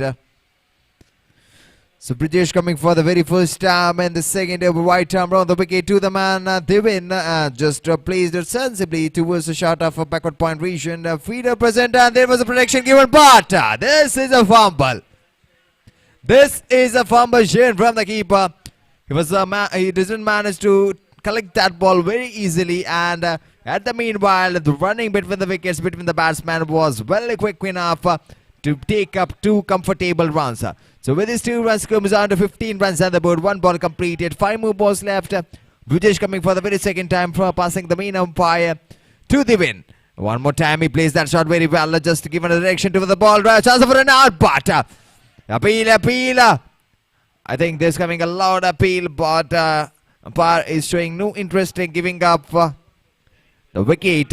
So Brijesh coming for the very first time in the second over, right arm round the wicket to the man Devin. Just placed it sensibly towards the shot of a backward point region. Feeder present, and there was a protection given, but this is a fumble. This is a fumble shown from the keeper. He doesn't manage to collect that ball very easily, and at the meanwhile the running between the wickets between the batsmen was well quick enough to take up 2 comfortable runs. So with these 2 runs comes down to 15 runs on the board, 1 ball completed, 5 more balls left. Brijesh coming for the very second time for passing the main umpire to the win. One more time he plays that shot very well, just given a direction to the ball, chance for an out, but appeal. I think there's coming a loud appeal, but umpire is showing no interest in giving up the wicket.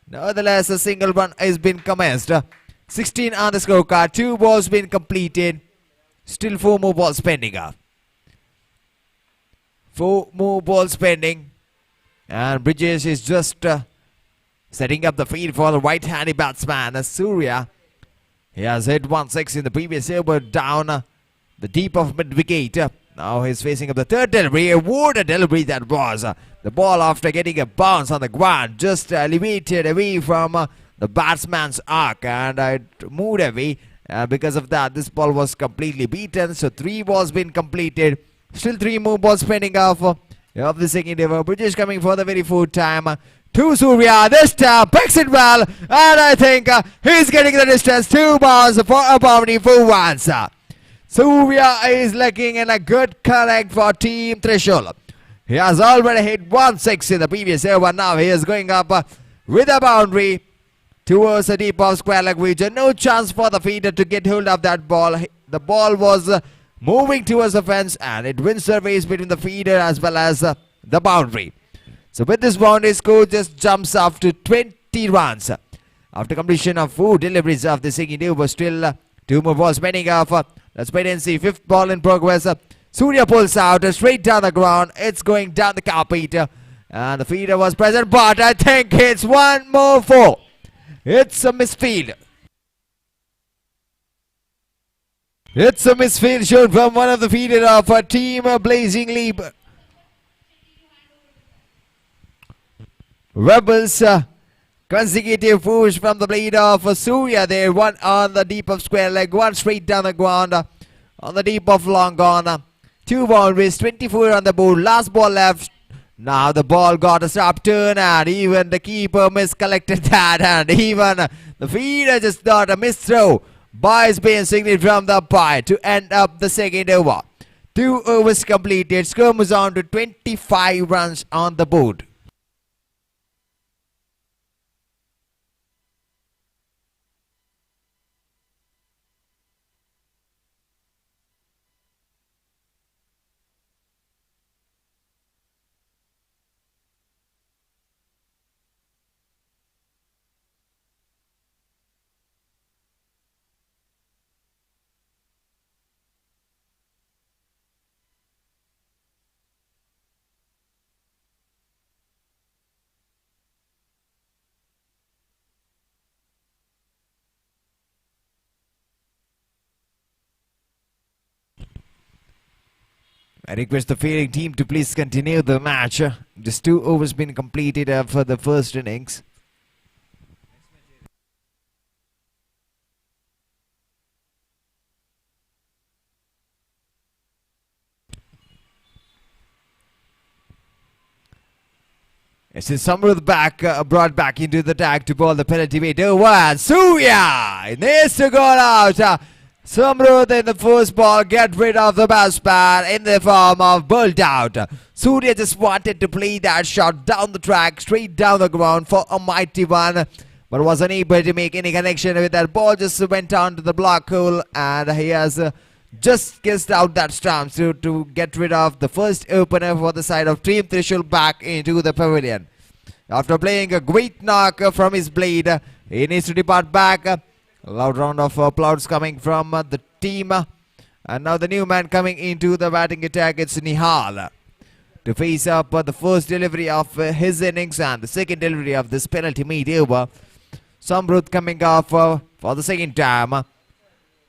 Nevertheless, a single run has been commenced. 16 on the scorecard, 2 balls been completed. Still 4 more balls pending. 4 more balls pending. And Brijesh is just setting up the field for the right-handed batsman, Surya. He has hit 1-6 in the previous over down the deep of mid-wicket. Now he's facing up the third delivery. What a delivery that was. The ball, after getting a bounce on the ground, just elevated away from the batsman's arc, and it moved away. Because of that, this ball was completely beaten. So 3 balls been completed. Still 3 more balls pending off of the second over. Brijesh coming for the very 4th time to Surya. This time picks it well, and I think he's getting the distance. 2 balls for a boundary for runs. Surya is looking in a good connect for Team Trishul. He has already hit 1-6 in the previous over. Now he is going up with a boundary towards the deep off square leg region. No chance for the fielder to get hold of that ball. The ball was moving towards the fence, and it wins the race between the feeder as well as the boundary. So with this boundary, score just jumps up to 20 runs. After completion of 4 deliveries of the second over, still 2 more balls pending off. Let's wait and see. 5th ball in progress. Surya pulls out straight down the ground. It's going down the carpet. And the feeder was present, but I think it's 1 more 4. It's a misfield. It's a misfield shown from one of the feeder of a Team Blazing Leap. Rebels consecutive push from the blade of Surya there. One on the deep of square leg, one straight down the ground on the deep of long on. 2 boundaries, 24 on the board. Last ball left. Now the ball got a sharp turn and even the keeper miscollected that, and even the fielder just got a misthrow. By being signaled from the umpire to end up the second over. 2 overs completed. Score moves on to 25 runs on the board. I request the fielding team to please continue the match. Just 2 overs been completed for the first innings. It's Samruddh back, brought back into the tag to ball the penalty weight. 1. Surya needs to go out. Samruddh in the first ball, get rid of the batsman in the form of bowled out. Surya just wanted to play that shot down the track, straight down the ground for a mighty one, but was unable to make any connection with that ball. Just went on to the block hole, and he has just kissed out that stump to get rid of the first opener for the side of Team Trishul back into the pavilion. After playing a great knock from his blade, he needs to depart back. A loud round of applause coming from the team. And now the new man coming into the batting attack, it's Nihal, to face up the first delivery of his innings and the second delivery of this penalty made over. Samruddh coming off for the second time.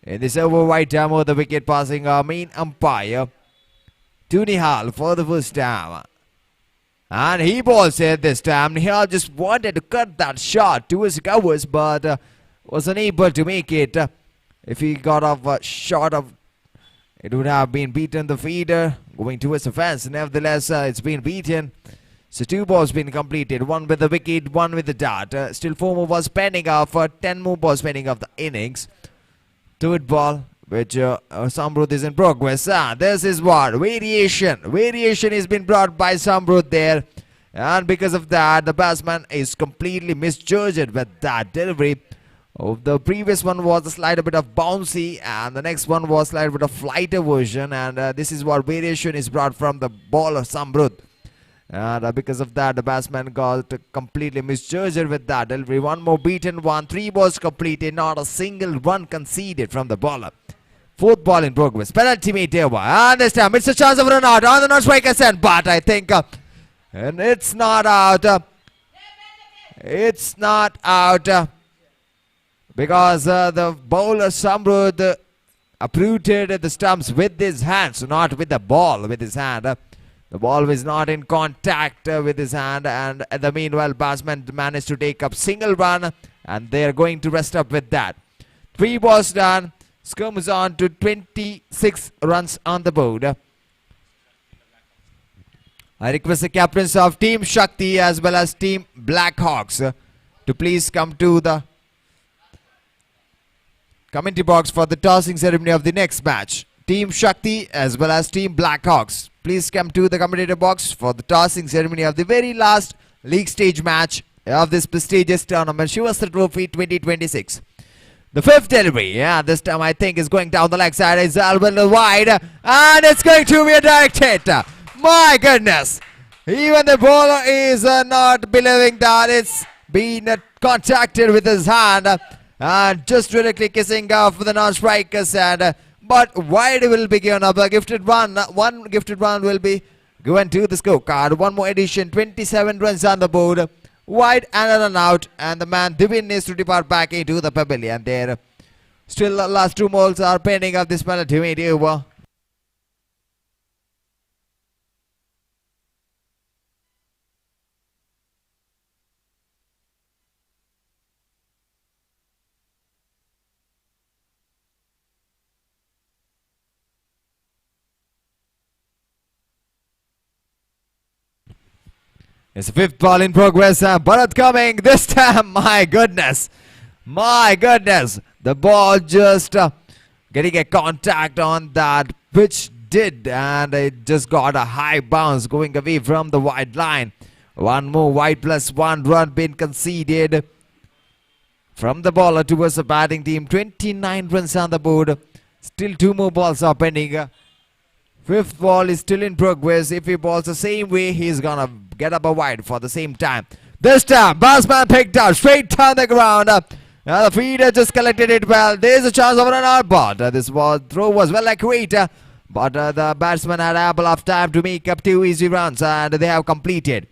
In this over wide time over the wicket, passing our main umpire to Nihal for the first time. And he balls it this time. Nihal just wanted to cut that shot to his covers, but was unable to make it. If he got off a shot of, it would have been beaten the feeder going towards the fence. Nevertheless, it's been beaten. So 2 balls been completed, 1 with the wicket, 1 with the dart. Still 4 more balls pending off, 10 more balls pending off the innings. 3rd ball, which Samruddh is in progress. This is what variation has been brought by Samruddh there, and because of that, the batsman is completely misjudged with that delivery. The previous one was a slight bit of bouncy, and the next one was slight bit of flighter version, and this is what variation is brought from the ball of Samruddh. And because of that, the batsman got completely misjudged with that delivery. 1 more beaten, 3 balls completed, not a single run conceded from the bowler. 4th ball in progress, penalty made over, and this time it's a chance of run out on the non-striker's end, but I think and it's not out. It's not out. Because the bowler Samruddh uprooted the stumps with his hand, so not with the ball, with his hand. The ball was not in contact with his hand, and in the meanwhile, batsman managed to take up single run, and they are going to rest up with that. 3 balls done. Score moves on to 26 runs on the board. I request the captains of Team Shakti as well as Team Blackhawks to please come to the commentary box for the tossing ceremony of the next match. Team Shakti as well as Team Blackhawks, please come to the commentator box for the tossing ceremony of the very last league stage match of this prestigious tournament, Shivaasthra Trophy 2026. The 5th delivery, this time I think is going down the leg side. It's a little wide, and it's going to be a direct hit. My goodness, even the bowler is not believing that it's been contacted with his hand. And just directly kissing off the non-striker's hand. But wide will be given up. A gifted run. 1 gifted run will be given to the scorecard. 1 more addition. 27 runs on the board. Wide and a run out. And the man Divin needs to depart back into the pavilion there. Still the last 2 balls are pending of this penalty made over. It's the fifth ball in progress. Bharat coming this time. My goodness. The ball just getting a contact on that pitch did, and it just got a high bounce going away from the wide line. One more wide plus 1 run been conceded from the bowler towards the batting team. 29 runs on the board. Still 2 more balls are pending. Fifth ball is still in progress. If he balls the same way, he's gonna get up a wide for the same time. This time, batsman picked up straight down the ground. The fielder just collected it well. There's a chance of an out, but this throw was well accurate. But the batsman had ample of time to make up 2 easy runs, and they have completed.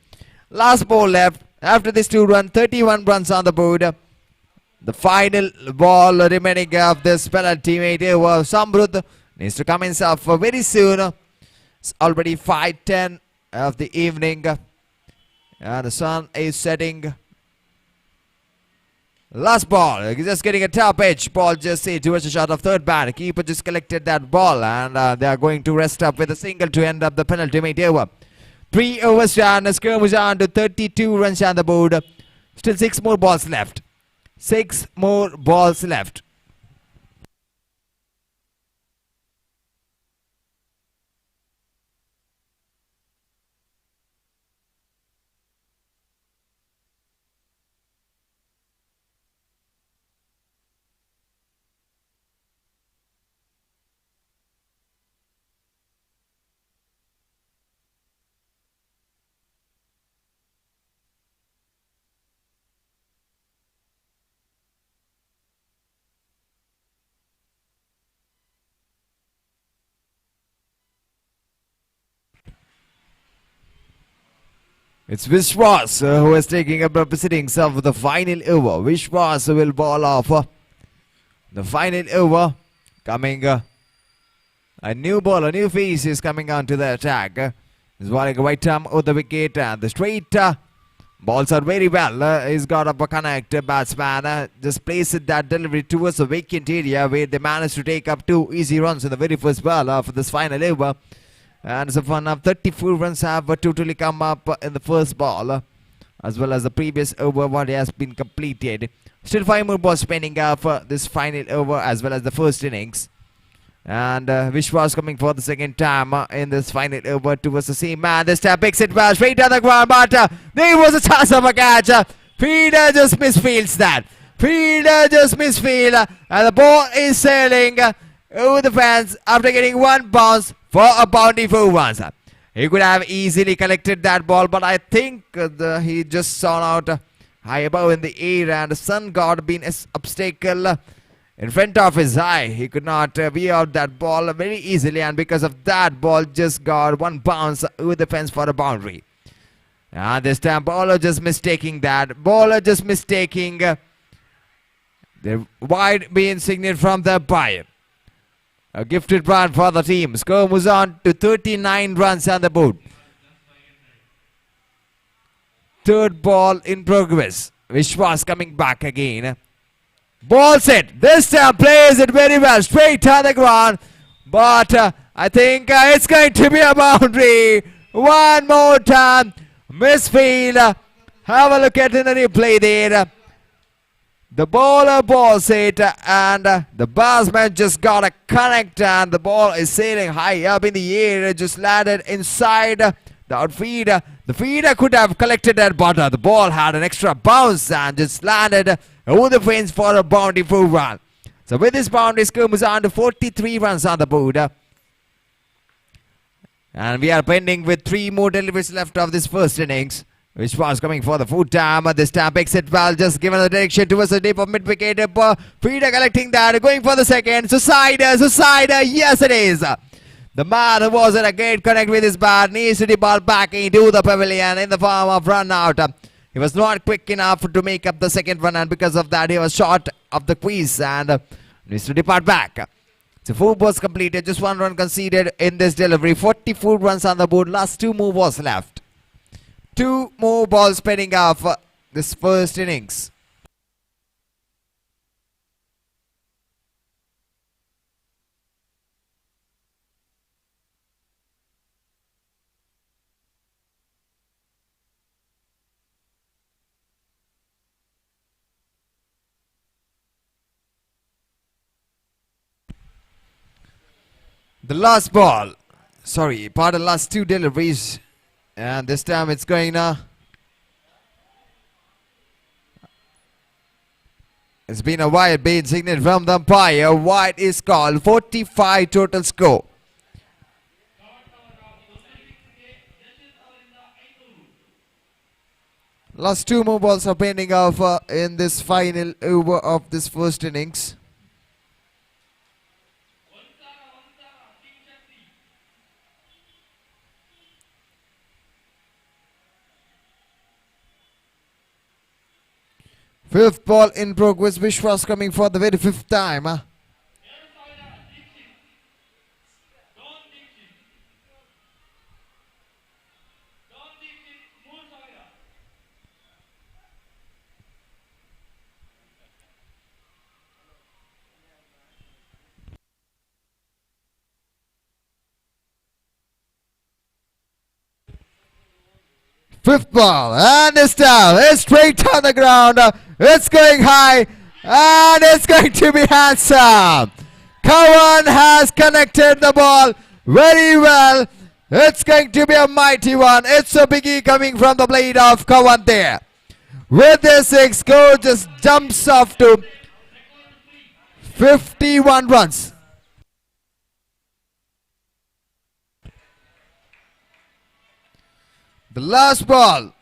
Last ball left. After this 2 run, 31 runs on the board. The final ball remaining of this penalty made over. Samrudh needs to come himself very soon. It's already 5:10 of the evening. And the sun is setting. Last ball, just getting a top edge. Ball just towards the shot of third man. Keeper just collected that ball, and they are going to rest up with a single to end up the penalty made over. 3 overs done. Skirmish on to 32 runs on the board. Still 6 more balls left. 6 more balls left. It's Vishwas who is taking up the proceedings of the final over. Vishwas will ball off the final over. Coming a new ball, a new face is coming onto the attack. He's balling a right arm over the wicket, and the straight balls are very well. He's got up a connect. Batsman just placed that delivery towards the vacant area where they managed to take up 2 easy runs in the very first ball for this final over. And so far now 34 runs have totally come up in the first ball, as well as the previous over what has been completed. Still 5 more balls pending for this final over as well as the first innings. And Vishwas coming for the second time in this final over towards the same man. This time picks it well straight on the ground, but there was a chance of a catch. Fielder just misfields that. And the ball is sailing over the fence after getting 1 bounce for a boundary for 1 runs. He could have easily collected that ball, but I think he just saw out high above in the air, and the sun god been an obstacle in front of his eye. He could not veer out that ball very easily, and because of that, ball just got 1 bounce over the fence for a boundary. And this time, bowler just mistaking that. The wide being signaled from the umpire. A gifted run for the team. Score moves on to 39 runs on the board. Third ball in progress. Vishwas coming back again. Ball set. This time plays it very well. Straight on the ground. But I think it's going to be a boundary. One more time. Misfield. Have a look at the replay there. The bowler balls it, and the batsman just got a connect, and the ball is sailing high up in the air. It just landed inside the outfield. The fielder could have collected that, but the ball had an extra bounce and just landed over the fence for a boundary for 1 run. So with this boundary, score moves on to 43 runs on the board. And we are pending with 3 more deliveries left of this first innings. Vishwas coming for the 4th time. This time picks it well, just given the direction towards the deep of mid-wicket. Fielder collecting that, going for the second. Suicider, yes it is. The man who was in a great connect with his bat needs to depart ball back into the pavilion in the form of run out. He was not quick enough to make up the second run, and because of that he was short of the crease and needs to depart back. So 4 balls completed, just 1 run conceded in this delivery. 44 runs on the board, last 2 more balls left. 2 more balls pending off this first innings. The last ball. Sorry, part of the last two deliveries. And this time it's going now. It's been a wide bait signal from the umpire. Wide is called. 45 total score. Last two more balls are pending off in this final over of this first innings. Fifth ball in progress. Vishwas coming for the very fifth time. Fifth ball, and this time it's straight on the ground. It's going high, and it's going to be handsome. Kawan has connected the ball very well. It's going to be a mighty one. It's a biggie coming from the blade of Kawan there. With this six, score just jumps off to 51 runs. The last ball.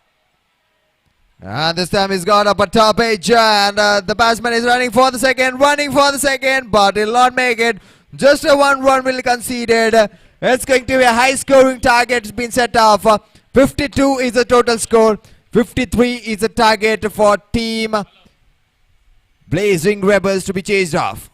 And this time he's got up a top edge, and the batsman is running for the second, but he'll not make it. Just a 1 run will be conceded. It's going to be a high scoring target. It's been set off. 52 is the total score. 53 is the target for team Blazing Rebels to be chased off.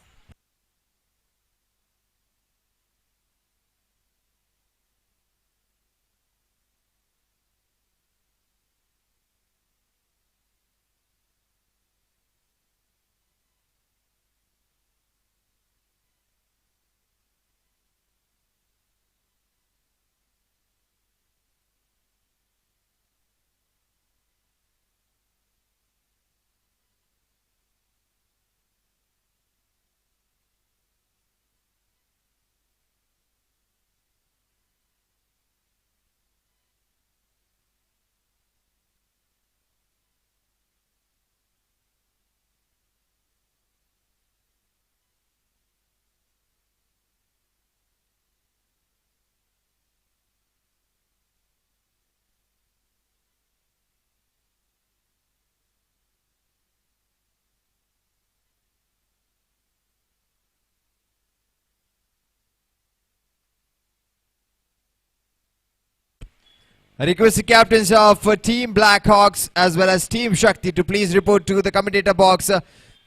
I request the captains of Team Blackhawks as well as Team Shakti to please report to the commentator box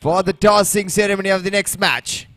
for the tossing ceremony of the next match.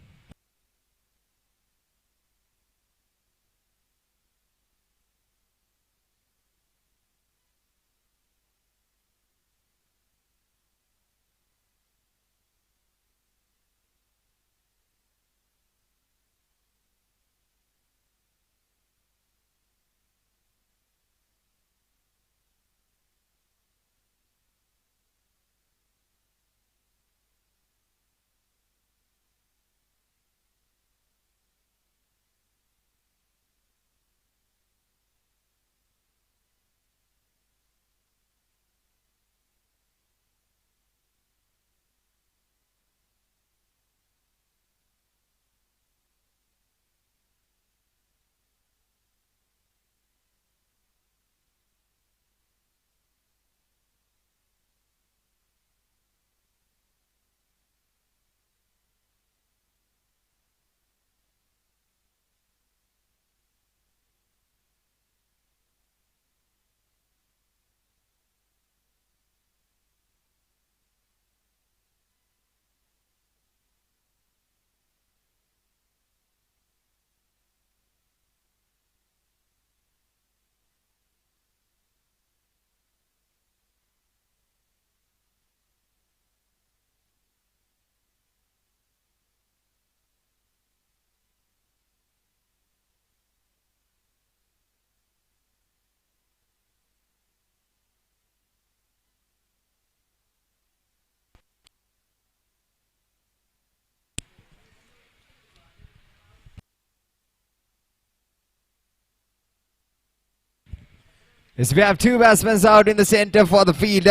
Yes, we have two batsmen out in the center for the field.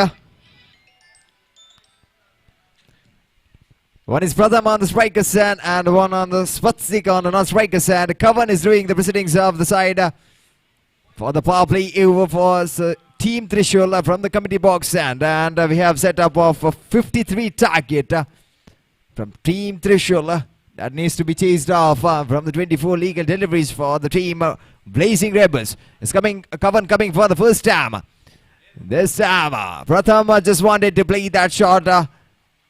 One is Pratham on the striker side and one on the Swatstik on the non-striker side. Kavan is doing the proceedings of the side for the power play over for Team Trishul from the committee box and we have set up of a 53 target from Team Trishul that needs to be chased off from the 24 legal deliveries for the team Blazing Rebels. It's coming, Kavan coming for the first time. This time Pratham just wanted to play that shot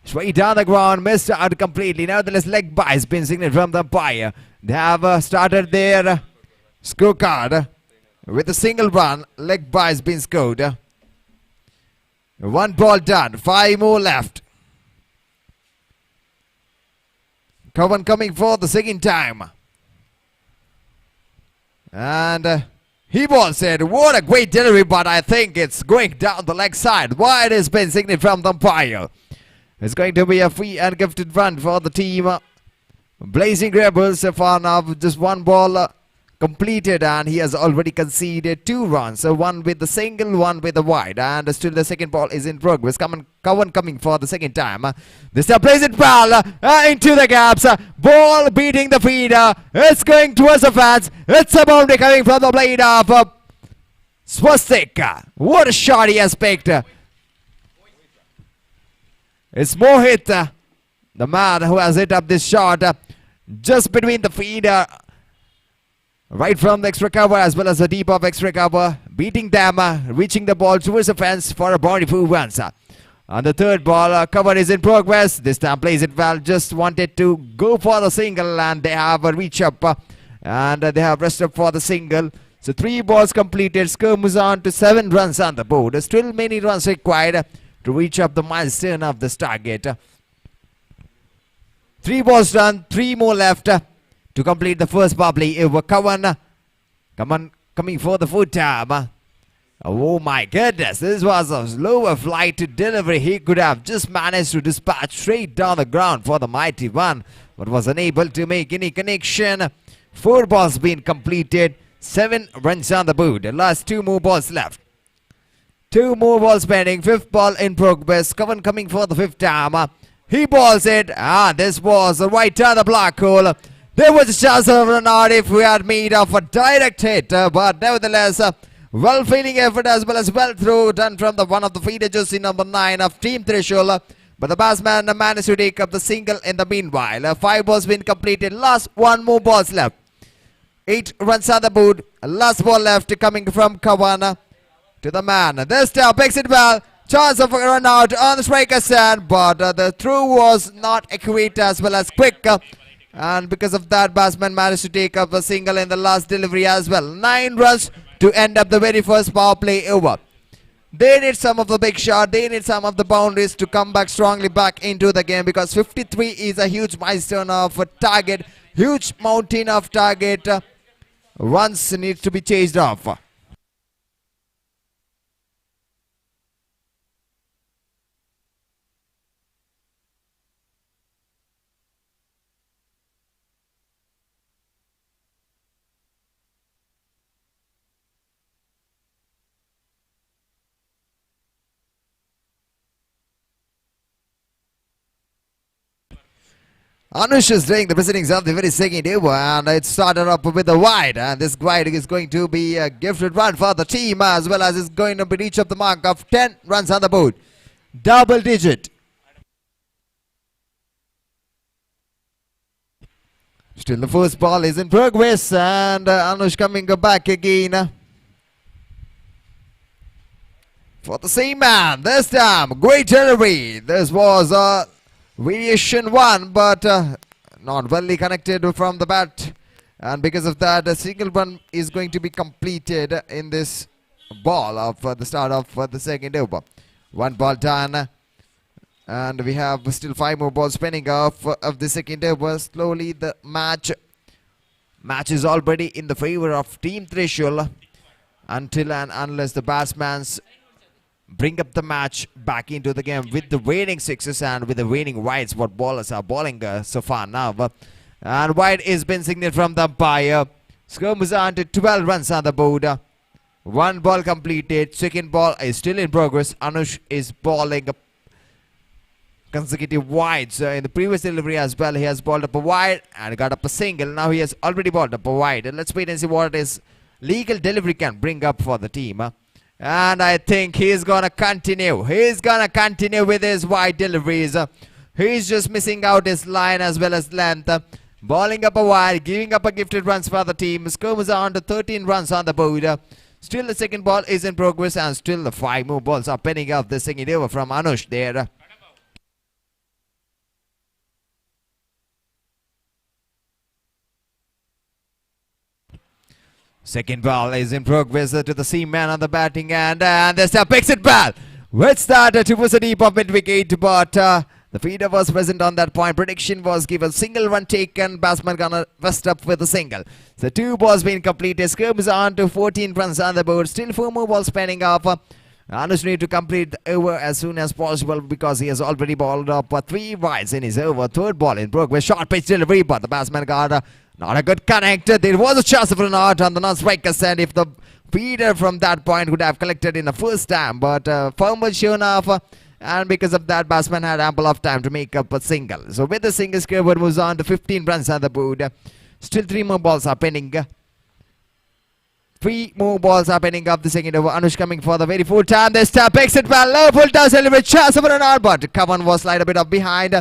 straight down the ground, missed out completely. Nevertheless, leg by has been signaled from the umpire. They have started their scorecard with a single run. Leg by has been scored. One ball done, 5 more left. Kavan coming for the second time. And he balls it. What a great delivery, but I think it's going down the leg side. Wide has been signaled from the umpire. It's going to be a free and gifted run for the team Blazing Rebels. So far now, just one ball completed and he has already conceded 2 runs. So one with the single, one with the wide. And still the second ball is in progress. Kavan coming for the second time. This time plays it well into the gaps. Ball beating the feeder. It's going towards the fans. It's a boundary coming from the blade of Swastik. What a shot he has picked. It's Mohit, the man who has hit up this shot just between the feeder, right from the extra cover as well as the deep of extra cover, beating them, reaching the ball towards the fence for a boundary 2 runs. On the third ball, cover is in progress. This time plays it well, just wanted to go for the single and they have a reach up and they have rest up for the single. So 3 balls completed, score moves on to 7 runs on the board. Still many runs required to reach up the milestone of this target. 3 balls done, 3 more left to complete the first power play over. Kavan coming for the 4th time. Oh my goodness, this was a slower flight to delivery. He could have just managed to dispatch straight down the ground for the mighty one, but was unable to make any connection. 4 balls being completed, 7 runs on the board. The last 2 more balls left. 2 more balls pending, 5th ball in progress. Kavan coming for the 5th time. He balls it. This was right down the black hole. There was a chance of a run out if we had made of a direct hit, but nevertheless, well-feeling effort as well as well-throw done from the one of the feeder jersey number 9 of Team Trishul. But the batsman managed to take up the single in the meanwhile. 5 balls been completed. Last 1 more balls left. 8 runs on the board. Last ball left coming from Kavan. To the man. This time picks it well. Chance of a run out on the striker side, but the throw was not accurate as well as quick. And because of that, batsman managed to take up a single in the last delivery as well. 9 runs to end up the very first power play over. They need some of the big shot. They need some of the boundaries to come back strongly back into the game, because 53 is a huge milestone of a target. Huge mountain of target. Runs needs to be chased off. Anush is doing the proceedings of the very second over, and it started up with a wide, and this wide is going to be a gifted run for the team, as well as it's going to be reach up the mark of 10 runs on the board. Double digit. Still the first ball is in progress, and Anush coming back again for the same man. This time, great delivery. This was a variation 1, but not well connected from the bat, and because of that, a single run is going to be completed in this ball of the start of the second over. 1 ball done, and we have still 5 more balls pending of the second over. Slowly the match is already in the favor of Team Trishul, until and unless the batsman's bring up the match back into the game with the waning 6s and with the waning wides what bowlers are bowling so far now. And wide is been signaled from the umpire. Score moves on to 12 runs on the board. One ball completed. Second ball is still in progress. Anush is bowling up consecutive wides. In the previous delivery as well, he has bowled up a wide and got up a single. Now he has already bowled up a wide. Let's wait and see what his legal delivery can bring up for the team. And I think he's gonna continue. He's gonna continue with his wide deliveries. He's just missing out his line as well as length. Bowling up a wide, giving up a gifted runs for the team. Score was on to 13 runs on the board. Still the second ball is in progress and still the 5 more balls are penning up. The second over from Anush there. Second ball is in progress to the seam man on the batting end, and there's a picks it ball. With that towards the deep of mid wicket, but the feeder was present on that point. Prediction was given. Single run taken. Batsman gonna vest up with a single. So 2 balls being completed. Scrims on to 14 runs on the board. Still 4 more balls pending up. Anush need to complete the over as soon as possible because he has already balled up 3 wides in his over. Third ball in progress. Short pitch delivery, but the batsman got not a good connect. There was a chance of an out on the non-striker's end if the feeder from that point would have collected in the first time, but firm was shown off, and because of that, batsman had ample of time to make up a single. So with the single, scoreboard moves on to 15 runs on the board. Still 3 more balls are pending. 3 more balls are pending up the second over. Anush coming for the very full time. This time picks it well. Low full does deliver chance of an out, but Kavan was slight a bit up behind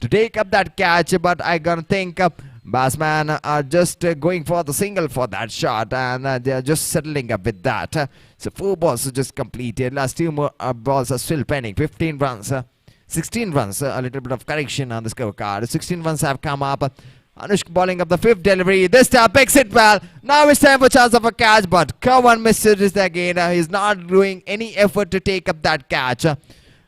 to take up that catch, but I gonna think batsmen are just going for the single for that shot, and they are just settling up with that. So 4 balls are just completed. Last 2 more balls are still pending. 15 runs, 16 runs, a little bit of correction on the scorecard. 16 runs have come up. Anush bowling up the 5th delivery. This time picks it well. Now it's time for chance of a catch, but Kavan misses it again. He's not doing any effort to take up that catch.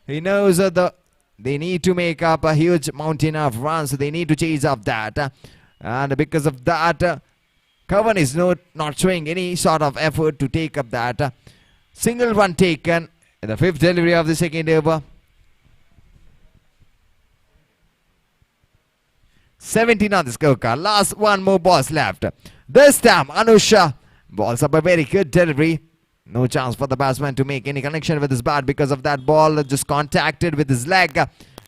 He knows they need to make up a huge mountain of runs. So they need to chase up that. And because of that, Kavan is not showing any sort of effort to take up that. Single run taken in the 5th delivery of the second over. 17 on the scorecard. Last 1 more balls left. This time, Anusha balls up a very good delivery. No chance for the batsman to make any connection with his bat because of that ball just contacted with his leg.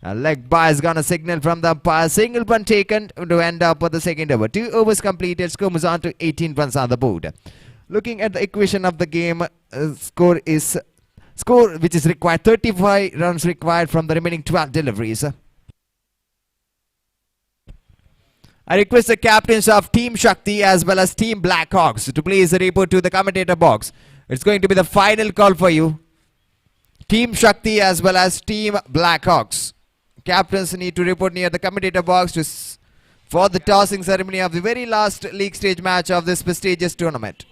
A leg by is gonna signal from the umpire. Single run taken to end up with the second over. 2 overs completed. Score moves on to 18 runs on the board. Looking at the equation of the game, score which is required. 35 runs required from the remaining 12 deliveries. I request the captains of Team Shakti as well as Team Blackhawks to please report to the commentator box. It's going to be the final call for you. Team Shakti as well as Team Blackhawks. Captains need to report near the commentator box for the tossing ceremony of the very last league stage match of this prestigious tournament.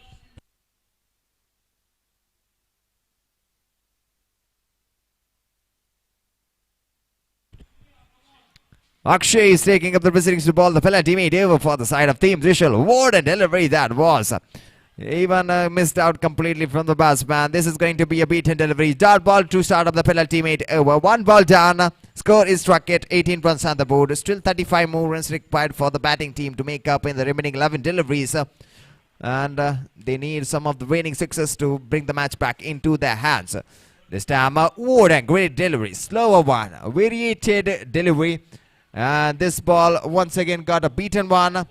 Akshay is taking up the proceedings to ball. The penalty made over for the side of Team Trishul. What a delivery that was. Even missed out completely from the batsman. This is going to be a beaten delivery. Dot ball to start up the penalty made over. 1 ball down. Score is struck at 18 runs on the board. Still 35 more runs required for the batting team to make up in the remaining 11 deliveries. And they need some of the winning sixes to bring the match back into their hands. This time, what a great delivery. Slower one. A variated delivery. And this ball once again got a beaten one.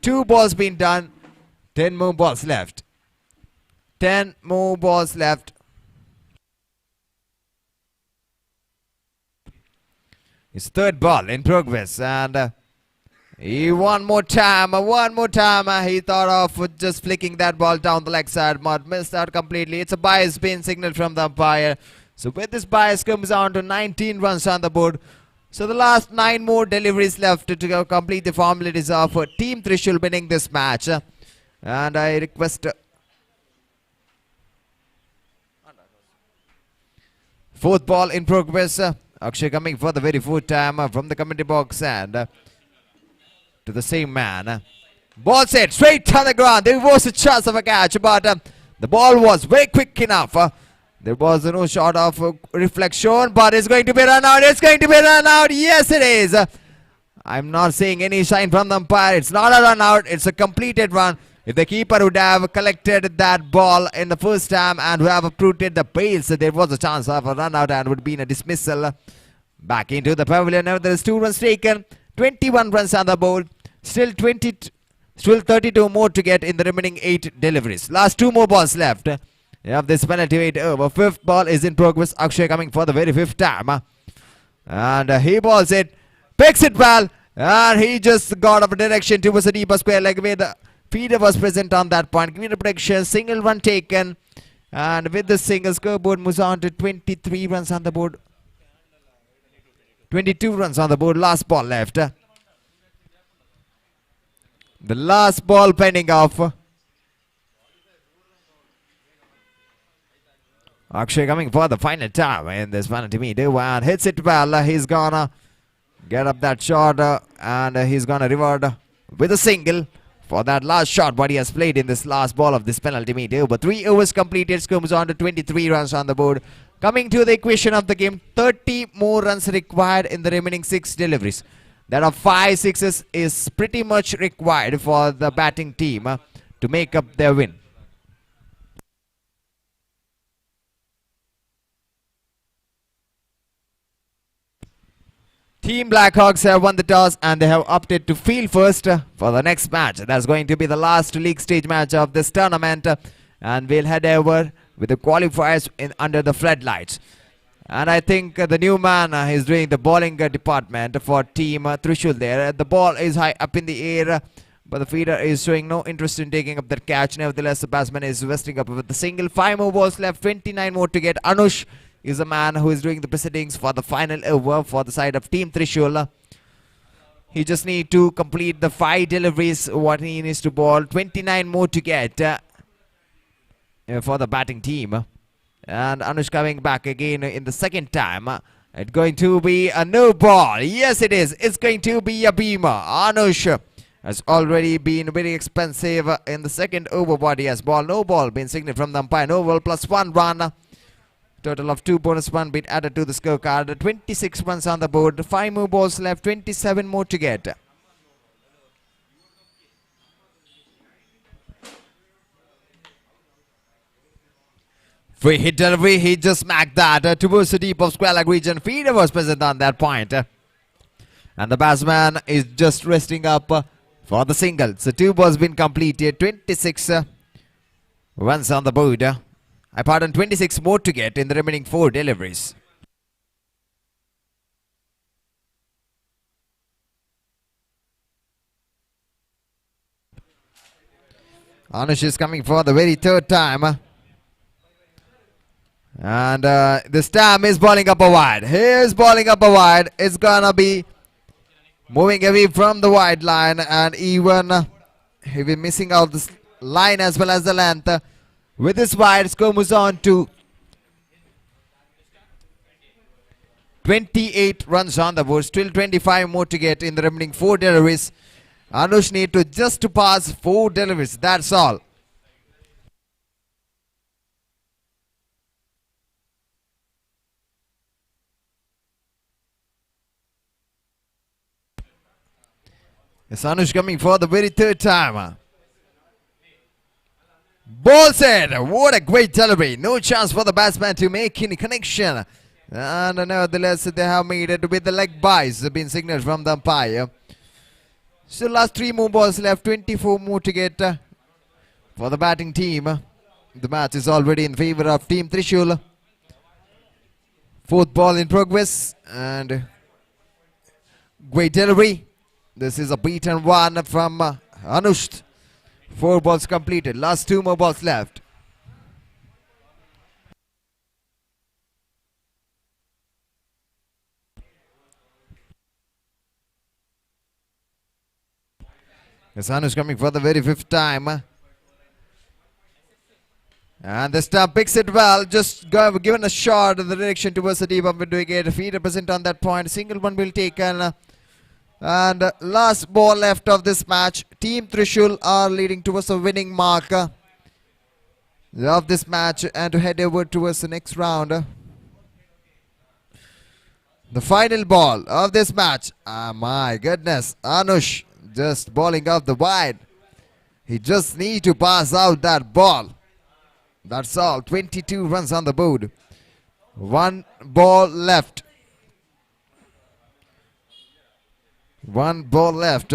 2 balls been done. 10 more balls left. 10 more balls left. His 3rd ball in progress, and one more time, he thought of just flicking that ball down the leg side, but missed out completely. It's a bias being signaled from the umpire. So with this bias comes on to 19 runs on the board. So the last 9 more deliveries left to complete the formalities of Team Trishul winning this match. And I request 4th ball in progress. Akshay coming for the very 4th time from the commentary box and to the same man. Ball set straight on the ground. There was a chance of a catch, but the ball was very quick enough. There was no shot of reflection, but it's going to be run out. It's going to be run out. Yes, it is. I'm not seeing any sign from the umpire. It's not a run out. It's a completed run. If the keeper would have collected that ball in the first time and would have uprooted the pails, there was a chance of a run out and would be in a dismissal. Back into the pavilion. Now there is 2 runs taken, 21 runs on the board. Still 32 more to get in the remaining 8 deliveries. Last 2 more balls left. You have this penalty weight over. 5th ball is in progress. Akshay coming for the very 5th time. And he balls it, picks it well, and he just got off a direction towards the deeper square leg where the feeder was present on that point. Giving a protection, single run taken. And with the single, scoreboard moves on to 23 runs on the board. 22 runs on the board. Last ball left. The last ball pending off. Akshay coming for the final time in this penalty meter and hits it well. He's gonna get up that shot and he's gonna reward with a single for that last shot what he has played in this last ball of this penalty meter. But 3 overs completed, comes on to 23 runs on the board. Coming to the equation of the game, 30 more runs required in the remaining 6 deliveries. There are 5 sixes is pretty much required for the batting team to make up their win. Team Blackhawks have won the toss and they have opted to field first for the next match. That's going to be the last league stage match of this tournament, and we'll head over with the qualifiers under the floodlights. And I think the new man is doing the bowling department for Team Trishul there. The ball is high up in the air, but the feeder is showing no interest in taking up that catch. Nevertheless, the batsman is resting up with the single. 5 more balls left, 29 more to get. Anush is a man who is doing the proceedings for the final over for the side of Team Trishul. He just needs to complete the 5 deliveries what he needs to bowl. 29 more to get for the batting team. And Anush coming back again in the second time. It's going to be a no ball. Yes, it is. It's going to be a beamer. Anush has already been very expensive in the second over what he has ball. No ball being signaled from the umpire. No ball plus 1 run. Total of 2 bonus 1 been added to the scorecard. 26 runs on the board. 5 more balls left. 27 more to get. Free hit delivery. He just smacked that towards the deep of square leg region. Feeder was present on that point. And the batsman is just resting up for the single. So 2 balls been completed. 26 runs on the board. 26 more to get in the remaining 4 deliveries. Anush is coming for the very 3rd time. And this time is bowling up a wide. He is bowling up a wide. It's gonna be moving away from the wide line, and even he'll be missing out this line as well as the length. With this wide, score moves on to 28 runs on the board. Still 25 more to get in the remaining 4 deliveries. Anush need to just to pass 4 deliveries. That's all. Yes, Anush coming for the very 3rd time. Ball said, what a great delivery. No chance for the batsman to make any connection. And nevertheless, they have made it with the leg byes been signaled from the umpire. So last 3 more balls left, 24 more to get for the batting team. The match is already in favor of Team Trishul. 4th ball in progress and great delivery. This is a beaten one from Anush. 4 balls completed. Last 2 more balls left. Hassan is coming for the very 5th time. And this time picks it well. Just given a shot in the direction towards the deep up doing it. Feeder present on that point. Single one will taken. And last ball left of this match. Team Trishul are leading towards a winning mark of this match and to head over towards the next round. The final ball of this match. Ah, my goodness. Anush just bowling off the wide. He just needs to pass out that ball. That's all. 22 runs on the board. One ball left. One ball left.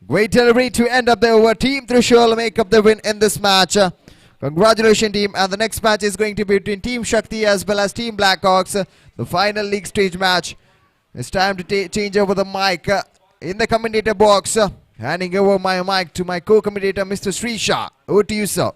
Great delivery to end up the over. Team Trishul make up the win in this match. Congratulations, team. And the next match is going to be between Team Shakti as well as Team Blackhawks. The final league stage match. It's time to change over the mic in the commentator box. Handing over my mic to my co-commentator, Mr. Sri Shah. Over to you, sir.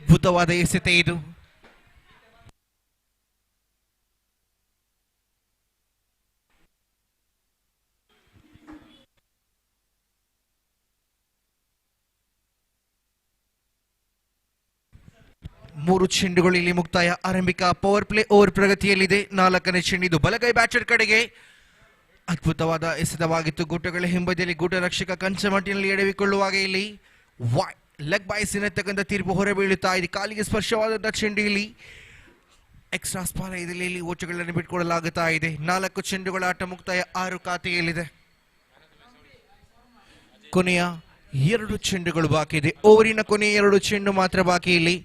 ಅದ್ಭುತವಾದ ಎಸೆತ ಇದು. ಮೂರು ಚೆಂಡುಗಳು ಇಲ್ಲಿ ಮುಕ್ತಾಯ. ಆರಂಭಿಕ power play over ಪ್ರಗತಿಯಲ್ಲಿದೆ. 4ನೇ ಚೆಂಡು ಇದು ಬಲಗೈ ಬ್ಯಾಟರ್ ಕಡೆಗೆ. ಅದ್ಭುತವಾದ ಎಸೆತವಾಗಿತ್ತು. ಗೂಟಗಳ ಹಿಂಬದಿಯಲ್ಲಿ ಗೂಟ ರಕ್ಷಕ ಕಂಚಮಟ್ಟಿನಲ್ಲಿ ಎಡವಿಕೊಳ್ಳುವಾಗ ಇಲ್ಲಿ ಲೆಗ್ ಬಾಯ್ಸಿನತಕ್ಕಂಥ ತೀರ್ಪು ಹೊರಬೀಳುತ್ತಾ ಇದೆ. ಕಾಲಿಗೆ ಸ್ಪರ್ಶವಾದಂತಹ ಚೆಂಡು ಇಲ್ಲಿ ಎಕ್ಸ್ಟ್ರಾ ಸ್ಪಾಲಯದಲ್ಲಿ ಇಲ್ಲಿ ಓಟಗಳನ್ನು ಬಿಟ್ಕೊಡಲಾಗುತ್ತಾ ಇದೆ. 4 ಚೆಂಡುಗಳ ಆಟ ಮುಕ್ತಾಯ. 6 ಖಾತೆಯಲ್ಲಿದೆ. ಕೊನೆಯ 2 ಚೆಂಡುಗಳು ಬಾಕಿ ಇದೆ. ಓವರಿನ ಕೊನೆಯ 2 ಚೆಂಡು ಮಾತ್ರ ಬಾಕಿ ಇಲ್ಲಿ.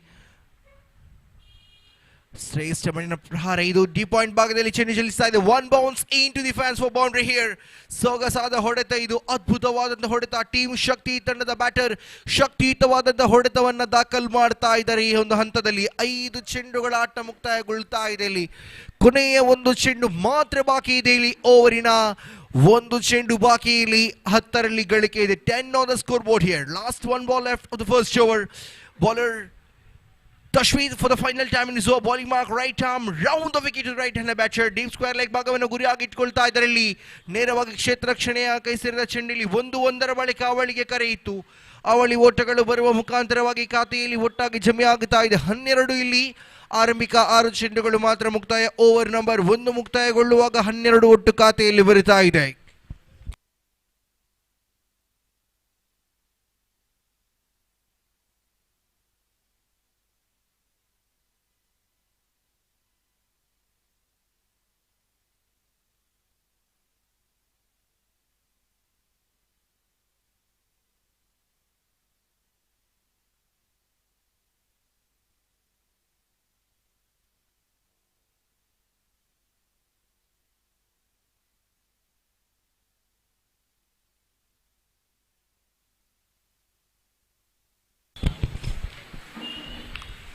ಶ್ರೇಷ್ಠ ಮಣ್ಣಿನ ಪ್ರಹಾರ ಇದು. ಡಿ ಪಾಯಿಂಟ್ ಭಾಗದಲ್ಲಿ ಚೆಂಡು ಚಲಿಸ್ತಾ ಇದೆ. 1 bounce into the fans for boundary here. ಸೊಗಸಾದ ಹೊಡೆತ ಇದು. ಅದ್ಭುತವಾದಂತಹ ಹೊಡೆತ. ಟೀಮ್ ಶಕ್ತಿ ತಂಡದ ಬ್ಯಾಟರ್ ಶಕ್ತಿಯುತವಾದಂತಹ ಹೊಡೆತವನ್ನ ದಾಖಲು ಮಾಡ್ತಾ ಇದ್ದಾರೆ. ಈ ಒಂದು ಹಂತದಲ್ಲಿ 5 ಚೆಂಡುಗಳ ಆಟ ಮುಕ್ತಾಯಗೊಳ್ತಾ ಇದೆ. ಇಲ್ಲಿ ಕೊನೆಯ 1 ಚೆಂಡು ಮಾತ್ರ ಬಾಕಿ ಇದೆ. ಇಲ್ಲಿ ಓವರಿನ 1 ಚೆಂಡು ಬಾಕಿ. ಇಲ್ಲಿ 10ರಲ್ಲಿ ಗಳಿಕೆ ಇದೆ. 10 on the scoreboard here. Last 1 ball left of the first over. Bowler Tashweed for the final time in his over. Bowling mark right arm round the wicket to the right hander batter. Deep square leg ಭಾಗವನ್ನು ಗುರಿಯಾಗಿ ಇಟ್ಕೊಳ್ತಾ ಇದ್ದಾರೆ. ಇಲ್ಲಿ ನೇರವಾಗಿ ಕ್ಷೇತ್ರ ರಕ್ಷಣೆಯ ಕೈ ಸೇರಿದ ಚೆಂಡಲ್ಲಿ 1-1ರ ಬಳಿಕ ಅವಳಿಗೆ ಕರೆ ಇತ್ತು. ಅವಳಿ ಓಟಗಳು ಬರುವ ಮುಖಾಂತರವಾಗಿ ಖಾತೆಯಲ್ಲಿ ಒಟ್ಟಾಗಿ ಜಮೆ ಆಗುತ್ತಾ ಇದೆ. 12 ಇಲ್ಲಿ. ಆರಂಭಿಕ 6 ಚೆಂಡುಗಳು ಮಾತ್ರ ಮುಕ್ತಾಯ. ಓವರ್ ನಂಬರ್ 1 ಮುಕ್ತಾಯಗೊಳ್ಳುವಾಗ 12 ಒಟ್ಟು ಖಾತೆಯಲ್ಲಿ ಬರುತ್ತಾ ಇದೆ.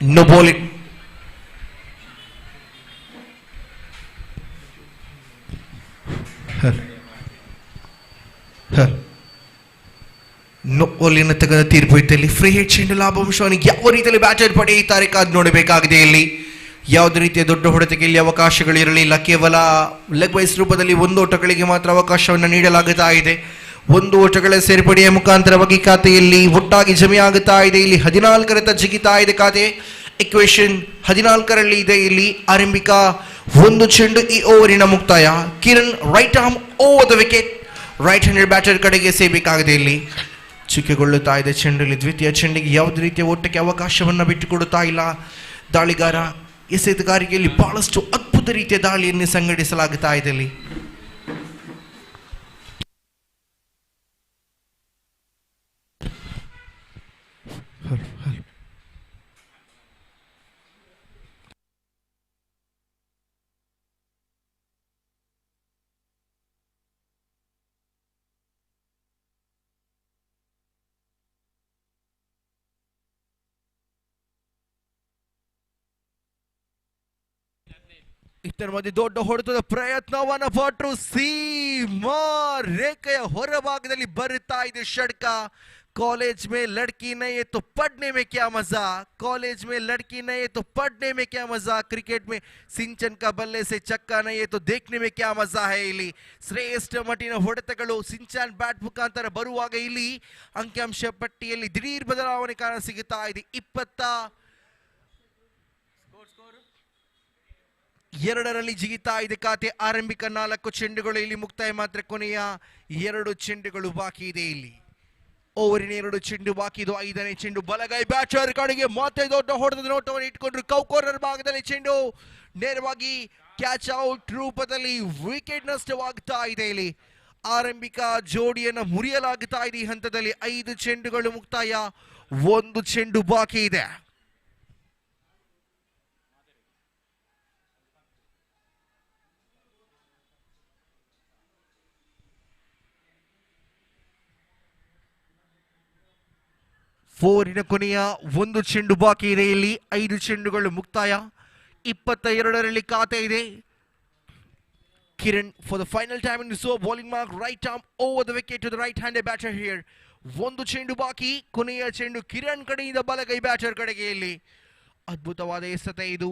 No bowling. No bowling ತಕ್ಕಂಥ ತೀರ್ಪು ಇದ್ದಲ್ಲಿ ಫ್ರೀ ಹಿಟ್ ಚೆಂಡು ಲಾಭಾಂಶವನ್ನು ಯಾವ ರೀತಿಯಲ್ಲಿ ಬ್ಯಾಟರ್ ಪಡೆಯುತ್ತಾರೆ ಕಾದು ನೋಡಬೇಕಾಗಿದೆ. ಇಲ್ಲಿ ಯಾವುದೇ ರೀತಿಯ ದೊಡ್ಡ ಹೊಡೆತಕ್ಕೆ ಇಲ್ಲಿ ಅವಕಾಶಗಳಿರಲಿಲ್ಲ. ಕೇವಲ ಲೆಗ್ ವೈಸ್ ರೂಪದಲ್ಲಿ 1 ಓಟಗಳಿಗೆ ಮಾತ್ರ ಅವಕಾಶವನ್ನು ನೀಡಲಾಗುತ್ತಾ ಇದೆ. 1 ಓಟಗಳ ಸೇರ್ಪಡೆಯ ಮುಖಾಂತರವಾಗಿ ಖಾತೆಯಲ್ಲಿ ಒಟ್ಟಾಗಿ ಜಮೆಯಾಗುತ್ತಾ ಇದೆ. ಇಲ್ಲಿ 14 ಜಿಗಿತಾ ಇದೆ ಖಾತೆ. ಇಕ್ವೇಷನ್ 14ರಲ್ಲಿ ಇದೆ. ಇಲ್ಲಿ ಆರಂಭಿಕ 1 ಚೆಂಡು ಈ ಓವರಿನ ಮುಕ್ತಾಯ. Kiran right arm over the wicket. Right handed batter ಕಡೆಗೆ ಸೇಬೇಕಾಗಿದೆ. ಇಲ್ಲಿ ಚುಕ್ಕೆಗೊಳ್ಳುತ್ತಾ ಇದೆ ಚೆಂಡು. ಇಲ್ಲಿ ದ್ವಿತೀಯ ಚೆಂಡಿಗೆ ಯಾವುದೇ ರೀತಿಯ ಓಟಕ್ಕೆ ಅವಕಾಶವನ್ನು ಬಿಟ್ಟುಕೊಡುತ್ತಾ ಇಲ್ಲ ದಾಳಿಗಾರ. ಎಸೆತಗಾರಿಕೆಯಲ್ಲಿ ಬಹಳಷ್ಟು ಅದ್ಭುತ ರೀತಿಯ ದಾಳಿಯನ್ನು ಸಂಘಟಿಸಲಾಗುತ್ತಾ ಇದೆ. ಇಲ್ಲಿ ಇದರ ಮಧ್ಯೆ ದೊಡ್ಡ ಹೊಡೆತದ ಪ್ರಯತ್ನವನ್ನ ಪಟ್ಟರು. ಸೀಮಾ ರೇಖೆಯ ಹೊರಭಾಗದಲ್ಲಿ ಬರುತ್ತಾ ಇದೆ ಷಡ್ಕ. कॉलेज में लड़की नहीं है तो पढ़ने में क्या मजा. कॉलेज में लड़की नहीं है तो पढ़ने में क्या मजा. क्रिकेट में सिंचन का बल्ले से चक्का नहीं है तो देखने में क्या मजा है. ಇಲ್ಲಿ ಶ್ರೇಷ್ಠ ಮಟ್ಟಿನ ಹೊಡೆತಗಳು ಸಿಂಚನ್ ಬ್ಯಾಟ್ ಮುಖಾಂತರ ಬರುವಾಗ ಇಲ್ಲಿ ಅಂಕಿಅಂಶ ಪಟ್ಟಿಯಲ್ಲಿ ದಿಢೀರ್ ಬದಲಾವಣೆ ಕಾಣ ಸಿಗುತ್ತಾ ಇದೆ. 22ರಲ್ಲಿ ಜಿಗಿತಾ ಇದೆ ಖಾತೆ. ಆರಂಭಿಕ 4 ಚೆಂಡುಗಳು ಇಲ್ಲಿ ಮುಕ್ತಾಯ ಮಾತ್ರ. ಕೊನೆಯ 2 ಚೆಂಡುಗಳು ಬಾಕಿ ಇದೆ. ಇಲ್ಲಿ ಓವರಿನ 2 ಚೆಂಡು ಬಾಕಿ ಇದು. 5ನೇ ಚೆಂಡು ಬಲಗೈ ಬ್ಯಾಟರ್ ಕಡೆಗೆ ಮತ್ತೆ ದೊಡ್ಡ ಹೊಡೆದ ನೋಟವನ್ನು ಇಟ್ಕೊಂಡ್ರು. ಕೌಕೋರರ್ ಭಾಗದಲ್ಲಿ ಚೆಂಡು ನೇರವಾಗಿ ಕ್ಯಾಚ್ ಔಟ್ ರೂಪದಲ್ಲಿ ವಿಕೆಟ್ ನಷ್ಟವಾಗ್ತಾ ಇದೆ. ಇಲ್ಲಿ ಆರಂಭಿಕ ಜೋಡಿಯನ್ನು ಮುರಿಯಲಾಗುತ್ತಾ ಇದೆ. ಈ ಹಂತದಲ್ಲಿ 5 ಚೆಂಡುಗಳು ಮುಕ್ತಾಯ, 1 ಚೆಂಡು ಬಾಕಿ ಇದೆ. ಫೋರಿನ ಕೊನೆಯ 1 ಚೆಂಡು ಬಾಕಿ ಇದೆ. ಇಲ್ಲಿ 5 ಚೆಂಡುಗಳು ಮುಕ್ತಾಯ. 22ರಲ್ಲಿ ಖಾತೆ ಇದೆ. Kiran for the final time in the show, bowling mark right arm over the wicket to the right-handed batter here. ಒಂದು ಚೆಂಡು ಬಾಕಿ, ಕೊನೆಯ ಚೆಂಡು ಕಿರಣ್ ಕಡೆಯಿಂದ ಬಲಗೈ ಬ್ಯಾಟರ್ ಕಡೆಗೆ. ಇಲ್ಲಿ ಅದ್ಭುತವಾದ ಎಸೆತ ಇದು.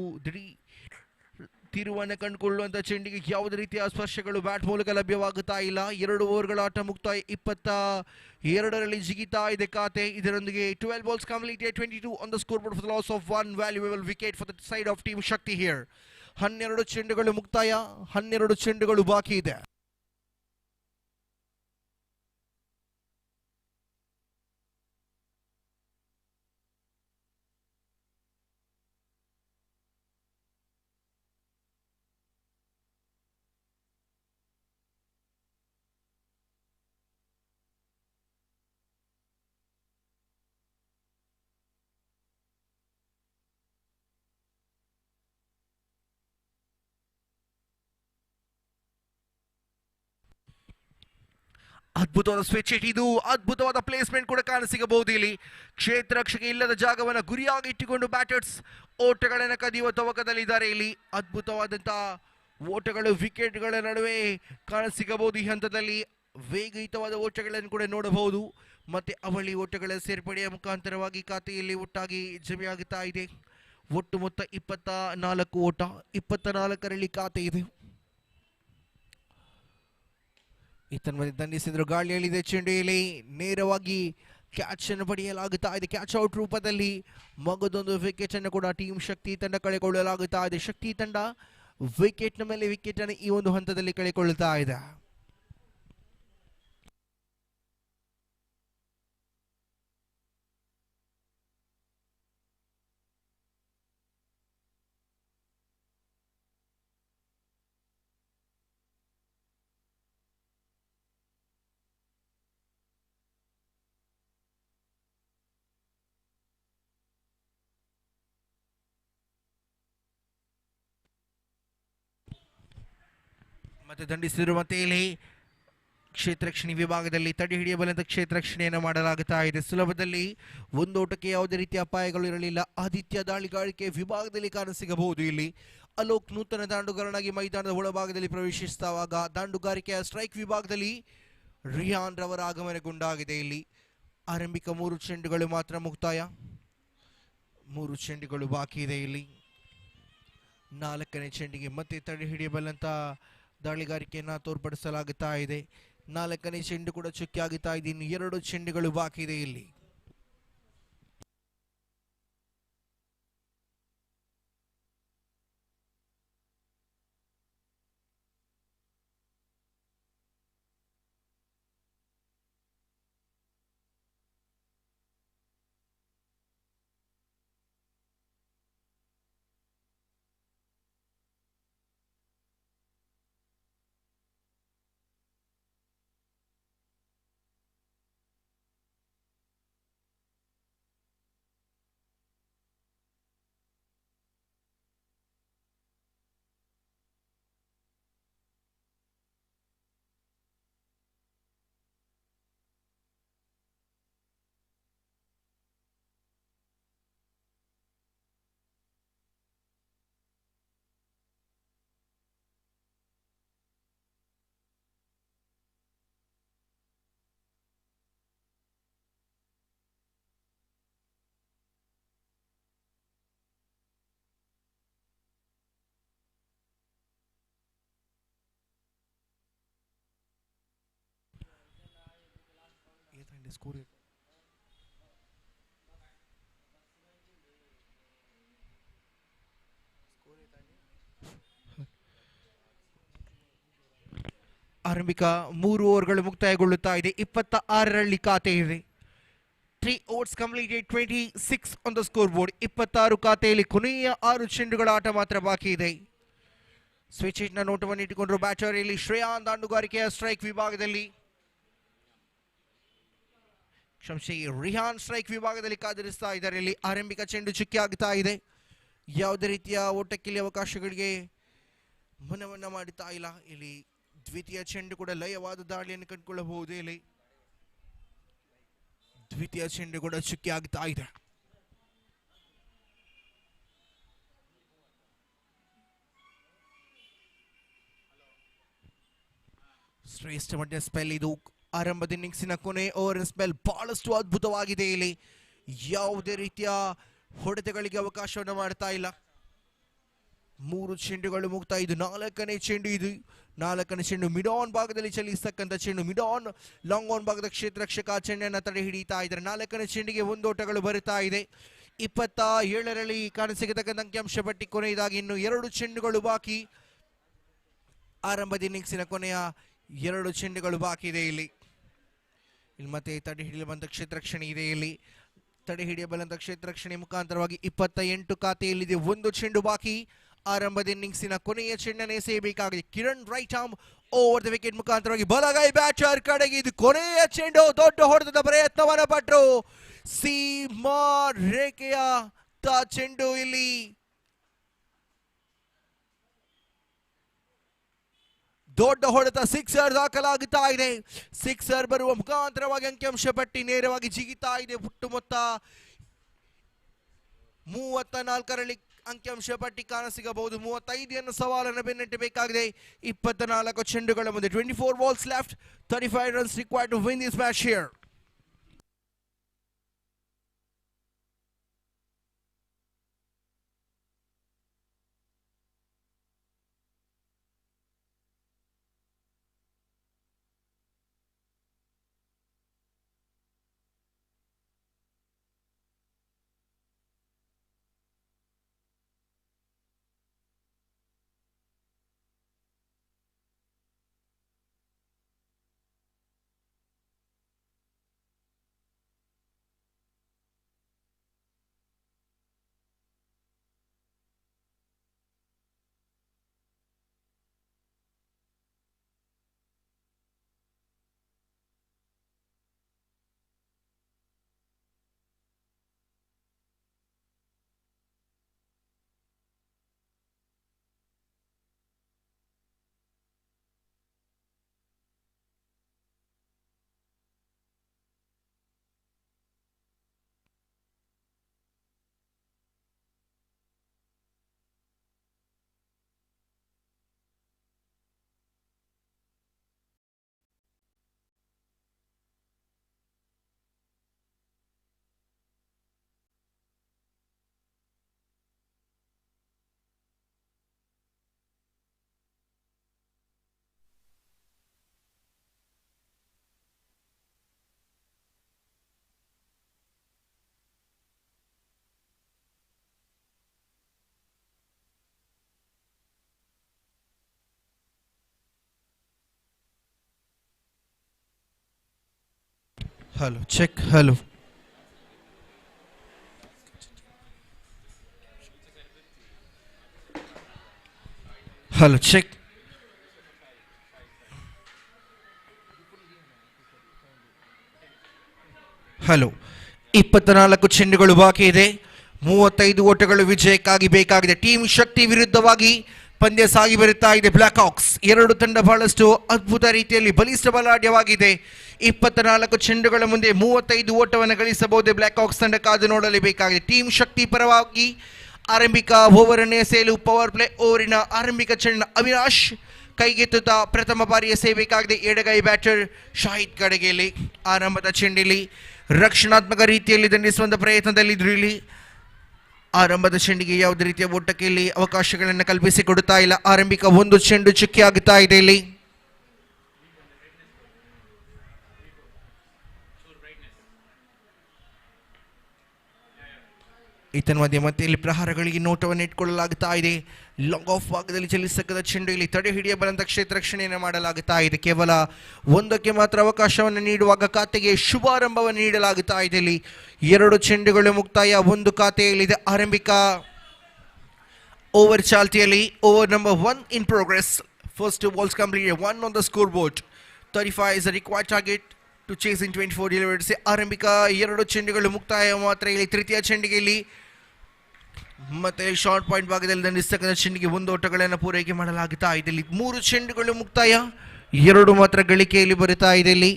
ತಿರುವನ್ನು ಕಂಡುಕೊಳ್ಳುವಂತ ಚೆಂಡಿಗೆ ಯಾವುದೇ ರೀತಿಯ ಸ್ಪರ್ಶಗಳು ಬ್ಯಾಟ್ ಮೂಲಕ ಲಭ್ಯವಾಗುತ್ತಾ ಇಲ್ಲ. 2 ಓವರ್ಗಳ ಆಟ ಮುಕ್ತಾಯ 22ರಲ್ಲಿ ಜಿಗಿತಾ ಇದೆ ಖಾತೆ. ಇದರೊಂದಿಗೆ 12 balls completed, 22 on the scoreboard for the loss of 1 valuable wicket for the side of team Shakti here. 12 ಚೆಂಡುಗಳು ಮುಕ್ತಾಯ, 12 ಚೆಂಡುಗಳು ಬಾಕಿ ಇದೆ. ಅದ್ಭುತವಾದ ಸ್ವಿಚ್ ಹಿಟ್ ಇದು. ಅದ್ಭುತವಾದ ಪ್ಲೇಸ್ಮೆಂಟ್ ಕೂಡ ಕಾಣಸಿಗಬಹುದು ಇಲ್ಲಿ. ಕ್ಷೇತ್ರ ರಕ್ಷಕ ಇಲ್ಲದ ಜಾಗವನ್ನು ಗುರಿಯಾಗಿ ಇಟ್ಟುಕೊಂಡು ಬ್ಯಾಟರ್ಸ್ ಓಟಗಳನ್ನು ಕದಿಯುವ ತವಕದಲ್ಲಿದ್ದಾರೆ. ಇಲ್ಲಿ ಅದ್ಭುತವಾದಂತಹ ಓಟಗಳು ವಿಕೆಟ್ಗಳ ನಡುವೆ ಕಾಣಸಿಗಬಹುದು. ಈ ಹಂತದಲ್ಲಿ ವೇಗಯುತವಾದ ಓಟಗಳನ್ನು ಕೂಡ ನೋಡಬಹುದು. ಮತ್ತೆ ಅವಳಿ ಓಟಗಳ ಸೇರ್ಪಡೆಯ ಮುಖಾಂತರವಾಗಿ ಖಾತೆಯಲ್ಲಿ ಒಟ್ಟಾಗಿ ಜಮೆಯಾಗುತ್ತಾ ಇದೆ. ಒಟ್ಟು ಮೊತ್ತ 24 ಓಟ, 24ರಲ್ಲಿ ಖಾತೆ ಇದೆ. ಈತನ ದಂಡಿಸಿದ್ರು, ಗಾಳಿಯಲ್ಲಿದೆ ಚೆಂಡು. ಇಲ್ಲಿ ನೇರವಾಗಿ ಕ್ಯಾಚ್ ಅನ್ನು ಪಡೆಯಲಾಗುತ್ತಾ ಇದೆ. ಕ್ಯಾಚ್ ಔಟ್ ರೂಪದಲ್ಲಿ ಮಗದೊಂದು ವಿಕೆಟ್ ಅನ್ನು ಕೂಡ ಟೀಮ್ ಶಕ್ತಿ ತಂಡ ಕಳೆಕೊಳ್ಳಲಾಗುತ್ತಾ ಇದೆ. ಶಕ್ತಿ ತಂಡ ವಿಕೆಟ್ನ ಮೇಲೆ ವಿಕೆಟ್ ಅನ್ನು ಈ ಒಂದು ಹಂತದಲ್ಲಿ ಕಳೆಕೊಳ್ಳುತ್ತಾ ಇದೆ. ಮತ್ತೆ ದಂಡಿಸಿದ್ರು. ಮತ್ತೆ ಇಲ್ಲಿ ಕ್ಷೇತ್ರರಕ್ಷಣೆ ವಿಭಾಗದಲ್ಲಿ ತಡೆ ಹಿಡಿಯಬಲ್ಲಂತ ಕ್ಷೇತ್ರರಕ್ಷಣೆಯನ್ನು ಮಾಡಲಾಗುತ್ತಾ ಇದೆ. ಸುಲಭದಲ್ಲಿ ಒಂದು ಓಟಕ್ಕೆ ಯಾವುದೇ ರೀತಿಯ ಅಪಾಯಗಳು ಇರಲಿಲ್ಲ. ಆದಿತ್ಯ ದಾಳಿಗಾರಿಕೆ ವಿಭಾಗದಲ್ಲಿ ಕಾಣಸಿಗಬಹುದು. ಇಲ್ಲಿ ಅಲೋಕ್ ನೂತನ ದಾಂಡುಗಾರನಾಗಿ ಮೈದಾನದ ಒಳಭಾಗದಲ್ಲಿ ಪ್ರವೇಶಿಸುವಾಗ ದಾಂಡುಗಾರಿಕೆಯ ಸ್ಟ್ರೈಕ್ ವಿಭಾಗದಲ್ಲಿ ರಿಯಾನ್ ರವರ ಆಗಮನಗೊಂಡಾಗಿದೆ. ಇಲ್ಲಿ ಆರಂಭಿಕ 3 ಚೆಂಡುಗಳು ಮಾತ್ರ ಮುಕ್ತಾಯ, 3 ಚೆಂಡುಗಳು ಬಾಕಿ ಇದೆ. ಇಲ್ಲಿ 4ನೇ ಚೆಂಡಿಗೆ ಮತ್ತೆ ತಡೆ ಹಿಡಿಯಬಲ್ಲಂತ ದಾಳಿಗಾರಿಕೆಯನ್ನು ತೋರ್ಪಡಿಸಲಾಗುತ್ತಾ ಇದೆ. 4ನೇ ಚೆಂಡು ಕೂಡ ಚುಕ್ಕಿ ಆಗುತ್ತಾ ಇದೆ. ಇನ್ನು 2 ಚೆಂಡುಗಳು ಬಾಕಿ ಇದೆ. ಇಲ್ಲಿ ಸ್ಕೋರ್ ಆರಂಭಿಕ 3 ಓವರ್ಗಳು ಮುಕ್ತಾಯಗೊಳ್ಳುತ್ತಾ ಇದೆ. 26ರಲ್ಲಿ ಖಾತೆ ಇದೆ. 3 overs completed, 26 on the scoreboard. 26 ಖಾತೆಯಲ್ಲಿ ಕೊನೆಯ 6 ಚೆಂಡುಗಳ ಆಟ ಮಾತ್ರ ಬಾಕಿ ಇದೆ. ಸ್ವಿಚ್ ಹಿಟ್ನ ನೋಟವನ್ನು ಇಟ್ಟುಕೊಂಡ್ರು ಬ್ಯಾಟರ್. ಇಲ್ಲಿ ಶ್ರೇಯಾನ್ ದಾಂಡುಗಾರಿಕೆಯ ಸ್ಟ್ರೈಕ್ ವಿಭಾಗದಲ್ಲಿ, ಕ್ಷಮಿಸಿ, ರಿಹಾನ್ ಸ್ಟ್ರೈಕ್ ವಿಭಾಗದಲ್ಲಿ ಕಾದಿರಿಸ್ತಾ ಇದ್ದಾರೆ. ಇಲ್ಲಿ ಆರಂಭಿಕ ಚೆಂಡು ಚುಕ್ಕಿ ಆಗ್ತಾ ಇದೆ. ಯಾವುದೇ ರೀತಿಯ ಓಟಕ್ಕಿಲ್ಲಿ ಅವಕಾಶಗಳಿಗೆ ಮನವನ್ನ ಮಾಡುತ್ತಾ ಇಲ್ಲ. ಇಲ್ಲಿ ದ್ವಿತೀಯ ಚೆಂಡು ಕೂಡ ಲಯವಾದ ದಾಳಿಯನ್ನು ಕಂಡುಕೊಳ್ಳಬಹುದು. ಇಲ್ಲಿ ದ್ವಿತೀಯ ಚೆಂಡು ಕೂಡ ಚುಕ್ಕಿ ಆಗ್ತಾ ಇದೆ. ಶ್ರೇಷ್ಠ ಮಟ್ಟಿನ ಸ್ಪೆಲ್ ಇದು. ಆರಂಭದ ಇನ್ನಿಂಗ್ಸಿನ ಕೊನೆ ಓವರ್ ಸ್ಪೆಲ್ ಬಹಳಷ್ಟು ಅದ್ಭುತವಾಗಿದೆ. ಇಲ್ಲಿ ಯಾವುದೇ ರೀತಿಯ ಹೊಡೆತಗಳಿಗೆ ಅವಕಾಶವನ್ನು ಮಾಡ್ತಾ ಇಲ್ಲ. 3 ಚೆಂಡುಗಳು ಮುಕ್ತಾಯ. ಇದು 4ನೇ ಚೆಂಡು. ಇದು 4ನೇ ಚೆಂಡು ಮಿಡ್ ಆನ್ ಭಾಗದಲ್ಲಿ ಚಲಿಸತಕ್ಕಂಥ ಚೆಂಡು. ಮಿಡ್ ಆನ್ ಲಾಂಗ್ ಆನ್ ಭಾಗದ ಕ್ಷೇತ್ರರಕ್ಷಕ ಚೆಂಡನ್ನು ತಡೆ ಹಿಡಿತಾ ಇದ್ದಾರೆ. 4ನೇ ಚೆಂಡಿಗೆ 1 ಓಟಗಳು ಬರುತ್ತಾ ಇದೆ. 27ರಲ್ಲಿ ಕಾಣಸಿಗತಕ್ಕಂಥ ಅಂಕಿಅಂಶ ಪಟ್ಟಿ ಕೊನೆಯದಾಗಿ ಇನ್ನು 2 ಚೆಂಡುಗಳು ಬಾಕಿ. ಆರಂಭದ ಇನ್ನಿಂಗ್ಸಿನ ಕೊನೆಯ 2 ಚೆಂಡುಗಳು ಬಾಕಿ ಇದೆ. ಇಲ್ಲಿ ಮತ್ತೆ ತಡೆ ಹಿಡಿಯಬಂದ ಕ್ಷೇತ್ರರಕ್ಷಣೆ ಇದೆ. ಇಲ್ಲಿ ತಡೆ ಹಿಡಿಯಬಲ್ಲಂತ ಕ್ಷೇತ್ರರಕ್ಷಣೆ ಮುಖಾಂತರವಾಗಿ 28 ಖಾತೆಯಲ್ಲಿದೆ. 1 ಚೆಂಡು ಬಾಕಿ. ಆರಂಭದ ಇನ್ನಿಂಗ್ಸಿನ ಕೊನೆಯ ಚೆಂಡನ್ನು ಎಸೆಯಬೇಕಾಗಿದೆ. Kiran right arm over the wicket ಮುಖಾಂತರವಾಗಿ ಬಲಗೈ ಬ್ಯಾಟರ್ ಕಡೆಗೆ ಇದು ಕೊನೆಯ ಚೆಂಡು. ದೊಡ್ಡ ಹೊಡೆತದ ಪ್ರಯತ್ನವನ್ನು ಪಟ್ಟರು. ಸೀಮಾ ರೇಖೆಯ ಚೆಂಡು ಇಲ್ಲಿ ದೊಡ್ಡ ಹೊಡೆತ ಸಿಕ್ಸರ್ ದಾಖಲಾಗುತ್ತಾ ಇದೆ. ಸಿಕ್ಸರ್ ಬರುವ ಮುಖಾಂತರವಾಗಿ ಅಂಕಿಅಂಶ ಪಟ್ಟಿ ನೇರವಾಗಿ ಜಿಗಿತಾ ಇದೆ. ಹುಟ್ಟು ಮೊತ್ತ 34ರಲ್ಲಿ ಅಂಕಿಅಂಶ ಪಟ್ಟಿ ಕಾಣಸಿಗಬಹುದು. 35 ಸವಾಲನ್ನು ಬೆನ್ನಟ್ಟಬೇಕಾಗಿದೆ. 24 ಚೆಂಡುಗಳ ಮುಂದೆ. 24 balls left, 35 runs required to win this match here. Hello, check, hello. Hello, check. Hello. 24 ಚೆಂಡುಗಳು ಬಾಕಿ ಇದೆ. 35 ಓಟಗಳು ವಿಜಯಕ್ಕಾಗಿ ಬೇಕಾಗಿದೆ. ಟೀಮ್ ಶಕ್ತಿ ವಿರುದ್ಧವಾಗಿ ಪಂದ್ಯ ಸಾಗಿ ಬರುತ್ತಾ ಇದೆ. ಬ್ಲಾಕ್ ಹಾಕ್ಸ್ ಎರಡು ತಂಡ ಬಹಳಷ್ಟು ಅದ್ಭುತ ರೀತಿಯಲ್ಲಿ ಬಲಿಷ್ಠ ಬಲಾಢ್ಯವಾಗಿದೆ. 24 ಚೆಂಡುಗಳ ಮುಂದೆ 35 ಓಟವನ್ನು ಗಳಿಸಬಹುದೇ ಬ್ಲಾಕ್ ಹಾಕ್ಸ್ ತಂಡ ಕಾದು ನೋಡಲೇಬೇಕಾಗಿದೆ. ಟೀಮ್ ಶಕ್ತಿ ಪರವಾಗಿ ಆರಂಭಿಕ ಓವರ್ ಅನ್ನು ಎಸೆಯಲು ಪವರ್ ಪ್ಲೇ ಓವರಿನ ಆರಂಭಿಕ ಚೆಂಡ ಅವಿನಾಶ್ ಕೈಗೆತ್ತುತ್ತಾ ಪ್ರಥಮ ಬಾರಿ ಎಸೆಯಬೇಕಾಗಿದೆ. ಎಡಗೈ ಬ್ಯಾಟರ್ ಶಾಹಿದ್ ಕಡೆಗೆಯಲ್ಲಿ ಆರಂಭದ ಚೆಂಡಿಲಿ ರಕ್ಷಣಾತ್ಮಕ ರೀತಿಯಲ್ಲಿ ದಂಡಿಸುವಂಥ ಪ್ರಯತ್ನದಲ್ಲಿದ್ರು. ಇಲ್ಲಿ ಆರಂಭದ ಚೆಂಡಿಗೆ ಯಾವುದೇ ರೀತಿಯ ಓಟಕ್ಕೆ ಇಲ್ಲಿ ಅವಕಾಶಗಳನ್ನು ಕಲ್ಪಿಸಿಕೊಡುತ್ತಾ ಇಲ್ಲ. ಆರಂಭಿಕ ಒಂದು ಚೆಂಡು ಚುಕ್ಕಿ ಆಗುತ್ತಾ ಇದೆ. ಇಲ್ಲಿ ಮಧ್ಯೆ ಮತ್ತೆ ಇಲ್ಲಿ ಪ್ರಹಾರಗಳಿಗೆ ನೋಟವನ್ನು ಇಟ್ಕೊಳ್ಳಲಾಗುತ್ತಾ ಇದೆ. ಲಾಂಗ್ ಆಫ್ ಭಾಗದಲ್ಲಿ ಚಲಿಸಕ್ಕದ ಚೆಂಡು ಇಲ್ಲಿ ತಡೆ ಹಿಡಿಯಬಲ್ಲಂತ ಕ್ಷೇತ್ರ ರಕ್ಷಣೆಯನ್ನು ಮಾಡಲಾಗುತ್ತಾ ಇದೆ. ಕೇವಲ ಒಂದಕ್ಕೆ ಮಾತ್ರ ಅವಕಾಶವನ್ನು ನೀಡುವಾಗ ಖಾತೆಗೆ ಶುಭಾರಂಭವನ್ನು ನೀಡಲಾಗುತ್ತಾ ಇದೆ. ಇಲ್ಲಿ 2 ಚೆಂಡುಗಳು ಮುಕ್ತಾಯ, 1 ಖಾತೆಯಲ್ಲಿದೆ. ಆರಂಭಿಕ ಓವರ್ ಚಾಲ್ತಿಯಲ್ಲಿ over number 1 in progress. First 2 balls completed, 1 on the scoreboard. 35 is a required target to chase in 24 deliveries. ಆರಂಭಿಕ 2 ಚೆಂಡುಗಳು ಮುಕ್ತಾಯ ಮಾತ್ರ. ಇಲ್ಲಿ ತೃತೀಯ ಚೆಂಡಿಗೆ ಇಲ್ಲಿ ಮತ್ತೆ ಶಾರ್ಟ್ ಪಾಯಿಂಟ್ ಭಾಗದಲ್ಲಿ ದಂಡಿಸ್ತಕ್ಕಂಥ ಚೆಂಡಿಗೆ 1 ಓಟಗಳನ್ನು ಪೂರೈಕೆ ಮಾಡಲಾಗುತ್ತಾ ಇದೆ. ಇಲ್ಲಿ 3 ಚೆಂಡುಗಳು ಮುಕ್ತಾಯ, 2 ಮಾತ್ರ ಗಳಿಕೆಯಲ್ಲಿ ಬರುತ್ತಾ ಇದೆ. ಇಲ್ಲಿ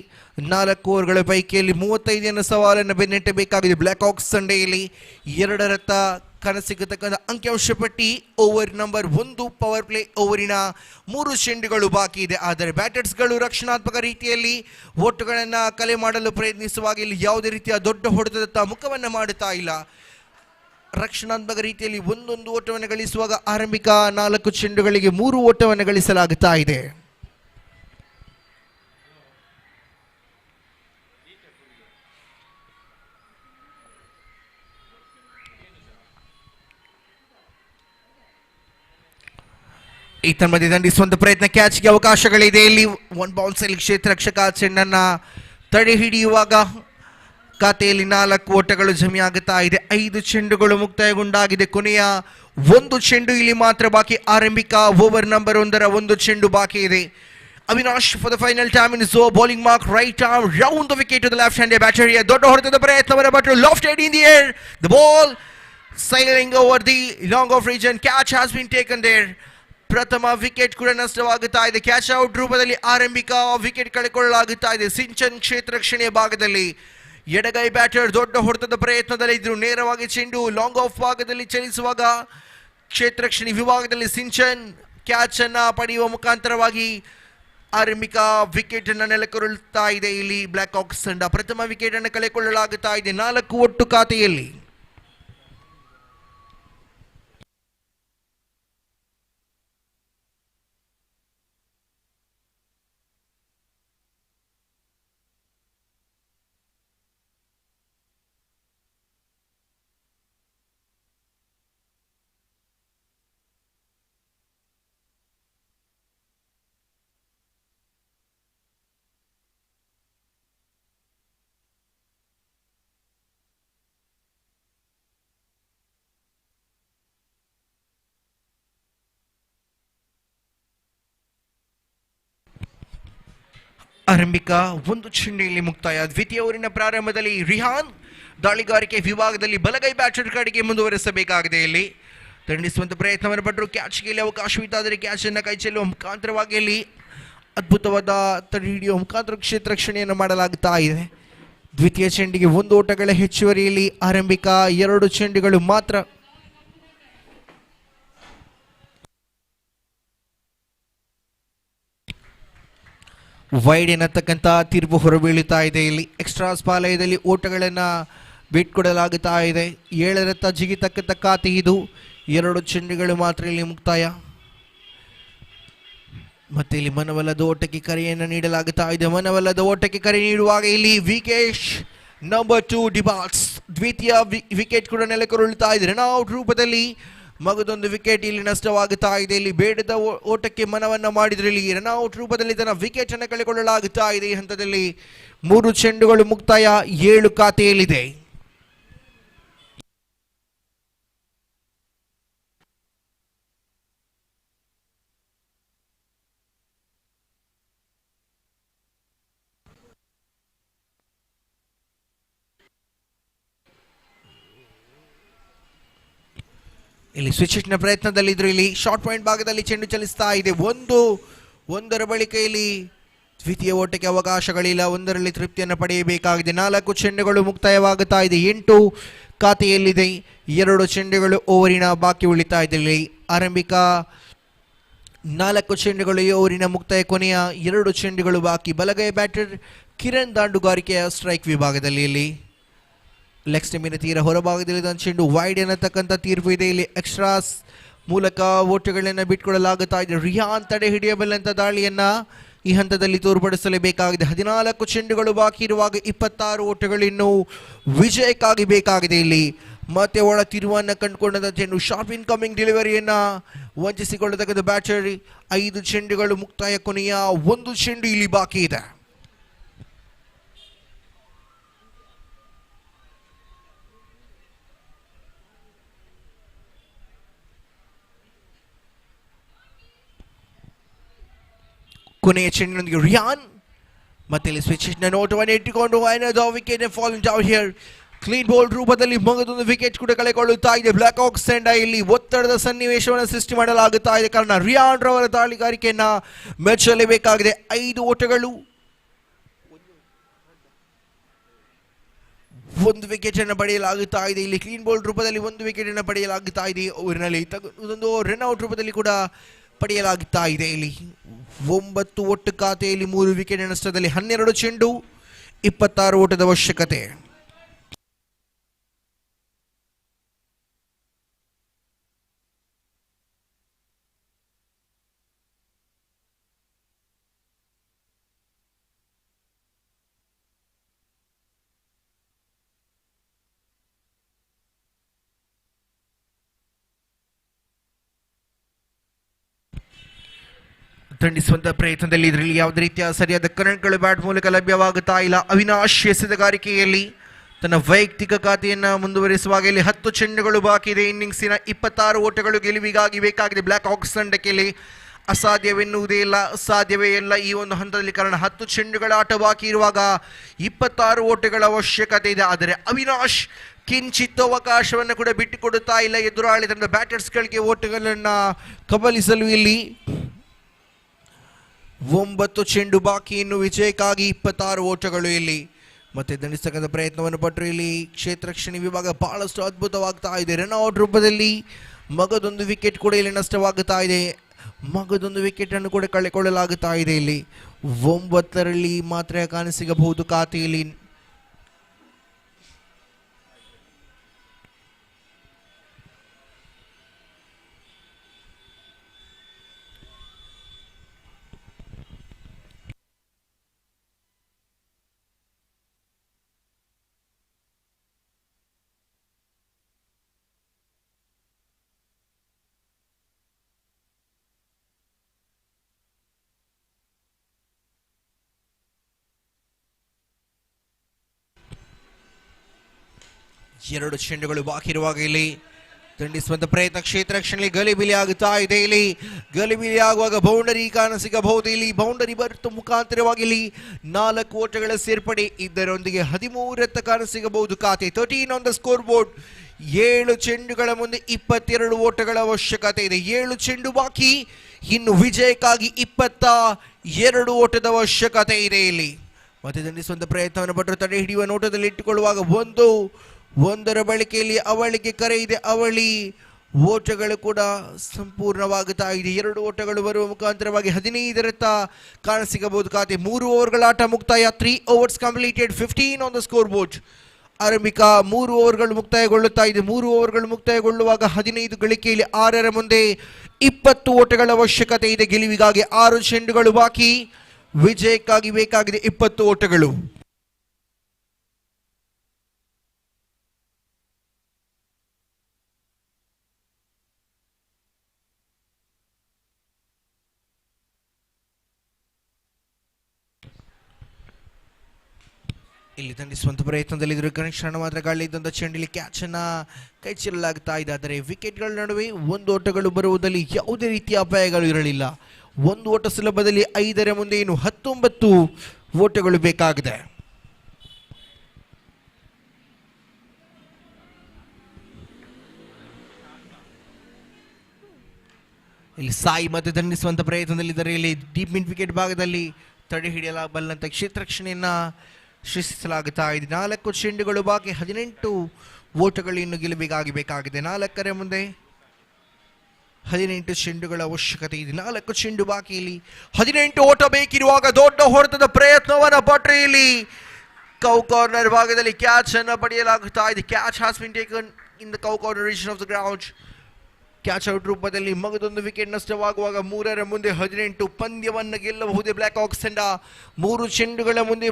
4 ಓವರ್ಗಳ ಪೈಕಿಯಲ್ಲಿ 35 ಸವಾಲನ್ನು ಬೆನ್ನಟ್ಟಬೇಕಾಗಿದೆ ಬ್ಲಾಕ್ ಹಾಕ್ಸ್ ತಂಡೆಯಲ್ಲಿ. 2 ರತ್ತ ಕನಸಿಗತಕ್ಕಂಥ ಅಂಕಿಅಂಶ ಪಟ್ಟಿ ಓವರ್ ನಂಬರ್ 1 ಪವರ್ ಪ್ಲೇ ಓವರಿನ 3 ಚೆಂಡುಗಳು ಬಾಕಿ ಇದೆ. ಆದರೆ ಬ್ಯಾಟರ್ಸ್ಗಳು ರಕ್ಷಣಾತ್ಮಕ ರೀತಿಯಲ್ಲಿ ಓಟುಗಳನ್ನು ಕಲೆ ಮಾಡಲು ಪ್ರಯತ್ನಿಸುವಾಗ ಇಲ್ಲಿ ಯಾವುದೇ ರೀತಿಯ ದೊಡ್ಡ ಹೊಡೆತದತ್ತ ಮುಖವನ್ನು ಮಾಡುತ್ತಾ ಇಲ್ಲ. ರಕ್ಷಣಾತ್ಮಕ ರೀತಿಯಲ್ಲಿ ಒಂದೊಂದು ಓಟವನ್ನು ಗಳಿಸುವಾಗ ಆರಂಭಿಕ 4 ಚೆಂಡುಗಳಿಗೆ 3 ಓಟವನ್ನು ಗಳಿಸಲಾಗುತ್ತಾ ಇದೆ. ಈತನ ಮಧ್ಯೆ ದಂಡಿಸುವಂತ ಪ್ರಯತ್ನ, ಕ್ಯಾಚ್ಗೆ ಅವಕಾಶಗಳಿದೆ. ಇಲ್ಲಿ 1 ಬೌನ್ಸ್ ಅಲ್ಲಿ ಕ್ಷೇತ್ರ ರಕ್ಷಕ ಚೆಂಡನ್ನ ತಡೆ ಹಿಡಿಯುವಾಗ ಖಾತೆಯಲ್ಲಿ 4 ಓಟಗಳು ಜಮೆಯಾಗುತ್ತಾ ಇದೆ. 5 ಚೆಂಡುಗಳು ಮುಕ್ತಾಯಗೊಂಡಾಗಿದೆ. ಕೊನೆಯ 1 ಚೆಂಡು ಇಲ್ಲಿ ಮಾತ್ರ ಬಾಕಿ. ಆರಂಭಿಕ ಓವರ್ ನಂಬರ್ 1ರ 1 ಚೆಂಡು ಬಾಕಿ ಇದೆ. Avinash for the final time in ಝೋ bowling mark right arm round the wicket to the left hand batter. ದೊಡ್ಡ ಹೊಡೆತದ ಪ್ರಯತ್ನವನ್ನ but lofted in the air. The ball sailing over the long off region. Catch has been taken there. ಪ್ರಥಮ wicket ಕೂಡ ನಷ್ಟವಾಗುತ್ತಾ ಇದೆ. Catch out ರೂಪದಲ್ಲಿ ಆರಂಭಿಕ wicket ಕಳೆಕೊಳ್ಳಲಾಗುತ್ತಾ ಇದೆ. Shinchan ಕ್ಷೇತ್ರ ರಕ್ಷಣೆಯ ಭಾಗದಲ್ಲಿ ಎಡಗೈ ಬ್ಯಾಟರ್ ದೊಡ್ಡ ಹೊಡೆತದ ಪ್ರಯತ್ನದಲ್ಲಿ ಇದ್ರು. ನೇರವಾಗಿ ಚೆಂಡು ಲಾಂಗ್ ಆಫ್ ಭಾಗದಲ್ಲಿ ಚಲಿಸುವಾಗ ಕ್ಷೇತ್ರ ರಕ್ಷಣೆ ವಿಭಾಗದಲ್ಲಿ ಸಿಂಚನ್ ಕ್ಯಾಚ್ ಅನ್ನ ಪಡೆಯುವ ಮುಖಾಂತರವಾಗಿ ಆರಂಭಿಕ ವಿಕೆಟ್ ಅನ್ನ ನೆಲಕೊರಳುತ್ತಾ ಇದೆ. ಇಲ್ಲಿ ಬ್ಲಾಕ್ ಹಾಕ್ಸ್ ತಂಡ ಪ್ರಥಮ ವಿಕೆಟ್ ಅನ್ನು ಕಳೆಕೊಳ್ಳಲಾಗುತ್ತಾ ಇದೆ. 4 ಒಟ್ಟು ಖಾತೆಯಲ್ಲಿ. ಆರಂಭಿಕ 1 ಚೆಂಡಿಯಲ್ಲಿ ಮುಕ್ತಾಯ. ದ್ವಿತೀಯ ಓವರಿನ ಪ್ರಾರಂಭದಲ್ಲಿ ರಿಹಾನ್ ದಾಳಿಗಾರಿಕೆ ವಿಭಾಗದಲ್ಲಿ ಬಲಗೈ ಬ್ಯಾಟರ್ ಕಡೆಗೆ ಮುಂದುವರಿಸಬೇಕಾಗಿದೆ. ಇಲ್ಲಿ ದಂಡಿಸುವಂತ ಪ್ರಯತ್ನವನ್ನು ಪಟ್ಟರು. ಕ್ಯಾಚ್ಗೆ ಇಲ್ಲಿ ಅವಕಾಶವಿದ್ದಾದರೆ ಕ್ಯಾಚ್ ಅನ್ನು ಕೈ ಚೆಲ್ಲುವ ಮುಖಾಂತರವಾಗಿ ಇಲ್ಲಿ ಅದ್ಭುತವಾದ ತಡೆ ಹಿಡಿಯುವ ಮುಖಾಂತರ ಕ್ಷೇತ್ರ ರಕ್ಷಣೆಯನ್ನು ಮಾಡಲಾಗುತ್ತಾ ಇದೆ. ದ್ವಿತೀಯ ಚೆಂಡಿಗೆ 1 ಓಟಗಳ ಹೆಚ್ಚುವರಿಯಲ್ಲಿ ಆರಂಭಿಕ 2 ಚೆಂಡುಗಳು ಮಾತ್ರ. ವೈಡ್ ಎನ್ನತಕ್ಕಂಥ ತೀರ್ಪು ಹೊರಬೀಳುತ್ತಾ ಇದೆ. ಇಲ್ಲಿ ಎಕ್ಸ್ಟ್ರಾಸ್ ಪಾಲಯದಲ್ಲಿ ಓಟಗಳನ್ನು ಬಿಟ್ಕೊಡಲಾಗುತ್ತಾ ಇದೆ. 7ರತ್ತ ಜಿಗಿತಕ್ಕಂಥ ಖಾತೆ ಇದು. 2 ಚೆಂಡುಗಳು ಮಾತ್ರ ಇಲ್ಲಿ ಮುಕ್ತಾಯ. ಮತ್ತೆ ಇಲ್ಲಿ ಮನವಲ್ಲದ ಓಟಕ್ಕೆ ಕರೆಯನ್ನು ನೀಡಲಾಗುತ್ತಾ ಇದೆ. ಮನವಲ್ಲದ ಓಟಕ್ಕೆ ಕರೆ ನೀಡುವಾಗ ಇಲ್ಲಿ ವಿಕೆಟ್ ನಂಬರ್ 2 ಡಿಬಾಟ್ಸ್ ದ್ವಿತೀಯ ವಿಕೆಟ್ ಕೂಡ ನೆಲಕೊರಳುತ್ತಾ ಇದೆ. ರನ್ಔಟ್ ರೂಪದಲ್ಲಿ ಮಗದೊಂದು ವಿಕೆಟ್ ಇಲ್ಲಿ ನಷ್ಟವಾಗುತ್ತಾ ಇದೆ. ಇಲ್ಲಿ ಬೇಡದ ಓಟಕ್ಕೆ ಮನವನ್ನ ಮಾಡಿದ್ರೆ ಇಲ್ಲಿ ರನ್ಔಟ್ ರೂಪದಲ್ಲಿ ತನ್ನ ವಿಕೆಟ್ ಅನ್ನು ಕಳೆಕೊಳ್ಳಲಾಗುತ್ತಾ ಇದೆ. ಈ ಹಂತದಲ್ಲಿ 3 ಚೆಂಡುಗಳು ಮುಕ್ತಾಯ. 7 ಖಾತೆಯಲ್ಲಿದೆ. ಇಲ್ಲಿ ಸ್ವಿಚ್ ಹಿಟ್ನ ಪ್ರಯತ್ನದಲ್ಲಿ ಇದ್ರು. ಇಲ್ಲಿ ಶಾರ್ಟ್ ಪಾಯಿಂಟ್ ಭಾಗದಲ್ಲಿ ಚೆಂಡು ಚಲಿಸ್ತಾ ಇದೆ. 1 ಬಳಿಕ ಇಲ್ಲಿ ದ್ವಿತೀಯ ಓಟಕ್ಕೆ ಅವಕಾಶಗಳಿಲ್ಲ. 1ರಲ್ಲಿ ತೃಪ್ತಿಯನ್ನು ಪಡೆಯಬೇಕಾಗಿದೆ. 4 ಚೆಂಡುಗಳು ಮುಕ್ತಾಯವಾಗುತ್ತಾ ಇದೆ. 8 ಖಾತೆಯಲ್ಲಿದೆ. 2 ಚೆಂಡುಗಳು ಓವರಿನ ಬಾಕಿ ಉಳಿತಾ ಇದೆ. ಇಲ್ಲಿ ಆರಂಭಿಕ 4 ಚೆಂಡುಗಳು ಈ ಓವರಿನ ಮುಕ್ತಾಯ. ಕೊನೆಯ 2 ಚೆಂಡುಗಳು ಬಾಕಿ. ಬಲಗೈ ಬ್ಯಾಟರ್ ಕಿರಣ್ ದಾಂಡುಗಾರಿಕೆಯ ಸ್ಟ್ರೈಕ್ ವಿಭಾಗದಲ್ಲಿ ಇಲ್ಲಿ ಲೆಗ್ ಸ್ಟಂಪಿನ ತೀರ ಹೊರಭಾಗದಲ್ಲಿ ಚೆಂಡು ವೈಡ್ ಅನ್ನತಕ್ಕಂಥ ತೀರ್ಪು ಇದೆ. ಇಲ್ಲಿ ಎಕ್ಸ್ಟ್ರಾಸ್ ಮೂಲಕ ಓಟುಗಳನ್ನು ಬಿಟ್ಕೊಡಲಾಗುತ್ತಾ ಇದೆ. ರಿಹಾನ್ ತಡೆ ಹಿಡಿಯಬಲ್ಲಂತ ದಾಳಿಯನ್ನ ಈ ಹಂತದಲ್ಲಿ ತೋರ್ಪಡಿಸಲೇಬೇಕಾಗಿದೆ. 14 ಚೆಂಡುಗಳು ಬಾಕಿ ಇರುವಾಗ 26 ಓಟಗಳು ಇನ್ನು ವಿಜಯಕ್ಕಾಗಿ ಬೇಕಾಗಿದೆ. ಇಲ್ಲಿ ಮತ್ತೆ ಒಳ ತಿರುವನ್ನು ಕಂಡುಕೊಂಡಂತ ಚೆಂಡು ಶಾರ್ಪ್ ಇನ್ಕಮಿಂಗ್ ಡೆಲಿವರಿಯನ್ನ ವಂಚಿಸಿಕೊಳ್ಳತಕ್ಕಂಥ ಬ್ಯಾಟರ್. 5 ಚೆಂಡುಗಳು ಮುಕ್ತಾಯ. ಕೊನೆಯ 1 ಚೆಂಡು ಇಲ್ಲಿ ಬಾಕಿ ಇದೆ. ಕೊನೆಯ ಚೆಂಡಿನೊಂದಿಗೆ ರಿಯಾನ್ ಮತ್ತೆ ಇಲ್ಲಿ ಸ್ವಿಚ್ ನೋಟವನ್ನು ಇಟ್ಟುಕೊಂಡು wicket falling down here. Clean bold ರೂಪದಲ್ಲಿ ಮಗದೊಂದು ವಿಕೆಟ್ ಕೂಡ ಕಳೆಕೊಳ್ಳುತ್ತಾ ಇದೆ. ಬ್ಲಾಕ್ ಹಾಕ್ಸ್ ತಂಡ ಇಲ್ಲಿ ಒತ್ತಡದ ಸನ್ನಿವೇಶವನ್ನು ಸೃಷ್ಟಿ ಮಾಡಲಾಗುತ್ತಾ ಇದೆ. ಕಾರಣ ರಿಯಾನ್ ರವರ ದಾಳಿಗಾರಿಕೆಯನ್ನ ಮೆಚ್ಚಲೇಬೇಕಾಗಿದೆ. 5 ಓಟಗಳು ಒಂದು ವಿಕೆಟ್ ಅನ್ನು ಪಡೆಯಲಾಗುತ್ತಾ ಇದೆ. ಇಲ್ಲಿ ಕ್ಲೀನ್ ಬೌಲ್ಡ್ ರೂಪದಲ್ಲಿ ಒಂದು ವಿಕೆಟ್ ಅನ್ನು ಪಡೆಯಲಾಗುತ್ತಾ ಇದೆ. ಓವರ್ನಲ್ಲಿ ಒಂದು ರನ್ ಔಟ್ ರೂಪದಲ್ಲಿ ಕೂಡ ಪಡೆಯಲಾಗುತ್ತಾ ಇದೆ. ಇಲ್ಲಿ 9 ಒಟ್ಟು ಖಾತೆಯಲ್ಲಿ 3 ವಿಕೆಟ್ ನಷ್ಟದಲ್ಲಿ 12 ಚೆಂಡು 26 ಓಟದ ಅವಶ್ಯಕತೆ. ದಂಡಿಸುವಂತಹ ಪ್ರಯತ್ನದಲ್ಲಿ ಇದರಲ್ಲಿ ಯಾವುದೇ ರೀತಿಯ ಸರಿಯಾದ ಕರೆಂಟ್ಗಳು ಬ್ಯಾಟ್ ಮೂಲಕ ಲಭ್ಯವಾಗುತ್ತಾ ಇಲ್ಲ. ಅವಿನಾಶ್ ಎಸೆತಗಾರಿಕೆಯಲ್ಲಿ ತನ್ನ ವೈಯಕ್ತಿಕ ಖಾತೆಯನ್ನು ಮುಂದುವರಿಸುವಾಗ ಇಲ್ಲಿ 10 ಚೆಂಡುಗಳು ಬಾಕಿ ಇದೆ. ಇನ್ನಿಂಗ್ಸಿನ 26 ಓಟಗಳು ಗೆಲುವಿಗಾಗಿ ಬೇಕಾಗಿದೆ. ಬ್ಲ್ಯಾಕ್ ಹಾಕ್ಸ್ ತಂಡಕ್ಕೆ ಅಸಾಧ್ಯವೆನ್ನುವುದೇ ಇಲ್ಲ, ಅಸಾಧ್ಯವೇ ಇಲ್ಲ ಈ ಒಂದು ಹಂತದಲ್ಲಿ. ಕಾರಣ 10 ಚೆಂಡುಗಳ ಆಟ ಬಾಕಿ ಇರುವಾಗ 26 ಓಟಗಳ ಅವಶ್ಯಕತೆ ಇದೆ. ಆದರೆ ಅವಿನಾಶ್ ಕಿಂಚಿತ್ ಅವಕಾಶವನ್ನು ಕೂಡ ಬಿಟ್ಟುಕೊಡುತ್ತಾ ಇಲ್ಲ ಎದುರಾಳಿ ತಂಡ ಬ್ಯಾಟರ್ಸ್ಗಳಿಗೆ ಓಟಗಳನ್ನು ಕಬಲಿಸಲು. ಇಲ್ಲಿ 9 ಚೆಂಡು ಬಾಕಿ, ಇನ್ನು ವಿಜಯಕ್ಕಾಗಿ 26 ಓಟಗಳು. ಇಲ್ಲಿ ಮತ್ತೆ ದಂಡಿಸತಕ್ಕಂಥ ಪ್ರಯತ್ನವನ್ನು ಪಟ್ಟರು. ಇಲ್ಲಿ ಕ್ಷೇತ್ರ ರಕ್ಷಣೆ ವಿಭಾಗ ಬಹಳಷ್ಟು ಅದ್ಭುತವಾಗ್ತಾ ಇದೆ. ರನ್ ಔಟ್ ರೂಪದಲ್ಲಿ ಮಗದೊಂದು ವಿಕೆಟ್ ಕೂಡ ಇಲ್ಲಿ ನಷ್ಟವಾಗುತ್ತಾ ಇದೆ. ಮಗದೊಂದು ವಿಕೆಟ್ ಅನ್ನು ಕೂಡ ಕಳೆಕೊಳ್ಳಲಾಗುತ್ತಾ ಇದೆ. ಇಲ್ಲಿ 9ರಲ್ಲಿ ಮಾತ್ರ ಕಾಣಸಿಗಬಹುದು ಖಾತೆಯಲ್ಲಿ. ಎರಡು ಚೆಂಡುಗಳು ಬಾಕಿ ಇರುವಾಗ ಇಲ್ಲಿ ದಂಡಿಸುವಂತ ಪ್ರಯತ್ನ ಕ್ಷೇತ್ರ ರಕ್ಷಣೆಯಲ್ಲಿ ಗಲಿಬಿಲಿ ಆಗುತ್ತಾ ಇದೆ. ಇಲ್ಲಿ ಗಲಿಬಿಲಿ ಆಗುವಾಗ ಬೌಂಡರಿ ಕಾಣಸಿಗಬಹುದು. ಇಲ್ಲಿ ಬೌಂಡರಿ ಬರುತ್ತ ಮುಖಾಂತರವಾಗಿ ಇಲ್ಲಿ 4 ಓಟಗಳ ಸೇರ್ಪಡೆ ಇದರೊಂದಿಗೆ 13 ಕಾಣಸಿಗಬಹುದು ಖಾತೆ. 13 ಆನ್ ದ ಸ್ಕೋರ್ ಬೋರ್ಡ್. 7 ಚೆಂಡುಗಳ ಮುಂದೆ 22 ಓಟಗಳ ಅವಶ್ಯಕತೆ ಇದೆ. 7 ಚೆಂಡು ಬಾಕಿ, ಇನ್ನು ವಿಜಯಕ್ಕಾಗಿ 22 ಓಟದ ಅವಶ್ಯಕತೆ ಇದೆ. ಇಲ್ಲಿ ಮತ್ತೆ ದಂಡಿಸುವಂತ ಪ್ರಯತ್ನವನ್ನು ಪಟ್ಟರು. ತಡೆ ಹಿಡಿಯುವ ನೋಟದಲ್ಲಿ ಇಟ್ಟುಕೊಳ್ಳುವಾಗ ಒಂದರ ಬಳಿಕೆಯಲ್ಲಿ ಅವಳಿಗೆ ಕರೆ ಇದೆ. ಅವಳಿ ಓಟಗಳು ಕೂಡ ಸಂಪೂರ್ಣವಾಗುತ್ತಾ ಇದೆ. 2 ಓಟಗಳು ಬರುವ ಮುಖಾಂತರವಾಗಿ 15ರತ್ತ ಕಾಣಸಿಗಬಹುದು ಖಾತೆ. 3 ಓವರ್ಗಳ ಆಟ ಮುಕ್ತಾಯ. 3 overs completed. 15 on the score board. ಆರಂಭಿಕ 3 ಓವರ್ಗಳು ಮುಕ್ತಾಯಗೊಳ್ಳುತ್ತಾ ಇದೆ. 3 ಓವರ್ಗಳು ಮುಕ್ತಾಯಗೊಳ್ಳುವಾಗ 15 ಗಳಿಕೆಯಲ್ಲಿ 6ರ ಮುಂದೆ 20 ಓಟಗಳ ಅವಶ್ಯಕತೆ ಇದೆ. ಗೆಲುವಿಗಾಗಿ 6 ಚೆಂಡುಗಳು ಬಾಕಿ, ವಿಜಯಕ್ಕಾಗಿ ಬೇಕಾಗಿದೆ 20 ಓಟಗಳು. ಇಲ್ಲಿ ದಂಡಿಸುವಂತ ಪ್ರಯತ್ನದಲ್ಲಿ ಇದ್ರ ಕನೆಕ್ಷನ್ ಮಾತ್ರ ಗಾಳಿ ಇದ್ದಂತ ಚೆಂಡಲ್ಲಿ ಕ್ಯಾಚ್ ಅನ್ನ ಕೈ ಚೆಲ್ಲಲಾಗ್ತಾ ಇದೆ. ಆದರೆ ವಿಕೆಟ್ಗಳ ನಡುವೆ 1 ಓಟಗಳು ಬರುವುದರಲ್ಲಿ ಯಾವುದೇ ರೀತಿಯ ಅಪಾಯಗಳು ಇರಲಿಲ್ಲ. 1 ಓಟ ಸುಲಭದಲ್ಲಿ 5ರ ಮುಂದೆ ಇನ್ನು 19 ಓಟಗಳು ಬೇಕಾಗಿದೆ. ಇಲ್ಲಿ ಸಾಯಿ ಮತ್ತೆ ದಂಡಿಸುವಂತ ಪ್ರಯತ್ನದಲ್ಲಿ ಇದ್ದಾರೆ. ಇಲ್ಲಿ ಡೀಪ್ ಮಿಡ್ ವಿಕೆಟ್ ಭಾಗದಲ್ಲಿ ತಡೆ ಹಿಡಿಯಲಾಗಬಲ್ಲಂತ ಕ್ಷೇತ್ರ ರಕ್ಷಣೆಯನ್ನ ಸೃಷ್ಟಿಸಲಾಗುತ್ತಾ ಇದೆ. 4 ಚೆಂಡುಗಳು ಬಾಕಿ, 18 ಓಟಗಳು ಇನ್ನು ಗೆಲುವಿಗಾಗಿ ಬೇಕಾಗಿದೆ. 4ರ ಮುಂದೆ 18 ಚೆಂಡುಗಳ ಅವಶ್ಯಕತೆ ಇದೆ. 4 ಚೆಂಡು ಬಾಕಿ, ಇಲ್ಲಿ 18 ಓಟ ಬೇಕಿರುವಾಗ ದೊಡ್ಡ ಹೊಡೆತದ ಪ್ರಯತ್ನವನ್ನ ಪಟ್ಟರೆ ಇಲ್ಲಿ ಕೌ ಕಾರ್ನರ್ ಭಾಗದಲ್ಲಿ ಕ್ಯಾಚ್ ಅನ್ನು ಪಡೆಯಲಾಗುತ್ತಾ ಇದೆ. Catch has been taken in the cow corner region of the ground. Catch out ರೂಪದಲ್ಲಿ ಮಗದೊಂದು ವಿಕೆಟ್ ನಷ್ಟವಾಗುವಾಗ 3ರ ಮುಂದೆ 18 ಪಂದ್ಯವನ್ನು ಗೆಲ್ಲಬಹುದೇ ಬ್ಲ್ಯಾಕ್ ಹಾಕ್ಸ್ ತಂಡ. 3 ಚೆಂಡುಗಳ ಮುಂದೆ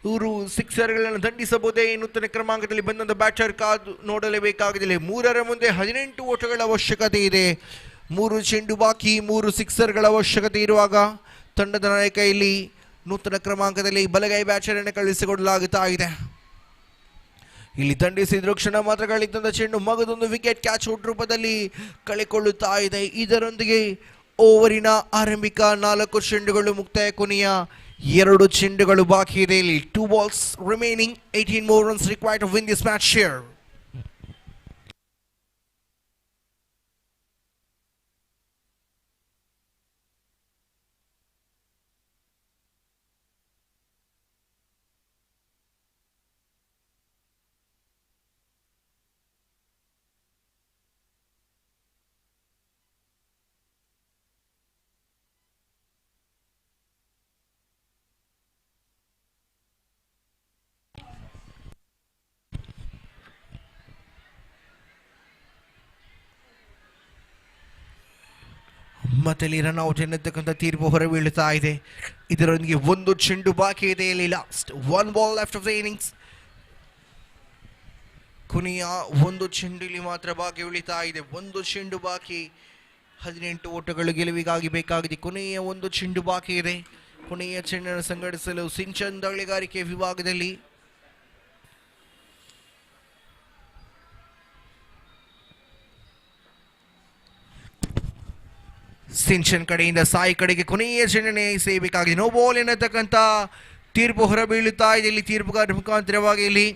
3 ಸಿಕ್ಸರ್ಗಳನ್ನು ದಂಡಿಸಬಹುದೇ ನೂತನ ಕ್ರಮಾಂಕದಲ್ಲಿ ಬಂದಂತ ಬ್ಯಾಟರ್ ಕಾದು ನೋಡಲೇಬೇಕಾಗಿದೆ. 3ರ ಮುಂದೆ 18 ಓಟಗಳ ಅವಶ್ಯಕತೆ ಇದೆ. 3 ಚೆಂಡು ಬಾಕಿ, 3 ಸಿಕ್ಸರ್ಗಳ ಅವಶ್ಯಕತೆ ಇರುವಾಗ ತಂಡದ ನಾಯಕ ಇಲ್ಲಿ ನೂತನ ಕ್ರಮಾಂಕದಲ್ಲಿ ಬಲಗೈ ಬ್ಯಾಟರ್ ಅನ್ನು ಕಳಿಸಿಕೊಡಲಾಗುತ್ತಾ ಇದೆ. ಇಲ್ಲಿ ದಂಡಿಸಿದ್ರು ಕ್ಷಣ ಮಾತ್ರಗಳಿದ್ದಂಥ ಚೆಂಡು ಮಗದೊಂದು ವಿಕೆಟ್ ಕ್ಯಾಚ್ ಔಟ್ ರೂಪದಲ್ಲಿ ಕಳೆಕೊಳ್ಳುತ್ತಾ ಇದೆ. ಇದರೊಂದಿಗೆ ಓವರಿನ ಆರಂಭಿಕ 4 ಚೆಂಡುಗಳು ಮುಕ್ತಾಯ. ಕೊನೆಯ 2 ಚೆಂಡುಗಳು ಬಾಕಿ ಇದೆ. ಇಲ್ಲಿ 2 balls remaining, 18 more runs required to win this match here. ಮತ್ತೆ ಇಲ್ಲಿ ರನ್ಔಟ್ ಎನ್ನತಕ್ಕಂಥ ತೀರ್ಪು ಹೊರಬೀಳುತ್ತಾ ಇದೆ. ಇದರೊಂದಿಗೆ ಒಂದು ಚೆಂಡು ಬಾಕಿ ಇದೆ. ಇಲ್ಲಿ last 1 ball left of the innings. ಕೊನೆಯ ಒಂದು ಚೆಂಡು ಇಲ್ಲಿ ಮಾತ್ರ ಬಾಕಿ ಉಳಿತಾ ಇದೆ. ಒಂದು ಚೆಂಡು ಬಾಕಿ. 18 ಓಟಗಳು ಗೆಲುವಿಗಾಗಿ ಬೇಕಾಗಿದೆ. ಕೊನೆಯ ಒಂದು ಚೆಂಡು ಬಾಕಿ ಇದೆ. ಕೊನೆಯ ಚೆಂಡನ್ನು ಸಂಘಟಿಸಲು ಸಿಂಚನ್ ದಾಳಿಗಾರಿಕೆ ವಿಭಾಗದಲ್ಲಿ ಸಿಂಚನ್ ಕಡೆಯಿಂದ ಸಾಯಿ ಕಡೆಗೆ ಕೊನೆಯ ಚೆಂಡನೆ ಸೇಯಬೇಕಾಗಿದೆ. ನೋ ಬಾಲ್ ಎನ್ನತಕ್ಕಂಥ ತೀರ್ಪು ಹೊರಬೀಳುತ್ತಾ ಇದೆ. ಇಲ್ಲಿ ತೀರ್ಪುಗಾರ ಮುಖಾಂತರವಾಗಿ ಇಲ್ಲಿ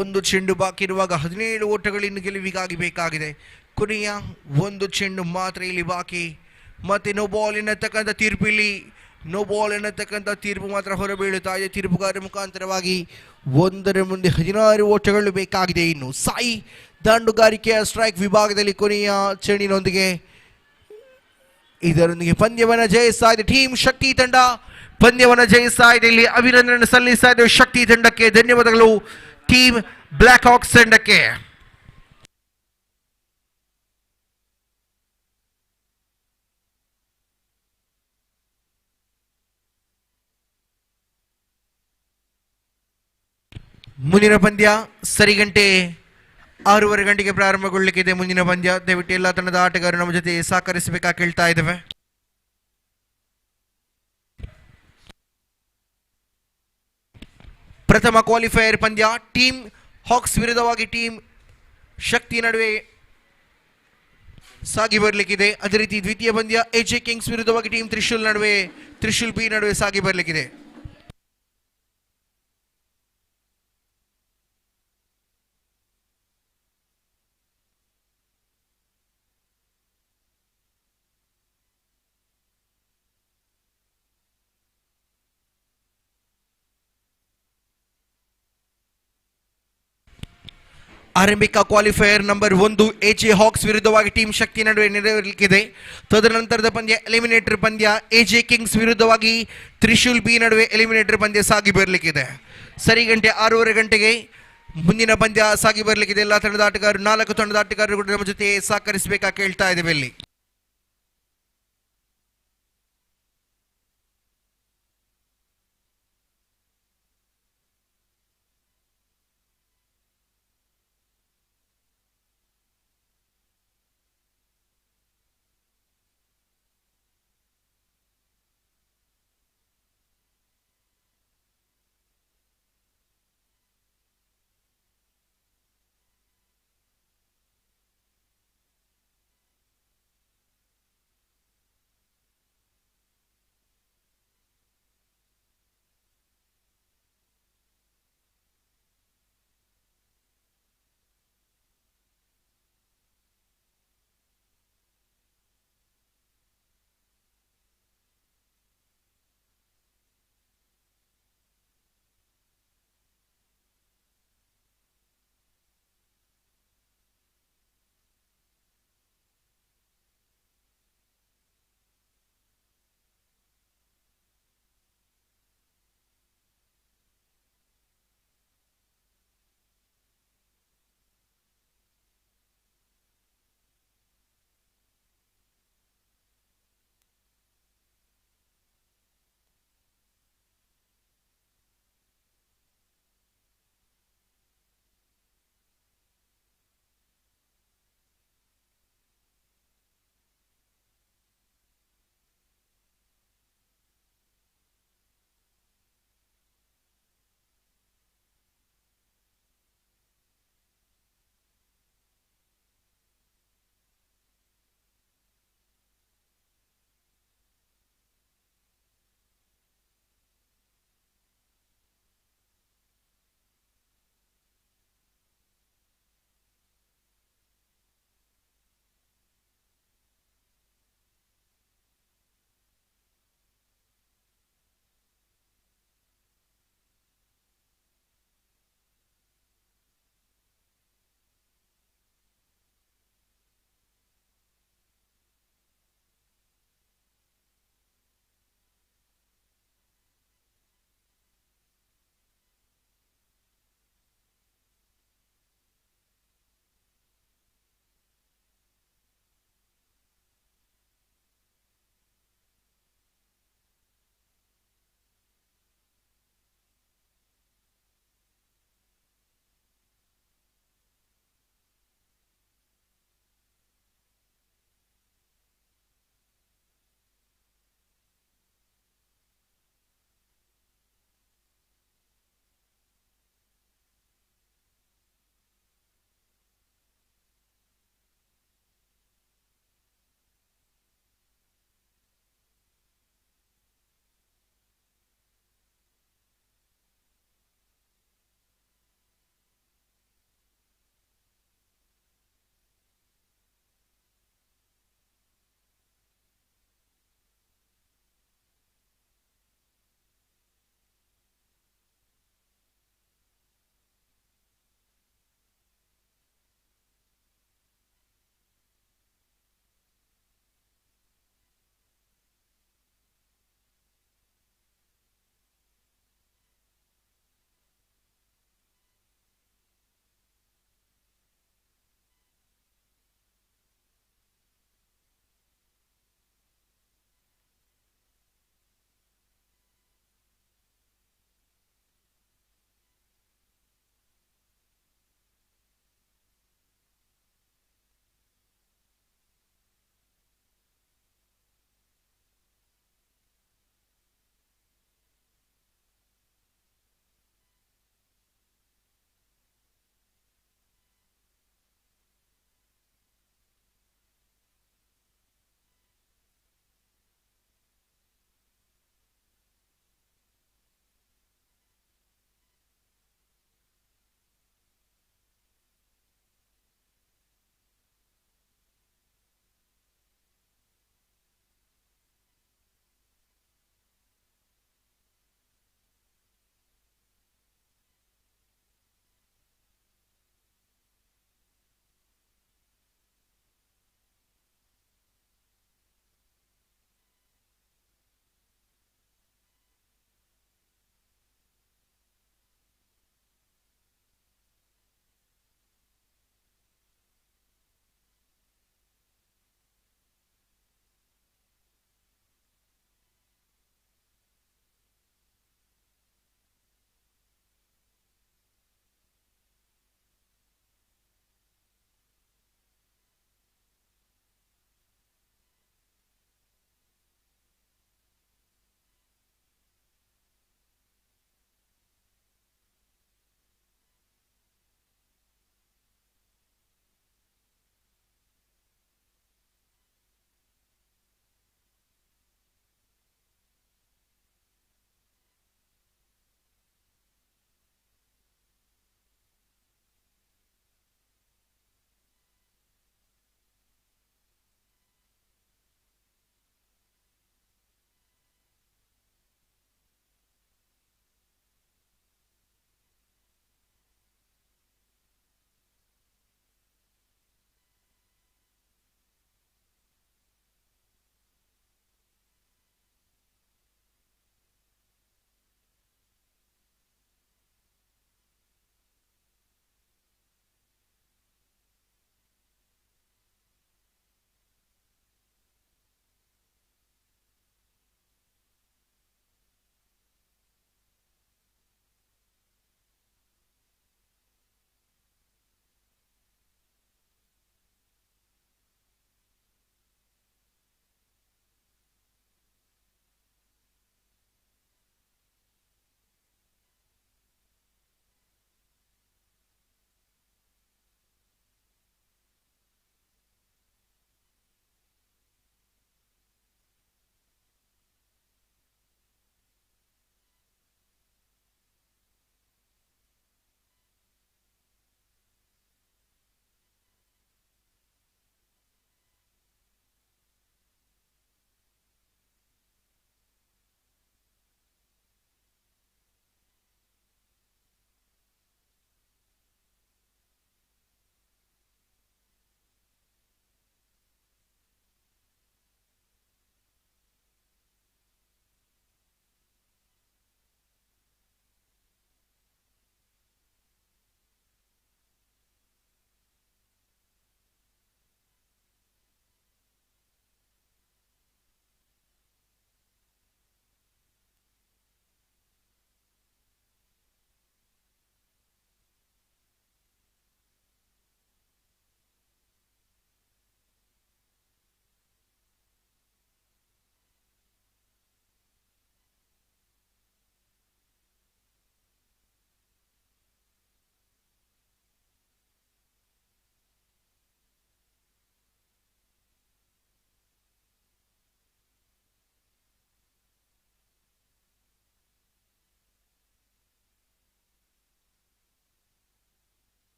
ಒಂದು ಚೆಂಡು ಬಾಕಿ ಇರುವಾಗ 17 ಓಟಗಳಿಂದ ಗೆಲುವಿಗಾಗಿ ಬೇಕಾಗಿದೆ. ಕೊನೆಯ ಒಂದು ಚೆಂಡು ಮಾತ್ರ ಇಲ್ಲಿ ಬಾಕಿ. ಮತ್ತೆ ನೋ ಬಾಲ್ ಎನ್ನತಕ್ಕಂಥ ತೀರ್ಪು ಇಲ್ಲಿ ನೋ ಬಾಲ್ ಎನ್ನತಕ್ಕಂಥ ತೀರ್ಪು ಮಾತ್ರ ಹೊರಬೀಳುತ್ತಾ ಇದೆ. ತೀರ್ಪುಗಾರ ಮುಖಾಂತರವಾಗಿ ಒಂದರ ಮುಂದೆ 16 ಓಟಗಳು ಬೇಕಾಗಿದೆ. ಇನ್ನು ಸಾಯಿ ದಾಂಡುಗಾರಿಕೆಯ ಸ್ಟ್ರೈಕ್ ವಿಭಾಗದಲ್ಲಿ ಕೊನೆಯ ಚೆಂಡಿನೊಂದಿಗೆ ಇದರೊಂದಿಗೆ ಪಂದ್ಯವನ್ನು ಜಯಿಸ್ತಾ ಇದೆ ಟೀಮ್ ಶಕ್ತಿ ತಂಡ. ಪಂದ್ಯವನ್ನು ಜಯಿಸ್ತಾ ಇದೆ. ಇಲ್ಲಿ ಅಭಿನಂದನೆ ಸಲ್ಲಿಸ್ತಾ ಇದೆ ಶಕ್ತಿ ತಂಡಕ್ಕೆ. ಧನ್ಯವಾದಗಳು ಟೀಮ್ ಬ್ಲ್ಯಾಕ್ ಹಾಕ್ಸ್ ತಂಡಕ್ಕೆ. ಮುಂದಿನ ಪಂದ್ಯ ಸರಿಗಂಟೆ 6:30 ಗಂಟೆಗೆ ಪ್ರಾರಂಭಗೊಳ್ಳಲಿಕ್ಕಿದೆ. ಮುಂದಿನ ಪಂದ್ಯ ದಯವಿಟ್ಟು ಎಲ್ಲ ತಂಡದ ಆಟಗಾರರು ನಮ್ಮ ಜೊತೆ ಸಹಕರಿಸಬೇಕಾಗಿ ಕೇಳ್ತಾ ಇದ್ದೇವೆ. ಪ್ರಥಮ ಕ್ವಾಲಿಫೈಯರ್ ಪಂದ್ಯ ಟೀಮ್ ಹಾಕ್ಸ್ ವಿರುದ್ಧವಾಗಿ ಟೀಮ್ ಶಕ್ತಿ ನಡುವೆ ಸಾಗಿ ಬರಲಿಕ್ಕಿದೆ. ಅದೇ ರೀತಿ ದ್ವಿತೀಯ ಪಂದ್ಯ ಎಜೆ ಕಿಂಗ್ಸ್ ವಿರುದ್ಧವಾಗಿ ಟೀಮ್ ತ್ರಿಶೂಲ್ ಬಿ ನಡುವೆ ಸಾಗಿ ಬರಲಿಕ್ಕಿದೆ. ಆರಂಭಿಕ ಕ್ವಾಲಿಫೈಯರ್ ನಂಬರ್ 1 ಎಜೆ ಹಾಕ್ಸ್ ವಿರುದ್ಧವಾಗಿ ಟೀಮ್ ಶಕ್ತಿ ನಡುವೆ ನೆರವೇರಲಿಕ್ಕಿದೆ. ತದನಂತರದ ಪಂದ್ಯ ಎಲಿಮಿನೇಟರ್ ಪಂದ್ಯ ಎಜೆ ಕಿಂಗ್ಸ್ ವಿರುದ್ಧವಾಗಿ ತ್ರಿಶೂಲ್ ಬಿ ನಡುವೆ ಎಲಿಮಿನೇಟರ್ ಪಂದ್ಯ ಸಾಗಿ ಬರಲಿಕ್ಕಿದೆ. ಸರಿಗಂಟೆ 6:30 ಗಂಟೆಗೆ ಮುಂದಿನ ಪಂದ್ಯ ಸಾಗಿ ಬರಲಿಕ್ಕಿದೆ. ಎಲ್ಲ ತಂಡದ ಆಟಗಾರರು 4 ತಂಡದ ಆಟಗಾರರು ಕೂಡ ನಮ್ಮ ಜೊತೆ ಸಹಕರಿಸಬೇಕಾಗಿ ಕೇಳ್ತಾ ಇದ್ದೇವೆ. ಇಲ್ಲಿ